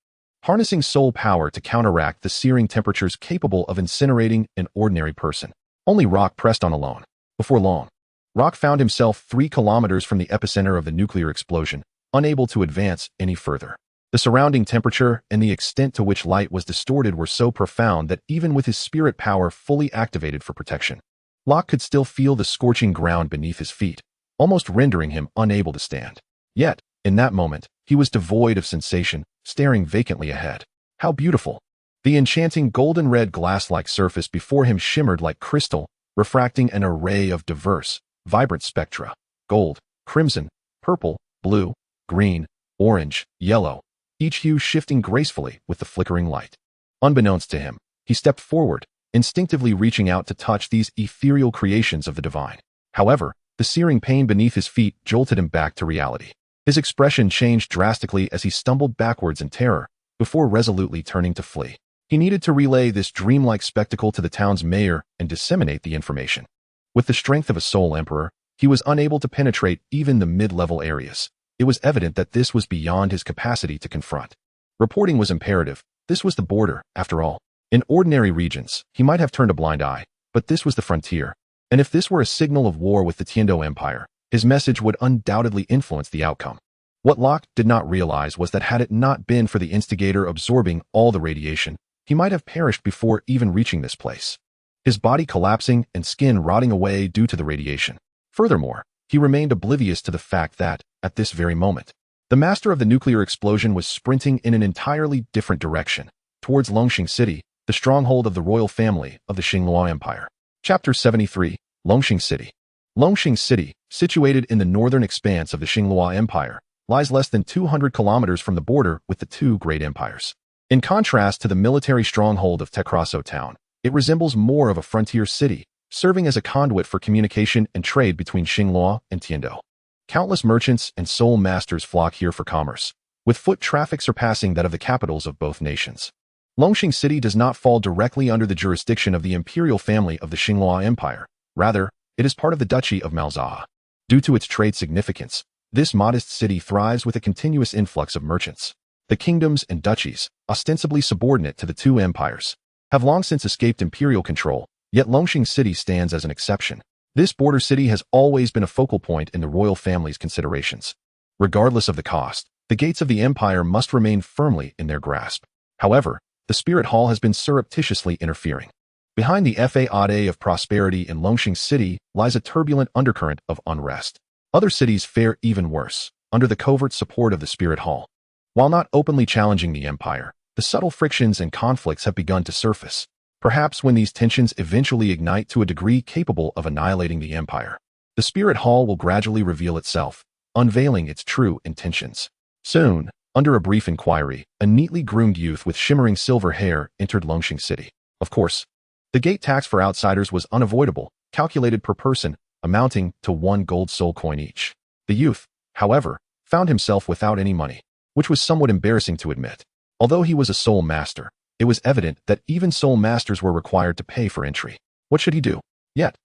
Speaker 1: harnessing soul power to counteract the searing temperatures capable of incinerating an ordinary person. Only Rock pressed on alone. Before long, Rock found himself 3 kilometers from the epicenter of the nuclear explosion, unable to advance any further. The surrounding temperature and the extent to which light was distorted were so profound that even with his spirit power fully activated for protection, Rock could still feel the scorching ground beneath his feet, almost rendering him unable to stand. Yet, in that moment, he was devoid of sensation, staring vacantly ahead. How beautiful! The enchanting golden-red glass-like surface before him shimmered like crystal, refracting an array of diverse, vibrant spectra: gold, crimson, purple, blue, green, orange, yellow, each hue shifting gracefully with the flickering light. Unbeknownst to him, he stepped forward, instinctively reaching out to touch these ethereal creations of the divine. However, the searing pain beneath his feet jolted him back to reality. His expression changed drastically as he stumbled backwards in terror, before resolutely turning to flee. He needed to relay this dreamlike spectacle to the town's mayor and disseminate the information. With the strength of a Soul Emperor, he was unable to penetrate even the mid-level areas. It was evident that this was beyond his capacity to confront. Reporting was imperative. This was the border, after all. In ordinary regions, he might have turned a blind eye, but this was the frontier. And if this were a signal of war with the Tiando Empire, his message would undoubtedly influence the outcome. What Locke did not realize was that had it not been for the instigator absorbing all the radiation, he might have perished before even reaching this place, his body collapsing and skin rotting away due to the radiation. Furthermore, he remained oblivious to the fact that, at this very moment, the master of the nuclear explosion was sprinting in an entirely different direction, towards Longxing City, the stronghold of the royal family of the Xinghua Empire. Chapter 73, Longxing City. Longxing City, situated in the northern expanse of the Xinghua Empire, lies less than 200 kilometers from the border with the two great empires. In contrast to the military stronghold of Tekraso Town, it resembles more of a frontier city, serving as a conduit for communication and trade between Xinghua and Tiando. Countless merchants and soul masters flock here for commerce, with foot traffic surpassing that of the capitals of both nations. Longxing City does not fall directly under the jurisdiction of the imperial family of the Xinghua Empire. Rather, it is part of the Duchy of Malzahar. Due to its trade significance, this modest city thrives with a continuous influx of merchants. The kingdoms and duchies, ostensibly subordinate to the two empires, have long since escaped imperial control, yet Longxing City stands as an exception. This border city has always been a focal point in the royal family's considerations. Regardless of the cost, the gates of the empire must remain firmly in their grasp. However, the Spirit Hall has been surreptitiously interfering. Behind the facade of prosperity in Longxing City lies a turbulent undercurrent of unrest. Other cities fare even worse, under the covert support of the Spirit Hall. While not openly challenging the empire, the subtle frictions and conflicts have begun to surface. Perhaps when these tensions eventually ignite to a degree capable of annihilating the empire, the Spirit Hall will gradually reveal itself, unveiling its true intentions. Soon, under a brief inquiry, a neatly groomed youth with shimmering silver hair entered Longxing City. Of course, the gate tax for outsiders was unavoidable, calculated per person, amounting to 1 gold soul coin each. The youth, however, found himself without any money, which was somewhat embarrassing to admit. Although he was a soul master, it was evident that even soul masters were required to pay for entry. What should he do? Yet,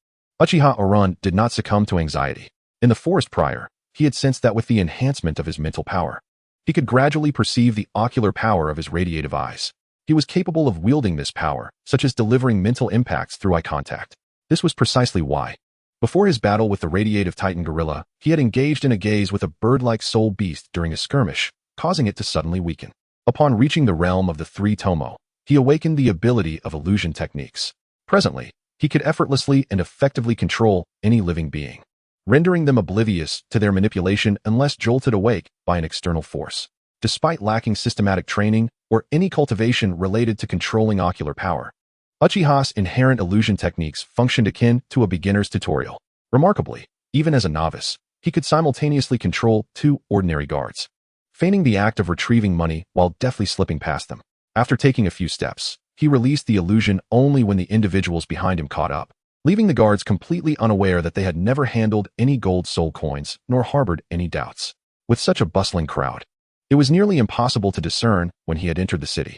Speaker 1: Uchiha Oran did not succumb to anxiety. In the forest prior, he had sensed that with the enhancement of his mental power, he could gradually perceive the ocular power of his radiative eyes. He was capable of wielding this power, such as delivering mental impacts through eye contact. This was precisely why, before his battle with the radiative titan gorilla, he had engaged in a gaze with a bird-like soul beast during a skirmish, causing it to suddenly weaken. Upon reaching the realm of the three Tomo, he awakened the ability of illusion techniques. Presently, he could effortlessly and effectively control any living being, rendering them oblivious to their manipulation unless jolted awake by an external force. Despite lacking systematic training or any cultivation related to controlling ocular power, Uchiha's inherent illusion techniques functioned akin to a beginner's tutorial. Remarkably, even as a novice, he could simultaneously control 2 ordinary guards, feigning the act of retrieving money while deftly slipping past them. After taking a few steps, he released the illusion only when the individuals behind him caught up, leaving the guards completely unaware that they had never handled any gold soul coins nor harbored any doubts. With such a bustling crowd, it was nearly impossible to discern when he had entered the city.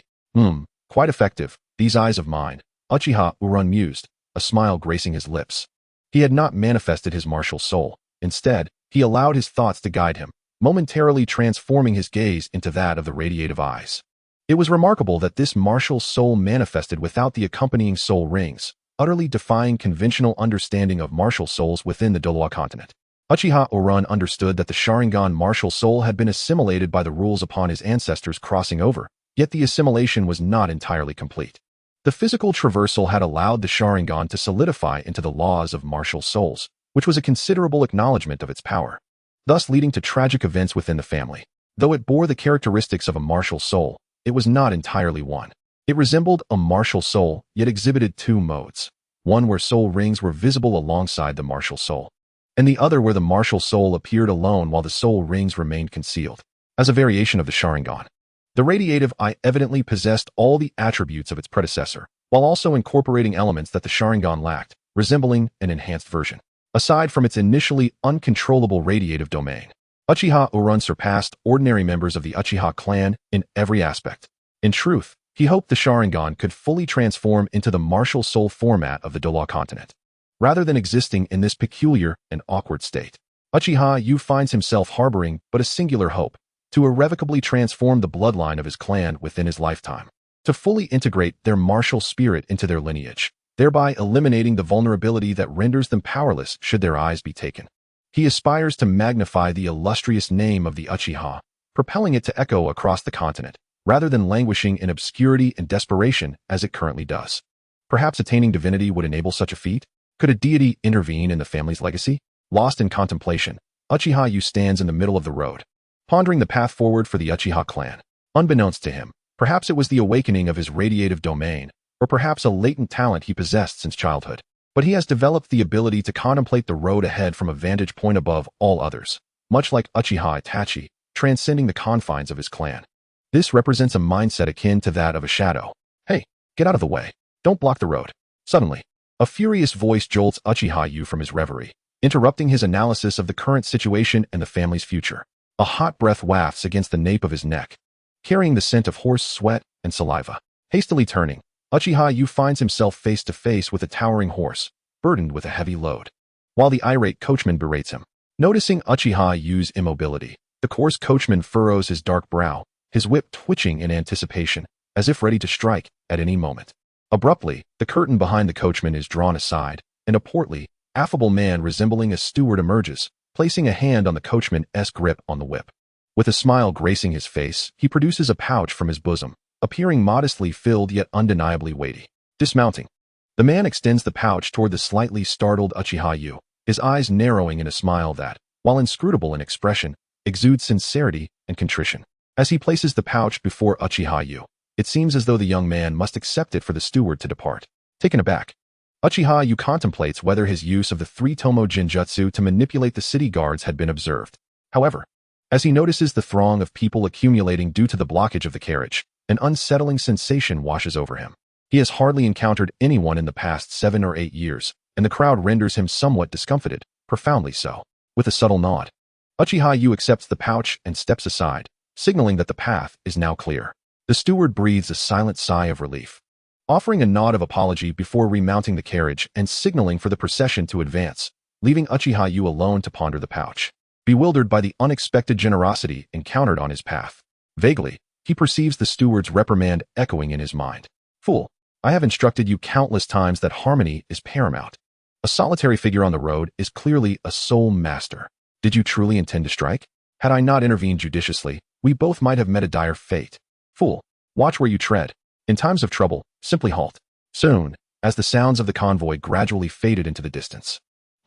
Speaker 1: Quite effective, these eyes of mine, Uchiha Uran mused, a smile gracing his lips. He had not manifested his martial soul. Instead, he allowed his thoughts to guide him, momentarily transforming his gaze into that of the radiative eyes. It was remarkable that this martial soul manifested without the accompanying soul rings, utterly defying conventional understanding of martial souls within the Douluo continent. Uchiha Oran understood that the Sharingan martial soul had been assimilated by the rules upon his ancestors crossing over, yet the assimilation was not entirely complete. The physical traversal had allowed the Sharingan to solidify into the laws of martial souls, which was a considerable acknowledgement of its power, thus leading to tragic events within the family. Though it bore the characteristics of a martial soul, it was not entirely one. It resembled a martial soul, yet exhibited 2 modes. One where soul rings were visible alongside the martial soul, and the other where the martial soul appeared alone while the soul rings remained concealed. As a variation of the Sharingan, the radiative eye evidently possessed all the attributes of its predecessor, while also incorporating elements that the Sharingan lacked, resembling an enhanced version. Aside from its initially uncontrollable radiative domain, Uchiha Uran surpassed ordinary members of the Uchiha clan in every aspect. In truth, he hoped the Sharingan could fully transform into the martial soul format of the Douluo continent, rather than existing in this peculiar and awkward state. Uchiha Yu finds himself harboring but a singular hope: to irrevocably transform the bloodline of his clan within his lifetime, to fully integrate their martial spirit into their lineage, thereby eliminating the vulnerability that renders them powerless should their eyes be taken. He aspires to magnify the illustrious name of the Uchiha, propelling it to echo across the continent, rather than languishing in obscurity and desperation as it currently does. Perhaps attaining divinity would enable such a feat? Could a deity intervene in the family's legacy? Lost in contemplation, Uchiha Yu stands in the middle of the road, pondering the path forward for the Uchiha clan. Unbeknownst to him, perhaps it was the awakening of his radiative domain, or perhaps a latent talent he possessed since childhood. But he has developed the ability to contemplate the road ahead from a vantage point above all others, much like Uchiha Itachi, transcending the confines of his clan. This represents a mindset akin to that of a shadow. Hey, get out of the way. Don't block the road. Suddenly, a furious voice jolts Uchiha Yu from his reverie, interrupting his analysis of the current situation and the family's future. A hot breath wafts against the nape of his neck, carrying the scent of horse sweat and saliva. Hastily turning, Uchiha Yu finds himself face to face with a towering horse, burdened with a heavy load. While the irate coachman berates him, noticing Uchiha Yu's immobility, the coarse coachman furrows his dark brow, his whip twitching in anticipation, as if ready to strike at any moment. Abruptly, the curtain behind the coachman is drawn aside, and a portly, affable man resembling a steward emerges, placing a hand on the coachman's grip on the whip. With a smile gracing his face, he produces a pouch from his bosom, appearing modestly filled yet undeniably weighty. Dismounting, the man extends the pouch toward the slightly startled Uchiha Yu, his eyes narrowing in a smile that, while inscrutable in expression, exudes sincerity and contrition. As he places the pouch before Uchiha Yu, it seems as though the young man must accept it for the steward to depart. Taken aback, Uchiha Yu contemplates whether his use of the three-tomo jinjutsu to manipulate the city guards had been observed. However, as he notices the throng of people accumulating due to the blockage of the carriage, an unsettling sensation washes over him. He has hardly encountered anyone in the past 7 or 8 years, and the crowd renders him somewhat discomfited, profoundly so. With a subtle nod, Uchiha Yu accepts the pouch and steps aside, signaling that the path is now clear. The steward breathes a silent sigh of relief, offering a nod of apology before remounting the carriage and signaling for the procession to advance, leaving Uchiha Yu alone to ponder the pouch. Bewildered by the unexpected generosity encountered on his path, vaguely, he perceives the steward's reprimand echoing in his mind. Fool, I have instructed you countless times that harmony is paramount. A solitary figure on the road is clearly a sole master. Did you truly intend to strike? Had I not intervened judiciously, we both might have met a dire fate. Fool, watch where you tread. In times of trouble, simply halt. Soon, as the sounds of the convoy gradually faded into the distance,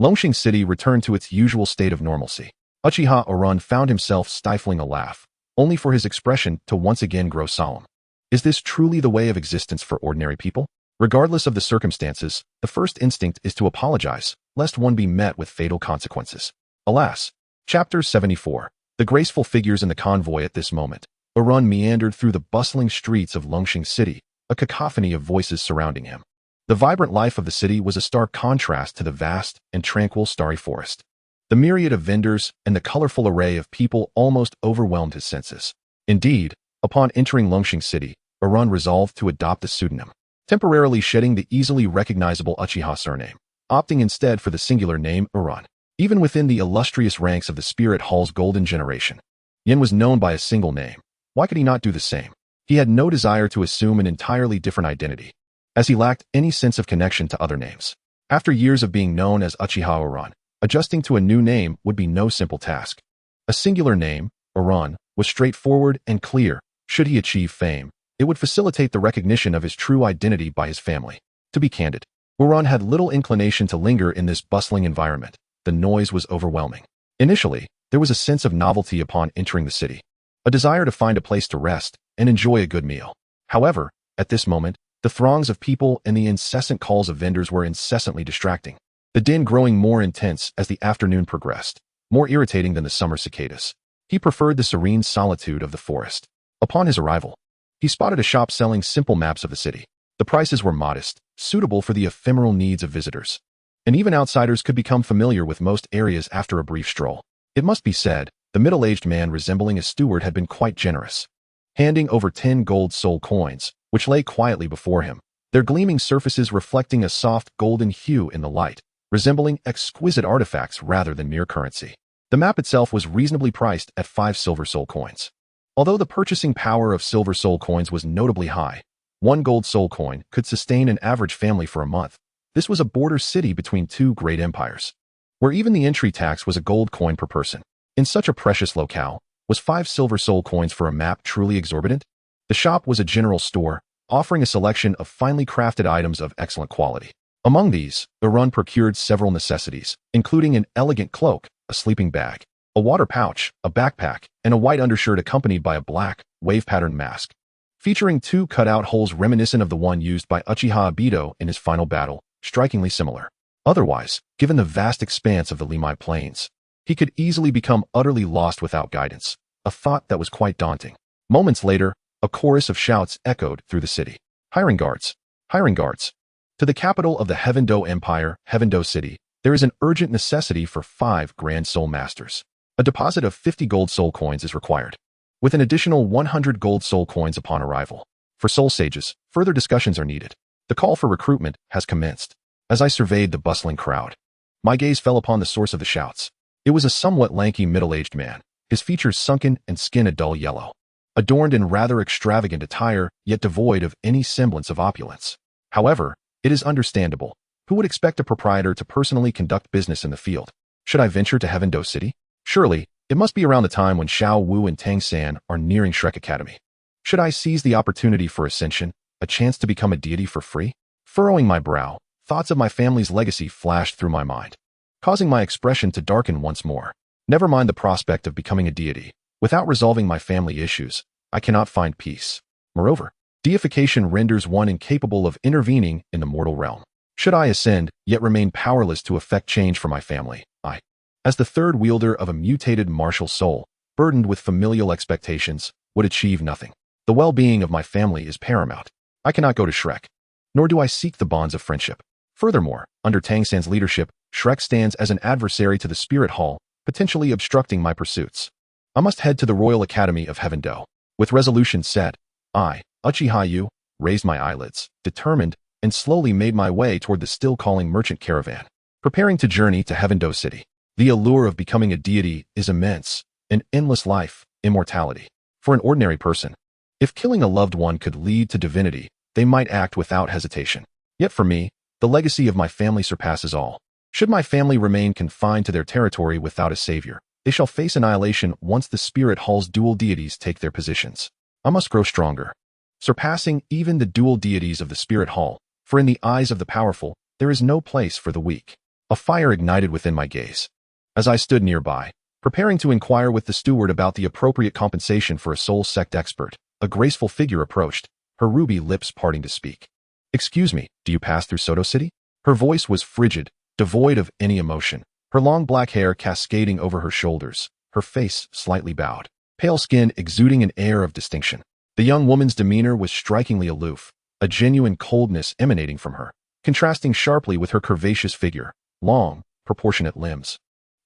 Speaker 1: Longxing City returned to its usual state of normalcy. Uchiha Orun found himself stifling a laugh, only for his expression to once again grow solemn. Is this truly the way of existence for ordinary people? Regardless of the circumstances, the first instinct is to apologize, lest one be met with fatal consequences. Alas. Chapter 74. The graceful figures in the convoy at this moment. Orun meandered through the bustling streets of Longxing City, a cacophony of voices surrounding him. The vibrant life of the city was a stark contrast to the vast and tranquil starry forest. The myriad of vendors and the colorful array of people almost overwhelmed his senses. Indeed, upon entering Longxing City, Orun resolved to adopt a pseudonym, temporarily shedding the easily recognizable Uchiha surname, opting instead for the singular name Orun. Even within the illustrious ranks of the Spirit Hall's golden generation, Yin was known by a single name. Why could he not do the same? He had no desire to assume an entirely different identity, as he lacked any sense of connection to other names. After years of being known as Uchiha Orun, adjusting to a new name would be no simple task. A singular name, Orun, was straightforward and clear. Should he achieve fame, it would facilitate the recognition of his true identity by his family. To be candid, Orun had little inclination to linger in this bustling environment. The noise was overwhelming. Initially, there was a sense of novelty upon entering the city, a desire to find a place to rest and enjoy a good meal. However, at this moment, the throngs of people and the incessant calls of vendors were incessantly distracting, the din growing more intense as the afternoon progressed, more irritating than the summer cicadas. He preferred the serene solitude of the forest. Upon his arrival, he spotted a shop selling simple maps of the city. The prices were modest, suitable for the ephemeral needs of visitors, and even outsiders could become familiar with most areas after a brief stroll. It must be said, the middle-aged man resembling a steward had been quite generous, handing over 10 gold soul coins, which lay quietly before him, their gleaming surfaces reflecting a soft golden hue in the light, resembling exquisite artifacts rather than mere currency. The map itself was reasonably priced at 5 silver soul coins. Although the purchasing power of silver soul coins was notably high, 1 gold soul coin could sustain an average family for a month. This was a border city between 2 great empires. where even the entry tax was a gold coin per person. In such a precious locale, was 5 silver soul coins for a map truly exorbitant? The shop was a general store, offering a selection of finely crafted items of excellent quality. Among these, the run procured several necessities, including an elegant cloak, a sleeping bag, a water pouch, a backpack, and a white undershirt accompanied by a black, wave-patterned mask, featuring 2 cutout holes reminiscent of the one used by Uchiha Obito in his final battle, strikingly similar. Otherwise, given the vast expanse of the Limai Plains, he could easily become utterly lost without guidance, a thought that was quite daunting. Moments later, a chorus of shouts echoed through the city. Hiring guards! Hiring guards! To the capital of the Heaveno Empire, Heaveno City, there is an urgent necessity for 5 Grand Soul Masters. A deposit of 50 gold soul coins is required, with an additional 100 gold soul coins upon arrival. For soul sages, further discussions are needed. The call for recruitment has commenced. As I surveyed the bustling crowd, my gaze fell upon the source of the shouts. It was a somewhat lanky middle-aged man, his features sunken and skin a dull yellow, adorned in rather extravagant attire, yet devoid of any semblance of opulence. However, it is understandable. Who would expect a proprietor to personally conduct business in the field? Should I venture to Heaveno City? Surely, it must be around the time when Xiao Wu and Tang San are nearing Shrek Academy. Should I seize the opportunity for ascension, a chance to become a deity for free? Furrowing my brow, thoughts of my family's legacy flashed through my mind, causing my expression to darken once more. Never mind the prospect of becoming a deity. Without resolving my family issues, I cannot find peace. Moreover, deification renders one incapable of intervening in the mortal realm. Should I ascend, yet remain powerless to effect change for my family, I, as the third wielder of a mutated martial soul, burdened with familial expectations, would achieve nothing. The well-being of my family is paramount. I cannot go to Shrek, nor do I seek the bonds of friendship. Furthermore, under Tang San's leadership, Shrek stands as an adversary to the Spirit Hall, potentially obstructing my pursuits. I must head to the Royal Academy of Heaveno. With resolution set, I, Uchiha Yu, raised my eyelids, determined, and slowly made my way toward the still-calling merchant caravan, preparing to journey to Heaveno City. The allure of becoming a deity is immense, an endless life, immortality. For an ordinary person, if killing a loved one could lead to divinity, they might act without hesitation. Yet for me, the legacy of my family surpasses all. Should my family remain confined to their territory without a savior, they shall face annihilation once the Spirit Hall's dual deities take their positions. I must grow stronger, surpassing even the dual deities of the Spirit Hall, for in the eyes of the powerful, there is no place for the weak. A fire ignited within my gaze. As I stood nearby, preparing to inquire with the steward about the appropriate compensation for a soul sect expert, a graceful figure approached, her ruby lips parting to speak. "Excuse me, do you pass through Soto City?" Her voice was frigid, devoid of any emotion, her long black hair cascading over her shoulders, her face slightly bowed, pale skin exuding an air of distinction. The young woman's demeanor was strikingly aloof, a genuine coldness emanating from her, contrasting sharply with her curvaceous figure, long, proportionate limbs,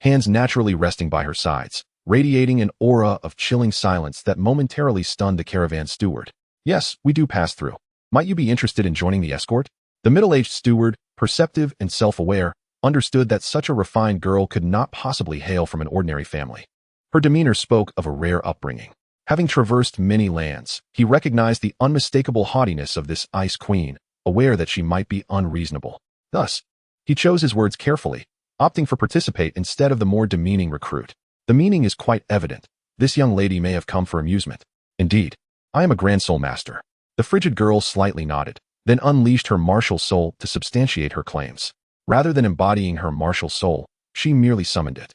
Speaker 1: hands naturally resting by her sides, radiating an aura of chilling silence that momentarily stunned the caravan steward. "Yes, we do pass through. Might you be interested in joining the escort?" The middle-aged steward, perceptive and self-aware, understood that such a refined girl could not possibly hail from an ordinary family. Her demeanor spoke of a rare upbringing. Having traversed many lands, he recognized the unmistakable haughtiness of this ice queen, aware that she might be unreasonable. Thus, he chose his words carefully, opting for participate instead of the more demeaning recruit. The meaning is quite evident. This young lady may have come for amusement. Indeed, I am a Grand Soul Master. The frigid girl slightly nodded, then unleashed her martial soul to substantiate her claims. Rather than embodying her martial soul, she merely summoned it.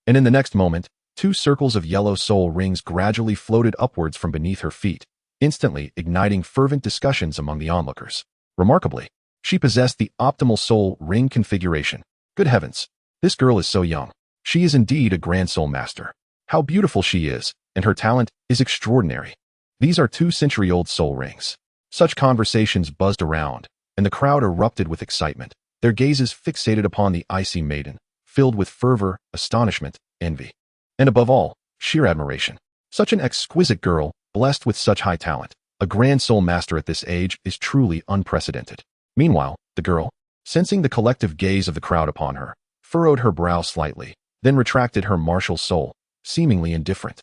Speaker 1: And in the next moment, 2 circles of yellow soul rings gradually floated upwards from beneath her feet, instantly igniting fervent discussions among the onlookers. Remarkably, she possessed the optimal soul ring configuration. Good heavens, this girl is so young. She is indeed a Grand Soul Master. How beautiful she is, and her talent is extraordinary. These are 2-century-old soul rings. Such conversations buzzed around, and the crowd erupted with excitement, their gazes fixated upon the icy maiden, filled with fervor, astonishment, envy, and above all, sheer admiration. Such an exquisite girl, blessed with such high talent. A Grand Soul Master at this age is truly unprecedented. Meanwhile, the girl, sensing the collective gaze of the crowd upon her, furrowed her brow slightly, then retracted her martial soul, seemingly indifferent,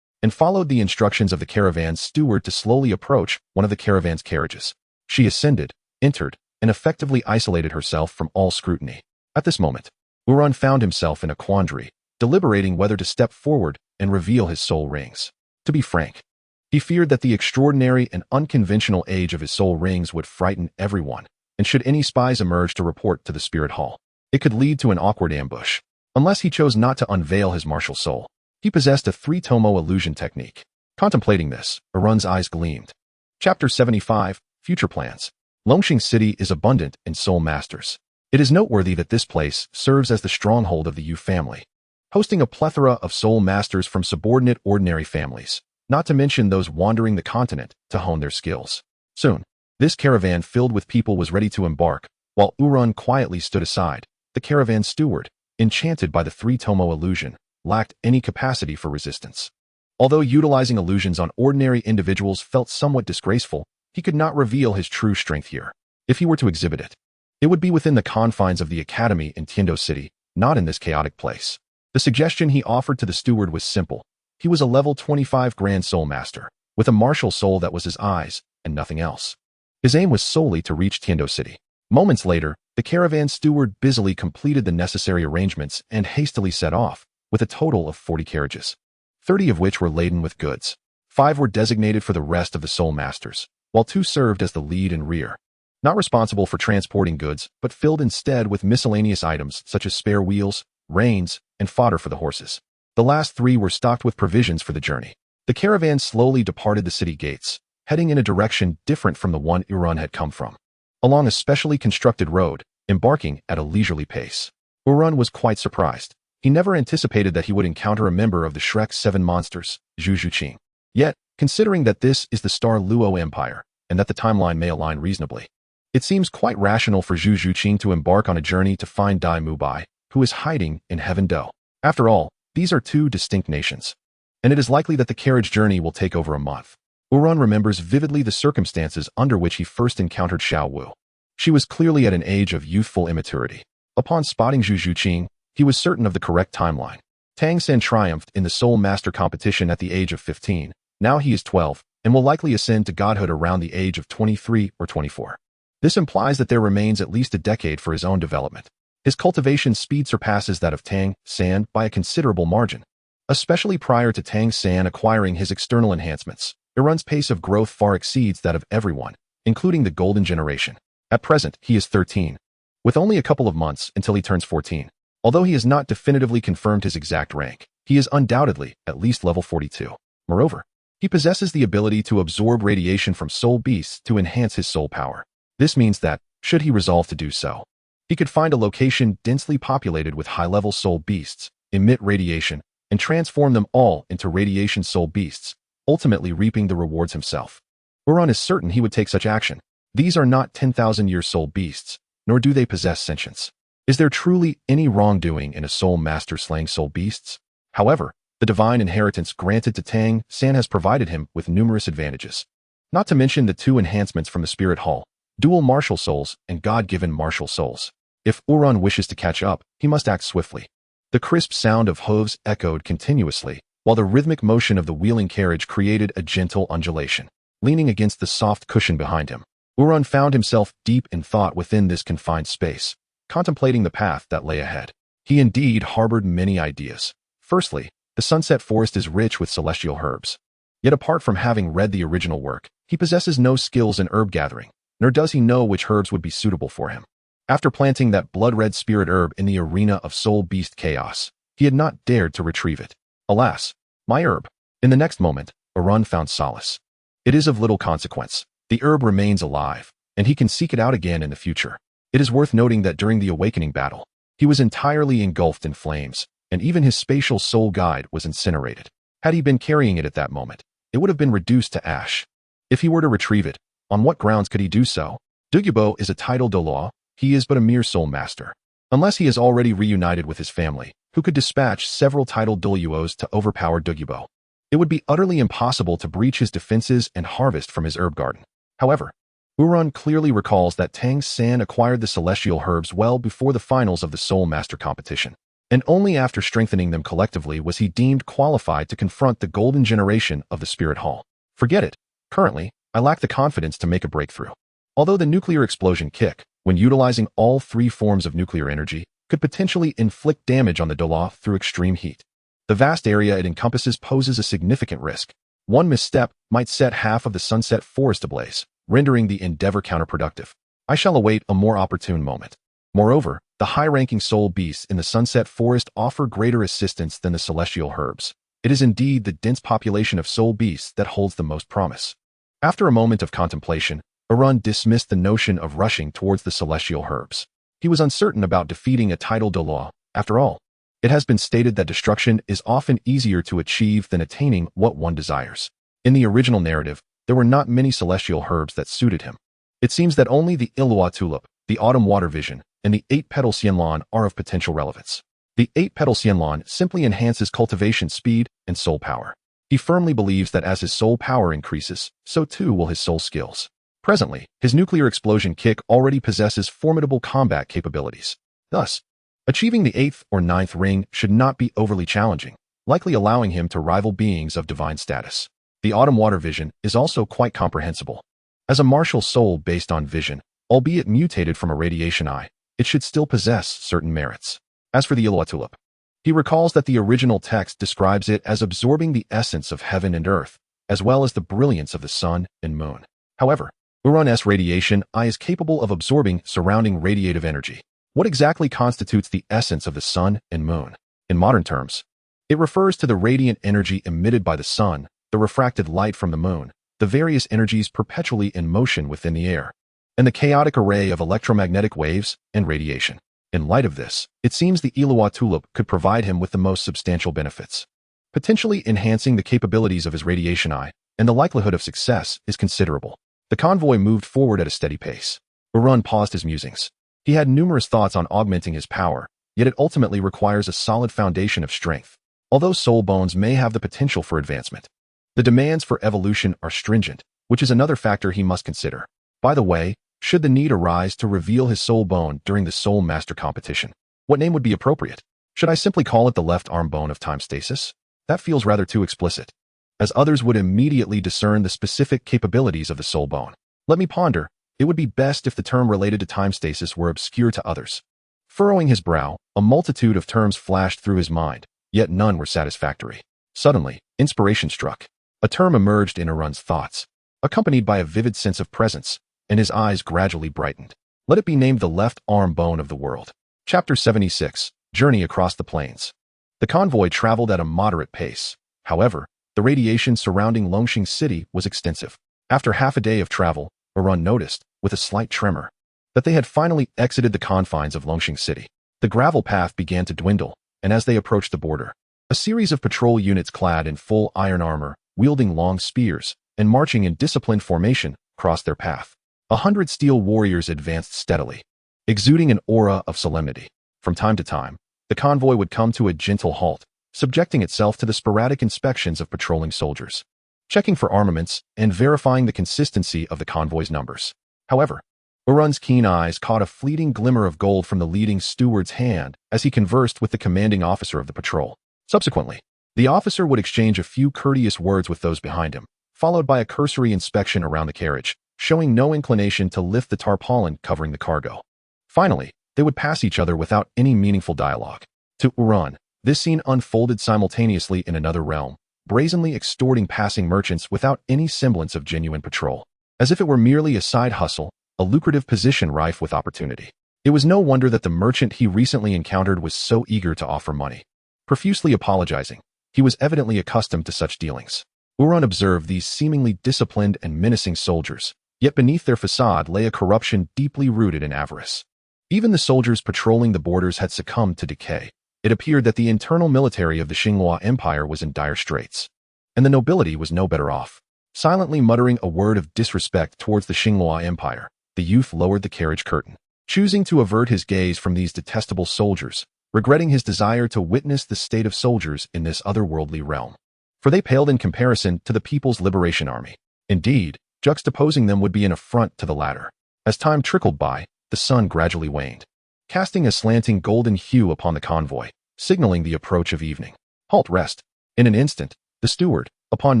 Speaker 1: and followed the instructions of the caravan's steward to slowly approach one of the caravan's carriages. She ascended, entered, and effectively isolated herself from all scrutiny. At this moment, Urun found himself in a quandary, deliberating whether to step forward and reveal his soul rings. To be frank, he feared that the extraordinary and unconventional age of his soul rings would frighten everyone, and should any spies emerge to report to the spirit hall, it could lead to an awkward ambush. Unless he chose not to unveil his martial soul, he possessed a 3-tomo illusion technique. Contemplating this, Urun's eyes gleamed. Chapter 75, Future Plans. Longxing City is abundant in soul masters. It is noteworthy that this place serves as the stronghold of the Yu family, hosting a plethora of soul masters from subordinate ordinary families, not to mention those wandering the continent to hone their skills. Soon, this caravan filled with people was ready to embark, while Urun quietly stood aside. The caravan steward, enchanted by the 3-tomo illusion, lacked any capacity for resistance. Although utilizing illusions on ordinary individuals felt somewhat disgraceful, he could not reveal his true strength here. If he were to exhibit it, it would be within the confines of the academy in Tiando City, not in this chaotic place. The suggestion he offered to the steward was simple. He was a level 25 Grand Soul Master, with a martial soul that was his eyes, and nothing else. His aim was solely to reach Tiando City. Moments later, the caravan steward busily completed the necessary arrangements and hastily set off, with a total of 40 carriages, 30 of which were laden with goods. 5 were designated for the rest of the soul masters, while 2 served as the lead and rear, not responsible for transporting goods, but filled instead with miscellaneous items such as spare wheels, reins, and fodder for the horses. The last 3 were stocked with provisions for the journey. The caravan slowly departed the city gates, heading in a direction different from the one Urun had come from, along a specially constructed road, embarking at a leisurely pace. Urun was quite surprised. He never anticipated that he would encounter a member of the Shrek's 7 monsters, Zhu Zhuqing. Yet, considering that this is the Star Luo Empire, and that the timeline may align reasonably, it seems quite rational for Zhu Zhuqing to embark on a journey to find Dai Mubai, who is hiding in Heaveno. After all, these are 2 distinct nations, and it is likely that the carriage journey will take over a month. Urun remembers vividly the circumstances under which he first encountered Xiao Wu. She was clearly at an age of youthful immaturity. Upon spotting Zhu Zhuqing, he was certain of the correct timeline. Tang San triumphed in the Soul Master competition at the age of 15. Now he is 12, and will likely ascend to godhood around the age of 23 or 24. This implies that there remains at least a decade for his own development. His cultivation speed surpasses that of Tang San by a considerable margin, especially prior to Tang San acquiring his external enhancements. Urun's pace of growth far exceeds that of everyone, including the golden generation. At present, he is 13, with only a couple of months until he turns 14. Although he has not definitively confirmed his exact rank, he is undoubtedly at least level 42. Moreover, he possesses the ability to absorb radiation from soul beasts to enhance his soul power. This means that, should he resolve to do so, he could find a location densely populated with high-level soul beasts, emit radiation, and transform them all into radiation soul beasts, ultimately reaping the rewards himself. Urun is certain he would take such action. These are not 10,000-year soul beasts, nor do they possess sentience. Is there truly any wrongdoing in a soul master slaying soul beasts? However, the divine inheritance granted to Tang San has provided him with numerous advantages. Not to mention the 2 enhancements from the Spirit Hall, dual martial souls and God-given martial souls. If Urun wishes to catch up, he must act swiftly. The crisp sound of hooves echoed continuously, while the rhythmic motion of the wheeling carriage created a gentle undulation. Leaning against the soft cushion behind him, Urun found himself deep in thought within this confined space, contemplating the path that lay ahead. He indeed harbored many ideas. Firstly, the Sunset Forest is rich with celestial herbs. Yet apart from having read the original work, he possesses no skills in herb gathering, nor does he know which herbs would be suitable for him. After planting that blood-red spirit herb in the arena of soul beast chaos, he had not dared to retrieve it. Alas, my herb. In the next moment, Urun found solace. It is of little consequence. The herb remains alive, and he can seek it out again in the future. It is worth noting that during the awakening battle, he was entirely engulfed in flames, and even his spatial soul guide was incinerated. Had he been carrying it at that moment, it would have been reduced to ash. If he were to retrieve it, on what grounds could he do so? Douluo is a titled Douluo. He is but a mere soul master. Unless he is already reunited with his family, who could dispatch several titled Douluos to overpower Douluo. It would be utterly impossible to breach his defenses and harvest from his herb garden. However, Urun clearly recalls that Tang San acquired the celestial herbs well before the finals of the Soul Master competition, and only after strengthening them collectively was he deemed qualified to confront the golden generation of the Spirit Hall. Forget it. Currently, I lack the confidence to make a breakthrough. Although the nuclear explosion kick, when utilizing all 3 forms of nuclear energy, could potentially inflict damage on the Douluo through extreme heat. The vast area it encompasses poses a significant risk. One misstep might set half of the sunset forest ablaze, rendering the endeavor counterproductive. I shall await a more opportune moment. Moreover, the high-ranking soul beasts in the sunset forest offer greater assistance than the celestial herbs. It is indeed the dense population of soul beasts that holds the most promise. After a moment of contemplation, Arun dismissed the notion of rushing towards the celestial herbs. He was uncertain about defeating a tidal Douluo. After all, it has been stated that destruction is often easier to achieve than attaining what one desires. In the original narrative, there were not many celestial herbs that suited him. It seems that only the Iluwa tulip, the autumn water vision, and the 8-petal xianlan are of potential relevance. The 8-petal xianlan simply enhances cultivation speed and soul power. He firmly believes that as his soul power increases, so too will his soul skills. Presently, his nuclear explosion kick already possesses formidable combat capabilities. Thus, achieving the 8th or 9th ring should not be overly challenging, likely allowing him to rival beings of divine status. The autumn water vision is also quite comprehensible. As a martial soul based on vision, albeit mutated from a radiation eye, it should still possess certain merits. As for the Iluwa tulip, he recalls that the original text describes it as absorbing the essence of heaven and earth, as well as the brilliance of the sun and moon. However, Urun's radiation eye is capable of absorbing surrounding radiative energy. What exactly constitutes the essence of the sun and moon? In modern terms, it refers to the radiant energy emitted by the sun, the refracted light from the moon, the various energies perpetually in motion within the air, and the chaotic array of electromagnetic waves and radiation. In light of this, it seems the Iluwa tulip could provide him with the most substantial benefits, potentially enhancing the capabilities of his radiation eye, and the likelihood of success is considerable. The convoy moved forward at a steady pace. Urun paused his musings. He had numerous thoughts on augmenting his power, yet it ultimately requires a solid foundation of strength. Although soul bones may have the potential for advancement, the demands for evolution are stringent, which is another factor he must consider. By the way, should the need arise to reveal his soul bone during the Soul Master competition, what name would be appropriate? Should I simply call it the left arm bone of time stasis? That feels rather too explicit, as others would immediately discern the specific capabilities of the soul bone. Let me ponder. It would be best if the term related to time stasis were obscure to others. Furrowing his brow, a multitude of terms flashed through his mind, yet none were satisfactory. Suddenly, inspiration struck. A term emerged in Arun's thoughts, accompanied by a vivid sense of presence, and his eyes gradually brightened. Let it be named the left arm bone of the world. Chapter 76, Journey Across the Plains. The convoy traveled at a moderate pace. However, the radiation surrounding Longxing City was extensive. After half a day of travel, Arun noticed, with a slight tremor, that they had finally exited the confines of Longxing City. The gravel path began to dwindle, and as they approached the border, a series of patrol units clad in full iron armor, wielding long spears, and marching in disciplined formation, crossed their path. 100 steel warriors advanced steadily, exuding an aura of solemnity. From time to time, the convoy would come to a gentle halt, subjecting itself to the sporadic inspections of patrolling soldiers, checking for armaments and verifying the consistency of the convoy's numbers. However, Urun's keen eyes caught a fleeting glimmer of gold from the leading steward's hand as he conversed with the commanding officer of the patrol. Subsequently, the officer would exchange a few courteous words with those behind him, followed by a cursory inspection around the carriage, showing no inclination to lift the tarpaulin covering the cargo. Finally, they would pass each other without any meaningful dialogue. To Urun, this scene unfolded simultaneously in another realm, brazenly extorting passing merchants without any semblance of genuine patrol, as if it were merely a side hustle, a lucrative position rife with opportunity. It was no wonder that the merchant he recently encountered was so eager to offer money. Profusely apologizing, he was evidently accustomed to such dealings. Urun observed these seemingly disciplined and menacing soldiers, yet beneath their facade lay a corruption deeply rooted in avarice. Even the soldiers patrolling the borders had succumbed to decay. It appeared that the internal military of the Xinhua Empire was in dire straits, and the nobility was no better off. Silently muttering a word of disrespect towards the Xinhua Empire, the youth lowered the carriage curtain, choosing to avert his gaze from these detestable soldiers, regretting his desire to witness the state of soldiers in this otherworldly realm. For they paled in comparison to the People's Liberation Army. Indeed, juxtaposing them would be an affront to the latter. As time trickled by, the sun gradually waned, casting a slanting golden hue upon the convoy, signaling the approach of evening. Halt, rest. In an instant, the steward, upon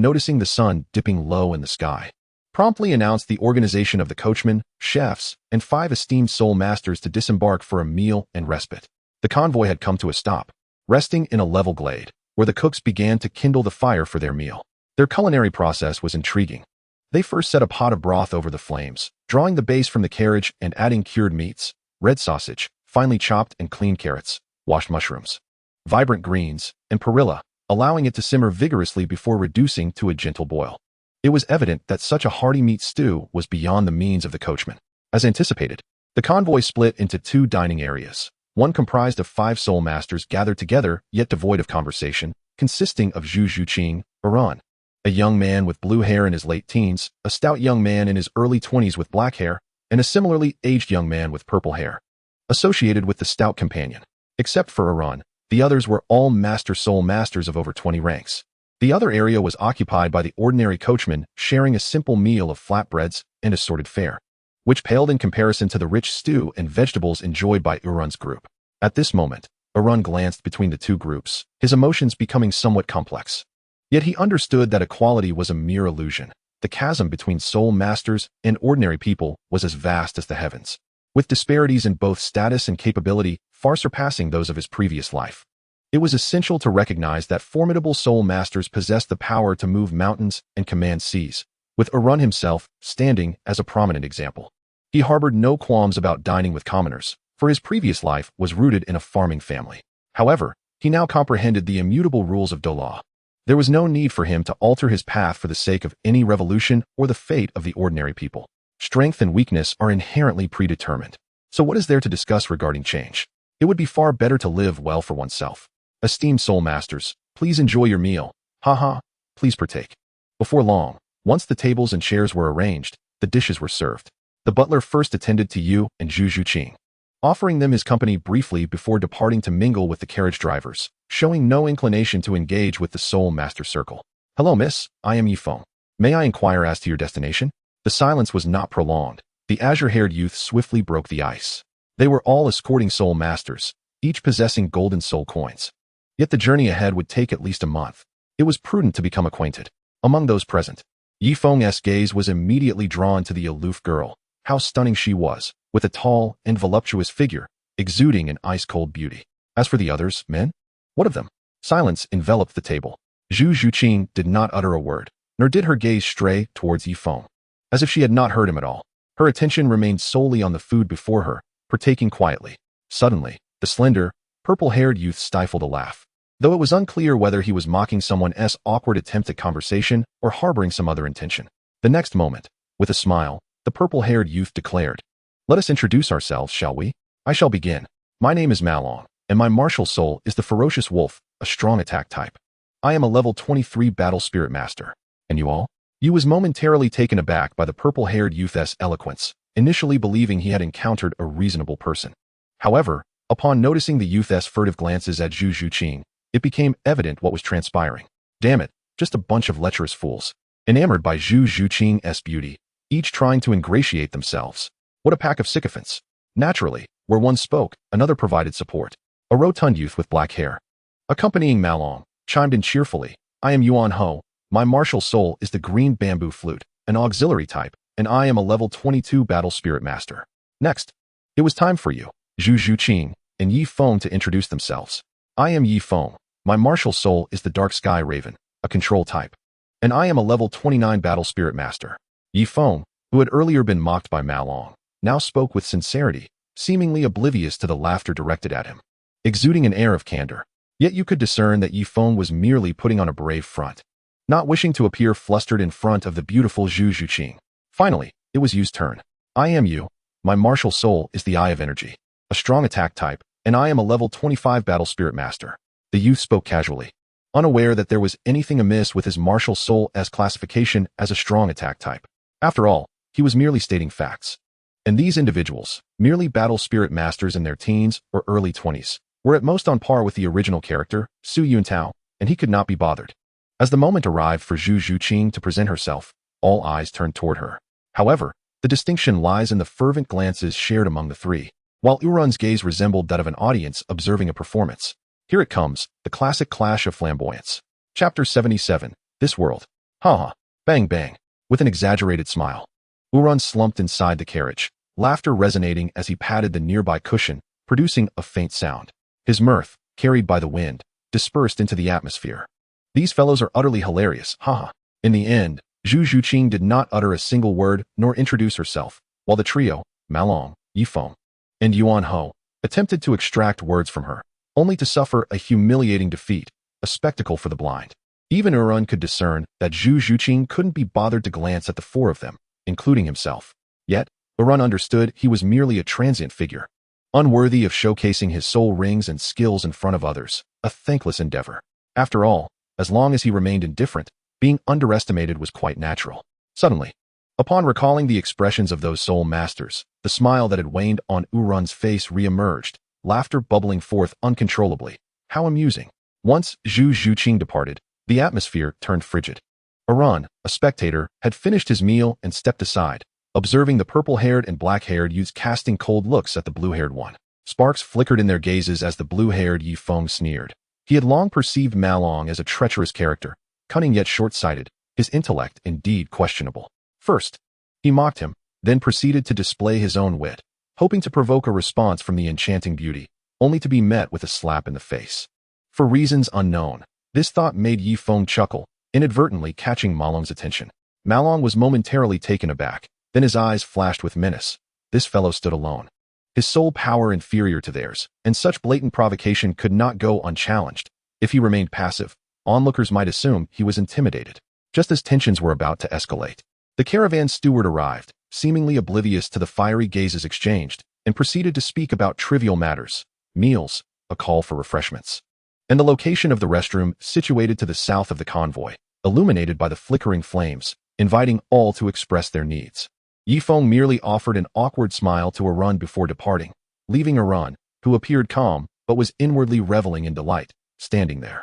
Speaker 1: noticing the sun dipping low in the sky, promptly announced the organization of the coachmen, chefs, and 5 esteemed soul masters to disembark for a meal and respite. The convoy had come to a stop, resting in a level glade, where the cooks began to kindle the fire for their meal. Their culinary process was intriguing. They first set a pot of broth over the flames, drawing the base from the carriage and adding cured meats, red sausage, finely chopped and cleaned carrots, washed mushrooms, vibrant greens, and perilla, allowing it to simmer vigorously before reducing to a gentle boil. It was evident that such a hearty meat stew was beyond the means of the coachman. As anticipated, the convoy split into 2 dining areas, one comprised of 5 soul masters gathered together yet devoid of conversation, consisting of Zhu Zhuqing, Iran, a young man with blue hair in his late teens, a stout young man in his early 20s with black hair, and a similarly aged young man with purple hair. Associated with the stout companion, except for Iran, the others were all master soul masters of over 20 ranks. The other area was occupied by the ordinary coachman, sharing a simple meal of flatbreads and assorted fare, which paled in comparison to the rich stew and vegetables enjoyed by Iran's group. At this moment, Iran glanced between the 2 groups, his emotions becoming somewhat complex. Yet he understood that equality was a mere illusion. The chasm between soul masters and ordinary people was as vast as the heavens, with disparities in both status and capability far surpassing those of his previous life. It was essential to recognize that formidable soul masters possessed the power to move mountains and command seas, with Iran himself standing as a prominent example. He harbored no qualms about dining with commoners, for his previous life was rooted in a farming family. However, he now comprehended the immutable rules of Douluo. There was no need for him to alter his path for the sake of any revolution or the fate of the ordinary people. Strength and weakness are inherently predetermined. So what is there to discuss regarding change? It would be far better to live well for oneself. Esteemed soul masters, please enjoy your meal. Haha, please partake. Before long, once the tables and chairs were arranged, the dishes were served. The butler first attended to Yu and Zhu Zhuqing, offering them his company briefly before departing to mingle with the carriage drivers, showing no inclination to engage with the soul master circle. Hello, miss, I am Yifeng. May I inquire as to your destination? The silence was not prolonged. The azure-haired youth swiftly broke the ice. They were all escorting soul masters, each possessing golden soul coins. Yet the journey ahead would take at least a month. It was prudent to become acquainted. Among those present, Yifeng's gaze was immediately drawn to the aloof girl. How stunning she was, with a tall and voluptuous figure, exuding an ice-cold beauty. As for the others, men? What of them? Silence enveloped the table. Zhu Zhuqing did not utter a word, nor did her gaze stray towards Yifeng, as if she had not heard him at all. Her attention remained solely on the food before her, partaking quietly. Suddenly, the slender, purple-haired youth stifled a laugh, though it was unclear whether he was mocking someone's awkward attempt at conversation or harboring some other intention. The next moment, with a smile, the purple-haired youth declared, "Let us introduce ourselves, shall we? I shall begin. My name is Malong, and my martial soul is the ferocious wolf, a strong attack type. I am a level 23 battle spirit master. And you all?" Yu was momentarily taken aback by the purple-haired youth's eloquence, initially believing he had encountered a reasonable person. However, upon noticing the youth's furtive glances at Zhu Zhuqing, it became evident what was transpiring. Damn it, just a bunch of lecherous fools, enamored by Zhu Zhuqing's beauty, each trying to ingratiate themselves. What a pack of sycophants. Naturally, where one spoke, another provided support. A rotund youth with black hair, accompanying Malong, chimed in cheerfully, "I am Yuan Ho. My martial soul is the green bamboo flute, an auxiliary type, and I am a level 22 battle spirit master." Next, it was time for Yu, Zhu Zhuqing, and Yifeng to introduce themselves. "I am Yifeng. My martial soul is the dark sky raven, a control type, and I am a level 29 battle spirit master." Yifeng, who had earlier been mocked by Malong, now spoke with sincerity, seemingly oblivious to the laughter directed at him, exuding an air of candor. Yet you could discern that Yifeng was merely putting on a brave front, not wishing to appear flustered in front of the beautiful Zhu Zhuqing. Finally, it was Yu's turn. "I am Yu. My martial soul is the Eye of Energy, a strong attack type, and I am a level 25 battle spirit master." The youth spoke casually, unaware that there was anything amiss with his martial soul's classification as a strong attack type. After all, he was merely stating facts. And these individuals, merely battle spirit masters in their teens or early 20s, were at most on par with the original character, Su Yuntao, and he could not be bothered. As the moment arrived for Zhu Zhuqing to present herself, all eyes turned toward her. However, the distinction lies in the fervent glances shared among the three, while Uran's gaze resembled that of an audience observing a performance. Here it comes, the classic clash of flamboyance. Chapter 77, This World. Ha! Bang bang. With an exaggerated smile, Uran slumped inside the carriage, laughter resonating as he patted the nearby cushion, producing a faint sound. His mirth, carried by the wind, dispersed into the atmosphere. These fellows are utterly hilarious, haha. In the end, Zhu Zhuqing did not utter a single word nor introduce herself, while the trio, Malong, Yifeng, and Yuan Ho, attempted to extract words from her, only to suffer a humiliating defeat, a spectacle for the blind. Even Urun could discern that Zhu Zhuqing couldn't be bothered to glance at the four of them, including himself. Yet, Urun understood he was merely a transient figure, unworthy of showcasing his soul rings and skills in front of others, a thankless endeavor. After all, as long as he remained indifferent, being underestimated was quite natural. Suddenly, upon recalling the expressions of those soul masters, the smile that had waned on Urun's face re-emerged, laughter bubbling forth uncontrollably. How amusing. Once Zhu Zhuqing departed, the atmosphere turned frigid. Urun, a spectator, had finished his meal and stepped aside, observing the purple-haired and black-haired youths casting cold looks at the blue-haired one. Sparks flickered in their gazes as the blue-haired Yifeng sneered. He had long perceived Malong as a treacherous character, cunning yet short-sighted, his intellect indeed questionable. First, he mocked him, then proceeded to display his own wit, hoping to provoke a response from the enchanting beauty, only to be met with a slap in the face. For reasons unknown, this thought made Yifeng chuckle, inadvertently catching Malong's attention. Malong was momentarily taken aback, then his eyes flashed with menace. This fellow stood alone, his soul power inferior to theirs, and such blatant provocation could not go unchallenged. If he remained passive, onlookers might assume he was intimidated. Just as tensions were about to escalate, the caravan steward arrived, seemingly oblivious to the fiery gazes exchanged, and proceeded to speak about trivial matters, meals, a call for refreshments, and the location of the restroom situated to the south of the convoy, illuminated by the flickering flames, inviting all to express their needs. Yifeng merely offered an awkward smile to Urun before departing, leaving Urun, who appeared calm but was inwardly reveling in delight, standing there.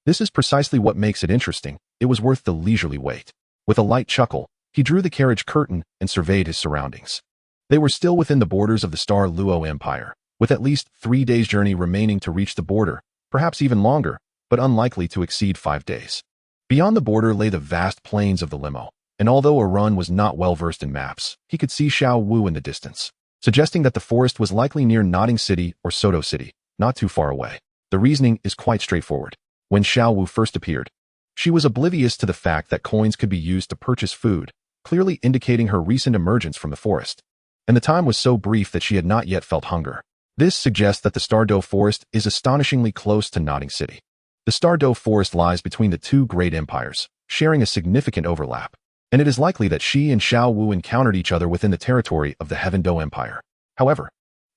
Speaker 1: This is precisely what makes it interesting. It was worth the leisurely wait. With a light chuckle, he drew the carriage curtain and surveyed his surroundings. They were still within the borders of the Star Luo Empire, with at least 3 days' journey remaining to reach the border, perhaps even longer, but unlikely to exceed 5 days. Beyond the border lay the vast plains of the limo, and although Urun was not well versed in maps, he could see Xiao Wu in the distance, suggesting that the forest was likely near Nodding City or Soto City, not too far away. The reasoning is quite straightforward. When Xiao Wu first appeared, she was oblivious to the fact that coins could be used to purchase food, clearly indicating her recent emergence from the forest. And the time was so brief that she had not yet felt hunger. This suggests that the Stardow Forest is astonishingly close to Nodding City. The Stardow Forest lies between the two great empires, sharing a significant overlap, and it is likely that she and Xiao Wu encountered each other within the territory of the Heaveno Empire. However,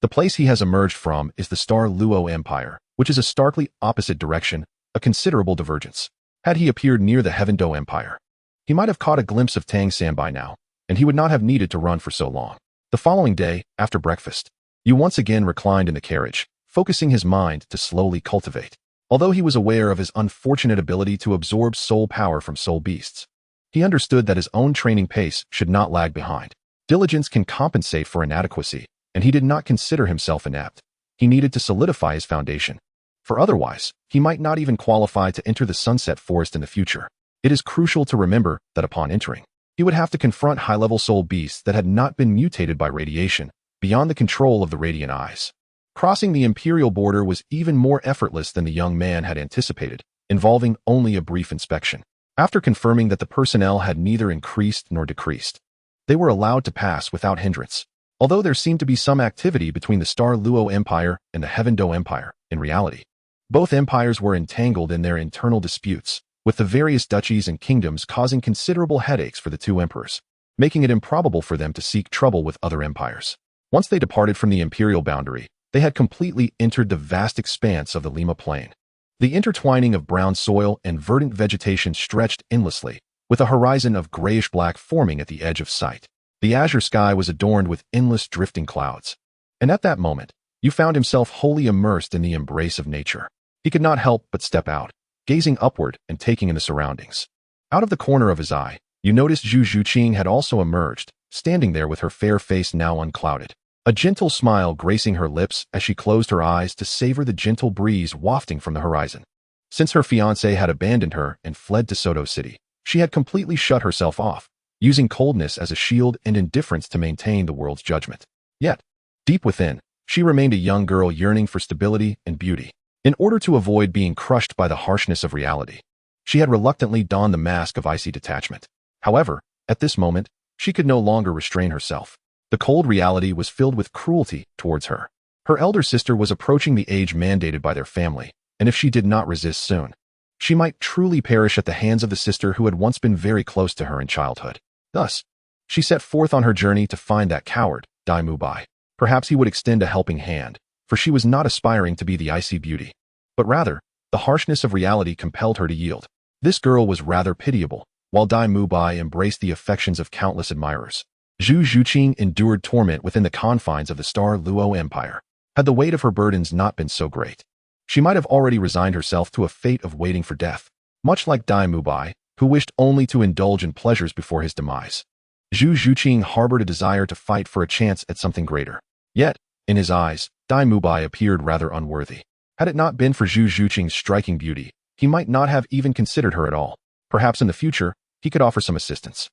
Speaker 1: the place he has emerged from is the Star Luo Empire, which is a starkly opposite direction, a considerable divergence. Had he appeared near the Heaveno Empire, he might have caught a glimpse of Tang San by now, and he would not have needed to run for so long. The following day, after breakfast, Yu once again reclined in the carriage, focusing his mind to slowly cultivate. Although he was aware of his unfortunate ability to absorb soul power from soul beasts, he understood that his own training pace should not lag behind. Diligence can compensate for inadequacy, and he did not consider himself inept. He needed to solidify his foundation, for otherwise, he might not even qualify to enter the Sunset Forest in the future. It is crucial to remember that upon entering, he would have to confront high-level soul beasts that had not been mutated by radiation, beyond the control of the Radiant Eyes. Crossing the Imperial border was even more effortless than the young man had anticipated, involving only a brief inspection. After confirming that the personnel had neither increased nor decreased, they were allowed to pass without hindrance. Although there seemed to be some activity between the Star Luo Empire and the Heaveno Empire, in reality, both empires were entangled in their internal disputes, with the various duchies and kingdoms causing considerable headaches for the two emperors, making it improbable for them to seek trouble with other empires. Once they departed from the imperial boundary, they had completely entered the vast expanse of the Lima Plain. The intertwining of brown soil and verdant vegetation stretched endlessly, with a horizon of grayish-black forming at the edge of sight. The azure sky was adorned with endless drifting clouds, and at that moment, Yu found himself wholly immersed in the embrace of nature. He could not help but step out, gazing upward and taking in the surroundings. Out of the corner of his eye, Yu noticed Zhu Zhuqing had also emerged, standing there with her fair face now unclouded, a gentle smile gracing her lips as she closed her eyes to savor the gentle breeze wafting from the horizon. Since her fiancé had abandoned her and fled to Soto City, she had completely shut herself off, using coldness as a shield and indifference to maintain the world's judgment. Yet, deep within, She remained a young girl yearning for stability and beauty. In order to avoid being crushed by the harshness of reality, she had reluctantly donned the mask of icy detachment. However, at this moment, she could no longer restrain herself. The cold reality was filled with cruelty towards her. Her elder sister was approaching the age mandated by their family, and if she did not resist soon, she might truly perish at the hands of the sister who had once been very close to her in childhood. Thus, she set forth on her journey to find that coward, Dai Mubai. Perhaps he would extend a helping hand, for she was not aspiring to be the icy beauty. But rather, the harshness of reality compelled her to yield. This girl was rather pitiable, while Dai Mubai embraced the affections of countless admirers. Zhu Zhuqing endured torment within the confines of the Star Luo Empire. Had the weight of her burdens not been so great, she might have already resigned herself to a fate of waiting for death, much like Dai Mubai, who wished only to indulge in pleasures before his demise. Zhu Zhuqing harbored a desire to fight for a chance at something greater. Yet, in his eyes, Dai Mubai appeared rather unworthy. Had it not been for Zhu Zhuqing's striking beauty, he might not have even considered her at all. Perhaps in the future, he could offer some assistance.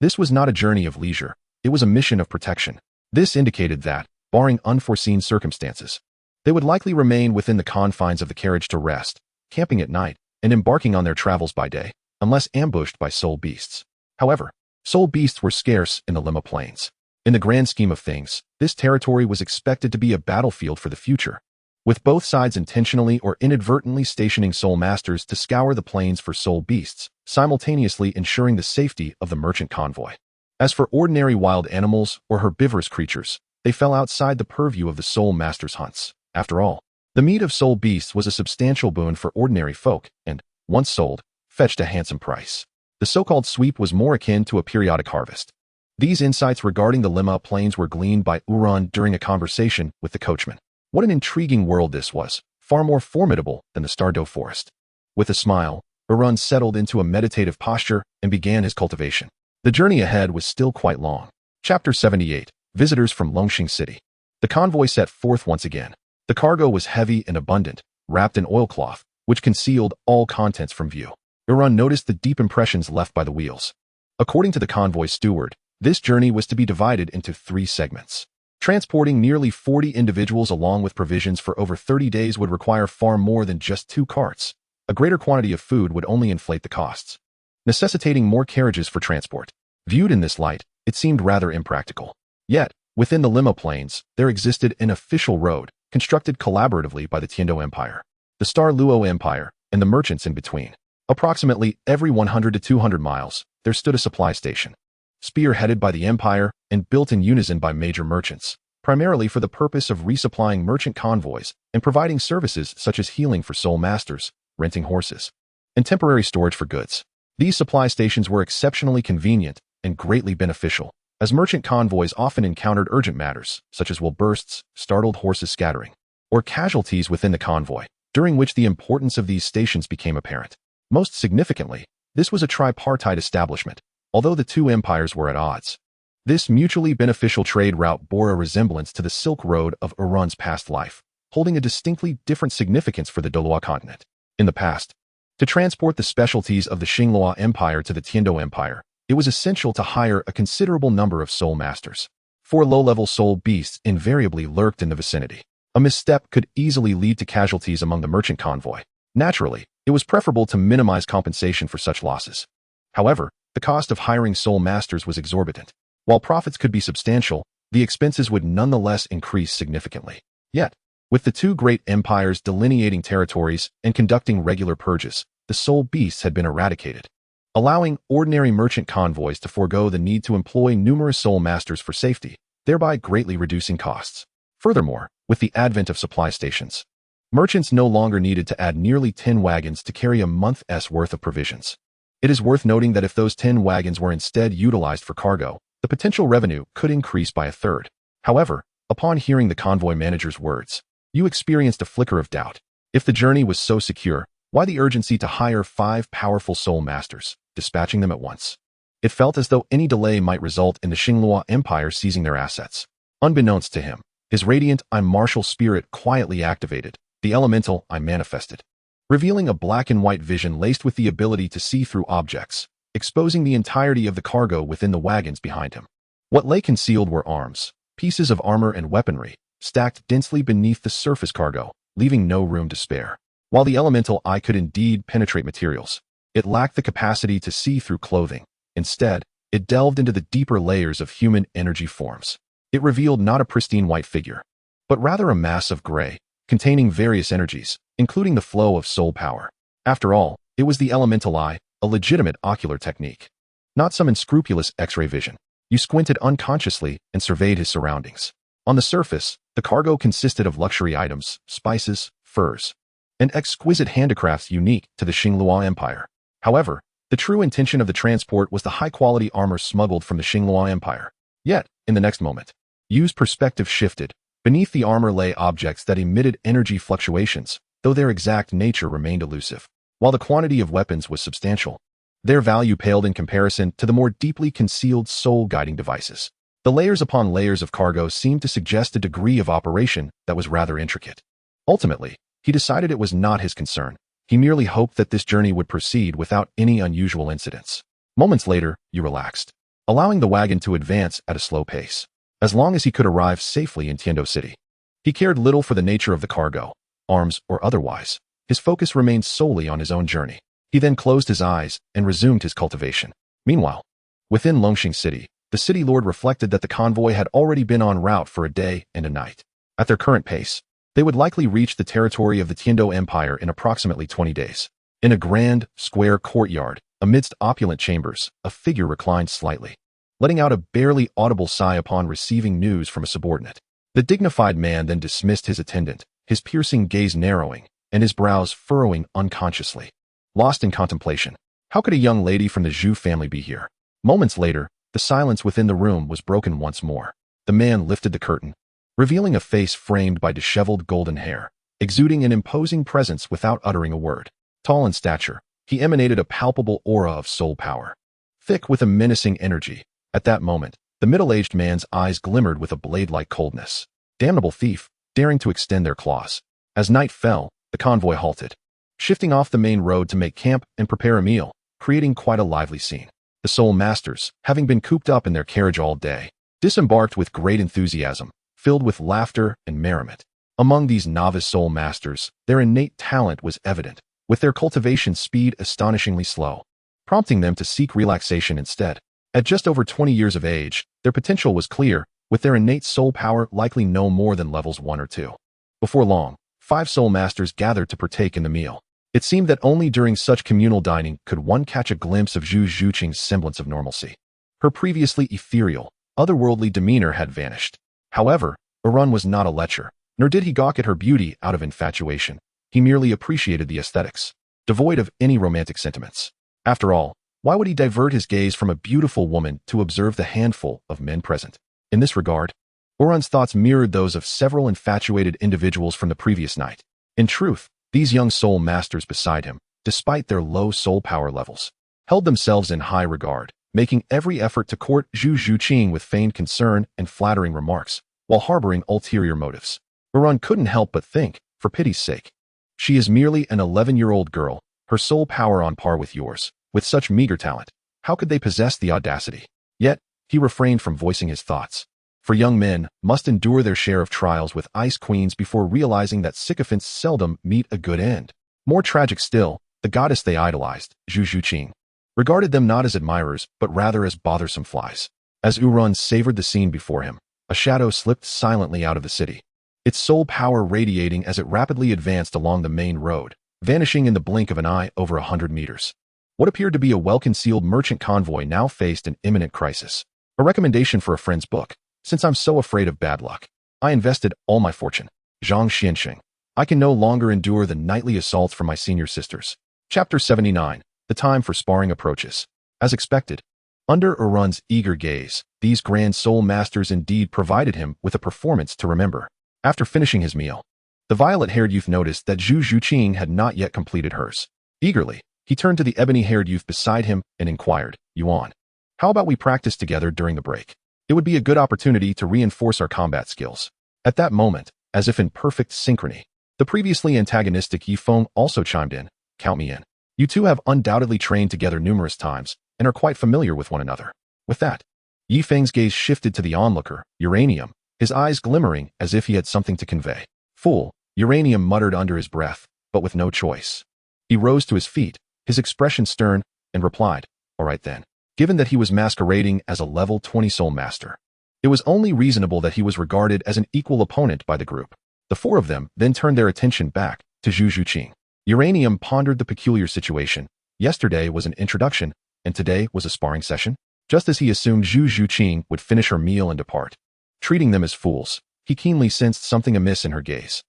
Speaker 1: This was not a journey of leisure, it was a mission of protection. This indicated that, barring unforeseen circumstances, they would likely remain within the confines of the carriage to rest, camping at night, and embarking on their travels by day, unless ambushed by soul beasts. However, soul beasts were scarce in the Lima Plains. In the grand scheme of things, this territory was expected to be a battlefield for the future, with both sides intentionally or inadvertently stationing soul masters to scour the plains for soul beasts, simultaneously ensuring the safety of the merchant convoy. As for ordinary wild animals or herbivorous creatures, they fell outside the purview of the soul masters' hunts. After all, the meat of soul beasts was a substantial boon for ordinary folk and, once sold, fetched a handsome price. The so-called sweep was more akin to a periodic harvest. These insights regarding the Lima Plains were gleaned by Uran during a conversation with the coachman. What an intriguing world this was, far more formidable than the Stardow Forest. With a smile, Uran settled into a meditative posture and began his cultivation. The journey ahead was still quite long. Chapter 78. Visitors from Longxing City. The convoy set forth once again. The cargo was heavy and abundant, wrapped in oilcloth, which concealed all contents from view. Uran noticed the deep impressions left by the wheels. According to the convoy steward, this journey was to be divided into 3 segments. Transporting nearly 40 individuals along with provisions for over 30 days would require far more than just 2 carts. A greater quantity of food would only inflate the costs, necessitating more carriages for transport. Viewed in this light, it seemed rather impractical. Yet, within the Lima Plains, there existed an official road, constructed collaboratively by the Tiando Empire, the Star Luo Empire, and the merchants in between. Approximately every 100 to 200 miles, there stood a supply station, spearheaded by the Empire and built in unison by major merchants, primarily for the purpose of resupplying merchant convoys and providing services such as healing for soul masters, renting horses, and temporary storage for goods. These supply stations were exceptionally convenient and greatly beneficial, as merchant convoys often encountered urgent matters, such as will bursts, startled horses scattering, or casualties within the convoy, during which the importance of these stations became apparent. Most significantly, this was a tripartite establishment, although the 2 empires were at odds. This mutually beneficial trade route bore a resemblance to the Silk Road of Uran's past life, holding a distinctly different significance for the Douluo continent. In the past, to transport the specialties of the Xinglua Empire to the Tiando Empire, it was essential to hire a considerable number of soul masters. 4 low-level soul beasts invariably lurked in the vicinity. A misstep could easily lead to casualties among the merchant convoy. Naturally, it was preferable to minimize compensation for such losses. However, the cost of hiring soul masters was exorbitant. While profits could be substantial, the expenses would nonetheless increase significantly. Yet, with the 2 great empires delineating territories and conducting regular purges, the soul beasts had been eradicated, allowing ordinary merchant convoys to forego the need to employ numerous soul masters for safety, thereby greatly reducing costs. Furthermore, with the advent of supply stations, merchants no longer needed to add nearly 10 wagons to carry a month's worth of provisions. It is worth noting that if those 10 wagons were instead utilized for cargo, the potential revenue could increase by a third. However, upon hearing the convoy manager's words, you experienced a flicker of doubt. If the journey was so secure, why the urgency to hire 5 powerful soul masters, dispatching them at once? It felt as though any delay might result in the Xinglua Empire seizing their assets. Unbeknownst to him, his radiant martial spirit quietly activated, the elemental manifested, revealing a black and white vision laced with the ability to see through objects, exposing the entirety of the cargo within the wagons behind him. What lay concealed were arms, pieces of armor and weaponry, stacked densely beneath the surface cargo, leaving no room to spare. While the elemental eye could indeed penetrate materials, it lacked the capacity to see through clothing. Instead, it delved into the deeper layers of human energy forms. It revealed not a pristine white figure, but rather a mass of gray, containing various energies, including the flow of soul power. After all, it was the elemental eye, a legitimate ocular technique, not some unscrupulous X-ray vision. You squinted unconsciously and surveyed his surroundings. On the surface, the cargo consisted of luxury items, spices, furs, and exquisite handicrafts unique to the Xinglua Empire. However, the true intention of the transport was the high-quality armor smuggled from the Xinglua Empire. Yet, in the next moment, Yu's perspective shifted. Beneath the armor lay objects that emitted energy fluctuations, though their exact nature remained elusive. While the quantity of weapons was substantial, their value paled in comparison to the more deeply concealed soul-guiding devices. The layers upon layers of cargo seemed to suggest a degree of operation that was rather intricate. Ultimately, he decided it was not his concern. He merely hoped that this journey would proceed without any unusual incidents. Moments later, Yu relaxed, allowing the wagon to advance at a slow pace. As long as he could arrive safely in Tiando City, he cared little for the nature of the cargo, arms or otherwise. His focus remained solely on his own journey. He then closed his eyes and resumed his cultivation. Meanwhile, within Longxing City, the city lord reflected that the convoy had already been en route for a day and a night. At their current pace, they would likely reach the territory of the Tiando Empire in approximately 20 days. In a grand, square courtyard, amidst opulent chambers, a figure reclined slightly, letting out a barely audible sigh upon receiving news from a subordinate. The dignified man then dismissed his attendant, his piercing gaze narrowing, and his brows furrowing unconsciously. Lost in contemplation. How could a young lady from the Zhu family be here? Moments later, the silence within the room was broken once more. The man lifted the curtain, revealing a face framed by disheveled golden hair, exuding an imposing presence without uttering a word. Tall in stature, he emanated a palpable aura of soul power, thick with a menacing energy. At that moment, the middle-aged man's eyes glimmered with a blade-like coldness. Damnable thief, daring to extend their claws. As night fell, the convoy halted, shifting off the main road to make camp and prepare a meal, creating quite a lively scene. The soul masters, having been cooped up in their carriage all day, disembarked with great enthusiasm, filled with laughter and merriment. Among these novice soul masters, their innate talent was evident, with their cultivation speed astonishingly slow, prompting them to seek relaxation instead. At just over 20 years of age, their potential was clear, with their innate soul power likely no more than levels 1 or 2. Before long, 5 soul masters gathered to partake in the meal. It seemed that only during such communal dining could one catch a glimpse of Zhu Zhuqing's semblance of normalcy. Her previously ethereal, otherworldly demeanor had vanished. However, Urun was not a lecher, nor did he gawk at her beauty out of infatuation. He merely appreciated the aesthetics, devoid of any romantic sentiments. After all, why would he divert his gaze from a beautiful woman to observe the handful of men present? In this regard, Urun's thoughts mirrored those of several infatuated individuals from the previous night. In truth, these young soul masters beside him, despite their low soul power levels, held themselves in high regard, making every effort to court Zhu Zhuqing with feigned concern and flattering remarks, while harboring ulterior motives. Urun couldn't help but think, for pity's sake, she is merely an 11-year-old girl, her soul power on par with yours. With such meager talent, how could they possess the audacity? Yet, he refrained from voicing his thoughts. For young men must endure their share of trials with ice queens before realizing that sycophants seldom meet a good end. More tragic still, the goddess they idolized, Zhu Zhuqing, regarded them not as admirers but rather as bothersome flies. As Urun savored the scene before him, a shadow slipped silently out of the city, its soul power radiating as it rapidly advanced along the main road, vanishing in the blink of an eye over 100 meters. What appeared to be a well-concealed merchant convoy now faced an imminent crisis. A recommendation for a friend's book. Since I'm so afraid of bad luck, I invested all my fortune. Zhang Xianxing. I can no longer endure the nightly assaults from my senior sisters. Chapter 79. The time for sparring approaches. As expected, under Urun's eager gaze, these grand soul masters indeed provided him with a performance to remember. After finishing his meal, the violet-haired youth noticed that Zhu Zhuqing had not yet completed hers. Eagerly, he turned to the ebony-haired youth beside him and inquired, Yuan, how about we practice together during the break? It would be a good opportunity to reinforce our combat skills. At that moment, as if in perfect synchrony, the previously antagonistic Yifeng also chimed in, count me in. You two have undoubtedly trained together numerous times and are quite familiar with one another. With that, Yifeng's gaze shifted to the onlooker, Uranium, his eyes glimmering as if he had something to convey. Fool, Uranium muttered under his breath, but with no choice. He rose to his feet, his expression stern, and replied, all right then. Given that he was masquerading as a level 20 soul master, it was only reasonable that he was regarded as an equal opponent by the group. The four of them then turned their attention back to Zhu Zhuqing. Uranium pondered the peculiar situation. Yesterday was an introduction, and today was a sparring session. Just as he assumed Zhu Zhuqing would finish her meal and depart, treating them as fools, he keenly sensed something amiss in her gaze.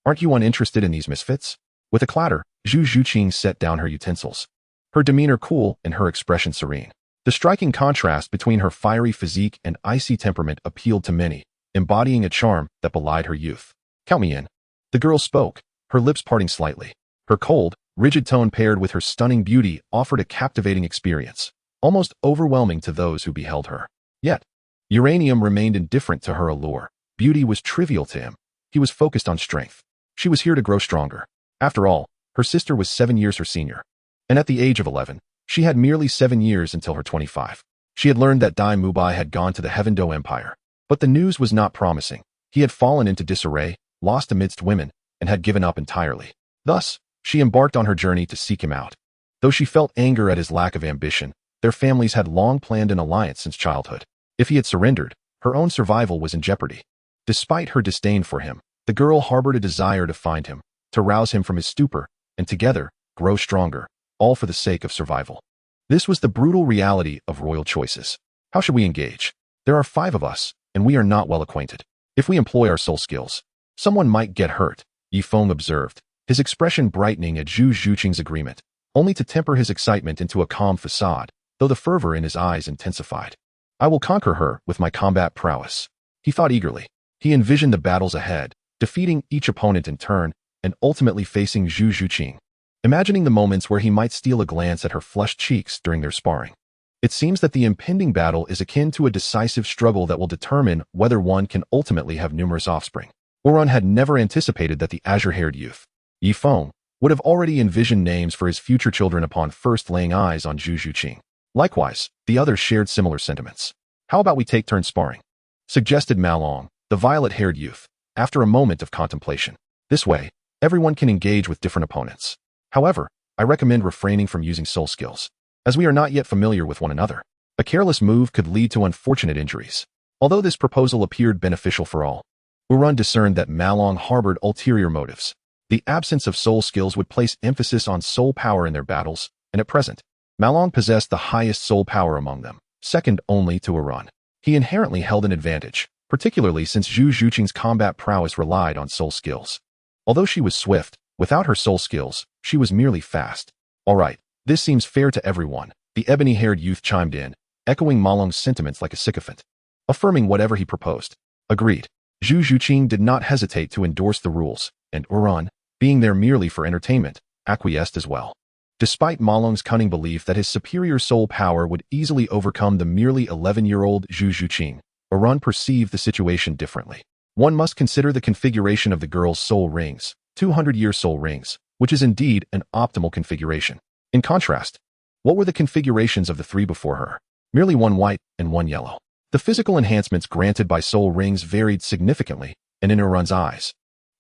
Speaker 1: Aren't you uninterested in these misfits? With a clatter, Zhu Zhuqing set down her utensils, her demeanor cool and her expression serene. The striking contrast between her fiery physique and icy temperament appealed to many, embodying a charm that belied her youth. Count me in. The girl spoke, her lips parting slightly. Her cold, rigid tone paired with her stunning beauty offered a captivating experience, almost overwhelming to those who beheld her. Yet, Uranium remained indifferent to her allure. Beauty was trivial to him. He was focused on strength. She was here to grow stronger. After all, her sister was 7 years her senior. And at the age of 11, she had merely 7 years until her 25. She had learned that Dai Mubai had gone to the Heaveno Empire. But the news was not promising. He had fallen into disarray, lost amidst women, and had given up entirely. Thus, she embarked on her journey to seek him out. Though she felt anger at his lack of ambition, their families had long planned an alliance since childhood. If he had surrendered, her own survival was in jeopardy. Despite her disdain for him, the girl harbored a desire to find him, to rouse him from his stupor, and together, grow stronger, all for the sake of survival. This was the brutal reality of royal choices. How should we engage? There are 5 of us, and we are not well acquainted. If we employ our soul skills, someone might get hurt, Yifeng observed, his expression brightening at Zhu Zhuqing's agreement, only to temper his excitement into a calm facade, though the fervor in his eyes intensified. I will conquer her with my combat prowess. He thought eagerly. He envisioned the battles ahead, defeating each opponent in turn, and ultimately facing Zhu Zhuqing, imagining the moments where he might steal a glance at her flushed cheeks during their sparring. It seems that the impending battle is akin to a decisive struggle that will determine whether one can ultimately have numerous offspring. Oran had never anticipated that the azure-haired youth, Yifeng, would have already envisioned names for his future children upon first laying eyes on Zhu Zhuqing. Likewise, the others shared similar sentiments. How about we take turns sparring? Suggested Malong, the violet-haired youth, after a moment of contemplation. This way, everyone can engage with different opponents. However, I recommend refraining from using soul skills, as we are not yet familiar with one another. A careless move could lead to unfortunate injuries. Although this proposal appeared beneficial for all, Uran discerned that Malong harbored ulterior motives. The absence of soul skills would place emphasis on soul power in their battles, and at present, Malong possessed the highest soul power among them, second only to Uran. He inherently held an advantage, particularly since Zhu Zhuqing's combat prowess relied on soul skills. Although she was swift, without her soul skills, she was merely fast. All right, this seems fair to everyone, the ebony-haired youth chimed in, echoing Malong's sentiments like a sycophant, affirming whatever he proposed. Agreed. Zhu Zhuqing did not hesitate to endorse the rules, and Uran, being there merely for entertainment, acquiesced as well. Despite Malong's cunning belief that his superior soul power would easily overcome the merely 11-year-old Zhu Zhuqing, Uran perceived the situation differently. One must consider the configuration of the girl's soul rings, 200-year soul rings, which is indeed an optimal configuration. In contrast, what were the configurations of the 3 before her? Merely 1 white and 1 yellow. The physical enhancements granted by soul rings varied significantly, and in Uran's eyes,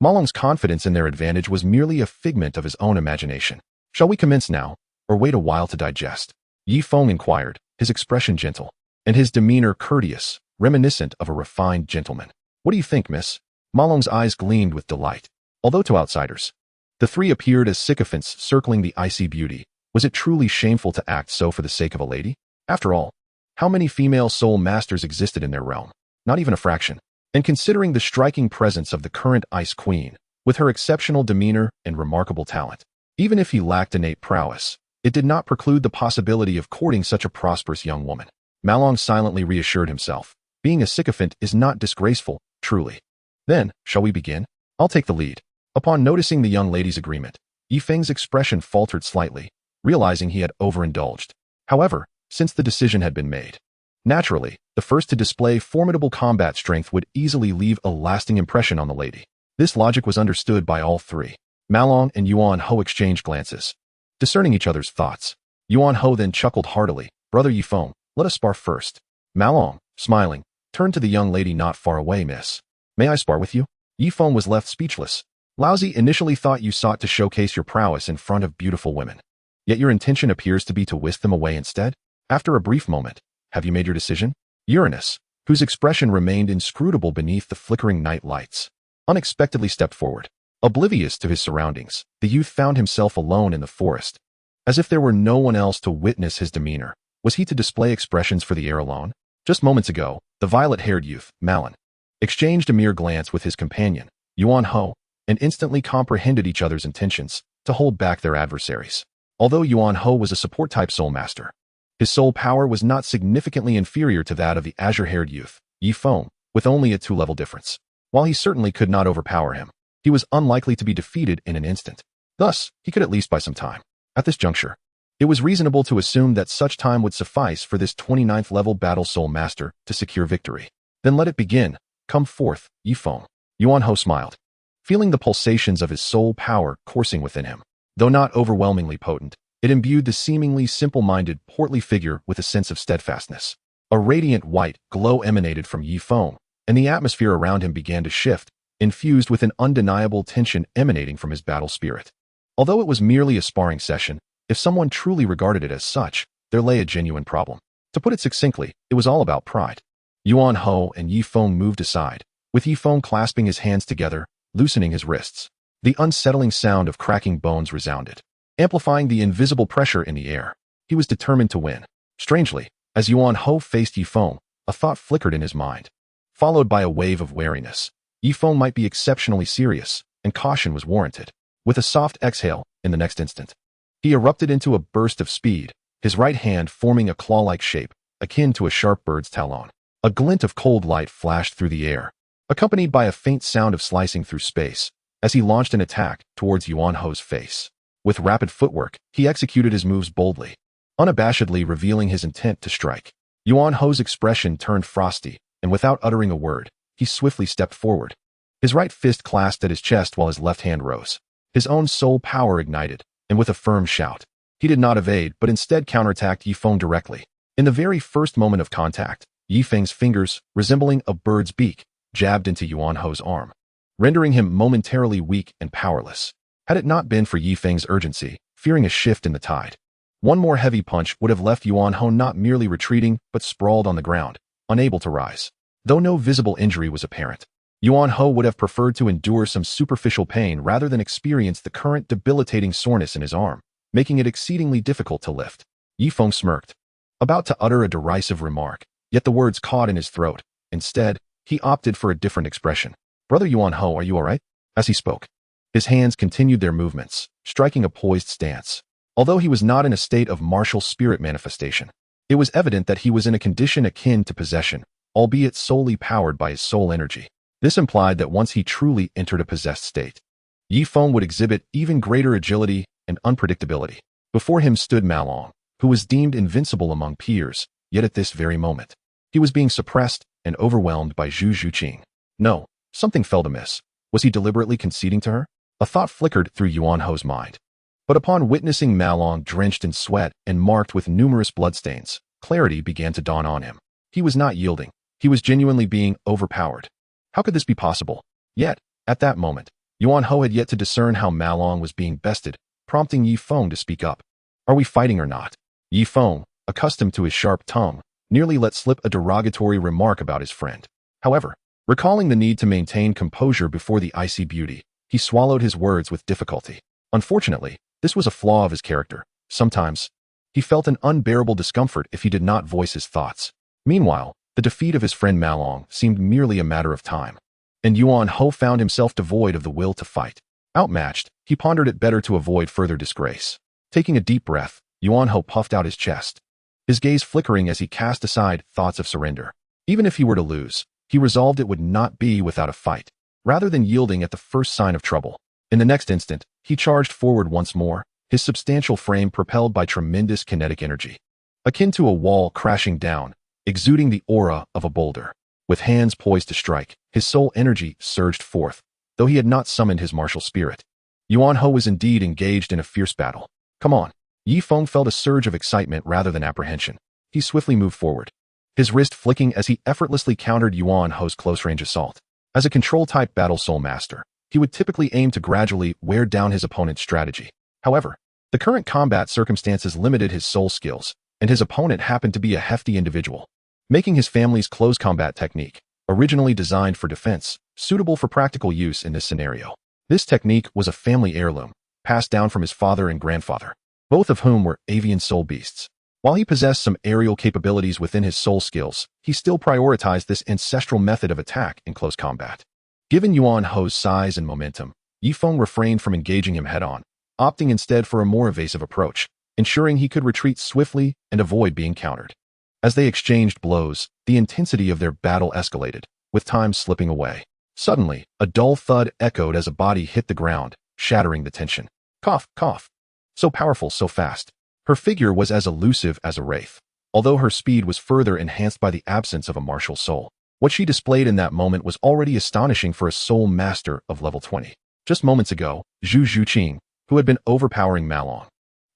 Speaker 1: Malong's confidence in their advantage was merely a figment of his own imagination. Shall we commence now, or wait a while to digest? Yifeng inquired, his expression gentle, and his demeanor courteous, reminiscent of a refined gentleman. What do you think, miss? Malong's eyes gleamed with delight. Although to outsiders, the 3 appeared as sycophants circling the icy beauty. Was it truly shameful to act so for the sake of a lady? After all, how many female soul masters existed in their realm? Not even a fraction. And considering the striking presence of the current Ice Queen, with her exceptional demeanor and remarkable talent, even if he lacked innate prowess, it did not preclude the possibility of courting such a prosperous young woman. Malong silently reassured himself. Being a sycophant is not disgraceful, truly. Then, shall we begin? I'll take the lead. Upon noticing the young lady's agreement, Yifeng's expression faltered slightly, realizing he had overindulged. However, since the decision had been made, naturally, the first to display formidable combat strength would easily leave a lasting impression on the lady. This logic was understood by all 3. Malong and Yuan Ho exchanged glances, discerning each other's thoughts. Yuan Ho then chuckled heartily. Brother Yifeng, let us spar first. Malong, smiling, turned to the young lady not far away. Miss, may I spar with you? Yi Feng was left speechless. Laozi initially thought you sought to showcase your prowess in front of beautiful women. Yet your intention appears to be to whisk them away instead. After a brief moment, have you made your decision? Uranus, whose expression remained inscrutable beneath the flickering night lights, unexpectedly stepped forward. Oblivious to his surroundings, the youth found himself alone in the forest. As if there were no one else to witness his demeanor, was he to display expressions for the air alone? Just moments ago, the violet-haired youth, Malin, exchanged a mere glance with his companion, Yuan Ho, and instantly comprehended each other's intentions to hold back their adversaries. Although Yuan Ho was a support-type soul master, his soul power was not significantly inferior to that of the azure-haired youth, Yi Feng, with only a 2-level difference. While he certainly could not overpower him, he was unlikely to be defeated in an instant. Thus, he could at least buy some time. At this juncture, it was reasonable to assume that such time would suffice for this 29th level battle soul master to secure victory. Then let it begin. Come forth, Yi Feng. Yuan Ho smiled, feeling the pulsations of his soul power coursing within him. Though not overwhelmingly potent, it imbued the seemingly simple-minded, portly figure with a sense of steadfastness. A radiant white glow emanated from Yi Feng, and the atmosphere around him began to shift, infused with an undeniable tension emanating from his battle spirit. Although it was merely a sparring session, if someone truly regarded it as such, there lay a genuine problem. To put it succinctly, it was all about pride. Yuan Ho and Yi Feng moved aside, with Yi Feng clasping his hands together, loosening his wrists. The unsettling sound of cracking bones resounded, amplifying the invisible pressure in the air. He was determined to win. Strangely, as Yuan Ho faced Yi Feng, a thought flickered in his mind, followed by a wave of wariness. Yi Feng might be exceptionally serious, and caution was warranted. With a soft exhale, in the next instant, he erupted into a burst of speed, his right hand forming a claw-like shape, akin to a sharp bird's talon. A glint of cold light flashed through the air, accompanied by a faint sound of slicing through space, as he launched an attack towards Yuan Ho's face. With rapid footwork, he executed his moves boldly, unabashedly revealing his intent to strike. Yuan Ho's expression turned frosty, and without uttering a word, he swiftly stepped forward. His right fist clasped at his chest while his left hand rose. His own soul power ignited, and with a firm shout, he did not evade but instead counterattacked Yi Feng directly. In the very first moment of contact, Yi Feng's fingers, resembling a bird's beak, jabbed into Yuan Ho's arm, rendering him momentarily weak and powerless. Had it not been for Yi Feng's urgency, fearing a shift in the tide, one more heavy punch would have left Yuan Ho not merely retreating but sprawled on the ground, unable to rise. Though no visible injury was apparent, Yuan Ho would have preferred to endure some superficial pain rather than experience the current debilitating soreness in his arm, making it exceedingly difficult to lift. Yi Feng smirked, about to utter a derisive remark, yet the words caught in his throat. Instead, he opted for a different expression. Brother Yuan Ho, are you all right? As he spoke, his hands continued their movements, striking a poised stance. Although he was not in a state of martial spirit manifestation, it was evident that he was in a condition akin to possession, albeit solely powered by his soul energy. This implied that once he truly entered a possessed state, Yi Feng would exhibit even greater agility and unpredictability. Before him stood Malong, who was deemed invincible among peers, yet at this very moment, he was being suppressed and overwhelmed by Zhu Zhuqing. No, something felt amiss. Was he deliberately conceding to her? A thought flickered through Yuan Ho's mind. But upon witnessing Malong drenched in sweat and marked with numerous bloodstains, clarity began to dawn on him. He was not yielding. He was genuinely being overpowered. How could this be possible? Yet, at that moment, Yuan Ho had yet to discern how Malong was being bested, prompting Yi Feng to speak up. Are we fighting or not? Yi Feng, accustomed to his sharp tongue, nearly let slip a derogatory remark about his friend. However, recalling the need to maintain composure before the icy beauty, he swallowed his words with difficulty. Unfortunately, this was a flaw of his character. Sometimes, he felt an unbearable discomfort if he did not voice his thoughts. Meanwhile, the defeat of his friend Malong seemed merely a matter of time, and Yuan Ho found himself devoid of the will to fight. Outmatched, he pondered it better to avoid further disgrace. Taking a deep breath, Yuan Ho puffed out his chest, his gaze flickering as he cast aside thoughts of surrender. Even if he were to lose, he resolved it would not be without a fight, rather than yielding at the first sign of trouble. In the next instant, he charged forward once more, his substantial frame propelled by tremendous kinetic energy, akin to a wall crashing down, exuding the aura of a boulder. With hands poised to strike, his soul energy surged forth, though he had not summoned his martial spirit. Yuan Ho was indeed engaged in a fierce battle. Come on. Yi Feng felt a surge of excitement rather than apprehension. He swiftly moved forward, his wrist flicking as he effortlessly countered Yuan Ho's close-range assault. As a control-type battle soul master, he would typically aim to gradually wear down his opponent's strategy. However, the current combat circumstances limited his soul skills, and his opponent happened to be a hefty individual, making his family's close combat technique, originally designed for defense, suitable for practical use in this scenario. This technique was a family heirloom, passed down from his father and grandfather, both of whom were avian soul beasts. While he possessed some aerial capabilities within his soul skills, he still prioritized this ancestral method of attack in close combat. Given Yuan Ho's size and momentum, Yifeng refrained from engaging him head-on, opting instead for a more evasive approach, ensuring he could retreat swiftly and avoid being countered. As they exchanged blows, the intensity of their battle escalated, with time slipping away. Suddenly, a dull thud echoed as a body hit the ground, shattering the tension. Cough, cough. So powerful, so fast. Her figure was as elusive as a wraith, although her speed was further enhanced by the absence of a martial soul. What she displayed in that moment was already astonishing for a soul master of level 20. Just moments ago, Zhu Zhuqing, who had been overpowering Ma Long,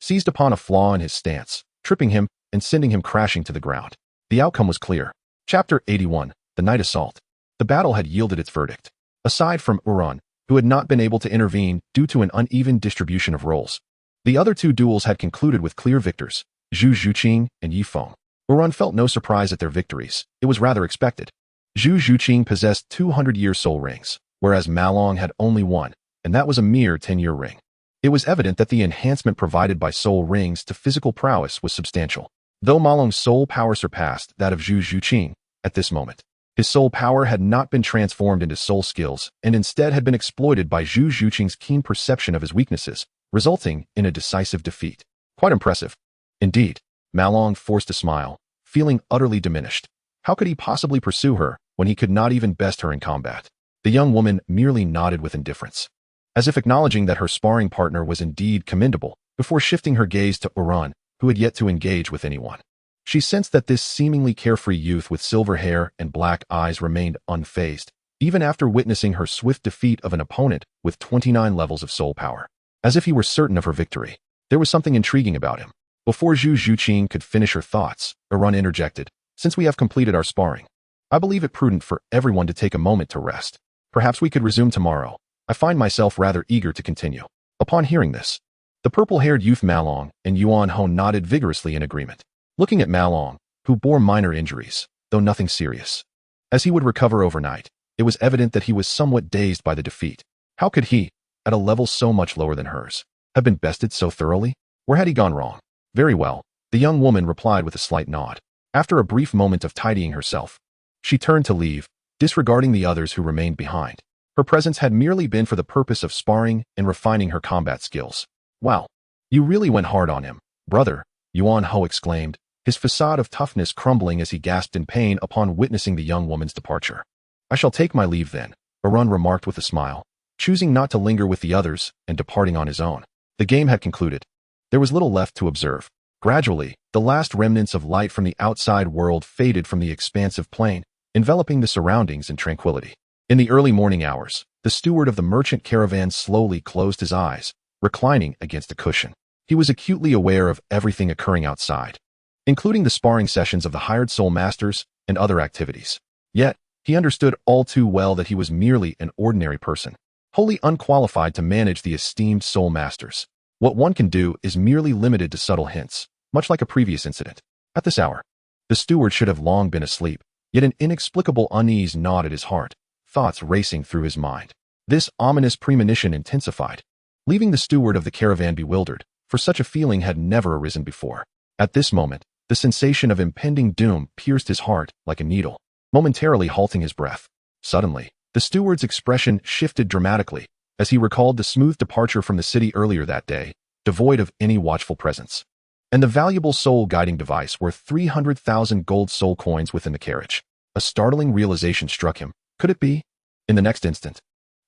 Speaker 1: seized upon a flaw in his stance, tripping him and sending him crashing to the ground. The outcome was clear. Chapter 81, The Night Assault. The battle had yielded its verdict. Aside from Uran, who had not been able to intervene due to an uneven distribution of roles, the other two duels had concluded with clear victors, Zhu Zhuqing and Yifeng. Uran felt no surprise at their victories. It was rather expected. Zhu Zhuqing possessed 200-year soul rings, whereas Ma Long had only one, and that was a mere 10-year ring. It was evident that the enhancement provided by soul rings to physical prowess was substantial. Though Ma Long's soul power surpassed that of Zhu Zhuqing at this moment, his soul power had not been transformed into soul skills and instead had been exploited by Zhu Zhuqing's keen perception of his weaknesses, resulting in a decisive defeat. Quite impressive. Indeed, Ma Long forced a smile, feeling utterly diminished. How could he possibly pursue her when he could not even best her in combat? The young woman merely nodded with indifference, as if acknowledging that her sparring partner was indeed commendable, before shifting her gaze to Uran, who had yet to engage with anyone. She sensed that this seemingly carefree youth with silver hair and black eyes remained unfazed, even after witnessing her swift defeat of an opponent with 29 levels of soul power. As if he were certain of her victory, there was something intriguing about him. Before Zhu Zhuqing could finish her thoughts, Uran interjected, "Since we have completed our sparring, I believe it prudent for everyone to take a moment to rest. Perhaps we could resume tomorrow. I find myself rather eager to continue." Upon hearing this, the purple-haired youth Ma Long and Yuan Ho nodded vigorously in agreement, looking at Ma Long, who bore minor injuries, though nothing serious. As he would recover overnight, it was evident that he was somewhat dazed by the defeat. How could he, at a level so much lower than hers, have been bested so thoroughly? Where had he gone wrong? Very well, the young woman replied with a slight nod. After a brief moment of tidying herself, she turned to leave, disregarding the others who remained behind. Her presence had merely been for the purpose of sparring and refining her combat skills. "Wow, you really went hard on him, brother," Yuan Ho exclaimed, his facade of toughness crumbling as he gasped in pain upon witnessing the young woman's departure. "I shall take my leave then," Uran remarked with a smile, choosing not to linger with the others and departing on his own. The game had concluded. There was little left to observe. Gradually, the last remnants of light from the outside world faded from the expansive plain, enveloping the surroundings in tranquility. In the early morning hours, the steward of the merchant caravan slowly closed his eyes, reclining against a cushion. He was acutely aware of everything occurring outside, including the sparring sessions of the hired soul masters and other activities. Yet, he understood all too well that he was merely an ordinary person, wholly unqualified to manage the esteemed soul masters. What one can do is merely limited to subtle hints, much like a previous incident. At this hour, the steward should have long been asleep, yet an inexplicable unease gnawed at his heart, thoughts racing through his mind. This ominous premonition intensified, leaving the steward of the caravan bewildered, for such a feeling had never arisen before. At this moment, the sensation of impending doom pierced his heart like a needle, momentarily halting his breath. Suddenly, the steward's expression shifted dramatically as he recalled the smooth departure from the city earlier that day, devoid of any watchful presence, and the valuable soul guiding device worth 300,000 gold soul coins within the carriage. A startling realization struck him. Could it be? In the next instant,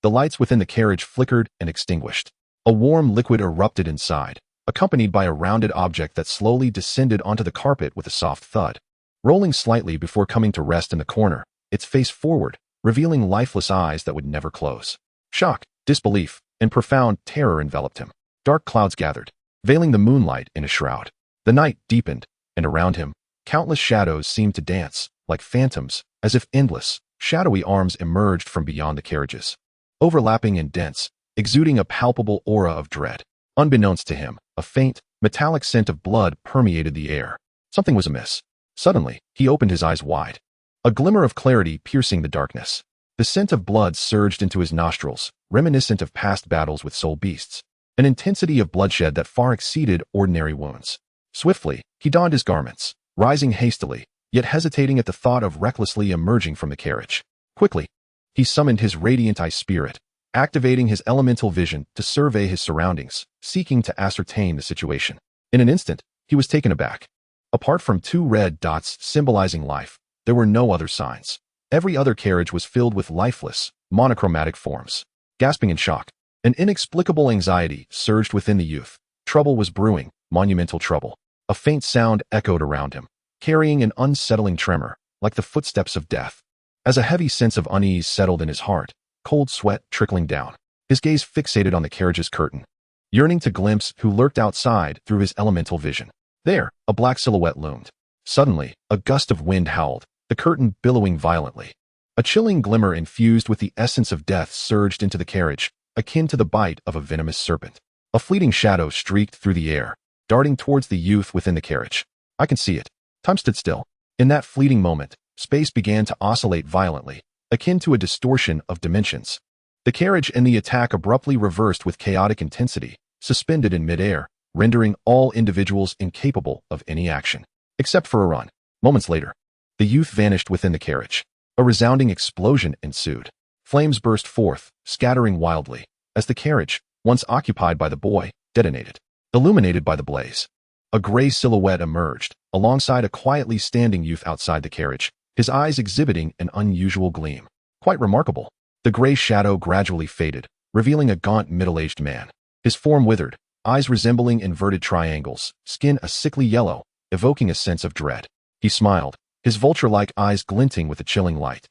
Speaker 1: the lights within the carriage flickered and extinguished. A warm liquid erupted inside, accompanied by a rounded object that slowly descended onto the carpet with a soft thud, rolling slightly before coming to rest in the corner, its face forward, revealing lifeless eyes that would never close. Shock, disbelief, and profound terror enveloped him. Dark clouds gathered, veiling the moonlight in a shroud. The night deepened, and around him, Countless shadows seemed to dance, like phantoms, as if endless, shadowy arms emerged from beyond the carriages. Overlapping and dense, exuding a palpable aura of dread. Unbeknownst to him, a faint, metallic scent of blood permeated the air. Something was amiss. Suddenly, he opened his eyes wide. A glimmer of clarity piercing the darkness. The scent of blood surged into his nostrils, reminiscent of past battles with soul beasts. An intensity of bloodshed that far exceeded ordinary wounds. Swiftly, he donned his garments, rising hastily, yet hesitating at the thought of recklessly emerging from the carriage. Quickly, he summoned his radiant eye spirit, activating his elemental vision to survey his surroundings, seeking to ascertain the situation. In an instant, he was taken aback. Apart from 2 red dots symbolizing life, there were no other signs. Every other carriage was filled with lifeless, monochromatic forms. Gasping in shock, an inexplicable anxiety surged within the youth. Trouble was brewing, monumental trouble. A faint sound echoed around him, carrying an unsettling tremor, like the footsteps of death. As a heavy sense of unease settled in his heart, cold sweat trickling down, his gaze fixated on the carriage's curtain, yearning to glimpse who lurked outside through his elemental vision. There, a black silhouette loomed. Suddenly, a gust of wind howled, the curtain billowing violently. A chilling glimmer infused with the essence of death surged into the carriage, akin to the bite of a venomous serpent. A fleeting shadow streaked through the air, darting towards the youth within the carriage. I can see it. Time stood still. In that fleeting moment, space began to oscillate violently, akin to a distortion of dimensions. The carriage and the attack abruptly reversed with chaotic intensity, suspended in midair, rendering all individuals incapable of any action. Except for Iran. Moments later, the youth vanished within the carriage. A resounding explosion ensued. Flames burst forth, scattering wildly, as the carriage, once occupied by the boy, detonated. Illuminated by the blaze, a gray silhouette emerged, alongside a quietly standing youth outside the carriage, his eyes exhibiting an unusual gleam. Quite remarkable. The gray shadow gradually faded, revealing a gaunt middle-aged man. His form withered, eyes resembling inverted triangles, skin a sickly yellow, evoking a sense of dread. He smiled, his vulture-like eyes glinting with a chilling light.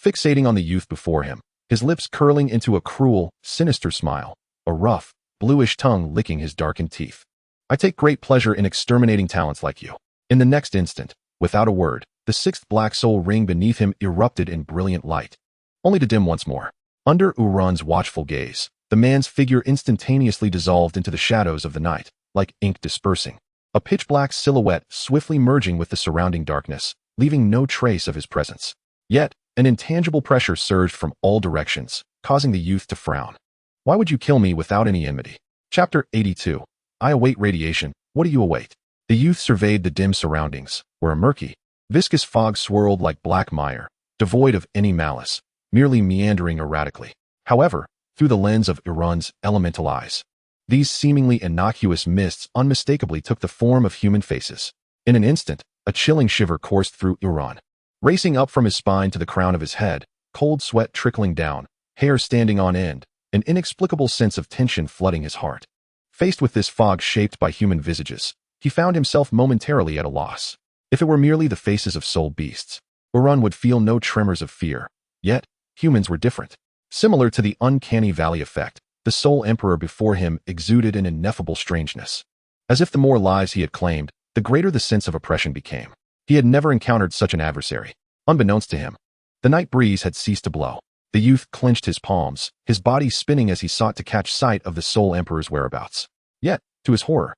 Speaker 1: Fixating on the youth before him, his lips curling into a cruel, sinister smile, a rough, bluish tongue licking his darkened teeth. I take great pleasure in exterminating talents like you. In the next instant, without a word, the 6th black soul ring beneath him erupted in brilliant light, only to dim once more. Under Uran's watchful gaze, the man's figure instantaneously dissolved into the shadows of the night, like ink dispersing. A pitch-black silhouette swiftly merging with the surrounding darkness, leaving no trace of his presence. Yet, an intangible pressure surged from all directions, causing the youth to frown. Why would you kill me without any enmity? Chapter 82. I await radiation. What do you await? The youth surveyed the dim surroundings, where a murky, viscous fog swirled like black mire, devoid of any malice, merely meandering erratically. However, through the lens of Iran's elemental eyes, these seemingly innocuous mists unmistakably took the form of human faces. In an instant, a chilling shiver coursed through Iran. Racing up from his spine to the crown of his head, cold sweat trickling down, hair standing on end, an inexplicable sense of tension flooding his heart. Faced with this fog shaped by human visages, he found himself momentarily at a loss. If it were merely the faces of soul beasts, Iran would feel no tremors of fear. Yet, humans were different. Similar to the uncanny valley effect, the soul emperor before him exuded an ineffable strangeness. As if the more lives he had claimed, the greater the sense of oppression became. He had never encountered such an adversary. Unbeknownst to him, the night breeze had ceased to blow. The youth clenched his palms, his body spinning as he sought to catch sight of the soul emperor's whereabouts. Yet, to his horror,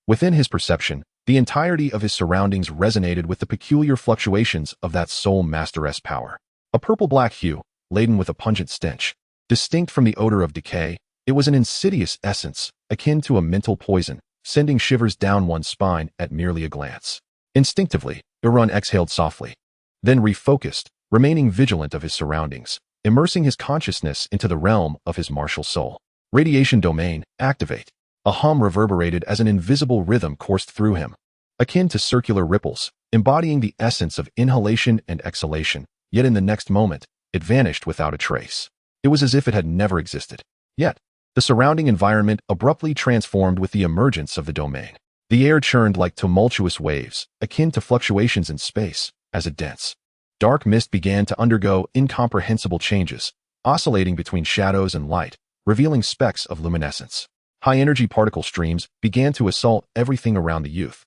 Speaker 1: within his perception, the entirety of his surroundings resonated with the peculiar fluctuations of that soul master's power. A purple-black hue, laden with a pungent stench. Distinct from the odor of decay, it was an insidious essence, akin to a mental poison, sending shivers down one's spine at merely a glance. Instinctively, Iran exhaled softly, then refocused, remaining vigilant of his surroundings, immersing his consciousness into the realm of his martial soul. Radiation domain, activate. A hum reverberated as an invisible rhythm coursed through him, akin to circular ripples, embodying the essence of inhalation and exhalation, yet in the next moment, it vanished without a trace. It was as if it had never existed. Yet, the surrounding environment abruptly transformed with the emergence of the domain. The air churned like tumultuous waves, akin to fluctuations in space, as a dense, dark mist began to undergo incomprehensible changes, oscillating between shadows and light, revealing specks of luminescence. High-energy particle streams began to assault everything around the youth,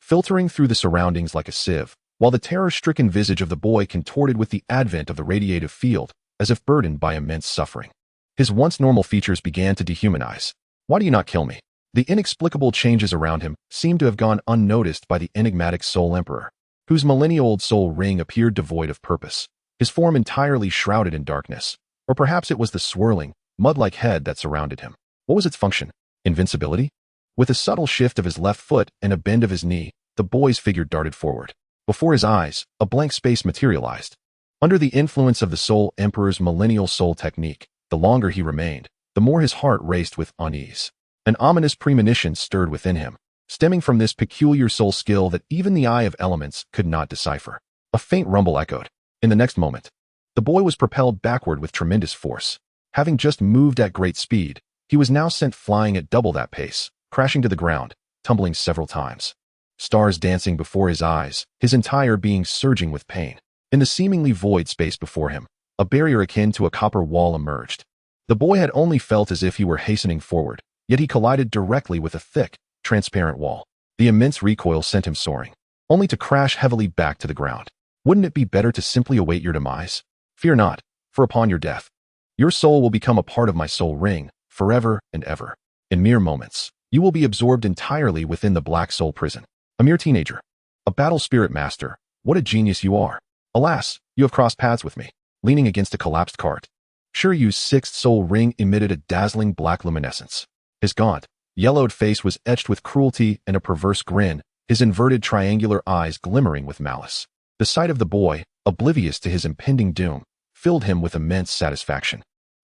Speaker 1: filtering through the surroundings like a sieve, while the terror-stricken visage of the boy contorted with the advent of the radiative field, as if burdened by immense suffering. His once normal features began to dehumanize. "Why do you not kill me?" The inexplicable changes around him seemed to have gone unnoticed by the enigmatic Soul Emperor, whose millennia-old soul ring appeared devoid of purpose, his form entirely shrouded in darkness. Or perhaps it was the swirling, mud-like head that surrounded him. What was its function? Invincibility? With a subtle shift of his left foot and a bend of his knee, the boy's figure darted forward. Before his eyes, a blank space materialized. Under the influence of the Soul Emperor's millennial soul technique, the longer he remained, the more his heart raced with unease. An ominous premonition stirred within him, stemming from this peculiar soul skill that even the Eye of Elements could not decipher. A faint rumble echoed. In the next moment, the boy was propelled backward with tremendous force. Having just moved at great speed, he was now sent flying at double that pace, crashing to the ground, tumbling several times. Stars dancing before his eyes, his entire being surging with pain. In the seemingly void space before him, a barrier akin to a copper wall emerged. The boy had only felt as if he were hastening forward, yet he collided directly with a thick, transparent wall. The immense recoil sent him soaring, only to crash heavily back to the ground. Wouldn't it be better to simply await your demise? Fear not, for upon your death, your soul will become a part of my soul ring, forever and ever. In mere moments, you will be absorbed entirely within the Black Soul prison. A mere teenager. A battle spirit master. What a genius you are. Alas, you have crossed paths with me, leaning against a collapsed cart. Shiryu's sixth soul ring emitted a dazzling black luminescence. His gaunt, yellowed face was etched with cruelty and a perverse grin, his inverted triangular eyes glimmering with malice. The sight of the boy, oblivious to his impending doom, filled him with immense satisfaction.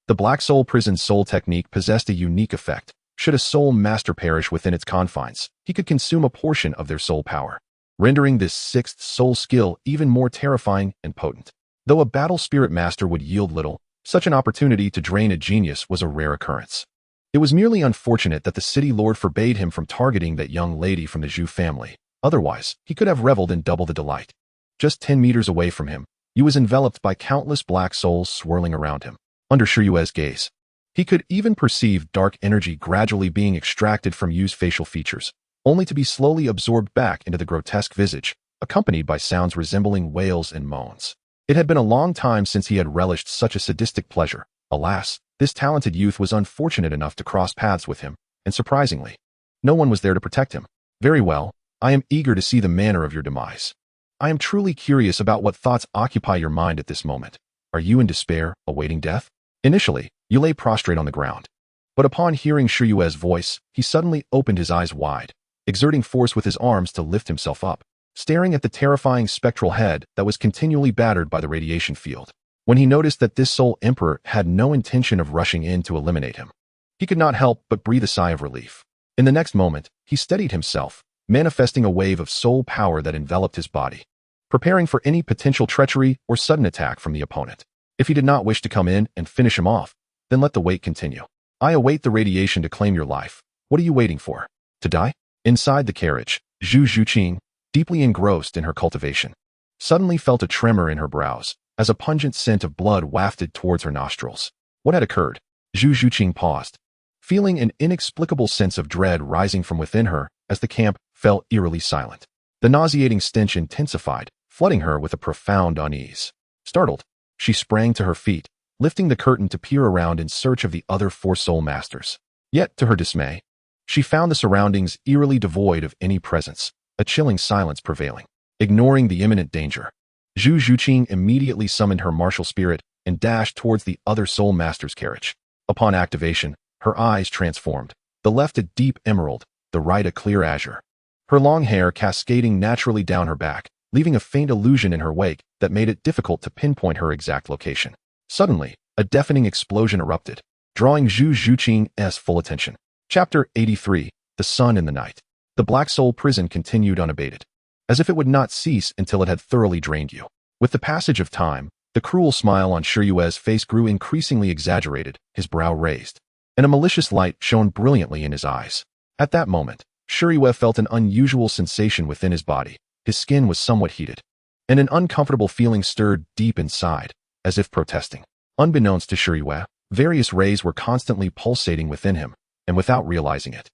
Speaker 1: The Black Soul Prison's soul technique possessed a unique effect. Should a soul master perish within its confines, he could consume a portion of their soul power, rendering this sixth soul skill even more terrifying and potent. Though a battle spirit master would yield little, such an opportunity to drain a genius was a rare occurrence. It was merely unfortunate that the city lord forbade him from targeting that young lady from the Zhu family. Otherwise, he could have reveled in double the delight. Just 10 meters away from him, he was enveloped by countless black souls swirling around him. Under Shiryu's gaze, he could even perceive dark energy gradually being extracted from Yu's facial features, only to be slowly absorbed back into the grotesque visage, accompanied by sounds resembling wails and moans. It had been a long time since he had relished such a sadistic pleasure. Alas, this talented youth was unfortunate enough to cross paths with him, and surprisingly, no one was there to protect him. Very well, I am eager to see the manner of your demise. I am truly curious about what thoughts occupy your mind at this moment. Are you in despair, awaiting death? Initially, you lay prostrate on the ground. But upon hearing Shiryu's voice, he suddenly opened his eyes wide, exerting force with his arms to lift himself up, staring at the terrifying spectral head that was continually battered by the radiation field. When he noticed that this Soul Emperor had no intention of rushing in to eliminate him, he could not help but breathe a sigh of relief. In the next moment, he steadied himself, manifesting a wave of soul power that enveloped his body, preparing for any potential treachery or sudden attack from the opponent. If he did not wish to come in and finish him off, then let the wait continue. I await the radiation to claim your life. What are you waiting for? To die? Inside the carriage, Zhu Zhuqing, deeply engrossed in her cultivation, suddenly felt a tremor in her brows, as a pungent scent of blood wafted towards her nostrils. What had occurred? Zhu Zhuqing paused, feeling an inexplicable sense of dread rising from within her as the camp fell eerily silent. The nauseating stench intensified, flooding her with a profound unease. Startled, she sprang to her feet, lifting the curtain to peer around in search of the other 4 soul masters. Yet, to her dismay, she found the surroundings eerily devoid of any presence, a chilling silence prevailing. Ignoring the imminent danger, Zhu Zhuqing immediately summoned her martial spirit and dashed towards the other soul master's carriage. Upon activation, her eyes transformed, the left a deep emerald, the right a clear azure. Her long hair cascading naturally down her back, leaving a faint illusion in her wake that made it difficult to pinpoint her exact location. Suddenly, a deafening explosion erupted, drawing Zhu Zhuqing's full attention. Chapter 83, The Sun in the Night. The Black Soul Prison continued unabated, as if it would not cease until it had thoroughly drained you. With the passage of time, the cruel smile on Shiryu's face grew increasingly exaggerated, his brow raised, and a malicious light shone brilliantly in his eyes. At that moment, Shiryu felt an unusual sensation within his body. His skin was somewhat heated, and an uncomfortable feeling stirred deep inside, as if protesting. Unbeknownst to Shiryu, various rays were constantly pulsating within him, and without realizing it,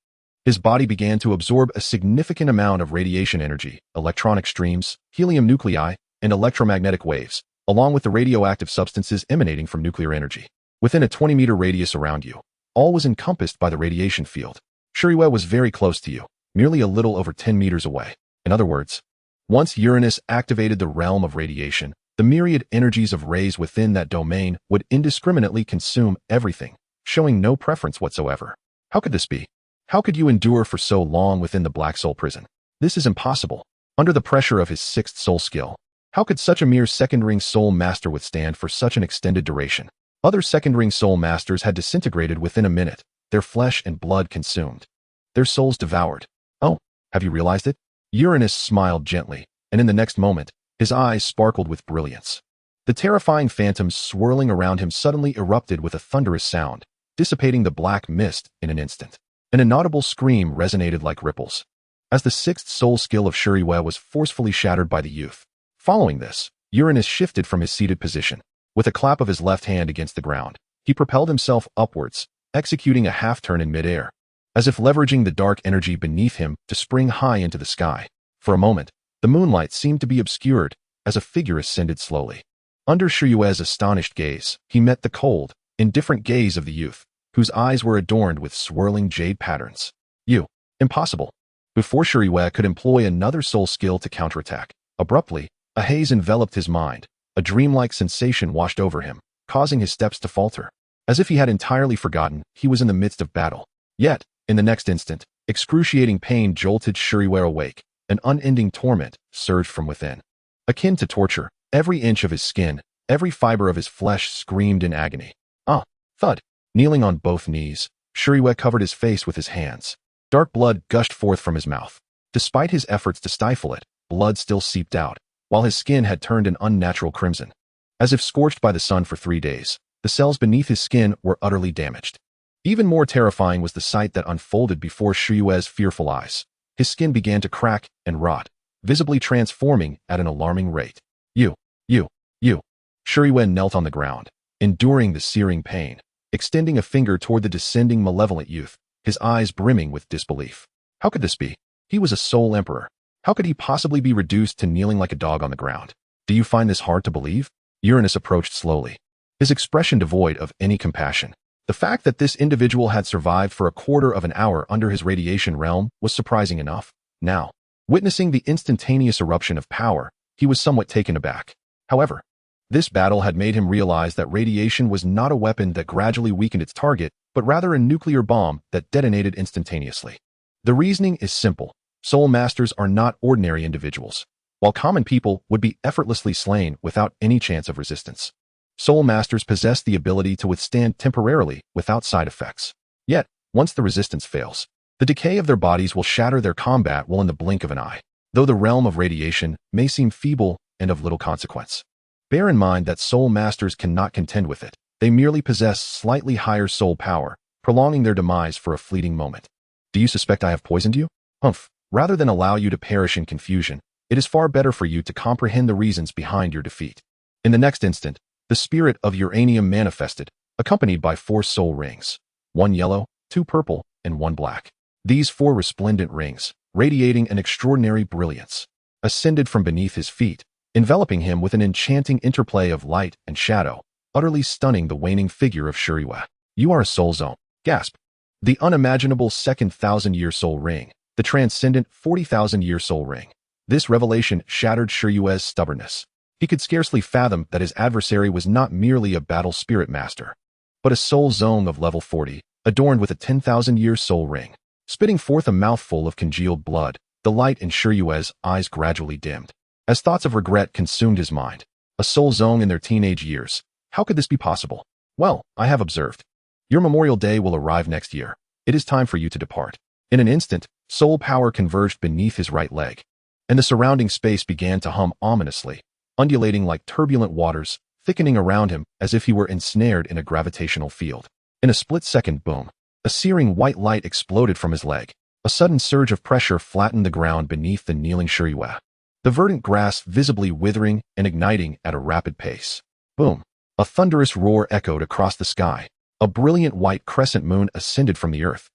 Speaker 1: His body began to absorb a significant amount of radiation energy, electronic streams, helium nuclei, and electromagnetic waves, along with the radioactive substances emanating from nuclear energy. Within a 20-meter radius around you, all was encompassed by the radiation field. Shuriwe was very close to you, merely a little over 10 meters away. In other words, once Uranus activated the realm of radiation, the myriad energies of rays within that domain would indiscriminately consume everything, showing no preference whatsoever. How could this be? How could you endure for so long within the Black Soul prison? This is impossible. Under the pressure of his sixth soul skill, how could such a mere second-ring soul master withstand for such an extended duration? Other second-ring soul masters had disintegrated within a minute, their flesh and blood consumed, their souls devoured. Oh, have you realized it? Uranus smiled gently, and in the next moment, his eyes sparkled with brilliance. The terrifying phantoms swirling around him suddenly erupted with a thunderous sound, dissipating the black mist in an instant. An inaudible scream resonated like ripples, as the sixth soul skill of Shuriwe was forcefully shattered by the youth. Following this, Uranus shifted from his seated position. With a clap of his left hand against the ground, he propelled himself upwards, executing a half-turn in midair, as if leveraging the dark energy beneath him to spring high into the sky. For a moment, the moonlight seemed to be obscured as a figure ascended slowly. Under Shuriwe's astonished gaze, he met the cold, indifferent gaze of the youth, whose eyes were adorned with swirling jade patterns. You. Impossible. Before Shuriwe could employ another soul skill to counterattack, abruptly, a haze enveloped his mind. A dreamlike sensation washed over him, causing his steps to falter, as if he had entirely forgotten he was in the midst of battle. Yet, in the next instant, excruciating pain jolted Shuriwe awake. An unending torment surged from within. Akin to torture, every inch of his skin, every fiber of his flesh screamed in agony. Ah! Thud! Kneeling on both knees, Shuriwe covered his face with his hands. Dark blood gushed forth from his mouth. Despite his efforts to stifle it, blood still seeped out, while his skin had turned an unnatural crimson. As if scorched by the sun for 3 days, the cells beneath his skin were utterly damaged. Even more terrifying was the sight that unfolded before Shuriwe's fearful eyes. His skin began to crack and rot, visibly transforming at an alarming rate. You. Shuriwe knelt on the ground, enduring the searing pain, extending a finger toward the descending malevolent youth, his eyes brimming with disbelief. How could this be? He was a soul emperor. How could he possibly be reduced to kneeling like a dog on the ground? Do you find this hard to believe? Uranus approached slowly, his expression devoid of any compassion. The fact that this individual had survived for a quarter of an hour under his radiation realm was surprising enough. Now, witnessing the instantaneous eruption of power, he was somewhat taken aback. However, this battle had made him realize that radiation was not a weapon that gradually weakened its target, but rather a nuclear bomb that detonated instantaneously. The reasoning is simple. Soul masters are not ordinary individuals, while common people would be effortlessly slain without any chance of resistance. Soul masters possess the ability to withstand temporarily without side effects. Yet, once the resistance fails, the decay of their bodies will shatter their combat while in the blink of an eye. Though the realm of radiation may seem feeble and of little consequence, bear in mind that soul masters cannot contend with it. They merely possess slightly higher soul power, prolonging their demise for a fleeting moment. Do you suspect I have poisoned you? Humph. Rather than allow you to perish in confusion, it is far better for you to comprehend the reasons behind your defeat. In the next instant, the spirit of uranium manifested, accompanied by 4 soul rings, 1 yellow, 2 purple, and 1 black. These 4 resplendent rings, radiating an extraordinary brilliance, ascended from beneath his feet, enveloping him with an enchanting interplay of light and shadow, utterly stunning the waning figure of Shuriwe. You are a soul zone. Gasp. The unimaginable second 1,000-year soul ring. The transcendent 40,000-year soul ring. This revelation shattered Shuriwe's stubbornness. He could scarcely fathom that his adversary was not merely a battle spirit master, but a soul zone of level 40, adorned with a 10,000-year soul ring. Spitting forth a mouthful of congealed blood, the light in Shuriwe's eyes gradually dimmed, as thoughts of regret consumed his mind. A soul zone in their teenage years. How could this be possible? Well, I have observed. Your Memorial Day will arrive next year. It is time for you to depart. In an instant, soul power converged beneath his right leg, and the surrounding space began to hum ominously, undulating like turbulent waters, thickening around him as if he were ensnared in a gravitational field. In a split-second boom, a searing white light exploded from his leg. A sudden surge of pressure flattened the ground beneath the kneeling Shuriwe, the verdant grass visibly withering and igniting at a rapid pace. Boom! A thunderous roar echoed across the sky. A brilliant white crescent moon ascended from the earth.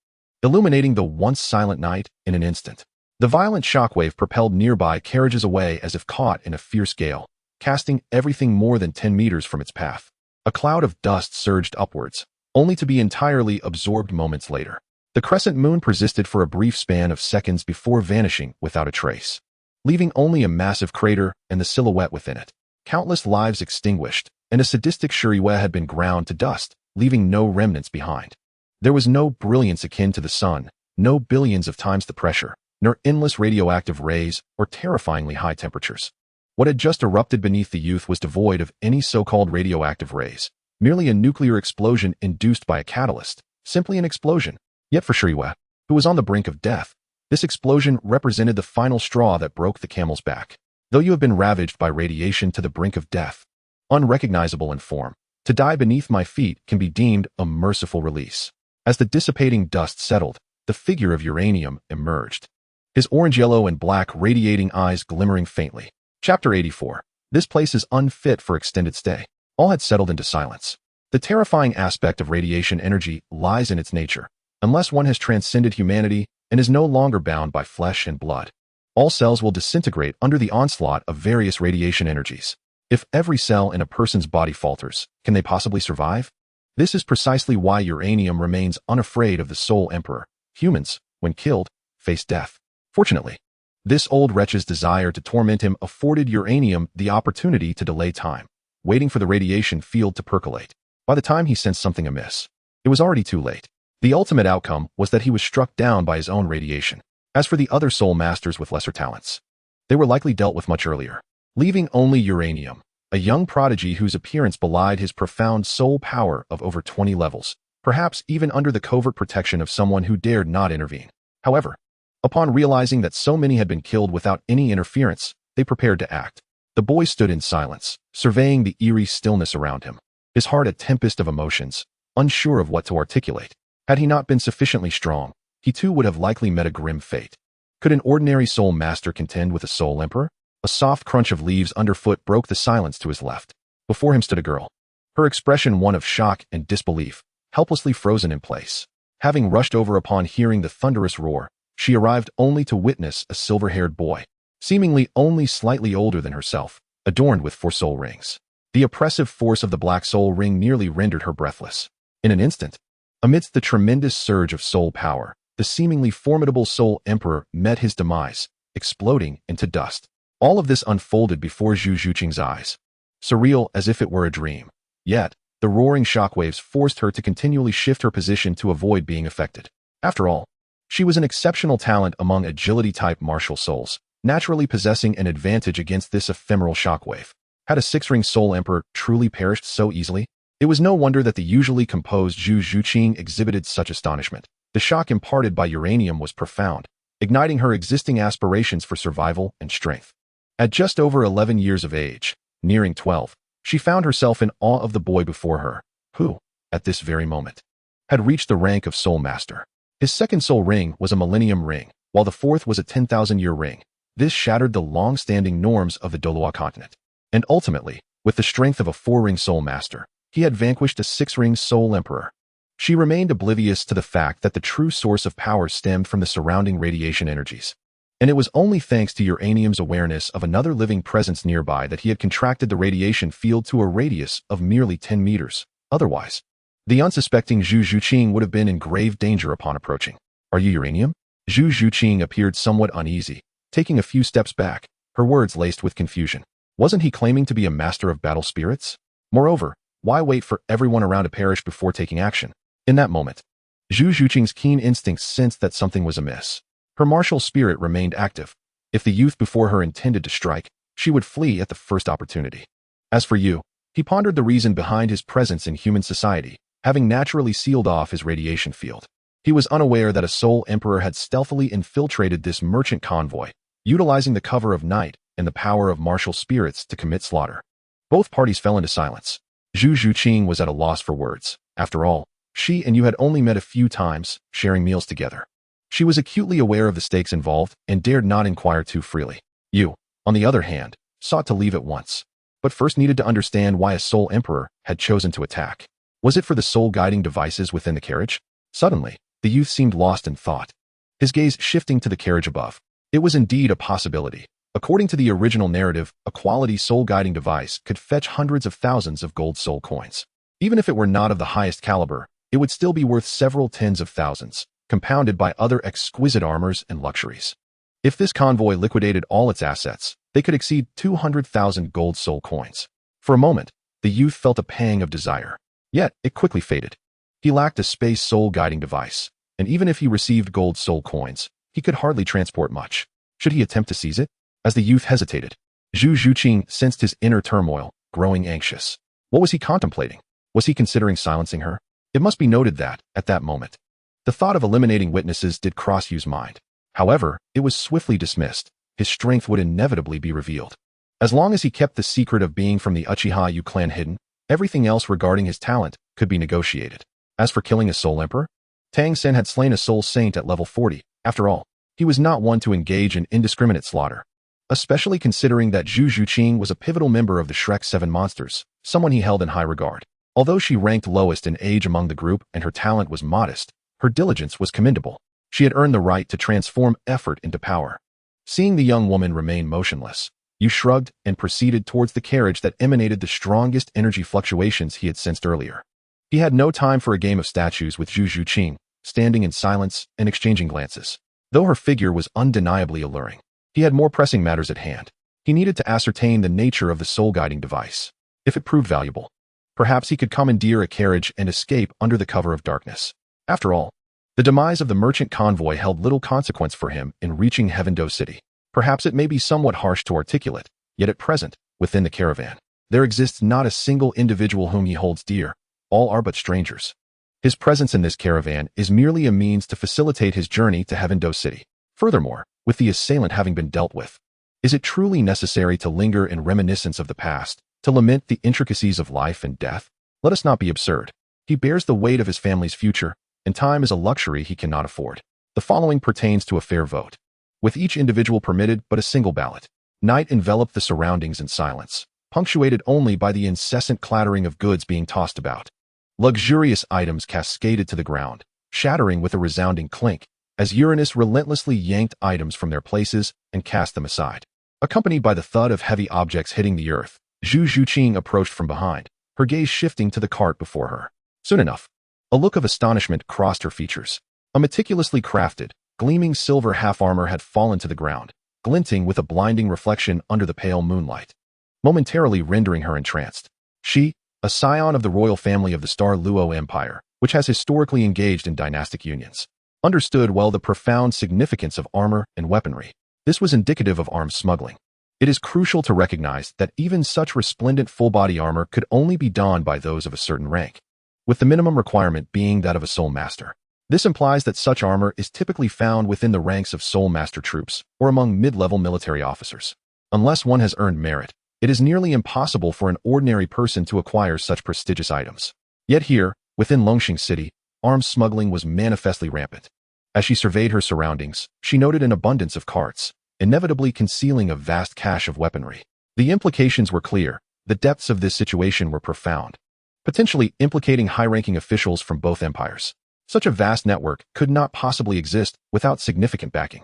Speaker 1: illuminating the once silent night in an instant. The violent shockwave propelled nearby carriages away as if caught in a fierce gale, casting everything more than 10 meters from its path. A cloud of dust surged upwards, only to be entirely absorbed moments later. The crescent moon persisted for a brief span of seconds before vanishing without a trace, leaving only a massive crater and the silhouette within it. Countless lives extinguished, and a sadistic Shuriwa had been ground to dust, leaving no remnants behind. There was no brilliance akin to the sun, no billions of times the pressure, nor endless radioactive rays or terrifyingly high temperatures. What had just erupted beneath the youth was devoid of any so-called radioactive rays, merely a nuclear explosion induced by a catalyst, simply an explosion. Yet for Shuriwa, who was on the brink of death, this explosion represented the final straw that broke the camel's back. Though you have been ravaged by radiation to the brink of death, unrecognizable in form, to die beneath my feet can be deemed a merciful release. As the dissipating dust settled, the figure of uranium emerged, his orange-yellow and black radiating eyes glimmering faintly. Chapter 84. This place is unfit for extended stay. All had settled into silence. The terrifying aspect of radiation energy lies in its nature. Unless one has transcended humanity and is no longer bound by flesh and blood, all cells will disintegrate under the onslaught of various radiation energies. If every cell in a person's body falters, can they possibly survive? This is precisely why uranium remains unafraid of the Soul Emperor. Humans, when killed, face death. Fortunately, this old wretch's desire to torment him afforded uranium the opportunity to delay time, waiting for the radiation field to percolate. By the time he sensed something amiss, it was already too late. The ultimate outcome was that he was struck down by his own radiation. As for the other soul masters with lesser talents, they were likely dealt with much earlier, leaving only uranium, a young prodigy whose appearance belied his profound soul power of over 20 levels, perhaps even under the covert protection of someone who dared not intervene. However, upon realizing that so many had been killed without any interference, they prepared to act. The boy stood in silence, surveying the eerie stillness around him, his heart a tempest of emotions, unsure of what to articulate. Had he not been sufficiently strong, he too would have likely met a grim fate. Could an ordinary soul master contend with a soul emperor? A soft crunch of leaves underfoot broke the silence to his left. Before him stood a girl, her expression one of shock and disbelief, helplessly frozen in place. Having rushed over upon hearing the thunderous roar, she arrived only to witness a silver-haired boy, seemingly only slightly older than herself, adorned with 4 soul rings. The oppressive force of the black soul ring nearly rendered her breathless. In an instant, amidst the tremendous surge of soul power, the seemingly formidable Soul Emperor met his demise, exploding into dust. All of this unfolded before Zhu Zhuqing's eyes, surreal as if it were a dream. Yet, the roaring shockwaves forced her to continually shift her position to avoid being affected. After all, she was an exceptional talent among agility-type martial souls, naturally possessing an advantage against this ephemeral shockwave. Had a 6-ring Soul Emperor truly perished so easily? It was no wonder that the usually composed Zhu Zhuqing exhibited such astonishment. The shock imparted by uranium was profound, igniting her existing aspirations for survival and strength. At just over 11 years of age, nearing 12, she found herself in awe of the boy before her, who, at this very moment, had reached the rank of Soul Master. His 2nd soul ring was a millennium ring, while the 4th was a 10,000-year ring. This shattered the long-standing norms of the Douluo continent. And ultimately, with the strength of a 4-ring Soul Master, he had vanquished a 6-ring Soul Emperor. She remained oblivious to the fact that the true source of power stemmed from the surrounding radiation energies. And it was only thanks to uranium's awareness of another living presence nearby that he had contracted the radiation field to a radius of merely 10 meters. Otherwise, the unsuspecting Zhu Zhuqing would have been in grave danger upon approaching. "Are you uranium?" Zhu Zhuqing appeared somewhat uneasy, taking a few steps back, her words laced with confusion. Wasn't he claiming to be a master of battle spirits? Moreover, why wait for everyone around to perish before taking action? In that moment, Zhu Zhuqing's keen instincts sensed that something was amiss. Her martial spirit remained active. If the youth before her intended to strike, she would flee at the first opportunity. As for Yu, he pondered the reason behind his presence in human society, having naturally sealed off his radiation field. He was unaware that a Soul Emperor had stealthily infiltrated this merchant convoy, utilizing the cover of night and the power of martial spirits to commit slaughter. Both parties fell into silence. Zhu Zhuqing was at a loss for words. After all, she and Yu had only met a few times, sharing meals together. She was acutely aware of the stakes involved and dared not inquire too freely. Yu, on the other hand, sought to leave at once, but first needed to understand why a Soul Emperor had chosen to attack. Was it for the soul-guiding devices within the carriage? Suddenly, The youth seemed lost in thought, his gaze shifting to the carriage above. It was indeed a possibility. According to the original narrative, a quality soul-guiding device could fetch hundreds of thousands of gold soul coins. Even if it were not of the highest caliber, it would still be worth several tens of thousands, compounded by other exquisite armors and luxuries. If this convoy liquidated all its assets, they could exceed 200,000 gold soul coins. For a moment, the youth felt a pang of desire. Yet, it quickly faded. He lacked a space soul-guiding device, and even if he received gold soul coins, he could hardly transport much. Should he attempt to seize it? As the youth hesitated, Zhu Zhuqing sensed his inner turmoil, growing anxious. What was he contemplating? Was he considering silencing her? It must be noted that, at that moment, the thought of eliminating witnesses did cross Yu's mind. However, it was swiftly dismissed. His strength would inevitably be revealed. As long as he kept the secret of being from the Uchiha Yu clan hidden, everything else regarding his talent could be negotiated. As for killing a soul emperor, Tang Sen had slain a soul saint at level 40. After all, he was not one to engage in indiscriminate slaughter, especially considering that Zhu Zhuqing was a pivotal member of the Shrek 7 monsters, someone he held in high regard. Although she ranked lowest in age among the group and her talent was modest, her diligence was commendable. She had earned the right to transform effort into power. Seeing the young woman remain motionless, Yu shrugged and proceeded towards the carriage that emanated the strongest energy fluctuations he had sensed earlier. He had no time for a game of statues with Zhu Zhuqing, standing in silence and exchanging glances. Though her figure was undeniably alluring, he had more pressing matters at hand. He needed to ascertain the nature of the soul-guiding device. If it proved valuable, perhaps he could commandeer a carriage and escape under the cover of darkness. After all, the demise of the merchant convoy held little consequence for him in reaching Heaveno City. Perhaps it may be somewhat harsh to articulate, yet at present, within the caravan, there exists not a single individual whom he holds dear. All are but strangers. His presence in this caravan is merely a means to facilitate his journey to Heaveno City. Furthermore, with the assailant having been dealt with, is it truly necessary to linger in reminiscence of the past, to lament the intricacies of life and death? Let us not be absurd. He bears the weight of his family's future, and time is a luxury he cannot afford. The following pertains to a fair vote, with each individual permitted but a single ballot. Night enveloped the surroundings in silence, punctuated only by the incessant clattering of goods being tossed about. Luxurious items cascaded to the ground, shattering with a resounding clink, as Uranus relentlessly yanked items from their places and cast them aside. Accompanied by the thud of heavy objects hitting the earth, Zhu Zhuqing approached from behind, her gaze shifting to the cart before her. Soon enough, a look of astonishment crossed her features. A meticulously crafted, gleaming silver half-armor had fallen to the ground, glinting with a blinding reflection under the pale moonlight, momentarily rendering her entranced. She, a scion of the royal family of the Douluo Empire, which has historically engaged in dynastic unions, understood well the profound significance of armor and weaponry. This was indicative of arms smuggling. It is crucial to recognize that even such resplendent full-body armor could only be donned by those of a certain rank, with the minimum requirement being that of a soul master. This implies that such armor is typically found within the ranks of soul master troops or among mid-level military officers. Unless one has earned merit, it is nearly impossible for an ordinary person to acquire such prestigious items. Yet here, within Longxing City, arms smuggling was manifestly rampant. As she surveyed her surroundings, she noted an abundance of carts, inevitably concealing a vast cache of weaponry. The implications were clear. The depths of this situation were profound, potentially implicating high-ranking officials from both empires. Such a vast network could not possibly exist without significant backing.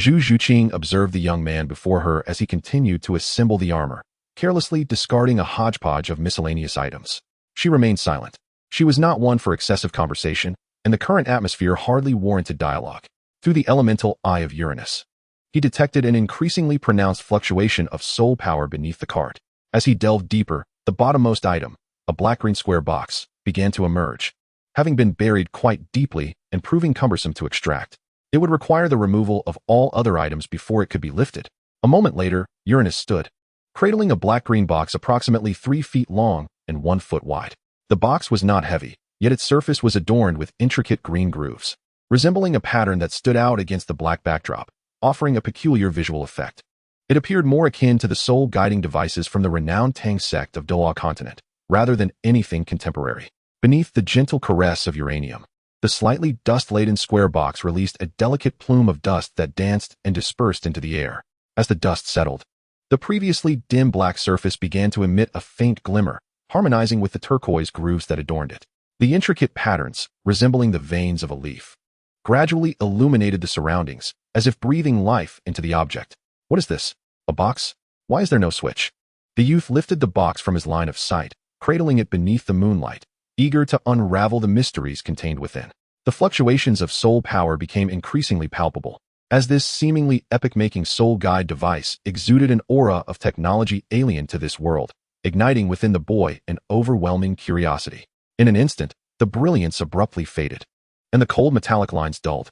Speaker 1: Zhu Zhuqing observed the young man before her as he continued to assemble the armor, carelessly discarding a hodgepodge of miscellaneous items. She remained silent. She was not one for excessive conversation, and the current atmosphere hardly warranted dialogue. Through the elemental eye of Uranus, he detected an increasingly pronounced fluctuation of soul power beneath the cart. As he delved deeper, the bottommost item, a black-green square box, began to emerge, having been buried quite deeply and proving cumbersome to extract. It would require the removal of all other items before it could be lifted. A moment later, Uranus stood, cradling a black-green box approximately 3 feet long and 1 foot wide. The box was not heavy, yet its surface was adorned with intricate green grooves, resembling a pattern that stood out against the black backdrop, offering a peculiar visual effect. It appeared more akin to the soul-guiding devices from the renowned Tang sect of Douluo continent, rather than anything contemporary. Beneath the gentle caress of uranium, the slightly dust-laden square box released a delicate plume of dust that danced and dispersed into the air. As the dust settled, the previously dim black surface began to emit a faint glimmer, harmonizing with the turquoise grooves that adorned it. The intricate patterns, resembling the veins of a leaf, gradually illuminated the surroundings, as if breathing life into the object. What is this? A box? Why is there no switch? The youth lifted the box from his line of sight, cradling it beneath the moonlight, eager to unravel the mysteries contained within. The fluctuations of soul power became increasingly palpable, as this seemingly epic-making soul guide device exuded an aura of technology alien to this world, igniting within the boy an overwhelming curiosity. In an instant, the brilliance abruptly faded, and the cold metallic lines dulled.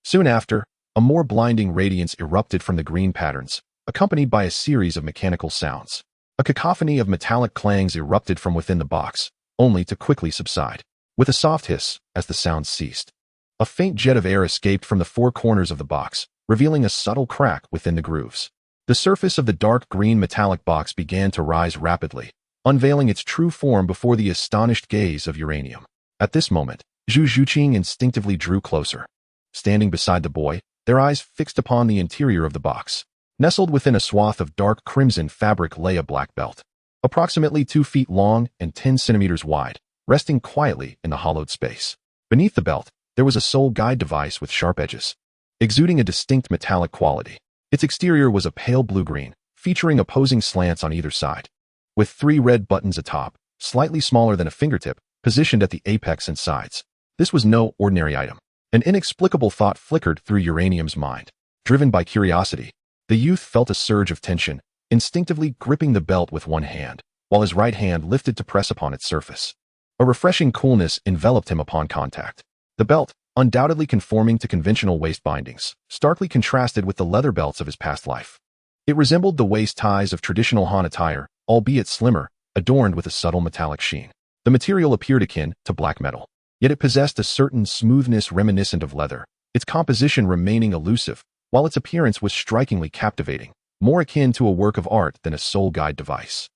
Speaker 1: Soon after, a more blinding radiance erupted from the green patterns, accompanied by a series of mechanical sounds. A cacophony of metallic clangs erupted from within the box, only to quickly subside. With a soft hiss, as the sounds ceased, a faint jet of air escaped from the four corners of the box, revealing a subtle crack within the grooves. The surface of the dark green metallic box began to rise rapidly, unveiling its true form before the astonished gaze of Uranium. At this moment, Zhu Zhuqing instinctively drew closer. Standing beside the boy, their eyes fixed upon the interior of the box. Nestled within a swath of dark crimson fabric lay a black belt, approximately 2 feet long and 10 centimeters wide, resting quietly in the hollowed space. Beneath the belt, there was a soul guide device with sharp edges, exuding a distinct metallic quality. Its exterior was a pale blue-green, featuring opposing slants on either side, with 3 red buttons atop, slightly smaller than a fingertip, positioned at the apex and sides. This was no ordinary item. An inexplicable thought flickered through Uranium's mind. Driven by curiosity, the youth felt a surge of tension, instinctively gripping the belt with one hand, while his right hand lifted to press upon its surface. A refreshing coolness enveloped him upon contact. The belt, undoubtedly conforming to conventional waist bindings, starkly contrasted with the leather belts of his past life. It resembled the waist ties of traditional Han attire, albeit slimmer, adorned with a subtle metallic sheen. The material appeared akin to black metal, yet it possessed a certain smoothness reminiscent of leather, its composition remaining elusive, while its appearance was strikingly captivating, more akin to a work of art than a soul guide device.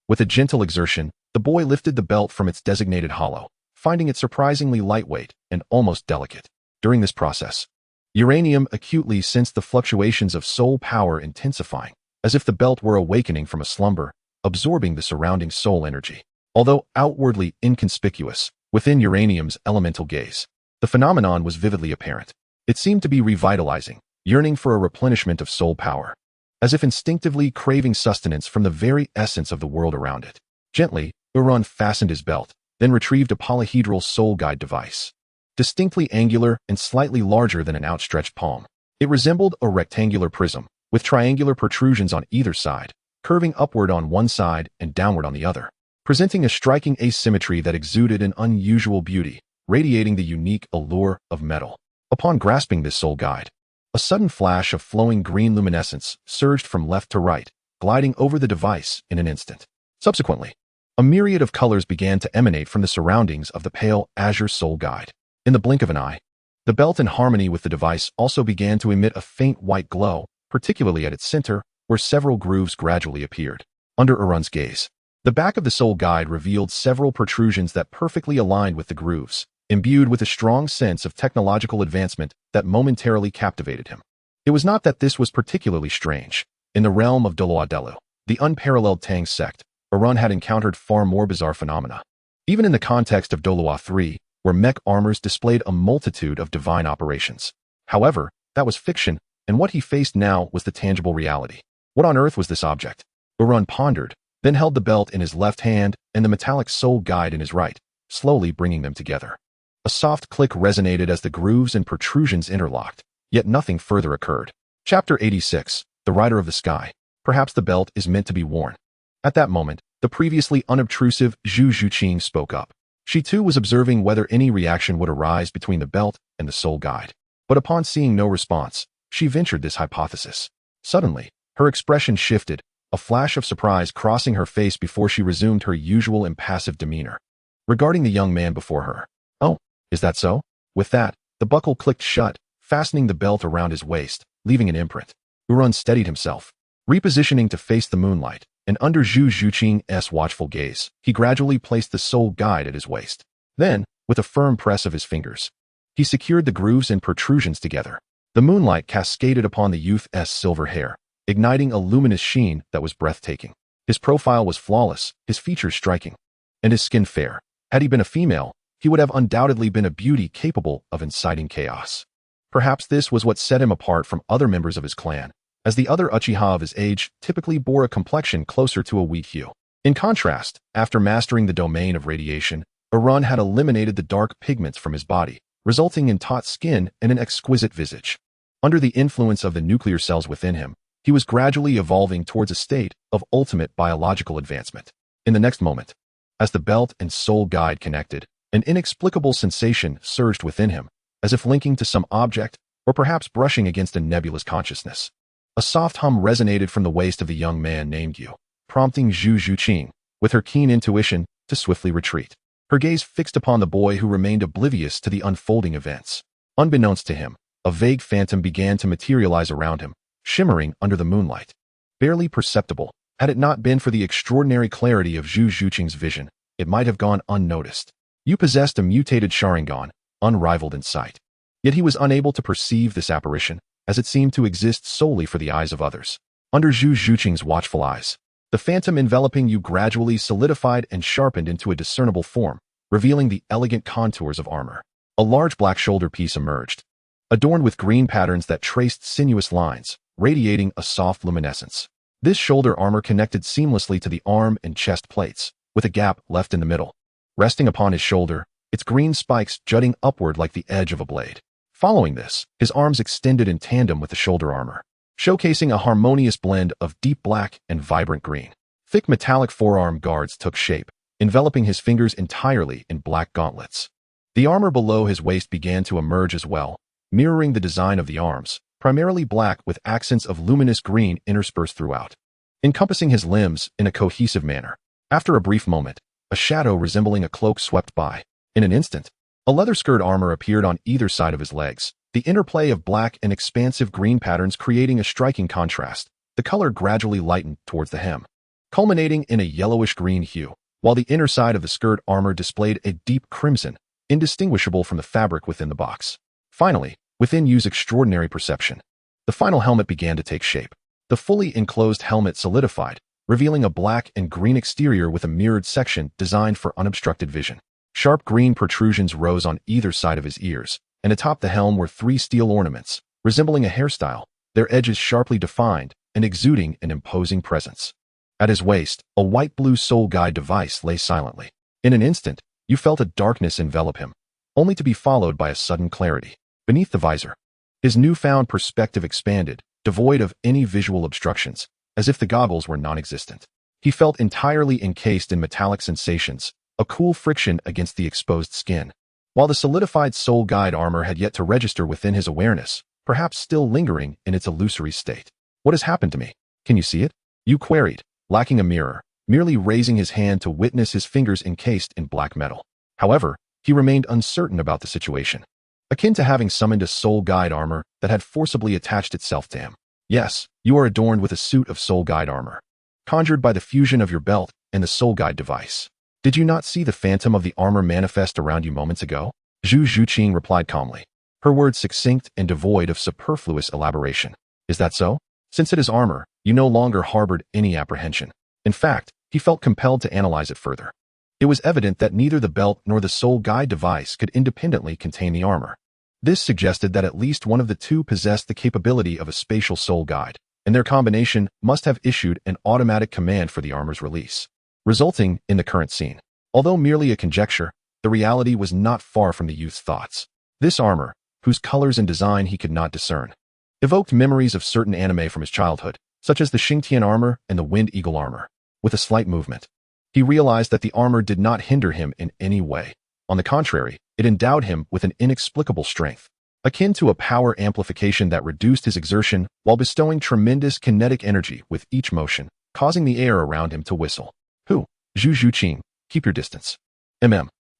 Speaker 1: With a gentle exertion, the boy lifted the belt from its designated hollow, finding it surprisingly lightweight and almost delicate. During this process, Uranium acutely sensed the fluctuations of soul power intensifying, as if the belt were awakening from a slumber, absorbing the surrounding soul energy. Although outwardly inconspicuous, within Uranium's elemental gaze, the phenomenon was vividly apparent. It seemed to be revitalizing, yearning for a replenishment of soul power, as if instinctively craving sustenance from the very essence of the world around it. Gently, Uran fastened his belt, then retrieved a polyhedral soul guide device. Distinctly angular and slightly larger than an outstretched palm, it resembled a rectangular prism, with triangular protrusions on either side, curving upward on one side and downward on the other, presenting a striking asymmetry that exuded an unusual beauty, radiating the unique allure of metal. Upon grasping this soul guide, a sudden flash of flowing green luminescence surged from left to right, gliding over the device in an instant. Subsequently, a myriad of colors began to emanate from the surroundings of the pale azure soul guide. In the blink of an eye, the belt in harmony with the device also began to emit a faint white glow, particularly at its center, where several grooves gradually appeared. Under Uran's gaze, the back of the soul guide revealed several protrusions that perfectly aligned with the grooves, imbued with a strong sense of technological advancement that momentarily captivated him. It was not that this was particularly strange. In the realm of Douluo, the unparalleled Tang sect, Uran had encountered far more bizarre phenomena. Even in the context of Douluo 3, where mech armors displayed a multitude of divine operations. However, that was fiction, and what he faced now was the tangible reality. What on earth was this object? Uran pondered, then held the belt in his left hand and the metallic soul guide in his right, slowly bringing them together. A soft click resonated as the grooves and protrusions interlocked, yet nothing further occurred. Chapter 86, The Rider of the Sky. Perhaps the belt is meant to be worn. At that moment, the previously unobtrusive Zhu Zhuqing spoke up. She too was observing whether any reaction would arise between the belt and the soul guide. But upon seeing no response, she ventured this hypothesis. Suddenly, her expression shifted, a flash of surprise crossing her face before she resumed her usual impassive demeanor. Regarding the young man before her. "Oh, is that so?" With that, the buckle clicked shut, fastening the belt around his waist, leaving an imprint. Uran steadied himself, repositioning to face the moonlight, and under Zhu Zhuqing's watchful gaze, he gradually placed the soul guide at his waist. Then, with a firm press of his fingers, he secured the grooves and protrusions together. The moonlight cascaded upon the youth's silver hair, igniting a luminous sheen that was breathtaking. His profile was flawless, his features striking, and his skin fair. Had he been a female, he would have undoubtedly been a beauty capable of inciting chaos. Perhaps this was what set him apart from other members of his clan, as the other Uchiha of his age typically bore a complexion closer to a wheat hue. In contrast, after mastering the domain of radiation, Arun had eliminated the dark pigments from his body, resulting in taut skin and an exquisite visage. Under the influence of the nuclear cells within him, he was gradually evolving towards a state of ultimate biological advancement. In the next moment, as the belt and soul guide connected, an inexplicable sensation surged within him, as if linking to some object or perhaps brushing against a nebulous consciousness. A soft hum resonated from the waist of the young man named Yu, prompting Zhu Zhuqing, with her keen intuition, to swiftly retreat. Her gaze fixed upon the boy who remained oblivious to the unfolding events. Unbeknownst to him, a vague phantom began to materialize around him, shimmering under the moonlight. Barely perceptible, had it not been for the extraordinary clarity of Zhu Zhuqing's vision, it might have gone unnoticed. Yu possessed a mutated Sharingan, unrivaled in sight. Yet he was unable to perceive this apparition, as it seemed to exist solely for the eyes of others. Under Zhu Zhuqing's watchful eyes, the phantom enveloping Yu gradually solidified and sharpened into a discernible form, revealing the elegant contours of armor. A large black shoulder piece emerged, adorned with green patterns that traced sinuous lines, radiating a soft luminescence. This shoulder armor connected seamlessly to the arm and chest plates, with a gap left in the middle. Resting upon his shoulder, its green spikes jutting upward like the edge of a blade. Following this, his arms extended in tandem with the shoulder armor, showcasing a harmonious blend of deep black and vibrant green. Thick metallic forearm guards took shape, enveloping his fingers entirely in black gauntlets. The armor below his waist began to emerge as well, mirroring the design of the arms, primarily black with accents of luminous green interspersed throughout, encompassing his limbs in a cohesive manner. After a brief moment, a shadow resembling a cloak swept by. In an instant, a leather-skirt armor appeared on either side of his legs, the interplay of black and expansive green patterns creating a striking contrast. The color gradually lightened towards the hem, culminating in a yellowish-green hue, while the inner side of the skirt armor displayed a deep crimson, indistinguishable from the fabric within the box. Finally, within Yu's extraordinary perception, the final helmet began to take shape. The fully enclosed helmet solidified, revealing a black and green exterior with a mirrored section designed for unobstructed vision. Sharp green protrusions rose on either side of his ears, and atop the helm were 3 steel ornaments, resembling a hairstyle, their edges sharply defined and exuding an imposing presence. At his waist, a white-blue soul guide device lay silently. In an instant, you felt a darkness envelop him, only to be followed by a sudden clarity. Beneath the visor, his newfound perspective expanded, devoid of any visual obstructions, as if the goggles were non-existent. He felt entirely encased in metallic sensations, a cool friction against the exposed skin. While the solidified soul guide armor had yet to register within his awareness, perhaps still lingering in its illusory state. What has happened to me? Can you see it? You queried, lacking a mirror, merely raising his hand to witness his fingers encased in black metal. However, he remained uncertain about the situation, akin to having summoned a soul guide armor that had forcibly attached itself to him. Yes, you are adorned with a suit of soul guide armor, conjured by the fusion of your belt and the soul guide device. Did you not see the phantom of the armor manifest around you moments ago? Zhu Zhuqing replied calmly, her words succinct and devoid of superfluous elaboration. Is that so? Since it is armor, you no longer harbored any apprehension. In fact, he felt compelled to analyze it further. It was evident that neither the belt nor the soul guide device could independently contain the armor. This suggested that at least one of the two possessed the capability of a spatial soul guide, and their combination must have issued an automatic command for the armor's release, resulting in the current scene. Although merely a conjecture, the reality was not far from the youth's thoughts. This armor, whose colors and design he could not discern, evoked memories of certain anime from his childhood, such as the Xingtian armor and the Wind Eagle armor. With a slight movement, he realized that the armor did not hinder him in any way. On the contrary, it endowed him with an inexplicable strength, akin to a power amplification that reduced his exertion while bestowing tremendous kinetic energy with each motion, causing the air around him to whistle. Who? Zhu Zhuqing, keep your distance.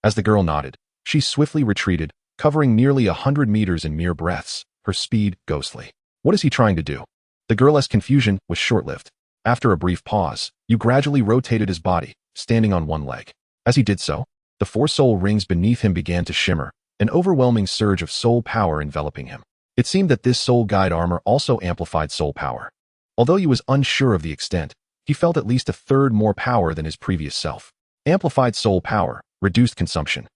Speaker 1: As the girl nodded, she swiftly retreated, covering nearly 100 meters in mere breaths, her speed ghostly. What is he trying to do? The girl's confusion was short-lived. After a brief pause, you gradually rotated his body, standing on one leg. As he did so, the 4 soul rings beneath him began to shimmer, an overwhelming surge of soul power enveloping him. It seemed that this soul guide armor also amplified soul power. Although he was unsure of the extent, he felt at least a third more power than his previous self. Amplified soul power, reduced consumption.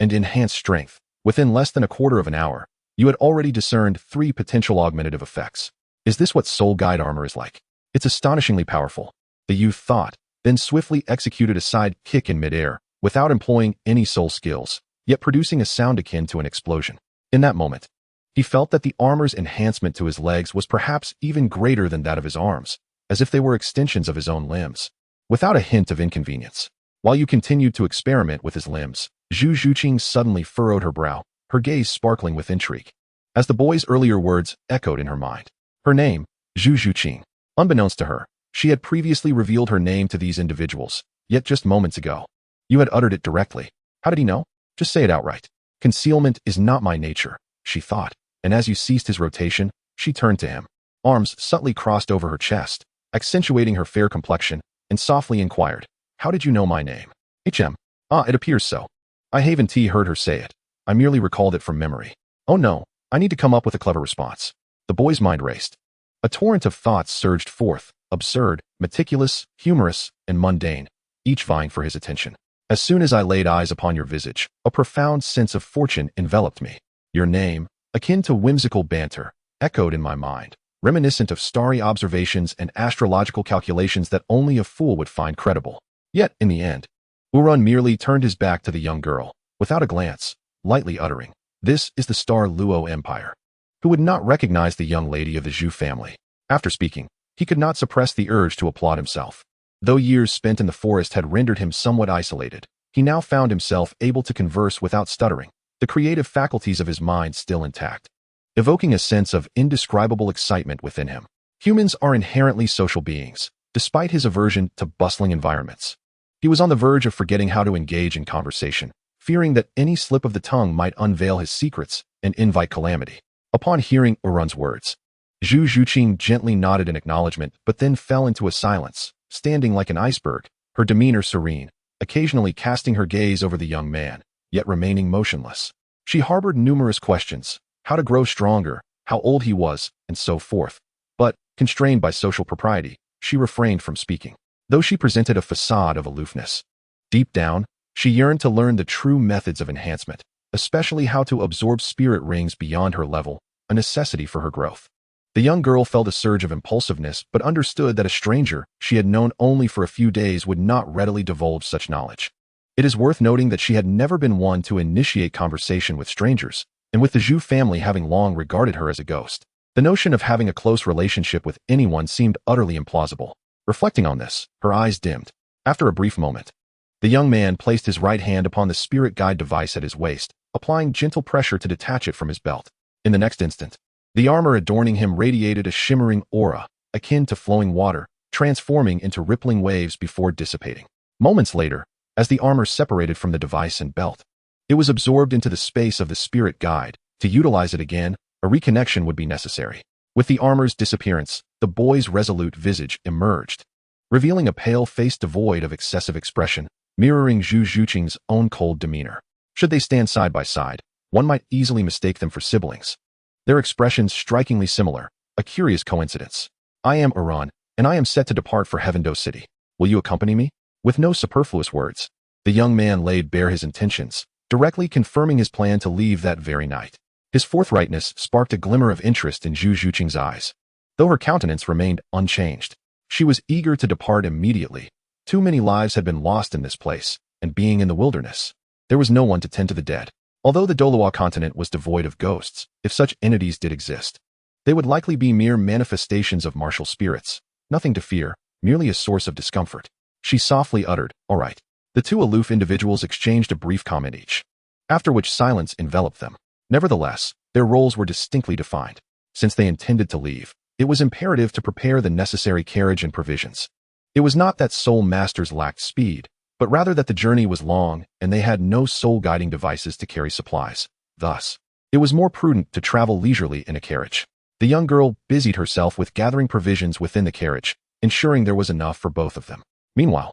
Speaker 1: and enhanced strength. Within less than a quarter of an hour, you had already discerned 3 potential augmentative effects. Is this what Soul Guide armor is like? It's astonishingly powerful, the youth thought, then swiftly executed a side kick in midair, without employing any soul skills, yet producing a sound akin to an explosion. In that moment, he felt that the armor's enhancement to his legs was perhaps even greater than that of his arms, as if they were extensions of his own limbs, without a hint of inconvenience. While you continued to experiment with his limbs, Zhu Zhuqing suddenly furrowed her brow, her gaze sparkling with intrigue, as the boy's earlier words echoed in her mind. Her name, Zhu Zhuqing. Unbeknownst to her, she had previously revealed her name to these individuals, yet just moments ago, you had uttered it directly. How did he know? Just say it outright. Concealment is not my nature, she thought, and as you ceased his rotation, she turned to him, arms subtly crossed over her chest, accentuating her fair complexion, and softly inquired, how did you know my name? HM. Ah, it appears so. I haven't heard her say it. I merely recalled it from memory. Oh no, I need to come up with a clever response. The boy's mind raced. A torrent of thoughts surged forth, absurd, meticulous, humorous, and mundane, each vying for his attention. As soon as I laid eyes upon your visage, a profound sense of fortune enveloped me. Your name, akin to whimsical banter, echoed in my mind, reminiscent of starry observations and astrological calculations that only a fool would find credible. Yet, in the end, Urun merely turned his back to the young girl, without a glance, lightly uttering, "This is the Star Luo Empire." Who would not recognize the young lady of the Zhu family? After speaking, he could not suppress the urge to applaud himself. Though years spent in the forest had rendered him somewhat isolated, he now found himself able to converse without stuttering, the creative faculties of his mind still intact, evoking a sense of indescribable excitement within him. Humans are inherently social beings, despite his aversion to bustling environments. He was on the verge of forgetting how to engage in conversation, fearing that any slip of the tongue might unveil his secrets and invite calamity. Upon hearing Urun's words, Zhu Zhuqing gently nodded in acknowledgement but then fell into a silence, standing like an iceberg, her demeanor serene, occasionally casting her gaze over the young man, yet remaining motionless. She harbored numerous questions, how to grow stronger, how old he was, and so forth, but, constrained by social propriety, she refrained from speaking, though she presented a facade of aloofness. Deep down, she yearned to learn the true methods of enhancement, especially how to absorb spirit rings beyond her level, a necessity for her growth. The young girl felt a surge of impulsiveness but understood that a stranger she had known only for a few days would not readily divulge such knowledge. It is worth noting that she had never been one to initiate conversation with strangers, and with the Zhu family having long regarded her as a ghost, the notion of having a close relationship with anyone seemed utterly implausible. Reflecting on this, her eyes dimmed. After a brief moment, the young man placed his right hand upon the spirit guide device at his waist, applying gentle pressure to detach it from his belt. In the next instant, the armor adorning him radiated a shimmering aura, akin to flowing water, transforming into rippling waves before dissipating. Moments later, as the armor separated from the device and belt, it was absorbed into the space of the spirit guide. To utilize it again, a reconnection would be necessary. With the armor's disappearance, the boy's resolute visage emerged, revealing a pale face devoid of excessive expression, mirroring Zhu Zhuqing's own cold demeanor. Should they stand side by side, one might easily mistake them for siblings. Their expressions strikingly similar, a curious coincidence. I am Urun, and I am set to depart for Heaveno City. Will you accompany me? With no superfluous words, the young man laid bare his intentions, directly confirming his plan to leave that very night. His forthrightness sparked a glimmer of interest in Zhu Zhuqing's eyes. Though her countenance remained unchanged, she was eager to depart immediately. Too many lives had been lost in this place, and being in the wilderness, there was no one to tend to the dead. Although the Douluo continent was devoid of ghosts, if such entities did exist, they would likely be mere manifestations of martial spirits, nothing to fear, merely a source of discomfort. She softly uttered, "All right." The two aloof individuals exchanged a brief comment each, after which silence enveloped them. Nevertheless, their roles were distinctly defined. Since they intended to leave, it was imperative to prepare the necessary carriage and provisions. It was not that soul masters lacked speed, but rather that the journey was long and they had no soul-guiding devices to carry supplies. Thus, it was more prudent to travel leisurely in a carriage. The young girl busied herself with gathering provisions within the carriage, ensuring there was enough for both of them. Meanwhile,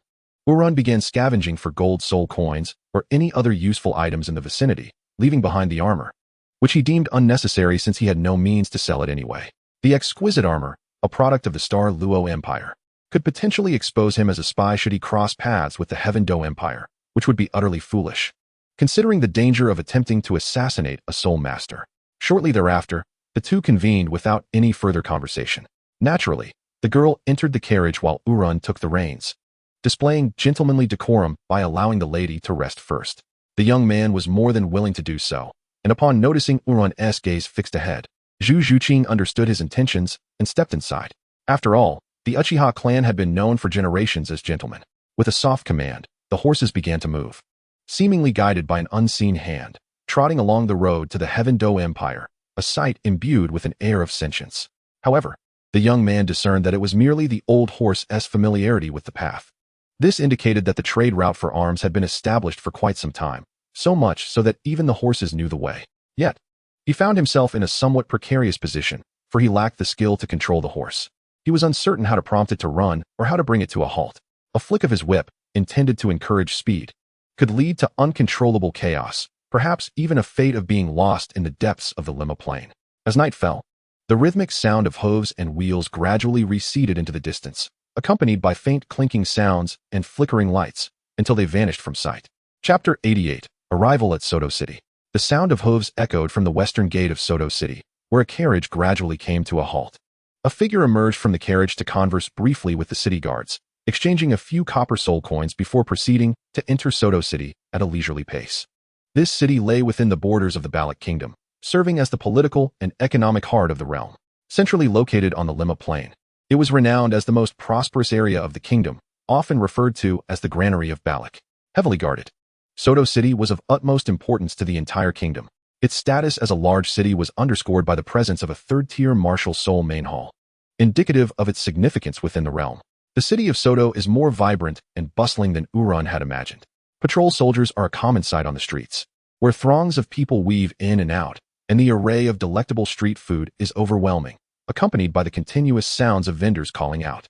Speaker 1: Urun began scavenging for gold soul coins or any other useful items in the vicinity, leaving behind the armor, which he deemed unnecessary since he had no means to sell it anyway. The exquisite armor, a product of the Star Luo Empire, could potentially expose him as a spy should he cross paths with the Heaveno Empire, which would be utterly foolish. considering the danger of attempting to assassinate a soul master. Shortly thereafter, the two convened without any further conversation. Naturally, the girl entered the carriage while Urun took the reins, displaying gentlemanly decorum by allowing the lady to rest first. The young man was more than willing to do so, and upon noticing Urun's gaze fixed ahead, Zhu Zhuqing understood his intentions and stepped inside. After all, the Uchiha clan had been known for generations as gentlemen. With a soft command, the horses began to move, seemingly guided by an unseen hand, trotting along the road to the Heaveno Empire, a sight imbued with an air of sentience. However, the young man discerned that it was merely the old horse's familiarity with the path. This indicated that the trade route for arms had been established for quite some time, so much so that even the horses knew the way. Yet, he found himself in a somewhat precarious position, for he lacked the skill to control the horse. He was uncertain how to prompt it to run or how to bring it to a halt. A flick of his whip, intended to encourage speed, could lead to uncontrollable chaos, perhaps even a fate of being lost in the depths of the Lima Plain. As night fell, the rhythmic sound of hooves and wheels gradually receded into the distance, accompanied by faint clinking sounds and flickering lights, until they vanished from sight. Chapter 88. Arrival at Soto City. The sound of hooves echoed from the western gate of Soto City, where a carriage gradually came to a halt. A figure emerged from the carriage to converse briefly with the city guards, exchanging a few copper soul coins before proceeding to enter Soto City at a leisurely pace. This city lay within the borders of the Baloch Kingdom, serving as the political and economic heart of the realm. Centrally located on the Lima Plain, it was renowned as the most prosperous area of the kingdom, often referred to as the Granary of Baloch. Heavily guarded, Soto City was of utmost importance to the entire kingdom. Its status as a large city was underscored by the presence of a third-tier martial soul main hall, indicative of its significance within the realm. The city of Soto is more vibrant and bustling than Urun had imagined. Patrol soldiers are a common sight on the streets, where throngs of people weave in and out, and the array of delectable street food is overwhelming, accompanied by the continuous sounds of vendors calling out.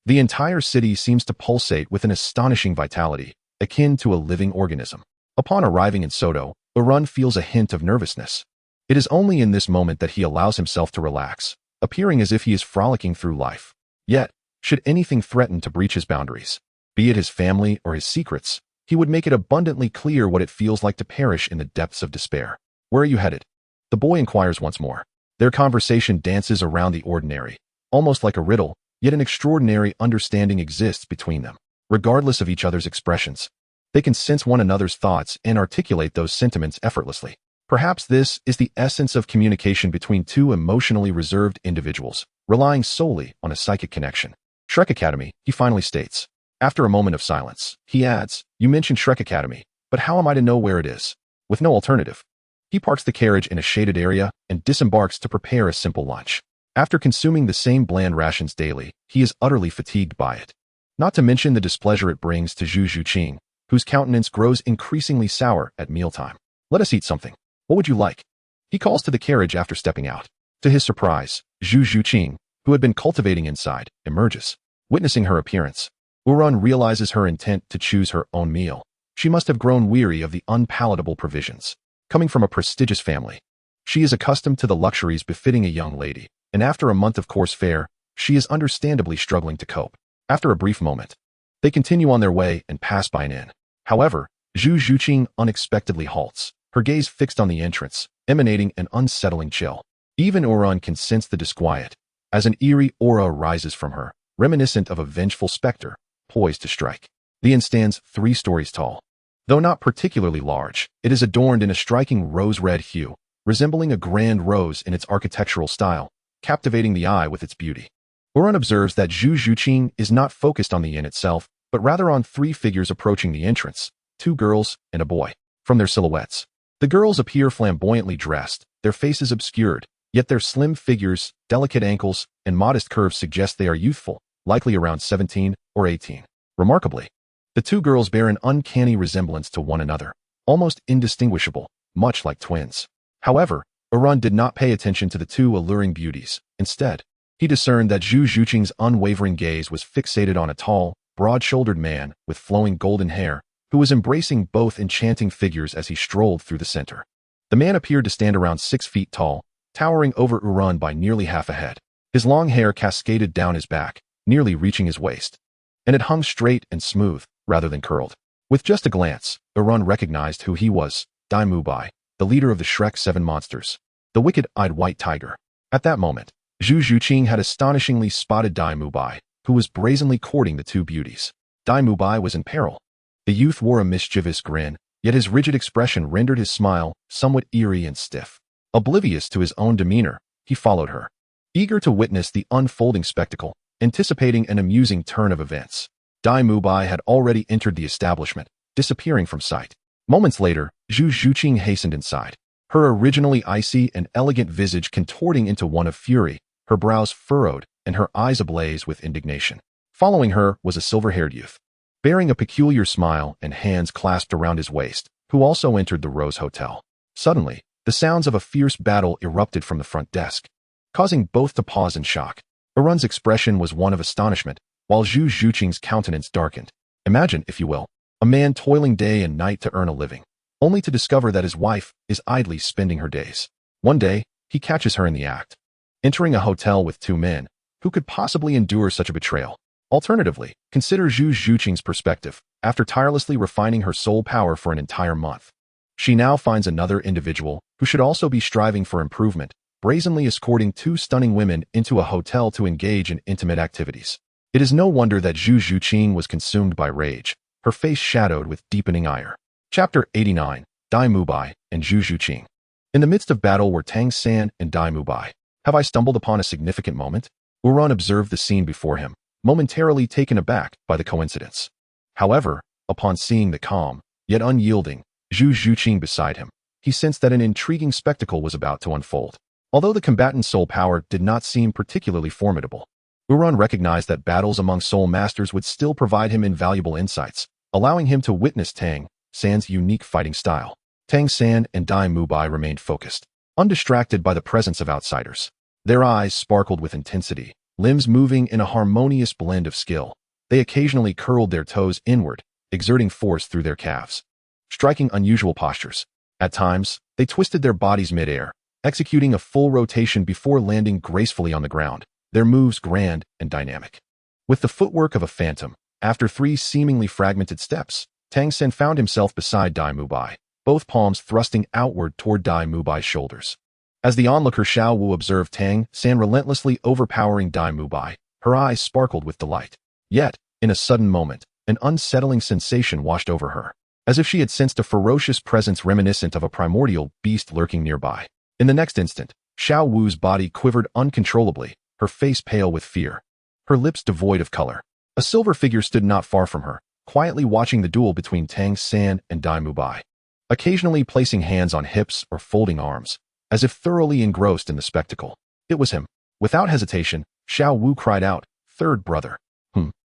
Speaker 1: The entire city seems to pulsate with an astonishing vitality, akin to a living organism. Upon arriving in Soto, Urun feels a hint of nervousness. It is only in this moment that he allows himself to relax, appearing as if he is frolicking through life. Yet, should anything threaten to breach his boundaries, be it his family or his secrets, he would make it abundantly clear what it feels like to perish in the depths of despair. Where are you headed? The boy inquires once more. Their conversation dances around the ordinary, almost like a riddle, yet an extraordinary understanding exists between them. Regardless of each other's expressions, they can sense one another's thoughts and articulate those sentiments effortlessly. Perhaps this is the essence of communication between two emotionally reserved individuals, relying solely on a psychic connection. Shrek Academy, he finally states. After a moment of silence, he adds, "You mentioned Shrek Academy, but how am I to know where it is?" With no alternative, he parks the carriage in a shaded area and disembarks to prepare a simple lunch. After consuming the same bland rations daily, he is utterly fatigued by it. Not to mention the displeasure it brings to Zhu Zhuqing, whose countenance grows increasingly sour at mealtime. "Let us eat something. What would you like?" He calls to the carriage after stepping out. To his surprise, Zhu Zhuqing, who had been cultivating inside, emerges. Witnessing her appearance, Urun realizes her intent to choose her own meal. She must have grown weary of the unpalatable provisions. Coming from a prestigious family, she is accustomed to the luxuries befitting a young lady, and after a month of coarse fare, she is understandably struggling to cope. After a brief moment, they continue on their way and pass by an inn. However, Zhu Zhuqing unexpectedly halts, her gaze fixed on the entrance, emanating an unsettling chill. Even Urun can sense the disquiet, as an eerie aura rises from her, reminiscent of a vengeful specter, poised to strike. The inn stands 3 stories tall. Though not particularly large, it is adorned in a striking rose-red hue, resembling a grand rose in its architectural style, captivating the eye with its beauty. Urun observes that Zhu Zhuqing is not focused on the inn itself, but rather on 3 figures approaching the entrance, 2 girls and a boy. From their silhouettes, the girls appear flamboyantly dressed, their faces obscured, yet their slim figures, delicate ankles, and modest curves suggest they are youthful, likely around 17 or 18. Remarkably, the 2 girls bear an uncanny resemblance to one another, almost indistinguishable, much like twins. However, Urun did not pay attention to the 2 alluring beauties. Instead, he discerned that Zhu Zhuqing's unwavering gaze was fixated on a tall, broad-shouldered man with flowing golden hair, who was embracing both enchanting figures as he strolled through the center. The man appeared to stand around 6 feet tall, towering over Urun by nearly half a head. His long hair cascaded down his back, nearly reaching his waist, and it hung straight and smooth, rather than curled. With just a glance, Arun recognized who he was, Dai Mubai, the leader of the Shrek 7 monsters, the wicked-eyed white tiger. At that moment, Zhu Zhuqing had astonishingly spotted Dai Mubai, who was brazenly courting the two beauties. Dai Mubai was in peril. The youth wore a mischievous grin, yet his rigid expression rendered his smile somewhat eerie and stiff. Oblivious to his own demeanor, he followed her, eager to witness the unfolding spectacle, anticipating an amusing turn of events. Dai Mubai had already entered the establishment, disappearing from sight. Moments later, Zhu Zhuqing hastened inside, her originally icy and elegant visage contorting into one of fury, her brows furrowed and her eyes ablaze with indignation. Following her was a silver-haired youth, bearing a peculiar smile and hands clasped around his waist, who also entered the Rose Hotel. Suddenly, the sounds of a fierce battle erupted from the front desk, causing both to pause in shock. Arun's expression was one of astonishment, while Zhu Zhuqing's countenance darkened. Imagine, if you will, a man toiling day and night to earn a living, only to discover that his wife is idly spending her days. One day, he catches her in the act, entering a hotel with two men. Who could possibly endure such a betrayal? Alternatively, consider Zhu Zhuqing's perspective. After tirelessly refining her soul power for an entire month, she now finds another individual who should also be striving for improvement, brazenly escorting two stunning women into a hotel to engage in intimate activities. It is no wonder that Zhu Zhuqing was consumed by rage, her face shadowed with deepening ire. Chapter 89, Dai Mubai and Zhu Zhuqing. In the midst of battle were Tang San and Dai Mubai. Have I stumbled upon a significant moment? Arun observed the scene before him, momentarily taken aback by the coincidence. However, upon seeing the calm, yet unyielding, Zhu Zhuqing beside him, he sensed that an intriguing spectacle was about to unfold. Although the combatant's soul power did not seem particularly formidable, Arun recognized that battles among soul masters would still provide him invaluable insights, allowing him to witness Tang San's unique fighting style. Tang San and Dai Mubai remained focused, undistracted by the presence of outsiders. Their eyes sparkled with intensity, limbs moving in a harmonious blend of skill. They occasionally curled their toes inward, exerting force through their calves, striking unusual postures. At times, they twisted their bodies mid-air, executing a full rotation before landing gracefully on the ground, their moves grand and dynamic. With the footwork of a phantom, after 3 seemingly fragmented steps, Tang San found himself beside Dai Mubai, both palms thrusting outward toward Dai Mubai's shoulders. As the onlooker Xiao Wu observed Tang San relentlessly overpowering Dai Mubai, her eyes sparkled with delight. Yet, in a sudden moment, an unsettling sensation washed over her, as if she had sensed a ferocious presence reminiscent of a primordial beast lurking nearby. In the next instant, Xiao Wu's body quivered uncontrollably, her face pale with fear, her lips devoid of color. A silver figure stood not far from her, quietly watching the duel between Tang San and Dai Mubai, occasionally placing hands on hips or folding arms, as if thoroughly engrossed in the spectacle. It was him. Without hesitation, Xiao Wu cried out, "Third brother."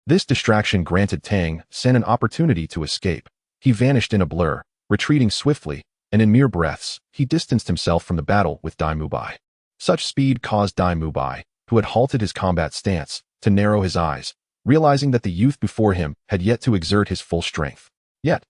Speaker 1: This distraction granted Tang San an opportunity to escape. He vanished in a blur, retreating swiftly, and in mere breaths, he distanced himself from the battle with Dai Mubai. Such speed caused Dai Mubai, who had halted his combat stance, to narrow his eyes, realizing that the youth before him had yet to exert his full strength. Yet,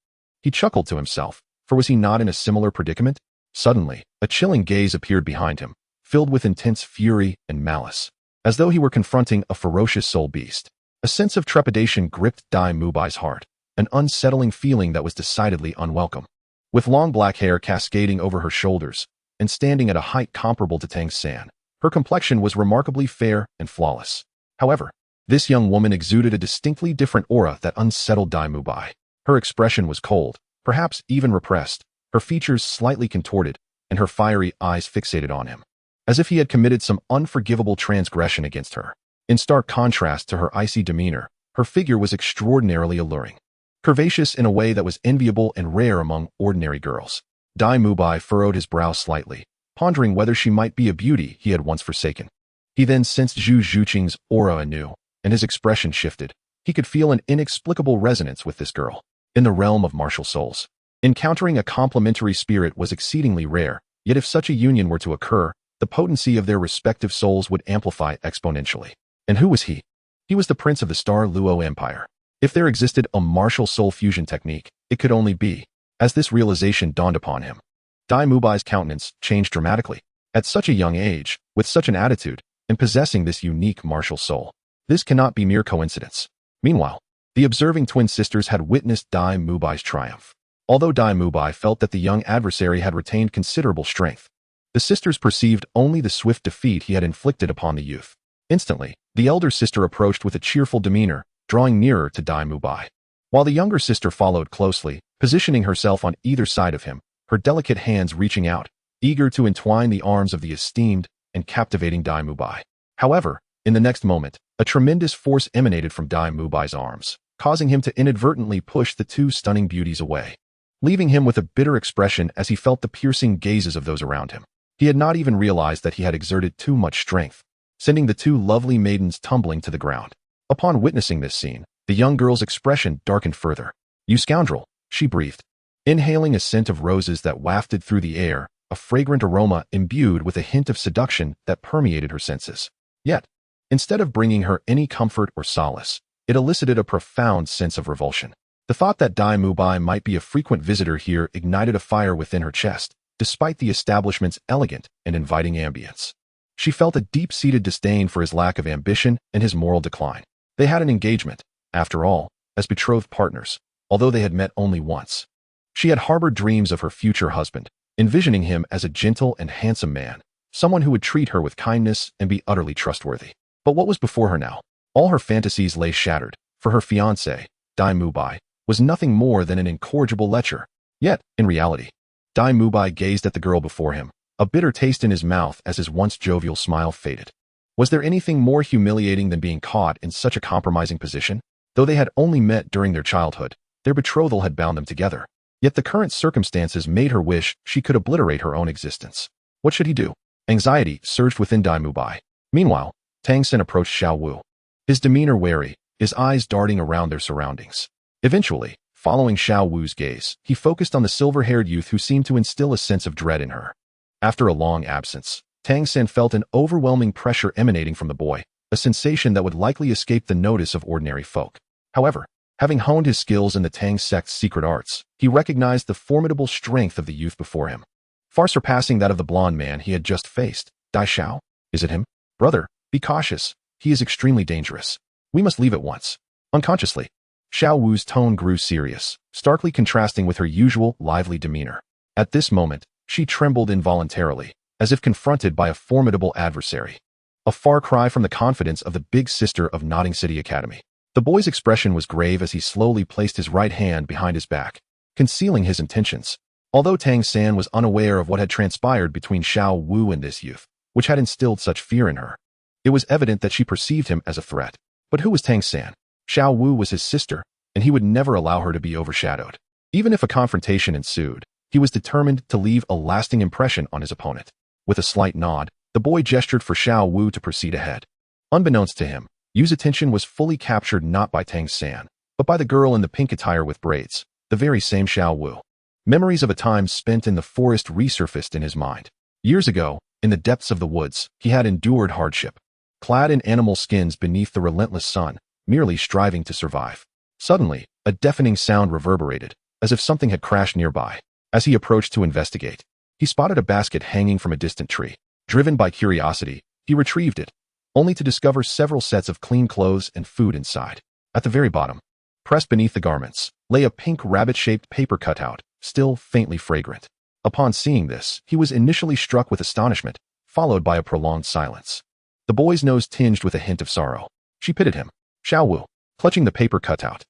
Speaker 1: he chuckled to himself, for was he not in a similar predicament? Suddenly, a chilling gaze appeared behind him, filled with intense fury and malice, as though he were confronting a ferocious soul beast. A sense of trepidation gripped Dai Mubai's heart, an unsettling feeling that was decidedly unwelcome. With long black hair cascading over her shoulders, and standing at a height comparable to Tang San, her complexion was remarkably fair and flawless. However, this young woman exuded a distinctly different aura that unsettled Dai Mubai. Her expression was cold, perhaps even repressed, her features slightly contorted, and her fiery eyes fixated on him, as if he had committed some unforgivable transgression against her. In stark contrast to her icy demeanor, her figure was extraordinarily alluring, curvaceous in a way that was enviable and rare among ordinary girls. Dai Mubai furrowed his brow slightly, pondering whether she might be a beauty he had once forsaken. He then sensed Zhu Zhuqing's aura anew, and his expression shifted. He could feel an inexplicable resonance with this girl. In the realm of martial souls, encountering a complementary spirit was exceedingly rare, yet if such a union were to occur, the potency of their respective souls would amplify exponentially. And who was he? He was the prince of the Star Luo Empire. If there existed a martial soul fusion technique, it could only be. As this realization dawned upon him, Dai Mubai's countenance changed dramatically. At such a young age, with such an attitude, and possessing this unique martial soul, this cannot be mere coincidence. Meanwhile, The observing twin sisters had witnessed Dai Mubai's triumph. Although Dai Mubai felt that the young adversary had retained considerable strength, the sisters perceived only the swift defeat he had inflicted upon the youth. Instantly, the elder sister approached with a cheerful demeanor, drawing nearer to Dai Mubai. While the younger sister followed closely, positioning herself on either side of him, her delicate hands reaching out, eager to entwine the arms of the esteemed and captivating Dai Mubai. However, in the next moment, a tremendous force emanated from Dai Mubai's arms, causing him to inadvertently push the two stunning beauties away, leaving him with a bitter expression as he felt the piercing gazes of those around him. He had not even realized that he had exerted too much strength, sending the two lovely maidens tumbling to the ground. Upon witnessing this scene, the young girl's expression darkened further. "You scoundrel," she breathed, inhaling a scent of roses that wafted through the air, a fragrant aroma imbued with a hint of seduction that permeated her senses. Yet, instead of bringing her any comfort or solace, it elicited a profound sense of revulsion. The thought that Dai Mubai might be a frequent visitor here ignited a fire within her chest, despite the establishment's elegant and inviting ambience. She felt a deep-seated disdain for his lack of ambition and his moral decline. They had an engagement, after all, as betrothed partners, although they had met only once. She had harbored dreams of her future husband, envisioning him as a gentle and handsome man, someone who would treat her with kindness and be utterly trustworthy. But what was before her now? All her fantasies lay shattered, for her fiancé, Dai Mubai, was nothing more than an incorrigible lecher. Yet, in reality, Dai Mubai gazed at the girl before him, a bitter taste in his mouth as his once jovial smile faded. Was there anything more humiliating than being caught in such a compromising position? Though they had only met during their childhood, their betrothal had bound them together. Yet the current circumstances made her wish she could obliterate her own existence. What should he do? Anxiety surged within Dai Mubai. Meanwhile, Tang Sen approached Xiao Wu, his demeanor wary, his eyes darting around their surroundings. Eventually, following Xiao Wu's gaze, he focused on the silver-haired youth who seemed to instill a sense of dread in her. After a long absence, Tang Sen felt an overwhelming pressure emanating from the boy, a sensation that would likely escape the notice of ordinary folk. However, having honed his skills in the Tang sect's secret arts, he recognized the formidable strength of the youth before him, far surpassing that of the blonde man he had just faced. Dai Xiao? Is it him? Brother, be cautious. He is extremely dangerous. We must leave at once. Unconsciously, Xiao Wu's tone grew serious, starkly contrasting with her usual lively demeanor. At this moment, she trembled involuntarily, as if confronted by a formidable adversary. A far cry from the confidence of the big sister of Notting City Academy. The boy's expression was grave as he slowly placed his right hand behind his back, concealing his intentions. Although Tang San was unaware of what had transpired between Xiao Wu and this youth, which had instilled such fear in her, it was evident that she perceived him as a threat. But who was Tang San? Xiao Wu was his sister, and he would never allow her to be overshadowed. Even if a confrontation ensued, he was determined to leave a lasting impression on his opponent. With a slight nod, the boy gestured for Xiao Wu to proceed ahead. Unbeknownst to him, Yu's attention was fully captured not by Tang San, but by the girl in the pink attire with braids, the very same Xiao Wu. Memories of a time spent in the forest resurfaced in his mind. Years ago, in the depths of the woods, he had endured hardship, clad in animal skins beneath the relentless sun, merely striving to survive. Suddenly, a deafening sound reverberated, as if something had crashed nearby. As he approached to investigate, he spotted a basket hanging from a distant tree. Driven by curiosity, he retrieved it, only to discover several sets of clean clothes and food inside. At the very bottom, pressed beneath the garments, lay a pink rabbit-shaped paper cutout, still faintly fragrant. Upon seeing this, he was initially struck with astonishment, followed by a prolonged silence. The boy's nose tinged with a hint of sorrow. She pitied him. Xiao Wu, clutching the paper cutout.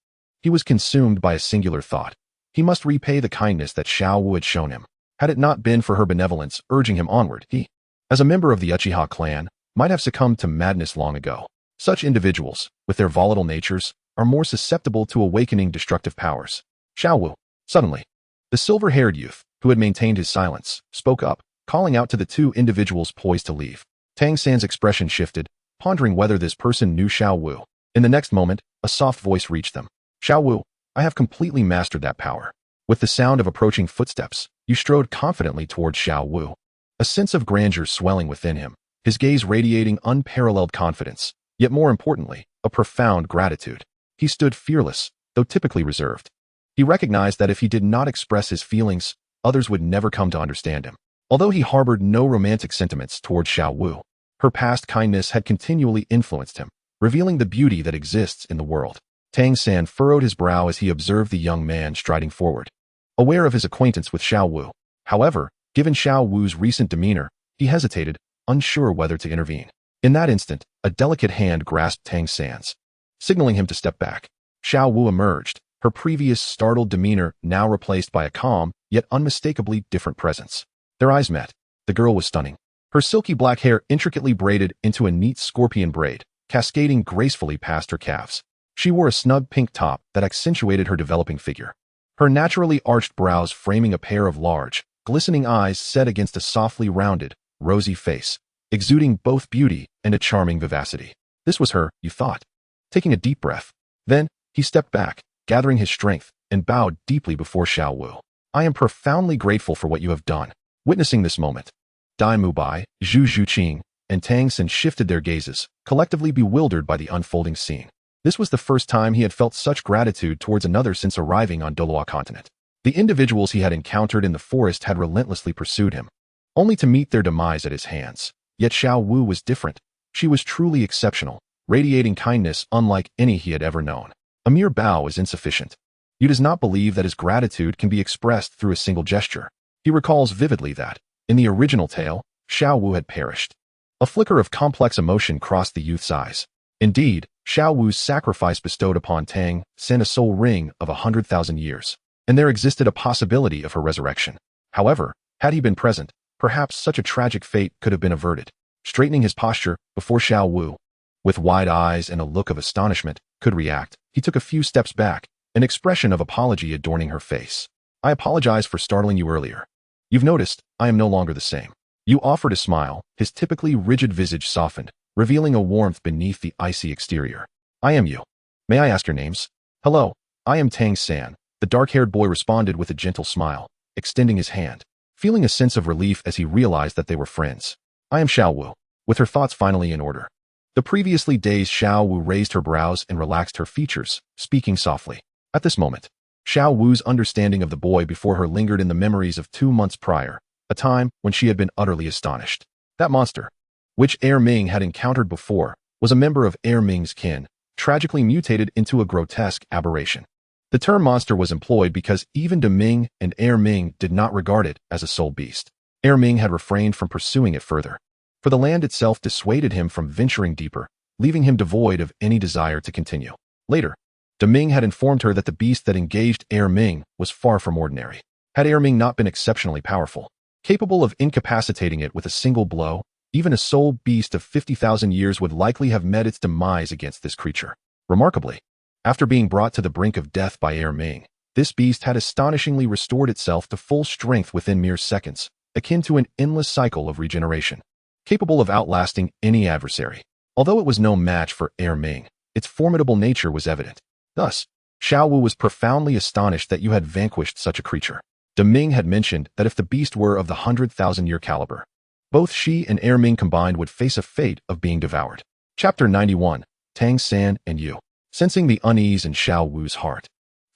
Speaker 1: He was consumed by a singular thought. He must repay the kindness that Xiao Wu had shown him. Had it not been for her benevolence urging him onward, he, as a member of the Uchiha clan, might have succumbed to madness long ago. Such individuals, with their volatile natures, are more susceptible to awakening destructive powers. Xiao Wu, suddenly, the silver-haired youth, who had maintained his silence, spoke up, calling out to the two individuals poised to leave. Tang San's expression shifted, pondering whether this person knew Xiao Wu. In the next moment, a soft voice reached them. Xiao Wu, I have completely mastered that power. With the sound of approaching footsteps, you strode confidently towards Xiao Wu, a sense of grandeur swelling within him, his gaze radiating unparalleled confidence, yet more importantly, a profound gratitude. He stood fearless, though typically reserved. He recognized that if he did not express his feelings, others would never come to understand him. Although he harbored no romantic sentiments towards Xiao Wu, her past kindness had continually influenced him, revealing the beauty that exists in the world. Tang San furrowed his brow as he observed the young man striding forward, aware of his acquaintance with Xiao Wu. However, given Xiao Wu's recent demeanor, he hesitated, unsure whether to intervene. In that instant, a delicate hand grasped Tang San's, signaling him to step back. Xiao Wu emerged, her previous startled demeanor now replaced by a calm, yet unmistakably different presence. Their eyes met. The girl was stunning. Her silky black hair intricately braided into a neat scorpion braid, cascading gracefully past her calves. She wore a snug pink top that accentuated her developing figure, her naturally arched brows framing a pair of large, glistening eyes set against a softly rounded, rosy face, exuding both beauty and a charming vivacity. This was her, you thought. Taking a deep breath. Then, he stepped back, gathering his strength, and bowed deeply before Xiao Wu. I am profoundly grateful for what you have done. Witnessing this moment, Dai Mubai, Zhu Zhuqing, and Tang San shifted their gazes, collectively bewildered by the unfolding scene. This was the first time he had felt such gratitude towards another since arriving on Douluo continent. The individuals he had encountered in the forest had relentlessly pursued him, only to meet their demise at his hands. Yet Xiao Wu was different. She was truly exceptional, radiating kindness unlike any he had ever known. A mere bow is insufficient. Yu does not believe that his gratitude can be expressed through a single gesture. He recalls vividly that, in the original tale, Xiao Wu had perished. A flicker of complex emotion crossed the youth's eyes. Indeed, Xiao Wu's sacrifice bestowed upon Tang San a soul ring of 100,000 years, and there existed a possibility of her resurrection. However, had he been present, perhaps such a tragic fate could have been averted. Straightening his posture before Xiao Wu, with wide eyes and a look of astonishment, could react, he took a few steps back, an expression of apology adorning her face. I apologize for startling you earlier. You've noticed, I am no longer the same. Yu offered a smile, his typically rigid visage softened, revealing a warmth beneath the icy exterior. I am Yu. May I ask your names? Hello, I am Tang San, the dark-haired boy responded with a gentle smile, extending his hand, feeling a sense of relief as he realized that they were friends. I am Xiao Wu, with her thoughts finally in order. The previously dazed Xiao Wu raised her brows and relaxed her features, speaking softly. At this moment, Xiao Wu's understanding of the boy before her lingered in the memories of 2 months prior, a time when she had been utterly astonished. That monster, which Air Ming had encountered before, was a member of Air Ming's kin, tragically mutated into a grotesque aberration. The term monster was employed because even De Ming and Air Ming did not regard it as a soul beast. Air Ming had refrained from pursuing it further, for the land itself dissuaded him from venturing deeper, leaving him devoid of any desire to continue. Later, De Ming had informed her that the beast that engaged Air Ming was far from ordinary. Had Air Ming not been exceptionally powerful, capable of incapacitating it with a single blow, even a soul beast of 50,000 years would likely have met its demise against this creature. Remarkably, after being brought to the brink of death by Air Ming, this beast had astonishingly restored itself to full strength within mere seconds, akin to an endless cycle of regeneration, capable of outlasting any adversary. Although it was no match for Air Ming, its formidable nature was evident. Thus, Xiao Wu was profoundly astonished that you had vanquished such a creature. De Ming had mentioned that if the beast were of the 100,000-year caliber, both she and Air Ming combined would face a fate of being devoured. Chapter 91, Tang San and Yu. Sensing the unease in Xiao Wu's heart,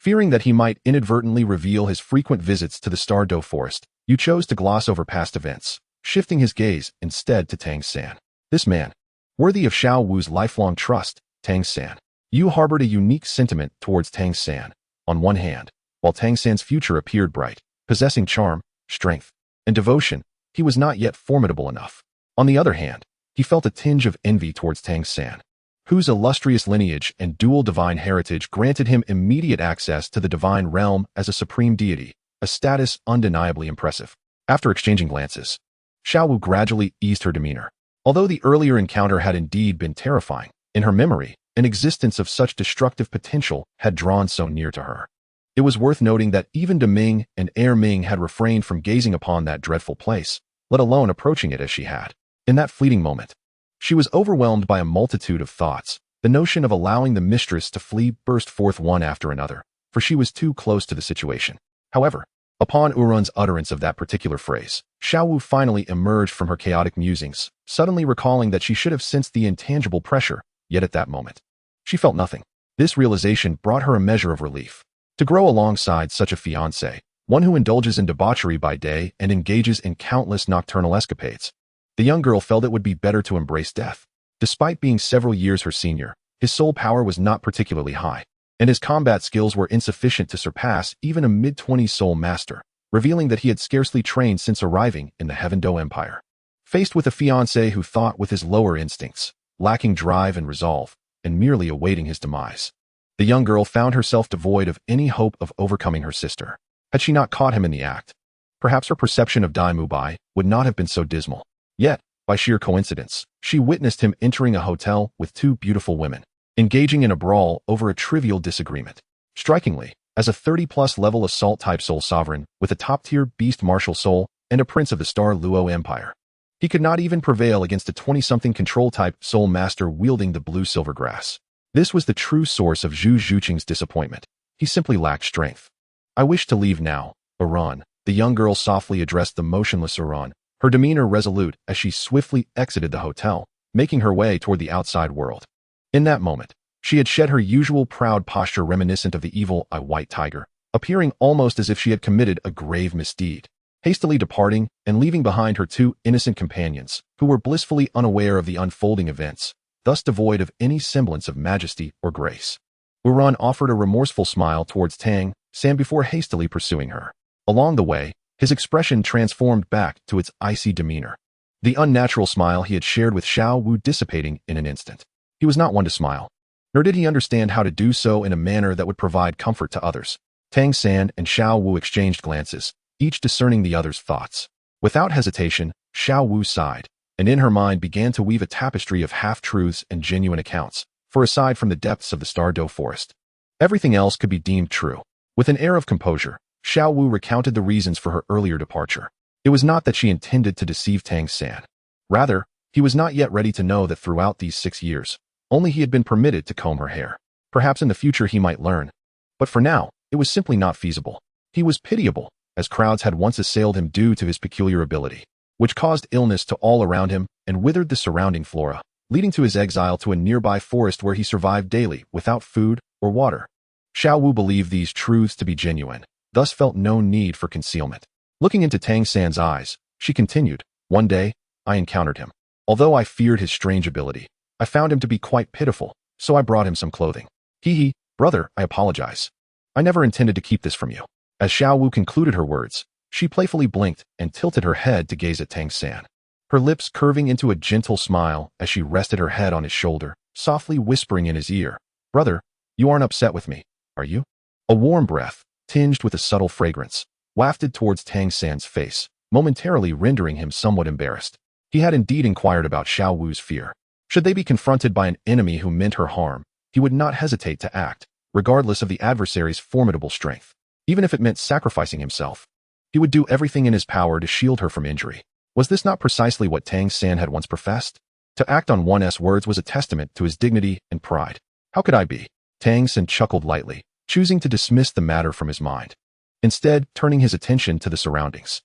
Speaker 1: fearing that he might inadvertently reveal his frequent visits to the Star Doe forest, Yu chose to gloss over past events, shifting his gaze instead to Tang San. This man, worthy of Xiao Wu's lifelong trust, Tang San. Yu harbored a unique sentiment towards Tang San. On one hand, while Tang San's future appeared bright, possessing charm, strength, and devotion, he was not yet formidable enough. On the other hand, he felt a tinge of envy towards Tang San, whose illustrious lineage and dual divine heritage granted him immediate access to the divine realm as a supreme deity, a status undeniably impressive. After exchanging glances, Xiao Wu gradually eased her demeanor. Although the earlier encounter had indeed been terrifying, in her memory, an existence of such destructive potential had drawn so near to her. It was worth noting that even De Ming and Air Ming had refrained from gazing upon that dreadful place, let alone approaching it as she had. In that fleeting moment, she was overwhelmed by a multitude of thoughts. The notion of allowing the mistress to flee burst forth one after another, for she was too close to the situation. However, upon Urun's utterance of that particular phrase, Xiao Wu finally emerged from her chaotic musings, suddenly recalling that she should have sensed the intangible pressure, yet at that moment, she felt nothing. This realization brought her a measure of relief. To grow alongside such a fiancé, one who indulges in debauchery by day and engages in countless nocturnal escapades, the young girl felt it would be better to embrace death. Despite being several years her senior, his soul power was not particularly high. and his combat skills were insufficient to surpass even a mid-20s soul master, revealing that he had scarcely trained since arriving in the Heaveno Empire. Faced with a fiancé who thought with his lower instincts, lacking drive and resolve, and merely awaiting his demise, the young girl found herself devoid of any hope of overcoming her sister. Had she not caught him in the act, perhaps her perception of Dai Mubai would not have been so dismal. Yet, by sheer coincidence, she witnessed him entering a hotel with two beautiful women, engaging in a brawl over a trivial disagreement. Strikingly, as a 30-plus level assault-type soul sovereign with a top-tier beast martial soul and a prince of the Star Luo Empire, he could not even prevail against a 20-something control-type soul master wielding the blue-silver grass. This was the true source of Zhu Zhuqing's disappointment. He simply lacked strength. "I wish to leave now, Iran," the young girl softly addressed the motionless Iran, her demeanor resolute as she swiftly exited the hotel, making her way toward the outside world. In that moment, she had shed her usual proud posture reminiscent of the evil white tiger, appearing almost as if she had committed a grave misdeed, hastily departing and leaving behind her two innocent companions, who were blissfully unaware of the unfolding events, thus devoid of any semblance of majesty or grace. Uran offered a remorseful smile towards Tang San before hastily pursuing her. Along the way, his expression transformed back to its icy demeanor, the unnatural smile he had shared with Xiao Wu dissipating in an instant. He was not one to smile, nor did he understand how to do so in a manner that would provide comfort to others. Tang San and Xiao Wu exchanged glances, each discerning the other's thoughts. Without hesitation, Xiao Wu sighed, and in her mind began to weave a tapestry of half-truths and genuine accounts, for aside from the depths of the Stardow forest, everything else could be deemed true. With an air of composure, Xiao Wu recounted the reasons for her earlier departure. It was not that she intended to deceive Tang San. Rather, he was not yet ready to know that throughout these 6 years, only he had been permitted to comb her hair. Perhaps in the future he might learn. But for now, it was simply not feasible. He was pitiable, as crowds had once assailed him due to his peculiar ability, which caused illness to all around him and withered the surrounding flora, leading to his exile to a nearby forest where he survived daily without food or water. Xiao Wu believed these truths to be genuine, thus felt no need for concealment. Looking into Tang San's eyes, she continued, "One day, I encountered him. Although I feared his strange ability, I found him to be quite pitiful, so I brought him some clothing. He, brother, I apologize. I never intended to keep this from you." As Xiao Wu concluded her words, she playfully blinked and tilted her head to gaze at Tang San, her lips curving into a gentle smile as she rested her head on his shoulder, softly whispering in his ear, "Brother, you aren't upset with me, are you?" A warm breath, tinged with a subtle fragrance, wafted towards Tang San's face, momentarily rendering him somewhat embarrassed. He had indeed inquired about Xiao Wu's fear. Should they be confronted by an enemy who meant her harm, he would not hesitate to act, regardless of the adversary's formidable strength. Even if it meant sacrificing himself, he would do everything in his power to shield her from injury. Was this not precisely what Tang San had once professed? To act on one's words was a testament to his dignity and pride. How could I be? Tang San chuckled lightly, choosing to dismiss the matter from his mind, instead turning his attention to the surroundings.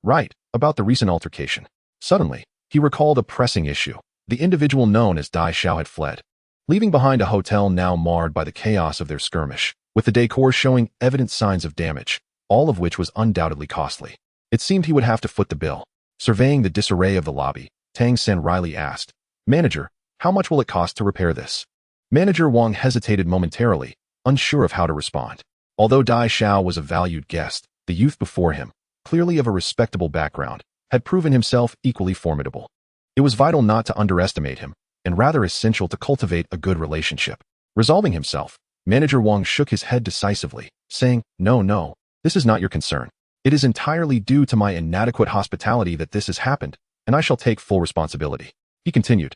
Speaker 1: Right, about the recent altercation. Suddenly, he recalled a pressing issue. The individual known as Dai Xiao had fled, leaving behind a hotel now marred by the chaos of their skirmish, with the decor showing evident signs of damage, all of which was undoubtedly costly. It seemed he would have to foot the bill. Surveying the disarray of the lobby, Tang San wryly asked, "Manager, how much will it cost to repair this?" Manager Wang hesitated momentarily, unsure of how to respond. Although Dai Xiao was a valued guest, the youth before him, clearly of a respectable background, had proven himself equally formidable. It was vital not to underestimate him, and rather essential to cultivate a good relationship. Resolving himself, Manager Wang shook his head decisively, saying, No, this is not your concern. It is entirely due to my inadequate hospitality that this has happened, and I shall take full responsibility." He continued,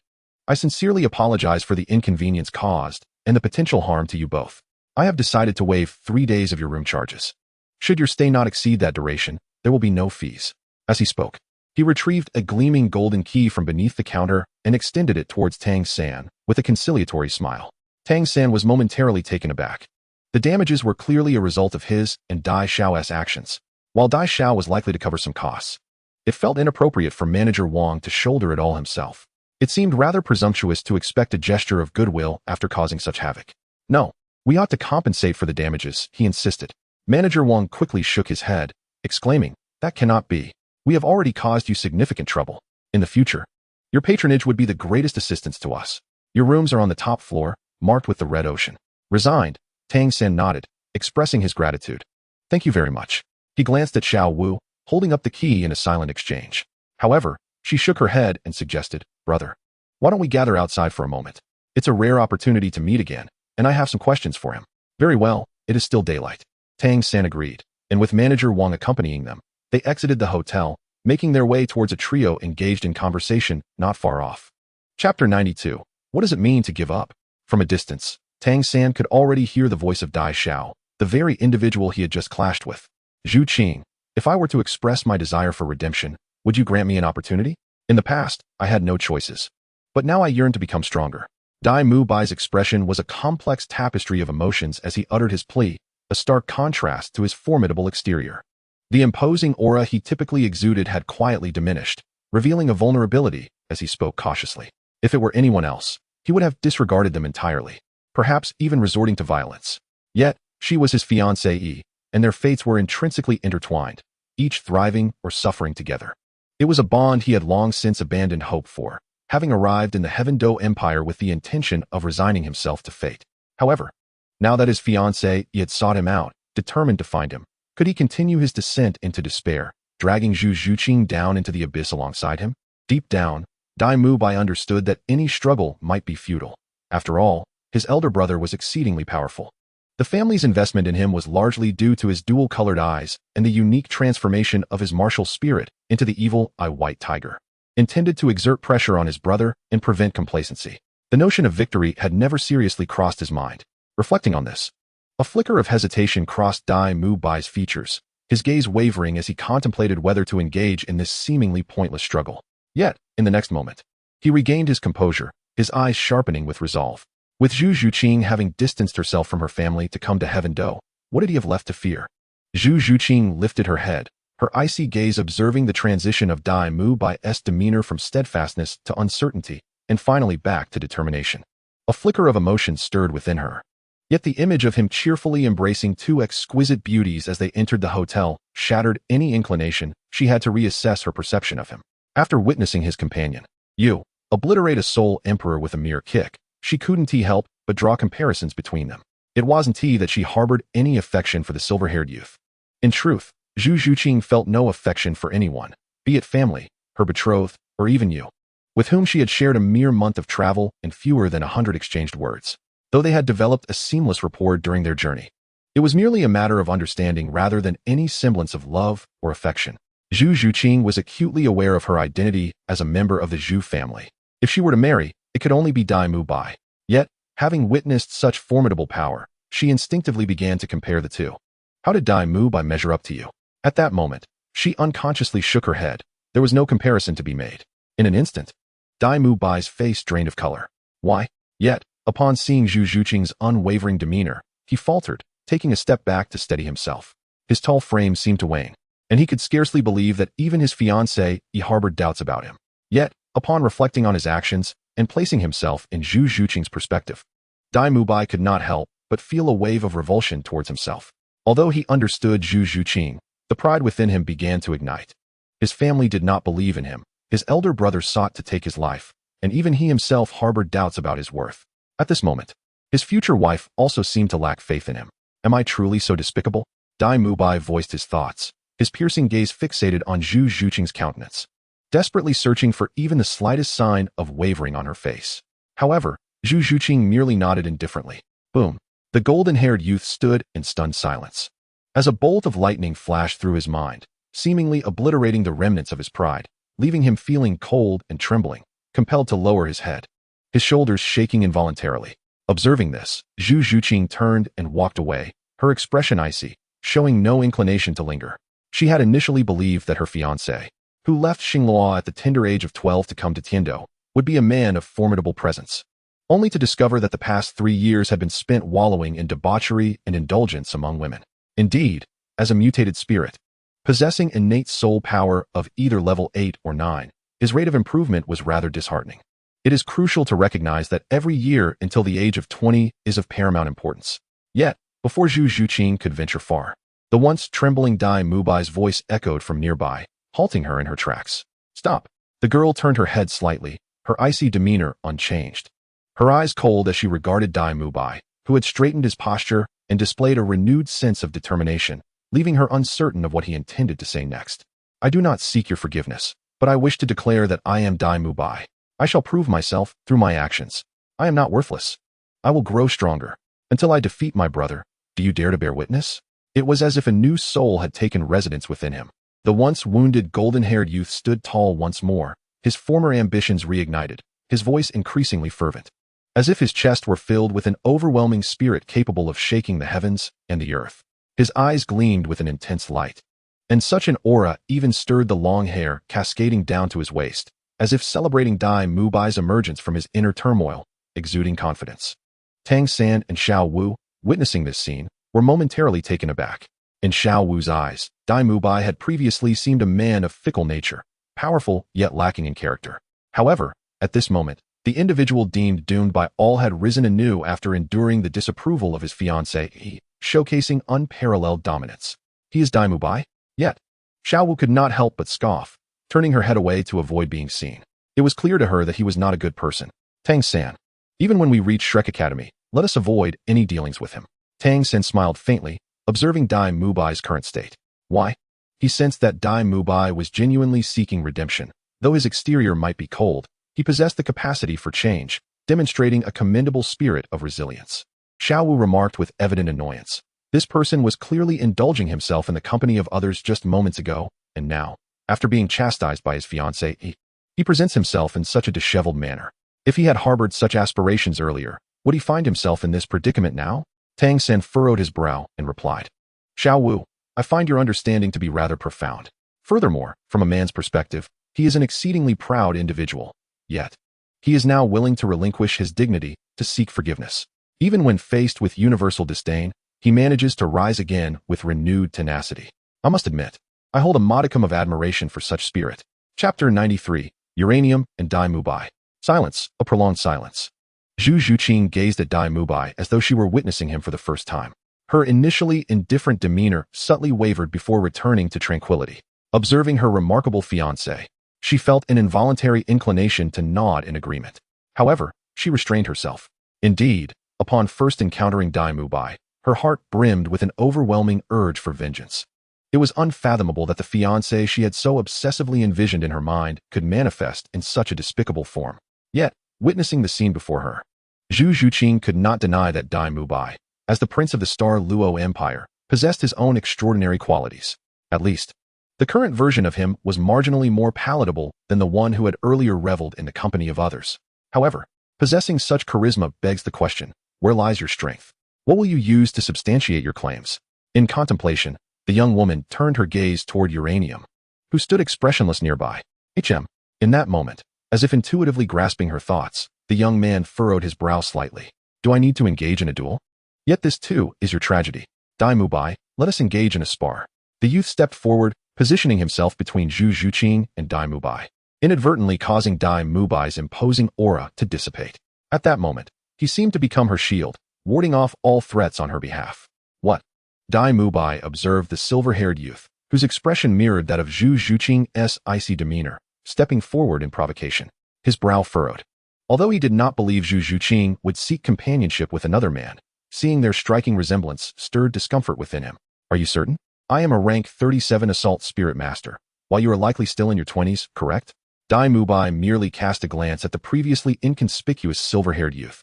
Speaker 1: "I sincerely apologize for the inconvenience caused and the potential harm to you both. I have decided to waive 3 days of your room charges. Should your stay not exceed that duration, there will be no fees." As he spoke, he retrieved a gleaming golden key from beneath the counter and extended it towards Tang San with a conciliatory smile. Tang San was momentarily taken aback. The damages were clearly a result of his and Dai Xiao's actions, while Dai Xiao was likely to cover some costs. It felt inappropriate for Manager Wang to shoulder it all himself. It seemed rather presumptuous to expect a gesture of goodwill after causing such havoc. "No, we ought to compensate for the damages," he insisted. Manager Wang quickly shook his head, exclaiming, "That cannot be. We have already caused you significant trouble. In the future, your patronage would be the greatest assistance to us. Your rooms are on the top floor, marked with the red ocean." Resigned, Tang San nodded, expressing his gratitude. Thank you very much. He glanced at Xiao Wu, holding up the key in a silent exchange. However, she shook her head and suggested, Brother, why don't we gather outside for a moment? It's a rare opportunity to meet again, and I have some questions for him. Very well, it is still daylight. Tang San agreed, and with Manager Wang accompanying them, they exited the hotel, making their way towards a trio engaged in conversation not far off. Chapter 92. What does it mean to give up? From a distance, Tang San could already hear the voice of Dai Xiao, the very individual he had just clashed with. Zhu Qing, if I were to express my desire for redemption, would you grant me an opportunity? In the past, I had no choices. But now I yearn to become stronger. Dai Mu Bai's expression was a complex tapestry of emotions as he uttered his plea, a stark contrast to his formidable exterior. The imposing aura he typically exuded had quietly diminished, revealing a vulnerability as he spoke cautiously. If it were anyone else, he would have disregarded them entirely, perhaps even resorting to violence. Yet, she was his fiancée, and their fates were intrinsically intertwined, each thriving or suffering together. It was a bond he had long since abandoned hope for, having arrived in the Heaveno Empire with the intention of resigning himself to fate. However, now that his fiancée had sought him out, determined to find him, could he continue his descent into despair, dragging Zhu Zhuqing down into the abyss alongside him? Deep down, Dai Mu Bai understood that any struggle might be futile. After all, his elder brother was exceedingly powerful. The family's investment in him was largely due to his dual-colored eyes and the unique transformation of his martial spirit into the evil eye-white tiger, intended to exert pressure on his brother and prevent complacency. The notion of victory had never seriously crossed his mind. Reflecting on this, a flicker of hesitation crossed Dai Mu Bai's features, his gaze wavering as he contemplated whether to engage in this seemingly pointless struggle. Yet, in the next moment, he regained his composure, his eyes sharpening with resolve. With Zhu Zhuqing having distanced herself from her family to come to Heaveno, what did he have left to fear? Zhu Zhuqing lifted her head, her icy gaze observing the transition of Dai Mu Bai's demeanor from steadfastness to uncertainty, and finally back to determination. A flicker of emotion stirred within her. Yet the image of him cheerfully embracing two exquisite beauties as they entered the hotel shattered any inclination she had to reassess her perception of him. After witnessing his companion, Yu, obliterate a soul emperor with a mere kick, she couldn't help but draw comparisons between them. It wasn't that she harbored any affection for the silver-haired youth. In truth, Zhu Zhuqing felt no affection for anyone, be it family, her betrothed, or even Yu, with whom she had shared a mere month of travel and fewer than 100 exchanged words. Though they had developed a seamless rapport during their journey, it was merely a matter of understanding rather than any semblance of love or affection. Zhu Zhuqing was acutely aware of her identity as a member of the Zhu family. If she were to marry, it could only be Dai Mu Bai. Yet, having witnessed such formidable power, she instinctively began to compare the two. How did Dai Mu Bai measure up to you? At that moment, she unconsciously shook her head. There was no comparison to be made. In an instant, Dai Mu Bai's face drained of color. Why? Yet, upon seeing Zhu Zhuqing's unwavering demeanor, he faltered, taking a step back to steady himself. His tall frame seemed to wane, and he could scarcely believe that even his fiancée harbored doubts about him. Yet, upon reflecting on his actions and placing himself in Zhu Zhuqing's perspective, Dai Mu Bai could not help but feel a wave of revulsion towards himself. Although he understood Zhu Zhuqing, the pride within him began to ignite. His family did not believe in him, his elder brother sought to take his life, and even he himself harbored doubts about his worth. At this moment, his future wife also seemed to lack faith in him. Am I truly so despicable? Dai Mu Bai voiced his thoughts, his piercing gaze fixated on Zhu Zhuqing's countenance, desperately searching for even the slightest sign of wavering on her face. However, Zhu Zhuqing merely nodded indifferently. Boom. The golden-haired youth stood in stunned silence. As a bolt of lightning flashed through his mind, seemingly obliterating the remnants of his pride, leaving him feeling cold and trembling, compelled to lower his head, his shoulders shaking involuntarily. Observing this, Zhu Zhuqing turned and walked away, her expression icy, showing no inclination to linger. She had initially believed that her fiancé, who left Xinglua at the tender age of 12 to come to Tiando, would be a man of formidable presence, only to discover that the past 3 years had been spent wallowing in debauchery and indulgence among women. Indeed, as a mutated spirit, possessing innate soul power of either level 8 or 9, his rate of improvement was rather disheartening. It is crucial to recognize that every year until the age of 20 is of paramount importance. Yet, before Zhu Zhuqing could venture far, the once trembling Dai Mu Bai's voice echoed from nearby, halting her in her tracks. Stop. The girl turned her head slightly, her icy demeanor unchanged. Her eyes cold as she regarded Dai Mu Bai, who had straightened his posture, and displayed a renewed sense of determination, leaving her uncertain of what he intended to say next. I do not seek your forgiveness, but I wish to declare that I am Dai Mubai. I shall prove myself through my actions. I am not worthless. I will grow stronger. Until I defeat my brother, do you dare to bear witness? It was as if a new soul had taken residence within him. The once wounded golden-haired youth stood tall once more, his former ambitions reignited, his voice increasingly fervent, as if his chest were filled with an overwhelming spirit capable of shaking the heavens and the earth. His eyes gleamed with an intense light, and such an aura even stirred the long hair cascading down to his waist, as if celebrating Dai Mubai's emergence from his inner turmoil, exuding confidence. Tang San and Xiao Wu, witnessing this scene, were momentarily taken aback. In Xiao Wu's eyes, Dai Mubai had previously seemed a man of fickle nature, powerful yet lacking in character. However, at this moment, the individual deemed doomed by all had risen anew after enduring the disapproval of his fiancée, showcasing unparalleled dominance. He is Dai Mubai? Yet, Xiao Wu could not help but scoff, turning her head away to avoid being seen. It was clear to her that he was not a good person. Tang San. Even when we reach Shrek Academy, let us avoid any dealings with him. Tang San smiled faintly, observing Dai Mubai's current state. Why? He sensed that Dai Mubai was genuinely seeking redemption. Though his exterior might be cold, he possessed the capacity for change, demonstrating a commendable spirit of resilience. Xiao Wu remarked with evident annoyance. This person was clearly indulging himself in the company of others just moments ago, and now, after being chastised by his fiancée, he presents himself in such a disheveled manner. If he had harbored such aspirations earlier, would he find himself in this predicament now? Tang San furrowed his brow and replied, Xiao Wu, I find your understanding to be rather profound. Furthermore, from a man's perspective, he is an exceedingly proud individual. Yet, he is now willing to relinquish his dignity to seek forgiveness. Even when faced with universal disdain, he manages to rise again with renewed tenacity. I must admit, I hold a modicum of admiration for such spirit. Chapter 93, Uranium and Dai Mubai. Silence, a prolonged silence. Zhu Zhuqing gazed at Dai Mubai as though she were witnessing him for the first time. Her initially indifferent demeanor subtly wavered before returning to tranquility. Observing her remarkable fiancé, she felt an involuntary inclination to nod in agreement. However, she restrained herself. Indeed, upon first encountering Dai Mubai, her heart brimmed with an overwhelming urge for vengeance. It was unfathomable that the fiancé she had so obsessively envisioned in her mind could manifest in such a despicable form. Yet, witnessing the scene before her, Zhu Zhuqing could not deny that Dai Mubai, as the prince of the Star Luo Empire, possessed his own extraordinary qualities. At least, the current version of him was marginally more palatable than the one who had earlier reveled in the company of others. However, possessing such charisma begs the question, where lies your strength? What will you use to substantiate your claims? In contemplation, the young woman turned her gaze toward Uranium, who stood expressionless nearby. In that moment, as if intuitively grasping her thoughts, the young man furrowed his brow slightly. Do I need to engage in a duel? Yet this too is your tragedy. Dai Mubai, let us engage in a spar. The youth stepped forward, positioning himself between Zhu Zhuqing and Dai Mubai, inadvertently causing Dai Mubai's imposing aura to dissipate. At that moment, he seemed to become her shield, warding off all threats on her behalf. What? Dai Mubai observed the silver-haired youth, whose expression mirrored that of Zhu Zhuqing's icy demeanor, stepping forward in provocation. His brow furrowed. Although he did not believe Zhu Zhuqing would seek companionship with another man, seeing their striking resemblance stirred discomfort within him. Are you certain? I am a rank 37 assault spirit master, while you are likely still in your 20s, correct? Dai Mubai merely cast a glance at the previously inconspicuous silver-haired youth,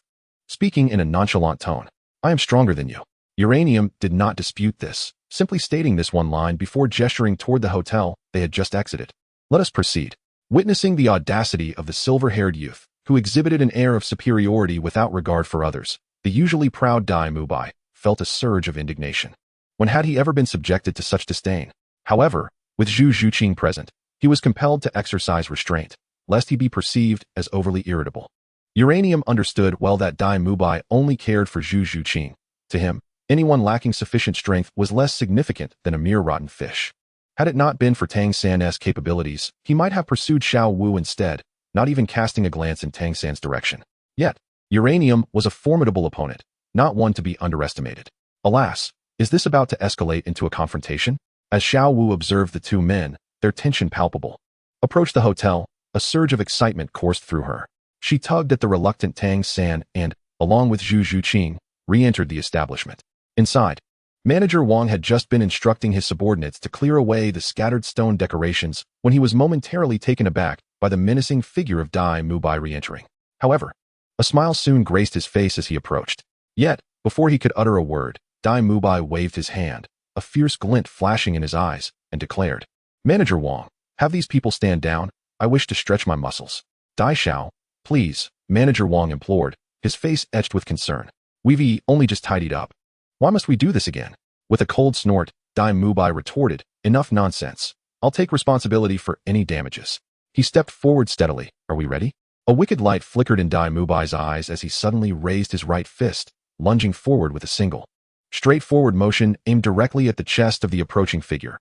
Speaker 1: speaking in a nonchalant tone. I am stronger than you. Uranium did not dispute this, simply stating this one line before gesturing toward the hotel they had just exited. Let us proceed. Witnessing the audacity of the silver-haired youth, who exhibited an air of superiority without regard for others, the usually proud Dai Mubai felt a surge of indignation. When had he ever been subjected to such disdain? However, with Zhu Zhuqing present, he was compelled to exercise restraint, lest he be perceived as overly irritable. Uranium understood well that Dai Mubai only cared for Zhu Zhuqing. To him, anyone lacking sufficient strength was less significant than a mere rotten fish. Had it not been for Tang San's capabilities, he might have pursued Xiao Wu instead, not even casting a glance in Tang San's direction. Yet, Uranium was a formidable opponent, not one to be underestimated. Alas, is this about to escalate into a confrontation? As Xiao Wu observed the two men, their tension palpable. Approached the hotel, a surge of excitement coursed through her. She tugged at the reluctant Tang San and, along with Zhu Zhuqing, re-entered the establishment. Inside, Manager Wang had just been instructing his subordinates to clear away the scattered stone decorations when he was momentarily taken aback by the menacing figure of Dai Mubai re-entering. However, a smile soon graced his face as he approached. Yet, before he could utter a word, Dai Mubai waved his hand, a fierce glint flashing in his eyes, and declared, "Manager Wang, have these people stand down. I wish to stretch my muscles." "Dai Xiao, please," Manager Wang implored, his face etched with concern. "We've only just tidied up. Why must we do this again?" With a cold snort, Dai Mubai retorted, "Enough nonsense. I'll take responsibility for any damages." He stepped forward steadily. "Are we ready?" A wicked light flickered in Dai Mubai's eyes as he suddenly raised his right fist, lunging forward with a single, straightforward motion aimed directly at the chest of the approaching figure.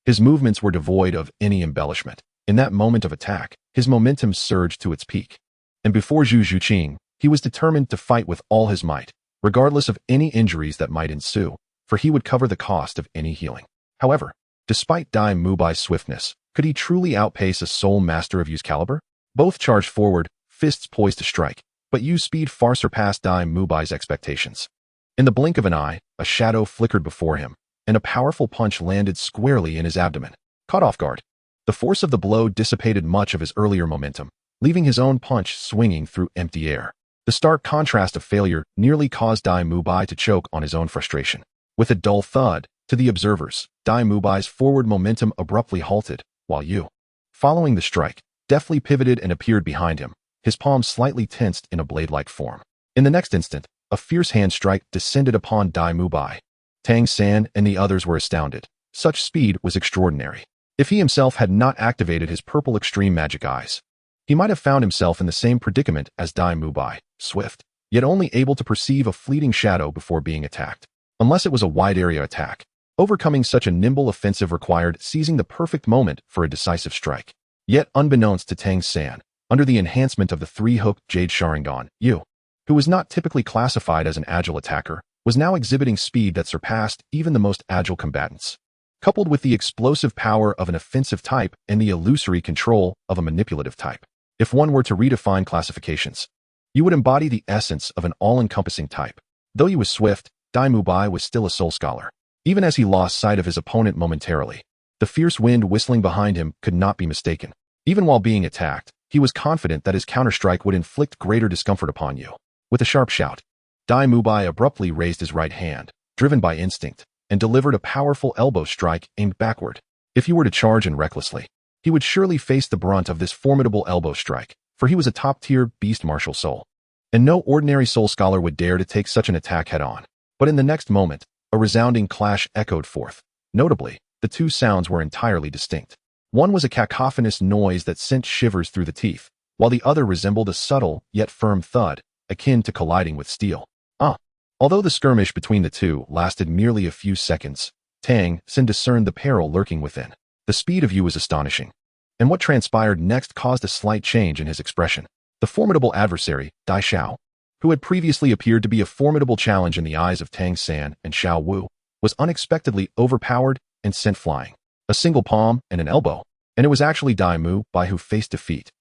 Speaker 1: His movements were devoid of any embellishment. In that moment of attack, his momentum surged to its peak. And before Zhu Zhuqing, he was determined to fight with all his might, regardless of any injuries that might ensue, for he would cover the cost of any healing. However, despite Dai Mubai's swiftness, could he truly outpace a soul master of Yu's caliber? Both charged forward, fists poised to strike, but Yu's speed far surpassed Dai Mubai's expectations. In the blink of an eye, a shadow flickered before him, and a powerful punch landed squarely in his abdomen. Caught off guard, the force of the blow dissipated much of his earlier momentum, leaving his own punch swinging through empty air. The stark contrast of failure nearly caused Dai Mubai to choke on his own frustration. With a dull thud, to the observers, Dai Mubai's forward momentum abruptly halted, while Yu, following the strike, deftly pivoted and appeared behind him, his palms slightly tensed in a blade-like form. In the next instant, a fierce hand strike descended upon Dai Mubai. Tang San and the others were astounded. Such speed was extraordinary. If he himself had not activated his purple extreme magic eyes, he might have found himself in the same predicament as Dai Mubai, swift, yet only able to perceive a fleeting shadow before being attacked. Unless it was a wide-area attack, overcoming such a nimble offensive required seizing the perfect moment for a decisive strike. Yet unbeknownst to Tang San, under the enhancement of the three-hooked Jade Sharingan, Yu, who was not typically classified as an agile attacker, was now exhibiting speed that surpassed even the most agile combatants. Coupled with the explosive power of an offensive type and the illusory control of a manipulative type. If one were to redefine classifications, you would embody the essence of an all-encompassing type. Though he was swift, Dai Mubai was still a soul scholar. Even as he lost sight of his opponent momentarily, the fierce wind whistling behind him could not be mistaken. Even while being attacked, he was confident that his counterstrike would inflict greater discomfort upon you. With a sharp shout, Dai Mubai abruptly raised his right hand, driven by instinct, and delivered a powerful elbow strike aimed backward. If he were to charge in recklessly, he would surely face the brunt of this formidable elbow strike, for he was a top-tier beast martial soul. And no ordinary soul scholar would dare to take such an attack head-on. But in the next moment, a resounding clash echoed forth. Notably, the two sounds were entirely distinct. One was a cacophonous noise that sent shivers through the teeth, while the other resembled a subtle yet firm thud, akin to colliding with steel. Although the skirmish between the two lasted merely a few seconds, Tang San discerned the peril lurking within. The speed of Yu was astonishing, and what transpired next caused a slight change in his expression. The formidable adversary, Dai Xiao, who had previously appeared to be a formidable challenge in the eyes of Tang San and Xiao Wu, was unexpectedly overpowered and sent flying. A single palm and an elbow, and it was actually Dai Mubai who faced defeat.